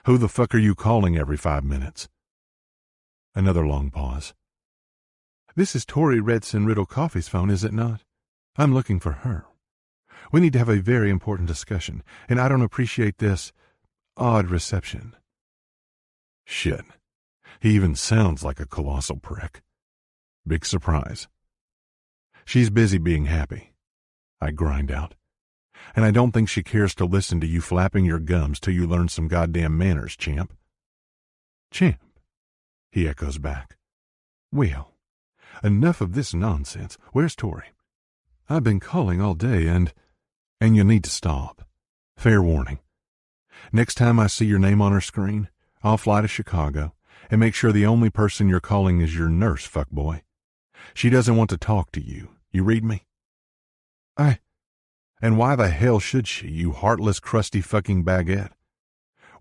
[SPEAKER 3] Who the fuck are you calling every 5 minutes? Another long pause. This is Tori Redson Riddle Coffee's phone, is it not? I'm looking for her. We need to have a very important discussion, and I don't appreciate this odd reception. Shit. He even sounds like a colossal prick. Big surprise. She's busy being happy, I grind out. And I don't think she cares to listen to you flapping your gums till you learn some goddamn manners, champ. Champ, he echoes back. Well, enough of this nonsense. Where's Tori? I've been calling all day and you need to stop. Fair warning. Next time I see your name on her screen, I'll fly to Chicago and make sure the only person you're calling is your nurse, fuckboy. She doesn't want to talk to you. You read me? And why the hell should she, you heartless, crusty fucking baguette?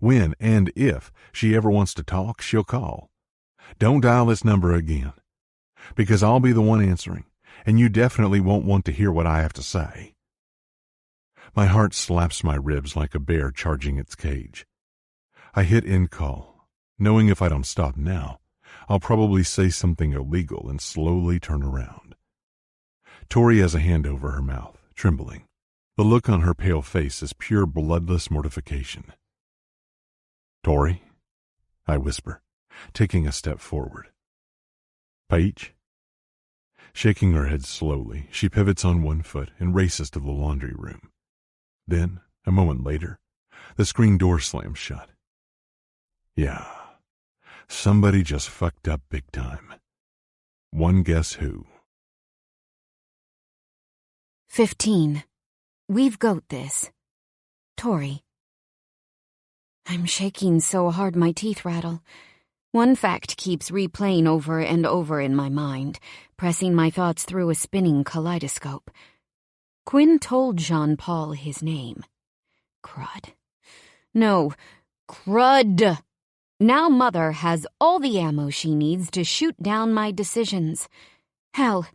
[SPEAKER 3] When and if she ever wants to talk, she'll call. Don't dial this number again, because I'll be the one answering, and you definitely won't want to hear what I have to say. My heart slaps my ribs like a bear charging its cage. I hit end call, knowing if I don't stop now, I'll probably say something illegal and slowly turn around. Tori has a hand over her mouth, trembling. The look on her pale face is pure bloodless mortification. Tori, I whisper, taking a step forward. Paige? Shaking her head slowly, she pivots on one foot and races to the laundry room. Then, a moment later, the screen door slams shut. Yeah, somebody just fucked up big time. One guess who.
[SPEAKER 1] 15. We've got this. Tori. I'm shaking so hard my teeth rattle. One fact keeps replaying over and over in my mind, pressing my thoughts through a spinning kaleidoscope. Quinn told Jean-Paul his name. Crud. No, crud. Now Mother has all the ammo she needs to shoot down my decisions. Hell,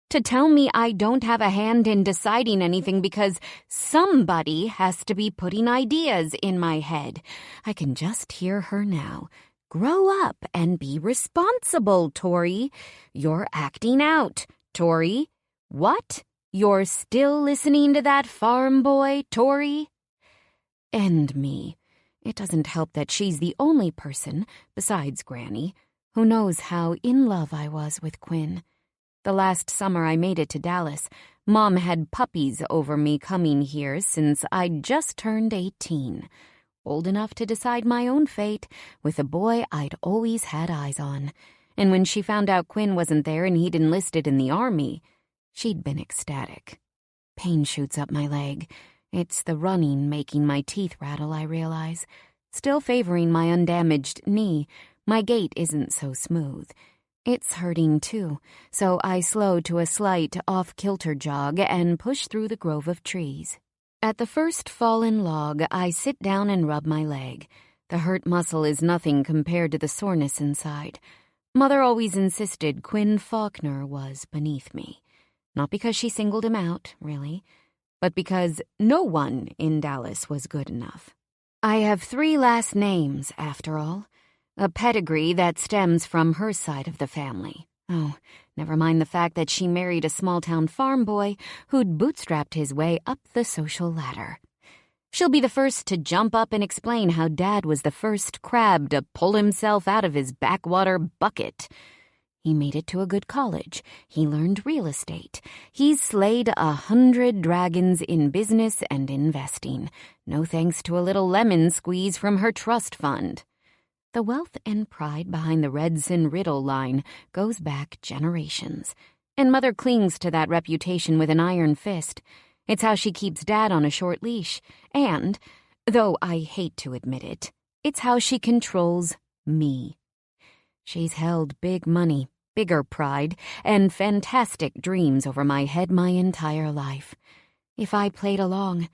[SPEAKER 1] to tell me I don't have a hand in deciding anything because somebody has to be putting ideas in my head. I can just hear her now. Grow up and be responsible, Tori. You're acting out, Tori. What? You're still listening to that farm boy, Tori? And me. It doesn't help that she's the only person, besides Granny, who knows how in love I was with Quinn. The last summer I made it to Dallas, Mom had puppies over me coming here since I'd just turned 18. Old enough to decide my own fate, with a boy I'd always had eyes on. And when she found out Quinn wasn't there and he'd enlisted in the army, she'd been ecstatic. Pain shoots up my leg. It's the running making my teeth rattle, I realize. Still favoring my undamaged knee, my gait isn't so smooth. It's hurting, too, so I slow to a slight off-kilter jog and push through the grove of trees. At the first fallen log, I sit down and rub my leg. The hurt muscle is nothing compared to the soreness inside. Mother always insisted Quinn Faulkner was beneath me. Not because she singled him out, really, but because no one in Dallas was good enough. I have 3 last names, after all. A pedigree that stems from her side of the family. Oh, never mind the fact that she married a small-town farm boy who'd bootstrapped his way up the social ladder. She'll be the first to jump up and explain how Dad was the first crab to pull himself out of his backwater bucket. He made it to a good college. He learned real estate. He's slayed 100 dragons in business and investing, no thanks to a little lemon squeeze from her trust fund. The wealth and pride behind the Redson Riddle line goes back generations, and Mother clings to that reputation with an iron fist. It's how she keeps Dad on a short leash, and, though I hate to admit it, it's how she controls me. She's held big money, bigger pride, and fantastic dreams over my head my entire life. If I played along,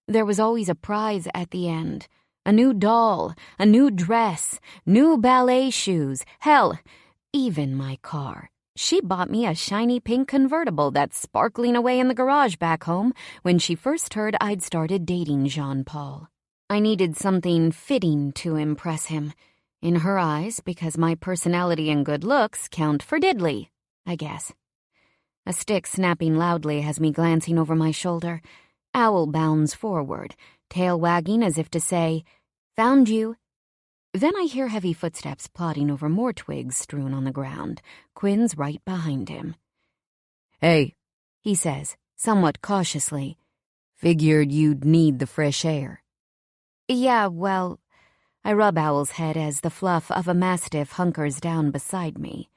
[SPEAKER 1] there was always a prize at the end. A new doll, a new dress, new ballet shoes, hell, even my car. She bought me a shiny pink convertible that's sparkling away in the garage back home when she first heard I'd started dating Jean-Paul. I needed something fitting to impress him. In her eyes, because my personality and good looks count for diddly, I guess. A stick snapping loudly has me glancing over my shoulder. Owl bounds forward, tail wagging as if to say, "Found you." Then I hear heavy footsteps plodding over more twigs strewn on the ground. Quinn's right behind him. "Hey," he says, somewhat cautiously. "Figured you'd need the fresh air." "Yeah, well," I rub Owl's head as the fluff of a mastiff hunkers down beside me.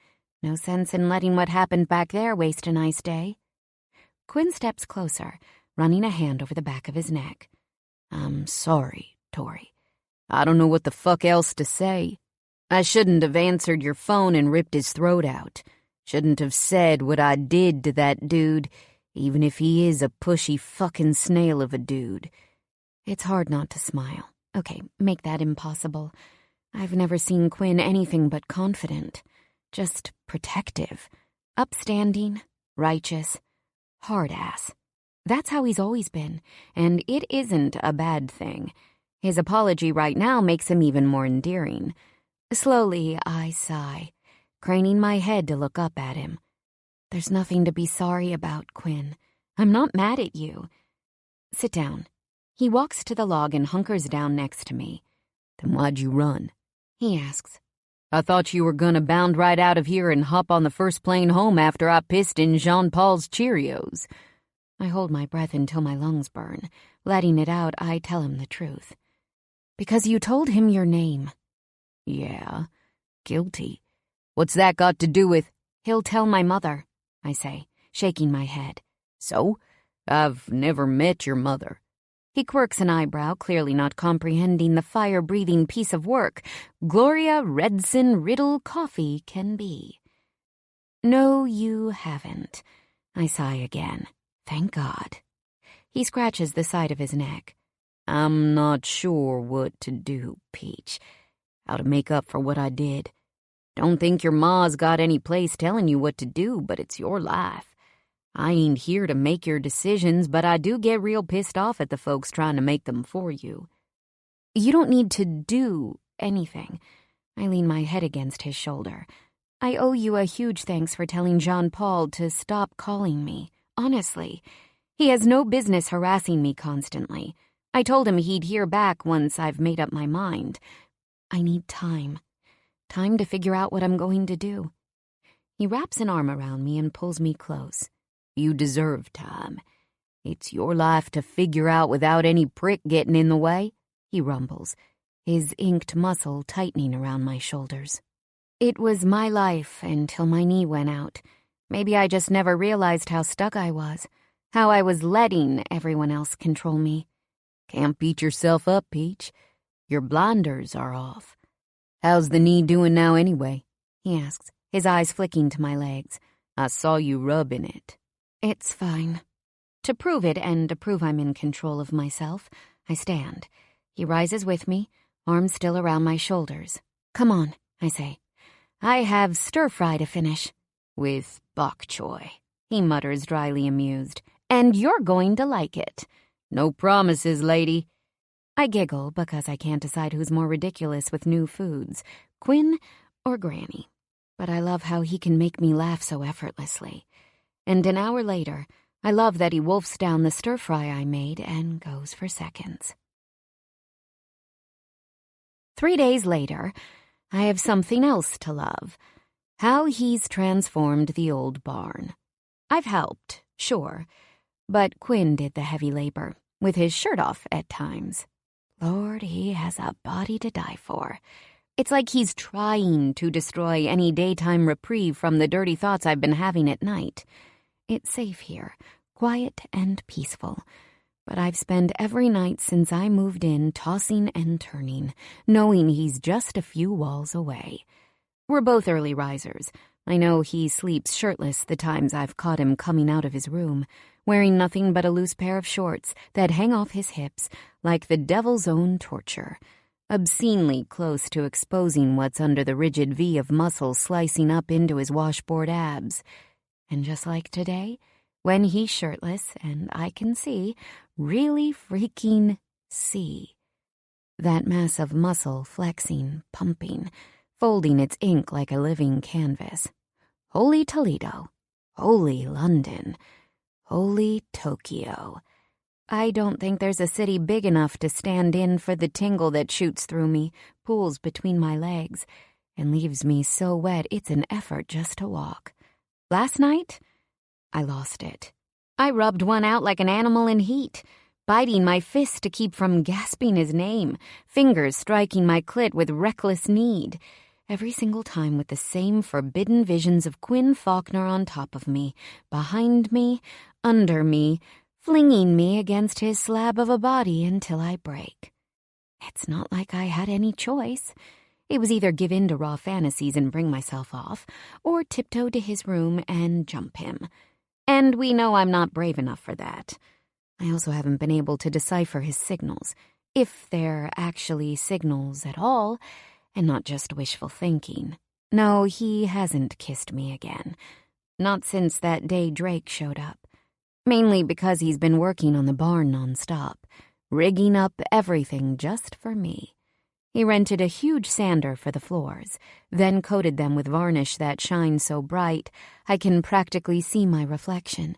[SPEAKER 1] No sense in letting what happened back there waste a nice day. Quinn steps closer, running a hand over the back of his neck. "I'm sorry, Tori. I don't know what the fuck else to say. I shouldn't have answered your phone and ripped his throat out. Shouldn't have said what I did to that dude, even if he is a pushy fucking snail of a dude." It's hard not to smile. Okay, make that impossible. I've never seen Quinn anything but confident. Just protective. Upstanding. Righteous. Hard-ass. That's how he's always been, and it isn't a bad thing. His apology right now makes him even more endearing. Slowly, I sigh, craning my head to look up at him. There's nothing to be sorry about, Quinn. I'm not mad at you. Sit down. He walks to the log and hunkers down next to me. "Then why'd you run?" he asks. "I thought you were gonna bound right out of here and hop on the first plane home after I pissed in Jean-Paul's Cheerios." I hold my breath until my lungs burn. Letting it out, I tell him the truth. "Because you told him your name." "Yeah, guilty. What's that got to do with—" "He'll tell my mother," I say, shaking my head. "So? I've never met your mother." He quirks an eyebrow, clearly not comprehending the fire-breathing piece of work Gloria Redson Riddle coffee can be. "No, you haven't." I sigh again. Thank God. He scratches the side of his neck. "I'm not sure what to do, Peach. How to make up for what I did. Don't think your ma's got any place telling you what to do, but it's your life. I ain't here to make your decisions, but I do get real pissed off at the folks trying to make them for you." "You don't need to do anything." I lean my head against his shoulder. "I owe you a huge thanks for telling Jean-Paul to stop calling me. Honestly, he has no business harassing me constantly. I told him he'd hear back once I've made up my mind. I need time. Time to figure out what I'm going to do." He wraps an arm around me and pulls me close. "You deserve time. It's your life to figure out without any prick getting in the way," he rumbles, his inked muscle tightening around my shoulders. It was my life until my knee went out. Maybe I just never realized how stuck I was, how I was letting everyone else control me. "Can't beat yourself up, Peach. Your blinders are off. How's the knee doing now anyway?" he asks, his eyes flicking to my legs. "I saw you rubbing it." "It's fine." To prove it and to prove I'm in control of myself, I stand. He rises with me, arms still around my shoulders. "Come on," I say. "I have stir-fry to finish." "With bok choy," he mutters, dryly amused. "And you're going to like it." "No promises, lady." I giggle because I can't decide who's more ridiculous with new foods, Quinn or Granny. But I love how he can make me laugh so effortlessly. And an hour later, I love that he wolfs down the stir-fry I made and goes for seconds. 3 days later, I have something else to love. How he's transformed the old barn. I've helped, sure, but Quinn did the heavy labor, with his shirt off at times. Lord, he has a body to die for. It's like he's trying to destroy any daytime reprieve from the dirty thoughts I've been having at night. It's safe here, quiet and peaceful. But I've spent every night since I moved in tossing and turning, knowing he's just a few walls away. We're both early risers. I know he sleeps shirtless the times I've caught him coming out of his room, wearing nothing but a loose pair of shorts that hang off his hips like the devil's own torture, obscenely close to exposing what's under the rigid V of muscle slicing up into his washboard abs. And just like today, when he's shirtless and I can see, really freaking see, that mass of muscle flexing, pumping, folding its ink like a living canvas. Holy Toledo, holy London, holy Tokyo. I don't think there's a city big enough to stand in for the tingle that shoots through me, pools between my legs, and leaves me so wet it's an effort just to walk. Last night, I lost it. I rubbed one out like an animal in heat, biting my fist to keep from gasping his name, fingers striking my clit with reckless need, every single time with the same forbidden visions of Quinn Faulkner on top of me, behind me, under me, flinging me against his slab of a body until I break. It's not like I had any choice. It was either give in to raw fantasies and bring myself off, or tiptoe to his room and jump him. And we know I'm not brave enough for that. I also haven't been able to decipher his signals, if they're actually signals at all, and not just wishful thinking. No, he hasn't kissed me again. Not since that day Drake showed up. Mainly because he's been working on the barn nonstop, rigging up everything just for me. He rented a huge sander for the floors, then coated them with varnish that shines so bright I can practically see my reflection.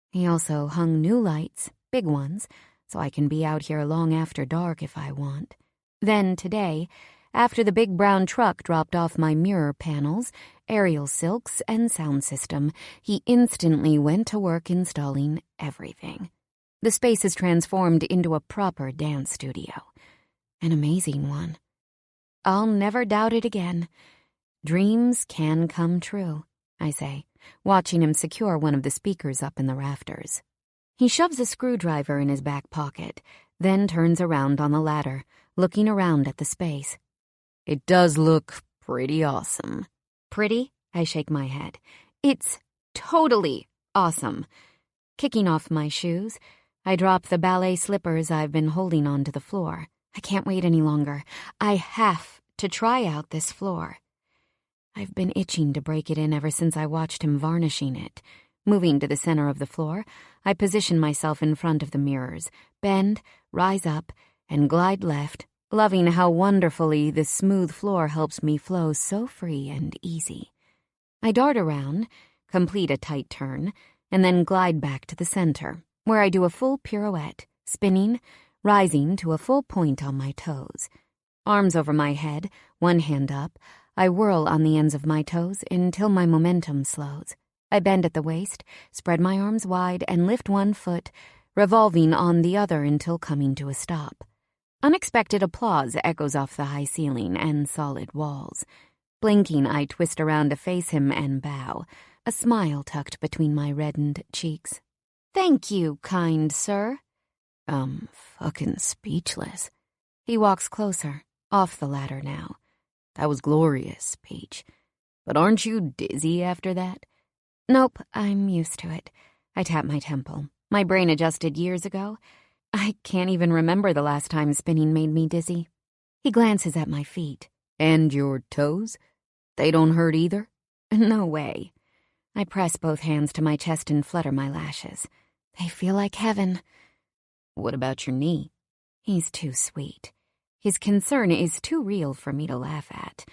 [SPEAKER 1] He also hung new lights, big ones, so I can be out here long after dark if I want. Then today, after the big brown truck dropped off my mirror panels, aerial silks, and sound system, he instantly went to work installing everything. The space is transformed into a proper dance studio. An amazing one. I'll never doubt it again. Dreams can come true, I say, watching him secure one of the speakers up in the rafters. He shoves a screwdriver in his back pocket, then turns around on the ladder, looking around at the space. It does look pretty awesome. Pretty? I shake my head. It's totally awesome. Kicking off my shoes, I drop the ballet slippers I've been holding onto the floor. I can't wait any longer. I have to try out this floor. I've been itching to break it in ever since I watched him varnishing it. Moving to the center of the floor, I position myself in front of the mirrors, bend, rise up, and glide left, loving how wonderfully the smooth floor helps me flow so free and easy. I dart around, complete a tight turn, and then glide back to the center, where I do a full pirouette, spinning, rising to a full point on my toes. Arms over my head, one hand up, I whirl on the ends of my toes until my momentum slows. I bend at the waist, spread my arms wide, and lift one foot, revolving on the other until coming to a stop. Unexpected applause echoes off the high ceiling and solid walls. Blinking, I twist around to face him and bow, a smile tucked between my reddened cheeks. "Thank you, kind sir." Fucking speechless. He walks closer, off the ladder now. "That was glorious, Peach. But aren't you dizzy after that?" "Nope, I'm used to it." I tap my temple. My brain adjusted years ago. I can't even remember the last time spinning made me dizzy. He glances at my feet.
[SPEAKER 4] And your toes? They don't hurt either?
[SPEAKER 1] No way. I press both hands to my chest and flutter my lashes. They feel like heaven.
[SPEAKER 4] What about your knee?
[SPEAKER 1] He's too sweet. His concern is too real for me to laugh at.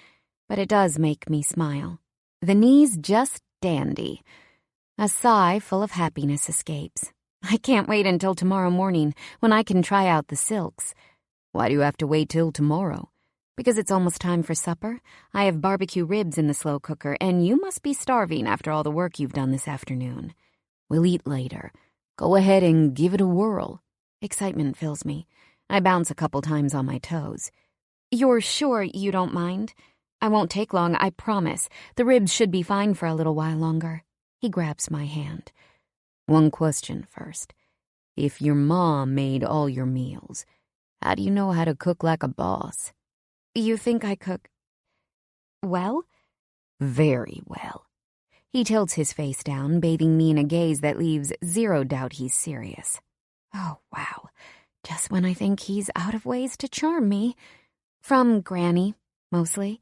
[SPEAKER 1] But it does make me smile. The knee's just dandy. A sigh full of happiness escapes. I can't wait until tomorrow morning when I can try out the silks.
[SPEAKER 4] Why do you have to wait till tomorrow?
[SPEAKER 1] Because it's almost time for supper. I have barbecue ribs in the slow cooker, and you must be starving after all the work you've done this afternoon.
[SPEAKER 4] We'll eat later. Go ahead and give it a whirl.
[SPEAKER 1] Excitement fills me. I bounce a couple times on my toes. You're sure you don't mind? I won't take long, I promise. The ribs should be fine for a little while longer. He grabs my hand.
[SPEAKER 4] One question first. If your mom made all your meals, how do you know how to cook like a boss?
[SPEAKER 1] You think I cook well?
[SPEAKER 4] Very well.
[SPEAKER 1] He tilts his face down, bathing me in a gaze that leaves zero doubt he's serious. Oh, wow. Just when I think he's out of ways to charm me. From Granny, mostly.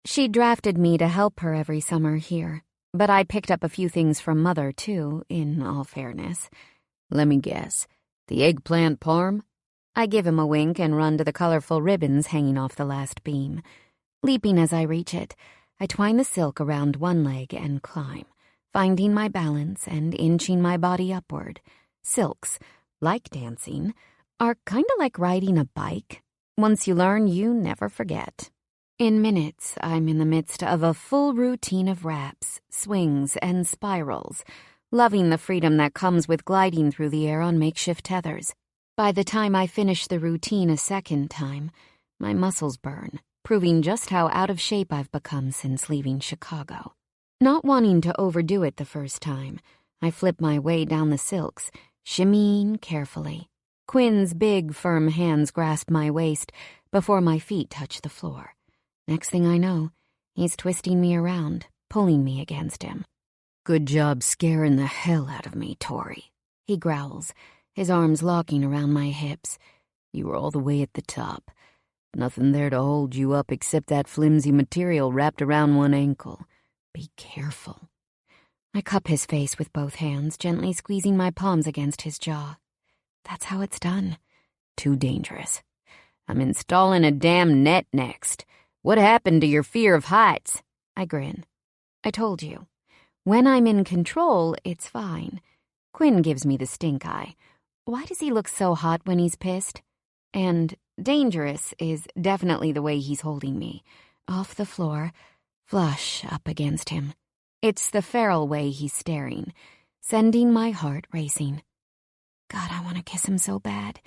[SPEAKER 1] She drafted me to help her every summer here, but I picked up a few things from Mother, too, in all fairness.
[SPEAKER 4] Let me guess. The eggplant parm?
[SPEAKER 1] I give him a wink and run to the colorful ribbons hanging off the last beam. Leaping as I reach it, I twine the silk around one leg and climb, finding my balance and inching my body upward. Silks, like dancing, are kind of like riding a bike. Once you learn, you never forget. In minutes, I'm in the midst of a full routine of wraps, swings, and spirals, loving the freedom that comes with gliding through the air on makeshift tethers. By the time I finish the routine a second time, my muscles burn, proving just how out of shape I've become since leaving Chicago. Not wanting to overdo it the first time, I flip my way down the silks, shimmying carefully. Quinn's big, firm hands grasp my waist before my feet touch the floor. Next thing I know, he's twisting me around, pulling me against him.
[SPEAKER 4] Good job scaring the hell out of me, Tori,
[SPEAKER 1] he growls, his arms locking around my hips.
[SPEAKER 4] You were all the way at the top. Nothing there to hold you up except that flimsy material wrapped around one ankle. Be careful.
[SPEAKER 1] I cup his face with both hands, gently squeezing my palms against his jaw. That's how it's done.
[SPEAKER 4] Too dangerous. I'm installing a damn net next. What happened to your fear of heights?
[SPEAKER 1] I grin. I told you. When I'm in control, it's fine. Quinn gives me the stink eye. Why does he look so hot when he's pissed? And dangerous is definitely the way he's holding me. Off the floor, flush up against him. It's the feral way he's staring, sending my heart racing. God, I want to kiss him so bad.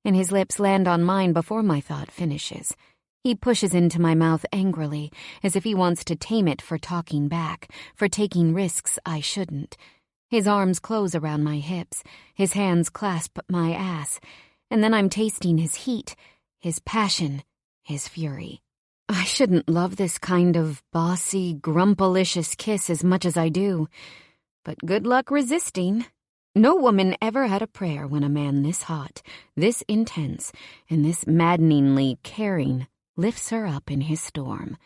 [SPEAKER 1] And his lips land on mine before my thought finishes. He pushes into my mouth angrily, as if he wants to tame it for talking back, for taking risks I shouldn't. His arms close around my hips, his hands clasp my ass, and then I'm tasting his heat, his passion, his fury. I shouldn't love this kind of bossy, grumpalicious kiss as much as I do, but good luck resisting. No woman ever had a prayer when a man this hot, this intense, and this maddeningly caring lifts her up in his storm.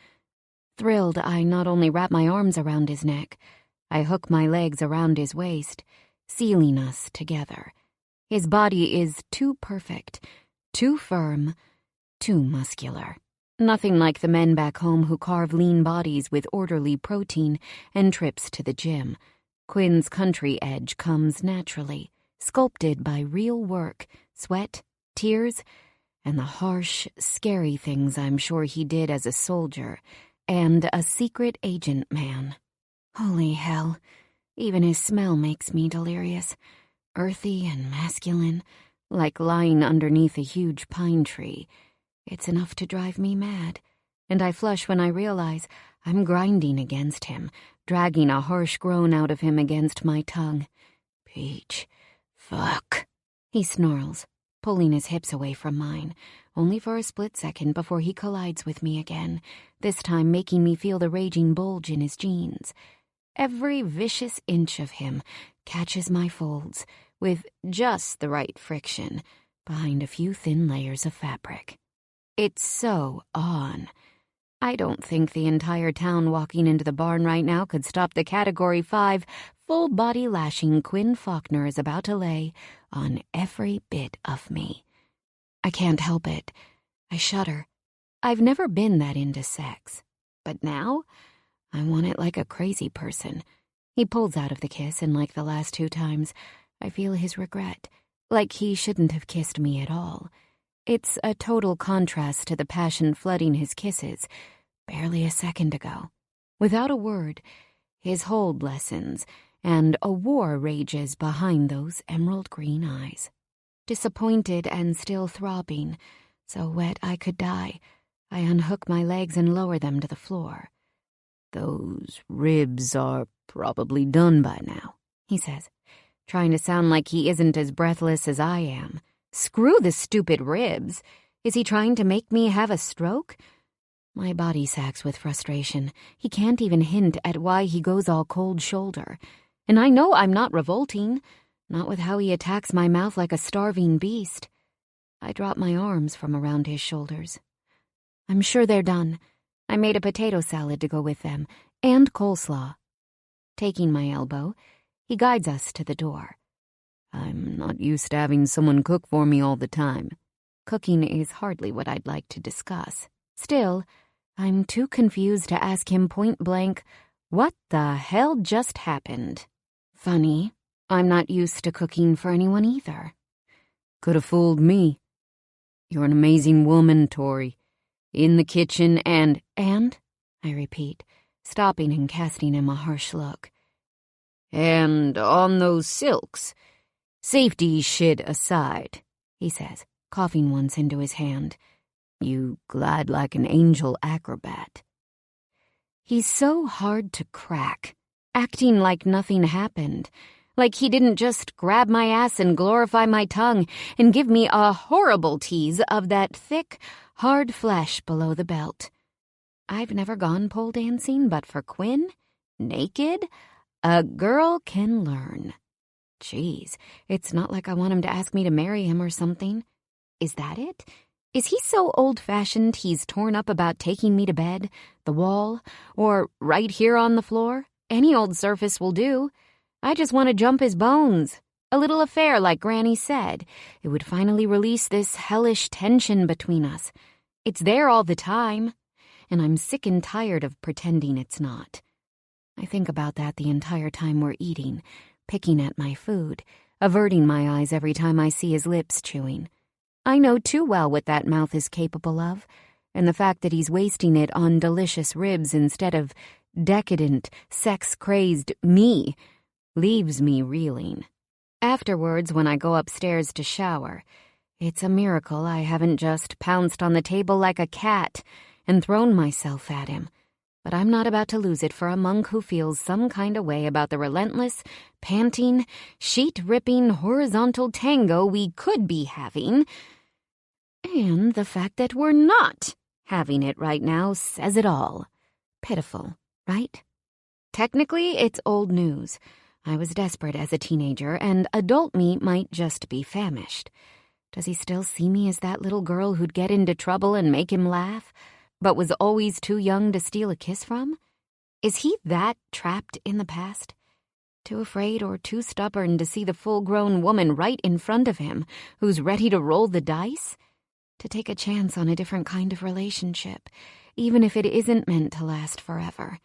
[SPEAKER 1] Thrilled, I not only wrap my arms around his neck, I hook my legs around his waist, sealing us together. His body is too perfect, too firm, too muscular. Nothing like the men back home who carve lean bodies with orderly protein and trips to the gym. Quinn's country edge comes naturally, sculpted by real work, sweat, tears, and the harsh, scary things I'm sure he did as a soldier and a secret agent man. Holy hell, even his smell makes me delirious. Earthy and masculine, like lying underneath a huge pine tree. It's enough to drive me mad, and I flush when I realize I'm grinding against him, dragging a harsh groan out of him against my tongue. Peach, fuck, he snarls, pulling his hips away from mine, only for a split second before he collides with me again, this time making me feel the raging bulge in his jeans. Every vicious inch of him catches my folds, with just the right friction behind a few thin layers of fabric. It's so on. I don't think the entire town walking into the barn right now could stop the Category 5 full-body lashing Quinn Faulkner is about to lay on every bit of me. I can't help it. I shudder. I've never been that into sex. But now, I want it like a crazy person. He pulls out of the kiss, and like the last 2 times, I feel his regret, like he shouldn't have kissed me at all. It's a total contrast to the passion flooding his kisses barely a second ago. Without a word, his hold lessens, and a war rages behind those emerald green eyes. Disappointed and still throbbing, so wet I could die, I unhook my legs and lower them to the floor. "Those ribs are probably done by now," he says, trying to sound like he isn't as breathless as I am. Screw the stupid ribs. Is he trying to make me have a stroke? My body sacks with frustration. He can't even hint at why he goes all cold shoulder. And I know I'm not revolting, not with how he attacks my mouth like a starving beast. I drop my arms from around his shoulders. I'm sure they're done. I made a potato salad to go with them, and coleslaw. Taking my elbow, he guides us to the door. I'm not used to having someone cook for me all the time. Cooking is hardly what I'd like to discuss. Still, I'm too confused to ask him point blank, what the hell just happened? Funny, I'm not used to cooking for anyone either. Could have fooled me. You're an amazing woman, Tori. In the kitchen and, I repeat, stopping and casting him a harsh look. And on those silks. Safety shit aside, he says, coughing once into his hand. You glide like an angel acrobat. He's so hard to crack, acting like nothing happened, like he didn't just grab my ass and glorify my tongue and give me a horrible tease of that thick, hard flesh below the belt. I've never gone pole dancing, but for Quinn, naked, a girl can learn. Geez, it's not like I want him to ask me to marry him or something. Is that it? Is he so old-fashioned he's torn up about taking me to bed, the wall, or right here on the floor? Any old surface will do. I just want to jump his bones. A little affair, like Granny said. It would finally release this hellish tension between us. It's there all the time, and I'm sick and tired of pretending it's not. I think about that the entire time we're eating, picking at my food, averting my eyes every time I see his lips chewing. I know too well what that mouth is capable of, and the fact that he's wasting it on delicious ribs instead of decadent, sex-crazed me leaves me reeling. Afterwards, when I go upstairs to shower, it's a miracle I haven't just pounced on the table like a cat and thrown myself at him. But I'm not about to lose it for a monk who feels some kind of way about the relentless, panting, sheet-ripping, horizontal tango we could be having. And the fact that we're not having it right now says it all. Pitiful, right? Technically, it's old news. I was desperate as a teenager, and adult me might just be famished. Does he still see me as that little girl who'd get into trouble and make him laugh, but was always too young to steal a kiss from? Is he that trapped in the past? Too afraid or too stubborn to see the full-grown woman right in front of him, who's ready to roll the dice? To take a chance on a different kind of relationship, even if it isn't meant to last forever.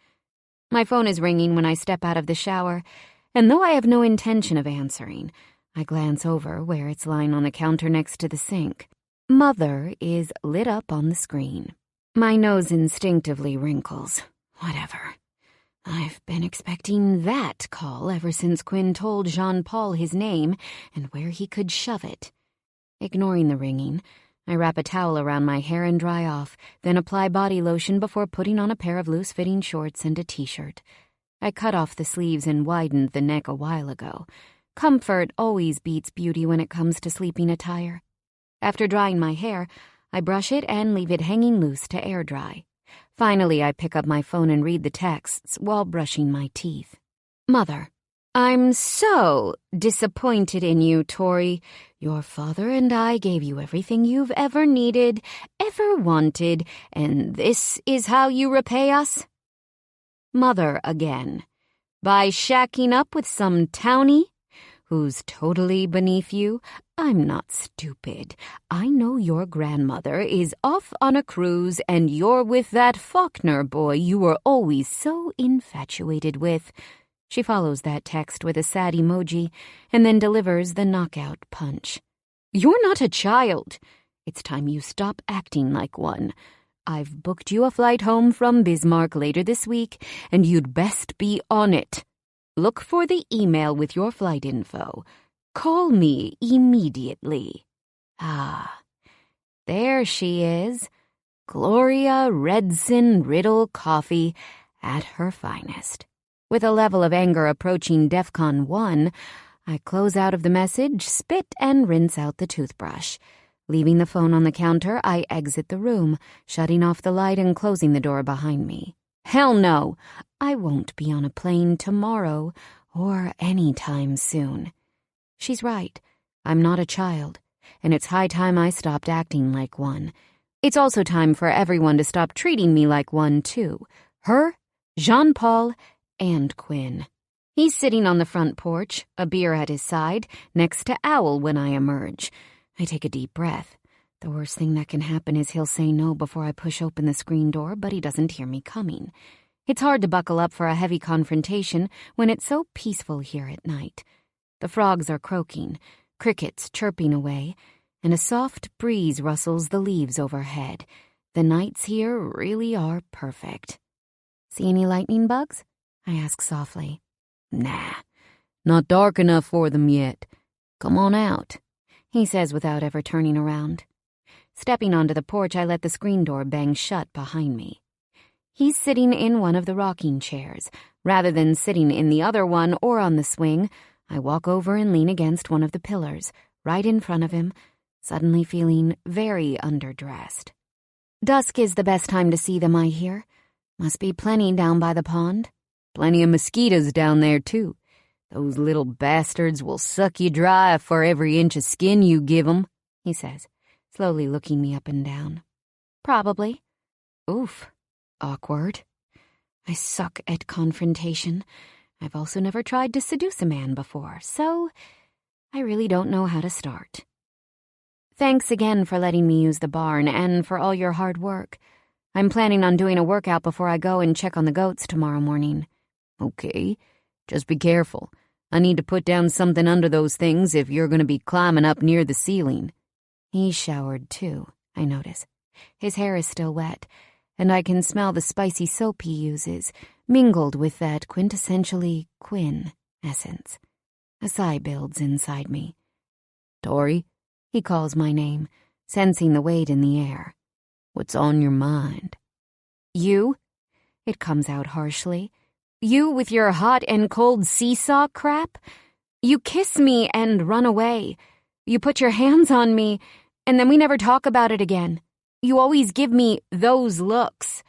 [SPEAKER 1] My phone is ringing when I step out of the shower, and though I have no intention of answering, I glance over where it's lying on the counter next to the sink. Mother is lit up on the screen. My nose instinctively wrinkles. Whatever. I've been expecting that call ever since Quinn told Jean-Paul his name and where he could shove it. Ignoring the ringing, I wrap a towel around my hair and dry off, then apply body lotion before putting on a pair of loose-fitting shorts and a t-shirt. I cut off the sleeves and widened the neck a while ago. Comfort always beats beauty when it comes to sleeping attire. After drying my hair, I brush it and leave it hanging loose to air dry. Finally, I pick up my phone and read the texts while brushing my teeth. Mother, I'm so disappointed in you, Tori. Your father and I gave you everything you've ever needed, ever wanted, and this is how you repay us? Mother again. By shacking up with some townie who's totally beneath you? I'm not stupid. I know your grandmother is off on a cruise and you're with that Faulkner boy you were always so infatuated with. She follows that text with a sad emoji and then delivers the knockout punch. You're not a child. It's time you stop acting like one. I've booked you a flight home from Bismarck later this week, and you'd best be on it. Look for the email with your flight info. Call me immediately. Ah, there she is. Gloria Redson Riddle Coffee at her finest. With a level of anger approaching DEFCON 1, I close out of the message, spit, and rinse out the toothbrush. Leaving the phone on the counter, I exit the room, shutting off the light and closing the door behind me. Hell no! I won't be on a plane tomorrow or any time soon. She's right. I'm not a child, and it's high time I stopped acting like one. It's also time for everyone to stop treating me like one, too. Her, Jean-Paul, and Quinn. He's sitting on the front porch, a beer at his side, next to Owl when I emerge. I take a deep breath. The worst thing that can happen is he'll say no before I push open the screen door, but he doesn't hear me coming. It's hard to buckle up for a heavy confrontation when it's so peaceful here at night. The frogs are croaking, crickets chirping away, and a soft breeze rustles the leaves overhead. The nights here really are perfect. See any lightning bugs? I ask softly. Nah, not dark enough for them yet. Come on out, he says without ever turning around. Stepping onto the porch, I let the screen door bang shut behind me. He's sitting in one of the rocking chairs. Rather than sitting in the other one or on the swing, I walk over and lean against one of the pillars, right in front of him, suddenly feeling very underdressed. Dusk is the best time to see them, I hear. Must be plenty down by the pond. Plenty of mosquitoes down there, too. Those little bastards will suck you dry for every inch of skin you give 'em, he says, slowly looking me up and down. Probably. Oof. Awkward. I suck at confrontation. I've also never tried to seduce a man before, so I really don't know how to start. Thanks again for letting me use the barn and for all your hard work. I'm planning on doing a workout before I go and check on the goats tomorrow morning. Okay, just be careful. I need to put down something under those things if you're going to be climbing up near the ceiling. He's showered, too, I notice. His hair is still wet, and I can smell the spicy soap he uses, mingled with that quintessentially Quinn essence. A sigh builds inside me. Tori, he calls my name, sensing the weight in the air. What's on your mind? You? It comes out harshly. You with your hot and cold seesaw crap? You kiss me and run away. You put your hands on me, and then we never talk about it again. You always give me those looks.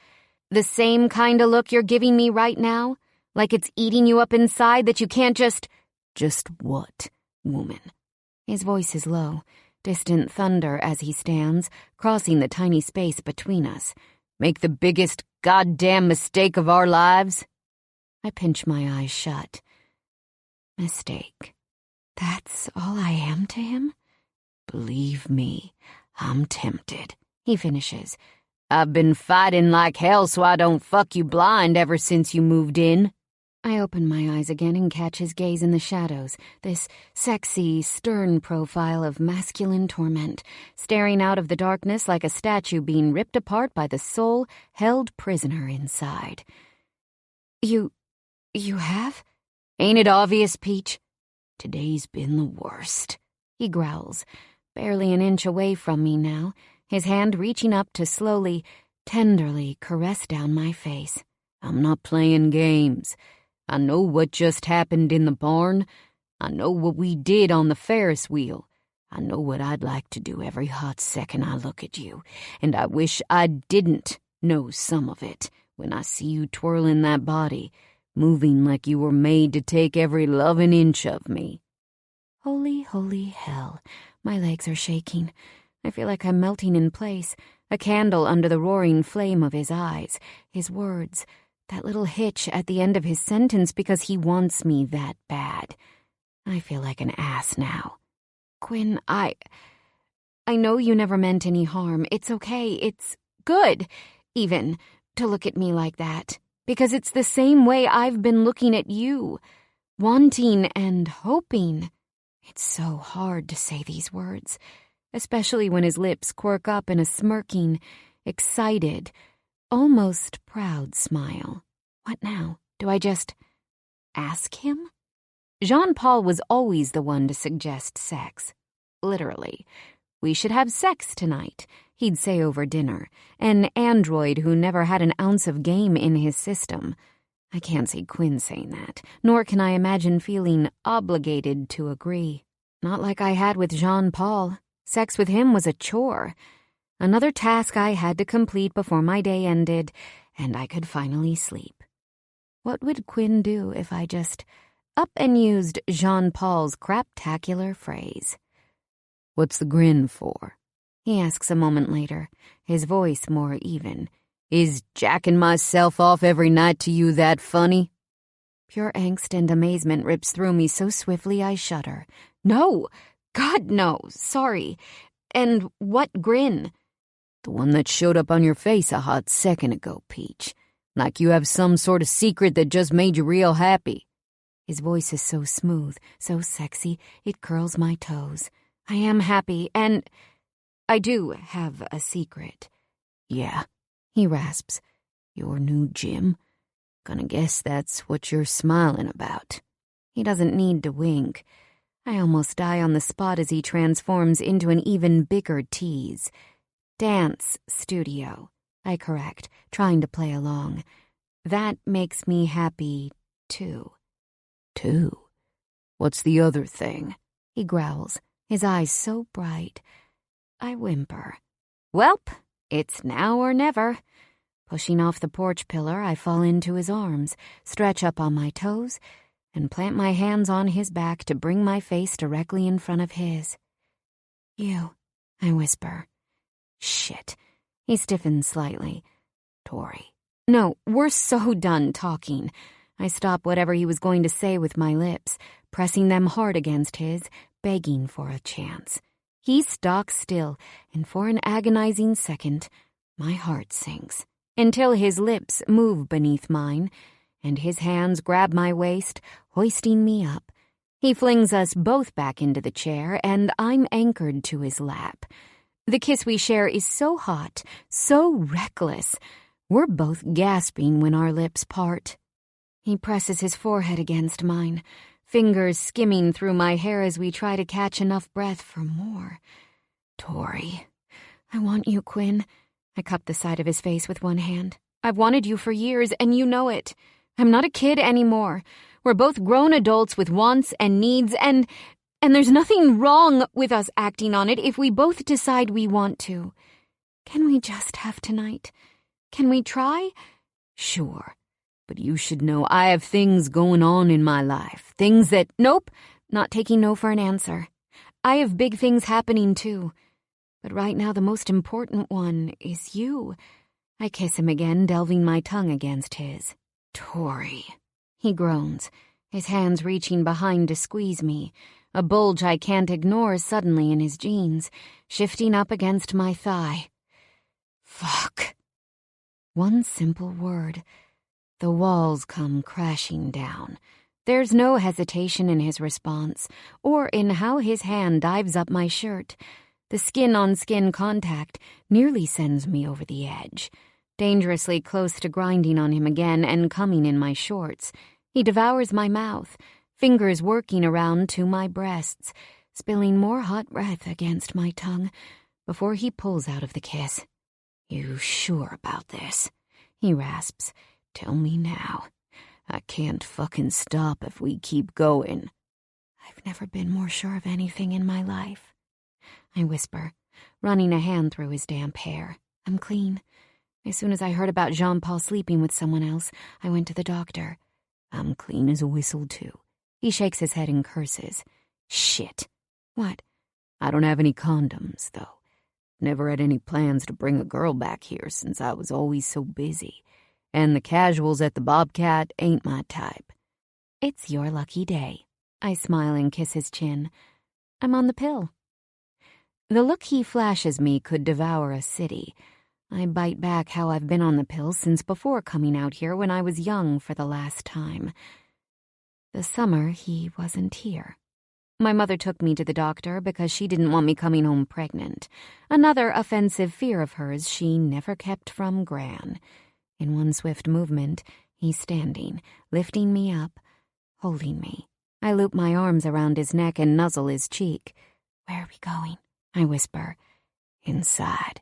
[SPEAKER 1] The same kind of look you're giving me right now? Like it's eating you up inside that you can't just... Just what, woman? His voice is low, distant thunder as he stands, crossing the tiny space between us. Make the biggest goddamn mistake of our lives? I pinch my eyes shut. Mistake. That's all I am to him? Believe me, I'm tempted, he finishes. I've been fighting like hell so I don't fuck you blind ever since you moved in. I open my eyes again and catch his gaze in the shadows, this sexy, stern profile of masculine torment, staring out of the darkness like a statue being ripped apart by the soul held prisoner inside. You have? Ain't it obvious, Peach? Today's been the worst, he growls, barely an inch away from me now, his hand reaching up to slowly, tenderly caress down my face. I'm not playing games. I know what just happened in the barn. I know what we did on the Ferris wheel. I know what I'd like to do every hot second I look at you, and I wish I didn't know some of it when I see you twirling that body,
[SPEAKER 4] moving like you were made to take every loving inch of me.
[SPEAKER 1] Holy, holy hell. My legs are shaking. I feel like I'm melting in place, a candle under the roaring flame of his eyes, his words, that little hitch at the end of his sentence because he wants me that bad. I feel like an ass now. Quinn, I know you never meant any harm. It's okay. It's good, even, to look at me like that. Because it's the same way I've been looking at you. Wanting and hoping. It's so hard to say these words, especially when his lips quirk up in a smirking, excited, almost proud smile. What now? Do I just ask him? Jean-Paul was always the one to suggest sex. Literally. We should have sex tonight, he'd say over dinner, an android who never had an ounce of game in his system. I can't see Quinn saying that, nor can I imagine feeling obligated to agree. Not like I had with Jean-Paul. Sex with him was a chore. Another task I had to complete before my day ended, and I could finally sleep. What would Quinn do if I just up and used Jean-Paul's craptacular phrase?
[SPEAKER 4] What's the grin for?
[SPEAKER 1] He asks a moment later, his voice more even.
[SPEAKER 4] Is jacking myself off every night to you that funny?
[SPEAKER 1] Pure angst and amazement rips through me so swiftly I shudder. No! God, no! Sorry. And what grin?
[SPEAKER 4] The one that showed up on your face a hot second ago, Peach. Like you have some sort of secret that just made you real happy.
[SPEAKER 1] His voice is so smooth, so sexy, it curls my toes. I am happy, and I do have a secret.
[SPEAKER 4] Yeah, he rasps. Your new gym? Gonna guess that's what you're smiling about.
[SPEAKER 1] He doesn't need to wink. I almost die on the spot as he transforms into an even bigger tease. Dance studio, I correct, trying to play along. That makes me happy, too.
[SPEAKER 4] Too? What's the other thing?
[SPEAKER 1] He growls, his eyes so bright. I whimper. Welp, it's now or never. Pushing off the porch pillar, I fall into his arms, stretch up on my toes, and plant my hands on his back to bring my face directly in front of his. You, I whisper. Shit. He stiffens slightly. Tori. No, we're so done talking. I stop whatever he was going to say with my lips, pressing them hard against his, begging for a chance. He stalks still, and for an agonizing second, my heart sinks, until his lips move beneath mine, and his hands grab my waist, hoisting me up. He flings us both back into the chair, and I'm anchored to his lap. The kiss we share is so hot, so reckless. We're both gasping when our lips part. He presses his forehead against mine, fingers skimming through my hair as we try to catch enough breath for more. Tori. I want you, Quinn. I cup the side of his face with one hand. I've wanted you for years, and you know it. I'm not a kid anymore. We're both grown adults with wants and needs, and there's nothing wrong with us acting on it if we both decide we want to. Can we just have tonight? Can we try?
[SPEAKER 4] Sure. But you should know I have things going on in my life. Things that...
[SPEAKER 1] Nope. Not taking no for an answer. I have big things happening, too. But right now the most important one is you. I kiss him again, delving my tongue against his.
[SPEAKER 4] Tori.
[SPEAKER 1] He groans, his hands reaching behind to squeeze me, a bulge I can't ignore suddenly in his jeans, shifting up against my thigh. Fuck. One simple word. The walls come crashing down. There's no hesitation in his response, or in how his hand dives up my shirt. The skin-on-skin contact nearly sends me over the edge, dangerously close to grinding on him again and coming in my shorts. He devours my mouth, fingers working around to my breasts, spilling more hot breath against my tongue before he pulls out of the kiss.
[SPEAKER 4] You sure about this? He rasps. Tell me now. I can't fucking stop if we keep going.
[SPEAKER 1] I've never been more sure of anything in my life. I whisper, running a hand through his damp hair. I'm clean. As soon as I heard about Jean-Paul sleeping with someone else, I went to the doctor. I'm clean as a whistle, too. He shakes his head and curses. Shit. What? I don't have any condoms, though. Never had any plans to bring a girl back here since I was always so busy. And the casuals at the Bobcat ain't my type. It's your lucky day. I smile and kiss his chin. I'm on the pill. The look he flashes me could devour a city. I bite back how I've been on the pill since before coming out here when I was young for the last time. The summer he wasn't here. My mother took me to the doctor because she didn't want me coming home pregnant. Another offensive fear of hers she never kept from Gran. In one swift movement, he's standing, lifting me up, holding me. I loop my arms around his neck and nuzzle his cheek. Where are we going? I whisper. Inside.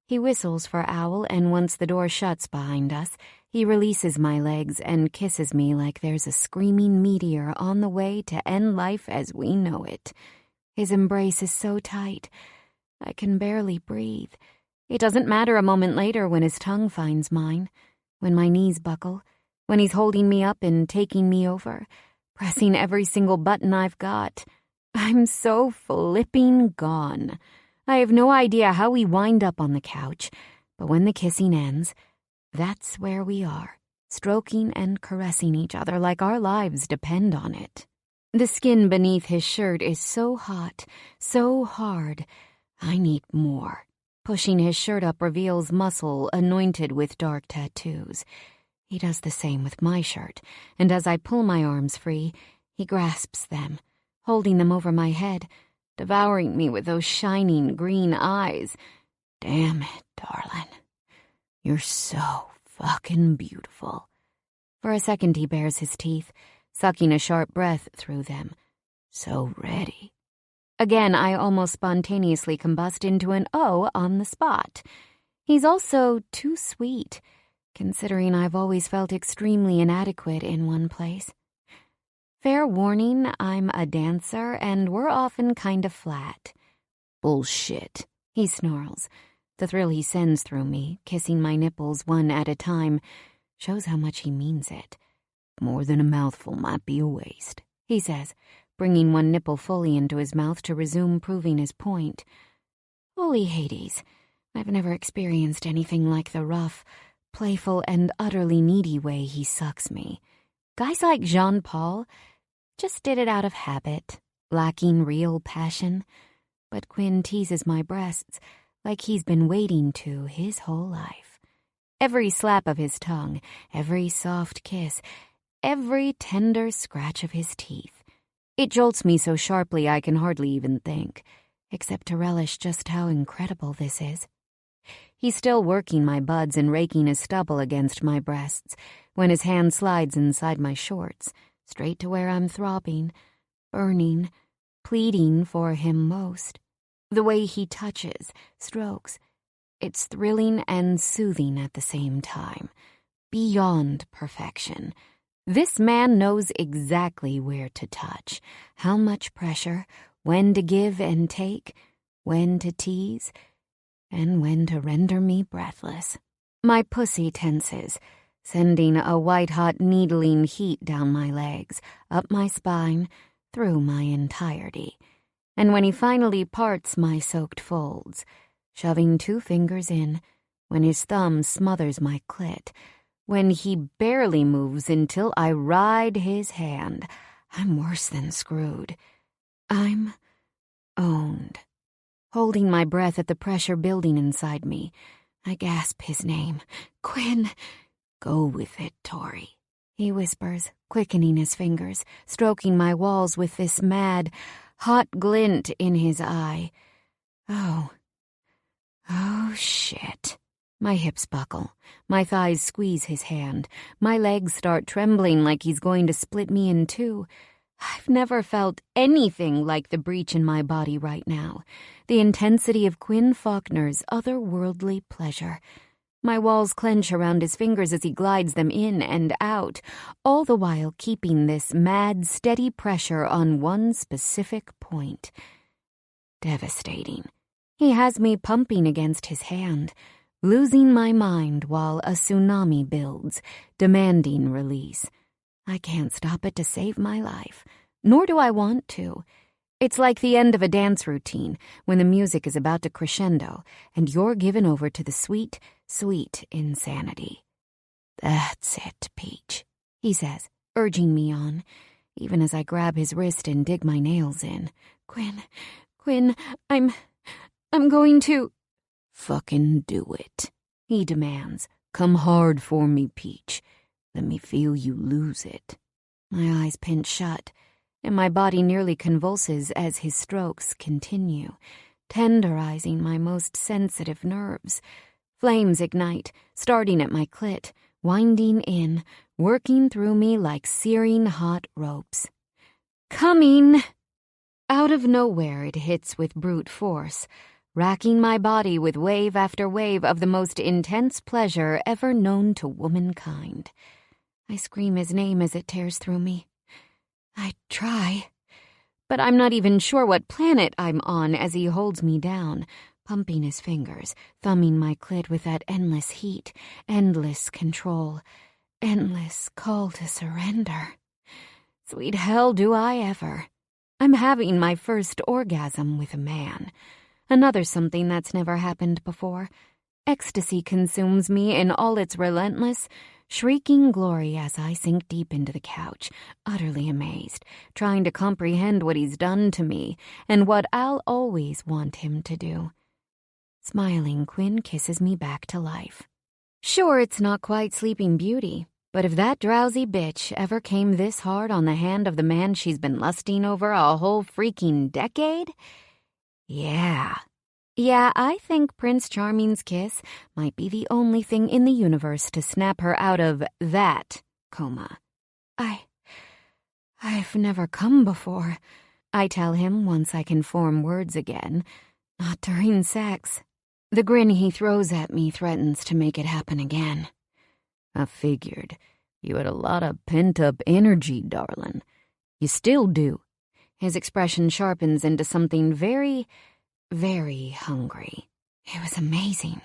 [SPEAKER 1] He whistles for Owl, and once the door shuts behind us, he releases my legs and kisses me like there's a screaming meteor on the way to end life as we know it. His embrace is so tight, I can barely breathe. It doesn't matter a moment later when his tongue finds mine, when my knees buckle, when he's holding me up and taking me over, pressing every single button I've got. I'm so flipping gone. I have no idea how we wind up on the couch, but when the kissing ends, that's where we are, stroking and caressing each other like our lives depend on it. The skin beneath his shirt is so hot, so hard. I need more. Pushing his shirt up reveals muscle anointed with dark tattoos. He does the same with my shirt, and as I pull my arms free, he grasps them, holding them over my head, devouring me with those shining green eyes. Damn it, darling. You're so fucking beautiful. For a second he bares his teeth, sucking a sharp breath through them. So ready. Again, I almost spontaneously combust into an O on the spot. He's also too sweet, considering I've always felt extremely inadequate in one place. Fair warning, I'm a dancer, and we're often kind of flat. Bullshit, he snarls. The thrill he sends through me, kissing my nipples one at a time, shows how much he means it. More than a mouthful might be a waste, he says, bringing one nipple fully into his mouth to resume proving his point. Holy Hades, I've never experienced anything like the rough, playful, and utterly needy way he sucks me. Guys like Jean-Paul just did it out of habit, lacking real passion. But Quinn teases my breasts like he's been waiting to his whole life. Every slap of his tongue, every soft kiss, every tender scratch of his teeth. It jolts me so sharply I can hardly even think, except to relish just how incredible this is. He's still working my buds and raking his stubble against my breasts when his hand slides inside my shorts, straight to where I'm throbbing, burning, pleading for him most. The way he touches, strokes, it's thrilling and soothing at the same time. Beyond perfection. This man knows exactly where to touch, how much pressure, when to give and take, when to tease, and when to render me breathless. My pussy tenses, sending a white-hot needling heat down my legs, up my spine, through my entirety. And when he finally parts my soaked folds, shoving 2 fingers in, when his thumb smothers my clit, when he barely moves until I ride his hand, I'm worse than screwed. I'm owned. Holding my breath at the pressure building inside me, I gasp his name. Quinn! Go with it, Tori, he whispers, quickening his fingers, stroking my walls with this mad, hot glint in his eye. Oh, shit. My hips buckle. My thighs squeeze his hand. My legs start trembling like he's going to split me in 2. I've never felt anything like the breach in my body right now. The intensity of Quinn Faulkner's otherworldly pleasure. My walls clench around his fingers as he glides them in and out, all the while keeping this mad, steady pressure on one specific point. Devastating. He has me pumping against his hand, losing my mind while a tsunami builds, demanding release. I can't stop it to save my life, nor do I want to. It's like the end of a dance routine when the music is about to crescendo and you're given over to the sweet, sweet insanity. That's it, Peach, he says, urging me on, even as I grab his wrist and dig my nails in. Quinn, I'm going to... Fucking do it, he demands. Come hard for me, Peach. Let me feel you lose it. My eyes pinch shut, and my body nearly convulses as his strokes continue, tenderizing my most sensitive nerves. Flames ignite, starting at my clit, winding in, working through me like searing hot ropes. Coming! Out of nowhere it hits with brute force, racking my body with wave after wave of the most intense pleasure ever known to womankind. I scream his name as it tears through me. I try, but I'm not even sure what planet I'm on as he holds me down, pumping his fingers, thumbing my clit with that endless heat, endless control, endless call to surrender. Sweet hell, do I ever. I'm having my first orgasm with a man. Another something that's never happened before. Ecstasy consumes me in all its relentless, shrieking glory as I sink deep into the couch, utterly amazed, trying to comprehend what he's done to me and what I'll always want him to do. Smiling, Quinn kisses me back to life. Sure, it's not quite Sleeping Beauty, but if that drowsy bitch ever came this hard on the hand of the man she's been lusting over a whole freaking decade... Yeah, I think Prince Charming's kiss might be the only thing in the universe to snap her out of that coma. I've never come before, I tell him once I can form words again. Not during sex. The grin he throws at me threatens to make it happen again. I figured. You had a lot of pent-up energy, darling. You still do. His expression sharpens into something very, very hungry. It was amazing,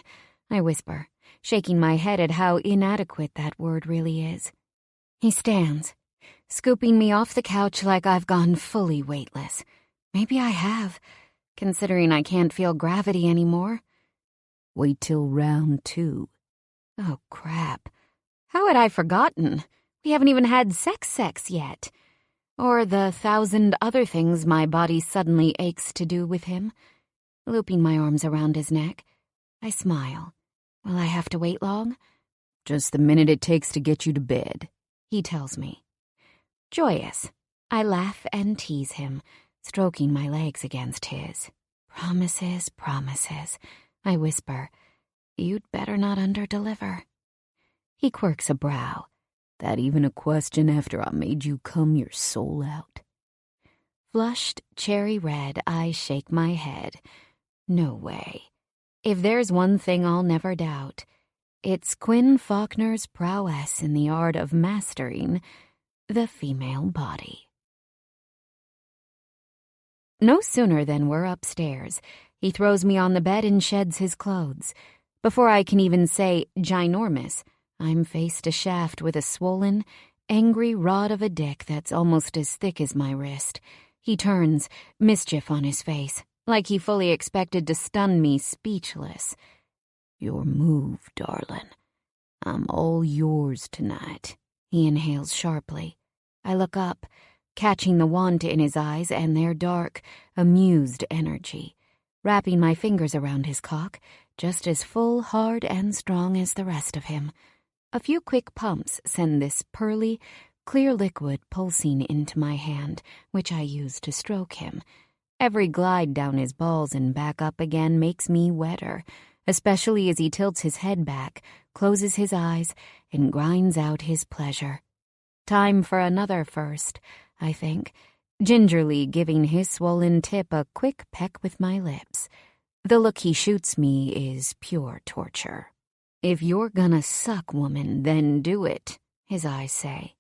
[SPEAKER 1] I whisper, shaking my head at how inadequate that word really is. He stands, scooping me off the couch like I've gone fully weightless. Maybe I have, considering I can't feel gravity anymore. Wait till round 2. Oh, crap. How had I forgotten? We haven't even had sex yet. Or the 1,000 other things my body suddenly aches to do with him. Looping my arms around his neck, I smile. Will I have to wait long? Just the minute it takes to get you to bed, he tells me. Joyous, I laugh and tease him, stroking my legs against his. Promises, I whisper. You'd better not underdeliver. He quirks a brow. That even a question after I made you cum your soul out? Flushed cherry red, I shake my head. No way. If there's one thing I'll never doubt, it's Quinn Faulkner's prowess in the art of mastering the female body. No sooner than we're upstairs, he throws me on the bed and sheds his clothes. Before I can even say ginormous, I'm faced a shaft with a swollen, angry rod of a dick that's almost as thick as my wrist. He turns, mischief on his face, like he fully expected to stun me speechless. Your move, darling. I'm all yours tonight. He inhales sharply. I look up, catching the want in his eyes and their dark, amused energy, wrapping my fingers around his cock, just as full, hard, and strong as the rest of him. A few quick pumps send this pearly, clear liquid pulsing into my hand, which I use to stroke him. Every glide down his balls and back up again makes me wetter, especially as he tilts his head back, closes his eyes, and grinds out his pleasure. Time for another first, I think, gingerly giving his swollen tip a quick peck with my lips. The look he shoots me is pure torture. If you're gonna suck, woman, then do it, his eyes say.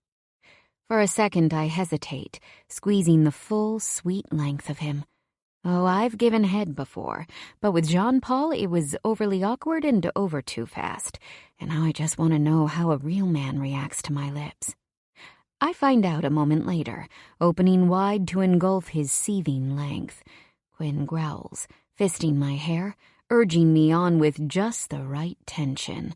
[SPEAKER 1] For a second I hesitate, squeezing the full, sweet length of him. Oh, I've given head before, but with Jean-Paul it was overly awkward and over too fast, and now I just want to know how a real man reacts to my lips. I find out a moment later, opening wide to engulf his seething length. Quinn growls, fisting my hair, urging me on with just the right tension.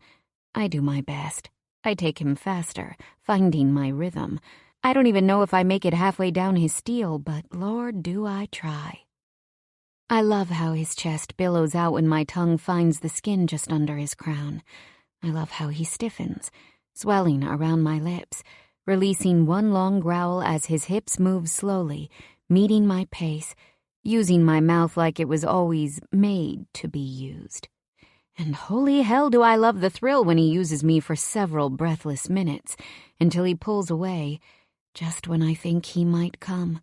[SPEAKER 1] I do my best. I take him faster, finding my rhythm. I don't even know if I make it halfway down his steel, but Lord, do I try. I love how his chest billows out when my tongue finds the skin just under his crown. I love how he stiffens, swelling around my lips, releasing one long growl as his hips move slowly, meeting my pace, using my mouth like it was always made to be used. And holy hell do I love the thrill when he uses me for several breathless minutes, until he pulls away, just when I think he might come.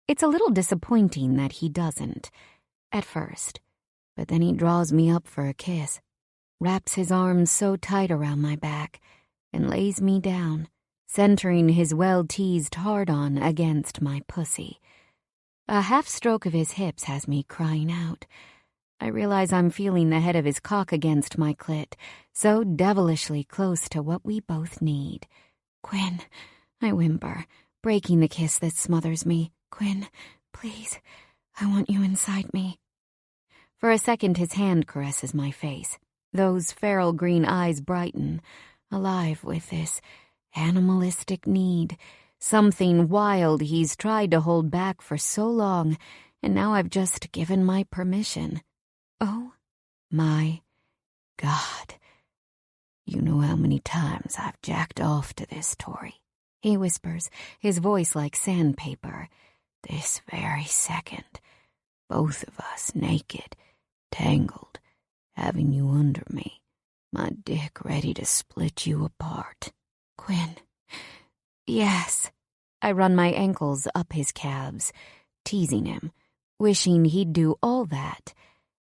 [SPEAKER 1] It's a little disappointing that he doesn't, at first, but then he draws me up for a kiss, wraps his arms so tight around my back, and lays me down, centering his well-teased hard-on against my pussy. A half-stroke of his hips has me crying out. I realize I'm feeling the head of his cock against my clit, so devilishly close to what we both need. "Quinn," I whimper, breaking the kiss that smothers me. "Quinn, please, I want you inside me." For a second his hand caresses my face. Those feral green eyes brighten, alive with this animalistic need, something wild he's tried to hold back for so long, and now I've just given my permission. Oh my God. "You know how many times I've jacked off to this, Tori," he whispers, his voice like sandpaper. "This very second, both of us naked, tangled, having you under me, my dick ready to split you apart." "Quinn." "Yes." I run my ankles up his calves, teasing him, wishing he'd do all that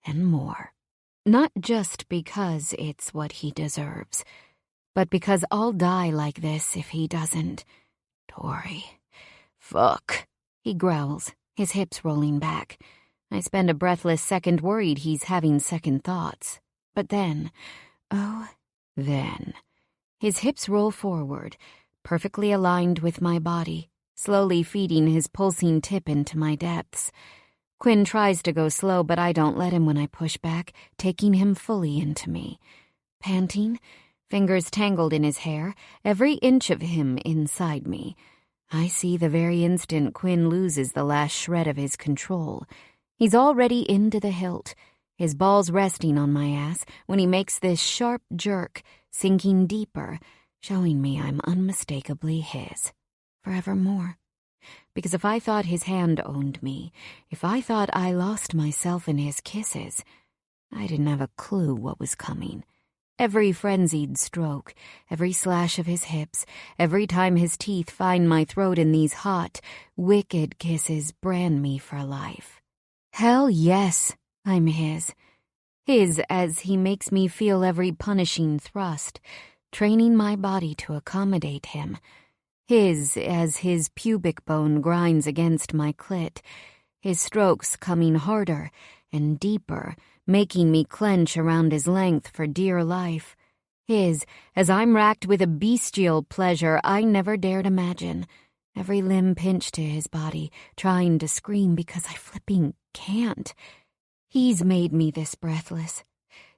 [SPEAKER 1] and more. Not just because it's what he deserves, but because I'll die like this if he doesn't. "Tori, fuck," he growls, his hips rolling back. I spend a breathless second worried he's having second thoughts. But then, his hips roll forward, perfectly aligned with my body, slowly feeding his pulsing tip into my depths. Quinn tries to go slow, but I don't let him when I push back, taking him fully into me. Panting, fingers tangled in his hair, every inch of him inside me. I see the very instant Quinn loses the last shred of his control. He's already into the hilt, his balls resting on my ass when he makes this sharp jerk, sinking deeper, showing me I'm unmistakably his. Forevermore. Because if I thought his hand owned me, if I thought I lost myself in his kisses, I didn't have a clue what was coming. Every frenzied stroke, every slash of his hips, every time his teeth find my throat in these hot, wicked kisses brand me for life. Hell yes, I'm his. His as he makes me feel every punishing thrust, training my body to accommodate him. His as his pubic bone grinds against my clit, his strokes coming harder and deeper, making me clench around his length for dear life. His as I'm racked with a bestial pleasure I never dared imagine, every limb pinched to his body, trying to scream because I flipping can't. He's made me this breathless.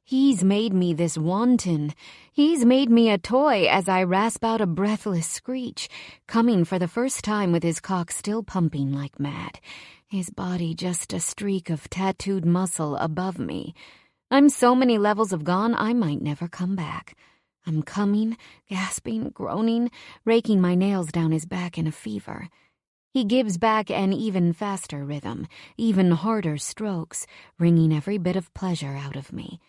[SPEAKER 1] He's made me this wanton. He's made me a toy as I rasp out a breathless screech, coming for the first time with his cock still pumping like mad, his body just a streak of tattooed muscle above me. I'm so many levels of gone I might never come back. I'm coming, gasping, groaning, raking my nails down his back in a fever. He gives back an even faster rhythm, even harder strokes, wringing every bit of pleasure out of me.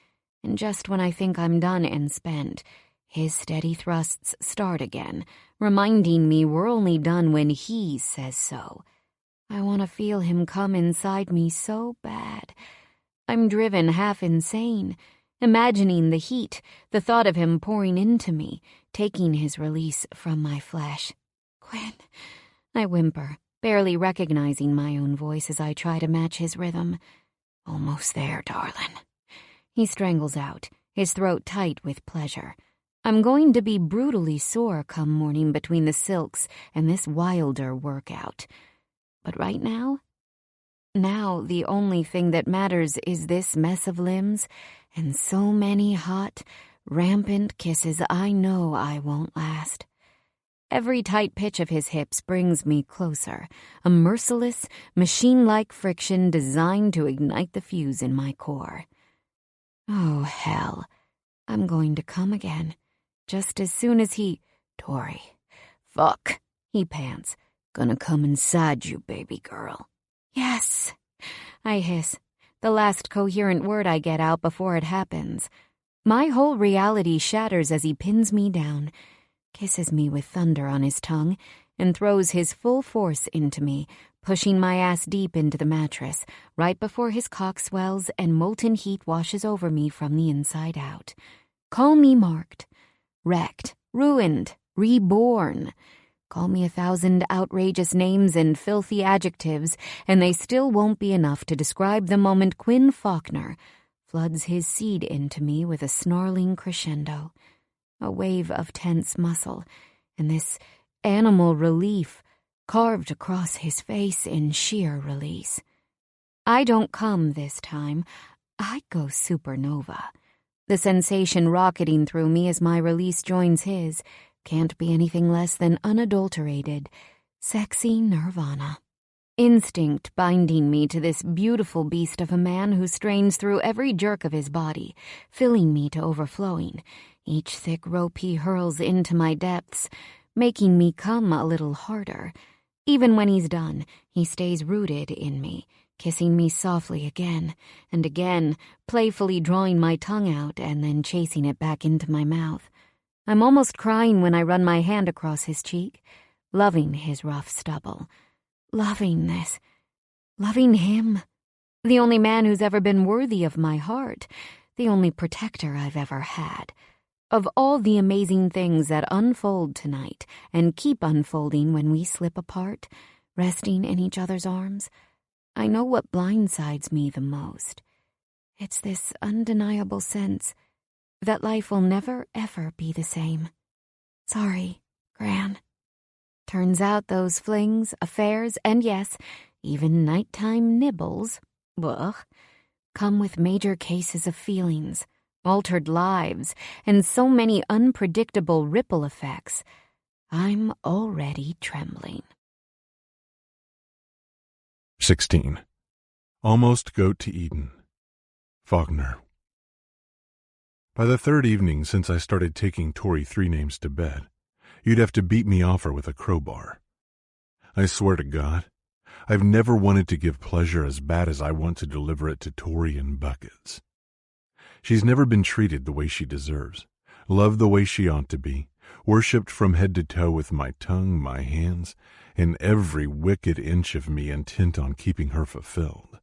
[SPEAKER 1] And just when I think I'm done and spent, his steady thrusts start again, reminding me we're only done when he says so. I want to feel him come inside me so bad. I'm driven half insane, imagining the heat, the thought of him pouring into me, taking his release from my flesh. "Quinn," I whimper, barely recognizing my own voice as I try to match his rhythm. "Almost there, darling." He strangles out, his throat tight with pleasure. I'm going to be brutally sore come morning between the silks and this wilder workout. But right now the only thing that matters is this mess of limbs and so many hot, rampant kisses I know I won't last. Every tight pitch of his hips brings me closer, a merciless, machine-like friction designed to ignite the fuse in my core. Oh, hell. I'm going to come again, just as soon as he... Tori. Fuck, he pants. Gonna come inside you, baby girl. Yes, I hiss, the last coherent word I get out before it happens. My whole reality shatters as he pins me down, kisses me with thunder on his tongue, and throws his full force into me, pushing my ass deep into the mattress, right before his cock swells and molten heat washes over me from the inside out. Call me marked, wrecked, ruined, reborn. Call me 1,000 outrageous names and filthy adjectives, and they still won't be enough to describe the moment Quinn Faulkner floods his seed into me with a snarling crescendo, a wave of tense muscle, and this animal relief carved across his face in sheer release. I don't come this time. I go supernova. The sensation rocketing through me as my release joins his can't be anything less than unadulterated, sexy nirvana. Instinct binding me to this beautiful beast of a man who strains through every jerk of his body, filling me to overflowing, each thick rope he hurls into my depths, making me come a little harder. Even when he's done, he stays rooted in me, kissing me softly again and again, playfully drawing my tongue out and then chasing it back into my mouth. I'm almost crying when I run my hand across his cheek, loving his rough stubble. Loving this. Loving him. The only man who's ever been worthy of my heart. The only protector I've ever had. Of all the amazing things that unfold tonight and keep unfolding when we slip apart, resting in each other's arms, I know what blindsides me the most. It's this undeniable sense that life will never, ever be the same. Sorry, Gran. Turns out those flings, affairs, and yes, even nighttime nibbles, come with major cases of feelings, altered lives, and so many unpredictable ripple effects. I'm already trembling.
[SPEAKER 2] 16. Almost Goat to Eden. Faulkner. By the third evening since I started taking Tori 3 names to bed, you'd have to beat me off her with a crowbar. I swear to God, I've never wanted to give pleasure as bad as I want to deliver it to Tori in buckets. She's never been treated the way she deserves, loved the way she ought to be, worshipped from head to toe with my tongue, my hands, and every wicked inch of me intent on keeping her fulfilled.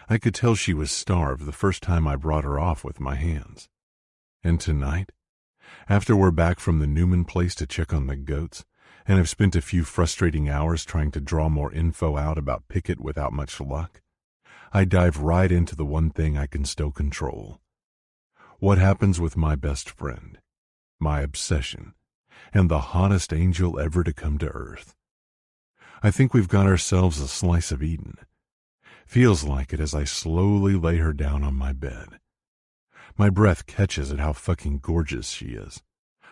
[SPEAKER 2] I could tell she was starved the first time I brought her off with my hands. And tonight, after we're back from the Newman place to check on the goats, and I've spent a few frustrating hours trying to draw more info out about Pickett without much luck, I dive right into the one thing I can still control. What happens with my best friend, my obsession, and the hottest angel ever to come to earth. I think we've got ourselves a slice of Eden. Feels like it as I slowly lay her down on my bed. My breath catches at how fucking gorgeous she is.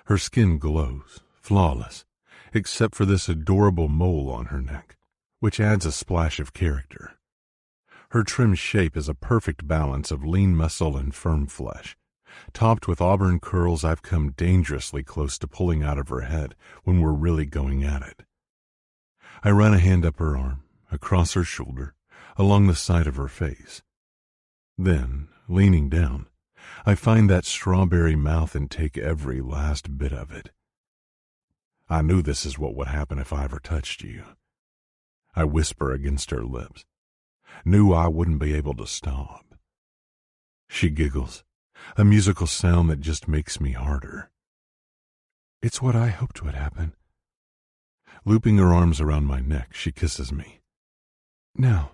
[SPEAKER 2] Her skin glows, flawless, except for this adorable mole on her neck, which adds a splash of character. Her trim shape is a perfect balance of lean muscle and firm flesh, topped with auburn curls I've come dangerously close to pulling out of her head when we're really going at it. I run a hand up her arm, across her shoulder, along the side of her face. Then, leaning down, I find that strawberry mouth and take every last bit of it. I knew this is what would happen if I ever touched you. I whisper against her lips. Knew I wouldn't be able to stop. She giggles, a musical sound that just makes me harder. It's what I hoped would happen. Looping her arms around my neck, she kisses me. Now,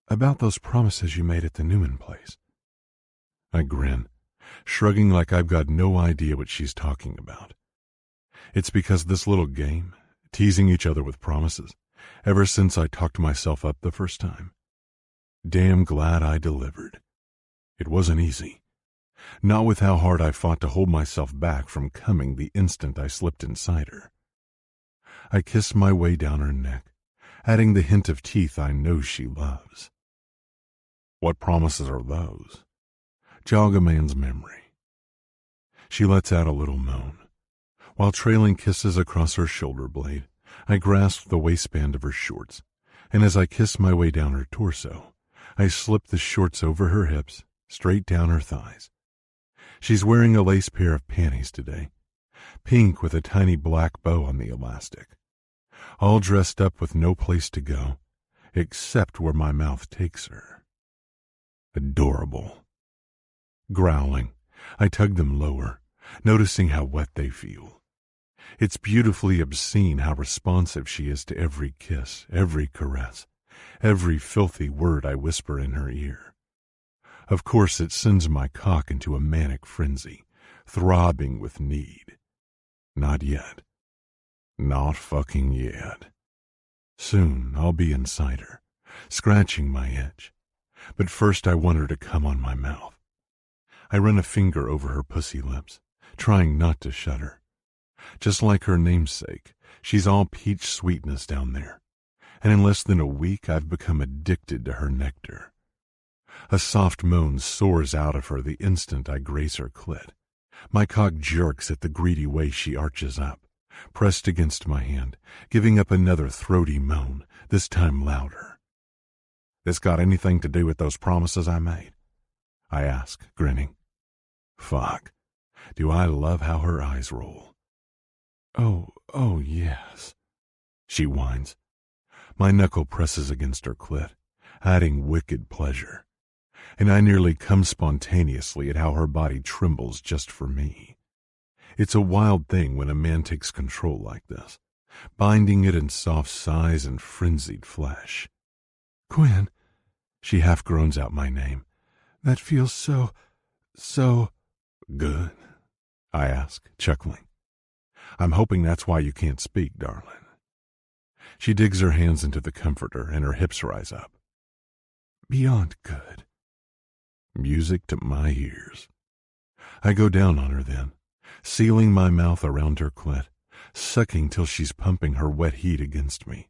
[SPEAKER 2] about those promises you made at the Newman place. I grin, shrugging like I've got no idea what she's talking about. It's because this little game, teasing each other with promises, ever since I talked myself up the first time. Damn glad I delivered. It wasn't easy. Not with how hard I fought to hold myself back from coming the instant I slipped inside her. I kissed my way down her neck, adding the hint of teeth I know she loves. What promises are those? Jog a man's memory. She lets out a little moan. While trailing kisses across her shoulder blade, I grasp the waistband of her shorts, and as I kiss my way down her torso, I slip the shorts over her hips, straight down her thighs. She's wearing a lace pair of panties today, pink with a tiny black bow on the elastic, all dressed up with no place to go, except where my mouth takes her. Adorable. Growling, I tug them lower, noticing how wet they feel. It's beautifully obscene how responsive she is to every kiss, every caress, every filthy word I whisper in her ear. Of course, it sends my cock into a manic frenzy, throbbing with need. Not yet. Not fucking yet. Soon I'll be inside her, scratching my itch. But first I want her to come on my mouth. I run a finger over her pussy lips, trying not to shudder. Just like her namesake, she's all peach sweetness down there, and in less than a week I've become addicted to her nectar. A soft moan soars out of her the instant I graze her clit. My cock jerks at the greedy way she arches up, pressed against my hand, giving up another throaty moan, this time louder. This got anything to do with those promises I made? I ask, grinning. Fuck. Do I love how her eyes roll? Oh, yes, she whines. My knuckle presses against her clit, adding wicked pleasure, and I nearly come spontaneously at how her body trembles just for me. It's a wild thing when a man takes control like this, binding it in soft sighs and frenzied flesh. Quinn, she half groans out my name. That feels so good, I ask, chuckling. I'm hoping that's why you can't speak, darling. She digs her hands into the comforter and her hips rise up. Beyond good. Music to my ears. I go down on her then, sealing my mouth around her clit, sucking till she's pumping her wet heat against me,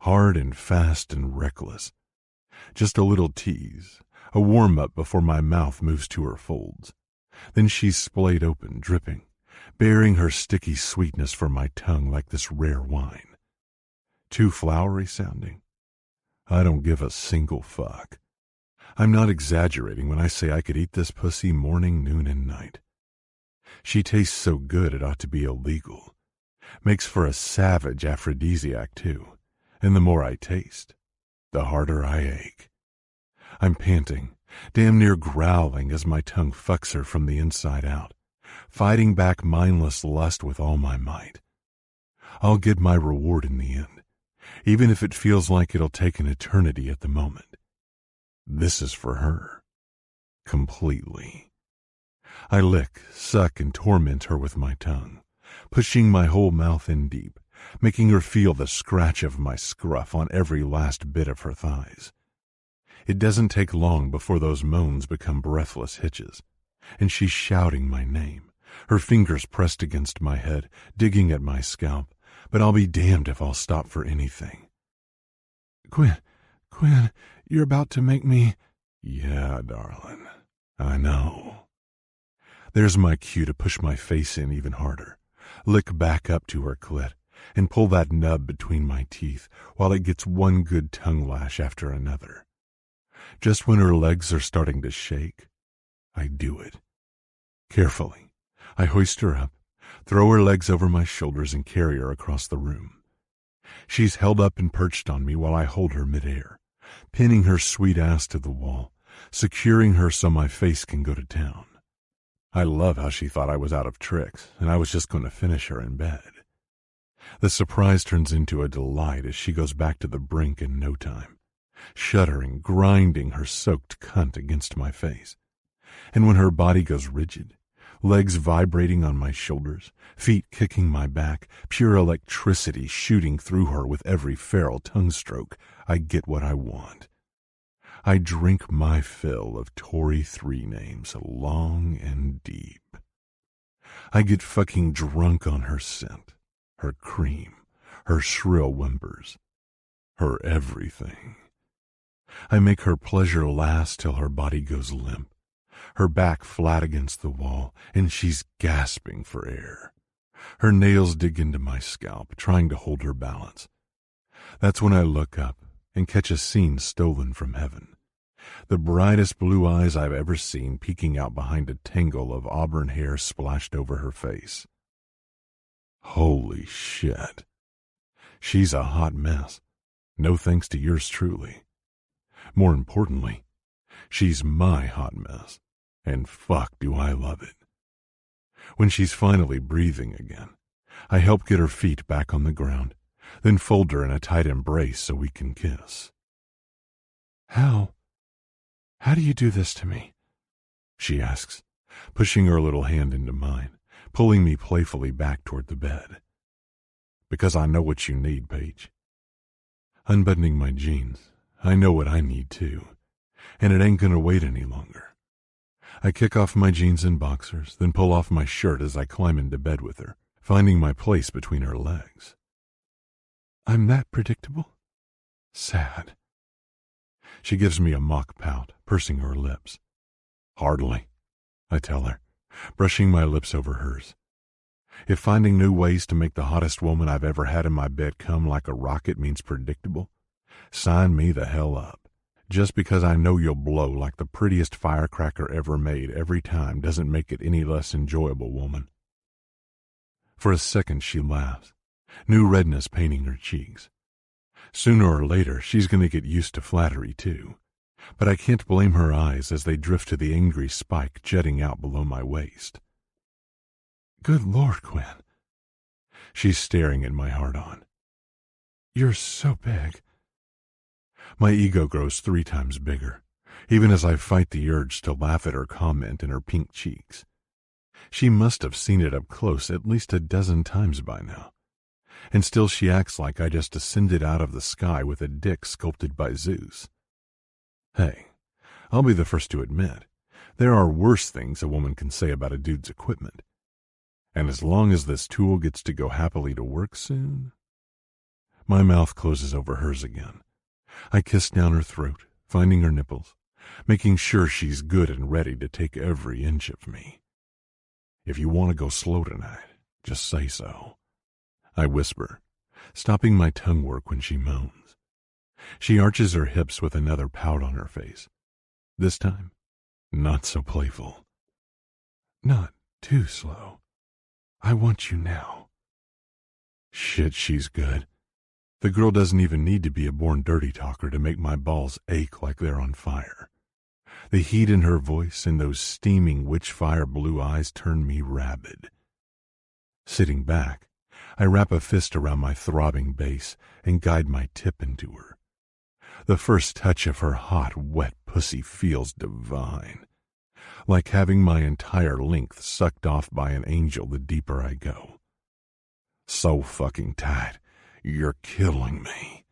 [SPEAKER 2] hard and fast and reckless. Just a little tease, a warm-up before my mouth moves to her folds. Then she's splayed open, dripping, bearing her sticky sweetness for my tongue like this rare wine. Too flowery sounding? I don't give a single fuck. I'm not exaggerating when I say I could eat this pussy morning, noon, and night. She tastes so good it ought to be illegal. Makes for a savage aphrodisiac, too. And the more I taste, the harder I ache. I'm panting, damn near growling as my tongue fucks her from the inside out, fighting back mindless lust with all my might. I'll get my reward in the end, even if it feels like it'll take an eternity at the moment. This is for her. Completely. I lick, suck, and torment her with my tongue, pushing my whole mouth in deep, making her feel the scratch of my scruff on every last bit of her thighs. It doesn't take long before those moans become breathless hitches, and she's shouting my name, her fingers pressed against my head, digging at my scalp, but I'll be damned if I'll stop for anything. Quinn, you're about to make me... Yeah, darling, I know. There's my cue to push my face in even harder, lick back up to her clit, and pull that nub between my teeth while it gets one good tongue lash after another. Just when her legs are starting to shake, I do it. Carefully, I hoist her up, throw her legs over my shoulders, and carry her across the room. She's held up and perched on me while I hold her midair, pinning her sweet ass to the wall, securing her so my face can go to town. I love how she thought I was out of tricks, and I was just going to finish her in bed. The surprise turns into a delight as she goes back to the brink in no time, shuddering, grinding her soaked cunt against my face,
[SPEAKER 3] And when her body goes rigid, legs vibrating on my shoulders, feet kicking my back, pure electricity shooting through her with every feral tongue stroke, I get what I want. I drink my fill of Tory three names long and deep. I get fucking drunk on her scent, her cream, her shrill whimpers, her everything. I make her pleasure last till her body goes limp, her back flat against the wall, and she's gasping for air. Her nails dig into my scalp, trying to hold her balance. That's when I look up and catch a scene stolen from heaven. The brightest blue eyes I've ever seen peeking out behind a tangle of auburn hair splashed over her face. Holy shit. She's a hot mess. No thanks to yours truly. More importantly, she's my hot mess, and fuck do I love it. When she's finally breathing again, I help get her feet back on the ground, then fold her in a tight embrace so we can kiss. How do you do this to me? She asks, pushing her little hand into mine, pulling me playfully back toward the bed. Because I know what you need, Paige. Unbuttoning my jeans, I know what I need too, and it ain't gonna wait any longer. I kick off my jeans and boxers, then pull off my shirt as I climb into bed with her, finding my place between her legs. I'm that predictable? Sad. She gives me a mock pout, pursing her lips. Hardly, I tell her, brushing my lips over hers. If finding new ways to make the hottest woman I've ever had in my bed come like a rocket means predictable, sign me the hell up. Just because I know you'll blow like the prettiest firecracker ever made every time doesn't make it any less enjoyable, woman. For a second she laughs, new redness painting her cheeks. Sooner or later, she's going to get used to flattery, too. But I can't blame her eyes as they drift to the angry spike jutting out below my waist. Good Lord, Gwen. She's staring at my hard-on. You're so big. My ego grows 3 times bigger, even as I fight the urge to laugh at her comment in her pink cheeks. She must have seen it up close at least a dozen times by now. And still she acts like I just descended out of the sky with a dick sculpted by Zeus. Hey, I'll be the first to admit, there are worse things a woman can say about a dude's equipment. And as long as this tool gets to go happily to work soon... My mouth closes over hers again. I kiss down her throat, finding her nipples, making sure she's good and ready to take every inch of me. If you want to go slow tonight, just say so. I whisper, stopping my tongue work when she moans. She arches her hips with another pout on her face. This time, not so playful. Not too slow. I want you now. Shit, she's good. The girl doesn't even need to be a born dirty talker to make my balls ache like they're on fire. The heat in her voice and those steaming witch-fire blue eyes turn me rabid. Sitting back, I wrap a fist around my throbbing base and guide my tip into her. The first touch of her hot, wet pussy feels divine, like having my entire length sucked off by an angel the deeper I go. So fucking tight, you're killing me,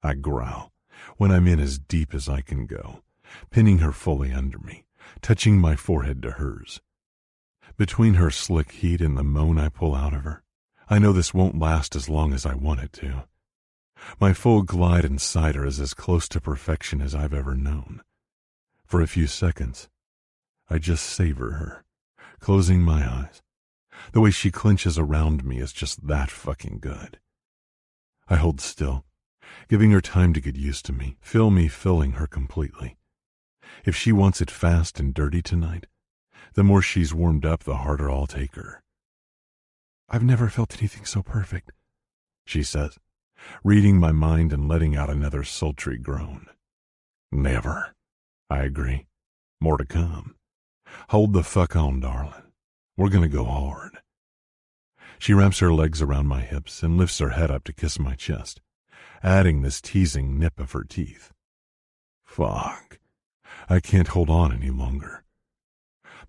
[SPEAKER 3] I growl when I'm in as deep as I can go, pinning her fully under me, touching my forehead to hers. Between her slick heat and the moan I pull out of her, I know this won't last as long as I want it to. My full glide inside her is as close to perfection as I've ever known. For a few seconds, I just savor her, closing my eyes. The way she clenches around me is just that fucking good. I hold still, giving her time to get used to me, filling her completely. If she wants it fast and dirty tonight, the more she's warmed up, the harder I'll take her. I've never felt anything so perfect, she says, reading my mind and letting out another sultry groan. Never, I agree. More to come. Hold the fuck on, darling. We're gonna go hard. She wraps her legs around my hips and lifts her head up to kiss my chest, adding this teasing nip of her teeth. Fuck. I can't hold on any longer.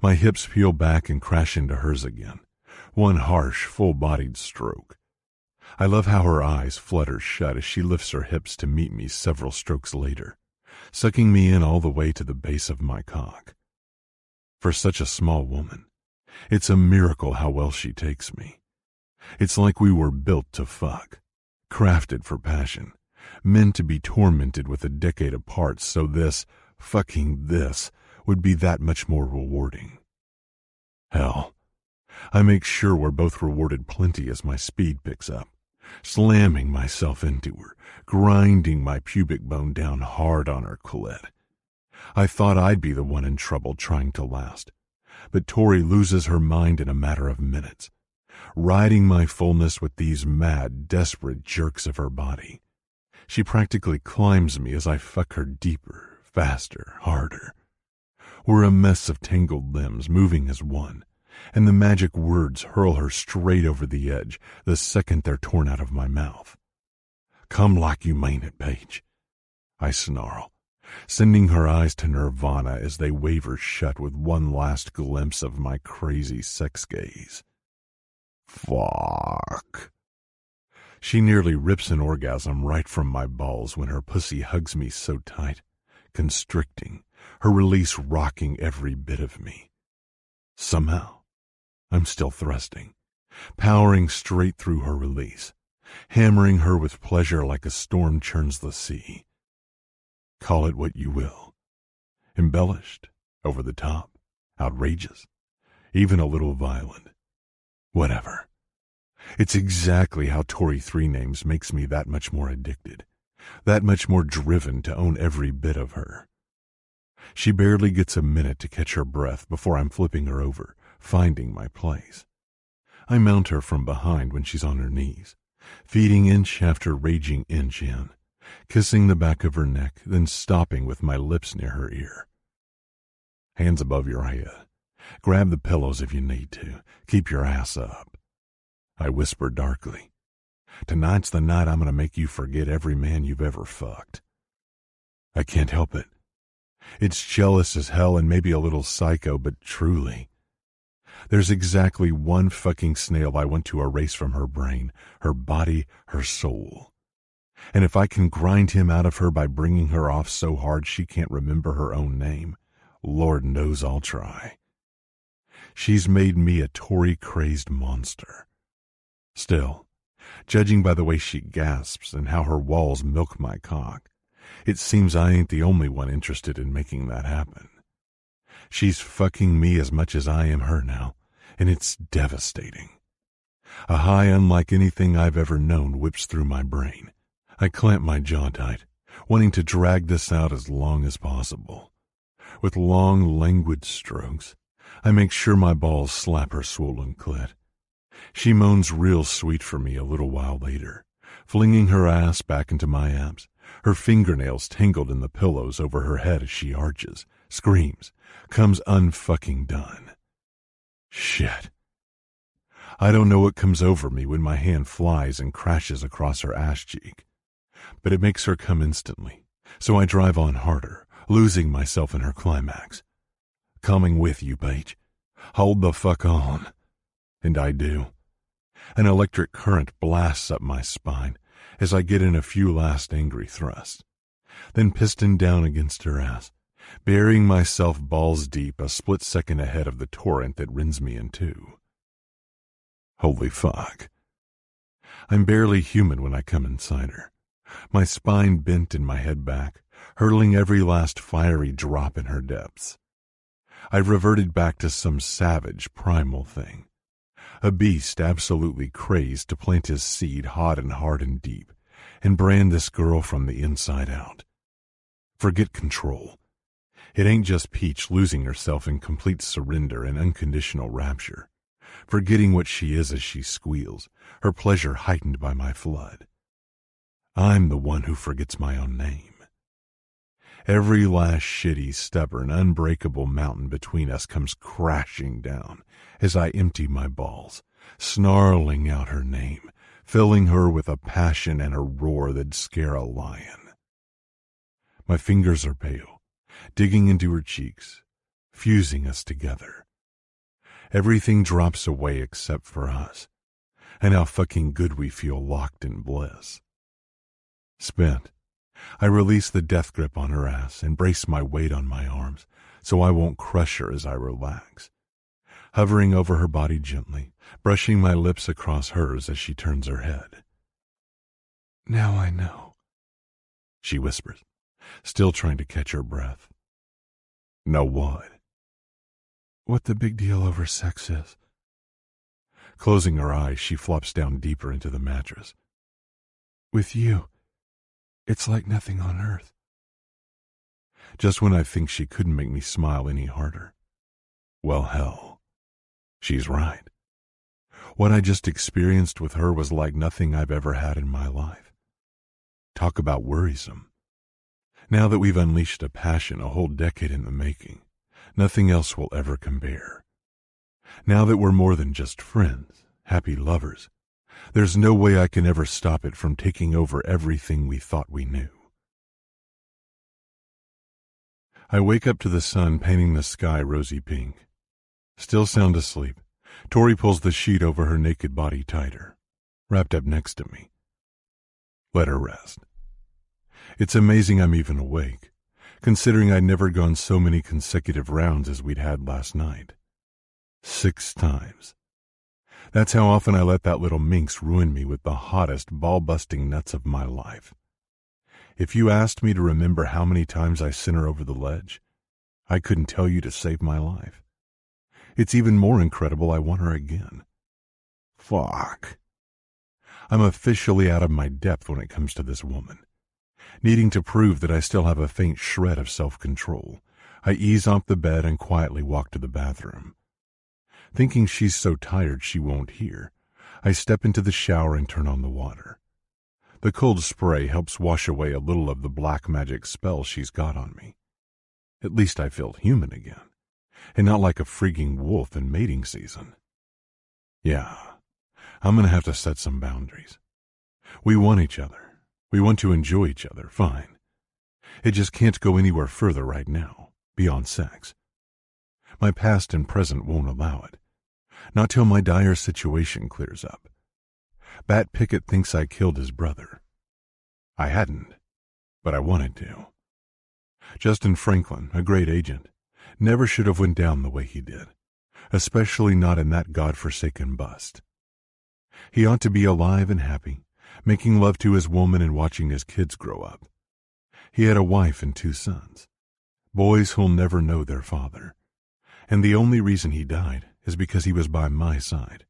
[SPEAKER 2] My hips peel back and crash into hers again. One harsh, full-bodied stroke. I love how her eyes flutter shut as she lifts her hips to meet me several strokes later, sucking me in all the way to the base of my cock. For such a small woman, it's a miracle how well she takes me. It's like we were built to fuck, crafted for passion, meant to be tormented with a decade apart so this, fucking this, would be that much more rewarding. Hell, I make sure we're both rewarded plenty as my speed picks up, slamming myself into her, grinding my pubic bone down hard on her clit. I thought I'd be the one in trouble trying to last, but Tori loses her mind in a matter of minutes, riding my fullness with these mad, desperate jerks of her body. She practically climbs me as I fuck her deeper, faster, harder. We're a mess of tangled limbs moving as one, and the magic words hurl her straight over the edge the second they're torn out of my mouth. "Come like you mean it, Paige," I snarl, sending her eyes to nirvana as they waver shut with one last glimpse of my crazy sex gaze. Fuck. She nearly rips an orgasm right from my balls when her pussy hugs me so tight, constricting, her release rocking every bit of me. Somehow, I'm still thrusting, powering straight through her release, hammering her with pleasure like a storm churns the sea. Call it what you will. Embellished, over the top, outrageous, even a little violent. Whatever. It's exactly how Tori Three Names makes me that much more addicted, that much more driven to own every bit of her. She barely gets a minute to catch her breath before I'm flipping her over, finding my place. I mount her from behind when she's on her knees, feeding inch after raging inch in, kissing the back of her neck, then stopping with my lips near her ear. Hands above your head. Grab the pillows if you need to. Keep your ass up. I whisper darkly. Tonight's the night I'm going to make you forget every man you've ever fucked. I can't help it. It's jealous as hell and maybe a little psycho, but truly. There's exactly one fucking snail I want to erase from her brain, her body, her soul. And if I can grind him out of her by bringing her off so hard she can't remember her own name, Lord knows I'll try. She's made me a Tory-crazed monster. Still, judging by the way she gasps and how her walls milk my cock, it seems I ain't the only one interested in making that happen. She's fucking me as much as I am her now, and it's devastating. A high unlike anything I've ever known whips through my brain. I clamp my jaw tight, wanting to drag this out as long as possible. With long, languid strokes, I make sure my balls slap her swollen clit. She moans real sweet for me a little while later, flinging her ass back into my abs, her fingernails tangled in the pillows over her head as she arches, screams, comes unfucking done. Shit. I don't know what comes over me when my hand flies and crashes across her ass cheek, but it makes her come instantly, so I drive on harder, losing myself in her climax. Coming with you, Paige. Hold the fuck on. And I do. An electric current blasts up my spine as I get in a few last angry thrusts, then piston down against her ass, burying myself balls deep a split second ahead of the torrent that rends me in two. Holy fuck. I'm barely human when I come inside her, my spine bent and my head back, hurling every last fiery drop in her depths. I've reverted back to some savage, primal thing. A beast absolutely crazed to plant his seed hot and hard and deep, and brand this girl from the inside out. Forget control. It ain't just Peach losing herself in complete surrender and unconditional rapture, forgetting what she is as she squeals, her pleasure heightened by my flood. I'm the one who forgets my own name. Every last shitty, stubborn, unbreakable mountain between us comes crashing down as I empty my balls, snarling out her name, filling her with a passion and a roar that'd scare a lion. My fingers are pale, digging into her cheeks, fusing us together, Everything drops away except for us, and how fucking good we feel locked in bliss. Spent, I release the death grip on her ass and brace my weight on my arms so I won't crush her as I relax, hovering over her body gently, brushing my lips across hers as she turns her head. "Now I know," she whispers, still trying to catch her breath. "Know what?" "What the big deal over sex is." Closing her eyes, she flops down deeper into the mattress. "With you, it's like nothing on earth." Just when I think she couldn't make me smile any harder. Well, hell, she's right. What I just experienced with her was like nothing I've ever had in my life. Talk about worrisome. Now that we've unleashed a passion a whole decade in the making, nothing else will ever compare. Now that we're more than just friends, happy lovers, there's no way I can ever stop it from taking over everything we thought we knew. I wake up to the sun painting the sky rosy pink. Still sound asleep, Tori pulls the sheet over her naked body tighter, wrapped up next to me. Let her rest. It's amazing I'm even awake, considering I'd never gone so many consecutive rounds as we'd had last night. 6 times. That's how often I let that little minx ruin me with the hottest, ball-busting nuts of my life. If you asked me to remember how many times I sent her over the ledge, I couldn't tell you to save my life. It's even more incredible I want her again. Fuck. I'm officially out of my depth when it comes to this woman. Needing to prove that I still have a faint shred of self-control, I ease off the bed and quietly walk to the bathroom. Thinking she's so tired she won't hear, I step into the shower and turn on the water. The cold spray helps wash away a little of the black magic spell she's got on me. At least I feel human again, and not like a freaking wolf in mating season. Yeah, I'm gonna have to set some boundaries. We want each other. We want to enjoy each other, fine. It just can't go anywhere further right now, beyond sex. My past and present won't allow it. Not till my dire situation clears up. Bat Pickett thinks I killed his brother. I hadn't, but I wanted to. Justin Franklin, a great agent, never should have went down the way he did, especially not in that godforsaken bust. He ought to be alive and happy, making love to his woman and watching his kids grow up. He had a wife and 2 sons, boys who'll never know their father. And the only reason he died is because he was by my side,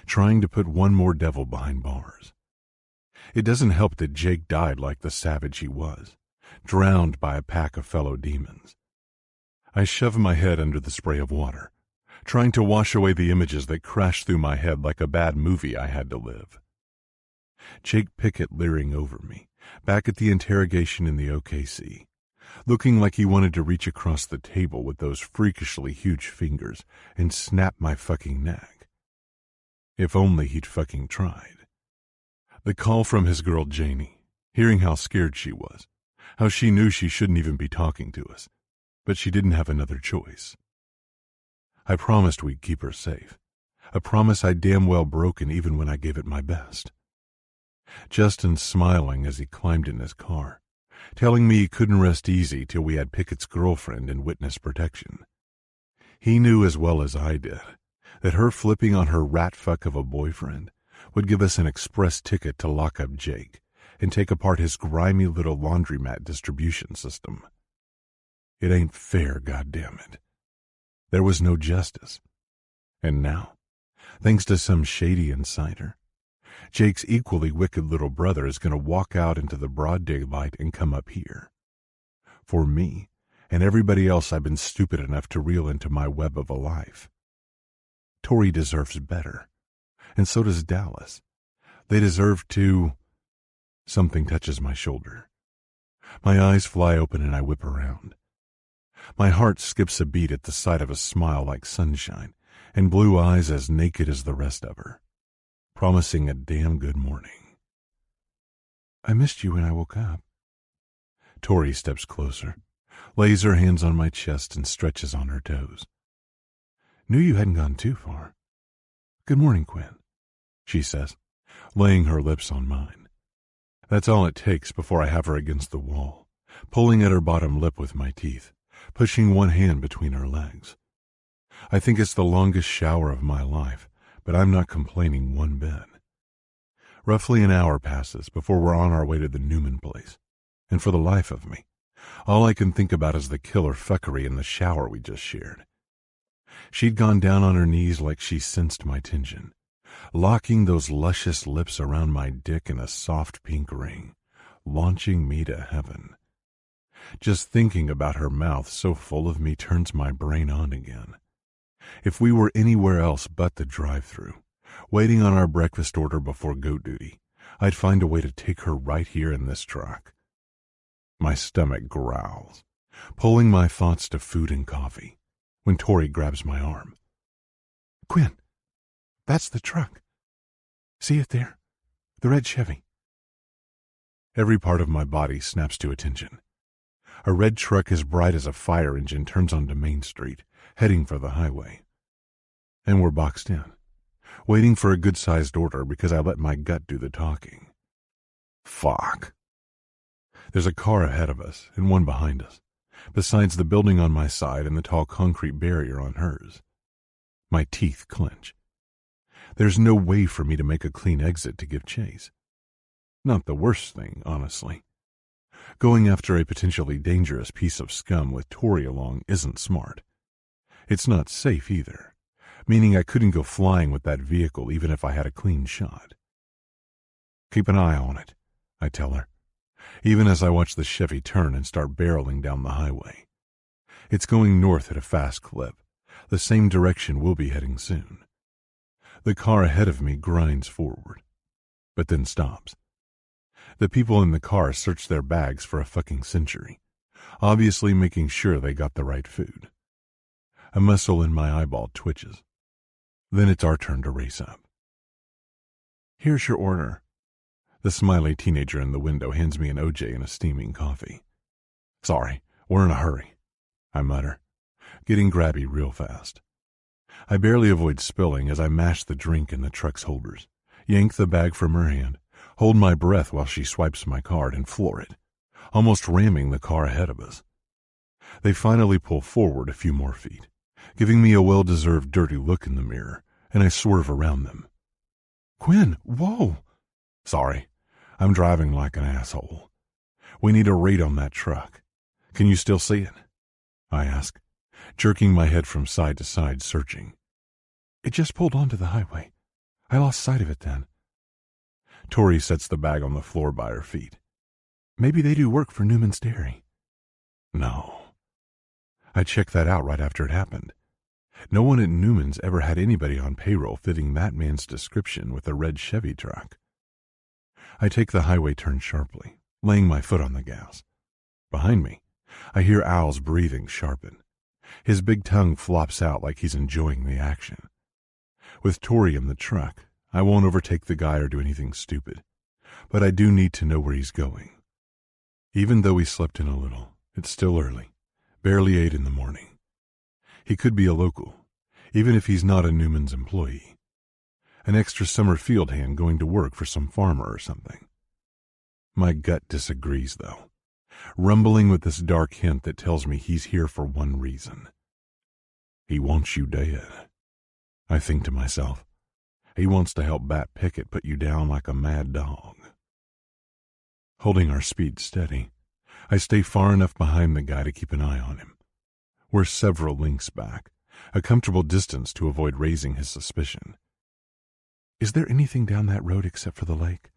[SPEAKER 2] trying to put one more devil behind bars. It doesn't help that Jake died like the savage he was, drowned by a pack of fellow demons. I shove my head under the spray of water, trying to wash away the images that crashed through my head like a bad movie I had to live. Jake Pickett leering over me, back at the interrogation in the OKC, looking like he wanted to reach across the table with those freakishly huge fingers and snap my fucking neck. If only he'd fucking tried. The call from his girl Janie, hearing how scared she was, how she knew she shouldn't even be talking to us, but she didn't have another choice. I promised we'd keep her safe, a promise I'd damn well broken even when I gave it my best. Justin smiling as he climbed in his car, telling me he couldn't rest easy till we had Pickett's girlfriend in witness protection. He knew as well as I did that her flipping on her rat fuck of a boyfriend would give us an express ticket to lock up Jake and take apart his grimy little laundromat distribution system. It ain't fair, goddammit. There was no justice. And now, thanks to some shady insider, Jake's equally wicked little brother is going to walk out into the broad daylight and come up here. For me, and everybody else I've been stupid enough to reel into my web of a life. Tori deserves better, and so does Dallas. They deserve to... Something touches my shoulder. My eyes fly open and I whip around. My heart skips a beat at the sight of a smile like sunshine and blue eyes as naked as the rest of her, promising a damn good morning. I missed you when I woke up. Tori steps closer, lays her hands on my chest and stretches on her toes.
[SPEAKER 3] Knew you hadn't gone too far. Good morning, Quinn, she says, laying her lips on mine. That's all it takes before I have her against the wall, pulling at her bottom lip with my teeth, pushing one hand between her legs. I think it's the longest shower of my life, but I'm not complaining one bit. Roughly an hour passes before we're on our way to the Newman place, and for the life of me, all I can think about is the killer fuckery in the shower we just shared. She'd gone down on her knees like she sensed my tension, locking those luscious lips around my dick in a soft pink ring, launching me to heaven. Just thinking about her mouth so full of me turns my brain on again. If we were anywhere else but the drive-thru, waiting on our breakfast order before goat duty, I'd find a way to take her right here in this truck. My stomach growls, pulling my thoughts to food and coffee, when Tori grabs my arm. Quinn, that's the truck. See it there? The red Chevy. Every part of my body snaps to attention. A red truck as bright as a fire engine turns onto Main Street, heading for the highway. And we're boxed in, waiting for a good-sized order because I let my gut do the talking. Fuck. There's a car ahead of us and one behind us, besides the building on my side and the tall concrete barrier on hers. My teeth clench. There's no way for me to make a clean exit to give chase. Not the worst thing, honestly. Going after a potentially dangerous piece of scum with Tori along isn't smart. It's not safe either, meaning I couldn't go flying with that vehicle even if I had a clean shot. Keep an eye on it, I tell her, even as I watch the Chevy turn and start barreling down the highway. It's going north at a fast clip, the same direction we'll be heading soon. The car ahead of me grinds forward, but then stops. The people in the car search their bags for a fucking century, obviously making sure they got the right food. A muscle in my eyeball twitches. Then it's our turn to race up. Here's your order. The smiley teenager in the window hands me an OJ and a steaming coffee. Sorry, we're in a hurry, I mutter, getting grabby real fast. I barely avoid spilling as I mash the drink in the truck's holders, yank the bag from her hand, hold my breath while she swipes my card and floor it, almost ramming the car ahead of us. They finally pull forward a few more feet, giving me a well-deserved dirty look in the mirror, and I swerve around them. Quinn, whoa! Sorry, I'm driving like an asshole. We need a rate on that truck. Can you still see it? I ask, jerking my head from side to side, searching. It just pulled onto the highway. I lost sight of it then. Tori sets the bag on the floor by her feet. Maybe they do work for Newman's Dairy. No. I checked that out right after it happened. No one at Newman's ever had anybody on payroll fitting that man's description with a red Chevy truck. I take the highway turn sharply, laying my foot on the gas. Behind me, I hear Al's breathing sharpen. His big tongue flops out like he's enjoying the action. With Tori in the truck, I won't overtake the guy or do anything stupid, but I do need to know where he's going. Even though we slept in a little, it's still early, barely 8 in the morning. He could be a local, even if he's not a Newman's employee. An extra summer field hand going to work for some farmer or something. My gut disagrees, though, rumbling with this dark hint that tells me he's here for one reason. He wants you dead, I think to myself. He wants to help Bat Pickett put you down like a mad dog. Holding our speed steady, I stay far enough behind the guy to keep an eye on him. We're several lengths back, a comfortable distance to avoid raising his suspicion. Is there anything down that road except for the lake?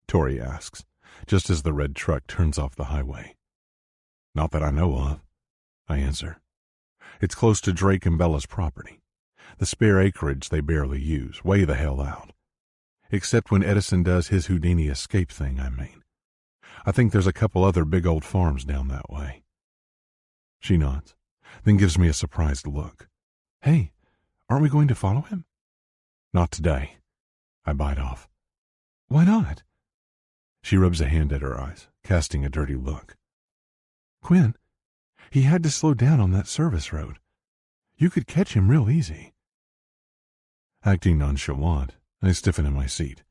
[SPEAKER 3] Tori asks, just as the red truck turns off the highway. Not that I know of, I answer. It's close to Drake and Bella's property. The spare acreage they barely use, way the hell out. Except when Edison does his Houdini escape thing, I mean. I think there's a couple other big old farms down that way. She nods, then gives me a surprised look. Hey, aren't we going to follow him? Not today. I bite off. Why not? She rubs a hand at her eyes, casting a dirty look. Quinn, he had to slow down on that service road. You could catch him real easy. Acting nonchalant, I stiffen in my seat.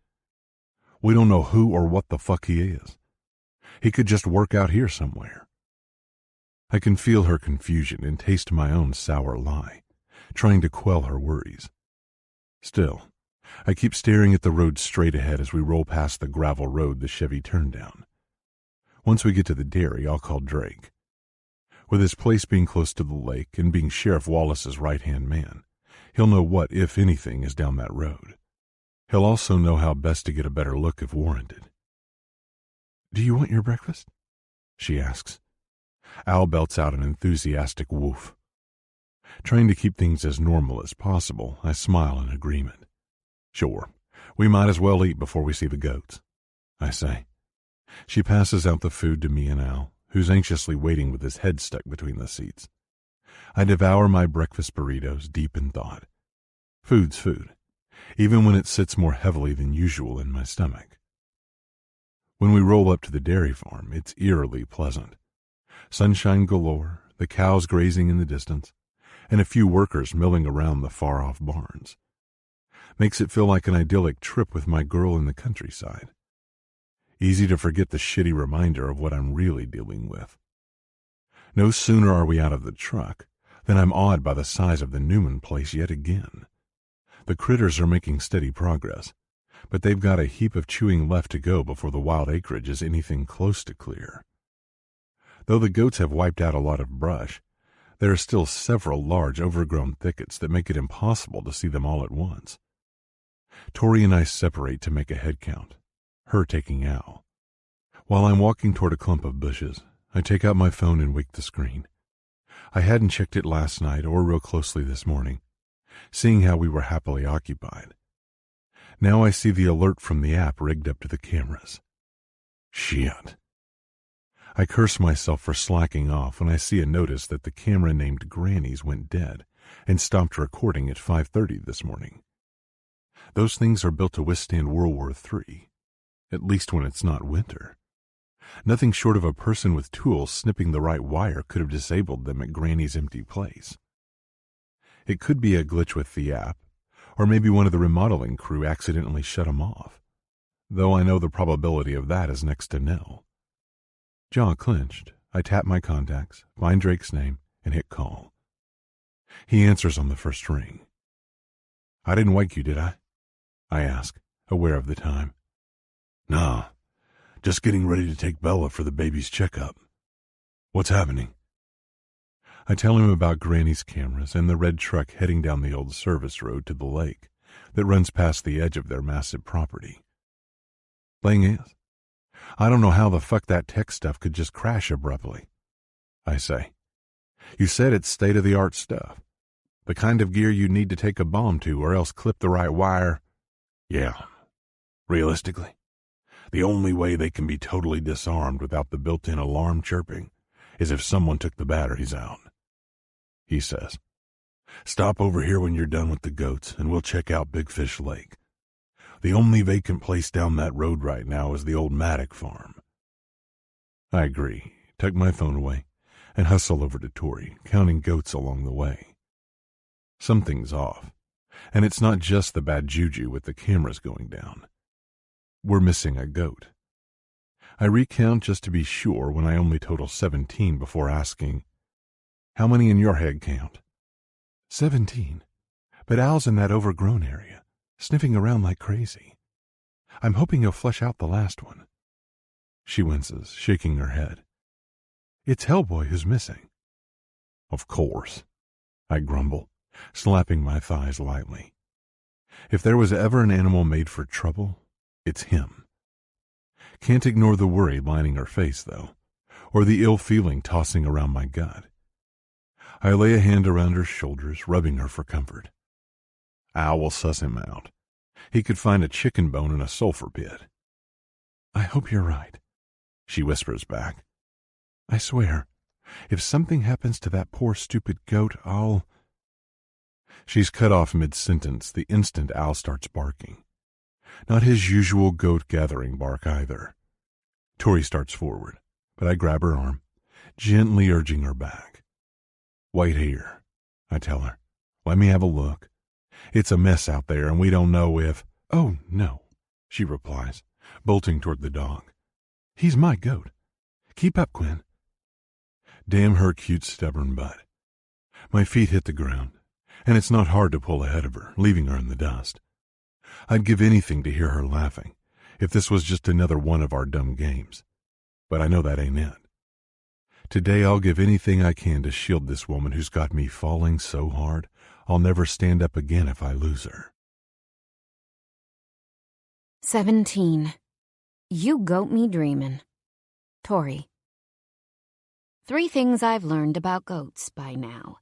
[SPEAKER 3] We don't know who or what the fuck he is. He could just work out here somewhere. I can feel her confusion and taste my own sour lie, trying to quell her worries. Still, I keep staring at the road straight ahead as we roll past the gravel road the Chevy turned down. Once we get to the dairy, I'll call Drake. With his place being close to the lake and being Sheriff Wallace's right-hand man, he'll know what, if anything, is down that road. He'll also know how best to get a better look if warranted. Do you want your breakfast? She asks. Al belts out an enthusiastic woof. Trying to keep things as normal as possible, I smile in agreement. Sure, we might as well eat before we see the goats, I say. She passes out the food to me and Al, who's anxiously waiting with his head stuck between the seats. I devour my breakfast burritos deep in thought. Food's food, even when it sits more heavily than usual in my stomach. When we roll up to the dairy farm, it's eerily pleasant. Sunshine galore, the cows grazing in the distance, and a few workers milling around the far-off barns. Makes it feel like an idyllic trip with my girl in the countryside. Easy to forget the shitty reminder of what I'm really dealing with. No sooner are we out of the truck than I'm awed by the size of the Newman place yet again. The critters are making steady progress, but they've got a heap of chewing left to go before the wild acreage is anything close to clear. Though the goats have wiped out a lot of brush, there are still several large overgrown thickets that make it impossible to see them all at once. Tori and I separate to make a head count, her taking Al. While I'm walking toward a clump of bushes, I take out my phone and wake the screen. I hadn't checked it last night or real closely this morning, seeing how we were happily occupied. Now I see the alert from the app rigged up to the cameras. Shit. I curse myself for slacking off when I see a notice that the camera named Granny's went dead and stopped recording at 5:30 this morning. Those things are built to withstand World War III, at least when it's not winter. Nothing short of a person with tools snipping the right wire could have disabled them at Granny's empty place. It could be a glitch with the app, or maybe one of the remodeling crew accidentally shut them off, though I know the probability of that is next to nil. Jaw clenched, I tap my contacts, find Drake's name, and hit call. He answers on the first ring. I didn't wake you, did I? I ask, aware of the time. Nah, just getting ready to take Bella for the baby's checkup. What's happening? I tell him about Granny's cameras and the red truck heading down the old service road to the lake that runs past the edge of their massive property. Thing is, I don't know how the fuck that tech stuff could just crash abruptly, I say. You said it's state-of-the-art stuff, the kind of gear you need to take a bomb to or else clip the right wire. Yeah, realistically, the only way they can be totally disarmed without the built-in alarm chirping is if someone took the batteries out, he says. Stop over here when you're done with the goats and we'll check out Big Fish Lake. The only vacant place down that road right now is the old Maddock farm. I agree, tuck my phone away, and hustle over to Tori, counting goats along the way. Something's off, and it's not just the bad juju with the cameras going down. We're missing a goat. I recount just to be sure when I only total 17 before asking, how many in your head count? 17, but Al's in that overgrown area, sniffing around like crazy. I'm hoping he'll flush out the last one. She winces, shaking her head. It's Hellboy who's missing. Of course, I grumble, slapping my thighs lightly. If there was ever an animal made for trouble, it's him. Can't ignore the worry lining her face, though, or the ill feeling tossing around my gut. I lay a hand around her shoulders, rubbing her for comfort. Al will suss him out. He could find a chicken bone in a sulfur pit. I hope you're right, she whispers back. I swear, if something happens to that poor stupid goat, I'll... She's cut off mid-sentence the instant Al starts barking. Not his usual goat-gathering bark either. Tori starts forward, but I grab her arm, gently urging her back. Wait here, I tell her.
[SPEAKER 2] Let me have a look. It's a mess out there, and we don't know if—
[SPEAKER 3] "Oh, no," she replies, bolting toward the dog. "He's my goat. Keep up, Quinn."
[SPEAKER 2] Damn her cute stubborn butt. My feet hit the ground, and it's not hard to pull ahead of her, leaving her in the dust. I'd give anything to hear her laughing, if this was just another one of our dumb games. But I know that ain't it. Today I'll give anything I can to shield this woman who's got me falling so hard I'll never stand up again if I lose her.
[SPEAKER 1] 17. You goat me dreamin'. Tori. 3 things I've learned about goats by now.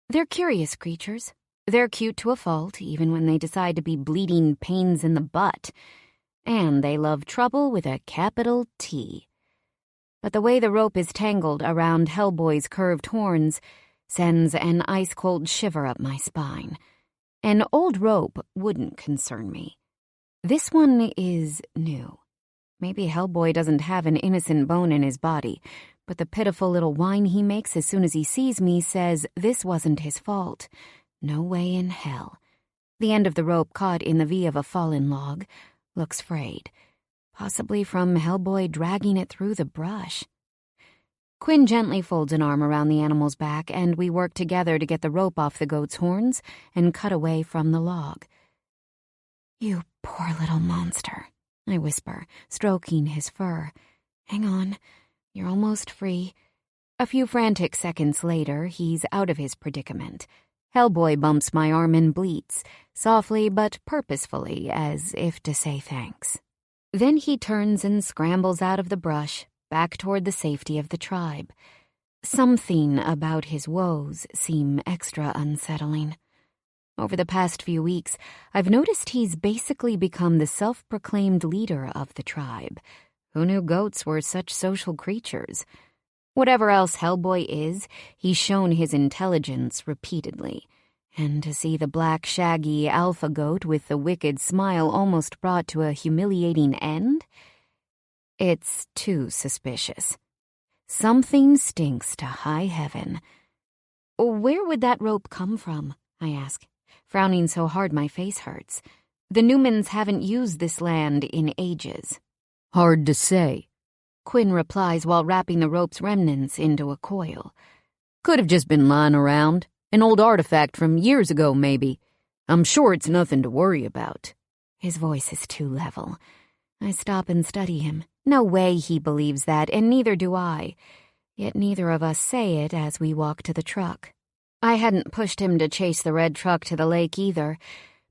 [SPEAKER 1] They're curious creatures. They're cute to a fault, even when they decide to be bleeding pains in the butt. And they love trouble with a capital T. But the way the rope is tangled around Hellboy's curved horns sends an ice-cold shiver up my spine. An old rope wouldn't concern me. This one is new. Maybe Hellboy doesn't have an innocent bone in his body, but the pitiful little whine he makes as soon as he sees me says this wasn't his fault. No way in hell. The end of the rope caught in the V of a fallen log looks frayed, possibly from Hellboy dragging it through the brush. Quinn gently folds an arm around the animal's back, and we work together to get the rope off the goat's horns and cut away from the log. "You poor little monster," I whisper, stroking his fur. "Hang on, you're almost free." A few frantic seconds later, he's out of his predicament. Hellboy bumps my arm and bleats, softly but purposefully, as if to say thanks. Then he turns and scrambles out of the brush, back toward the safety of the tribe. Something about his woes seem extra unsettling. Over the past few weeks, I've noticed he's basically become the self-proclaimed leader of the tribe. Who knew goats were such social creatures? Whatever else Hellboy is, he's shown his intelligence repeatedly. And to see the black, shaggy alpha goat with the wicked smile almost brought to a humiliating end? It's too suspicious. Something stinks to high heaven. "Where would that rope come from?" I ask, frowning so hard my face hurts. The Newmans haven't used this land in ages.
[SPEAKER 4] "Hard to say,"
[SPEAKER 1] Quinn replies while wrapping the rope's remnants into a coil.
[SPEAKER 4] "Could have just been lying around. An old artifact from years ago, maybe. I'm sure it's nothing to worry about."
[SPEAKER 1] His voice is too level. I stop and study him. No way he believes that, and neither do I. Yet neither of us say it as we walk to the truck. I hadn't pushed him to chase the red truck to the lake either,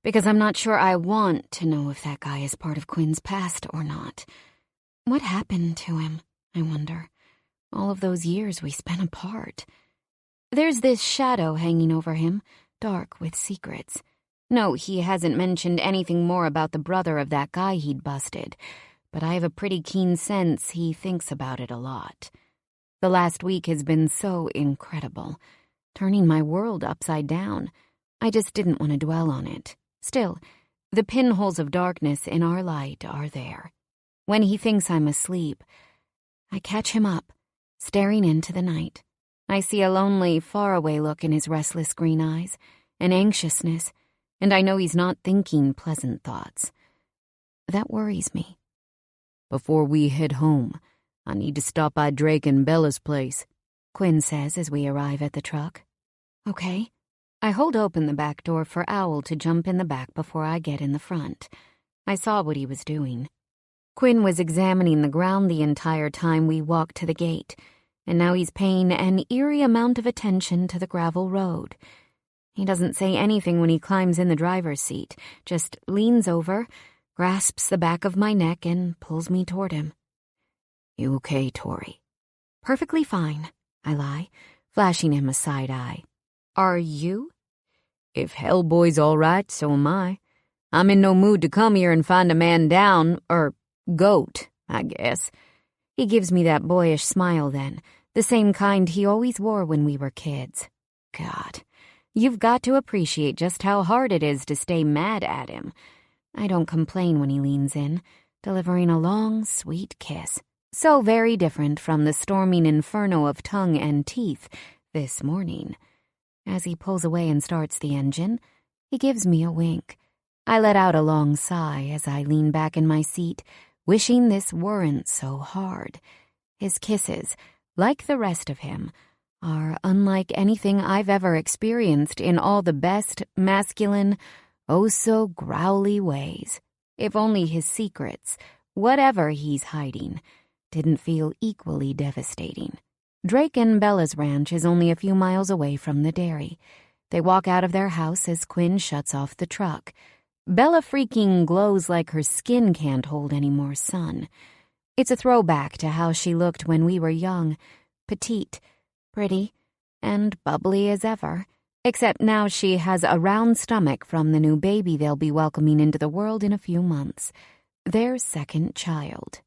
[SPEAKER 1] because I'm not sure I want to know if that guy is part of Quinn's past or not. What happened to him, I wonder? All of those years we spent apart. There's this shadow hanging over him, dark with secrets. No, he hasn't mentioned anything more about the brother of that guy he'd busted, but I have a pretty keen sense he thinks about it a lot. The last week has been so incredible, turning my world upside down. I just didn't want to dwell on it. Still, the pinholes of darkness in our light are there. When he thinks I'm asleep, I catch him up, staring into the night. I see a lonely, faraway look in his restless green eyes, an anxiousness, and I know he's not thinking pleasant thoughts. That worries me.
[SPEAKER 4] "Before we head home, I need to stop by Drake and Bella's place,"
[SPEAKER 1] Quinn says as we arrive at the truck. "Okay." I hold open the back door for Owl to jump in the back before I get in the front. I saw what he was doing. Quinn was examining the ground the entire time we walked to the gate, and now he's paying an eerie amount of attention to the gravel road. He doesn't say anything when he climbs in the driver's seat, just leans over, grasps the back of my neck, and pulls me toward him. "You okay, Tori?" "Perfectly fine," I lie, flashing him a side eye. "Are you?"
[SPEAKER 4] "If Hellboy's all right, so am I. I'm in no mood to come here and find a man down, goat, I guess."
[SPEAKER 1] He gives me that boyish smile then, the same kind he always wore when we were kids. God, you've got to appreciate just how hard it is to stay mad at him. I don't complain when he leans in, delivering a long, sweet kiss. So very different from the storming inferno of tongue and teeth this morning. As he pulls away and starts the engine, he gives me a wink. I let out a long sigh as I lean back in my seat, wishing this weren't so hard. His kisses, like the rest of him, are unlike anything I've ever experienced in all the best, masculine, oh-so-growly ways. If only his secrets, whatever he's hiding, didn't feel equally devastating. Drake and Bella's ranch is only a few miles away from the dairy. They walk out of their house as Quinn shuts off the truck. Bella freaking glows like her skin can't hold any more sun. It's a throwback to how she looked when we were young, petite, pretty, and bubbly as ever, except now she has a round stomach from the new baby they'll be welcoming into the world in a few months, their second child.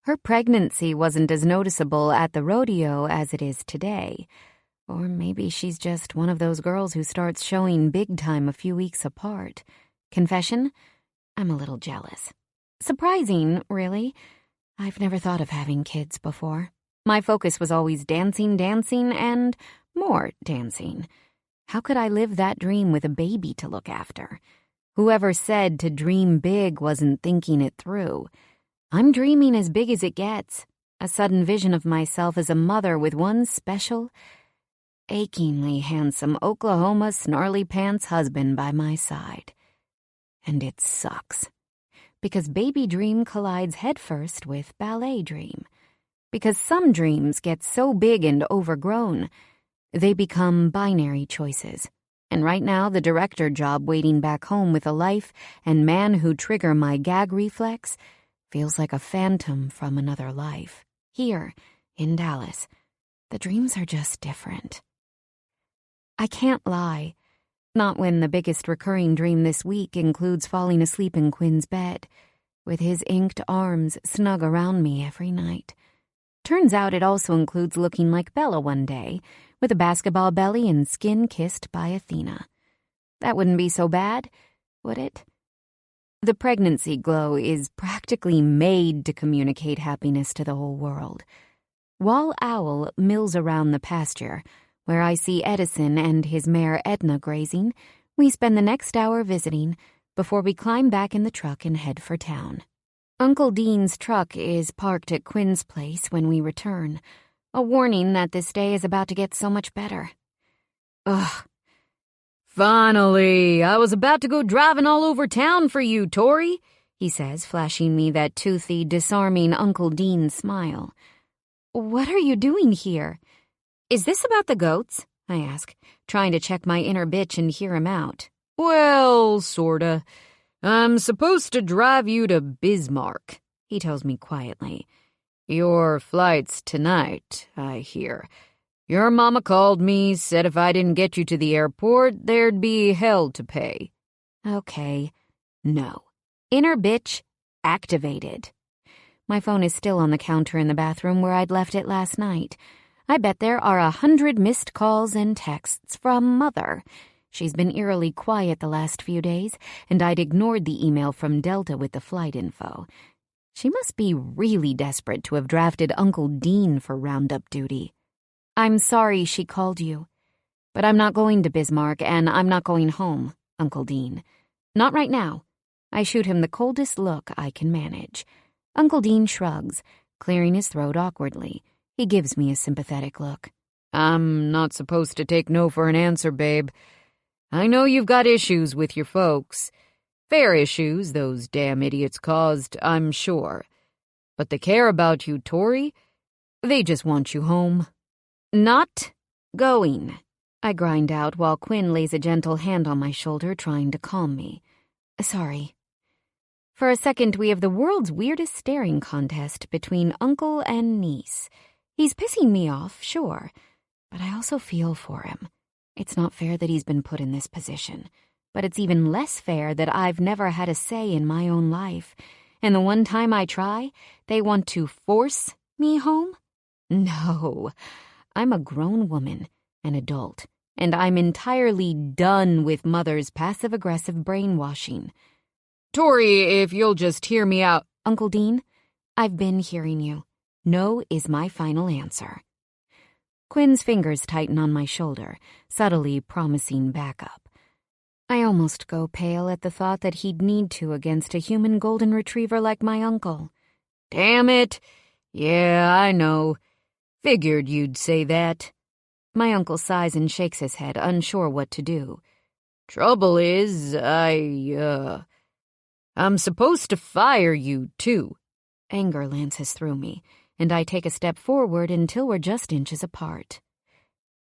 [SPEAKER 1] Her pregnancy wasn't as noticeable at the rodeo as it is today. Or maybe she's just one of those girls who starts showing big time a few weeks apart. Confession? I'm a little jealous. Surprising, really. I've never thought of having kids before. My focus was always dancing, and more dancing. How could I live that dream with a baby to look after? Whoever said to dream big wasn't thinking it through. I'm dreaming as big as it gets. A sudden vision of myself as a mother with one special, achingly handsome Oklahoma snarly pants husband by my side. And it sucks. Because baby dream collides headfirst with ballet dream. Because some dreams get so big and overgrown, they become binary choices. And right now, the director job waiting back home with a life and man who trigger my gag reflex feels like a phantom from another life. Here, in Dallas, the dreams are just different. I can't lie. Not when the biggest recurring dream this week includes falling asleep in Quinn's bed, with his inked arms snug around me every night. Turns out it also includes looking like Bella one day, with a basketball belly and skin kissed by Athena. That wouldn't be so bad, would it? The pregnancy glow is practically made to communicate happiness to the whole world. While Owl mills around the pasture, where I see Edison and his mare Edna grazing, we spend the next hour visiting before we climb back in the truck and head for town. Uncle Dean's truck is parked at Quinn's place when we return, a warning that this day is about to get so much better. Ugh. "Finally, I was about to go driving all over town for you, Tori," he says, flashing me that toothy, disarming Uncle Dean smile. "What are you doing here? Is this about the goats?" I ask, trying to check my inner bitch and hear him out. "Well, sorta. I'm supposed to drive you to Bismarck," he tells me quietly. "Your flight's tonight, I hear. Your mama called me, said if I didn't get you to the airport, there'd be hell to pay." Okay. No. Inner bitch activated. My phone is still on the counter in the bathroom where I'd left it last night. I bet there are 100 missed calls and texts from Mother. She's been eerily quiet the last few days, and I'd ignored the email from Delta with the flight info. She must be really desperate to have drafted Uncle Dean for roundup duty. "I'm sorry she called you, but I'm not going to Bismarck, and I'm not going home, Uncle Dean. Not right now." I shoot him the coldest look I can manage. Uncle Dean shrugs, clearing his throat awkwardly. He gives me a sympathetic look. "I'm not supposed to take no for an answer, babe. I know you've got issues with your folks. Fair issues those damn idiots caused, I'm sure. But they care about you, Tori. They just want you home." "Not going," I grind out while Quinn lays a gentle hand on my shoulder, trying to calm me. "Sorry." For a second, we have the world's weirdest staring contest between uncle and niece. He's pissing me off, sure, but I also feel for him. It's not fair that he's been put in this position, but it's even less fair that I've never had a say in my own life, and the one time I try, they want to force me home? No. I'm a grown woman, an adult, and I'm entirely done with Mother's passive-aggressive brainwashing. "Tori, if you'll just hear me out—" "Uncle Dean, I've been hearing you. No is my final answer." Quinn's fingers tighten on my shoulder, subtly promising backup. I almost go pale at the thought that he'd need to against a human golden retriever like my uncle.
[SPEAKER 4] Damn it. Yeah, I know. Figured you'd say that.
[SPEAKER 1] My uncle sighs and shakes his head, unsure what to do.
[SPEAKER 4] Trouble is, I'm supposed to fire you, too.
[SPEAKER 1] Anger lances through me, and I take a step forward until we're just inches apart.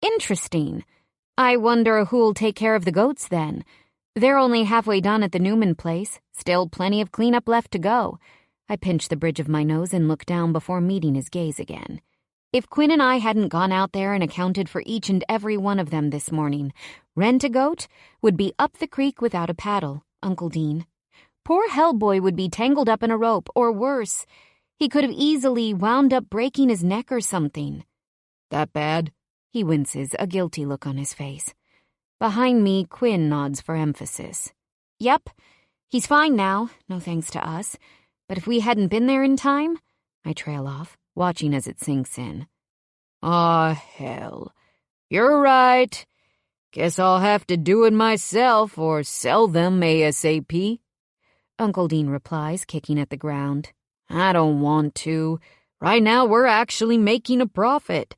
[SPEAKER 1] Interesting. I wonder who'll take care of the goats then. They're only halfway done at the Newman place. Still plenty of cleanup left to go. I pinch the bridge of my nose and look down before meeting his gaze again. If Quinn and I hadn't gone out there and accounted for each and every one of them this morning, Rent-A-Goat would be up the creek without a paddle, Uncle Dean. Poor Hellboy would be tangled up in a rope, or worse. He could have easily wound up breaking his neck or something.
[SPEAKER 4] That bad?
[SPEAKER 1] He winces, a guilty look on his face. Behind me, Quinn nods for emphasis. Yep, he's fine now, no thanks to us. But if we hadn't been there in time, I trail off, watching as it sinks in.
[SPEAKER 4] Aw, hell. You're right. Guess I'll have to do it myself or sell them ASAP.
[SPEAKER 1] Uncle Dean replies, kicking at the ground.
[SPEAKER 4] I don't want to. Right now we're actually making a profit.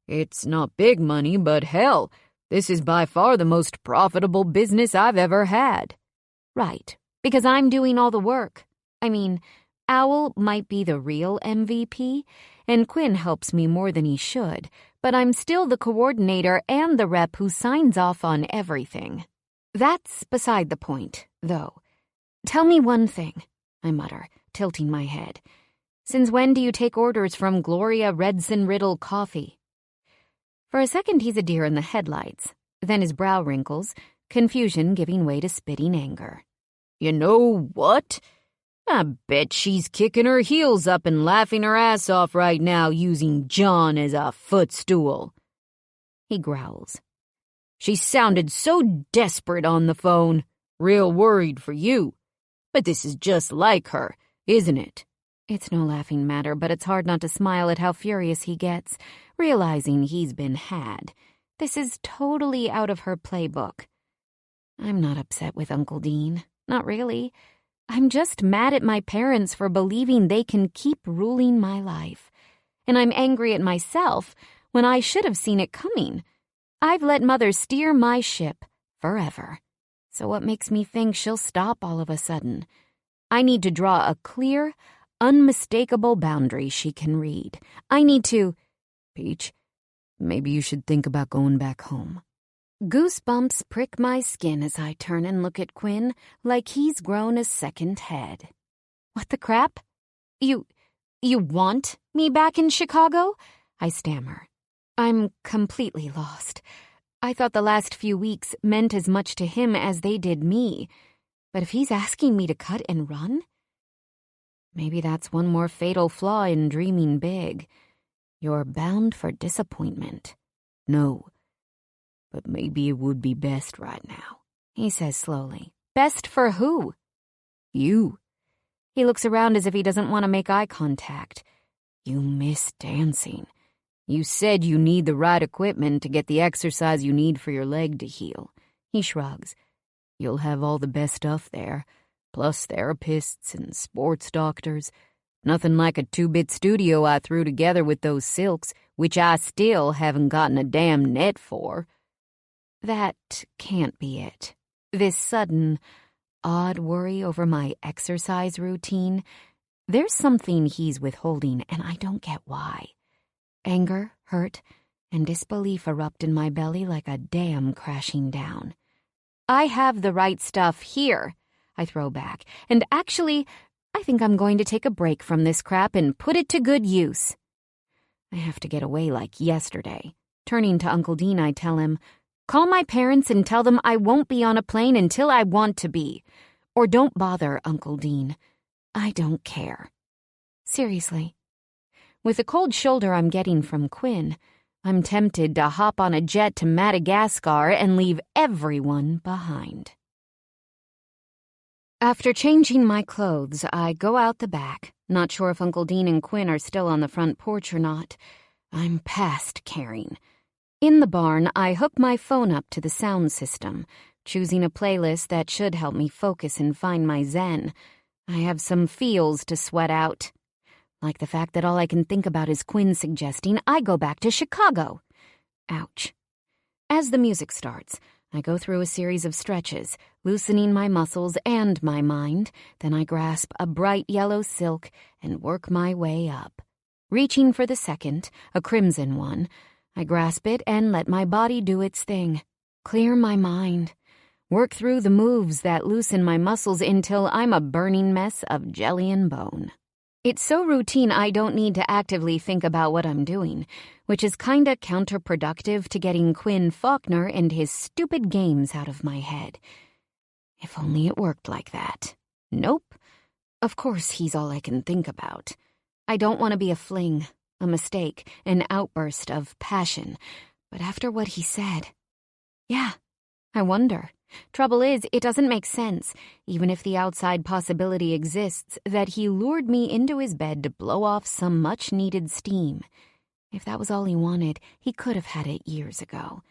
[SPEAKER 4] It's not big money, but hell, this is by far the most profitable business I've ever had.
[SPEAKER 1] Right, because I'm doing all the work. I mean, Owl might be the real MVP, and Quinn helps me more than he should, but I'm still the coordinator and the rep who signs off on everything. That's beside the point, though. Tell me one thing, I mutter, tilting my head. Since when do you take orders from Gloria Redson-Riddle Coffee? For a second he's a deer in the headlights. Then his brow wrinkles, confusion giving way to spitting anger.
[SPEAKER 4] You know what? I bet she's kicking her heels up and laughing her ass off right now using John as a footstool.
[SPEAKER 1] He growls.
[SPEAKER 4] She sounded so desperate on the phone. Real worried for you. But this is just like her, isn't it?
[SPEAKER 1] It's no laughing matter, but it's hard not to smile at how furious he gets, realizing he's been had. This is totally out of her playbook. I'm not upset with Uncle Dean. Not really. I'm just mad at my parents for believing they can keep ruling my life. And I'm angry at myself when I should have seen it coming. I've let Mother steer my ship forever. So what makes me think she'll stop all of a sudden? I need to draw a clear, unmistakable boundary she can read. I need to...
[SPEAKER 4] Peach, maybe you should think about going back home.
[SPEAKER 1] Goosebumps prick my skin as I turn and look at Quinn like he's grown a second head. What the crap? You want me back in Chicago? I stammer. I'm completely lost. I thought the last few weeks meant as much to him as they did me. But if he's asking me to cut and run? Maybe that's one more fatal flaw in dreaming big. You're bound for disappointment.
[SPEAKER 4] No. But maybe it would be best right now,
[SPEAKER 1] he says slowly. Best for who?
[SPEAKER 4] You.
[SPEAKER 1] He looks around as if he doesn't want to make eye contact.
[SPEAKER 4] You miss dancing. You said you need the right equipment to get the exercise you need for your leg to heal. He shrugs. You'll have all the best stuff there, plus therapists and sports doctors. Nothing like a 2-bit studio I threw together with those silks, which I still haven't gotten a damn net for.
[SPEAKER 1] That can't be it. This sudden, odd worry over my exercise routine. There's something he's withholding, and I don't get why. Anger, hurt, and disbelief erupt in my belly like a dam crashing down. I have the right stuff here, I throw back, and actually, I think I'm going to take a break from this crap and put it to good use. I have to get away like yesterday. Turning to Uncle Dean, I tell him, call my parents and tell them I won't be on a plane until I want to be. Or don't bother, Uncle Dean. I don't care. Seriously. With the cold shoulder I'm getting from Quinn, I'm tempted to hop on a jet to Madagascar and leave everyone behind. After changing my clothes, I go out the back, not sure if Uncle Dean and Quinn are still on the front porch or not. I'm past caring. In the barn, I hook my phone up to the sound system, choosing a playlist that should help me focus and find my zen. I have some feels to sweat out. Like the fact that all I can think about is Quinn suggesting I go back to Chicago. Ouch. As the music starts, I go through a series of stretches, loosening my muscles and my mind. Then I grasp a bright yellow silk and work my way up. Reaching for the second, a crimson one, I grasp it and let my body do its thing. Clear my mind. Work through the moves that loosen my muscles until I'm a burning mess of jelly and bone. It's so routine I don't need to actively think about what I'm doing, which is kinda counterproductive to getting Quinn Faulkner and his stupid games out of my head. If only it worked like that. Nope. Of course he's all I can think about. I don't want to be a fling, a mistake, an outburst of passion. But after what he said, yeah, I wonder. Trouble is, it doesn't make sense, even if the outside possibility exists that he lured me into his bed to blow off some much-needed steam. If that was all he wanted, he could have had it years ago.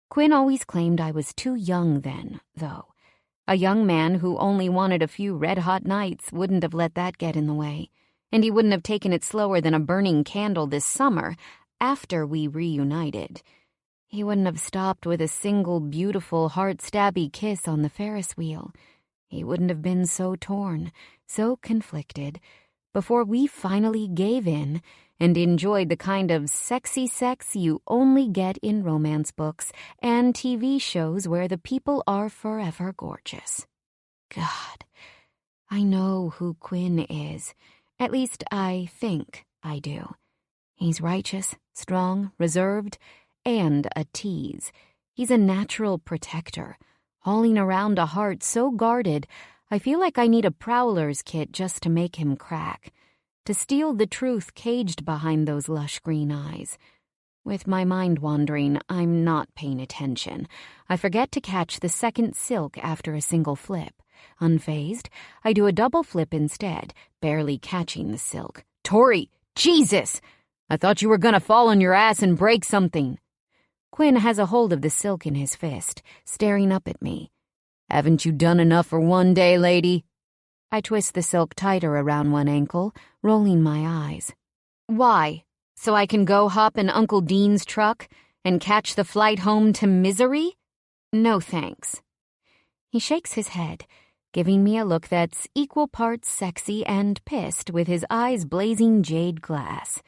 [SPEAKER 1] Quinn always claimed I was too young then, though. A young man who only wanted a few red-hot nights wouldn't have let that get in the way. And he wouldn't have taken it slower than a burning candle this summer, after we reunited. He wouldn't have stopped with a single beautiful heart-stabby kiss on the Ferris wheel. He wouldn't have been so torn, so conflicted, before we finally gave in and enjoyed the kind of sexy sex you only get in romance books and TV shows where the people are forever gorgeous. God, I know who Quinn is. At least I think I do. He's righteous, strong, reserved, and a tease. He's a natural protector, hauling around a heart so guarded, I feel like I need a prowler's kit just to make him crack, to steal the truth caged behind those lush green eyes. With my mind wandering, I'm not paying attention. I forget to catch the second silk after a single flip. Unfazed, I do a double flip instead, barely catching the silk. Tori, Jesus! I thought you were gonna fall on your ass and break something. Quinn has a hold of the silk in his fist, staring up at me. Haven't you done enough for one day, lady? I twist the silk tighter around one ankle, rolling my eyes. Why? So I can go hop in Uncle Dean's truck and catch the flight home to misery? No thanks. He shakes his head, giving me a look that's equal parts sexy and pissed with his eyes blazing jade glass.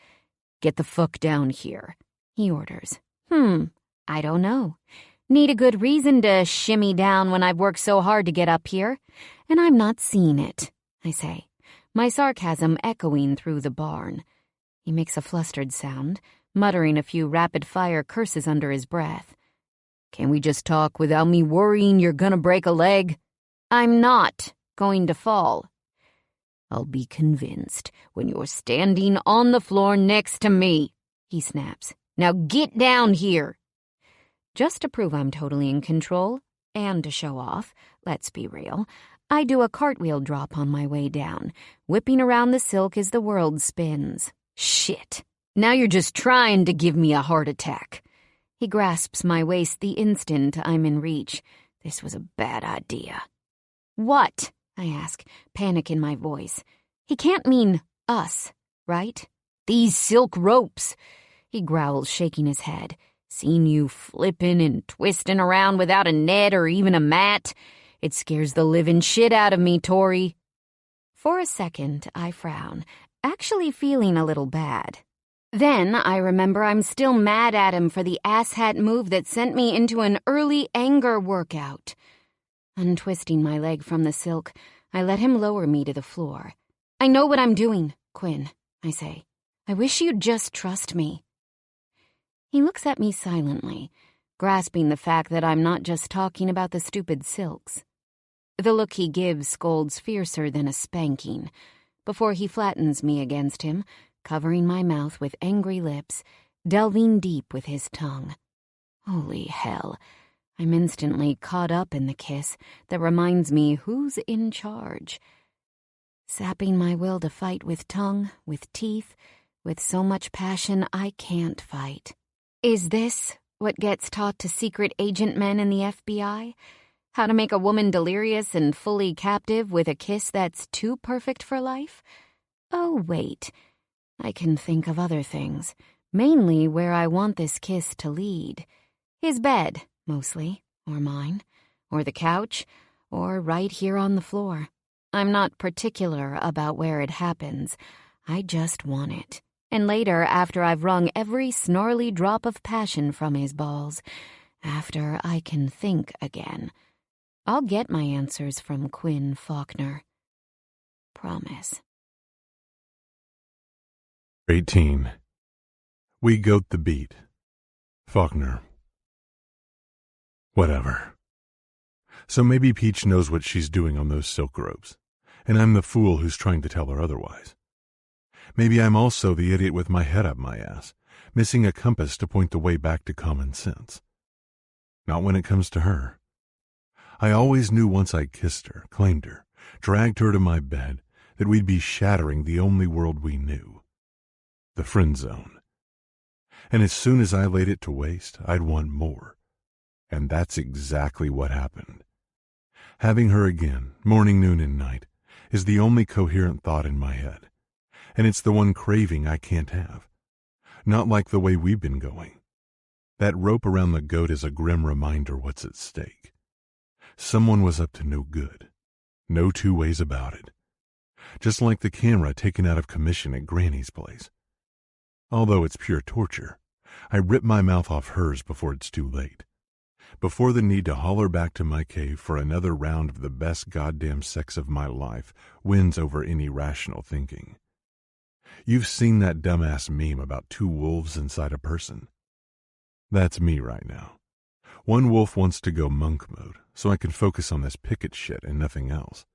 [SPEAKER 1] Get the fuck down here, he orders. I don't know. Need a good reason to shimmy down when I've worked so hard to get up here. And I'm not seeing it, I say, my sarcasm echoing through the barn. He makes a flustered sound, muttering a few rapid-fire curses under his breath. Can we just talk without me worrying you're gonna break a leg? I'm not going to fall. I'll be convinced when you're standing on the floor next to me, he snaps. Now get down here. Just to prove I'm totally in control, and to show off, let's be real, I do a cartwheel drop on my way down, whipping around the silk as the world spins. Shit. Now you're just trying to give me a heart attack. He grasps my waist the instant I'm in reach. This was a bad idea. What? I ask, panic in my voice. He can't mean us, right? These silk ropes, he growls, shaking his head. Seen you flipping and twisting around without a net or even a mat. It scares the living shit out of me, Tori. For a second, I frown, actually feeling a little bad. Then I remember I'm still mad at him for the asshat move that sent me into an early anger workout. Untwisting my leg from the silk, I let him lower me to the floor. I know what I'm doing, Quinn, I say. I wish you'd just trust me. He looks at me silently, grasping the fact that I'm not just talking about the stupid silks. The look he gives scolds fiercer than a spanking, before he flattens me against him, covering my mouth with angry lips, delving deep with his tongue. Holy hell, I'm instantly caught up in the kiss that reminds me who's in charge. Sapping my will to fight with tongue, with teeth, with so much passion I can't fight. Is this What gets taught to secret agent men in the FBI? How to make a woman delirious and fully captive with a kiss that's too perfect for life? Oh, wait. I can think of other things, mainly where I want this kiss to lead. His bed, mostly, or mine, or the couch, or right here on the floor. I'm not particular about where it happens. I just want it. And later, after I've wrung every snarly drop of passion from his balls, after I can think again, I'll get my answers from Quinn Faulkner. Promise.
[SPEAKER 2] 18. We goat the beat. Faulkner. Whatever. So maybe Peach knows what she's doing on those silk ropes, and I'm the fool who's trying to tell her otherwise. Maybe I'm also the idiot with my head up my ass, missing a compass to point the way back to common sense. Not when it comes to her. I always knew once I kissed her, claimed her, dragged her to my bed, that we'd be shattering the only world we knew. The friend zone. And as soon as I laid it to waste, I'd want more. And that's exactly what happened. Having her again, morning, noon, and night, is the only coherent thought in my head. And it's the one craving I can't have. Not like the way we've been going. That rope around the goat is a grim reminder what's at stake. Someone was up to no good. No two ways about it. Just like the camera taken out of commission at Granny's place. Although it's pure torture, I rip my mouth off hers before it's too late. Before the need to haul her back to my cave for another round of the best goddamn sex of my life wins over any rational thinking. You've seen that dumbass meme about two wolves inside a person. That's me right now. One wolf wants to go monk mode, so I can focus on this picket shit and nothing else.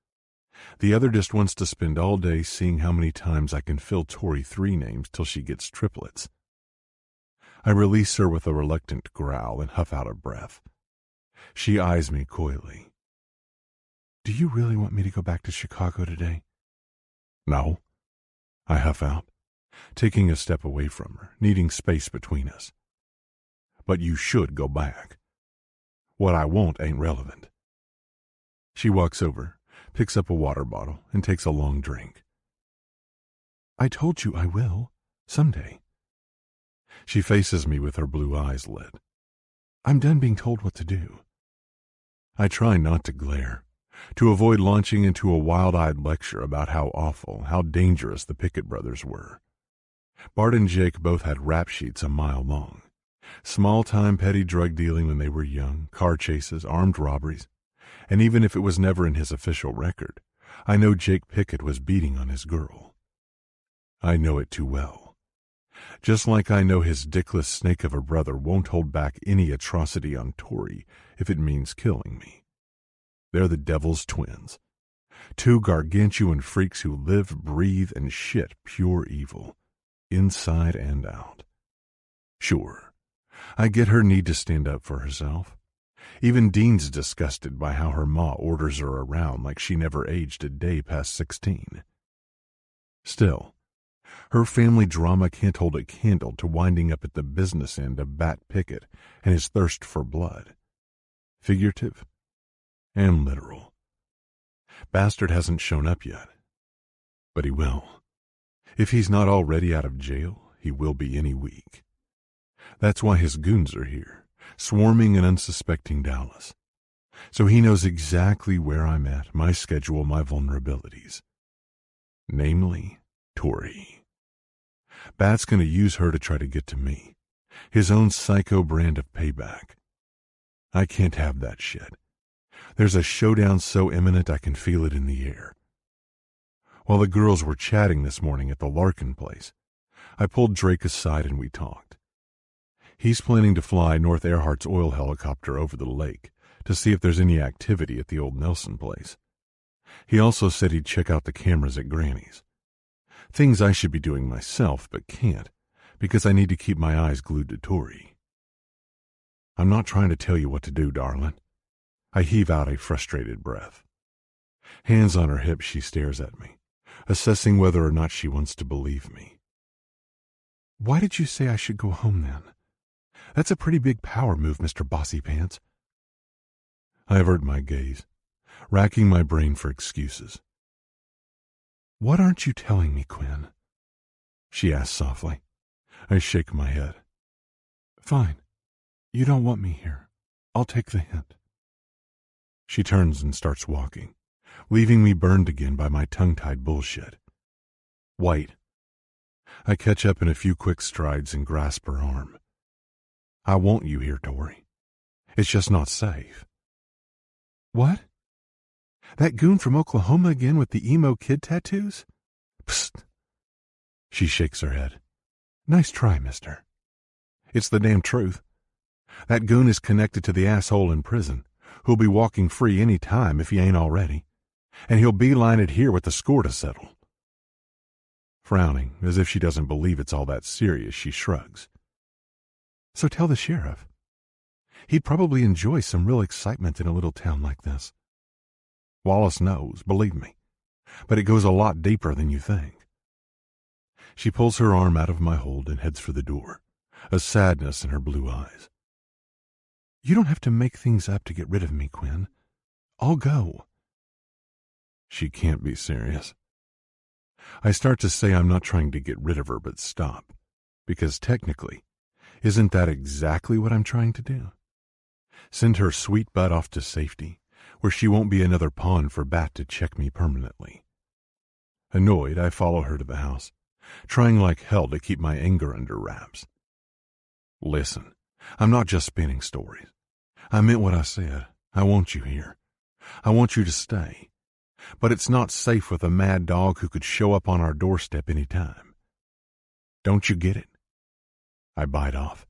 [SPEAKER 2] The other just wants to spend all day seeing how many times I can fill Tori 3 names till she gets triplets. I release her with a reluctant growl and huff out a breath. She eyes me coyly. Do you really want me to go back to Chicago today? No. I huff out, taking a step away from her, needing space between us. But you should go back. What I want ain't relevant. She walks over, picks up a water bottle, and takes a long drink. I told you I will, someday. She faces me with her blue eyes lit. I'm done being told what to do. I try not to glare, to avoid launching into a wild-eyed lecture about how awful, how dangerous the Pickett brothers were. Bart and Jake both had rap sheets a mile long. Small-time petty drug dealing when they were young, car chases, armed robberies, and even if it was never in his official record, I know Jake Pickett was beating on his girl. I know it too well. Just like I know his dickless snake of a brother won't hold back any atrocity on Tori if it means killing me. They're the devil's twins. Two gargantuan freaks who live, breathe, and shit pure evil, inside and out. Sure, I get her need to stand up for herself. Even Dean's disgusted by how her ma orders her around like she never aged a day past 16. Still, her family drama can't hold a candle to winding up at the business end of Bat Pickett and his thirst for blood. Figurative and literal. Bastard hasn't shown up yet, but he will. If he's not already out of jail, he will be any week. That's why his goons are here, swarming in unsuspecting Dallas. So he knows exactly where I'm at, my schedule, my vulnerabilities. Namely, Tori. Bat's going to use her to try to get to me, his own psycho brand of payback. I can't have that shit. There's a showdown so imminent I can feel it in the air. While the girls were chatting this morning at the Larkin place, I pulled Drake aside and we talked. He's planning to fly North Earhart's oil helicopter over the lake to see if there's any activity at the old Nelson place. He also said he'd check out the cameras at Granny's. Things I should be doing myself but can't because I need to keep my eyes glued to Tori. I'm not trying to tell you what to do, darling. I heave out a frustrated breath. Hands on her hips, she stares at me, assessing whether or not she wants to believe me. Why did you say I should go home then?
[SPEAKER 3] That's a pretty big power move, Mr. Bossy Pants. I avert my gaze, racking my brain for excuses. What aren't you telling me, Quinn? She asks softly. I shake my head. Fine. You don't want me here. I'll take the hint. She turns and starts walking, leaving me burned again by my tongue-tied bullshit. Wait. I catch up in a few quick strides and grasp her arm. I want you here, Tori. It's just not safe. What? That goon from Oklahoma again with the emo kid tattoos? Psst. She shakes her head. Nice try, mister. It's the damn truth. That goon is connected to the asshole in prison, who'll be walking free any time if he ain't already, and he'll beeline it here with the score to settle. Frowning, as if she doesn't believe it's all that serious, she shrugs. So tell the sheriff. He'd probably enjoy some real excitement in a little town like this. Wallace knows, believe me, but it goes a lot deeper than you think. She pulls her arm out of my hold and heads for the door, a sadness in her blue eyes. You don't have to make things up to get rid of me, Quinn. I'll go. She can't be serious. I start to say I'm not trying to get rid of her, but stop, because technically, isn't that exactly what I'm trying to do? Send her sweet butt off to safety, where she won't be another pawn for Bat to check me permanently. Annoyed, I follow her to the house, trying like hell to keep my anger under wraps. Listen, I'm not just spinning stories. I meant what I said. I want you here. I want you to stay. But it's not safe with a mad dog who could show up on our doorstep any time. Don't you get it? I bite off.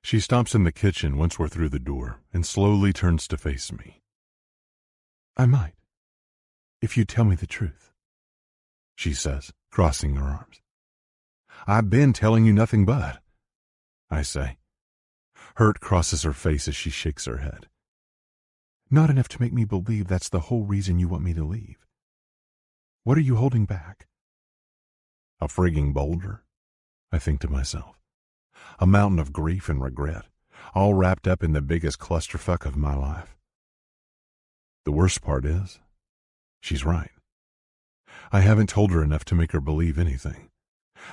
[SPEAKER 3] She stops in the kitchen once we're through the door and slowly turns to face me. I might, if you tell me the truth, she says, crossing her arms. I've been telling you nothing but, I say. Hurt crosses her face as she shakes her head. Not enough to make me believe that's the whole reason you want me to leave. What are you holding back? A frigging boulder, I think to myself. A mountain of grief and regret, all wrapped up in the biggest clusterfuck of my life. The worst part is, she's right. I haven't told her enough to make her believe anything.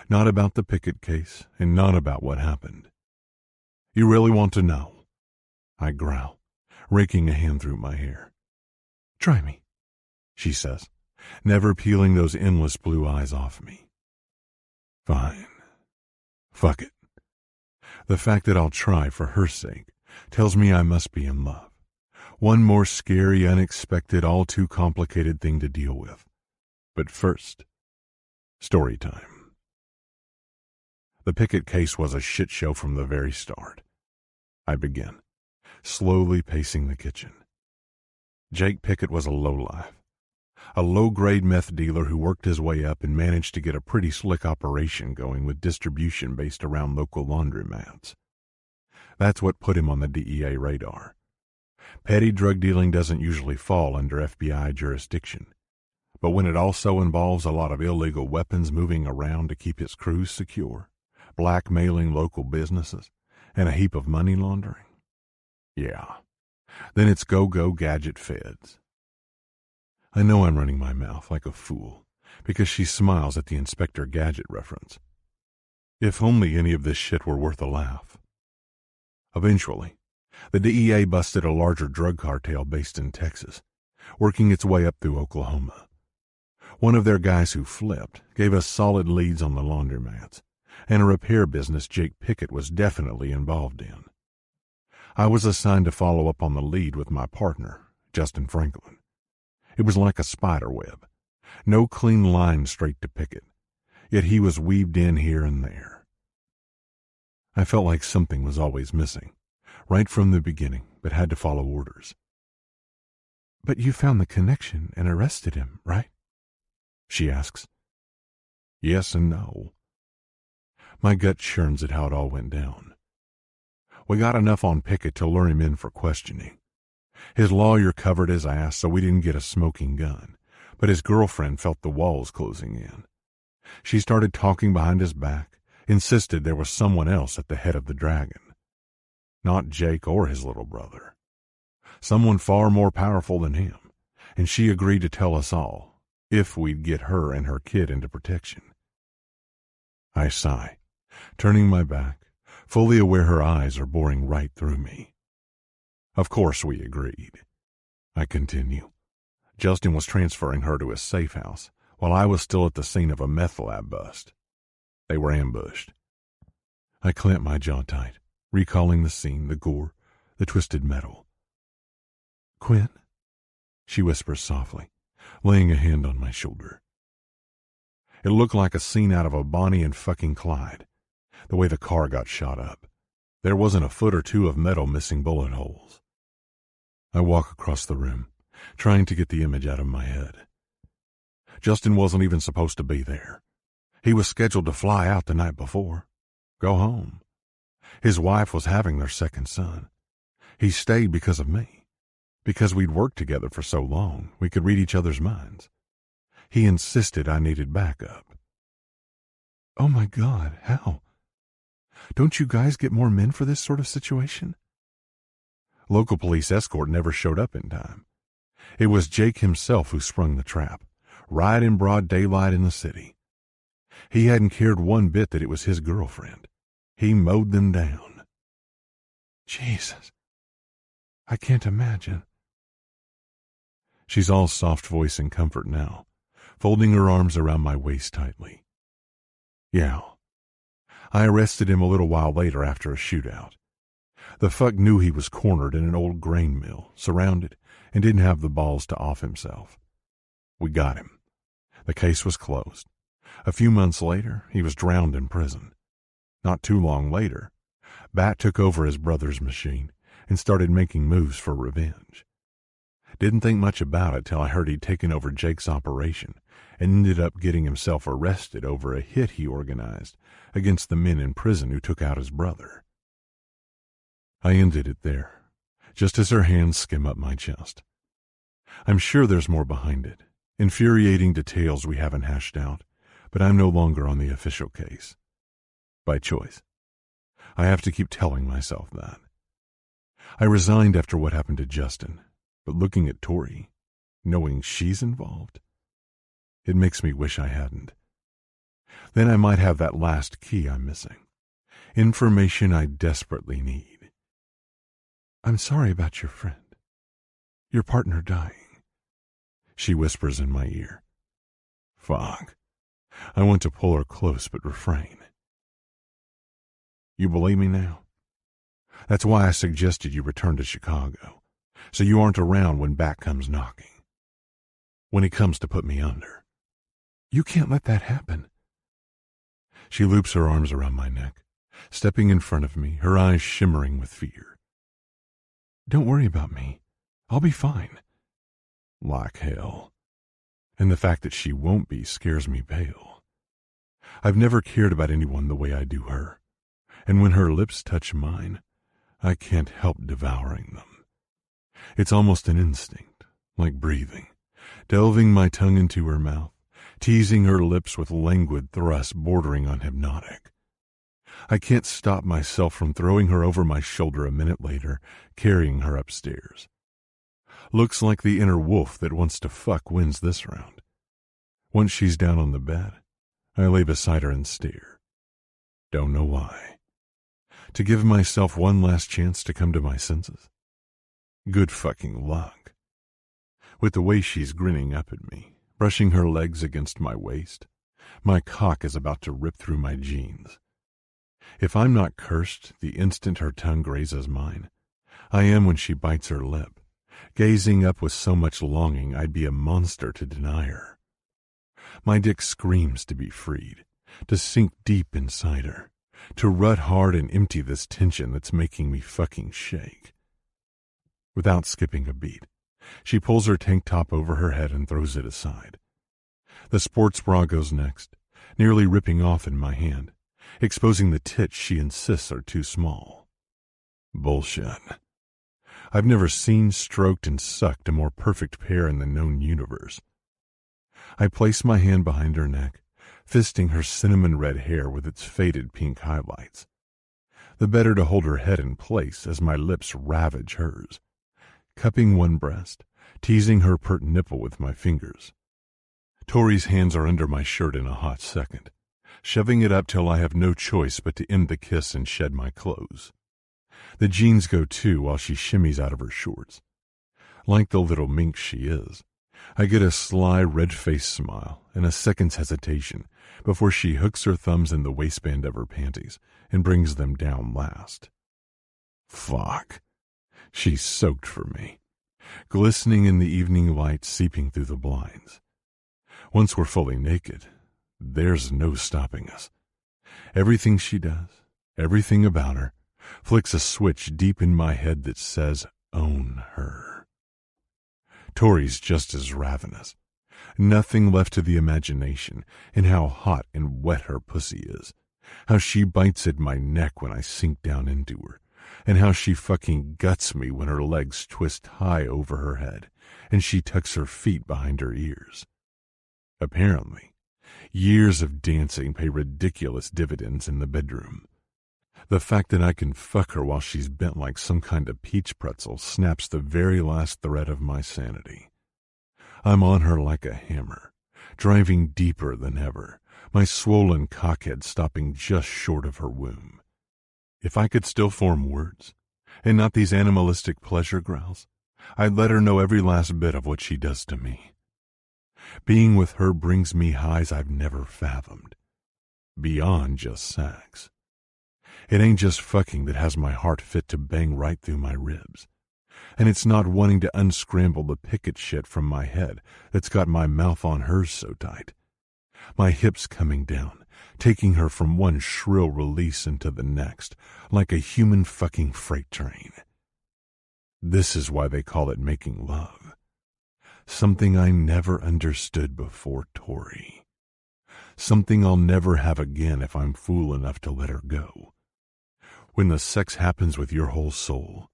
[SPEAKER 3] Not about the Pickett case, and not about what happened. You really want to know? I growl, raking a hand through my hair. Try me, she says, never peeling those endless blue eyes off me. Fine. Fuck it. The fact that I'll try for her sake tells me I must be in love. One more scary, unexpected, all too complicated thing to deal with. But first, story time. The Pickett case was a shit show from the very start. I begin, slowly pacing the kitchen. Jake Pickett was a lowlife, a low-grade meth dealer who worked his way up and managed to get a pretty slick operation going with distribution based around local laundromats. That's what put him on the DEA radar. Petty drug dealing doesn't usually fall under FBI jurisdiction, but when it also involves a lot of illegal weapons moving around to keep its crews secure, blackmailing local businesses, and a heap of money laundering, yeah, then it's go-go gadget feds. I know I'm running my mouth like a fool, because she smiles at the Inspector Gadget reference. If only any of this shit were worth a laugh. Eventually, the DEA busted a larger drug cartel based in Texas, working its way up through Oklahoma. One of their guys who flipped gave us solid leads on the laundromats, and a repair business Jake Pickett was definitely involved in. I was assigned to follow up on the lead with my partner, Justin Franklin. It was like a spider web. No clean line straight to Pickett, yet he was weaved in here and there. I felt like something was always missing, right from the beginning, but had to follow orders. But you found the connection and arrested him, right? She asks. Yes and no. My gut churns at how it all went down. We got enough on Pickett to lure him in for questioning. His lawyer covered his ass so we didn't get a smoking gun, but his girlfriend felt the walls closing in. She started talking behind his back, insisted there was someone else at the head of the dragon,
[SPEAKER 2] Not Jake or his little brother. Someone far more powerful than him, and she agreed to tell us all, if we'd get her and her kid into protection. I sigh, turning my back, fully aware her eyes are boring right through me. Of course we agreed. I continue. Justin was transferring her to a safe house, while I was still at the scene of a meth lab bust. They were ambushed. I clamp my jaw tight, recalling the scene, the gore, the twisted metal. "Quinn?" she whispers softly, laying a hand on my shoulder. It looked like a scene out of a Bonnie and fucking Clyde, the way the car got shot up. There wasn't a foot or two of metal missing bullet holes. I walk across the room, trying to get the image out of my head. Justin wasn't even supposed to be there. He was scheduled to fly out the night before. Go home. His wife was having their second son. He stayed because of me. Because we'd worked together for so long, we could read each other's minds. He insisted I needed backup. Oh my God, how? Don't you guys get more men for this sort of situation? Local police escort never showed up in time. It was Jake himself who sprung the trap, right in broad daylight in the city. He hadn't cared one bit that it was his girlfriend. He mowed them down. Jesus, I can't imagine. She's all soft voice and comfort now, folding her arms around my waist tightly. Yeah, I arrested him a little while later after a shootout. The fuck knew he was cornered in an old grain mill, surrounded, and didn't have the balls to off himself. We got him. The case was closed. A few months later, he was drowned in prison. Not too long later, Bat took over his brother's machine and started making moves for revenge. Didn't think much about it till I heard he'd taken over Jake's operation and ended up getting himself arrested over a hit he organized against the men in prison who took out his brother. I ended it there, just as her hands skim up my chest. I'm sure there's more behind it, infuriating details we haven't hashed out, but I'm no longer on the official case. By choice. I have to keep telling myself that. I resigned after what happened to Justin, but looking at Tori, knowing she's involved, it makes me wish I hadn't. Then I might have that last key I'm missing. Information I desperately need. I'm sorry about your friend. Your partner dying. She whispers in my ear. Fuck. I want to pull her close but refrain. You believe me now? That's why I suggested you return to Chicago, so you aren't around when Bat comes knocking. When he comes to put me under. You can't let that happen. She loops her arms around my neck, stepping in front of me, her eyes shimmering with fear. Don't worry about me. I'll be fine. Like hell. And the fact that she won't be scares me pale. I've never cared about anyone the way I do her, and when her lips touch mine, I can't help devouring them. It's almost an instinct, like breathing, delving my tongue into her mouth, teasing her lips with languid thrusts bordering on hypnotic. I can't stop myself from throwing her over my shoulder a minute later, carrying her upstairs. Looks like the inner wolf that wants to fuck wins this round. Once she's down on the bed, I lay beside her and stare. Don't know why. To give myself one last chance to come to my senses? Good fucking luck. With the way she's grinning up at me, brushing her legs against my waist, my cock is about to rip through my jeans. If I'm not cursed the instant her tongue grazes mine, I am when she bites her lip, gazing up with so much longing I'd be a monster to deny her. My dick screams to be freed, to sink deep inside her, to rut hard and empty this tension that's making me fucking shake. Without skipping a beat, she pulls her tank top over her head and throws it aside. The sports bra goes next, nearly ripping off in my hand, exposing the tits she insists are too small. Bullshit. I've never seen, stroked, and sucked a more perfect pair in the known universe. I place my hand behind her neck, fisting her cinnamon red hair with its faded pink highlights. the better to hold her head in place as my lips ravage hers, cupping one breast, teasing her pert nipple with my fingers. Tori's hands are under my shirt in a hot second, shoving it up till I have no choice but to end the kiss and shed my clothes. The jeans go too while she shimmies out of her shorts. Like the little minx she is, I get a sly, red-faced smile and a second's hesitation before she hooks her thumbs in the waistband of her panties and brings them down last. Fuck. She's soaked for me, glistening in the evening light seeping through the blinds. Once we're fully naked, there's no stopping us. Everything she does, everything about her, flicks a switch deep in my head that says, own her. Tori's just as ravenous. Nothing left to the imagination in how hot and wet her pussy is, how she bites at my neck when I sink down into her, and how she fucking guts me when her legs twist high over her head and she tucks her feet behind her ears. Apparently, years of dancing pay ridiculous dividends in the bedroom. The fact that I can fuck her while she's bent like some kind of peach pretzel snaps the very last thread of my sanity. I'm on her like a hammer, driving deeper than ever, my swollen cockhead stopping just short of her womb. If I could still form words, and not these animalistic pleasure growls, I'd let her know every last bit of what she does to me. Being with her brings me highs I've never fathomed, beyond just sex. It ain't just fucking that has my heart fit to bang right through my ribs. And it's not wanting to unscramble the picket shit from my head that's got my mouth on hers so tight. My hips coming down, taking her from one shrill release into the next, like a human fucking freight train. This is why they call it making love. Something I never understood before Tori. Something I'll never have again if I'm fool enough to let her go. When the sex happens with your whole soul,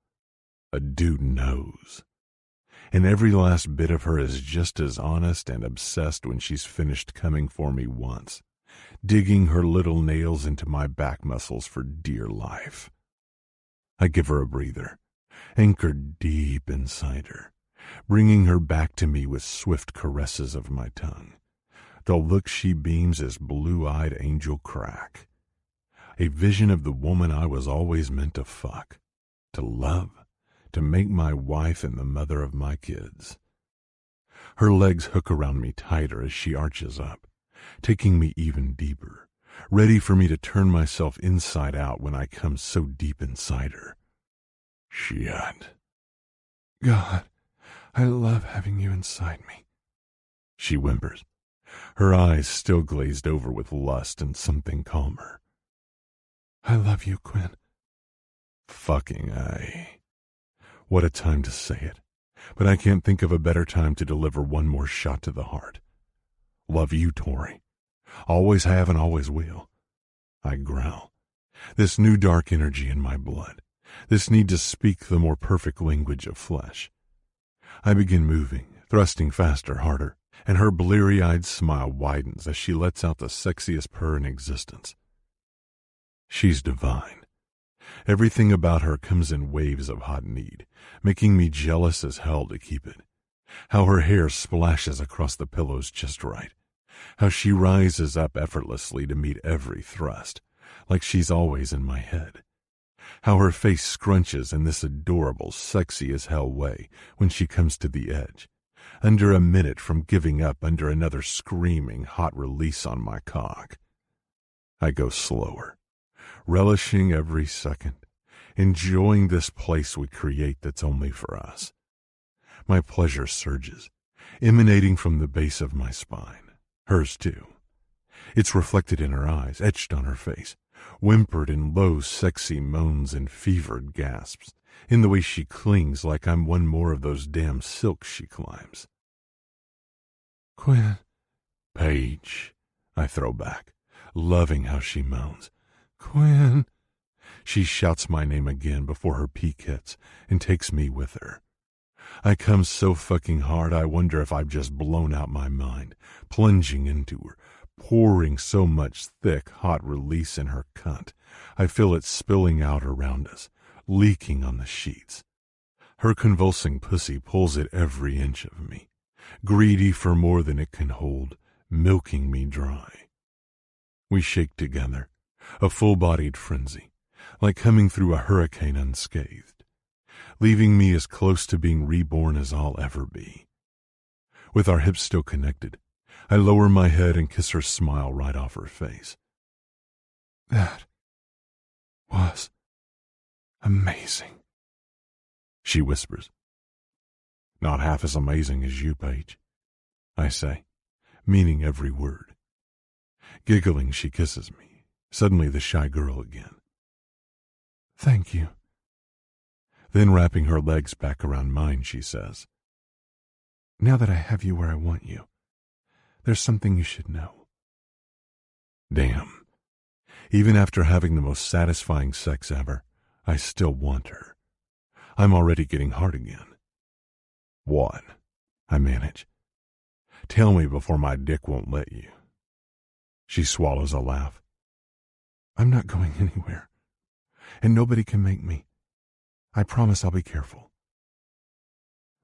[SPEAKER 2] a dude knows. And every last bit of her is just as honest and obsessed when she's finished coming for me once, digging her little nails into my back muscles for dear life. I give her a breather, anchored deep inside her, bringing her back to me with swift caresses of my tongue. The look she beams is blue-eyed angel crack. A vision of the woman I was always meant to fuck, to love, to make my wife and the mother of my kids. Her legs hook around me tighter as she arches up, taking me even deeper, ready for me to turn myself inside out when I come so deep inside her. Shit.
[SPEAKER 3] God, I love having you inside me,
[SPEAKER 2] she whimpers, her eyes still glazed over with lust and something calmer.
[SPEAKER 3] I love you, Quinn.
[SPEAKER 2] Fucking aye. What a time to say it. But I can't think of a better time to deliver one more shot to the heart. Love you, Tori. Always have and always will. I growl. This new dark energy in my blood. This need to speak the more perfect language of flesh. I begin moving, thrusting faster, harder, and her bleary-eyed smile widens as she lets out the sexiest purr in existence. She's divine. Everything about her comes in waves of hot need, making me jealous as hell to keep it. How her hair splashes across the pillows just right. How she rises up effortlessly to meet every thrust, like she's always in my head. How her face scrunches in this adorable, sexy as hell way when she comes to the edge, under a minute from giving up under another screaming hot release on my cock. I go slower, relishing every second, enjoying this place we create that's only for us. My pleasure surges, emanating from the base of my spine, hers too. It's reflected in her eyes, etched on her face, whimpered in low, sexy moans and fevered gasps, in the way she clings like I'm one more of those damn silks she climbs.
[SPEAKER 3] Quinn.
[SPEAKER 2] Paige, I throw back, loving how she moans.
[SPEAKER 3] Quinn.
[SPEAKER 2] She shouts my name again before her peak hits and takes me with her. I come so fucking hard I wonder if I've just blown out my mind, plunging into her, pouring so much thick, hot release in her cunt. I feel it spilling out around us, leaking on the sheets. Her convulsing pussy pulls at every inch of me, greedy for more than it can hold, milking me dry. We shake together, a full-bodied frenzy, like coming through a hurricane unscathed, leaving me as close to being reborn as I'll ever be. With our hips still connected, I lower my head and kiss her smile right off her face.
[SPEAKER 3] That was amazing,
[SPEAKER 2] she whispers. Not half as amazing as you, Paige, I say, meaning every word. Giggling, she kisses me, suddenly the shy girl again.
[SPEAKER 3] Thank you.
[SPEAKER 2] Then wrapping her legs back around mine, she says,
[SPEAKER 3] Now that I have you where I want you, there's something you should know.
[SPEAKER 2] Damn. Even after having the most satisfying sex ever, I still want her. I'm already getting hard again. What? I manage. Tell me before my dick won't let you. She swallows a laugh.
[SPEAKER 3] I'm not going anywhere, and nobody can make me. I promise I'll be careful.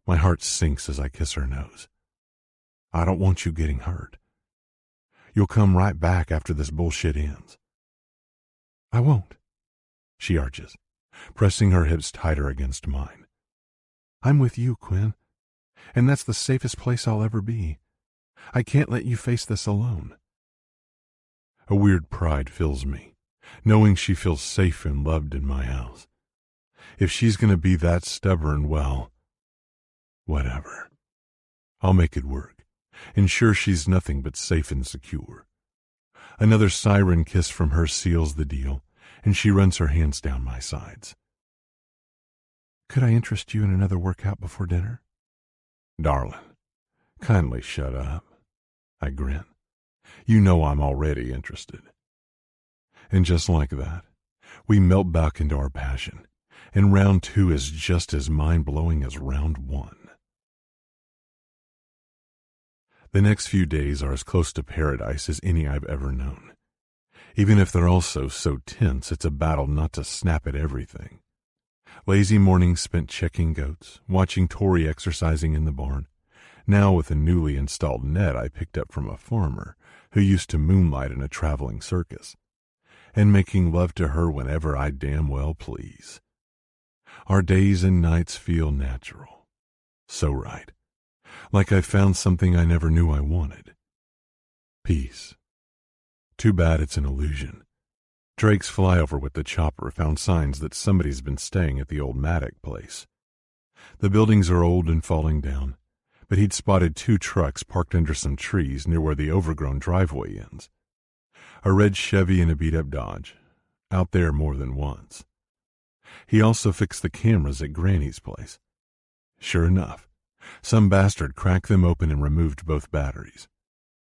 [SPEAKER 2] My heart sinks as I kiss her nose. I don't want you getting hurt. You'll come right back after this bullshit ends.
[SPEAKER 3] I won't,
[SPEAKER 2] she arches, pressing her hips tighter against mine.
[SPEAKER 3] I'm with you, Quinn, and that's the safest place I'll ever be. I can't let you face this alone.
[SPEAKER 2] A weird pride fills me, knowing she feels safe and loved in my house. If she's going to be that stubborn, well, whatever. I'll make it work, ensure she's nothing but safe and secure. Another siren kiss from her seals the deal, and she runs her hands down my sides.
[SPEAKER 3] Could I interest you in another workout before dinner?
[SPEAKER 2] Darling, kindly shut up. I grin. You know I'm already interested. And just like that, we melt back into our passion, and round 2 is just as mind-blowing as round 1. The next few days are as close to paradise as any I've ever known. Even if they're also so tense, it's a battle not to snap at everything. Lazy mornings spent checking goats, watching Tori exercising in the barn, now with a newly installed net I picked up from a farmer who used to moonlight in a traveling circus, and making love to her whenever I damn well please. Our days and nights feel natural. So right. Like I found something I never knew I wanted. Peace. Too bad it's an illusion. Drake's flyover with the chopper found signs that somebody's been staying at the old Maddock place. The buildings are old and falling down, but he'd spotted 2 trucks parked under some trees near where the overgrown driveway ends. A red Chevy and a beat-up Dodge, out there more than once. He also fixed the cameras at Granny's place. Sure enough, some bastard cracked them open and removed both batteries.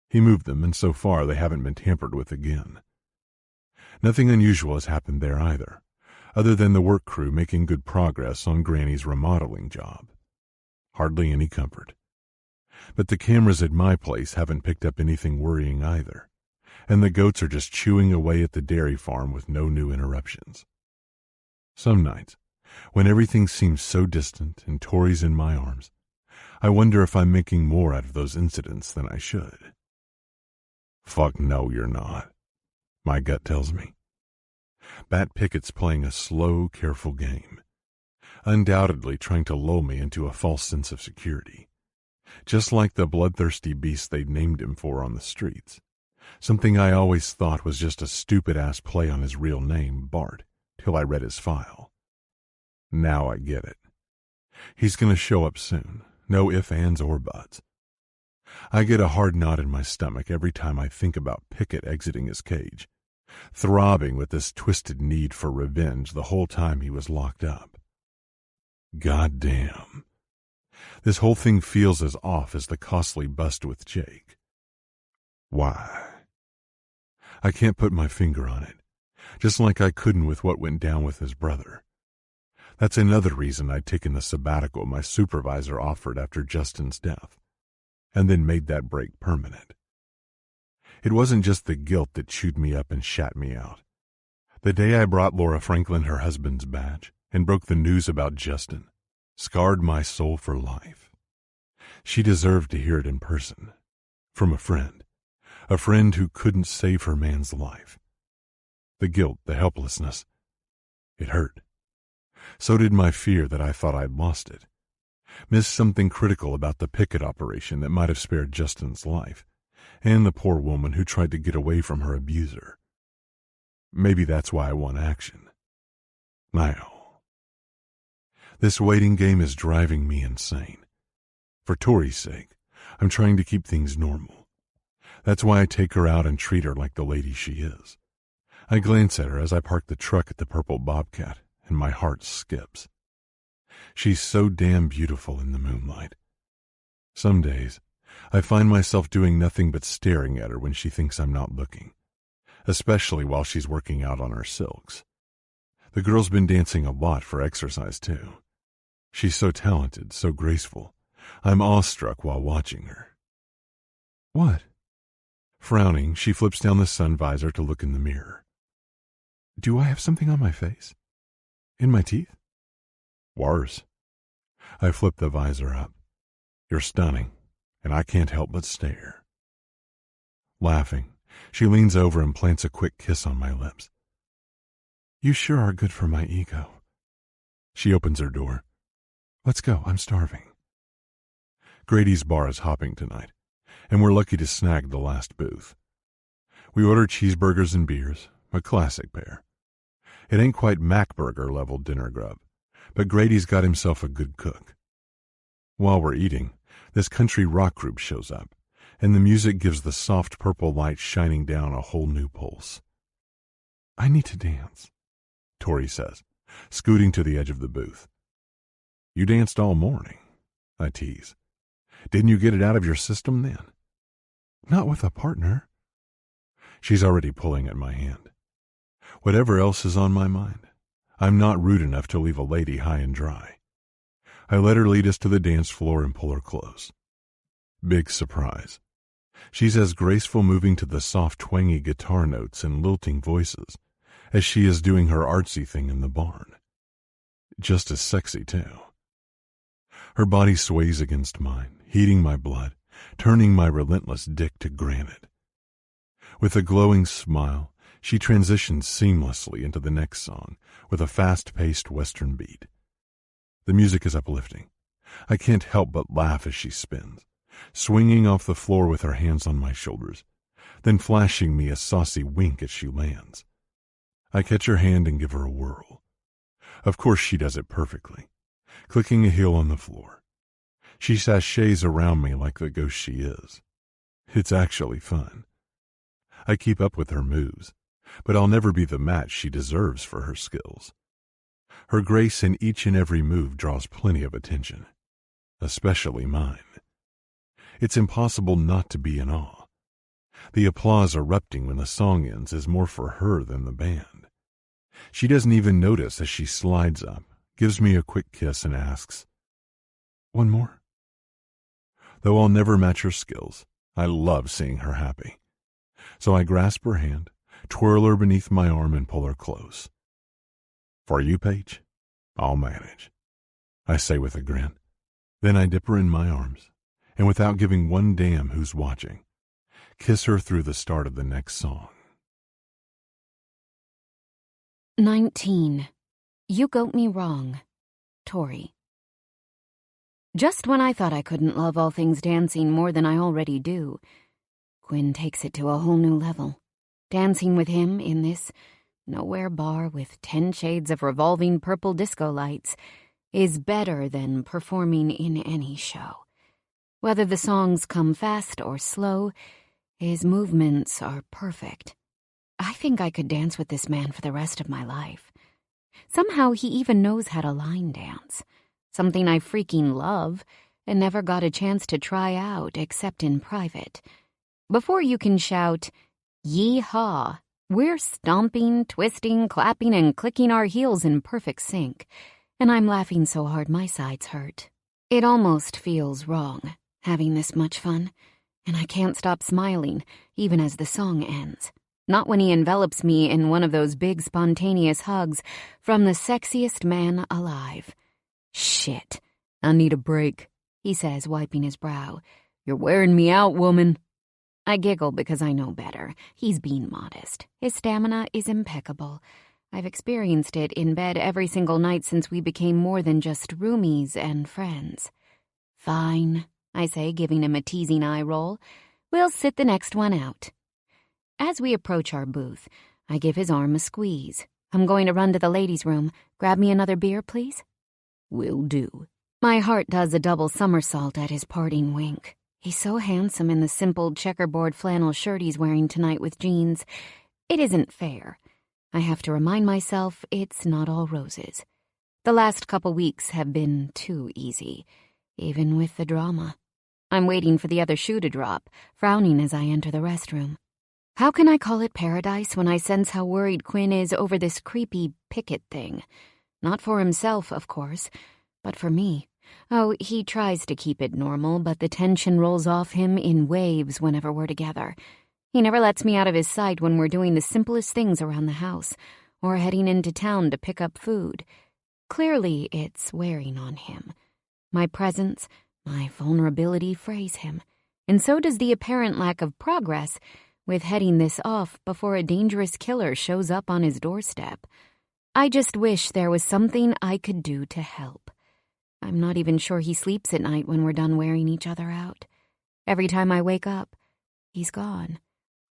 [SPEAKER 2] He moved them, and so far they haven't been tampered with again. Nothing unusual has happened there either, other than the work crew making good progress on Granny's remodeling job. Hardly any comfort. But the cameras at my place haven't picked up anything worrying either, and the goats are just chewing away at the dairy farm with no new interruptions. Some nights, when everything seems so distant and Tori's in my arms, I wonder if I'm making more out of those incidents than I should. Fuck no, you're not, my gut tells me. Bat Pickett's playing a slow, careful game, undoubtedly trying to lull me into a false sense of security, just like the bloodthirsty beast they'd named him for on the streets, something I always thought was just a stupid-ass play on his real name, Bart, till I read his file. Now I get it. He's going to show up soon, no ifs, ands, or buts. I get a hard knot in my stomach every time I think about Pickett exiting his cage, throbbing with this twisted need for revenge the whole time he was locked up. God damn. This whole thing feels as off as the costly bust with Jake. Why? I can't put my finger on it, just like I couldn't with what went down with his brother. That's another reason I'd taken the sabbatical my supervisor offered after Justin's death, and then made that break permanent. It wasn't just the guilt that chewed me up and shat me out. The day I brought Laura Franklin her husband's badge and broke the news about Justin scarred my soul for life. She deserved to hear it in person, from a friend who couldn't save her man's life. The guilt, the helplessness, it hurt. So did my fear that I thought I'd lost it, missed something critical about the picket operation that might have spared Justin's life, and the poor woman who tried to get away from her abuser. Maybe that's why I want action. Now, this waiting game is driving me insane. For Tori's sake, I'm trying to keep things normal. That's why I take her out and treat her like the lady she is. I glance at her as I park the truck at the Purple Bobcat, and my heart skips. She's so damn beautiful in the moonlight. Some days, I find myself doing nothing but staring at her when she thinks I'm not looking, especially while she's working out on her silks. The girl's been dancing a lot for exercise, too. She's so talented, so graceful. I'm awestruck while watching her. What? Frowning, she flips down the sun visor to look in the mirror. Do I have something on my face? In my teeth? Worse. I flip the visor up. You're stunning, and I can't help but stare. Laughing, she leans over and plants a quick kiss on my lips. You sure are good for my ego. She opens her door. Let's go, I'm starving. Grady's bar is hopping tonight, and we're lucky to snag the last booth. We order cheeseburgers and beers, a classic pair. It ain't quite Macburger level dinner grub, but Grady's got himself a good cook. While we're eating, this country rock group shows up, and the music gives the soft purple light shining down a whole new pulse. I need to dance, Tori says, scooting to the edge of the booth. You danced all morning, I tease. Didn't you get it out of your system then? Not with a partner. She's already pulling at my hand. Whatever else is on my mind, I'm not rude enough to leave a lady high and dry. I let her lead us to the dance floor and pull her close. Big surprise. She's as graceful moving to the soft twangy guitar notes and lilting voices as she is doing her artsy thing in the barn. Just as sexy, too. Her body sways against mine, heating my blood, turning my relentless dick to granite. With a glowing smile, she transitions seamlessly into the next song with a fast-paced Western beat. The music is uplifting. I can't help but laugh as she spins, swinging off the floor with her hands on my shoulders, then flashing me a saucy wink as she lands. I catch her hand and give her a whirl. Of course she does it perfectly, clicking a heel on the floor. She sachets around me like the ghost she is. It's actually fun. I keep up with her moves, but I'll never be the match she deserves for her skills. Her grace in each and every move draws plenty of attention, especially mine. It's impossible not to be in awe. The applause erupting when the song ends is more for her than the band. She doesn't even notice as she slides up, gives me a quick kiss and asks, "One more?" Though I'll never match her skills, I love seeing her happy. So I grasp her hand, twirl her beneath my arm and pull her close. For you, Paige, I'll manage, I say with a grin. Then I dip her in my arms, and without giving one damn who's watching, kiss her through the start of the next song.
[SPEAKER 1] 19. You Got Me Wrong, Tori. Just when I thought I couldn't love all things dancing more than I already do, Quinn takes it to a whole new level. Dancing with him in this nowhere bar with 10 shades of revolving purple disco lights is better than performing in any show. Whether the songs come fast or slow, his movements are perfect. I think I could dance with this man for the rest of my life. Somehow he even knows how to line dance, something I freaking love and never got a chance to try out except in private. Before you can shout, "Yee-haw," we're stomping, twisting, clapping, and clicking our heels in perfect sync, and I'm laughing so hard my sides hurt. It almost feels wrong, having this much fun, And I can't stop smiling, even as the song ends. Not when he envelops me in one of those big spontaneous hugs from the sexiest man alive. "Shit, I need a break," he says, wiping his brow. "You're wearing me out, woman." I giggle because I know better. He's being modest. His stamina is impeccable. I've experienced it in bed every single night since we became more than just roomies and friends. "Fine," I say, giving him a teasing eye roll. "We'll sit the next one out." As we approach our booth, I give his arm a squeeze. "I'm going to run to the ladies' room. Grab me another beer, please?" "Will do." My heart does a double somersault at his parting wink. He's so handsome in the simple checkerboard flannel shirt he's wearing tonight with jeans. It isn't fair. I have to remind myself it's not all roses. The last couple weeks have been too easy, even with the drama. I'm waiting for the other shoe to drop, frowning as I enter the restroom. How can I call it paradise when I sense how worried Quinn is over this creepy picket thing? Not for himself, of course, but for me. Oh, he tries to keep it normal, but the tension rolls off him in waves whenever we're together. He never lets me out of his sight when we're doing the simplest things around the house, or heading into town to pick up food. Clearly, it's wearing on him. My presence, my vulnerability frays him, and so does the apparent lack of progress with heading this off before a dangerous killer shows up on his doorstep. I just wish there was something I could do to help. I'm not even sure he sleeps at night when we're done wearing each other out. Every time I wake up, he's gone.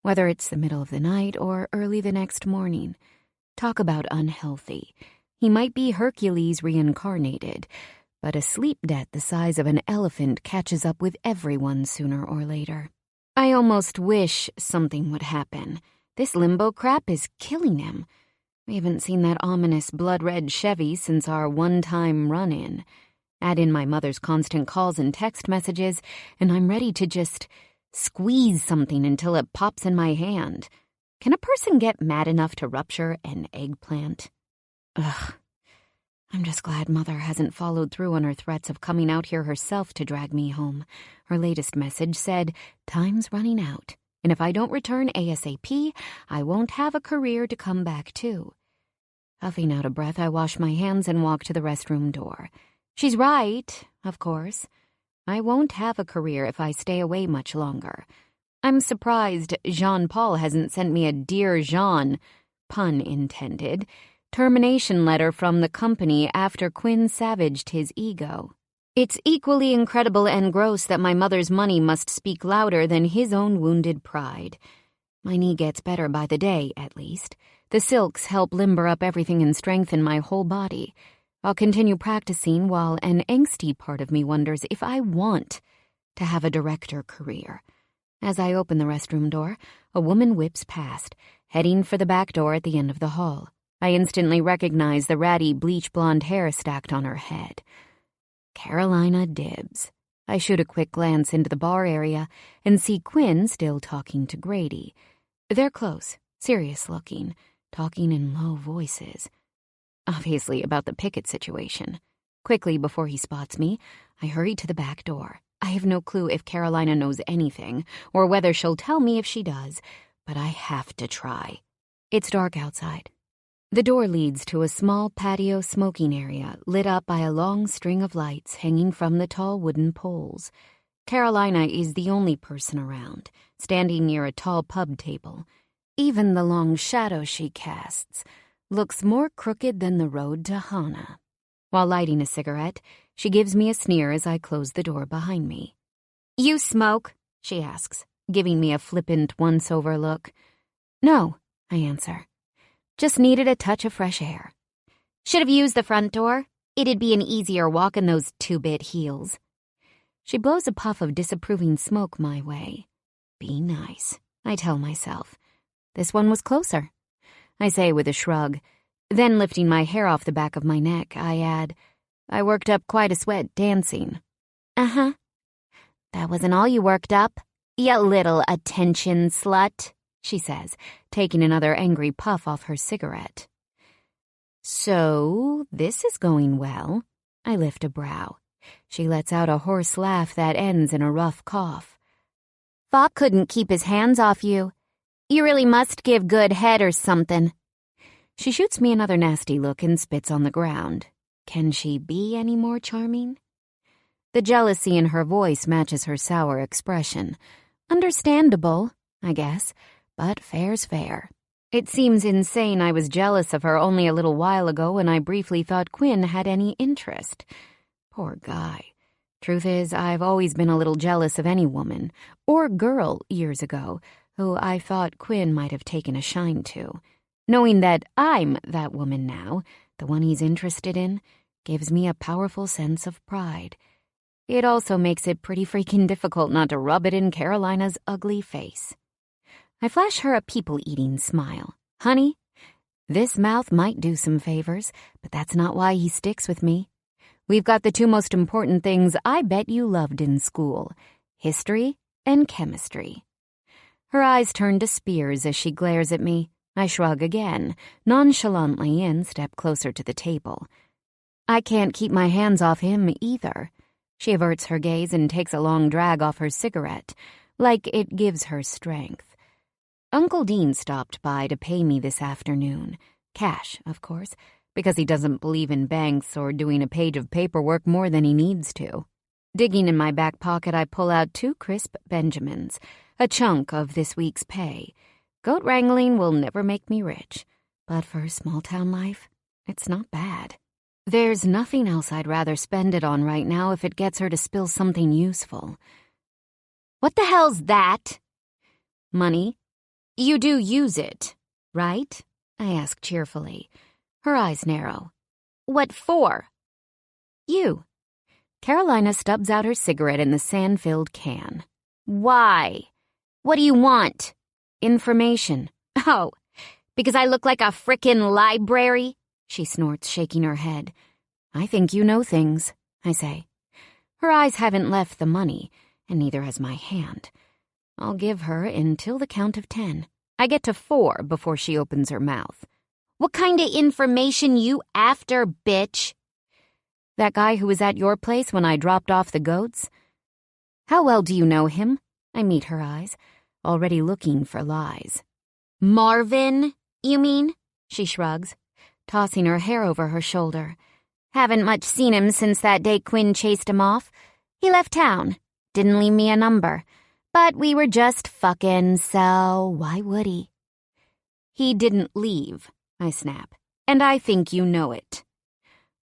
[SPEAKER 1] Whether it's the middle of the night or early the next morning. Talk about unhealthy. He might be Hercules reincarnated, but a sleep debt the size of an elephant catches up with everyone sooner or later. I almost wish something would happen. This limbo crap is killing him. We haven't seen that ominous blood-red Chevy since our one-time run-in. Add in my mother's constant calls and text messages, and I'm ready to just squeeze something until it pops in my hand. Can a person get mad enough to rupture an eggplant? Ugh. I'm just glad Mother hasn't followed through on her threats of coming out here herself to drag me home. Her latest message said, "Time's running out, and if I don't return ASAP, I won't have a career to come back to." Huffing out a breath, I wash my hands and walk to the restroom door. She's right, of course. I won't have a career if I stay away much longer. I'm surprised Jean-Paul hasn't sent me a Dear Jean, pun intended, termination letter from the company after Quinn savaged his ego. It's equally incredible and gross that my mother's money must speak louder than his own wounded pride. My knee gets better by the day, at least. The silks help limber up everything and strengthen my whole body. I'll continue practicing while an angsty part of me wonders if I want to have a director career. As I open the restroom door, a woman whips past, heading for the back door at the end of the hall. I instantly recognize the ratty bleach blonde hair stacked on her head. Carolina Dibbs. I shoot a quick glance into the bar area and see Quinn still talking to Grady. They're close, serious-looking, talking in low voices. Obviously about the picket situation. Quickly, before he spots me, I hurry to the back door. I have no clue if Carolina knows anything, or whether she'll tell me if she does, but I have to try. It's dark outside. The door leads to a small patio smoking area lit up by a long string of lights hanging from the tall wooden poles. Carolina is the only person around, standing near a tall pub table. Even the long shadow she casts looks more crooked than the road to Hana. While lighting a cigarette, she gives me a sneer as I close the door behind me. "You smoke?" she asks, giving me a flippant once-over look. "No," I answer. "Just needed a touch of fresh air." "Should have used the front door. It'd be an easier walk in those two-bit heels." She blows a puff of disapproving smoke my way. Be nice, I tell myself. This one was closer, I say with a shrug. Then, lifting my hair off the back of my neck, I add, "I worked up quite a sweat dancing." "Uh-huh. That wasn't all you worked up, you little attention slut," she says, taking another angry puff off her cigarette. "So, this is going well." I lift a brow. She lets out a hoarse laugh that ends in a rough cough. Fock couldn't keep his hands off you. You really must give good head or something." She shoots me another nasty look and spits on the ground. Can she be any more charming? The jealousy in her voice matches her sour expression. Understandable, I guess, but fair's fair. It seems insane I was jealous of her only a little while ago when I briefly thought Quinn had any interest. Poor guy. Truth is, I've always been a little jealous of any woman, or girl years ago, who I thought Quinn might have taken a shine to. Knowing that I'm that woman now, the one he's interested in, gives me a powerful sense of pride. It also makes it pretty freaking difficult not to rub it in Carolina's ugly face. I flash her a people-eating smile. Honey, this mouth might do some favors, but that's not why he sticks with me. We've got the two most important things I bet you loved in school: history and chemistry. Her eyes turn to spears as she glares at me. I shrug again, nonchalantly, and step closer to the table. I can't keep my hands off him either. She averts her gaze and takes a long drag off her cigarette, like it gives her strength. Uncle Dean stopped by to pay me this afternoon. Cash, of course, because he doesn't believe in banks or doing a page of paperwork more than he needs to. Digging in my back pocket, I pull out 2 crisp Benjamins, a chunk of this week's pay. Goat wrangling will never make me rich, but for small-town life, it's not bad. There's nothing else I'd rather spend it on right now if it gets her to spill something useful. What the hell's that? Money. You do use it, right? I ask cheerfully. Her eyes narrow. What for? You. Carolina stubs out her cigarette in the sand-filled can. Why? What do you want? Information. Oh, because I look like a frickin' library? She snorts, shaking her head. I think you know things, I say. Her eyes haven't left the money, and neither has my hand. I'll give her until the count of 10. I get to 4 before she opens her mouth. What kind of information you after, bitch? That guy who was at your place when I dropped off the goats? How well do you know him? I meet her eyes, already looking for lies. Marvin, you mean? She shrugs, tossing her hair over her shoulder. Haven't much seen him since that day Quinn chased him off. He left town, didn't leave me a number. But we were just fucking, so why would he? He didn't leave, I snap, and I think you know it.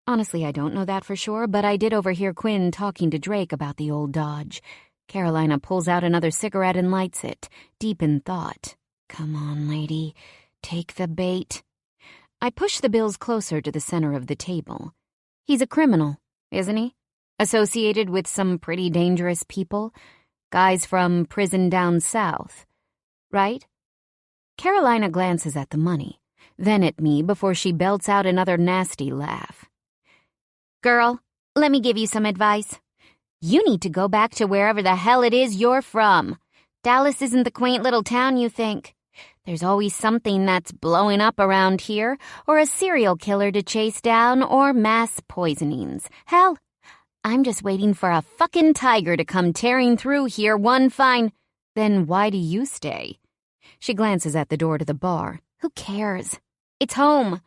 [SPEAKER 1] Honestly, I don't know that for sure, but I did overhear Quinn talking to Drake about the old dodge. Carolina pulls out another cigarette and lights it, deep in thought. Come on, lady, take the bait. I push the bills closer to the center of the table. He's a criminal, isn't he? Associated with some pretty dangerous people. Guys from prison down south. Right? Carolina glances at the money, then at me before she belts out another nasty laugh. Girl, let me give you some advice. You need to go back to wherever the hell it is you're from. Dallas isn't the quaint little town you think. There's always something that's blowing up around here, or a serial killer to chase down, or mass poisonings. Hell, I'm just waiting for a fucking tiger to come tearing through here one fine... Then why do you stay? She glances at the door to the bar. Who cares? It's home.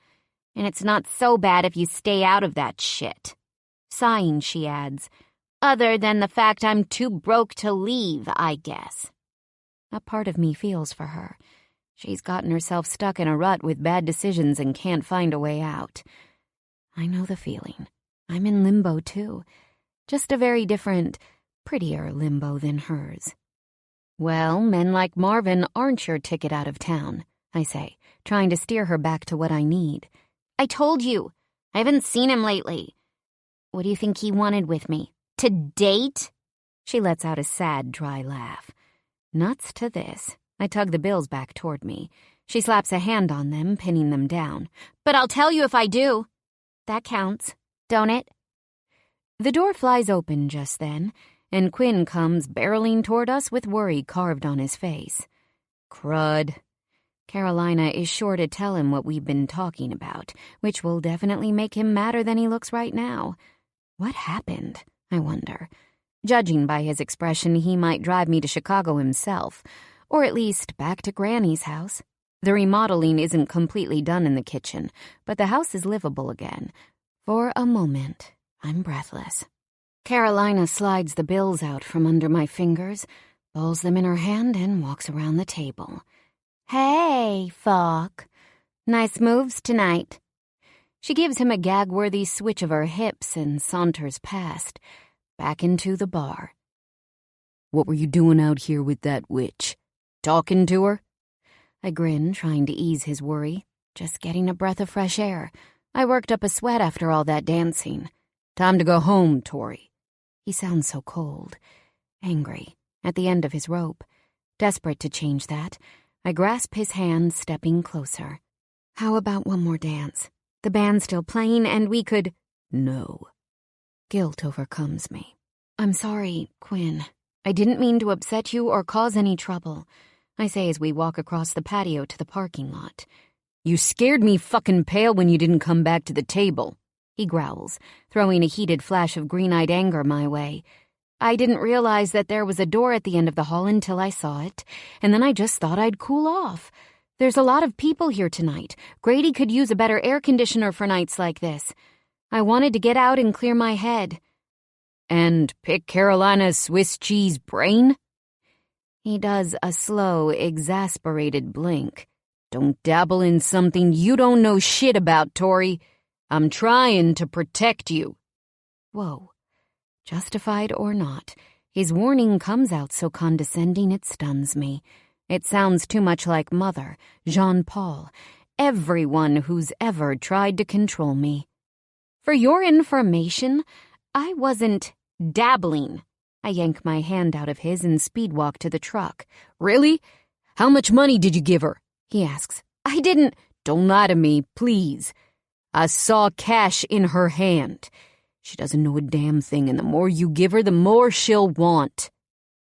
[SPEAKER 1] And it's not so bad if you stay out of that shit. Sighing, she adds, other than the fact I'm too broke to leave, I guess. A part of me feels for her. She's gotten herself stuck in a rut with bad decisions and can't find a way out. I know the feeling. I'm in limbo, too. Just a very different, prettier limbo than hers. Well, men like Marvin aren't your ticket out of town, I say, trying to steer her back to what I need. I told you. I haven't seen him lately. What do you think he wanted with me? To date? She lets out a sad, dry laugh. Nuts to this. I tug the bills back toward me. She slaps a hand on them, pinning them down. But I'll tell you if I do. That counts, don't it? The door flies open just then, and Quinn comes barreling toward us with worry carved on his face. Crud. Carolina is sure to tell him what we've been talking about, which will definitely make him madder than he looks right now. What happened, I wonder? Judging by his expression, he might drive me to Chicago himself, or at least back to Granny's house. The remodeling isn't completely done in the kitchen, but the house is livable again. For a moment, I'm breathless. Carolina slides the bills out from under my fingers, rolls them in her hand, and walks around the table. "Hey, Falk. Nice moves tonight." She gives him a gag-worthy switch of her hips and saunters past, back into the bar.
[SPEAKER 4] "What were you doing out here with that witch? Talking to her?"
[SPEAKER 1] I grin, trying to ease his worry. Just getting a breath of fresh air. I worked up a sweat after all that dancing.
[SPEAKER 4] "Time to go home, Tori."
[SPEAKER 1] He sounds so cold, angry, at the end of his rope. Desperate to change that, I grasp his hand, stepping closer. "How about one more dance? The band's still playing, and we could—"
[SPEAKER 4] "No."
[SPEAKER 1] Guilt overcomes me. "I'm sorry, Quinn. I didn't mean to upset you or cause any trouble," I say as we walk across the patio to the parking lot.
[SPEAKER 4] "You scared me fucking pale when you didn't come back to the table,"
[SPEAKER 1] he growls, throwing a heated flash of green-eyed anger my way. "I didn't realize that there was a door at the end of the hall until I saw it, and then I just thought I'd cool off. There's a lot of people here tonight. Grady could use a better air conditioner for nights like this. I wanted to get out and clear my head."
[SPEAKER 4] "And pick Carolina's Swiss cheese brain?"
[SPEAKER 1] He does a slow, exasperated blink.
[SPEAKER 4] "Don't dabble in something you don't know shit about, Tori. I'm trying to protect you."
[SPEAKER 1] Whoa. Justified or not, his warning comes out so condescending it stuns me. It sounds too much like Mother, Jean-Paul, everyone who's ever tried to control me. For your information, I wasn't dabbling. I yank my hand out of his and speed walk to the truck.
[SPEAKER 4] "Really? How much money did you give her?"
[SPEAKER 1] he asks. "I didn't—"
[SPEAKER 4] "Don't lie to me, please. I saw cash in her hand. She doesn't know a damn thing, and the more you give her, the more she'll want."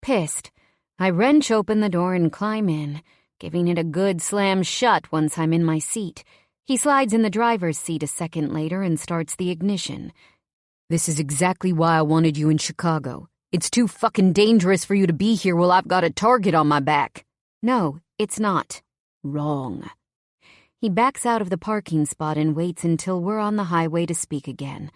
[SPEAKER 1] Pissed, I wrench open the door and climb in, giving it a good slam shut once I'm in my seat. He slides in the driver's seat a second later and starts the ignition.
[SPEAKER 4] "This is exactly why I wanted you in Chicago. It's too fucking dangerous for you to be here while I've got a target on my back."
[SPEAKER 1] "No, it's not."
[SPEAKER 4] "Wrong."
[SPEAKER 1] He backs out of the parking spot and waits until we're on the highway to speak again.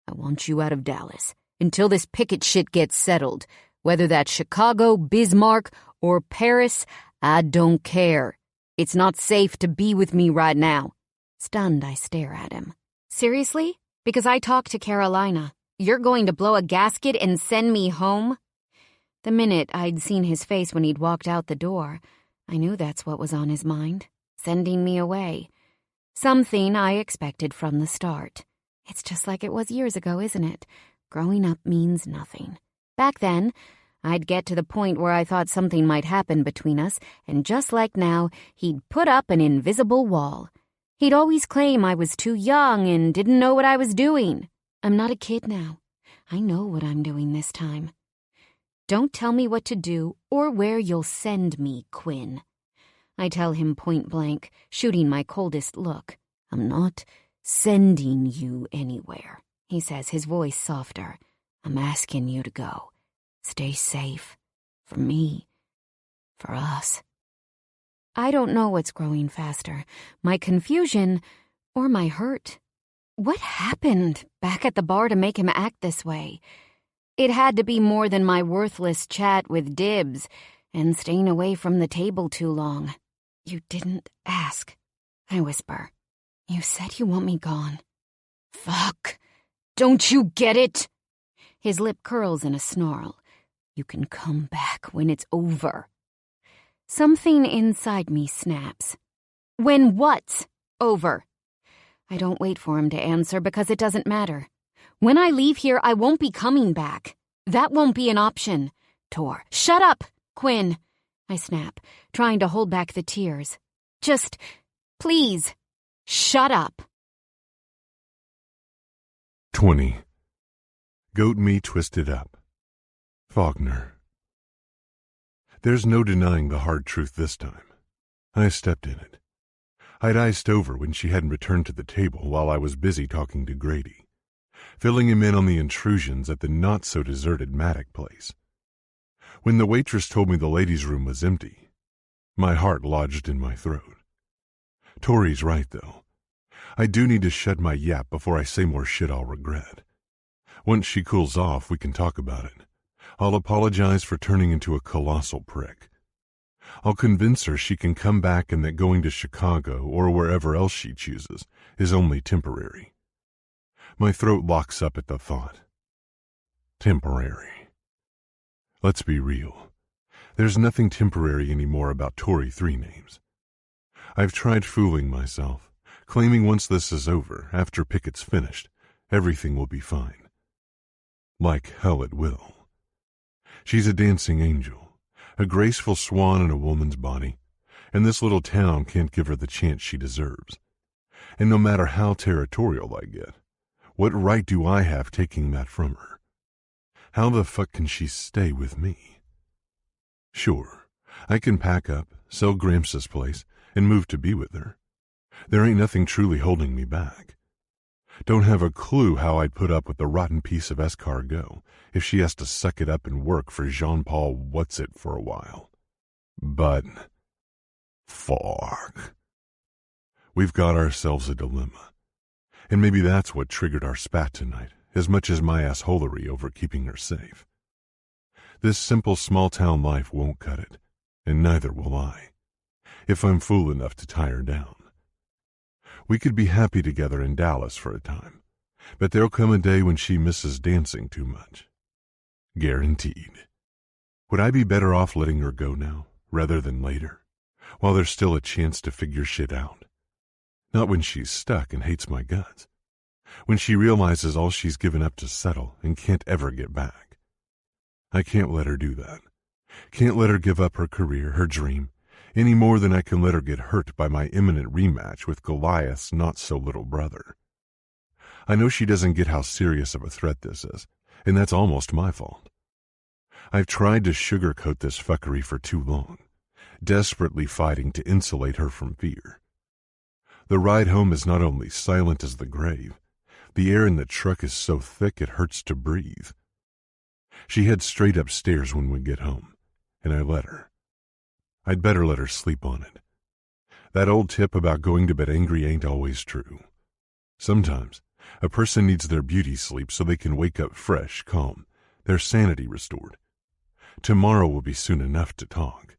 [SPEAKER 4] "I want you out of Dallas until this picket shit gets settled. Whether that's Chicago, Bismarck, or Paris, I don't care. It's not safe to be with me right now."
[SPEAKER 1] Stunned, I stare at him. "Seriously? Because I talked to Carolina. You're going to blow a gasket and send me home?" The minute I'd seen his face when he'd walked out the door, I knew that's what was on his mind. Sending me away. Something I expected from the start. It's just like it was years ago, isn't it? Growing up means nothing. Back then, I'd get to the point where I thought something might happen between us, and just like now, he'd put up an invisible wall. He'd always claim I was too young and didn't know what I was doing. I'm not a kid now. I know what I'm doing this time. "Don't tell me what to do or where you'll send me, Quinn." I tell him point blank, shooting my coldest look.
[SPEAKER 4] "I'm not sending you anywhere,"
[SPEAKER 1] he says, his voice softer.
[SPEAKER 4] "I'm asking you to go. Stay safe. For me. For us."
[SPEAKER 1] I don't know what's growing faster, my confusion or my hurt. What happened back at the bar to make him act this way? It had to be more than my worthless chat with Dibs and staying away from the table too long. "You didn't ask," I whisper. "You said you want me gone."
[SPEAKER 4] "Fuck. Don't you get it?"
[SPEAKER 1] His lip curls in a snarl.
[SPEAKER 4] "You can come back when it's over."
[SPEAKER 1] Something inside me snaps. "When what's over?" I don't wait for him to answer because it doesn't matter. When I leave here, I won't be coming back. That won't be an option.
[SPEAKER 4] "Tor."
[SPEAKER 1] "Shut up, Quinn," I snap, trying to hold back the tears. "Just, please, shut up."
[SPEAKER 2] 20. Goat Me Twisted Up. Faulkner. There's no denying the hard truth this time. I stepped in it. I'd iced over when she hadn't returned to the table while I was busy talking to Grady. filling him in on the intrusions at the not-so-deserted Maddock place. When the waitress told me the ladies' room was empty, my heart lodged in my throat. Tori's right, though. I do need to shut my yap before I say more shit I'll regret. Once she cools off, we can talk about it. I'll apologize for turning into a colossal prick. I'll convince her she can come back and that going to Chicago or wherever else she chooses is only temporary. My throat locks up at the thought. Temporary. Let's be real. There's nothing temporary anymore about Tori Three Names. I've tried fooling myself, claiming once this is over, after Pickett's finished, everything will be fine. Like hell it will. She's a dancing angel, a graceful swan in a woman's body, and this little town can't give her the chance she deserves. And no matter how territorial I get, what right do I have taking that from her? How the fuck can she stay with me? Sure, I can pack up, sell Gramps' place, and move to be with her. There ain't nothing truly holding me back. Don't have a clue how I'd put up with the rotten piece of escargot if she has to suck it up and work for Jean-Paul What's-It for a while. But, fuck. We've got ourselves a dilemma. And maybe that's what triggered our spat tonight, as much as my assholery over keeping her safe. This simple small-town life won't cut it, and neither will I, if I'm fool enough to tie her down. We could be happy together in Dallas for a time, but there'll come a day when she misses dancing too much. Guaranteed. Would I be better off letting her go now, rather than later, while there's still a chance to figure shit out? Not when she's stuck and hates my guts. When she realizes all she's given up to settle and can't ever get back. I can't let her do that. Can't let her give up her career, her dream, any more than I can let her get hurt by my imminent rematch with Goliath's not-so-little brother. I know she doesn't get how serious of a threat this is, and that's almost my fault. I've tried to sugarcoat this fuckery for too long, desperately fighting to insulate her from fear. The ride home is not only silent as the grave, the air in the truck is so thick it hurts to breathe. She heads straight upstairs when we get home, and I let her. I'd better let her sleep on it. That old tip about going to bed angry ain't always true. Sometimes a person needs their beauty sleep so they can wake up fresh, calm, their sanity restored. Tomorrow will be soon enough to talk.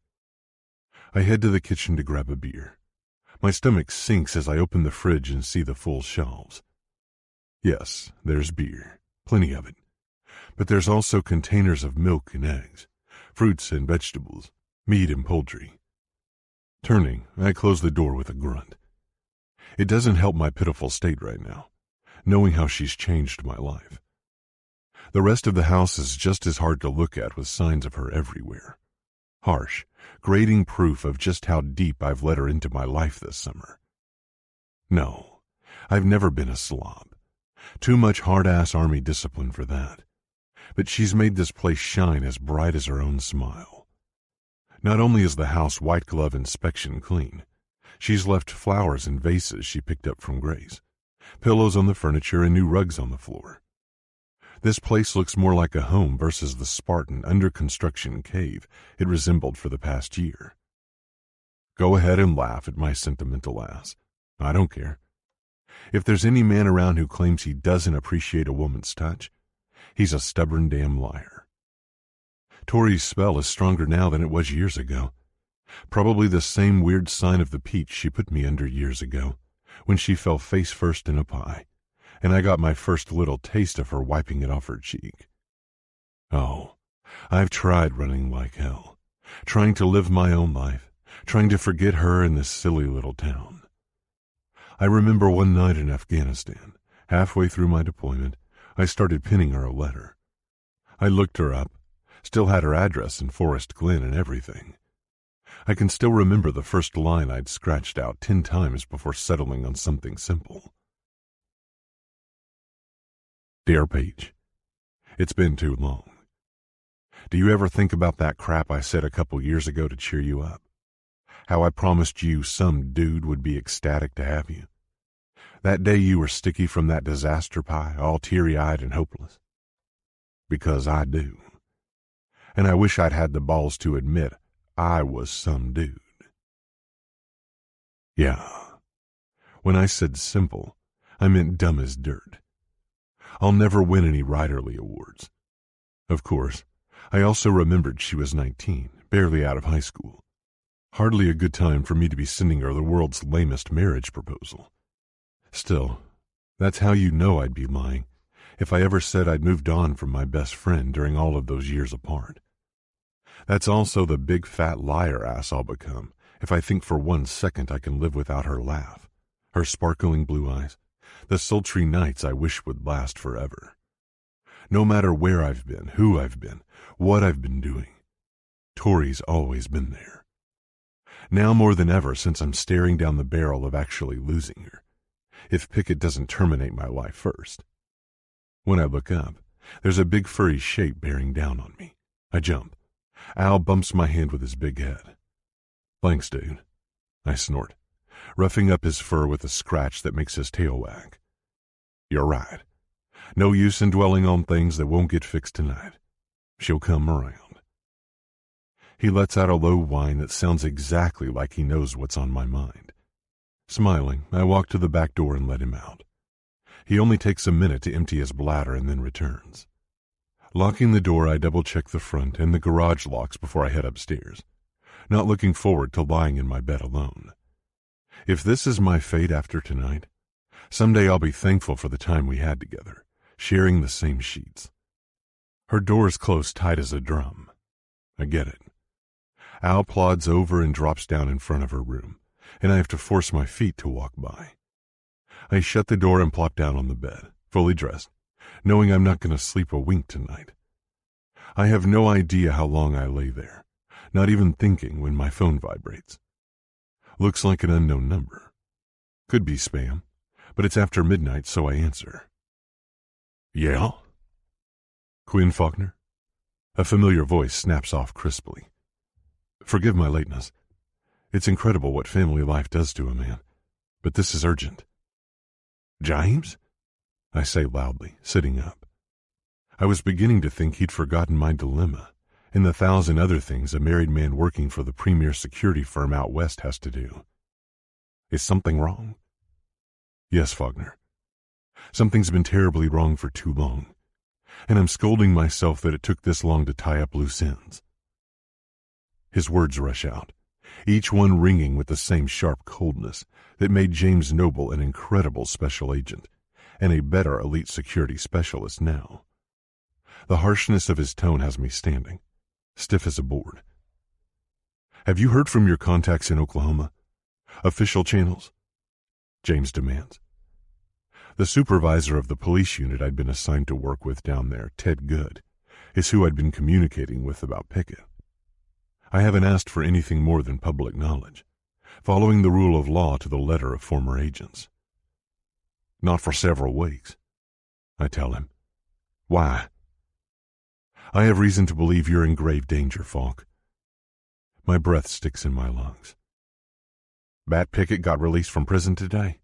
[SPEAKER 2] I head to the kitchen to grab a beer. My stomach sinks as I open the fridge and see the full shelves. Yes, there's beer, plenty of it. But there's also containers of milk and eggs, fruits and vegetables, meat and poultry. Turning, I close the door with a grunt. It doesn't help my pitiful state right now, knowing how she's changed my life. The rest of the house is just as hard to look at with signs of her everywhere. Harsh, grating proof of just how deep I've let her into my life this summer. No, I've never been a slob. Too much hard-ass army discipline for that. But she's made this place shine as bright as her own smile. Not only is the house white glove inspection clean, she's left flowers in vases she picked up from Grace, pillows on the furniture and new rugs on the floor. This place looks more like a home versus the Spartan under-construction cave it resembled for the past year. Go ahead and laugh at my sentimental ass. I don't care. If there's any man around who claims he doesn't appreciate a woman's touch, he's a stubborn damn liar. Tori's spell is stronger now than it was years ago. Probably the same weird sign of the peach she put me under years ago, when she fell face first in a pie, and I got my first little taste of her wiping it off her cheek. Oh, I've tried running like hell, trying to live my own life, trying to forget her in this silly little town. I remember one night in Afghanistan, halfway through my deployment, I started pinning her a letter. I looked her up, still had her address in Forest Glen and everything. I can still remember the first line I'd scratched out 10 times before settling on something simple. Dear Paige, it's been too long. Do you ever think about that crap I said a couple years ago to cheer you up? How I promised you some dude would be ecstatic to have you? That day you were sticky from that disaster pie, all teary-eyed and hopeless? Because I do. And I wish I'd had the balls to admit I was some dude. Yeah. When I said simple, I meant dumb as dirt. I'll never win any writerly awards. Of course, I also remembered she was 19, barely out of high school. Hardly a good time for me to be sending her the world's lamest marriage proposal. Still, that's how you know I'd be lying if I ever said I'd moved on from my best friend during all of those years apart. That's also the big fat liar ass I'll become if I think for 1 second I can live without her laugh, her sparkling blue eyes, the sultry nights I wish would last forever. No matter where I've been, who I've been, what I've been doing, Tori's always been there. Now more than ever, since I'm staring down the barrel of actually losing her, if Pickett doesn't terminate my life first. When I look up, there's a big furry shape bearing down on me. I jump. Al bumps my hand with his big head. Thanks, dude. I snort, roughing up his fur with a scratch that makes his tail wag. You're right. No use in dwelling on things that won't get fixed tonight. She'll come around. He lets out a low whine that sounds exactly like he knows what's on my mind. Smiling, I walk to the back door and let him out. He only takes a minute to empty his bladder and then returns. Locking the door, I double-check the front and the garage locks before I head upstairs, not looking forward to lying in my bed alone. If this is my fate after tonight, someday I'll be thankful for the time we had together, sharing the same sheets. Her door is closed tight as a drum. I get it. Al plods over and drops down in front of her room, and I have to force my feet to walk by. I shut the door and plop down on the bed, fully dressed, knowing I'm not going to sleep a wink tonight. I have no idea how long I lay there, not even thinking when my phone vibrates. Looks like an unknown number. Could be spam, but it's after midnight, so I answer. Yeah? Quinn Faulkner? A familiar voice snaps off crisply. Forgive my lateness. It's incredible what family life does to a man, but this is urgent. James? I say loudly, sitting up. I was beginning to think he'd forgotten my dilemma and the 1,000 other things a married man working for the premier security firm out west has to do. Is something wrong? Yes, Faulkner. Something's been terribly wrong for too long, and I'm scolding myself that it took this long to tie up loose ends. His words rush out, each one ringing with the same sharp coldness that made James Noble an incredible special agent and a better elite security specialist now. The harshness of his tone has me standing, stiff as a board. Have you heard from your contacts in Oklahoma? Official channels? James demands. The supervisor of the police unit I'd been assigned to work with down there, Ted Good, is who I'd been communicating with about Pickett. I haven't asked for anything more than public knowledge, following the rule of law to the letter of former agents. Not for several weeks, I tell him. Why? I have reason to believe you're in grave danger, Falk. My breath sticks in my lungs. Bat Pickett got released from prison today?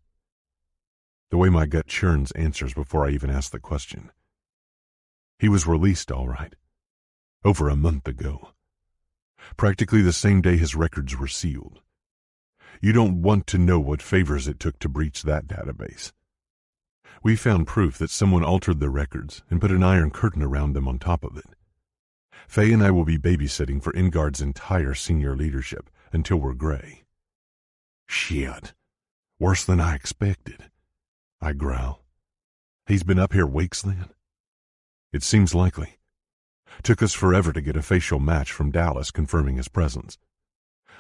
[SPEAKER 2] The way my gut churns answers before I even ask the question. He was released, all right. Over a month ago. Practically the same day his records were sealed. You don't want to know what favors it took to breach that database. We found proof that someone altered the records and put an iron curtain around them on top of it. Faye and I will be babysitting for Ingard's entire senior leadership until we're gray. Shit. Worse than I expected. I growl. He's been up here weeks then? It seems likely. Took us forever to get a facial match from Dallas confirming his presence.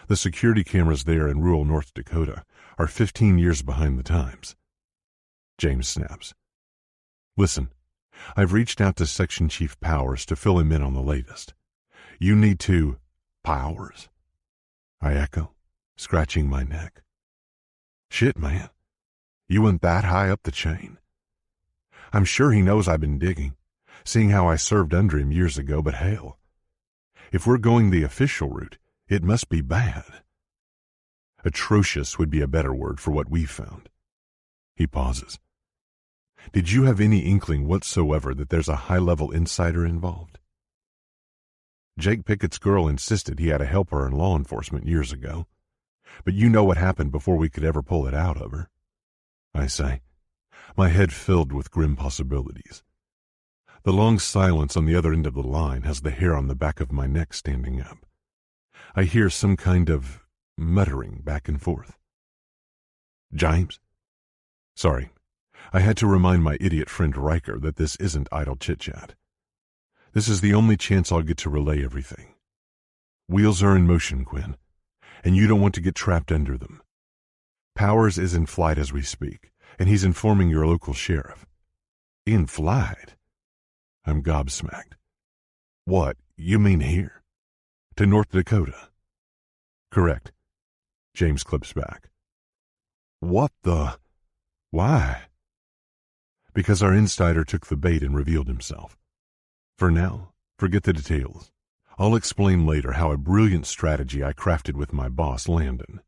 [SPEAKER 2] The security cameras there in rural North Dakota are 15 years behind the times. James snaps. Listen, I've reached out to Section Chief Powers to fill him in on the latest. You need to... Powers? I echo, scratching my neck. Shit, man. You went that high up the chain. I'm sure he knows I've been digging, seeing how I served under him years ago, but hell, if we're going the official route, it must be bad. Atrocious would be a better word for what we've found. He pauses. Did you have any inkling whatsoever that there's a high-level insider involved? Jake Pickett's girl insisted he had a helper in law enforcement years ago, but you know what happened before we could ever pull it out of her. I say, my head filled with grim possibilities. The long silence on the other end of the line has the hair on the back of my neck standing up. I hear some kind of muttering back and forth. James? Sorry, I had to remind my idiot friend Riker that this isn't idle chit-chat. This is the only chance I'll get to relay everything. Wheels are in motion, Quinn, and you don't want to get trapped under them. Powers is in flight as we speak, and he's informing your local sheriff. In flight? I'm gobsmacked. What, you mean here? To North Dakota? Correct. James clips back. What the? Why? Because our insider took the bait and revealed himself. For now, forget the details. I'll explain later how a brilliant strategy I crafted with my boss, Landon.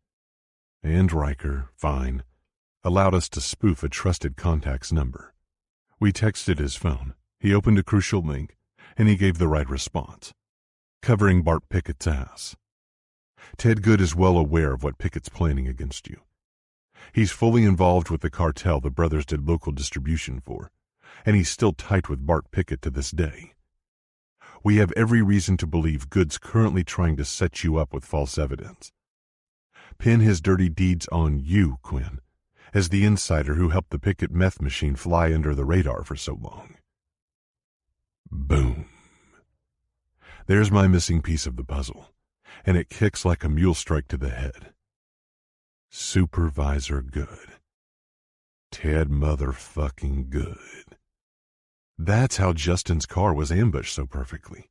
[SPEAKER 2] And Riker, fine, allowed us to spoof a trusted contact's number. We texted his phone, he opened a crucial link, and he gave the right response, covering Bart Pickett's ass. Ted Good is well aware of what Pickett's planning against you. He's fully involved with the cartel the brothers did local distribution for, and he's still tight with Bart Pickett to this day. We have every reason to believe Good's currently trying to set you up with false evidence. Pin his dirty deeds on you, Quinn, as the insider who helped the Pickett meth machine fly under the radar for so long. Boom. There's my missing piece of the puzzle, and it kicks like a mule strike to the head. Supervisor Good. Ted motherfucking Good. That's how Justin's car was ambushed so perfectly.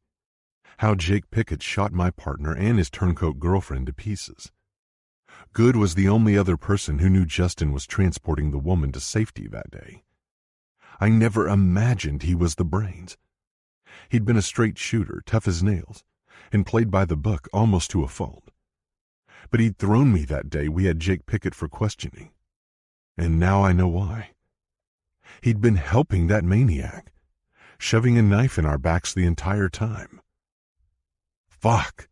[SPEAKER 2] How Jake Pickett shot my partner and his turncoat girlfriend to pieces. Good was the only other person who knew Justin was transporting the woman to safety that day. I never imagined he was the brains. He'd been a straight shooter, tough as nails, and played by the book almost to a fault. But he'd thrown me that day we had Jake Pickett for questioning. And now I know why. He'd been helping that maniac, shoving a knife in our backs the entire time. Fuck.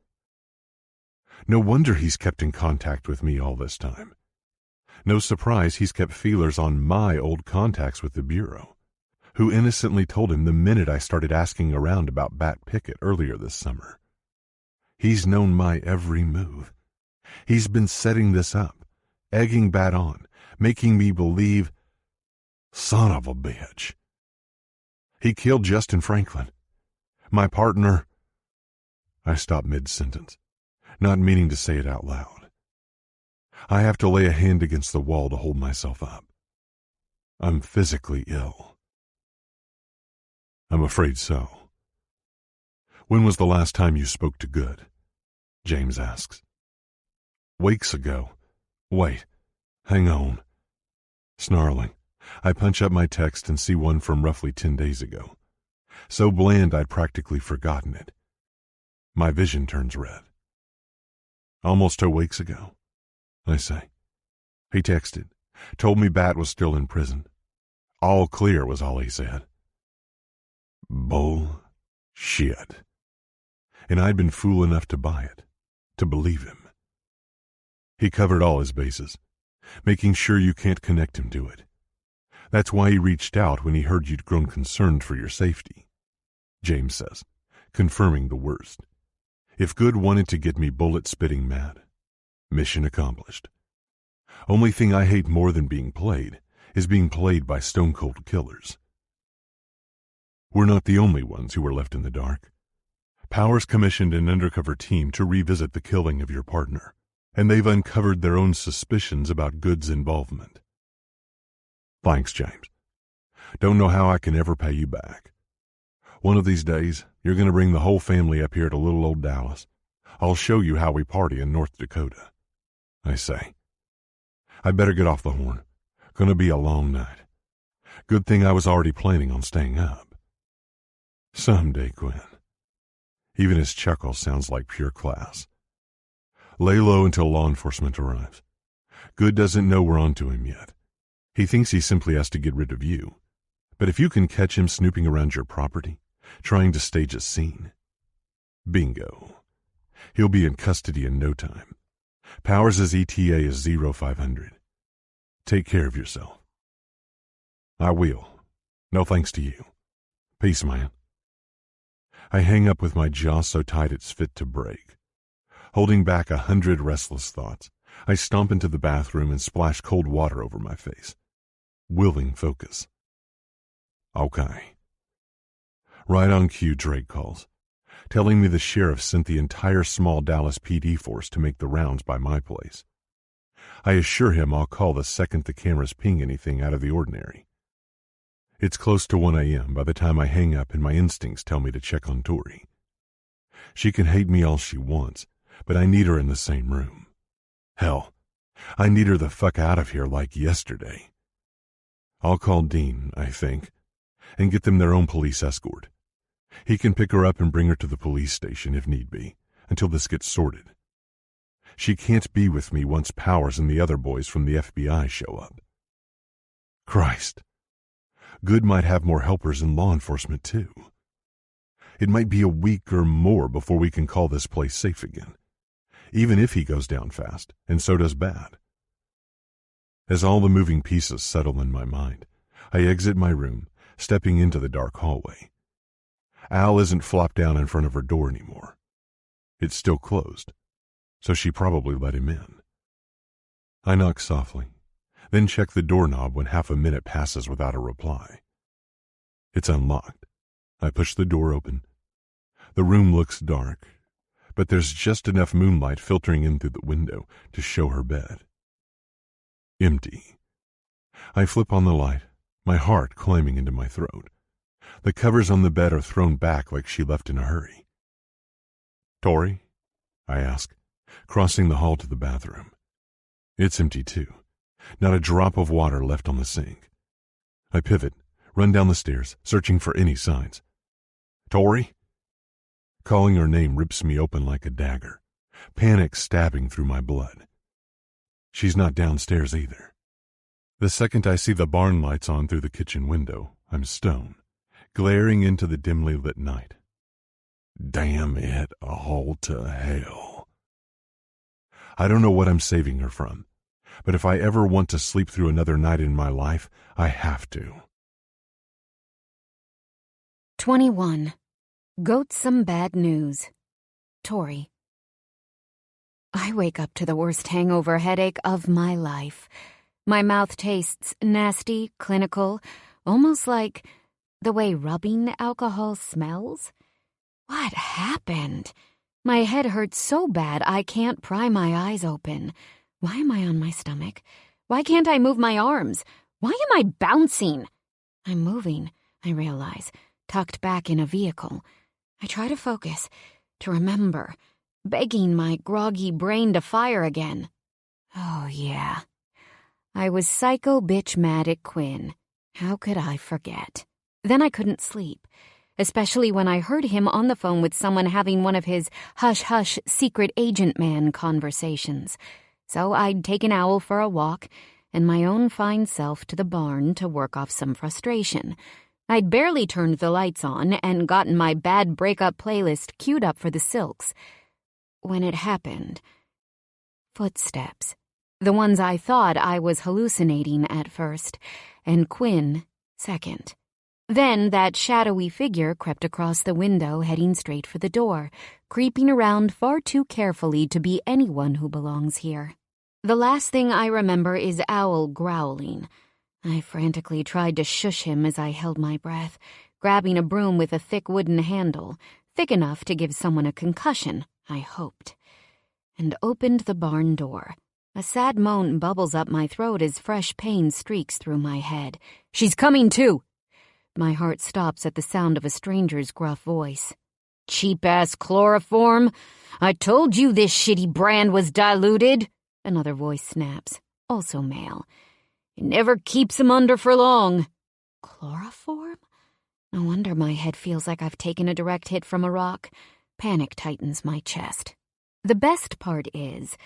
[SPEAKER 2] No wonder he's kept in contact with me all this time. No surprise he's kept feelers on my old contacts with the Bureau, who innocently told him the minute I started asking around about Bat Pickett earlier this summer. He's known my every move. He's been setting this up, egging Bat on, making me believe. Son of a bitch. He killed Justin Franklin. My partner. I stop mid-sentence, not meaning to say it out loud. I have to lay a hand against the wall to hold myself up. I'm physically ill. I'm afraid so. When was the last time you spoke to Good? James asks. Weeks ago. Wait, hang on. Snarling, I punch up my text and see one from roughly 10 days ago. So bland I'd practically forgotten it. My vision turns red. Almost 2 weeks ago, I say. He texted, told me Bat was still in prison. All clear was all he said. Bullshit. And I'd been fool enough to buy it, to believe him. He covered all his bases, making sure you can't connect him to it. That's why he reached out when he heard you'd grown concerned for your safety, James says, confirming the worst. If Good wanted to get me bullet-spitting mad, mission accomplished. Only thing I hate more than being played is being played by stone-cold killers. We're not the only ones who were left in the dark. Powers commissioned an undercover team to revisit the killing of your partner, and they've uncovered their own suspicions about Good's involvement. Thanks, James. Don't know how I can ever pay you back. One of these days, you're going to bring the whole family up here to little old Dallas. I'll show you how we party in North Dakota. I say. I better get off the horn. Gonna be a long night. Good thing I was already planning on staying up. Someday, Quinn. Even his chuckle sounds like pure class. Lay low until law enforcement arrives. Good doesn't know we're onto him yet. He thinks he simply has to get rid of you. But if you can catch him snooping around your property, trying to stage a scene, bingo. He'll be in custody in no time. Powers' ETA is 0500. Take care of yourself. I will. No thanks to you. Peace, man. I hang up with my jaw so tight it's fit to break. Holding back 100 restless thoughts, I stomp into the bathroom and splash cold water over my face. Willing focus. Okay. Right on cue, Drake calls, telling me the sheriff sent the entire small Dallas PD force to make the rounds by my place. I assure him I'll call the second the cameras ping anything out of the ordinary. It's close to 1 a.m. by the time I hang up and my instincts tell me to check on Tori. She can hate me all she wants, but I need her in the same room. Hell, I need her the fuck out of here like yesterday. I'll call Dean, I think, and get them their own police escort. He can pick her up and bring her to the police station if need be, until this gets sorted. She can't be with me once Powers and the other boys from the FBI show up. Christ. Good might have more helpers in law enforcement, too. It might be a week or more before we can call this place safe again, even if he goes down fast, and so does Bad. As all the moving pieces settle in my mind, I exit my room, stepping into the dark hallway. Al isn't flopped down in front of her door anymore. It's still closed, so she probably let him in. I knock softly, then check the doorknob when half a minute passes without a reply. It's unlocked. I push the door open. The room looks dark, but there's just enough moonlight filtering in through the window to show her bed. Empty. I flip on the light, my heart climbing into my throat. The covers on the bed are thrown back like she left in a hurry. Tori? I ask, crossing the hall to the bathroom. It's empty too. Not a drop of water left on the sink. I pivot, run down the stairs, searching for any signs. Tori? Calling her name rips me open like a dagger, panic stabbing through my blood. She's not downstairs either. The second I see the barn lights on through the kitchen window, I'm stone, glaring into the dimly lit night. Damn it all to hell. I don't know what I'm saving her from, but if I ever want to sleep through another night in my life, I have to.
[SPEAKER 1] 21. Goat some bad news. Tori. I wake up to the worst hangover headache of my life. My mouth tastes nasty, clinical, almost like the way rubbing alcohol smells. What happened? My head hurts so bad I can't pry my eyes open. Why am I on my stomach? Why can't I move my arms? Why am I bouncing? I'm moving, I realize, tucked back in a vehicle. I try to focus, to remember, begging my groggy brain to fire again. Oh, yeah. I was psycho bitch mad at Quinn. How could I forget? Then I couldn't sleep, especially when I heard him on the phone with someone having one of his hush-hush secret agent man conversations. So I'd taken Owl for a walk and my own fine self to the barn to work off some frustration. I'd barely turned the lights on and gotten my bad breakup playlist queued up for the Silks. When it happened, footsteps. The ones I thought I was hallucinating at first, and Quinn second. Then that shadowy figure crept across the window, heading straight for the door, creeping around far too carefully to be anyone who belongs here. The last thing I remember is Owl growling. I frantically tried to shush him as I held my breath, grabbing a broom with a thick wooden handle, thick enough to give someone a concussion, I hoped, and opened the barn door. A sad moan bubbles up my throat as fresh pain streaks through my head. She's coming too! My heart stops at the sound of a stranger's gruff voice. Cheap-ass chloroform! I told you this shitty brand was diluted! Another voice snaps, also male. It never keeps 'em under for long. Chloroform? No wonder my head feels like I've taken a direct hit from a rock. Panic tightens my chest. The best part is,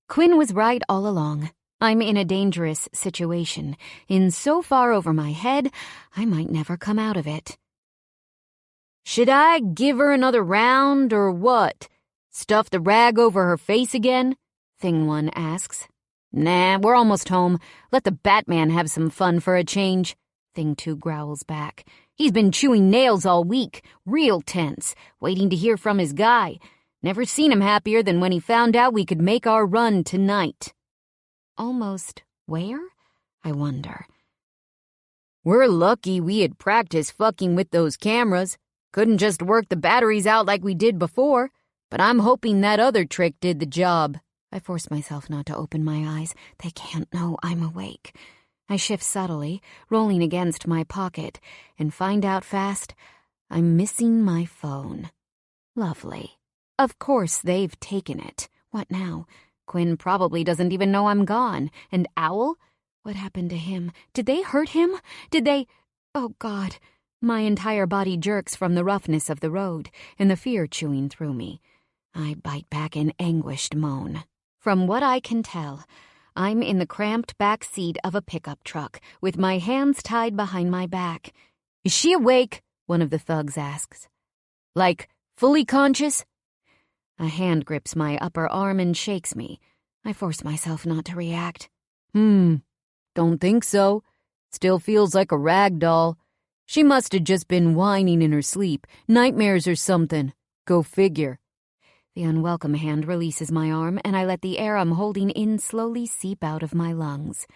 [SPEAKER 1] Quinn was right all along. I'm in a dangerous situation, in so far over my head, I might never come out of it.
[SPEAKER 4] Should I give her another round, or what? Stuff the rag over her face again?
[SPEAKER 1] Thing 1 asks.
[SPEAKER 4] Nah, we're almost home. Let the Batman have some fun for a change.
[SPEAKER 1] Thing 2 growls back.
[SPEAKER 4] He's been chewing nails all week, real tense, waiting to hear from his guy. Never seen him happier than when he found out we could make our run tonight.
[SPEAKER 1] Almost where? I wonder.
[SPEAKER 4] We're lucky we had practiced fucking with those cameras. Couldn't just work the batteries out like we did before, but I'm hoping that other trick did the job.
[SPEAKER 1] I force myself not to open my eyes. They can't know I'm awake. I shift subtly, rolling against my pocket, and find out fast I'm missing my phone. Lovely. Of course they've taken it. What now? Quinn probably doesn't even know I'm gone. And Owl? What happened to him? Did they hurt him? Did they... Oh, God. My entire body jerks from the roughness of the road and the fear chewing through me. I bite back an anguished moan. From what I can tell, I'm in the cramped back seat of a pickup truck with my hands tied behind my back.
[SPEAKER 4] Is she awake?
[SPEAKER 1] One of the thugs asks.
[SPEAKER 4] Like, fully conscious?
[SPEAKER 1] A hand grips my upper arm and shakes me. I force myself not to react.
[SPEAKER 4] Don't think so. Still feels like a rag doll. She must have just been whining in her sleep. Nightmares or something. Go figure.
[SPEAKER 1] The unwelcome hand releases my arm, and I let the air I'm holding in slowly seep out of my lungs.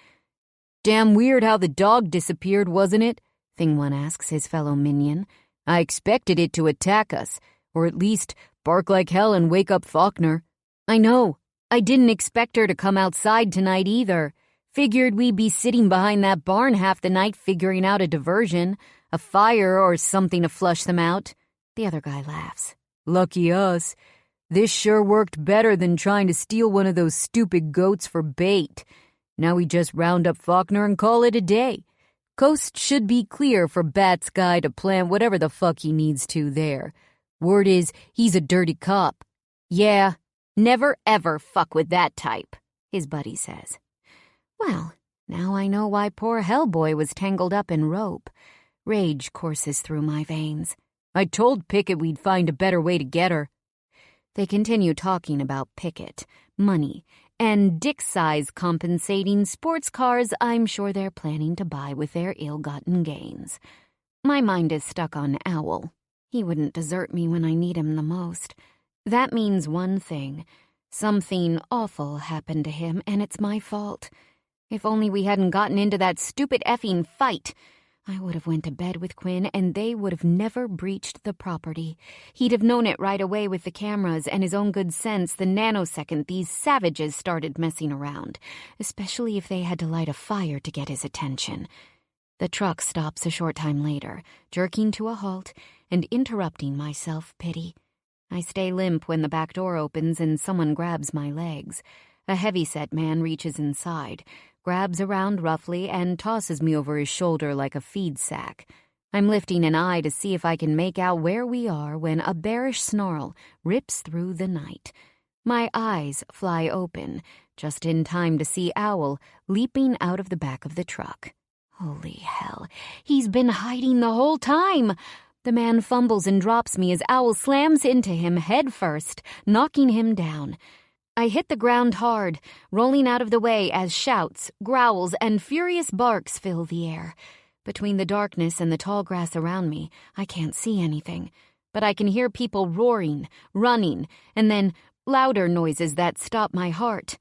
[SPEAKER 4] Damn weird how the dog disappeared, wasn't it?
[SPEAKER 1] Thing 1 asks his fellow minion.
[SPEAKER 4] I expected it to attack us, or at least bark like hell and wake up Faulkner. I know. I didn't expect her to come outside tonight either. Figured we'd be sitting behind that barn half the night figuring out a diversion, a fire or something to flush them out.
[SPEAKER 1] The other guy laughs.
[SPEAKER 4] Lucky us. This sure worked better than trying to steal one of those stupid goats for bait. Now we just round up Faulkner and call it a day. Coast should be clear for Bat's guy to plant whatever the fuck he needs to there. Word is, he's a dirty cop.
[SPEAKER 1] Yeah, never ever fuck with that type, his buddy says. Well, now I know why poor Hellboy was tangled up in rope. Rage courses through my veins.
[SPEAKER 4] I told Pickett we'd find a better way to get her.
[SPEAKER 1] They continue talking about Pickett, money, and dick-size compensating sports cars I'm sure they're planning to buy with their ill-gotten gains. My mind is stuck on Owl. He wouldn't desert me when I need him the most. That means one thing. Something awful happened to him, and it's my fault. If only we hadn't gotten into that stupid effing fight. I would have went to bed with Quinn, and they would have never breached the property. He'd have known it right away with the cameras and his own good sense the nanosecond these savages started messing around, especially if they had to light a fire to get his attention. The truck stops a short time later, jerking to a halt and interrupting my self-pity. I stay limp when the back door opens and someone grabs my legs. A heavy-set man reaches inside, grabs around roughly, and tosses me over his shoulder like a feed sack. I'm lifting an eye to see if I can make out where we are when a bearish snarl rips through the night. My eyes fly open, just in time to see Owl leaping out of the back of the truck. Holy hell, he's been hiding the whole time! The man fumbles and drops me as Owl slams into him head first, knocking him down. I hit the ground hard, rolling out of the way as shouts, growls, and furious barks fill the air. Between the darkness and the tall grass around me, I can't see anything, but I can hear people roaring, running, and then louder noises that stop my heart.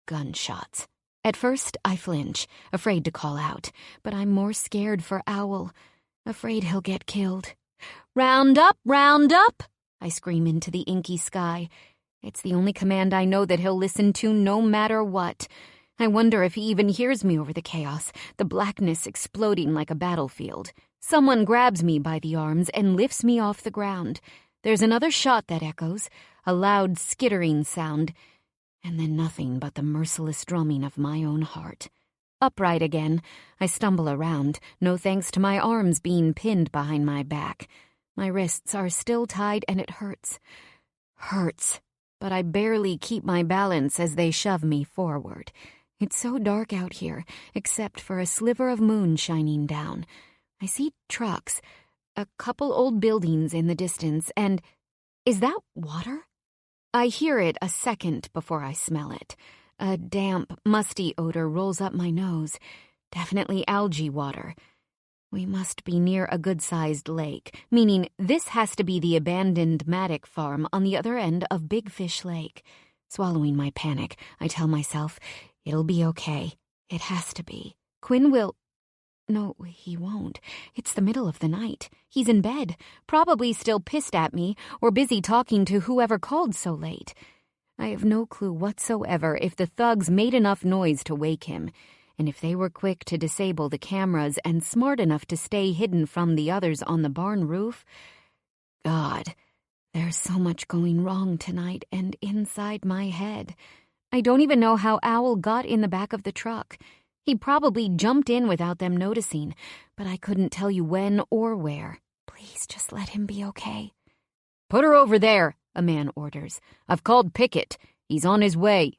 [SPEAKER 1] Gunshots. At first, I flinch, afraid to call out, but I'm more scared for Owl, afraid he'll get killed. "Round up, round up!" I scream into the inky sky. It's the only command I know that he'll listen to no matter what. I wonder if he even hears me over the chaos, the blackness exploding like a battlefield. Someone grabs me by the arms and lifts me off the ground. There's another shot that echoes, a loud skittering sound, and then nothing but the merciless drumming of my own heart. Upright again, I stumble around, no thanks to my arms being pinned behind my back. My wrists are still tied and it hurts. Hurts. But I barely keep my balance as they shove me forward. It's so dark out here, except for a sliver of moon shining down. I see trucks, a couple old buildings in the distance, and is that water? I hear it a second before I smell it. A damp, musty odor rolls up my nose. Definitely algae water. We must be near a good-sized lake, meaning this has to be the abandoned Maddock farm on the other end of Big Fish Lake. Swallowing my panic, I tell myself, it'll be okay. It has to be. Quinn will... No, he won't. It's the middle of the night. He's in bed, probably still pissed at me or busy talking to whoever called so late. I have no clue whatsoever if the thugs made enough noise to wake him, and if they were quick to disable the cameras and smart enough to stay hidden from the others on the barn roof. God, there's so much going wrong tonight and inside my head. I don't even know how Owl got in the back of the truck. He probably jumped in without them noticing, but I couldn't tell you when or where. Please just let him be okay.
[SPEAKER 4] "Put her over there," a man orders. "I've called Pickett. He's on his way."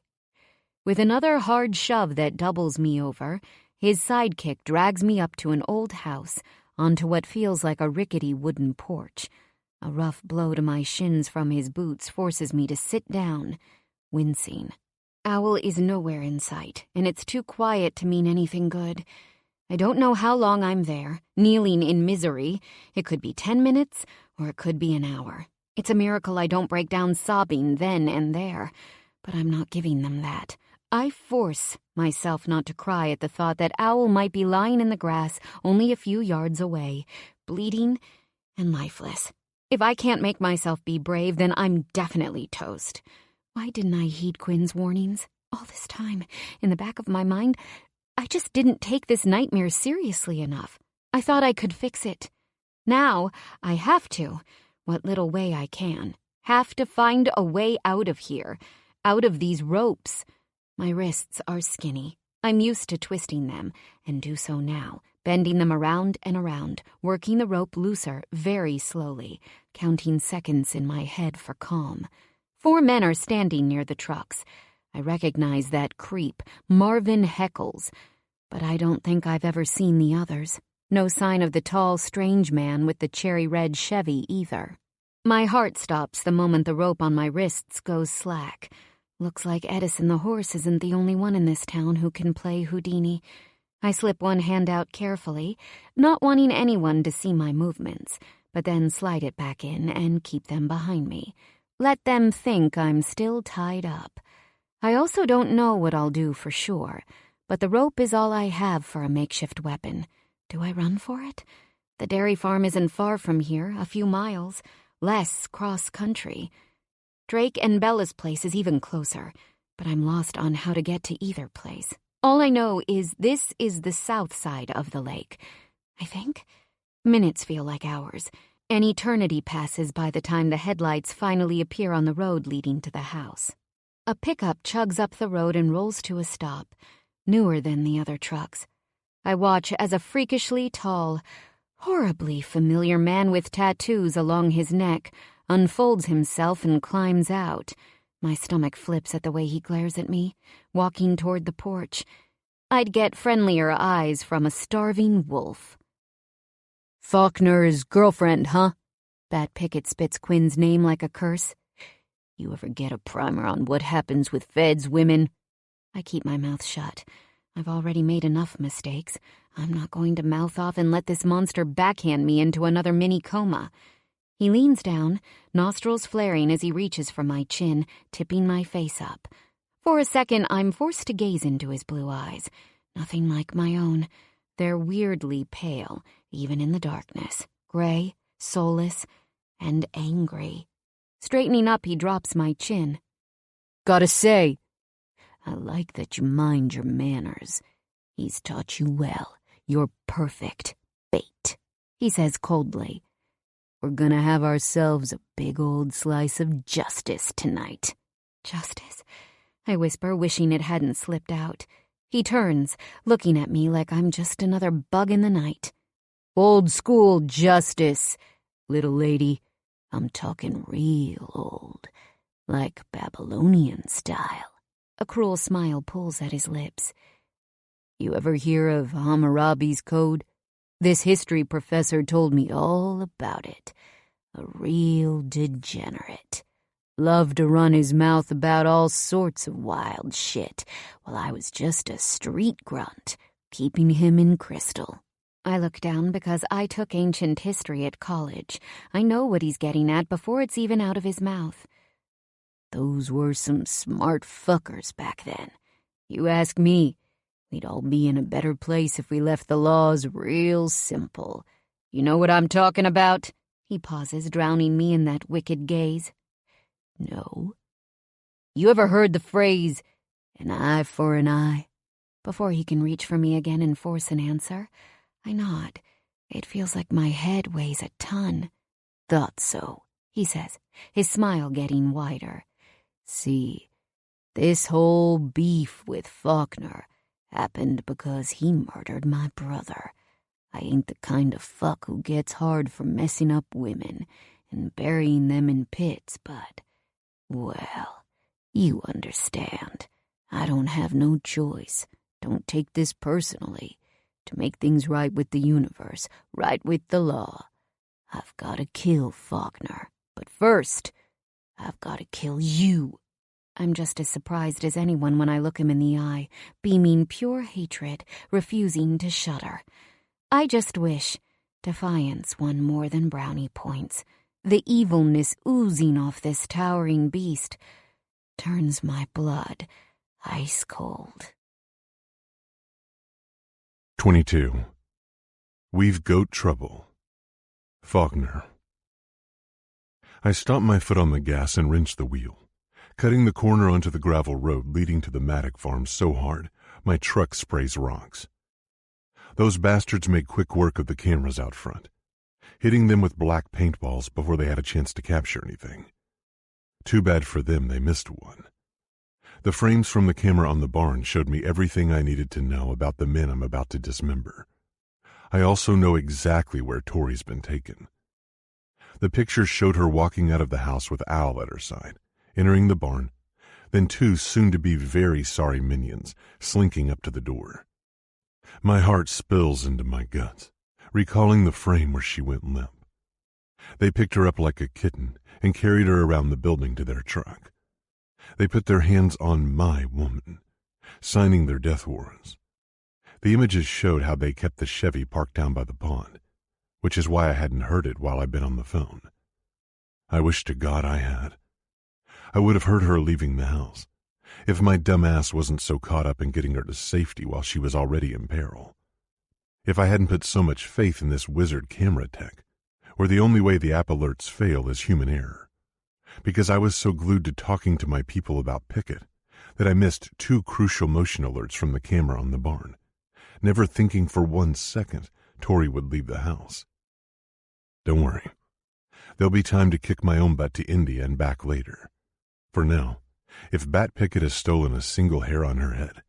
[SPEAKER 4] With another hard shove that doubles me over, his sidekick drags me up to an old house, onto what feels like a rickety wooden porch. A rough blow to my shins from his boots forces me to sit down, wincing. Owl is nowhere in sight, and it's too quiet to mean anything good. I don't know how long I'm there, kneeling in misery. It could be 10 minutes, or it could be an hour. It's a miracle I don't break down sobbing then and there, but I'm not giving them that. I force myself not to cry at the thought that Owl might be lying in the grass only a few yards away, bleeding and lifeless. If I can't make myself be brave, then I'm definitely toast. Why didn't I heed Quinn's warnings? All this time, in the back of my mind, I just didn't take this nightmare seriously enough. I thought I could fix it. Now, I have to, what little way I can. Have to find a way out of here, out of these ropes. My wrists are skinny. I'm used to twisting them, and do so now, bending them around and around, working the rope looser very slowly, counting seconds in my head for calm. 4 men are standing near the trucks. I recognize that creep, Marvin Heckles, but I don't think I've ever seen the others. No sign of the tall, strange man with the cherry-red Chevy either. My heart stops the moment the rope on my wrists goes slack. Looks like Edison the horse isn't the only one in this town who can play Houdini. I slip one hand out carefully, not wanting anyone to see my movements, but then slide it back in and keep them behind me. Let them think I'm still tied up. I also don't know what I'll do for sure, but the rope is all I have for a makeshift weapon. Do I run for it? The dairy farm isn't far from here, a few miles, less cross-country. Drake and Bella's place is even closer, but I'm lost on how to get to either place. All I know is this is the south side of the lake, I think. Minutes feel like hours. An eternity passes by the time the headlights finally appear on the road leading to the house. A pickup chugs up the road and rolls to a stop, newer than the other trucks. I watch as a freakishly tall, horribly familiar man with tattoos along his neck unfolds himself and climbs out. My stomach flips at the way he glares at me, walking toward the porch. I'd get friendlier eyes from a starving wolf. "Faulkner's girlfriend, huh?"
[SPEAKER 1] Bat Pickett spits Quinn's name like a curse.
[SPEAKER 4] "You ever get a primer on what happens with feds women?"
[SPEAKER 1] I keep my mouth shut. I've already made enough mistakes. I'm not going to mouth off and let this monster backhand me into another mini coma. He leans down, nostrils flaring as he reaches for my chin, tipping my face up. For a second, I'm forced to gaze into his blue eyes. Nothing like my own. They're weirdly pale, even in the darkness. Gray, soulless, and angry. Straightening up, he drops my chin.
[SPEAKER 4] "Gotta say, I like that you mind your manners. He's taught you well. You're perfect bait," he says coldly. "We're gonna have ourselves a big old slice of justice tonight."
[SPEAKER 1] "Justice?" I whisper, wishing it hadn't slipped out. He turns, looking at me like I'm just another bug in the night.
[SPEAKER 4] "Old school justice, little lady. I'm talking real old, like Babylonian style."
[SPEAKER 1] A cruel smile pulls at his lips.
[SPEAKER 4] You ever hear of Hammurabi's Code? This history professor told me all about it. A real degenerate. Loved to run his mouth about all sorts of wild shit, while I was just a street grunt, keeping him in crystal.
[SPEAKER 1] I look down because I took ancient history at college. I know what he's getting at before it's even out of his mouth.
[SPEAKER 4] Those were some smart fuckers back then. You ask me, we'd all be in a better place if we left the laws real simple. You know what I'm talking about?
[SPEAKER 1] He pauses, drowning me in that wicked gaze.
[SPEAKER 4] No. You ever heard the phrase, an eye for an eye?
[SPEAKER 1] Before he can reach for me again and force an answer, I nod. It feels like my head weighs a ton.
[SPEAKER 4] Thought so,
[SPEAKER 1] he says, his smile getting wider.
[SPEAKER 4] See, this whole beef with Faulkner happened because he murdered my brother. I ain't the kind of fuck who gets hard for messing up women and burying them in pits, but, well, you understand. I don't have no choice. Don't take this personally. To make things right with the universe, right with the law, I've got to kill Faulkner. But first, I've got to kill you.
[SPEAKER 1] I'm just as surprised as anyone when I look him in the eye, beaming pure hatred, refusing to shudder. I just wish defiance won more than brownie points. The evilness oozing off this towering beast turns my blood ice cold.
[SPEAKER 2] 22. We've goat trouble. Faulkner. I stomped my foot on the gas and wrenched the wheel, cutting the corner onto the gravel road leading to the Maddock farm so hard my truck sprays rocks. Those bastards made quick work of the cameras out front, hitting them with black paintballs before they had a chance to capture anything. Too bad for them they missed one. The frames from the camera on the barn showed me everything I needed to know about the men I'm about to dismember. I also know exactly where Tori's been taken. The pictures showed her walking out of the house with Al at her side, entering the barn, then two soon-to-be very sorry minions slinking up to the door. My heart spills into my guts, recalling the frame where she went limp. They picked her up like a kitten and carried her around the building to their truck. They put their hands on my woman, signing their death warrants. The images showed how they kept the Chevy parked down by the pond, which is why I hadn't heard it while I'd been on the phone. I wish to God I had. I would have heard her leaving the house, if my dumb ass wasn't so caught up in getting her to safety while she was already in peril. If I hadn't put so much faith in this wizard camera tech, where the only way the app alerts fail is human error. Because I was so glued to talking to my people about Pickett that I missed two crucial motion alerts from the camera on the barn, never thinking for 1 second Tori would leave the house. Don't worry. There'll be time to kick my own butt to India and back later. For now, if Bat Pickett has stolen a single hair on her head,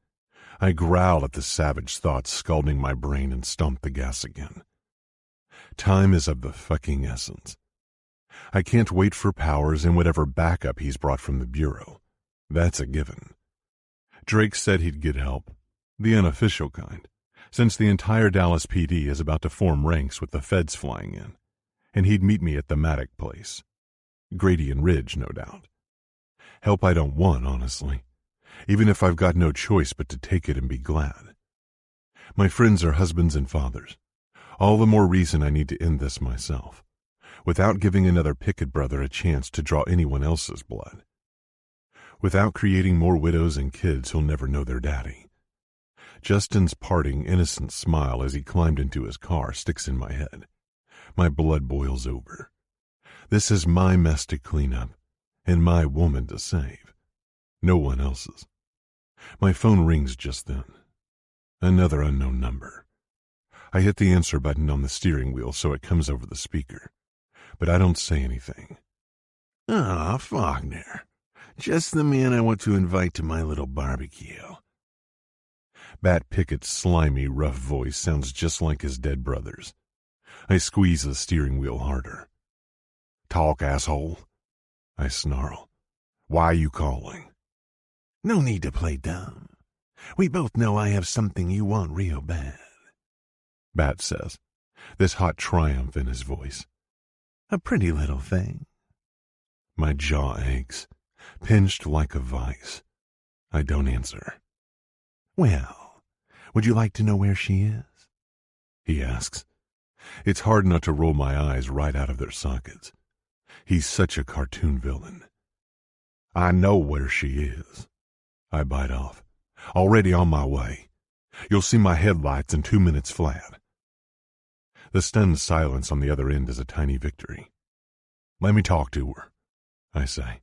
[SPEAKER 2] I growl at the savage thoughts scalding my brain and stomp the gas again. Time is of the fucking essence. I can't wait for Powers and whatever backup he's brought from the Bureau. That's a given. Drake said he'd get help, the unofficial kind, since the entire Dallas PD is about to form ranks with the feds flying in, and he'd meet me at the Maddock place. Grady and Ridge, no doubt. Help I don't want, honestly, even if I've got no choice but to take it and be glad. My friends are husbands and fathers. All the more reason I need to end this myself, without giving another Pickett brother a chance to draw anyone else's blood. Without creating more widows and kids who'll never know their daddy. Justin's parting, innocent smile as he climbed into his car sticks in my head. My blood boils over. This is my mess to clean up, and my woman to save. No one else's. My phone rings just then. Another unknown number. I hit the answer button on the steering wheel so it comes over the speaker, but I don't say anything. Ah, Faulkner. Just the man I want to invite to my little barbecue. Bat Pickett's slimy, rough voice sounds just like his dead brother's. I squeeze the steering wheel harder. Talk, asshole. I snarl. Why are you calling?
[SPEAKER 3] No need to play dumb. We both know I have something you want real bad, Bat says, this hot triumph in his voice. A pretty little thing. My jaw aches, pinched like a vice. I don't answer. Well, would you like to know where she is? He asks. It's hard not to roll my eyes right out of their sockets. He's such a cartoon villain. I know where she is. I bite off. Already on my way. You'll see my headlights in 2 minutes flat. The stunned silence on the other end is a tiny victory. Let me talk to her, I say.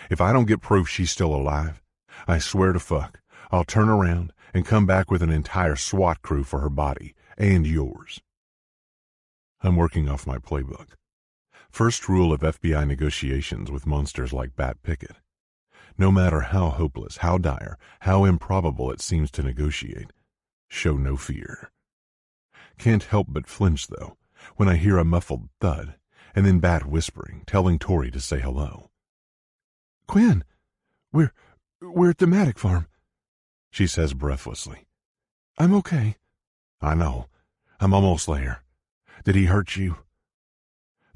[SPEAKER 3] If I don't get proof she's still alive, I swear to fuck, I'll turn around and come back with an entire SWAT crew for her body, and yours. I'm working off my playbook. First rule of FBI negotiations with monsters like Bat Pickett. No matter how hopeless, how dire, how improbable it seems to negotiate, show no fear. Can't help but flinch, though, when I hear a muffled thud, and then Bat whispering, telling Tori to say hello. Quinn, we're at the Maddock farm, she says breathlessly. I'm okay. I know. I'm almost there. Did he hurt you?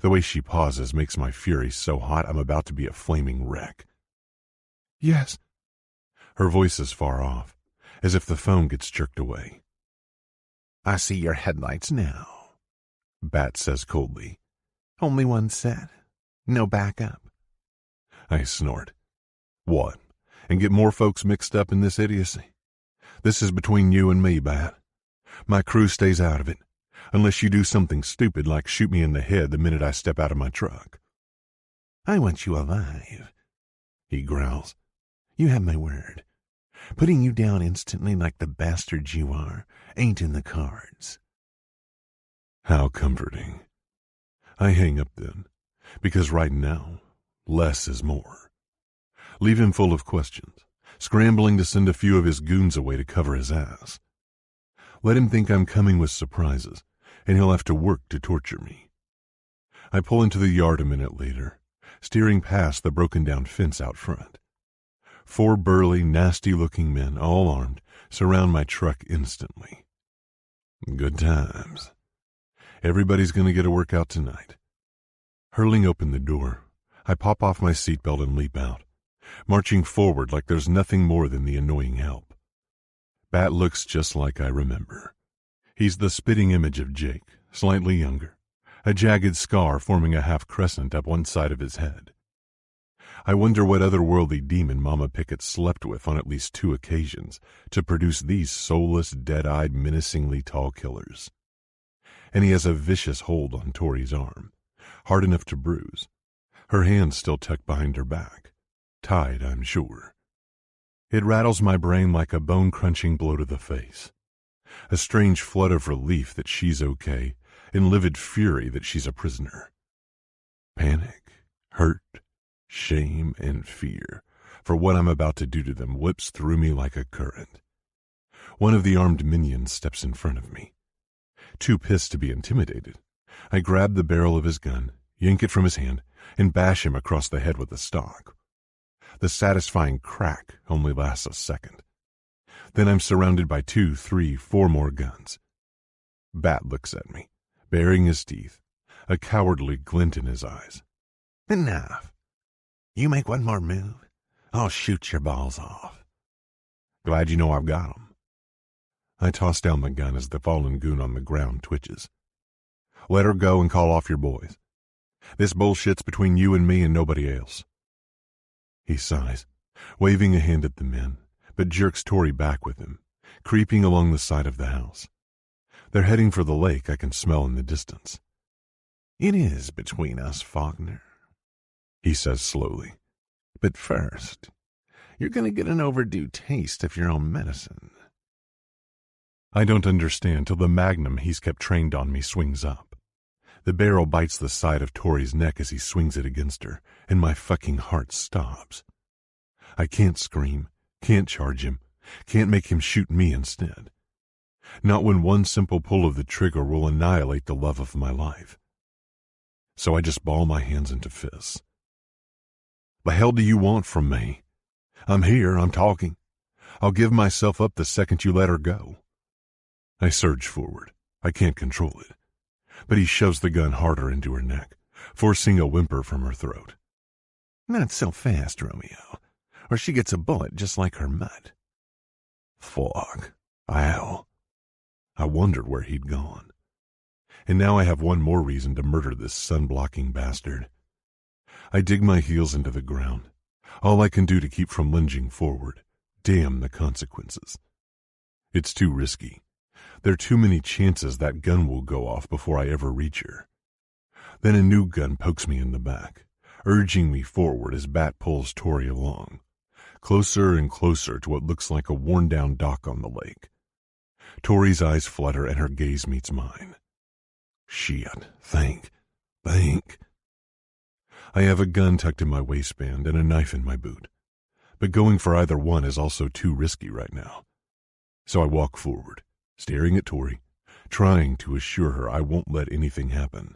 [SPEAKER 3] The way she pauses makes my fury so hot I'm about to be a flaming wreck. Yes. Her voice is far off, as if the phone gets jerked away. I see your headlights now, Bat says coldly. Only one set. No backup. I snort. What? And get more folks mixed up in this idiocy? This is between you and me, Bat. My crew stays out of it, unless you do something stupid like shoot me in the head the minute I step out of my truck. I want you alive, he growls. You have my word. Putting you down instantly like the bastard you are ain't in the cards. How comforting. I hang up then, because right now, less is more. Leave him full of questions, scrambling to send a few of his goons away to cover his ass. Let him think I'm coming with surprises, and he'll have to work to torture me. I pull into the yard a minute later, steering past the broken-down fence out front. 4 burly, nasty-looking men, all armed, surround my truck instantly. Good times. Everybody's going to get a workout tonight. Hurling open the door, I pop off my seatbelt and leap out, marching forward like there's nothing more than the annoying help. Bat looks just like I remember. He's the spitting image of Jake, slightly younger, a jagged scar forming a half crescent up one side of his head. I wonder what otherworldly demon Mama Pickett slept with on at least 2 occasions to produce these soulless, dead-eyed, menacingly tall killers. And he has a vicious hold on Tori's arm, hard enough to bruise, her hands still tucked behind her back, tied, I'm sure. It rattles my brain like a bone-crunching blow to the face. A strange flood of relief that she's okay, and livid fury that she's a prisoner. Panic, hurt, shame, and fear for what I'm about to do to them whips through me like a current. One of the armed minions steps in front of me. Too pissed to be intimidated, I grab the barrel of his gun, yank it from his hand, and bash him across the head with the stock. The satisfying crack only lasts a second. Then I'm surrounded by 2, 3, 4 more guns. Bat looks at me, baring his teeth, a cowardly glint in his eyes. Enough. You make one more move, I'll shoot your balls off. Glad you know I've got 'em. I toss down the gun as the fallen goon on the ground twitches. Let her go and call off your boys. This bullshit's between you and me and nobody else. He sighs, waving a hand at the men, but jerks Tori back with him, creeping along the side of the house. They're heading for the lake I can smell in the distance. It is between us, Faulkner, he says slowly. But first, you're going to get an overdue taste of your own medicine. I don't understand till the magnum he's kept trained on me swings up. The barrel bites the side of Tori's neck as he swings it against her, and my fucking heart stops. I can't scream, can't charge him, can't make him shoot me instead. Not when one simple pull of the trigger will annihilate the love of my life. So I just ball my hands into fists. The hell do you want from me?
[SPEAKER 2] I'm here, I'm talking. I'll give myself up the second you let her go. I surge forward. I can't control it. But he shoves the gun harder into her neck, forcing a whimper from her throat. Not so fast, Romeo, or she gets a bullet just like her mutt. Fuck. Ow. I wondered where he'd gone. And now I have one more reason to murder this sun-blocking bastard. I dig my heels into the ground, all I can do to keep from lunging forward. Damn the consequences. It's too risky. There are too many chances that gun will go off before I ever reach her. Then a new gun pokes me in the back, urging me forward as Bat pulls Tori along, closer and closer to what looks like a worn-down dock on the lake. Tori's eyes flutter and her gaze meets mine. Shit, think. I have a gun tucked in my waistband and a knife in my boot, but going for either one is also too risky right now. So I walk forward, staring at Tori, trying to assure her I won't let anything happen.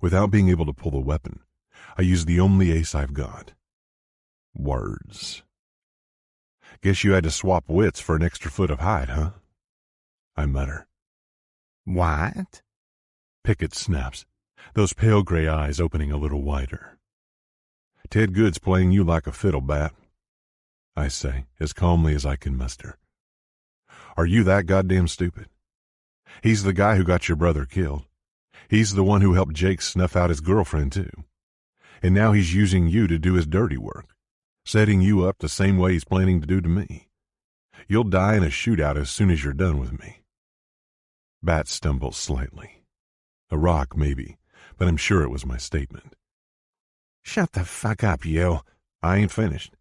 [SPEAKER 2] Without being able to pull a weapon, I use the only ace I've got. Words. Guess you had to swap wits for an extra foot of hide, huh? I mutter.
[SPEAKER 3] What?
[SPEAKER 2] Pickett snaps, those pale gray eyes opening a little wider. Ted Good's playing you like a fiddle, Bat, I say, as calmly as I can muster. Are you that goddamn stupid? He's the guy who got your brother killed. He's the one who helped Jake snuff out his girlfriend, too. And now he's using you to do his dirty work, setting you up the same way he's planning to do to me. You'll die in a shootout as soon as you're done with me. Bat stumbles slightly. A rock, maybe, but I'm sure it was my statement. Shut the fuck up, you. I ain't finished.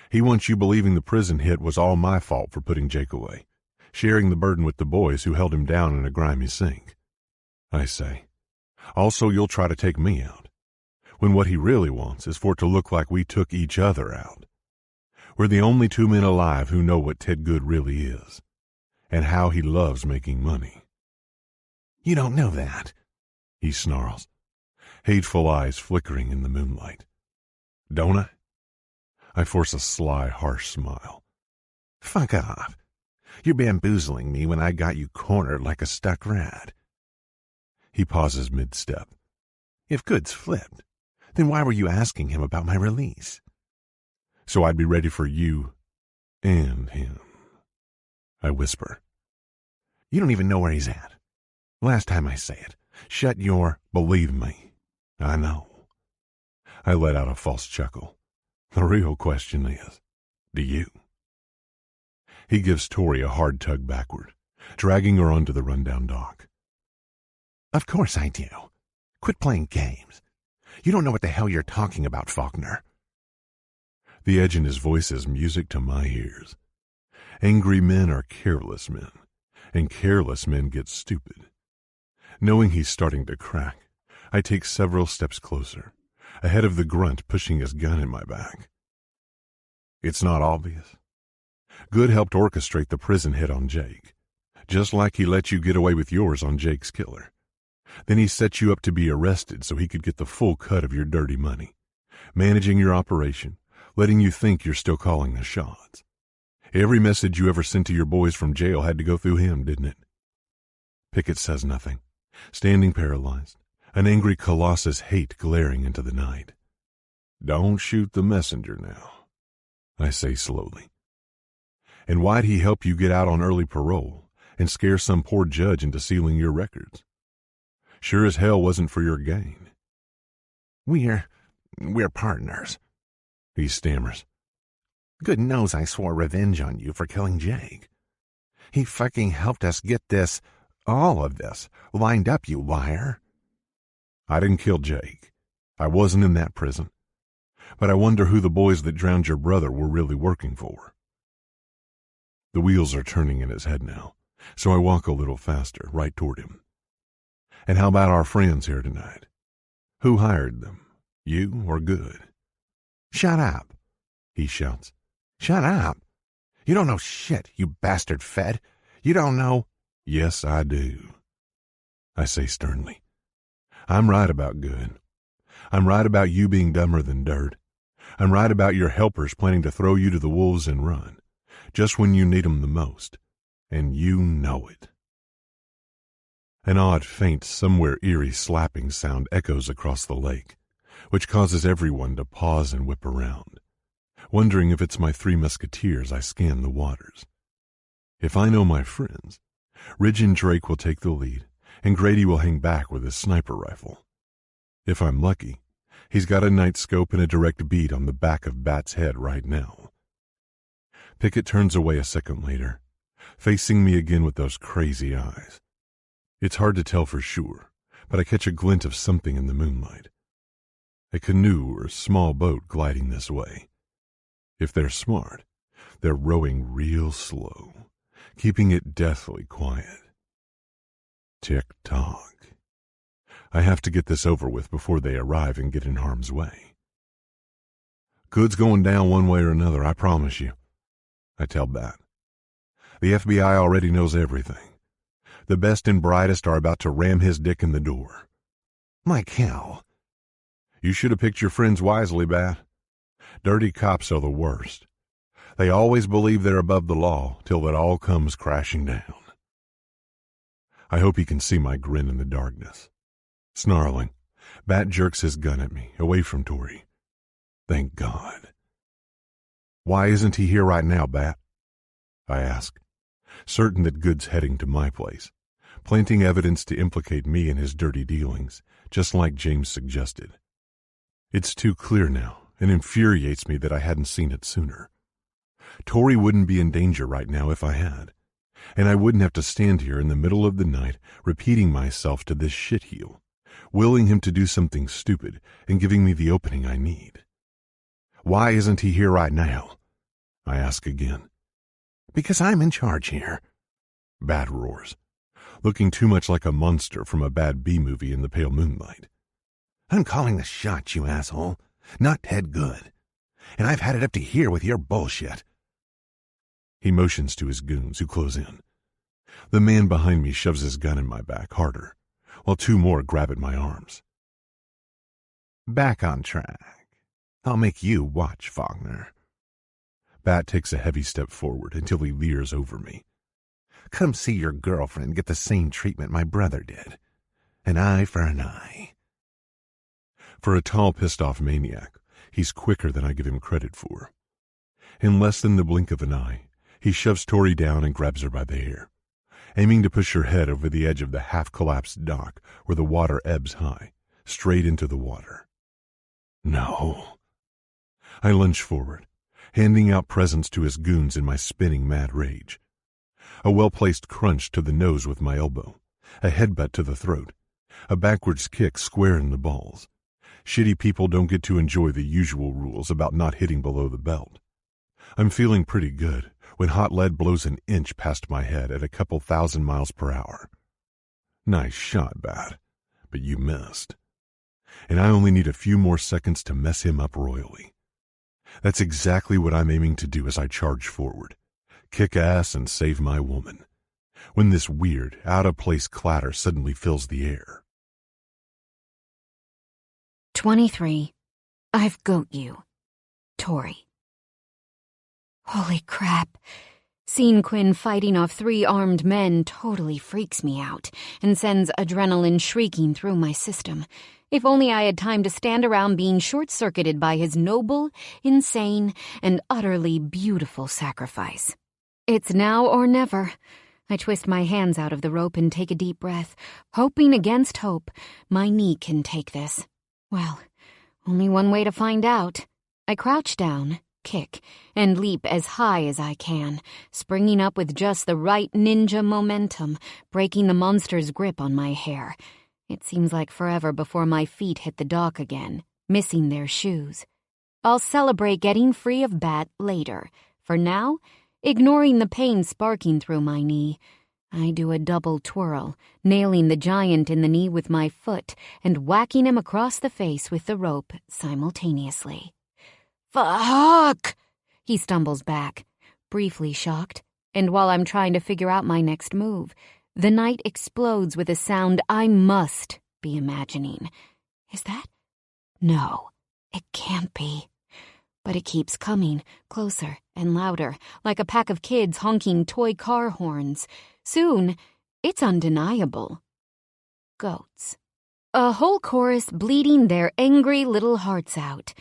[SPEAKER 2] He wants you believing the prison hit was all my fault for putting Jake away, sharing the burden with the boys who held him down in a grimy sink. I say. Also, you'll try to take me out, when what he really wants is for it to look like we took each other out. We're the only two men alive who know what Ted Good really is, and how he loves making money. You don't know that, he snarls, hateful eyes flickering in the moonlight. Don't I? I force a sly, harsh smile. Fuck off. You're bamboozling me when I got you cornered like a stuck rat. He pauses mid-step. If Good's flipped, then why were you asking him about my release? So I'd be ready for you and him. I whisper. You don't even know where he's at. Last time I say it, shut your believe me. I know. I let out a false chuckle. The real question is, do you? He gives Tori a hard tug backward, dragging her onto the rundown dock. Of course I do. Quit playing games. You don't know what the hell you're talking about, Faulkner. The edge in his voice is music to my ears. Angry men are careless men, and careless men get stupid. Knowing he's starting to crack, I take several steps closer, ahead of the grunt pushing his gun in my back. It's not obvious. Good helped orchestrate the prison hit on Jake, just like he let you get away with yours on Jake's killer. Then he set you up to be arrested so he could get the full cut of your dirty money, managing your operation, letting you think you're still calling the shots. Every message you ever sent to your boys from jail had to go through him, didn't it? Pickett says nothing, standing paralyzed, an angry colossus hate glaring into the night. Don't shoot the messenger now, I say slowly. And why'd he help you get out on early parole and scare some poor judge into sealing your records? Sure as hell wasn't for your gain. We're partners, he stammers. Good knows I swore revenge on you for killing Jake. He fucking helped us get this, all of this, lined up, you liar. I didn't kill Jake. I wasn't in that prison. But I wonder who the boys that drowned your brother were really working for. The wheels are turning in his head now, so I walk a little faster, right toward him. And how about our friends here tonight? Who hired them, you or Good? Shut up, he shouts. Shut up. You don't know shit, you bastard Fed. You don't know. Yes, I do, I say sternly. I'm right about Good. I'm right about you being dumber than dirt. I'm right about your helpers planning to throw you to the wolves and run, just when you need 'em the most, and you know it. An odd, faint, somewhere eerie slapping sound echoes across the lake, which causes everyone to pause and whip around. Wondering if it's my 3 musketeers, I scan the waters. If I know my friends, Ridge and Drake will take the lead, and Grady will hang back with his sniper rifle. If I'm lucky, he's got a night scope and a direct bead on the back of Bat's head right now. Pickett turns away a second later, facing me again with those crazy eyes. It's hard to tell for sure, but I catch a glint of something in the moonlight. A canoe or small boat gliding this way. If they're smart, they're rowing real slow, keeping it deathly quiet. Tick-tock. I have to get this over with before they arrive and get in harm's way. Good's going down one way or another, I promise you, I tell Bat. The FBI already knows everything. The best and brightest are about to ram his dick in the door. Like hell. You should have picked your friends wisely, Bat. Dirty cops are the worst. They always believe they're above the law till it all comes crashing down. I hope he can see my grin in the darkness. Snarling, Bat jerks his gun at me, away from Tori. Thank God. Why isn't he here right now, Bat? I ask, certain that Good's heading to my place, planting evidence to implicate me in his dirty dealings, just like James suggested. It's too clear now, and infuriates me that I hadn't seen it sooner. Tori wouldn't be in danger right now if I had, and I wouldn't have to stand here in the middle of the night repeating myself to this shitheel, willing him to do something stupid and giving me the opening I need. Why isn't he here right now? I ask again. Because I'm in charge here, Bat roars, looking too much like a monster from a bad B-movie in the pale moonlight. I'm calling the shots, you asshole, not Ted Good. And I've had it up to here with your bullshit. He motions to his goons, who close in. The man behind me shoves his gun in my back harder, while 2 more grab at my arms. Back on track. I'll make you watch, Faulkner. Bat takes a heavy step forward until he leers over me. Come see your girlfriend get the same treatment my brother did. An eye for an eye. For a tall, pissed-off maniac, he's quicker than I give him credit for. In less than the blink of an eye, he shoves Tori down and grabs her by the hair, aiming to push her head over the edge of the half-collapsed dock where the water ebbs high, straight into the water. No. I lunge forward, handing out presents to his goons in my spinning mad rage. A well-placed crunch to the nose with my elbow, a headbutt to the throat, a backwards kick square in the balls. Shitty people don't get to enjoy the usual rules about not hitting below the belt. I'm feeling pretty good when hot lead blows an inch past my head at a couple 1,000 miles per hour. Nice shot, Bat, but you missed. And I only need a few more seconds to mess him up royally. That's exactly what I'm aiming to do as I charge forward, kick ass and save my woman, when this weird, out-of-place clatter suddenly fills the air.
[SPEAKER 1] 23. I've got you. Tori. Holy crap. Seeing Quinn fighting off 3 armed men totally freaks me out and sends adrenaline shrieking through my system. If only I had time to stand around being short-circuited by his noble, insane, and utterly beautiful sacrifice. It's now or never. I twist my hands out of the rope and take a deep breath, hoping against hope my knee can take this. Well, only one way to find out. I crouch down, kick, and leap as high as I can, springing up with just the right ninja momentum, breaking the monster's grip on my hair. It seems like forever before my feet hit the dock again, missing their shoes. I'll celebrate getting free of Bat later. For now, ignoring the pain sparking through my knee, I do a double twirl, nailing the giant in the knee with my foot and whacking him across the face with the rope simultaneously. Fuck! He stumbles back, briefly shocked, and while I'm trying to figure out my next move, the night explodes with a sound I must be imagining. Is that? No, it can't be. But it keeps coming, closer and louder, like a pack of kids honking toy car horns. Soon, it's undeniable. Goats. A whole chorus bleating their angry little hearts out.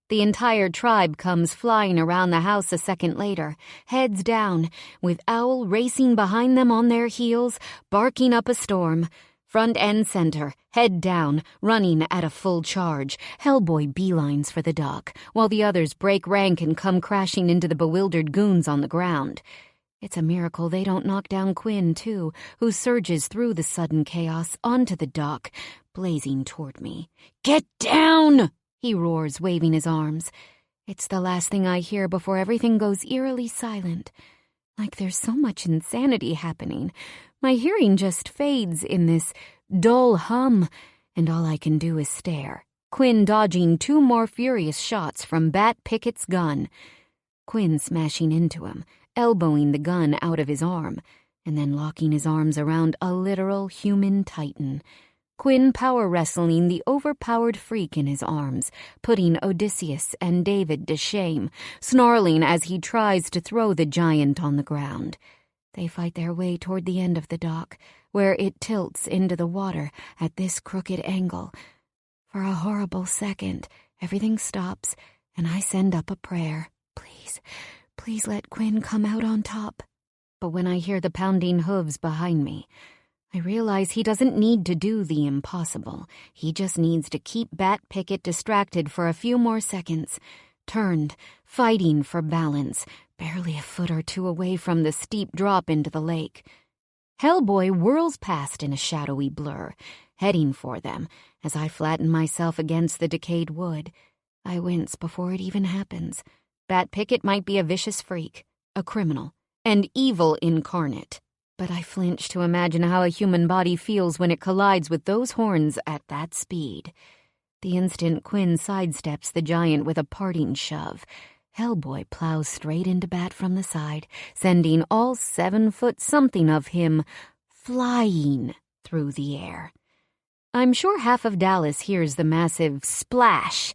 [SPEAKER 1] The entire tribe comes flying around the house a second later, heads down, with Owl racing behind them on their heels, barking up a storm. Front and center, head down, running at a full charge. Hellboy beelines for the dock, while the others break rank and come crashing into the bewildered goons on the ground. It's a miracle they don't knock down Quinn, too, who surges through the sudden chaos onto the dock, blazing toward me. "Get down!" he roars, waving his arms. It's the last thing I hear before everything goes eerily silent. Like there's so much insanity happening. My hearing just fades in this dull hum, and all I can do is stare. Quinn dodging 2 more furious shots from Bat Pickett's gun. Quinn smashing into him, elbowing the gun out of his arm, and then locking his arms around a literal human titan. Quinn power wrestling the overpowered freak in his arms, putting Odysseus and David to shame, snarling as he tries to throw the giant on the ground. They fight their way toward the end of the dock, where it tilts into the water at this crooked angle. For a horrible second, everything stops, and I send up a prayer. Please let Quinn come out on top. But when I hear the pounding hooves behind me, I realize he doesn't need to do the impossible. He just needs to keep Bat Pickett distracted for a few more seconds, turned, fighting for balance, barely a foot or 2 away from the steep drop into the lake. Hellboy whirls past in a shadowy blur, heading for them as I flatten myself against the decayed wood. I wince before it even happens. Bat Pickett might be a vicious freak, a criminal, and evil incarnate. But I flinch to imagine how a human body feels when it collides with those horns at that speed. The instant Quinn sidesteps the giant with a parting shove, Hellboy plows straight into Bat from the side, sending all 7-foot something of him flying through the air. I'm sure half of Dallas hears the massive splash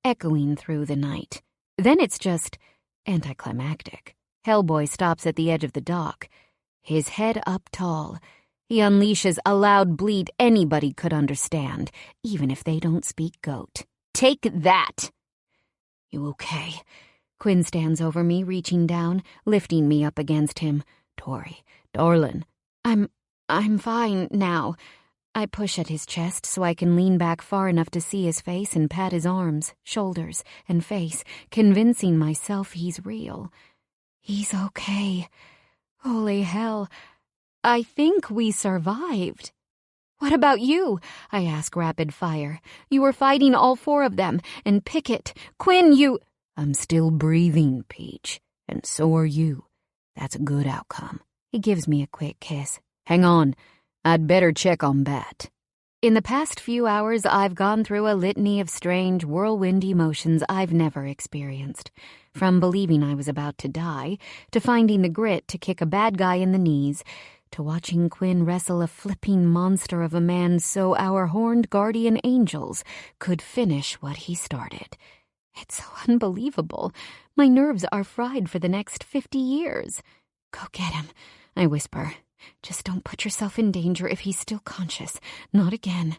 [SPEAKER 1] echoing through the night. Then it's just anticlimactic. Hellboy stops at the edge of the dock, his head up tall. He unleashes a loud bleat anybody could understand, even if they don't speak goat. "Take that!" "You okay?" Quinn stands over me, reaching down, lifting me up against him. "Tori, darlin'." I'm fine now." I push at his chest so I can lean back far enough to see his face and pat his arms, shoulders, and face, convincing myself he's real. He's okay. Holy hell. I think we survived. "What about you?" I ask rapid fire. "You were fighting all 4 of them, and Pickett, Quinn, you—" "I'm still breathing, Peach, and so are you. That's a good outcome." He gives me a quick kiss. "Hang on. I'd better check on Bat." In the past few hours, I've gone through a litany of strange, whirlwind emotions I've never experienced. From believing I was about to die, to finding the grit to kick a bad guy in the knees, to watching Quinn wrestle a flipping monster of a man so our horned guardian angels could finish what he started. It's so unbelievable. My nerves are fried for the next 50 years. "Go get him," I whisper. "Just don't put yourself in danger if he's still conscious. Not again."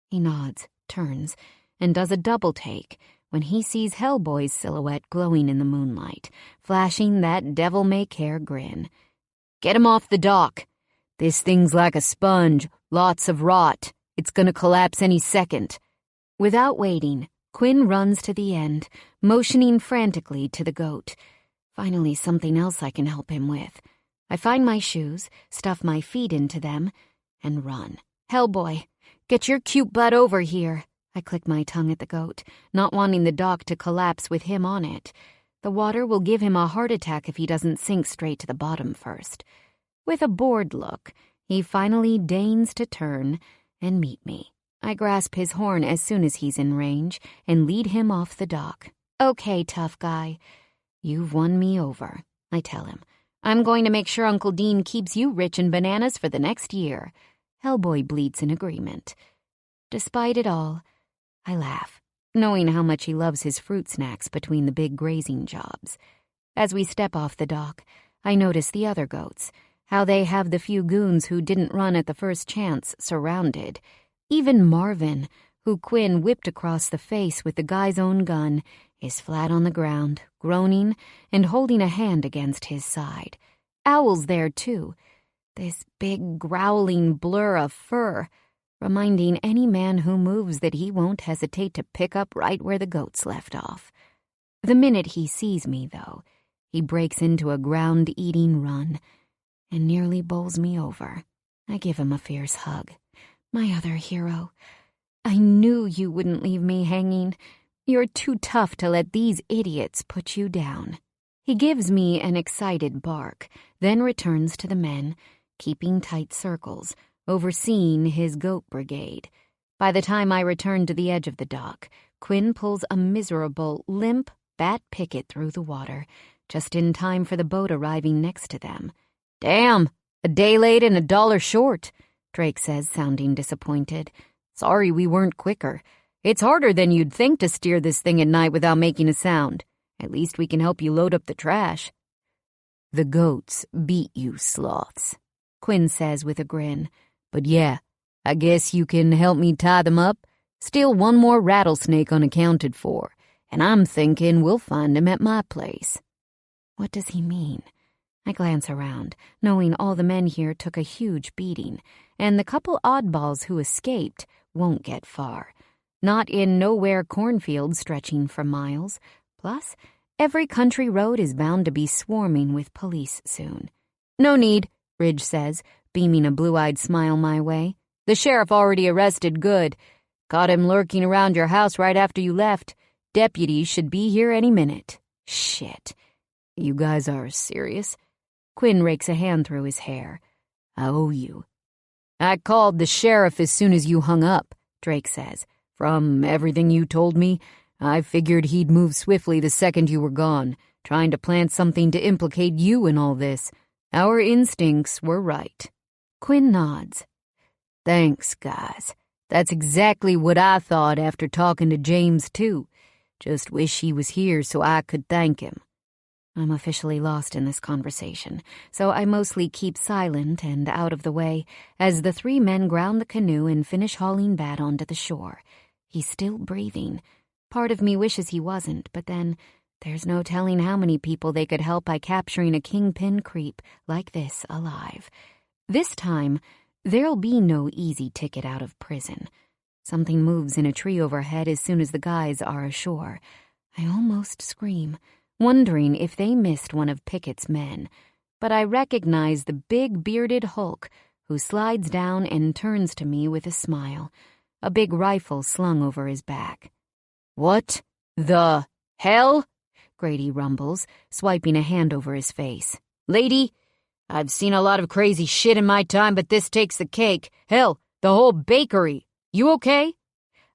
[SPEAKER 1] He nods, turns, and does a double take when he sees Hellboy's silhouette glowing in the moonlight, flashing that devil-may-care grin. "Get him off the dock. This thing's like a sponge, lots of rot. It's gonna collapse any second." Without waiting, Quinn runs to the end, motioning frantically to the goat. Finally, something else I can help him with. I find my shoes, stuff my feet into them, and run. "Hellboy, get your cute butt over here." I click my tongue at the goat, not wanting the dock to collapse with him on it. The water will give him a heart attack if he doesn't sink straight to the bottom first. With a bored look, he finally deigns to turn and meet me. I grasp his horn as soon as he's in range and lead him off the dock. "Okay, tough guy. You've won me over," I tell him. "I'm going to make sure Uncle Dean keeps you rich in bananas for the next year." Hellboy bleats in agreement. Despite it all, I laugh. knowing how much he loves his fruit snacks between the big grazing jobs. As we step off the dock, I notice the other goats, how they have the few goons who didn't run at the first chance surrounded. Even Marvin, who Quinn whipped across the face with the guy's own gun, is flat on the ground, groaning and holding a hand against his side. Owl's there, too, this big growling blur of fur, reminding any man who moves that he won't hesitate to pick up right where the goats left off. The minute he sees me, though, he breaks into a ground-eating run and nearly bowls me over. I give him a fierce hug. My other hero. I knew you wouldn't leave me hanging. You're too tough to let these idiots put you down. He gives me an excited bark, then returns to the men, keeping tight circles, overseeing his goat brigade. By the time I return to the edge of the dock, Quinn pulls a miserable, limp bat picket through the water, just in time for the boat arriving next to them. "Damn, a day late and $1 short," Drake says, sounding disappointed. "Sorry we weren't quicker. It's harder than you'd think to steer this thing at night without making a sound. At least we can help you load up the trash." "The goats beat you sloths," Quinn says with a grin. "But yeah, I guess you can help me tie them up. Still one more rattlesnake unaccounted for, and I'm thinking we'll find him at my place." What does he mean? I glance around, knowing all the men here took a huge beating, and the couple oddballs who escaped won't get far. Not in nowhere cornfields stretching for miles. Plus, every country road is bound to be swarming with police soon. "No need," Ridge says, beaming a blue-eyed smile my way. "The sheriff already arrested Good. Caught him lurking around your house right after you left. Deputies should be here any minute." "Shit. You guys are serious?" Quinn rakes a hand through his hair. "I owe you." "I called the sheriff as soon as you hung up," Drake says. "From everything you told me, I figured he'd move swiftly the second you were gone, trying to plant something to implicate you in all this. Our instincts were right." Quinn nods. "Thanks, guys. That's exactly what I thought after talking to James, too. Just wish he was here so I could thank him." I'm officially lost in this conversation, so I mostly keep silent and out of the way as the three men ground the canoe and finish hauling Bat onto the shore. He's still breathing. Part of me wishes he wasn't, but then there's no telling how many people they could help by capturing a kingpin creep like this alive. This time, there'll be no easy ticket out of prison. Something moves in a tree overhead as soon as the guys are ashore. I almost scream, wondering if they missed one of Pickett's men, but I recognize the big bearded hulk who slides down and turns to me with a smile, a big rifle slung over his back. "What the hell?" Grady rumbles, swiping a hand over his face. "Lady, I've seen a lot of crazy shit in my time, but this takes the cake. Hell, the whole bakery. You okay?"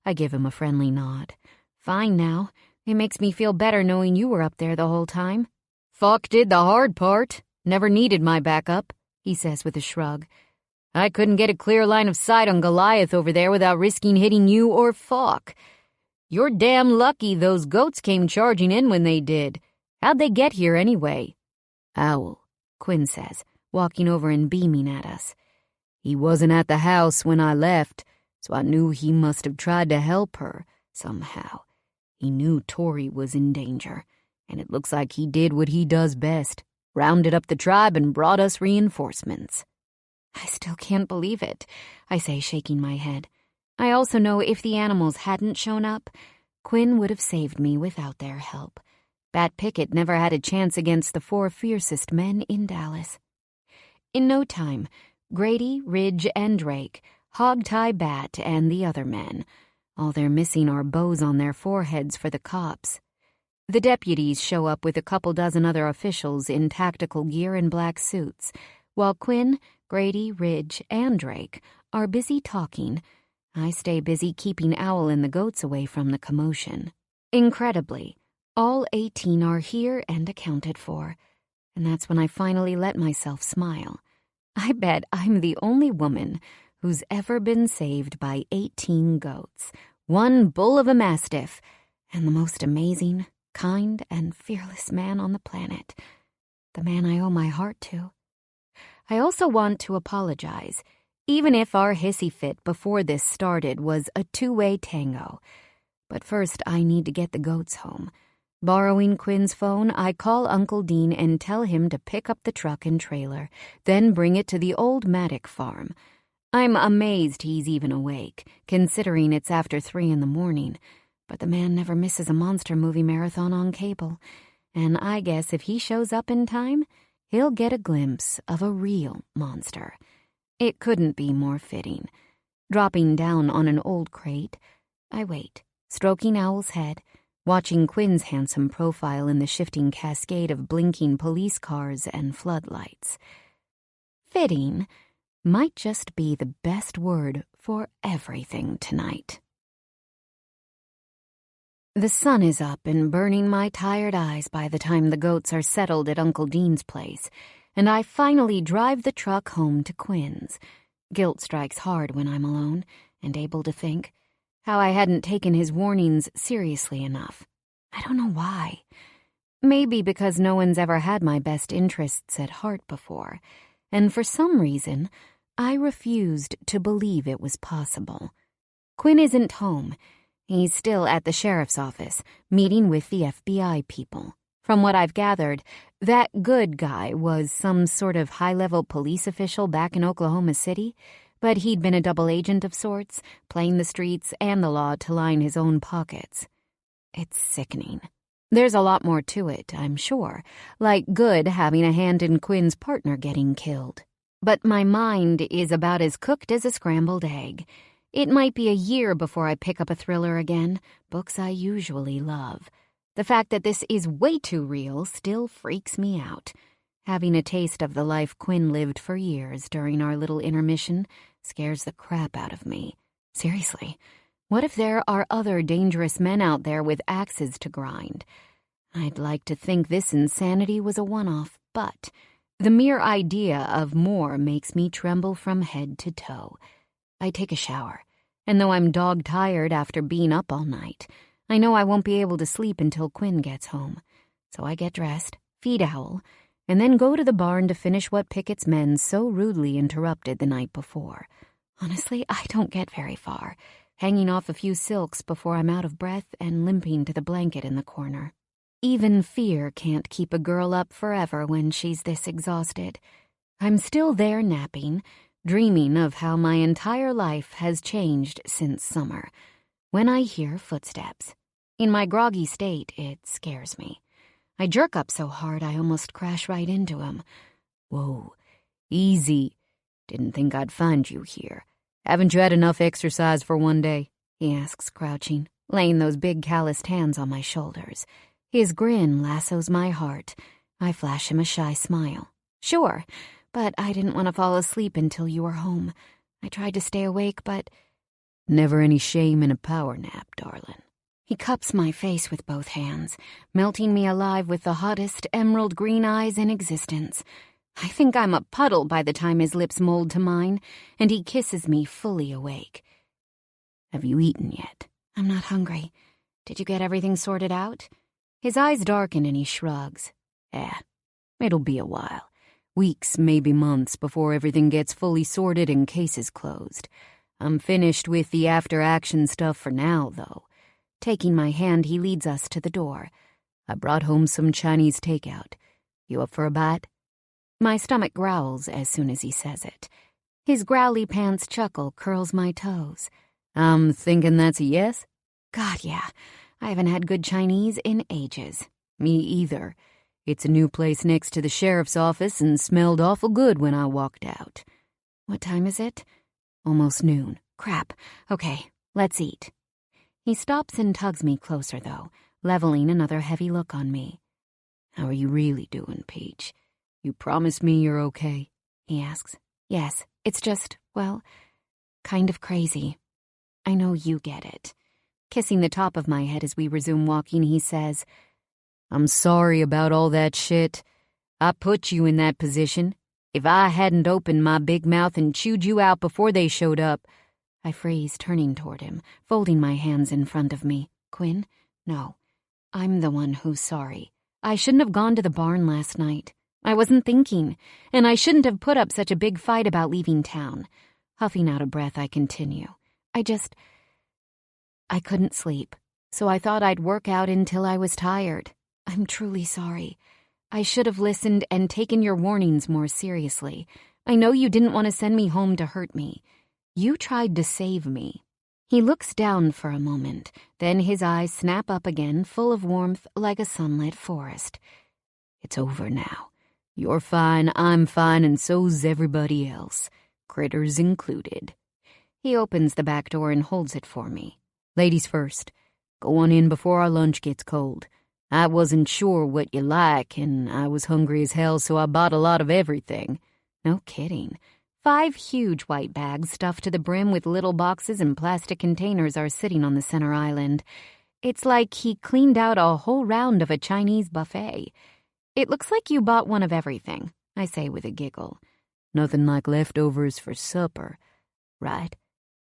[SPEAKER 1] I give him a friendly nod. "Fine now. It makes me feel better knowing you were up there the whole time." "Fuck did the hard part. Never needed my backup," he says with a shrug. "I couldn't get a clear line of sight on Goliath over there without risking hitting you or Falk. You're damn lucky those goats came charging in when they did. How'd they get here anyway?" "Owl," Quinn says, walking over and beaming at us. "He wasn't at the house when I left, so I knew he must have tried to help her somehow. He knew Tori was in danger, and it looks like he did what he does best, rounded up the tribe and brought us reinforcements." I still can't believe it, I say, shaking my head. I also know if the animals hadn't shown up, Quinn would have saved me without their help. Bat Pickett never had a chance against the 4 fiercest men in Dallas. In no time, Grady, Ridge, and Drake hog-tie Bat and the other men. All they're missing are bows on their foreheads for the cops. The deputies show up with a couple dozen other officials in tactical gear and black suits, while Quinn, Grady, Ridge, and Drake are busy talking. I stay busy keeping Owl and the goats away from the commotion. Incredibly, all 18 are here and accounted for, and that's when I finally let myself smile. I bet I'm the only woman who's ever been saved by 18 goats, one bull of a mastiff, and the most amazing, kind, and fearless man on the planet. The man I owe my heart to. I also want to apologize, even if our hissy fit before this started was a two-way tango. But first, I need to get the goats home. Borrowing Quinn's phone, I call Uncle Dean and tell him to pick up the truck and trailer, then bring it to the old Maddock farm. I'm amazed he's even awake, considering it's after 3 a.m, but the man never misses a monster movie marathon on cable, and I guess if he shows up in time, he'll get a glimpse of a real monster. It couldn't be more fitting. Dropping down on an old crate, I wait, stroking Owl's head, watching Quinn's handsome profile in the shifting cascade of blinking police cars and floodlights. Fitting might just be the best word for everything tonight. The sun is up and burning my tired eyes by the time the goats are settled at Uncle Dean's place, and I finally drive the truck home to Quinn's. Guilt strikes hard when I'm alone and able to think. How I hadn't taken his warnings seriously enough. I don't know why. Maybe because no one's ever had my best interests at heart before, and for some reason, I refused to believe it was possible. Quinn isn't home. He's still at the sheriff's office, meeting with the FBI people. From what I've gathered, that good guy was some sort of high-level police official back in Oklahoma City, but he'd been a double agent of sorts, playing the streets and the law to line his own pockets. It's sickening. There's a lot more to it, I'm sure, like Good having a hand in Quinn's partner getting killed. But my mind is about as cooked as a scrambled egg. It might be a year before I pick up a thriller again, books I usually love. The fact that this is way too real still freaks me out. Having a taste of the life Quinn lived for years during our little intermission scares the crap out of me. Seriously, what if there are other dangerous men out there with axes to grind? I'd like to think this insanity was a one-off, but the mere idea of more makes me tremble from head to toe. I take a shower, and though I'm dog-tired after being up all night, I know I won't be able to sleep until Quinn gets home. So I get dressed, feed Owl, and then go to the barn to finish what Pickett's men so rudely interrupted the night before. Honestly, I don't get very far, hanging off a few silks before I'm out of breath and limping to the blanket in the corner. Even fear can't keep a girl up forever when she's this exhausted. I'm still there napping, dreaming of how my entire life has changed since summer, when I hear footsteps. In my groggy state, it scares me. I jerk up so hard I almost crash right into him. Whoa, easy. Didn't think I'd find you here. Haven't you had enough exercise for one day? He asks, crouching, laying those big calloused hands on my shoulders. His grin lassos my heart. I flash him a shy smile. Sure, but I didn't want to fall asleep until you were home. I tried to stay awake, but... Never any shame in a power nap, darling. He cups my face with both hands, melting me alive with the hottest emerald green eyes in existence. I think I'm a puddle by the time his lips mold to mine, and he kisses me fully awake. Have you eaten yet? I'm not hungry. Did you get everything sorted out? His eyes darken and he shrugs. It'll be a while. Weeks, maybe months, before everything gets fully sorted and cases closed. I'm finished with the after-action stuff for now, though. Taking my hand, he leads us to the door. I brought home some Chinese takeout. You up for a bite? My stomach growls as soon as he says it. His growly pants chuckle curls my toes. I'm thinking that's a yes? God, yeah. I haven't had good Chinese in ages. Me either. It's a new place next to the sheriff's office and smelled awful good when I walked out. What time is it? Almost noon. Crap. Okay, let's eat. He stops and tugs me closer, though, leveling another heavy look on me. How are you really doing, Peach? You promise me you're okay? He asks. Yes, it's just, well, kind of crazy. I know you get it. Kissing the top of my head as we resume walking, he says, I'm sorry about all that shit. I put you in that position. If I hadn't opened my big mouth and chewed you out before they showed up, I freeze, turning toward him, folding my hands in front of me. Quinn? No. I'm the one who's sorry. I shouldn't have gone to the barn last night. I wasn't thinking, and I shouldn't have put up such a big fight about leaving town. Huffing out a breath, I continue. I couldn't sleep, so I thought I'd work out until I was tired. I'm truly sorry. I should have listened and taken your warnings more seriously. I know you didn't want to send me home to hurt me. You tried to save me. He looks down for a moment, then his eyes snap up again, full of warmth like a sunlit forest. It's over now. You're fine, I'm fine, and so's everybody else. Critters included. He opens the back door and holds it for me. Ladies first. Go on in before our lunch gets cold. I wasn't sure what you like, and I was hungry as hell, so I bought a lot of everything. No kidding. 5 huge white bags stuffed to the brim with little boxes and plastic containers are sitting on the center island. It's like he cleaned out a whole round of a Chinese buffet. It looks like you bought one of everything, I say with a giggle. Nothing like leftovers for supper, right?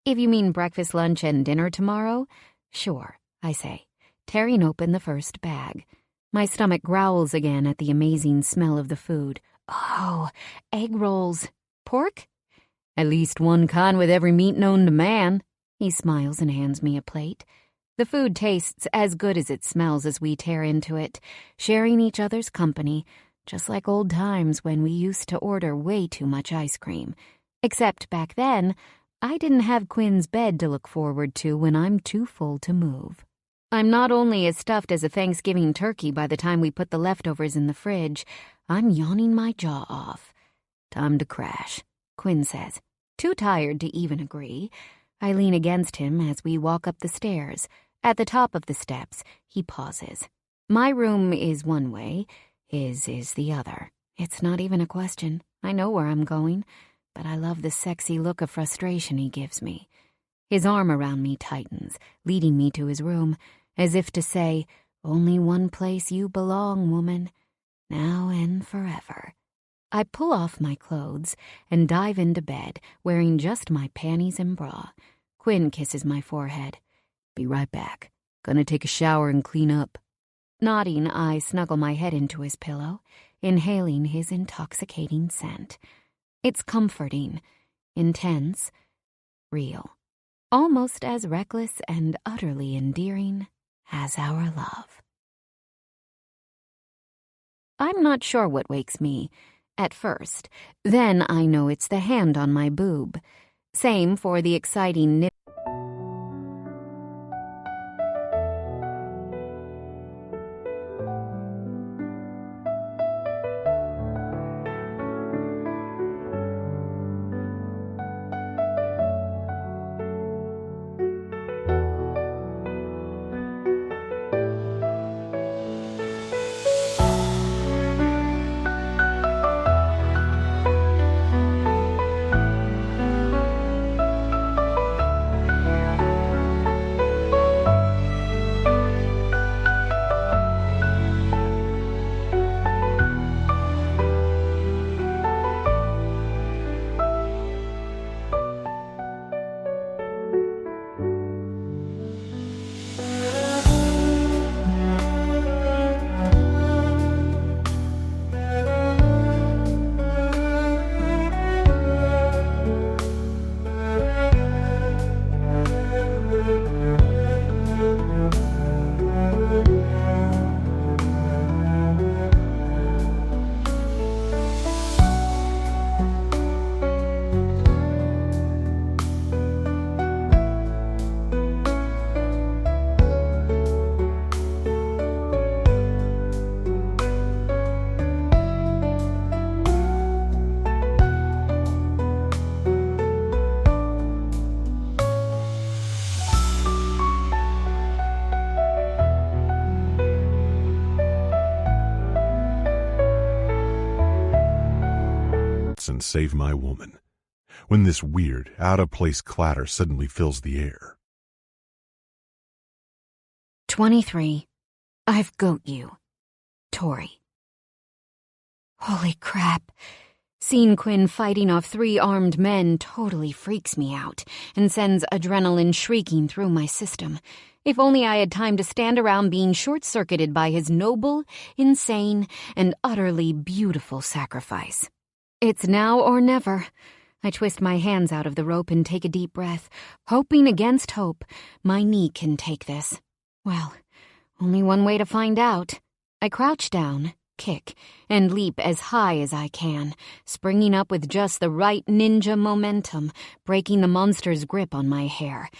[SPEAKER 1] If you mean breakfast, lunch, and dinner tomorrow, sure, I say, tearing open the first bag. My stomach growls again at the amazing smell of the food. Oh, egg rolls. Pork? At least one kind with every meat known to man. He smiles and hands me a plate. The food tastes as good as it smells as we tear into it, sharing each other's company, just like old times when we used to order way too much ice cream. Except back then, I didn't have Quinn's bed to look forward to when I'm too full to move. I'm not only as stuffed as a Thanksgiving turkey by the time we put the leftovers in the fridge, I'm yawning my jaw off. Time to crash, Quinn says, too tired to even agree. I lean against him as we walk up the stairs. At the top of the steps, he pauses. My room is one way, his is the other. It's not even a question. I know where I'm going, but I love the sexy look of frustration he gives me. His arm around me tightens, leading me to his room, as if to say, only one place you belong, woman, now and forever. I pull off my clothes and dive into bed, wearing just my panties and bra. Quinn kisses my forehead. Be right back. Gonna take a shower and clean up. Nodding, I snuggle my head into his pillow, inhaling his intoxicating scent. It's comforting, intense, real, almost as reckless and utterly endearing as our love. I'm not sure what wakes me, at first. Then I know it's the hand on my boob. Same for the exciting nip.
[SPEAKER 2] And save my woman, when this weird, out-of-place clatter suddenly fills the air.
[SPEAKER 1] 23. I've got you. Tori. Holy crap. Seeing Quinn fighting off 3 armed men totally freaks me out and sends adrenaline shrieking through my system. If only I had time to stand around being short-circuited by his noble, insane, and utterly beautiful sacrifice. It's now or never. I twist my hands out of the rope and take a deep breath, hoping against hope my knee can take this. Well, only one way to find out. I crouch down, kick, and leap as high as I can, springing up with just the right ninja momentum, breaking the monster's grip on my hair.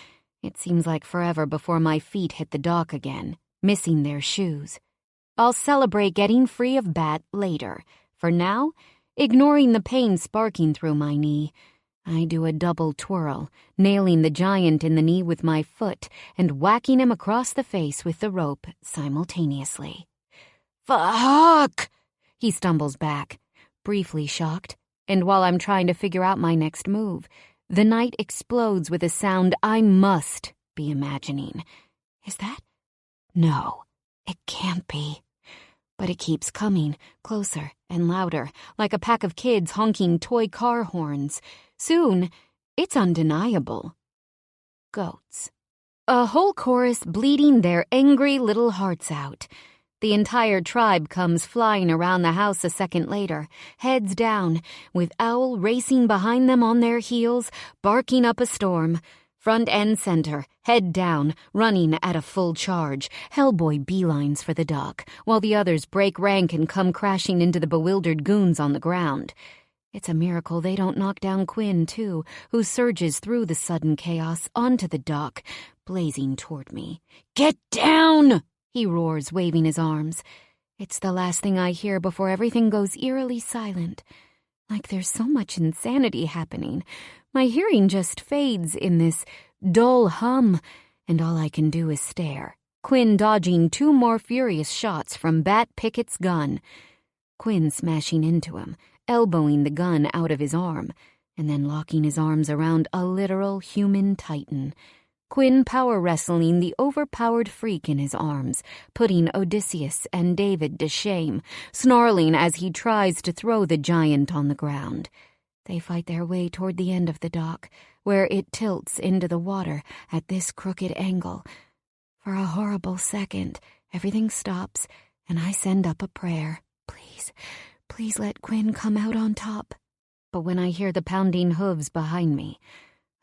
[SPEAKER 1] It seems like forever before my feet hit the dock again, missing their shoes. I'll celebrate getting free of Bat later. For now, ignoring the pain sparking through my knee, I do a double twirl, nailing the giant in the knee with my foot and whacking him across the face with the rope simultaneously. Fuck! He stumbles back, briefly shocked, and while I'm trying to figure out my next move, the night explodes with a sound I must be imagining. Is that? No, it can't be. But it keeps coming, closer and louder, like a pack of kids honking toy car horns. Soon, it's undeniable. Goats. A whole chorus bleating their angry little hearts out. The entire tribe comes flying around the house a second later, heads down, with Owl racing behind them on their heels, barking up a storm. Front and center, head down, running at a full charge. Hellboy beelines for the dock, while the others break rank and come crashing into the bewildered goons on the ground. It's a miracle they don't knock down Quinn, too, who surges through the sudden chaos onto the dock, blazing toward me. "Get down!" he roars, waving his arms. It's the last thing I hear before everything goes eerily silent. Like there's so much insanity happening. My hearing just fades in this dull hum, and all I can do is stare. Quinn dodging 2 more furious shots from Bat Pickett's gun. Quinn smashing into him, elbowing the gun out of his arm, and then locking his arms around a literal human titan. Quinn power wrestling the overpowered freak in his arms, putting Odysseus and David to shame, snarling as he tries to throw the giant on the ground. They fight their way toward the end of the dock, where it tilts into the water at this crooked angle. For a horrible second, everything stops, and I send up a prayer. Please let Quinn come out on top. But when I hear the pounding hooves behind me,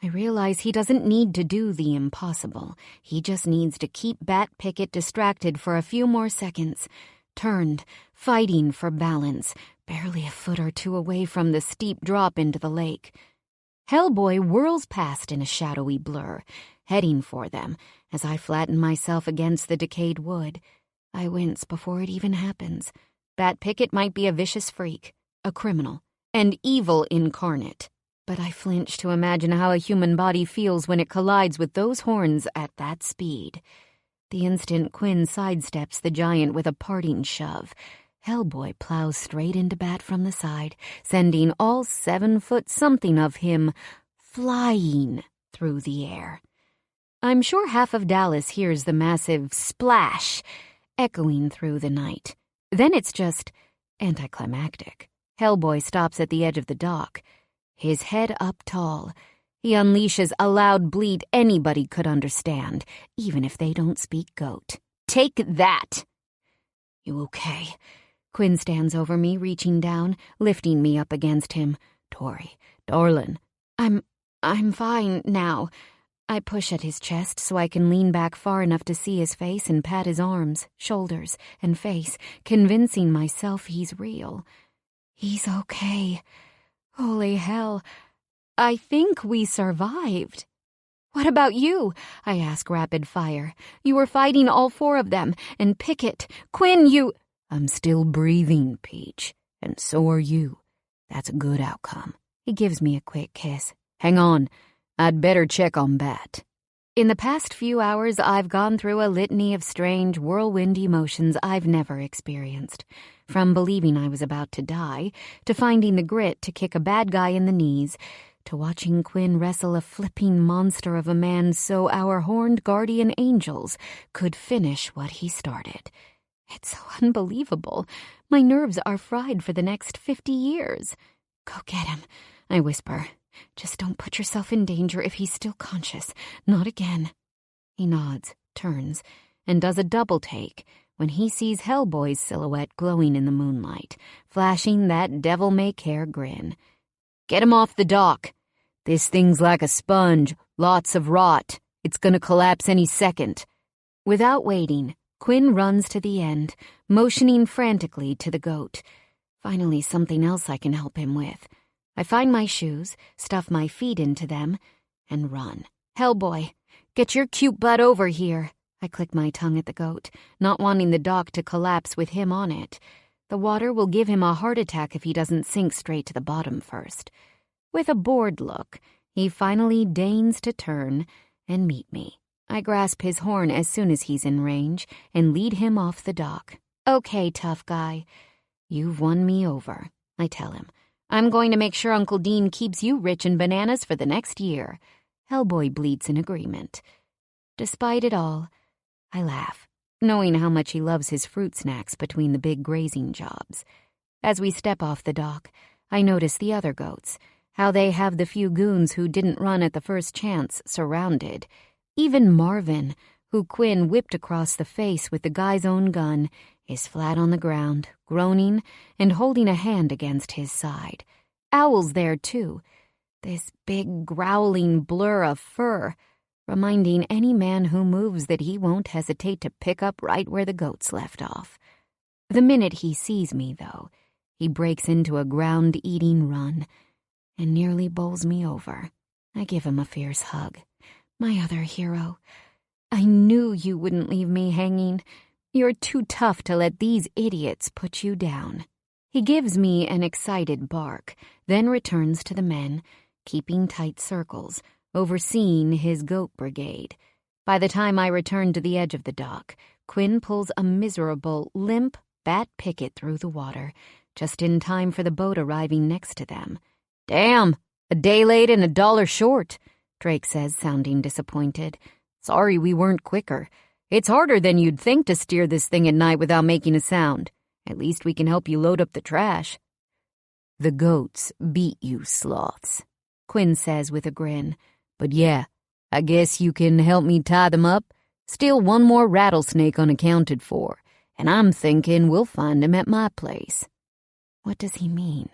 [SPEAKER 1] I realize he doesn't need to do the impossible. He just needs to keep Bat Pickett distracted for a few more seconds, turned, fighting for balance, barely a foot or 2 away from the steep drop into the lake. Hellboy whirls past in a shadowy blur, heading for them as I flatten myself against the decayed wood. I wince before it even happens. Bat Pickett might be a vicious freak, a criminal, and evil incarnate. But I flinch to imagine how a human body feels when it collides with those horns at that speed. The instant Quinn sidesteps the giant with a parting shove, Hellboy plows straight into Bat from the side, sending all 7-foot-something of him flying through the air. I'm sure half of Dallas hears the massive splash echoing through the night. Then it's just anticlimactic. Hellboy stops at the edge of the dock, his head up tall. He unleashes a loud bleat anybody could understand, even if they don't speak goat. "Take that!" "You okay?" Quinn stands over me, reaching down, lifting me up against him. "Tori, darlin'." I'm fine now." I push at his chest so I can lean back far enough to see his face and pat his arms, shoulders, and face, convincing myself he's real. He's okay. Holy hell. I think we survived. "What about you?" I ask rapid fire. "You were fighting all 4 of them, and Pickett, Quinn, you—" "I'm still breathing, Peach, and so are you. That's a good outcome." He gives me a quick kiss. "Hang on. I'd better check on Bat." In the past few hours, I've gone through a litany of strange, whirlwind emotions I've never experienced. From believing I was about to die, to finding the grit to kick a bad guy in the knees, to watching Quinn wrestle a flipping monster of a man so our horned guardian angels could finish what he started. It's so unbelievable. My nerves are fried for the next 50 years. Go get him, I whisper. Just don't put yourself in danger if he's still conscious. Not again. He nods, turns, and does a double take when he sees Hellboy's silhouette glowing in the moonlight, flashing that devil-may-care grin. Get him off the dock. This thing's like a sponge, lots of rot. It's gonna collapse any second. Without waiting, Quinn runs to the end, motioning frantically to the goat. Finally, something else I can help him with. I find my shoes, stuff my feet into them, and run. Hellboy, get your cute butt over here. I click my tongue at the goat, not wanting the dock to collapse with him on it. The water will give him a heart attack if he doesn't sink straight to the bottom first. With a bored look, he finally deigns to turn and meet me. I grasp his horn as soon as he's in range and lead him off the dock. Okay, tough guy. You've won me over, I tell him. I'm going to make sure Uncle Dean keeps you rich in bananas for the next year. Hellboy bleats in agreement. Despite it all, I laugh, knowing how much he loves his fruit snacks between the big grazing jobs. As we step off the dock, I notice the other goats, how they have the few goons who didn't run at the first chance surrounded. Even Marvin, who Quinn whipped across the face with the guy's own gun, is flat on the ground, groaning and holding a hand against his side. Owl's there, too, this big growling blur of fur, reminding any man who moves that he won't hesitate to pick up right where the goats left off. The minute he sees me, though, he breaks into a ground-eating run and nearly bowls me over. I give him a fierce hug. My other hero. I knew you wouldn't leave me hanging. You're too tough to let these idiots put you down. He gives me an excited bark, then returns to the men, keeping tight circles, overseeing his goat brigade. By the time I return to the edge of the dock, Quinn pulls a miserable, limp bat picket through the water, just in time for the boat arriving next to them. Damn, a day late and $1 short, Drake says, sounding disappointed. Sorry we weren't quicker. It's harder than you'd think to steer this thing at night without making a sound. At least we can help you load up the trash. The goats beat you sloths, Quinn says with a grin. But yeah, I guess you can help me tie them up. Still one more rattlesnake unaccounted for, and I'm thinking we'll find him at my place. What does he mean?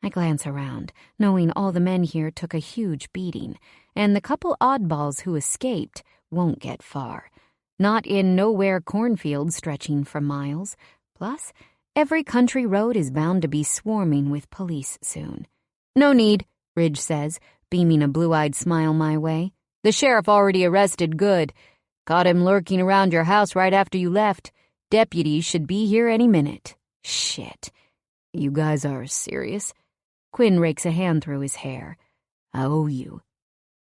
[SPEAKER 1] I glance around, knowing all the men here took a huge beating, and the couple oddballs who escaped won't get far. Not in nowhere cornfields stretching for miles. Plus, every country road is bound to be swarming with police soon. No need, Ridge says, beaming a blue-eyed smile my way. The sheriff already arrested Good. Caught him lurking around your house right after you left. Deputies should be here any minute. Shit. You guys are serious? Quinn rakes a hand through his hair. I owe you.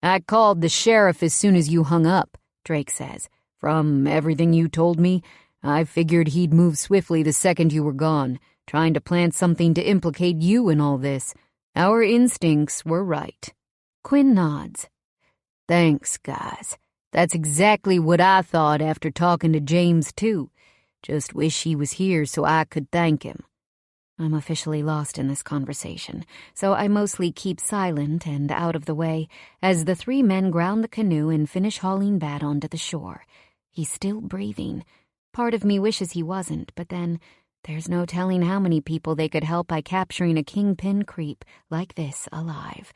[SPEAKER 1] I called the sheriff as soon as you hung up, Drake says. From everything you told me, I figured he'd move swiftly the second you were gone, trying to plant something to implicate you in all this. Our instincts were right. Quinn nods. Thanks, guys. That's exactly what I thought after talking to James, too. Just wish he was here so I could thank him. I'm officially lost in this conversation, so I mostly keep silent and out of the way as the three men ground the canoe and finish hauling Bat onto the shore. He's still breathing. Part of me wishes he wasn't, but then there's no telling how many people they could help by capturing a kingpin creep like this alive.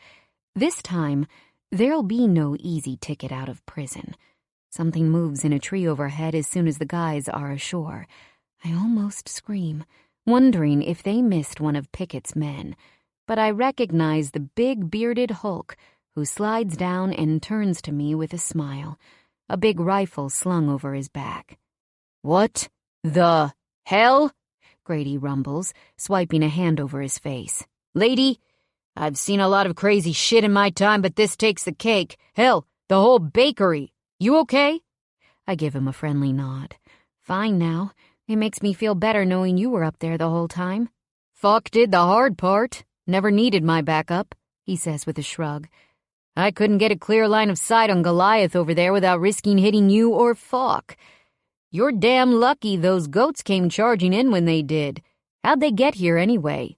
[SPEAKER 1] This time, there'll be no easy ticket out of prison. Something moves in a tree overhead as soon as the guys are ashore. I almost scream, wondering if they missed one of Pickett's men, but I recognize the big bearded Hulk who slides down and turns to me with a smile, a big rifle slung over his back. What the hell? Grady rumbles, swiping a hand over his face. Lady, I've seen a lot of crazy shit in my time, but this takes the cake. Hell, the whole bakery. You okay? I give him a friendly nod. Fine now. It makes me feel better knowing you were up there the whole time. Fuck did the hard part. Never needed my backup, he says with a shrug. I couldn't get a clear line of sight on Goliath over there without risking hitting you or Falk. You're damn lucky those goats came charging in when they did. How'd they get here anyway?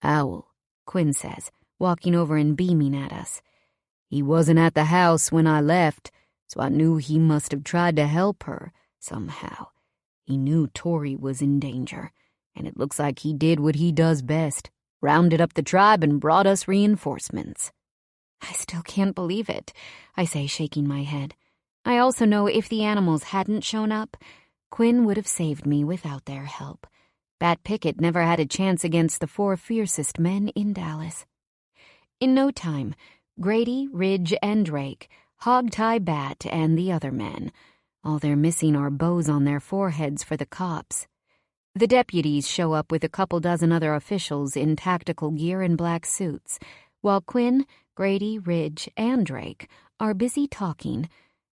[SPEAKER 1] Owl, Quinn says, walking over and beaming at us. He wasn't at the house when I left, so I knew he must have tried to help her somehow. He knew Tori was in danger, and it looks like he did what he does best, rounded up the tribe and brought us reinforcements. I still can't believe it, I say, shaking my head. I also know if the animals hadn't shown up, Quinn would have saved me without their help. Bat Pickett never had a chance against the 4 fiercest men in Dallas. In no time, Grady, Ridge, and Drake hog-tie Bat and the other men. All they're missing are bows on their foreheads for the cops. The deputies show up with a couple dozen other officials in tactical gear and black suits, while Quinn, Grady, Ridge, and Drake are busy talking.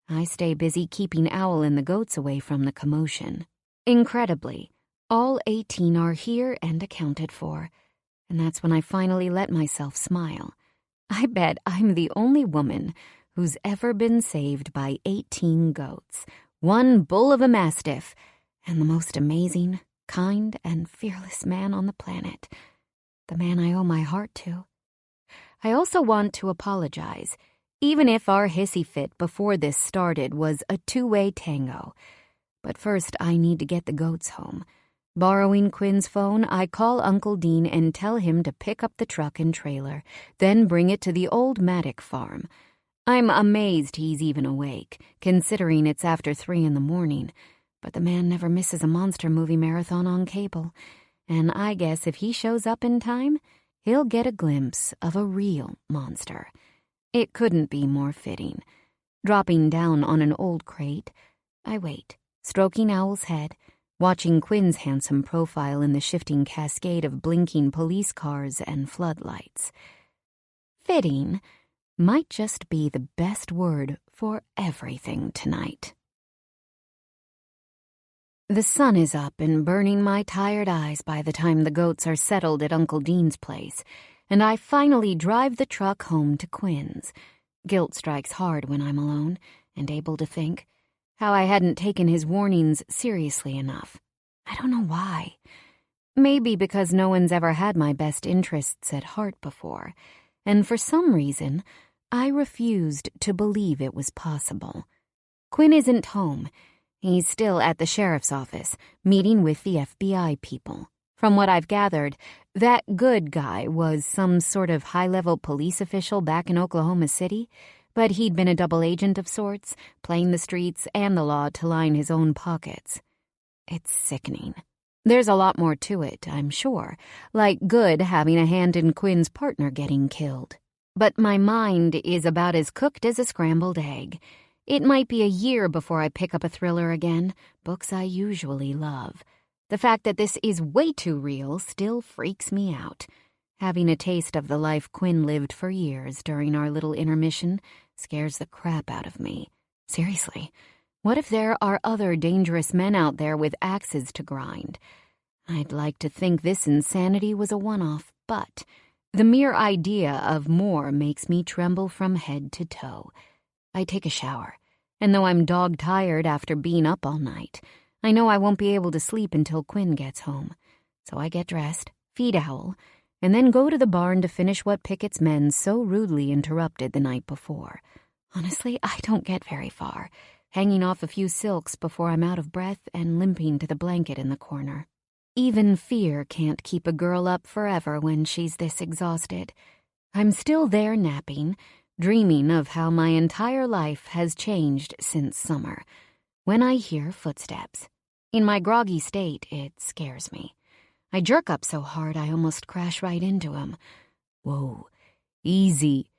[SPEAKER 1] I stay busy keeping Owl and the goats away from the commotion. Incredibly, all 18 are here and accounted for, and that's when I finally let myself smile. I bet I'm the only woman who's ever been saved by 18 goats, 1 bull of a mastiff, and the most amazing, kind, and fearless man on the planet, the man I owe my heart to. I also want to apologize, even if our hissy fit before this started was a 2-way tango. But first, I need to get the goats home. Borrowing Quinn's phone, I call Uncle Dean and tell him to pick up the truck and trailer, then bring it to the old Maddock farm. I'm amazed he's even awake, considering it's after 3 in the morning, but the man never misses a monster movie marathon on cable, and I guess if he shows up in time, he'll get a glimpse of a real monster. It couldn't be more fitting. Dropping down on an old crate, I wait, stroking Owl's head, watching Quinn's handsome profile in the shifting cascade of blinking police cars and floodlights. Fitting might just be the best word for everything tonight. The sun is up and burning my tired eyes by the time the goats are settled at Uncle Dean's place, and I finally drive the truck home to Quinn's. Guilt strikes hard when I'm alone and able to think. How I hadn't taken his warnings seriously enough. I don't know why. Maybe because no one's ever had my best interests at heart before, and for some reason, I refused to believe it was possible. Quinn isn't home. He's still at the sheriff's office, meeting with the FBI people. From what I've gathered, that good guy was some sort of high-level police official back in Oklahoma City, but he'd been a double agent of sorts, playing the streets and the law to line his own pockets. It's sickening. There's a lot more to it, I'm sure, like Good having a hand in Quinn's partner getting killed. But my mind is about as cooked as a scrambled egg. It might be a year before I pick up a thriller again, books I usually love. The fact that this is way too real still freaks me out. Having a taste of the life Quinn lived for years during our little intermission scares the crap out of me. Seriously, what if there are other dangerous men out there with axes to grind? I'd like to think this insanity was a one-off, but the mere idea of more makes me tremble from head to toe. I take a shower, and though I'm dog-tired after being up all night, I know I won't be able to sleep until Quinn gets home. So I get dressed, feed Owl, and then go to the barn to finish what Pickett's men so rudely interrupted the night before. Honestly, I don't get very far, hanging off a few silks before I'm out of breath and limping to the blanket in the corner. Even fear can't keep a girl up forever when she's this exhausted. I'm still there napping, dreaming of how my entire life has changed since summer, when I hear footsteps. In my groggy state, it scares me. I jerk up so hard I almost crash right into him. Whoa, easy.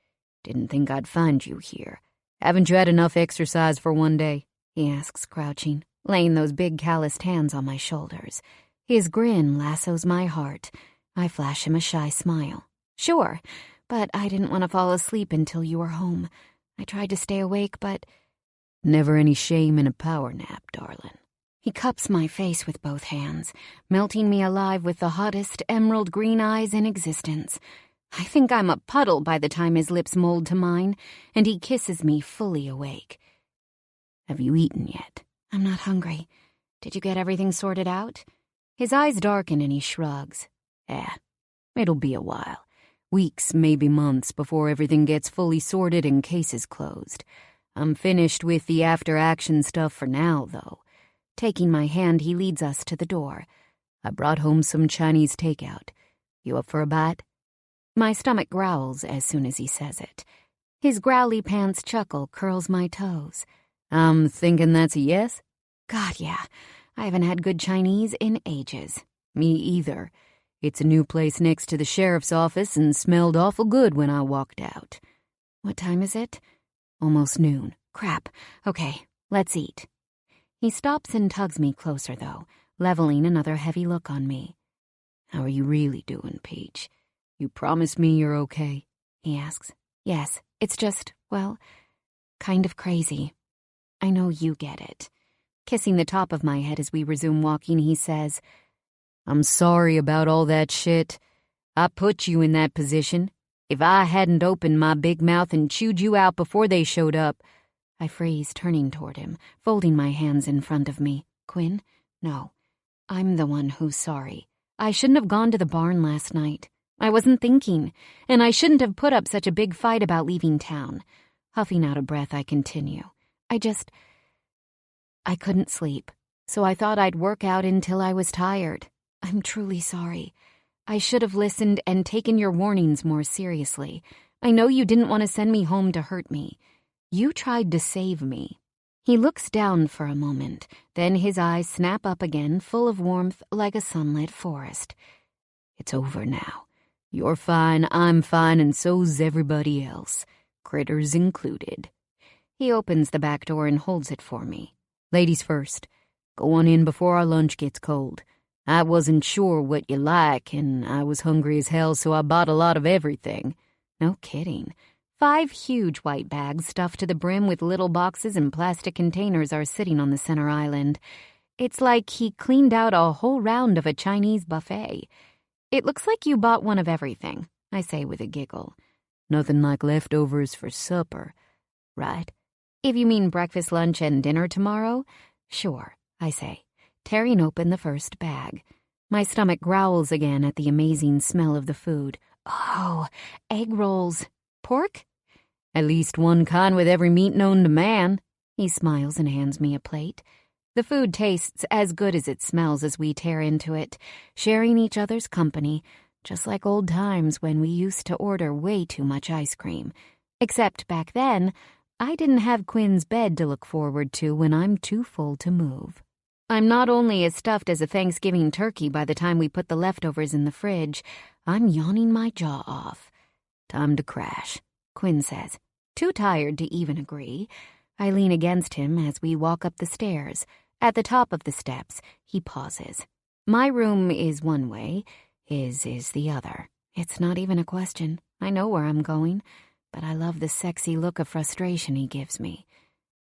[SPEAKER 1] Didn't think I'd find you here. Haven't you had enough exercise for one day? He asks, crouching, laying those big calloused hands on my shoulders. His grin lassos my heart. I flash him a shy smile. Sure, but I didn't want to fall asleep until you were home. I tried to stay awake, but... Never any shame in a power nap, darling. He cups my face with both hands, melting me alive with the hottest emerald green eyes in existence. I think I'm a puddle by the time his lips mold to mine, and he kisses me fully awake. Have you eaten yet? I'm not hungry. Did you get everything sorted out? His eyes darken and he shrugs. It'll be a while.
[SPEAKER 4] Weeks, maybe months, before everything gets fully sorted and cases closed. I'm finished with the after-action stuff for now, though. Taking my hand, he leads us to the door. I brought home some Chinese takeout. You up for a bite? My stomach growls as soon as he says it. His growly pants chuckle curls my toes. I'm thinking that's a yes? God, yeah. I haven't had good Chinese in ages. Me either. It's a new place next to the sheriff's office and smelled awful good when I walked out. What time is it? Almost noon. Crap. Okay, let's eat. He stops and tugs me closer, though, leveling another heavy look on me. How are you really doing, Peach? You promise me you're okay? He asks. Yes, it's just, well, kind of crazy. I know you get it. Kissing the top of my head as we resume walking, he says, I'm sorry about all that shit. I put you in that position. If I hadn't opened my big mouth and chewed you out before they showed up. I freeze, turning toward him, folding my hands in front of me. Quinn? No. I'm the one who's sorry. I shouldn't have gone to the barn last night. I wasn't thinking, and I shouldn't have put up such a big fight about leaving town. Huffing out of breath, I continue. I couldn't sleep, so I thought I'd work out until I was tired. I'm truly sorry. I should have listened and taken your warnings more seriously. I know you didn't want to send me home to hurt me. You tried to save me. He looks down for a moment, then his eyes snap up again, full of warmth like a sunlit forest. It's over now. You're fine, I'm fine, and so's everybody else. Critters included. He opens the back door and holds it for me. Ladies first. Go on in before our lunch gets cold. I wasn't sure what you like, and I was hungry as hell, so I bought a lot of everything. No kidding. 5 huge white bags stuffed to the brim with little boxes and plastic containers are sitting on the center island. It's like he cleaned out a whole round of a Chinese buffet. It looks like you bought one of everything, I say with a giggle. Nothing like leftovers for supper, right? If you mean breakfast, lunch, and dinner tomorrow, sure, I say, tearing open the first bag. My stomach growls again at the amazing smell of the food. Oh, egg rolls. Pork? At least one kind with every meat known to man. He smiles and hands me a plate. The food tastes as good as it smells as we tear into it, sharing each other's company, just like old times when we used to order way too much ice cream. Except back then, I didn't have Quinn's bed to look forward to when I'm too full to move. I'm not only as stuffed as a Thanksgiving turkey by the time we put the leftovers in the fridge, I'm yawning my jaw off. Time to crash, Quinn says, too tired to even agree. I lean against him as we walk up the stairs. At the top of the steps, he pauses. My room is one way, his is the other. It's not even a question. I know where I'm going, but I love the sexy look of frustration he gives me.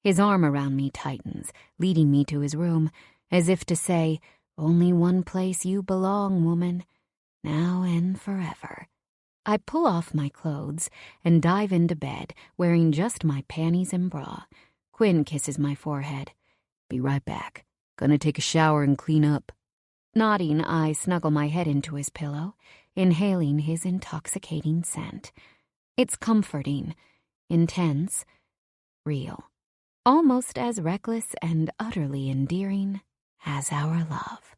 [SPEAKER 4] His arm around me tightens, leading me to his room, as if to say, only one place you belong, woman, now and forever. I pull off my clothes and dive into bed, wearing just my panties and bra. Quinn kisses my forehead. Be right back. Gonna take a shower and clean up. Nodding, I snuggle my head into his pillow, inhaling his intoxicating scent. It's comforting, intense, real, almost as reckless and utterly endearing as our love.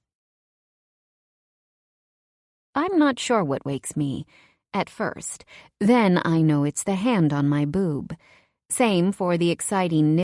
[SPEAKER 4] I'm not sure what wakes me at first. Then I know it's the hand on my boob. Same for the exciting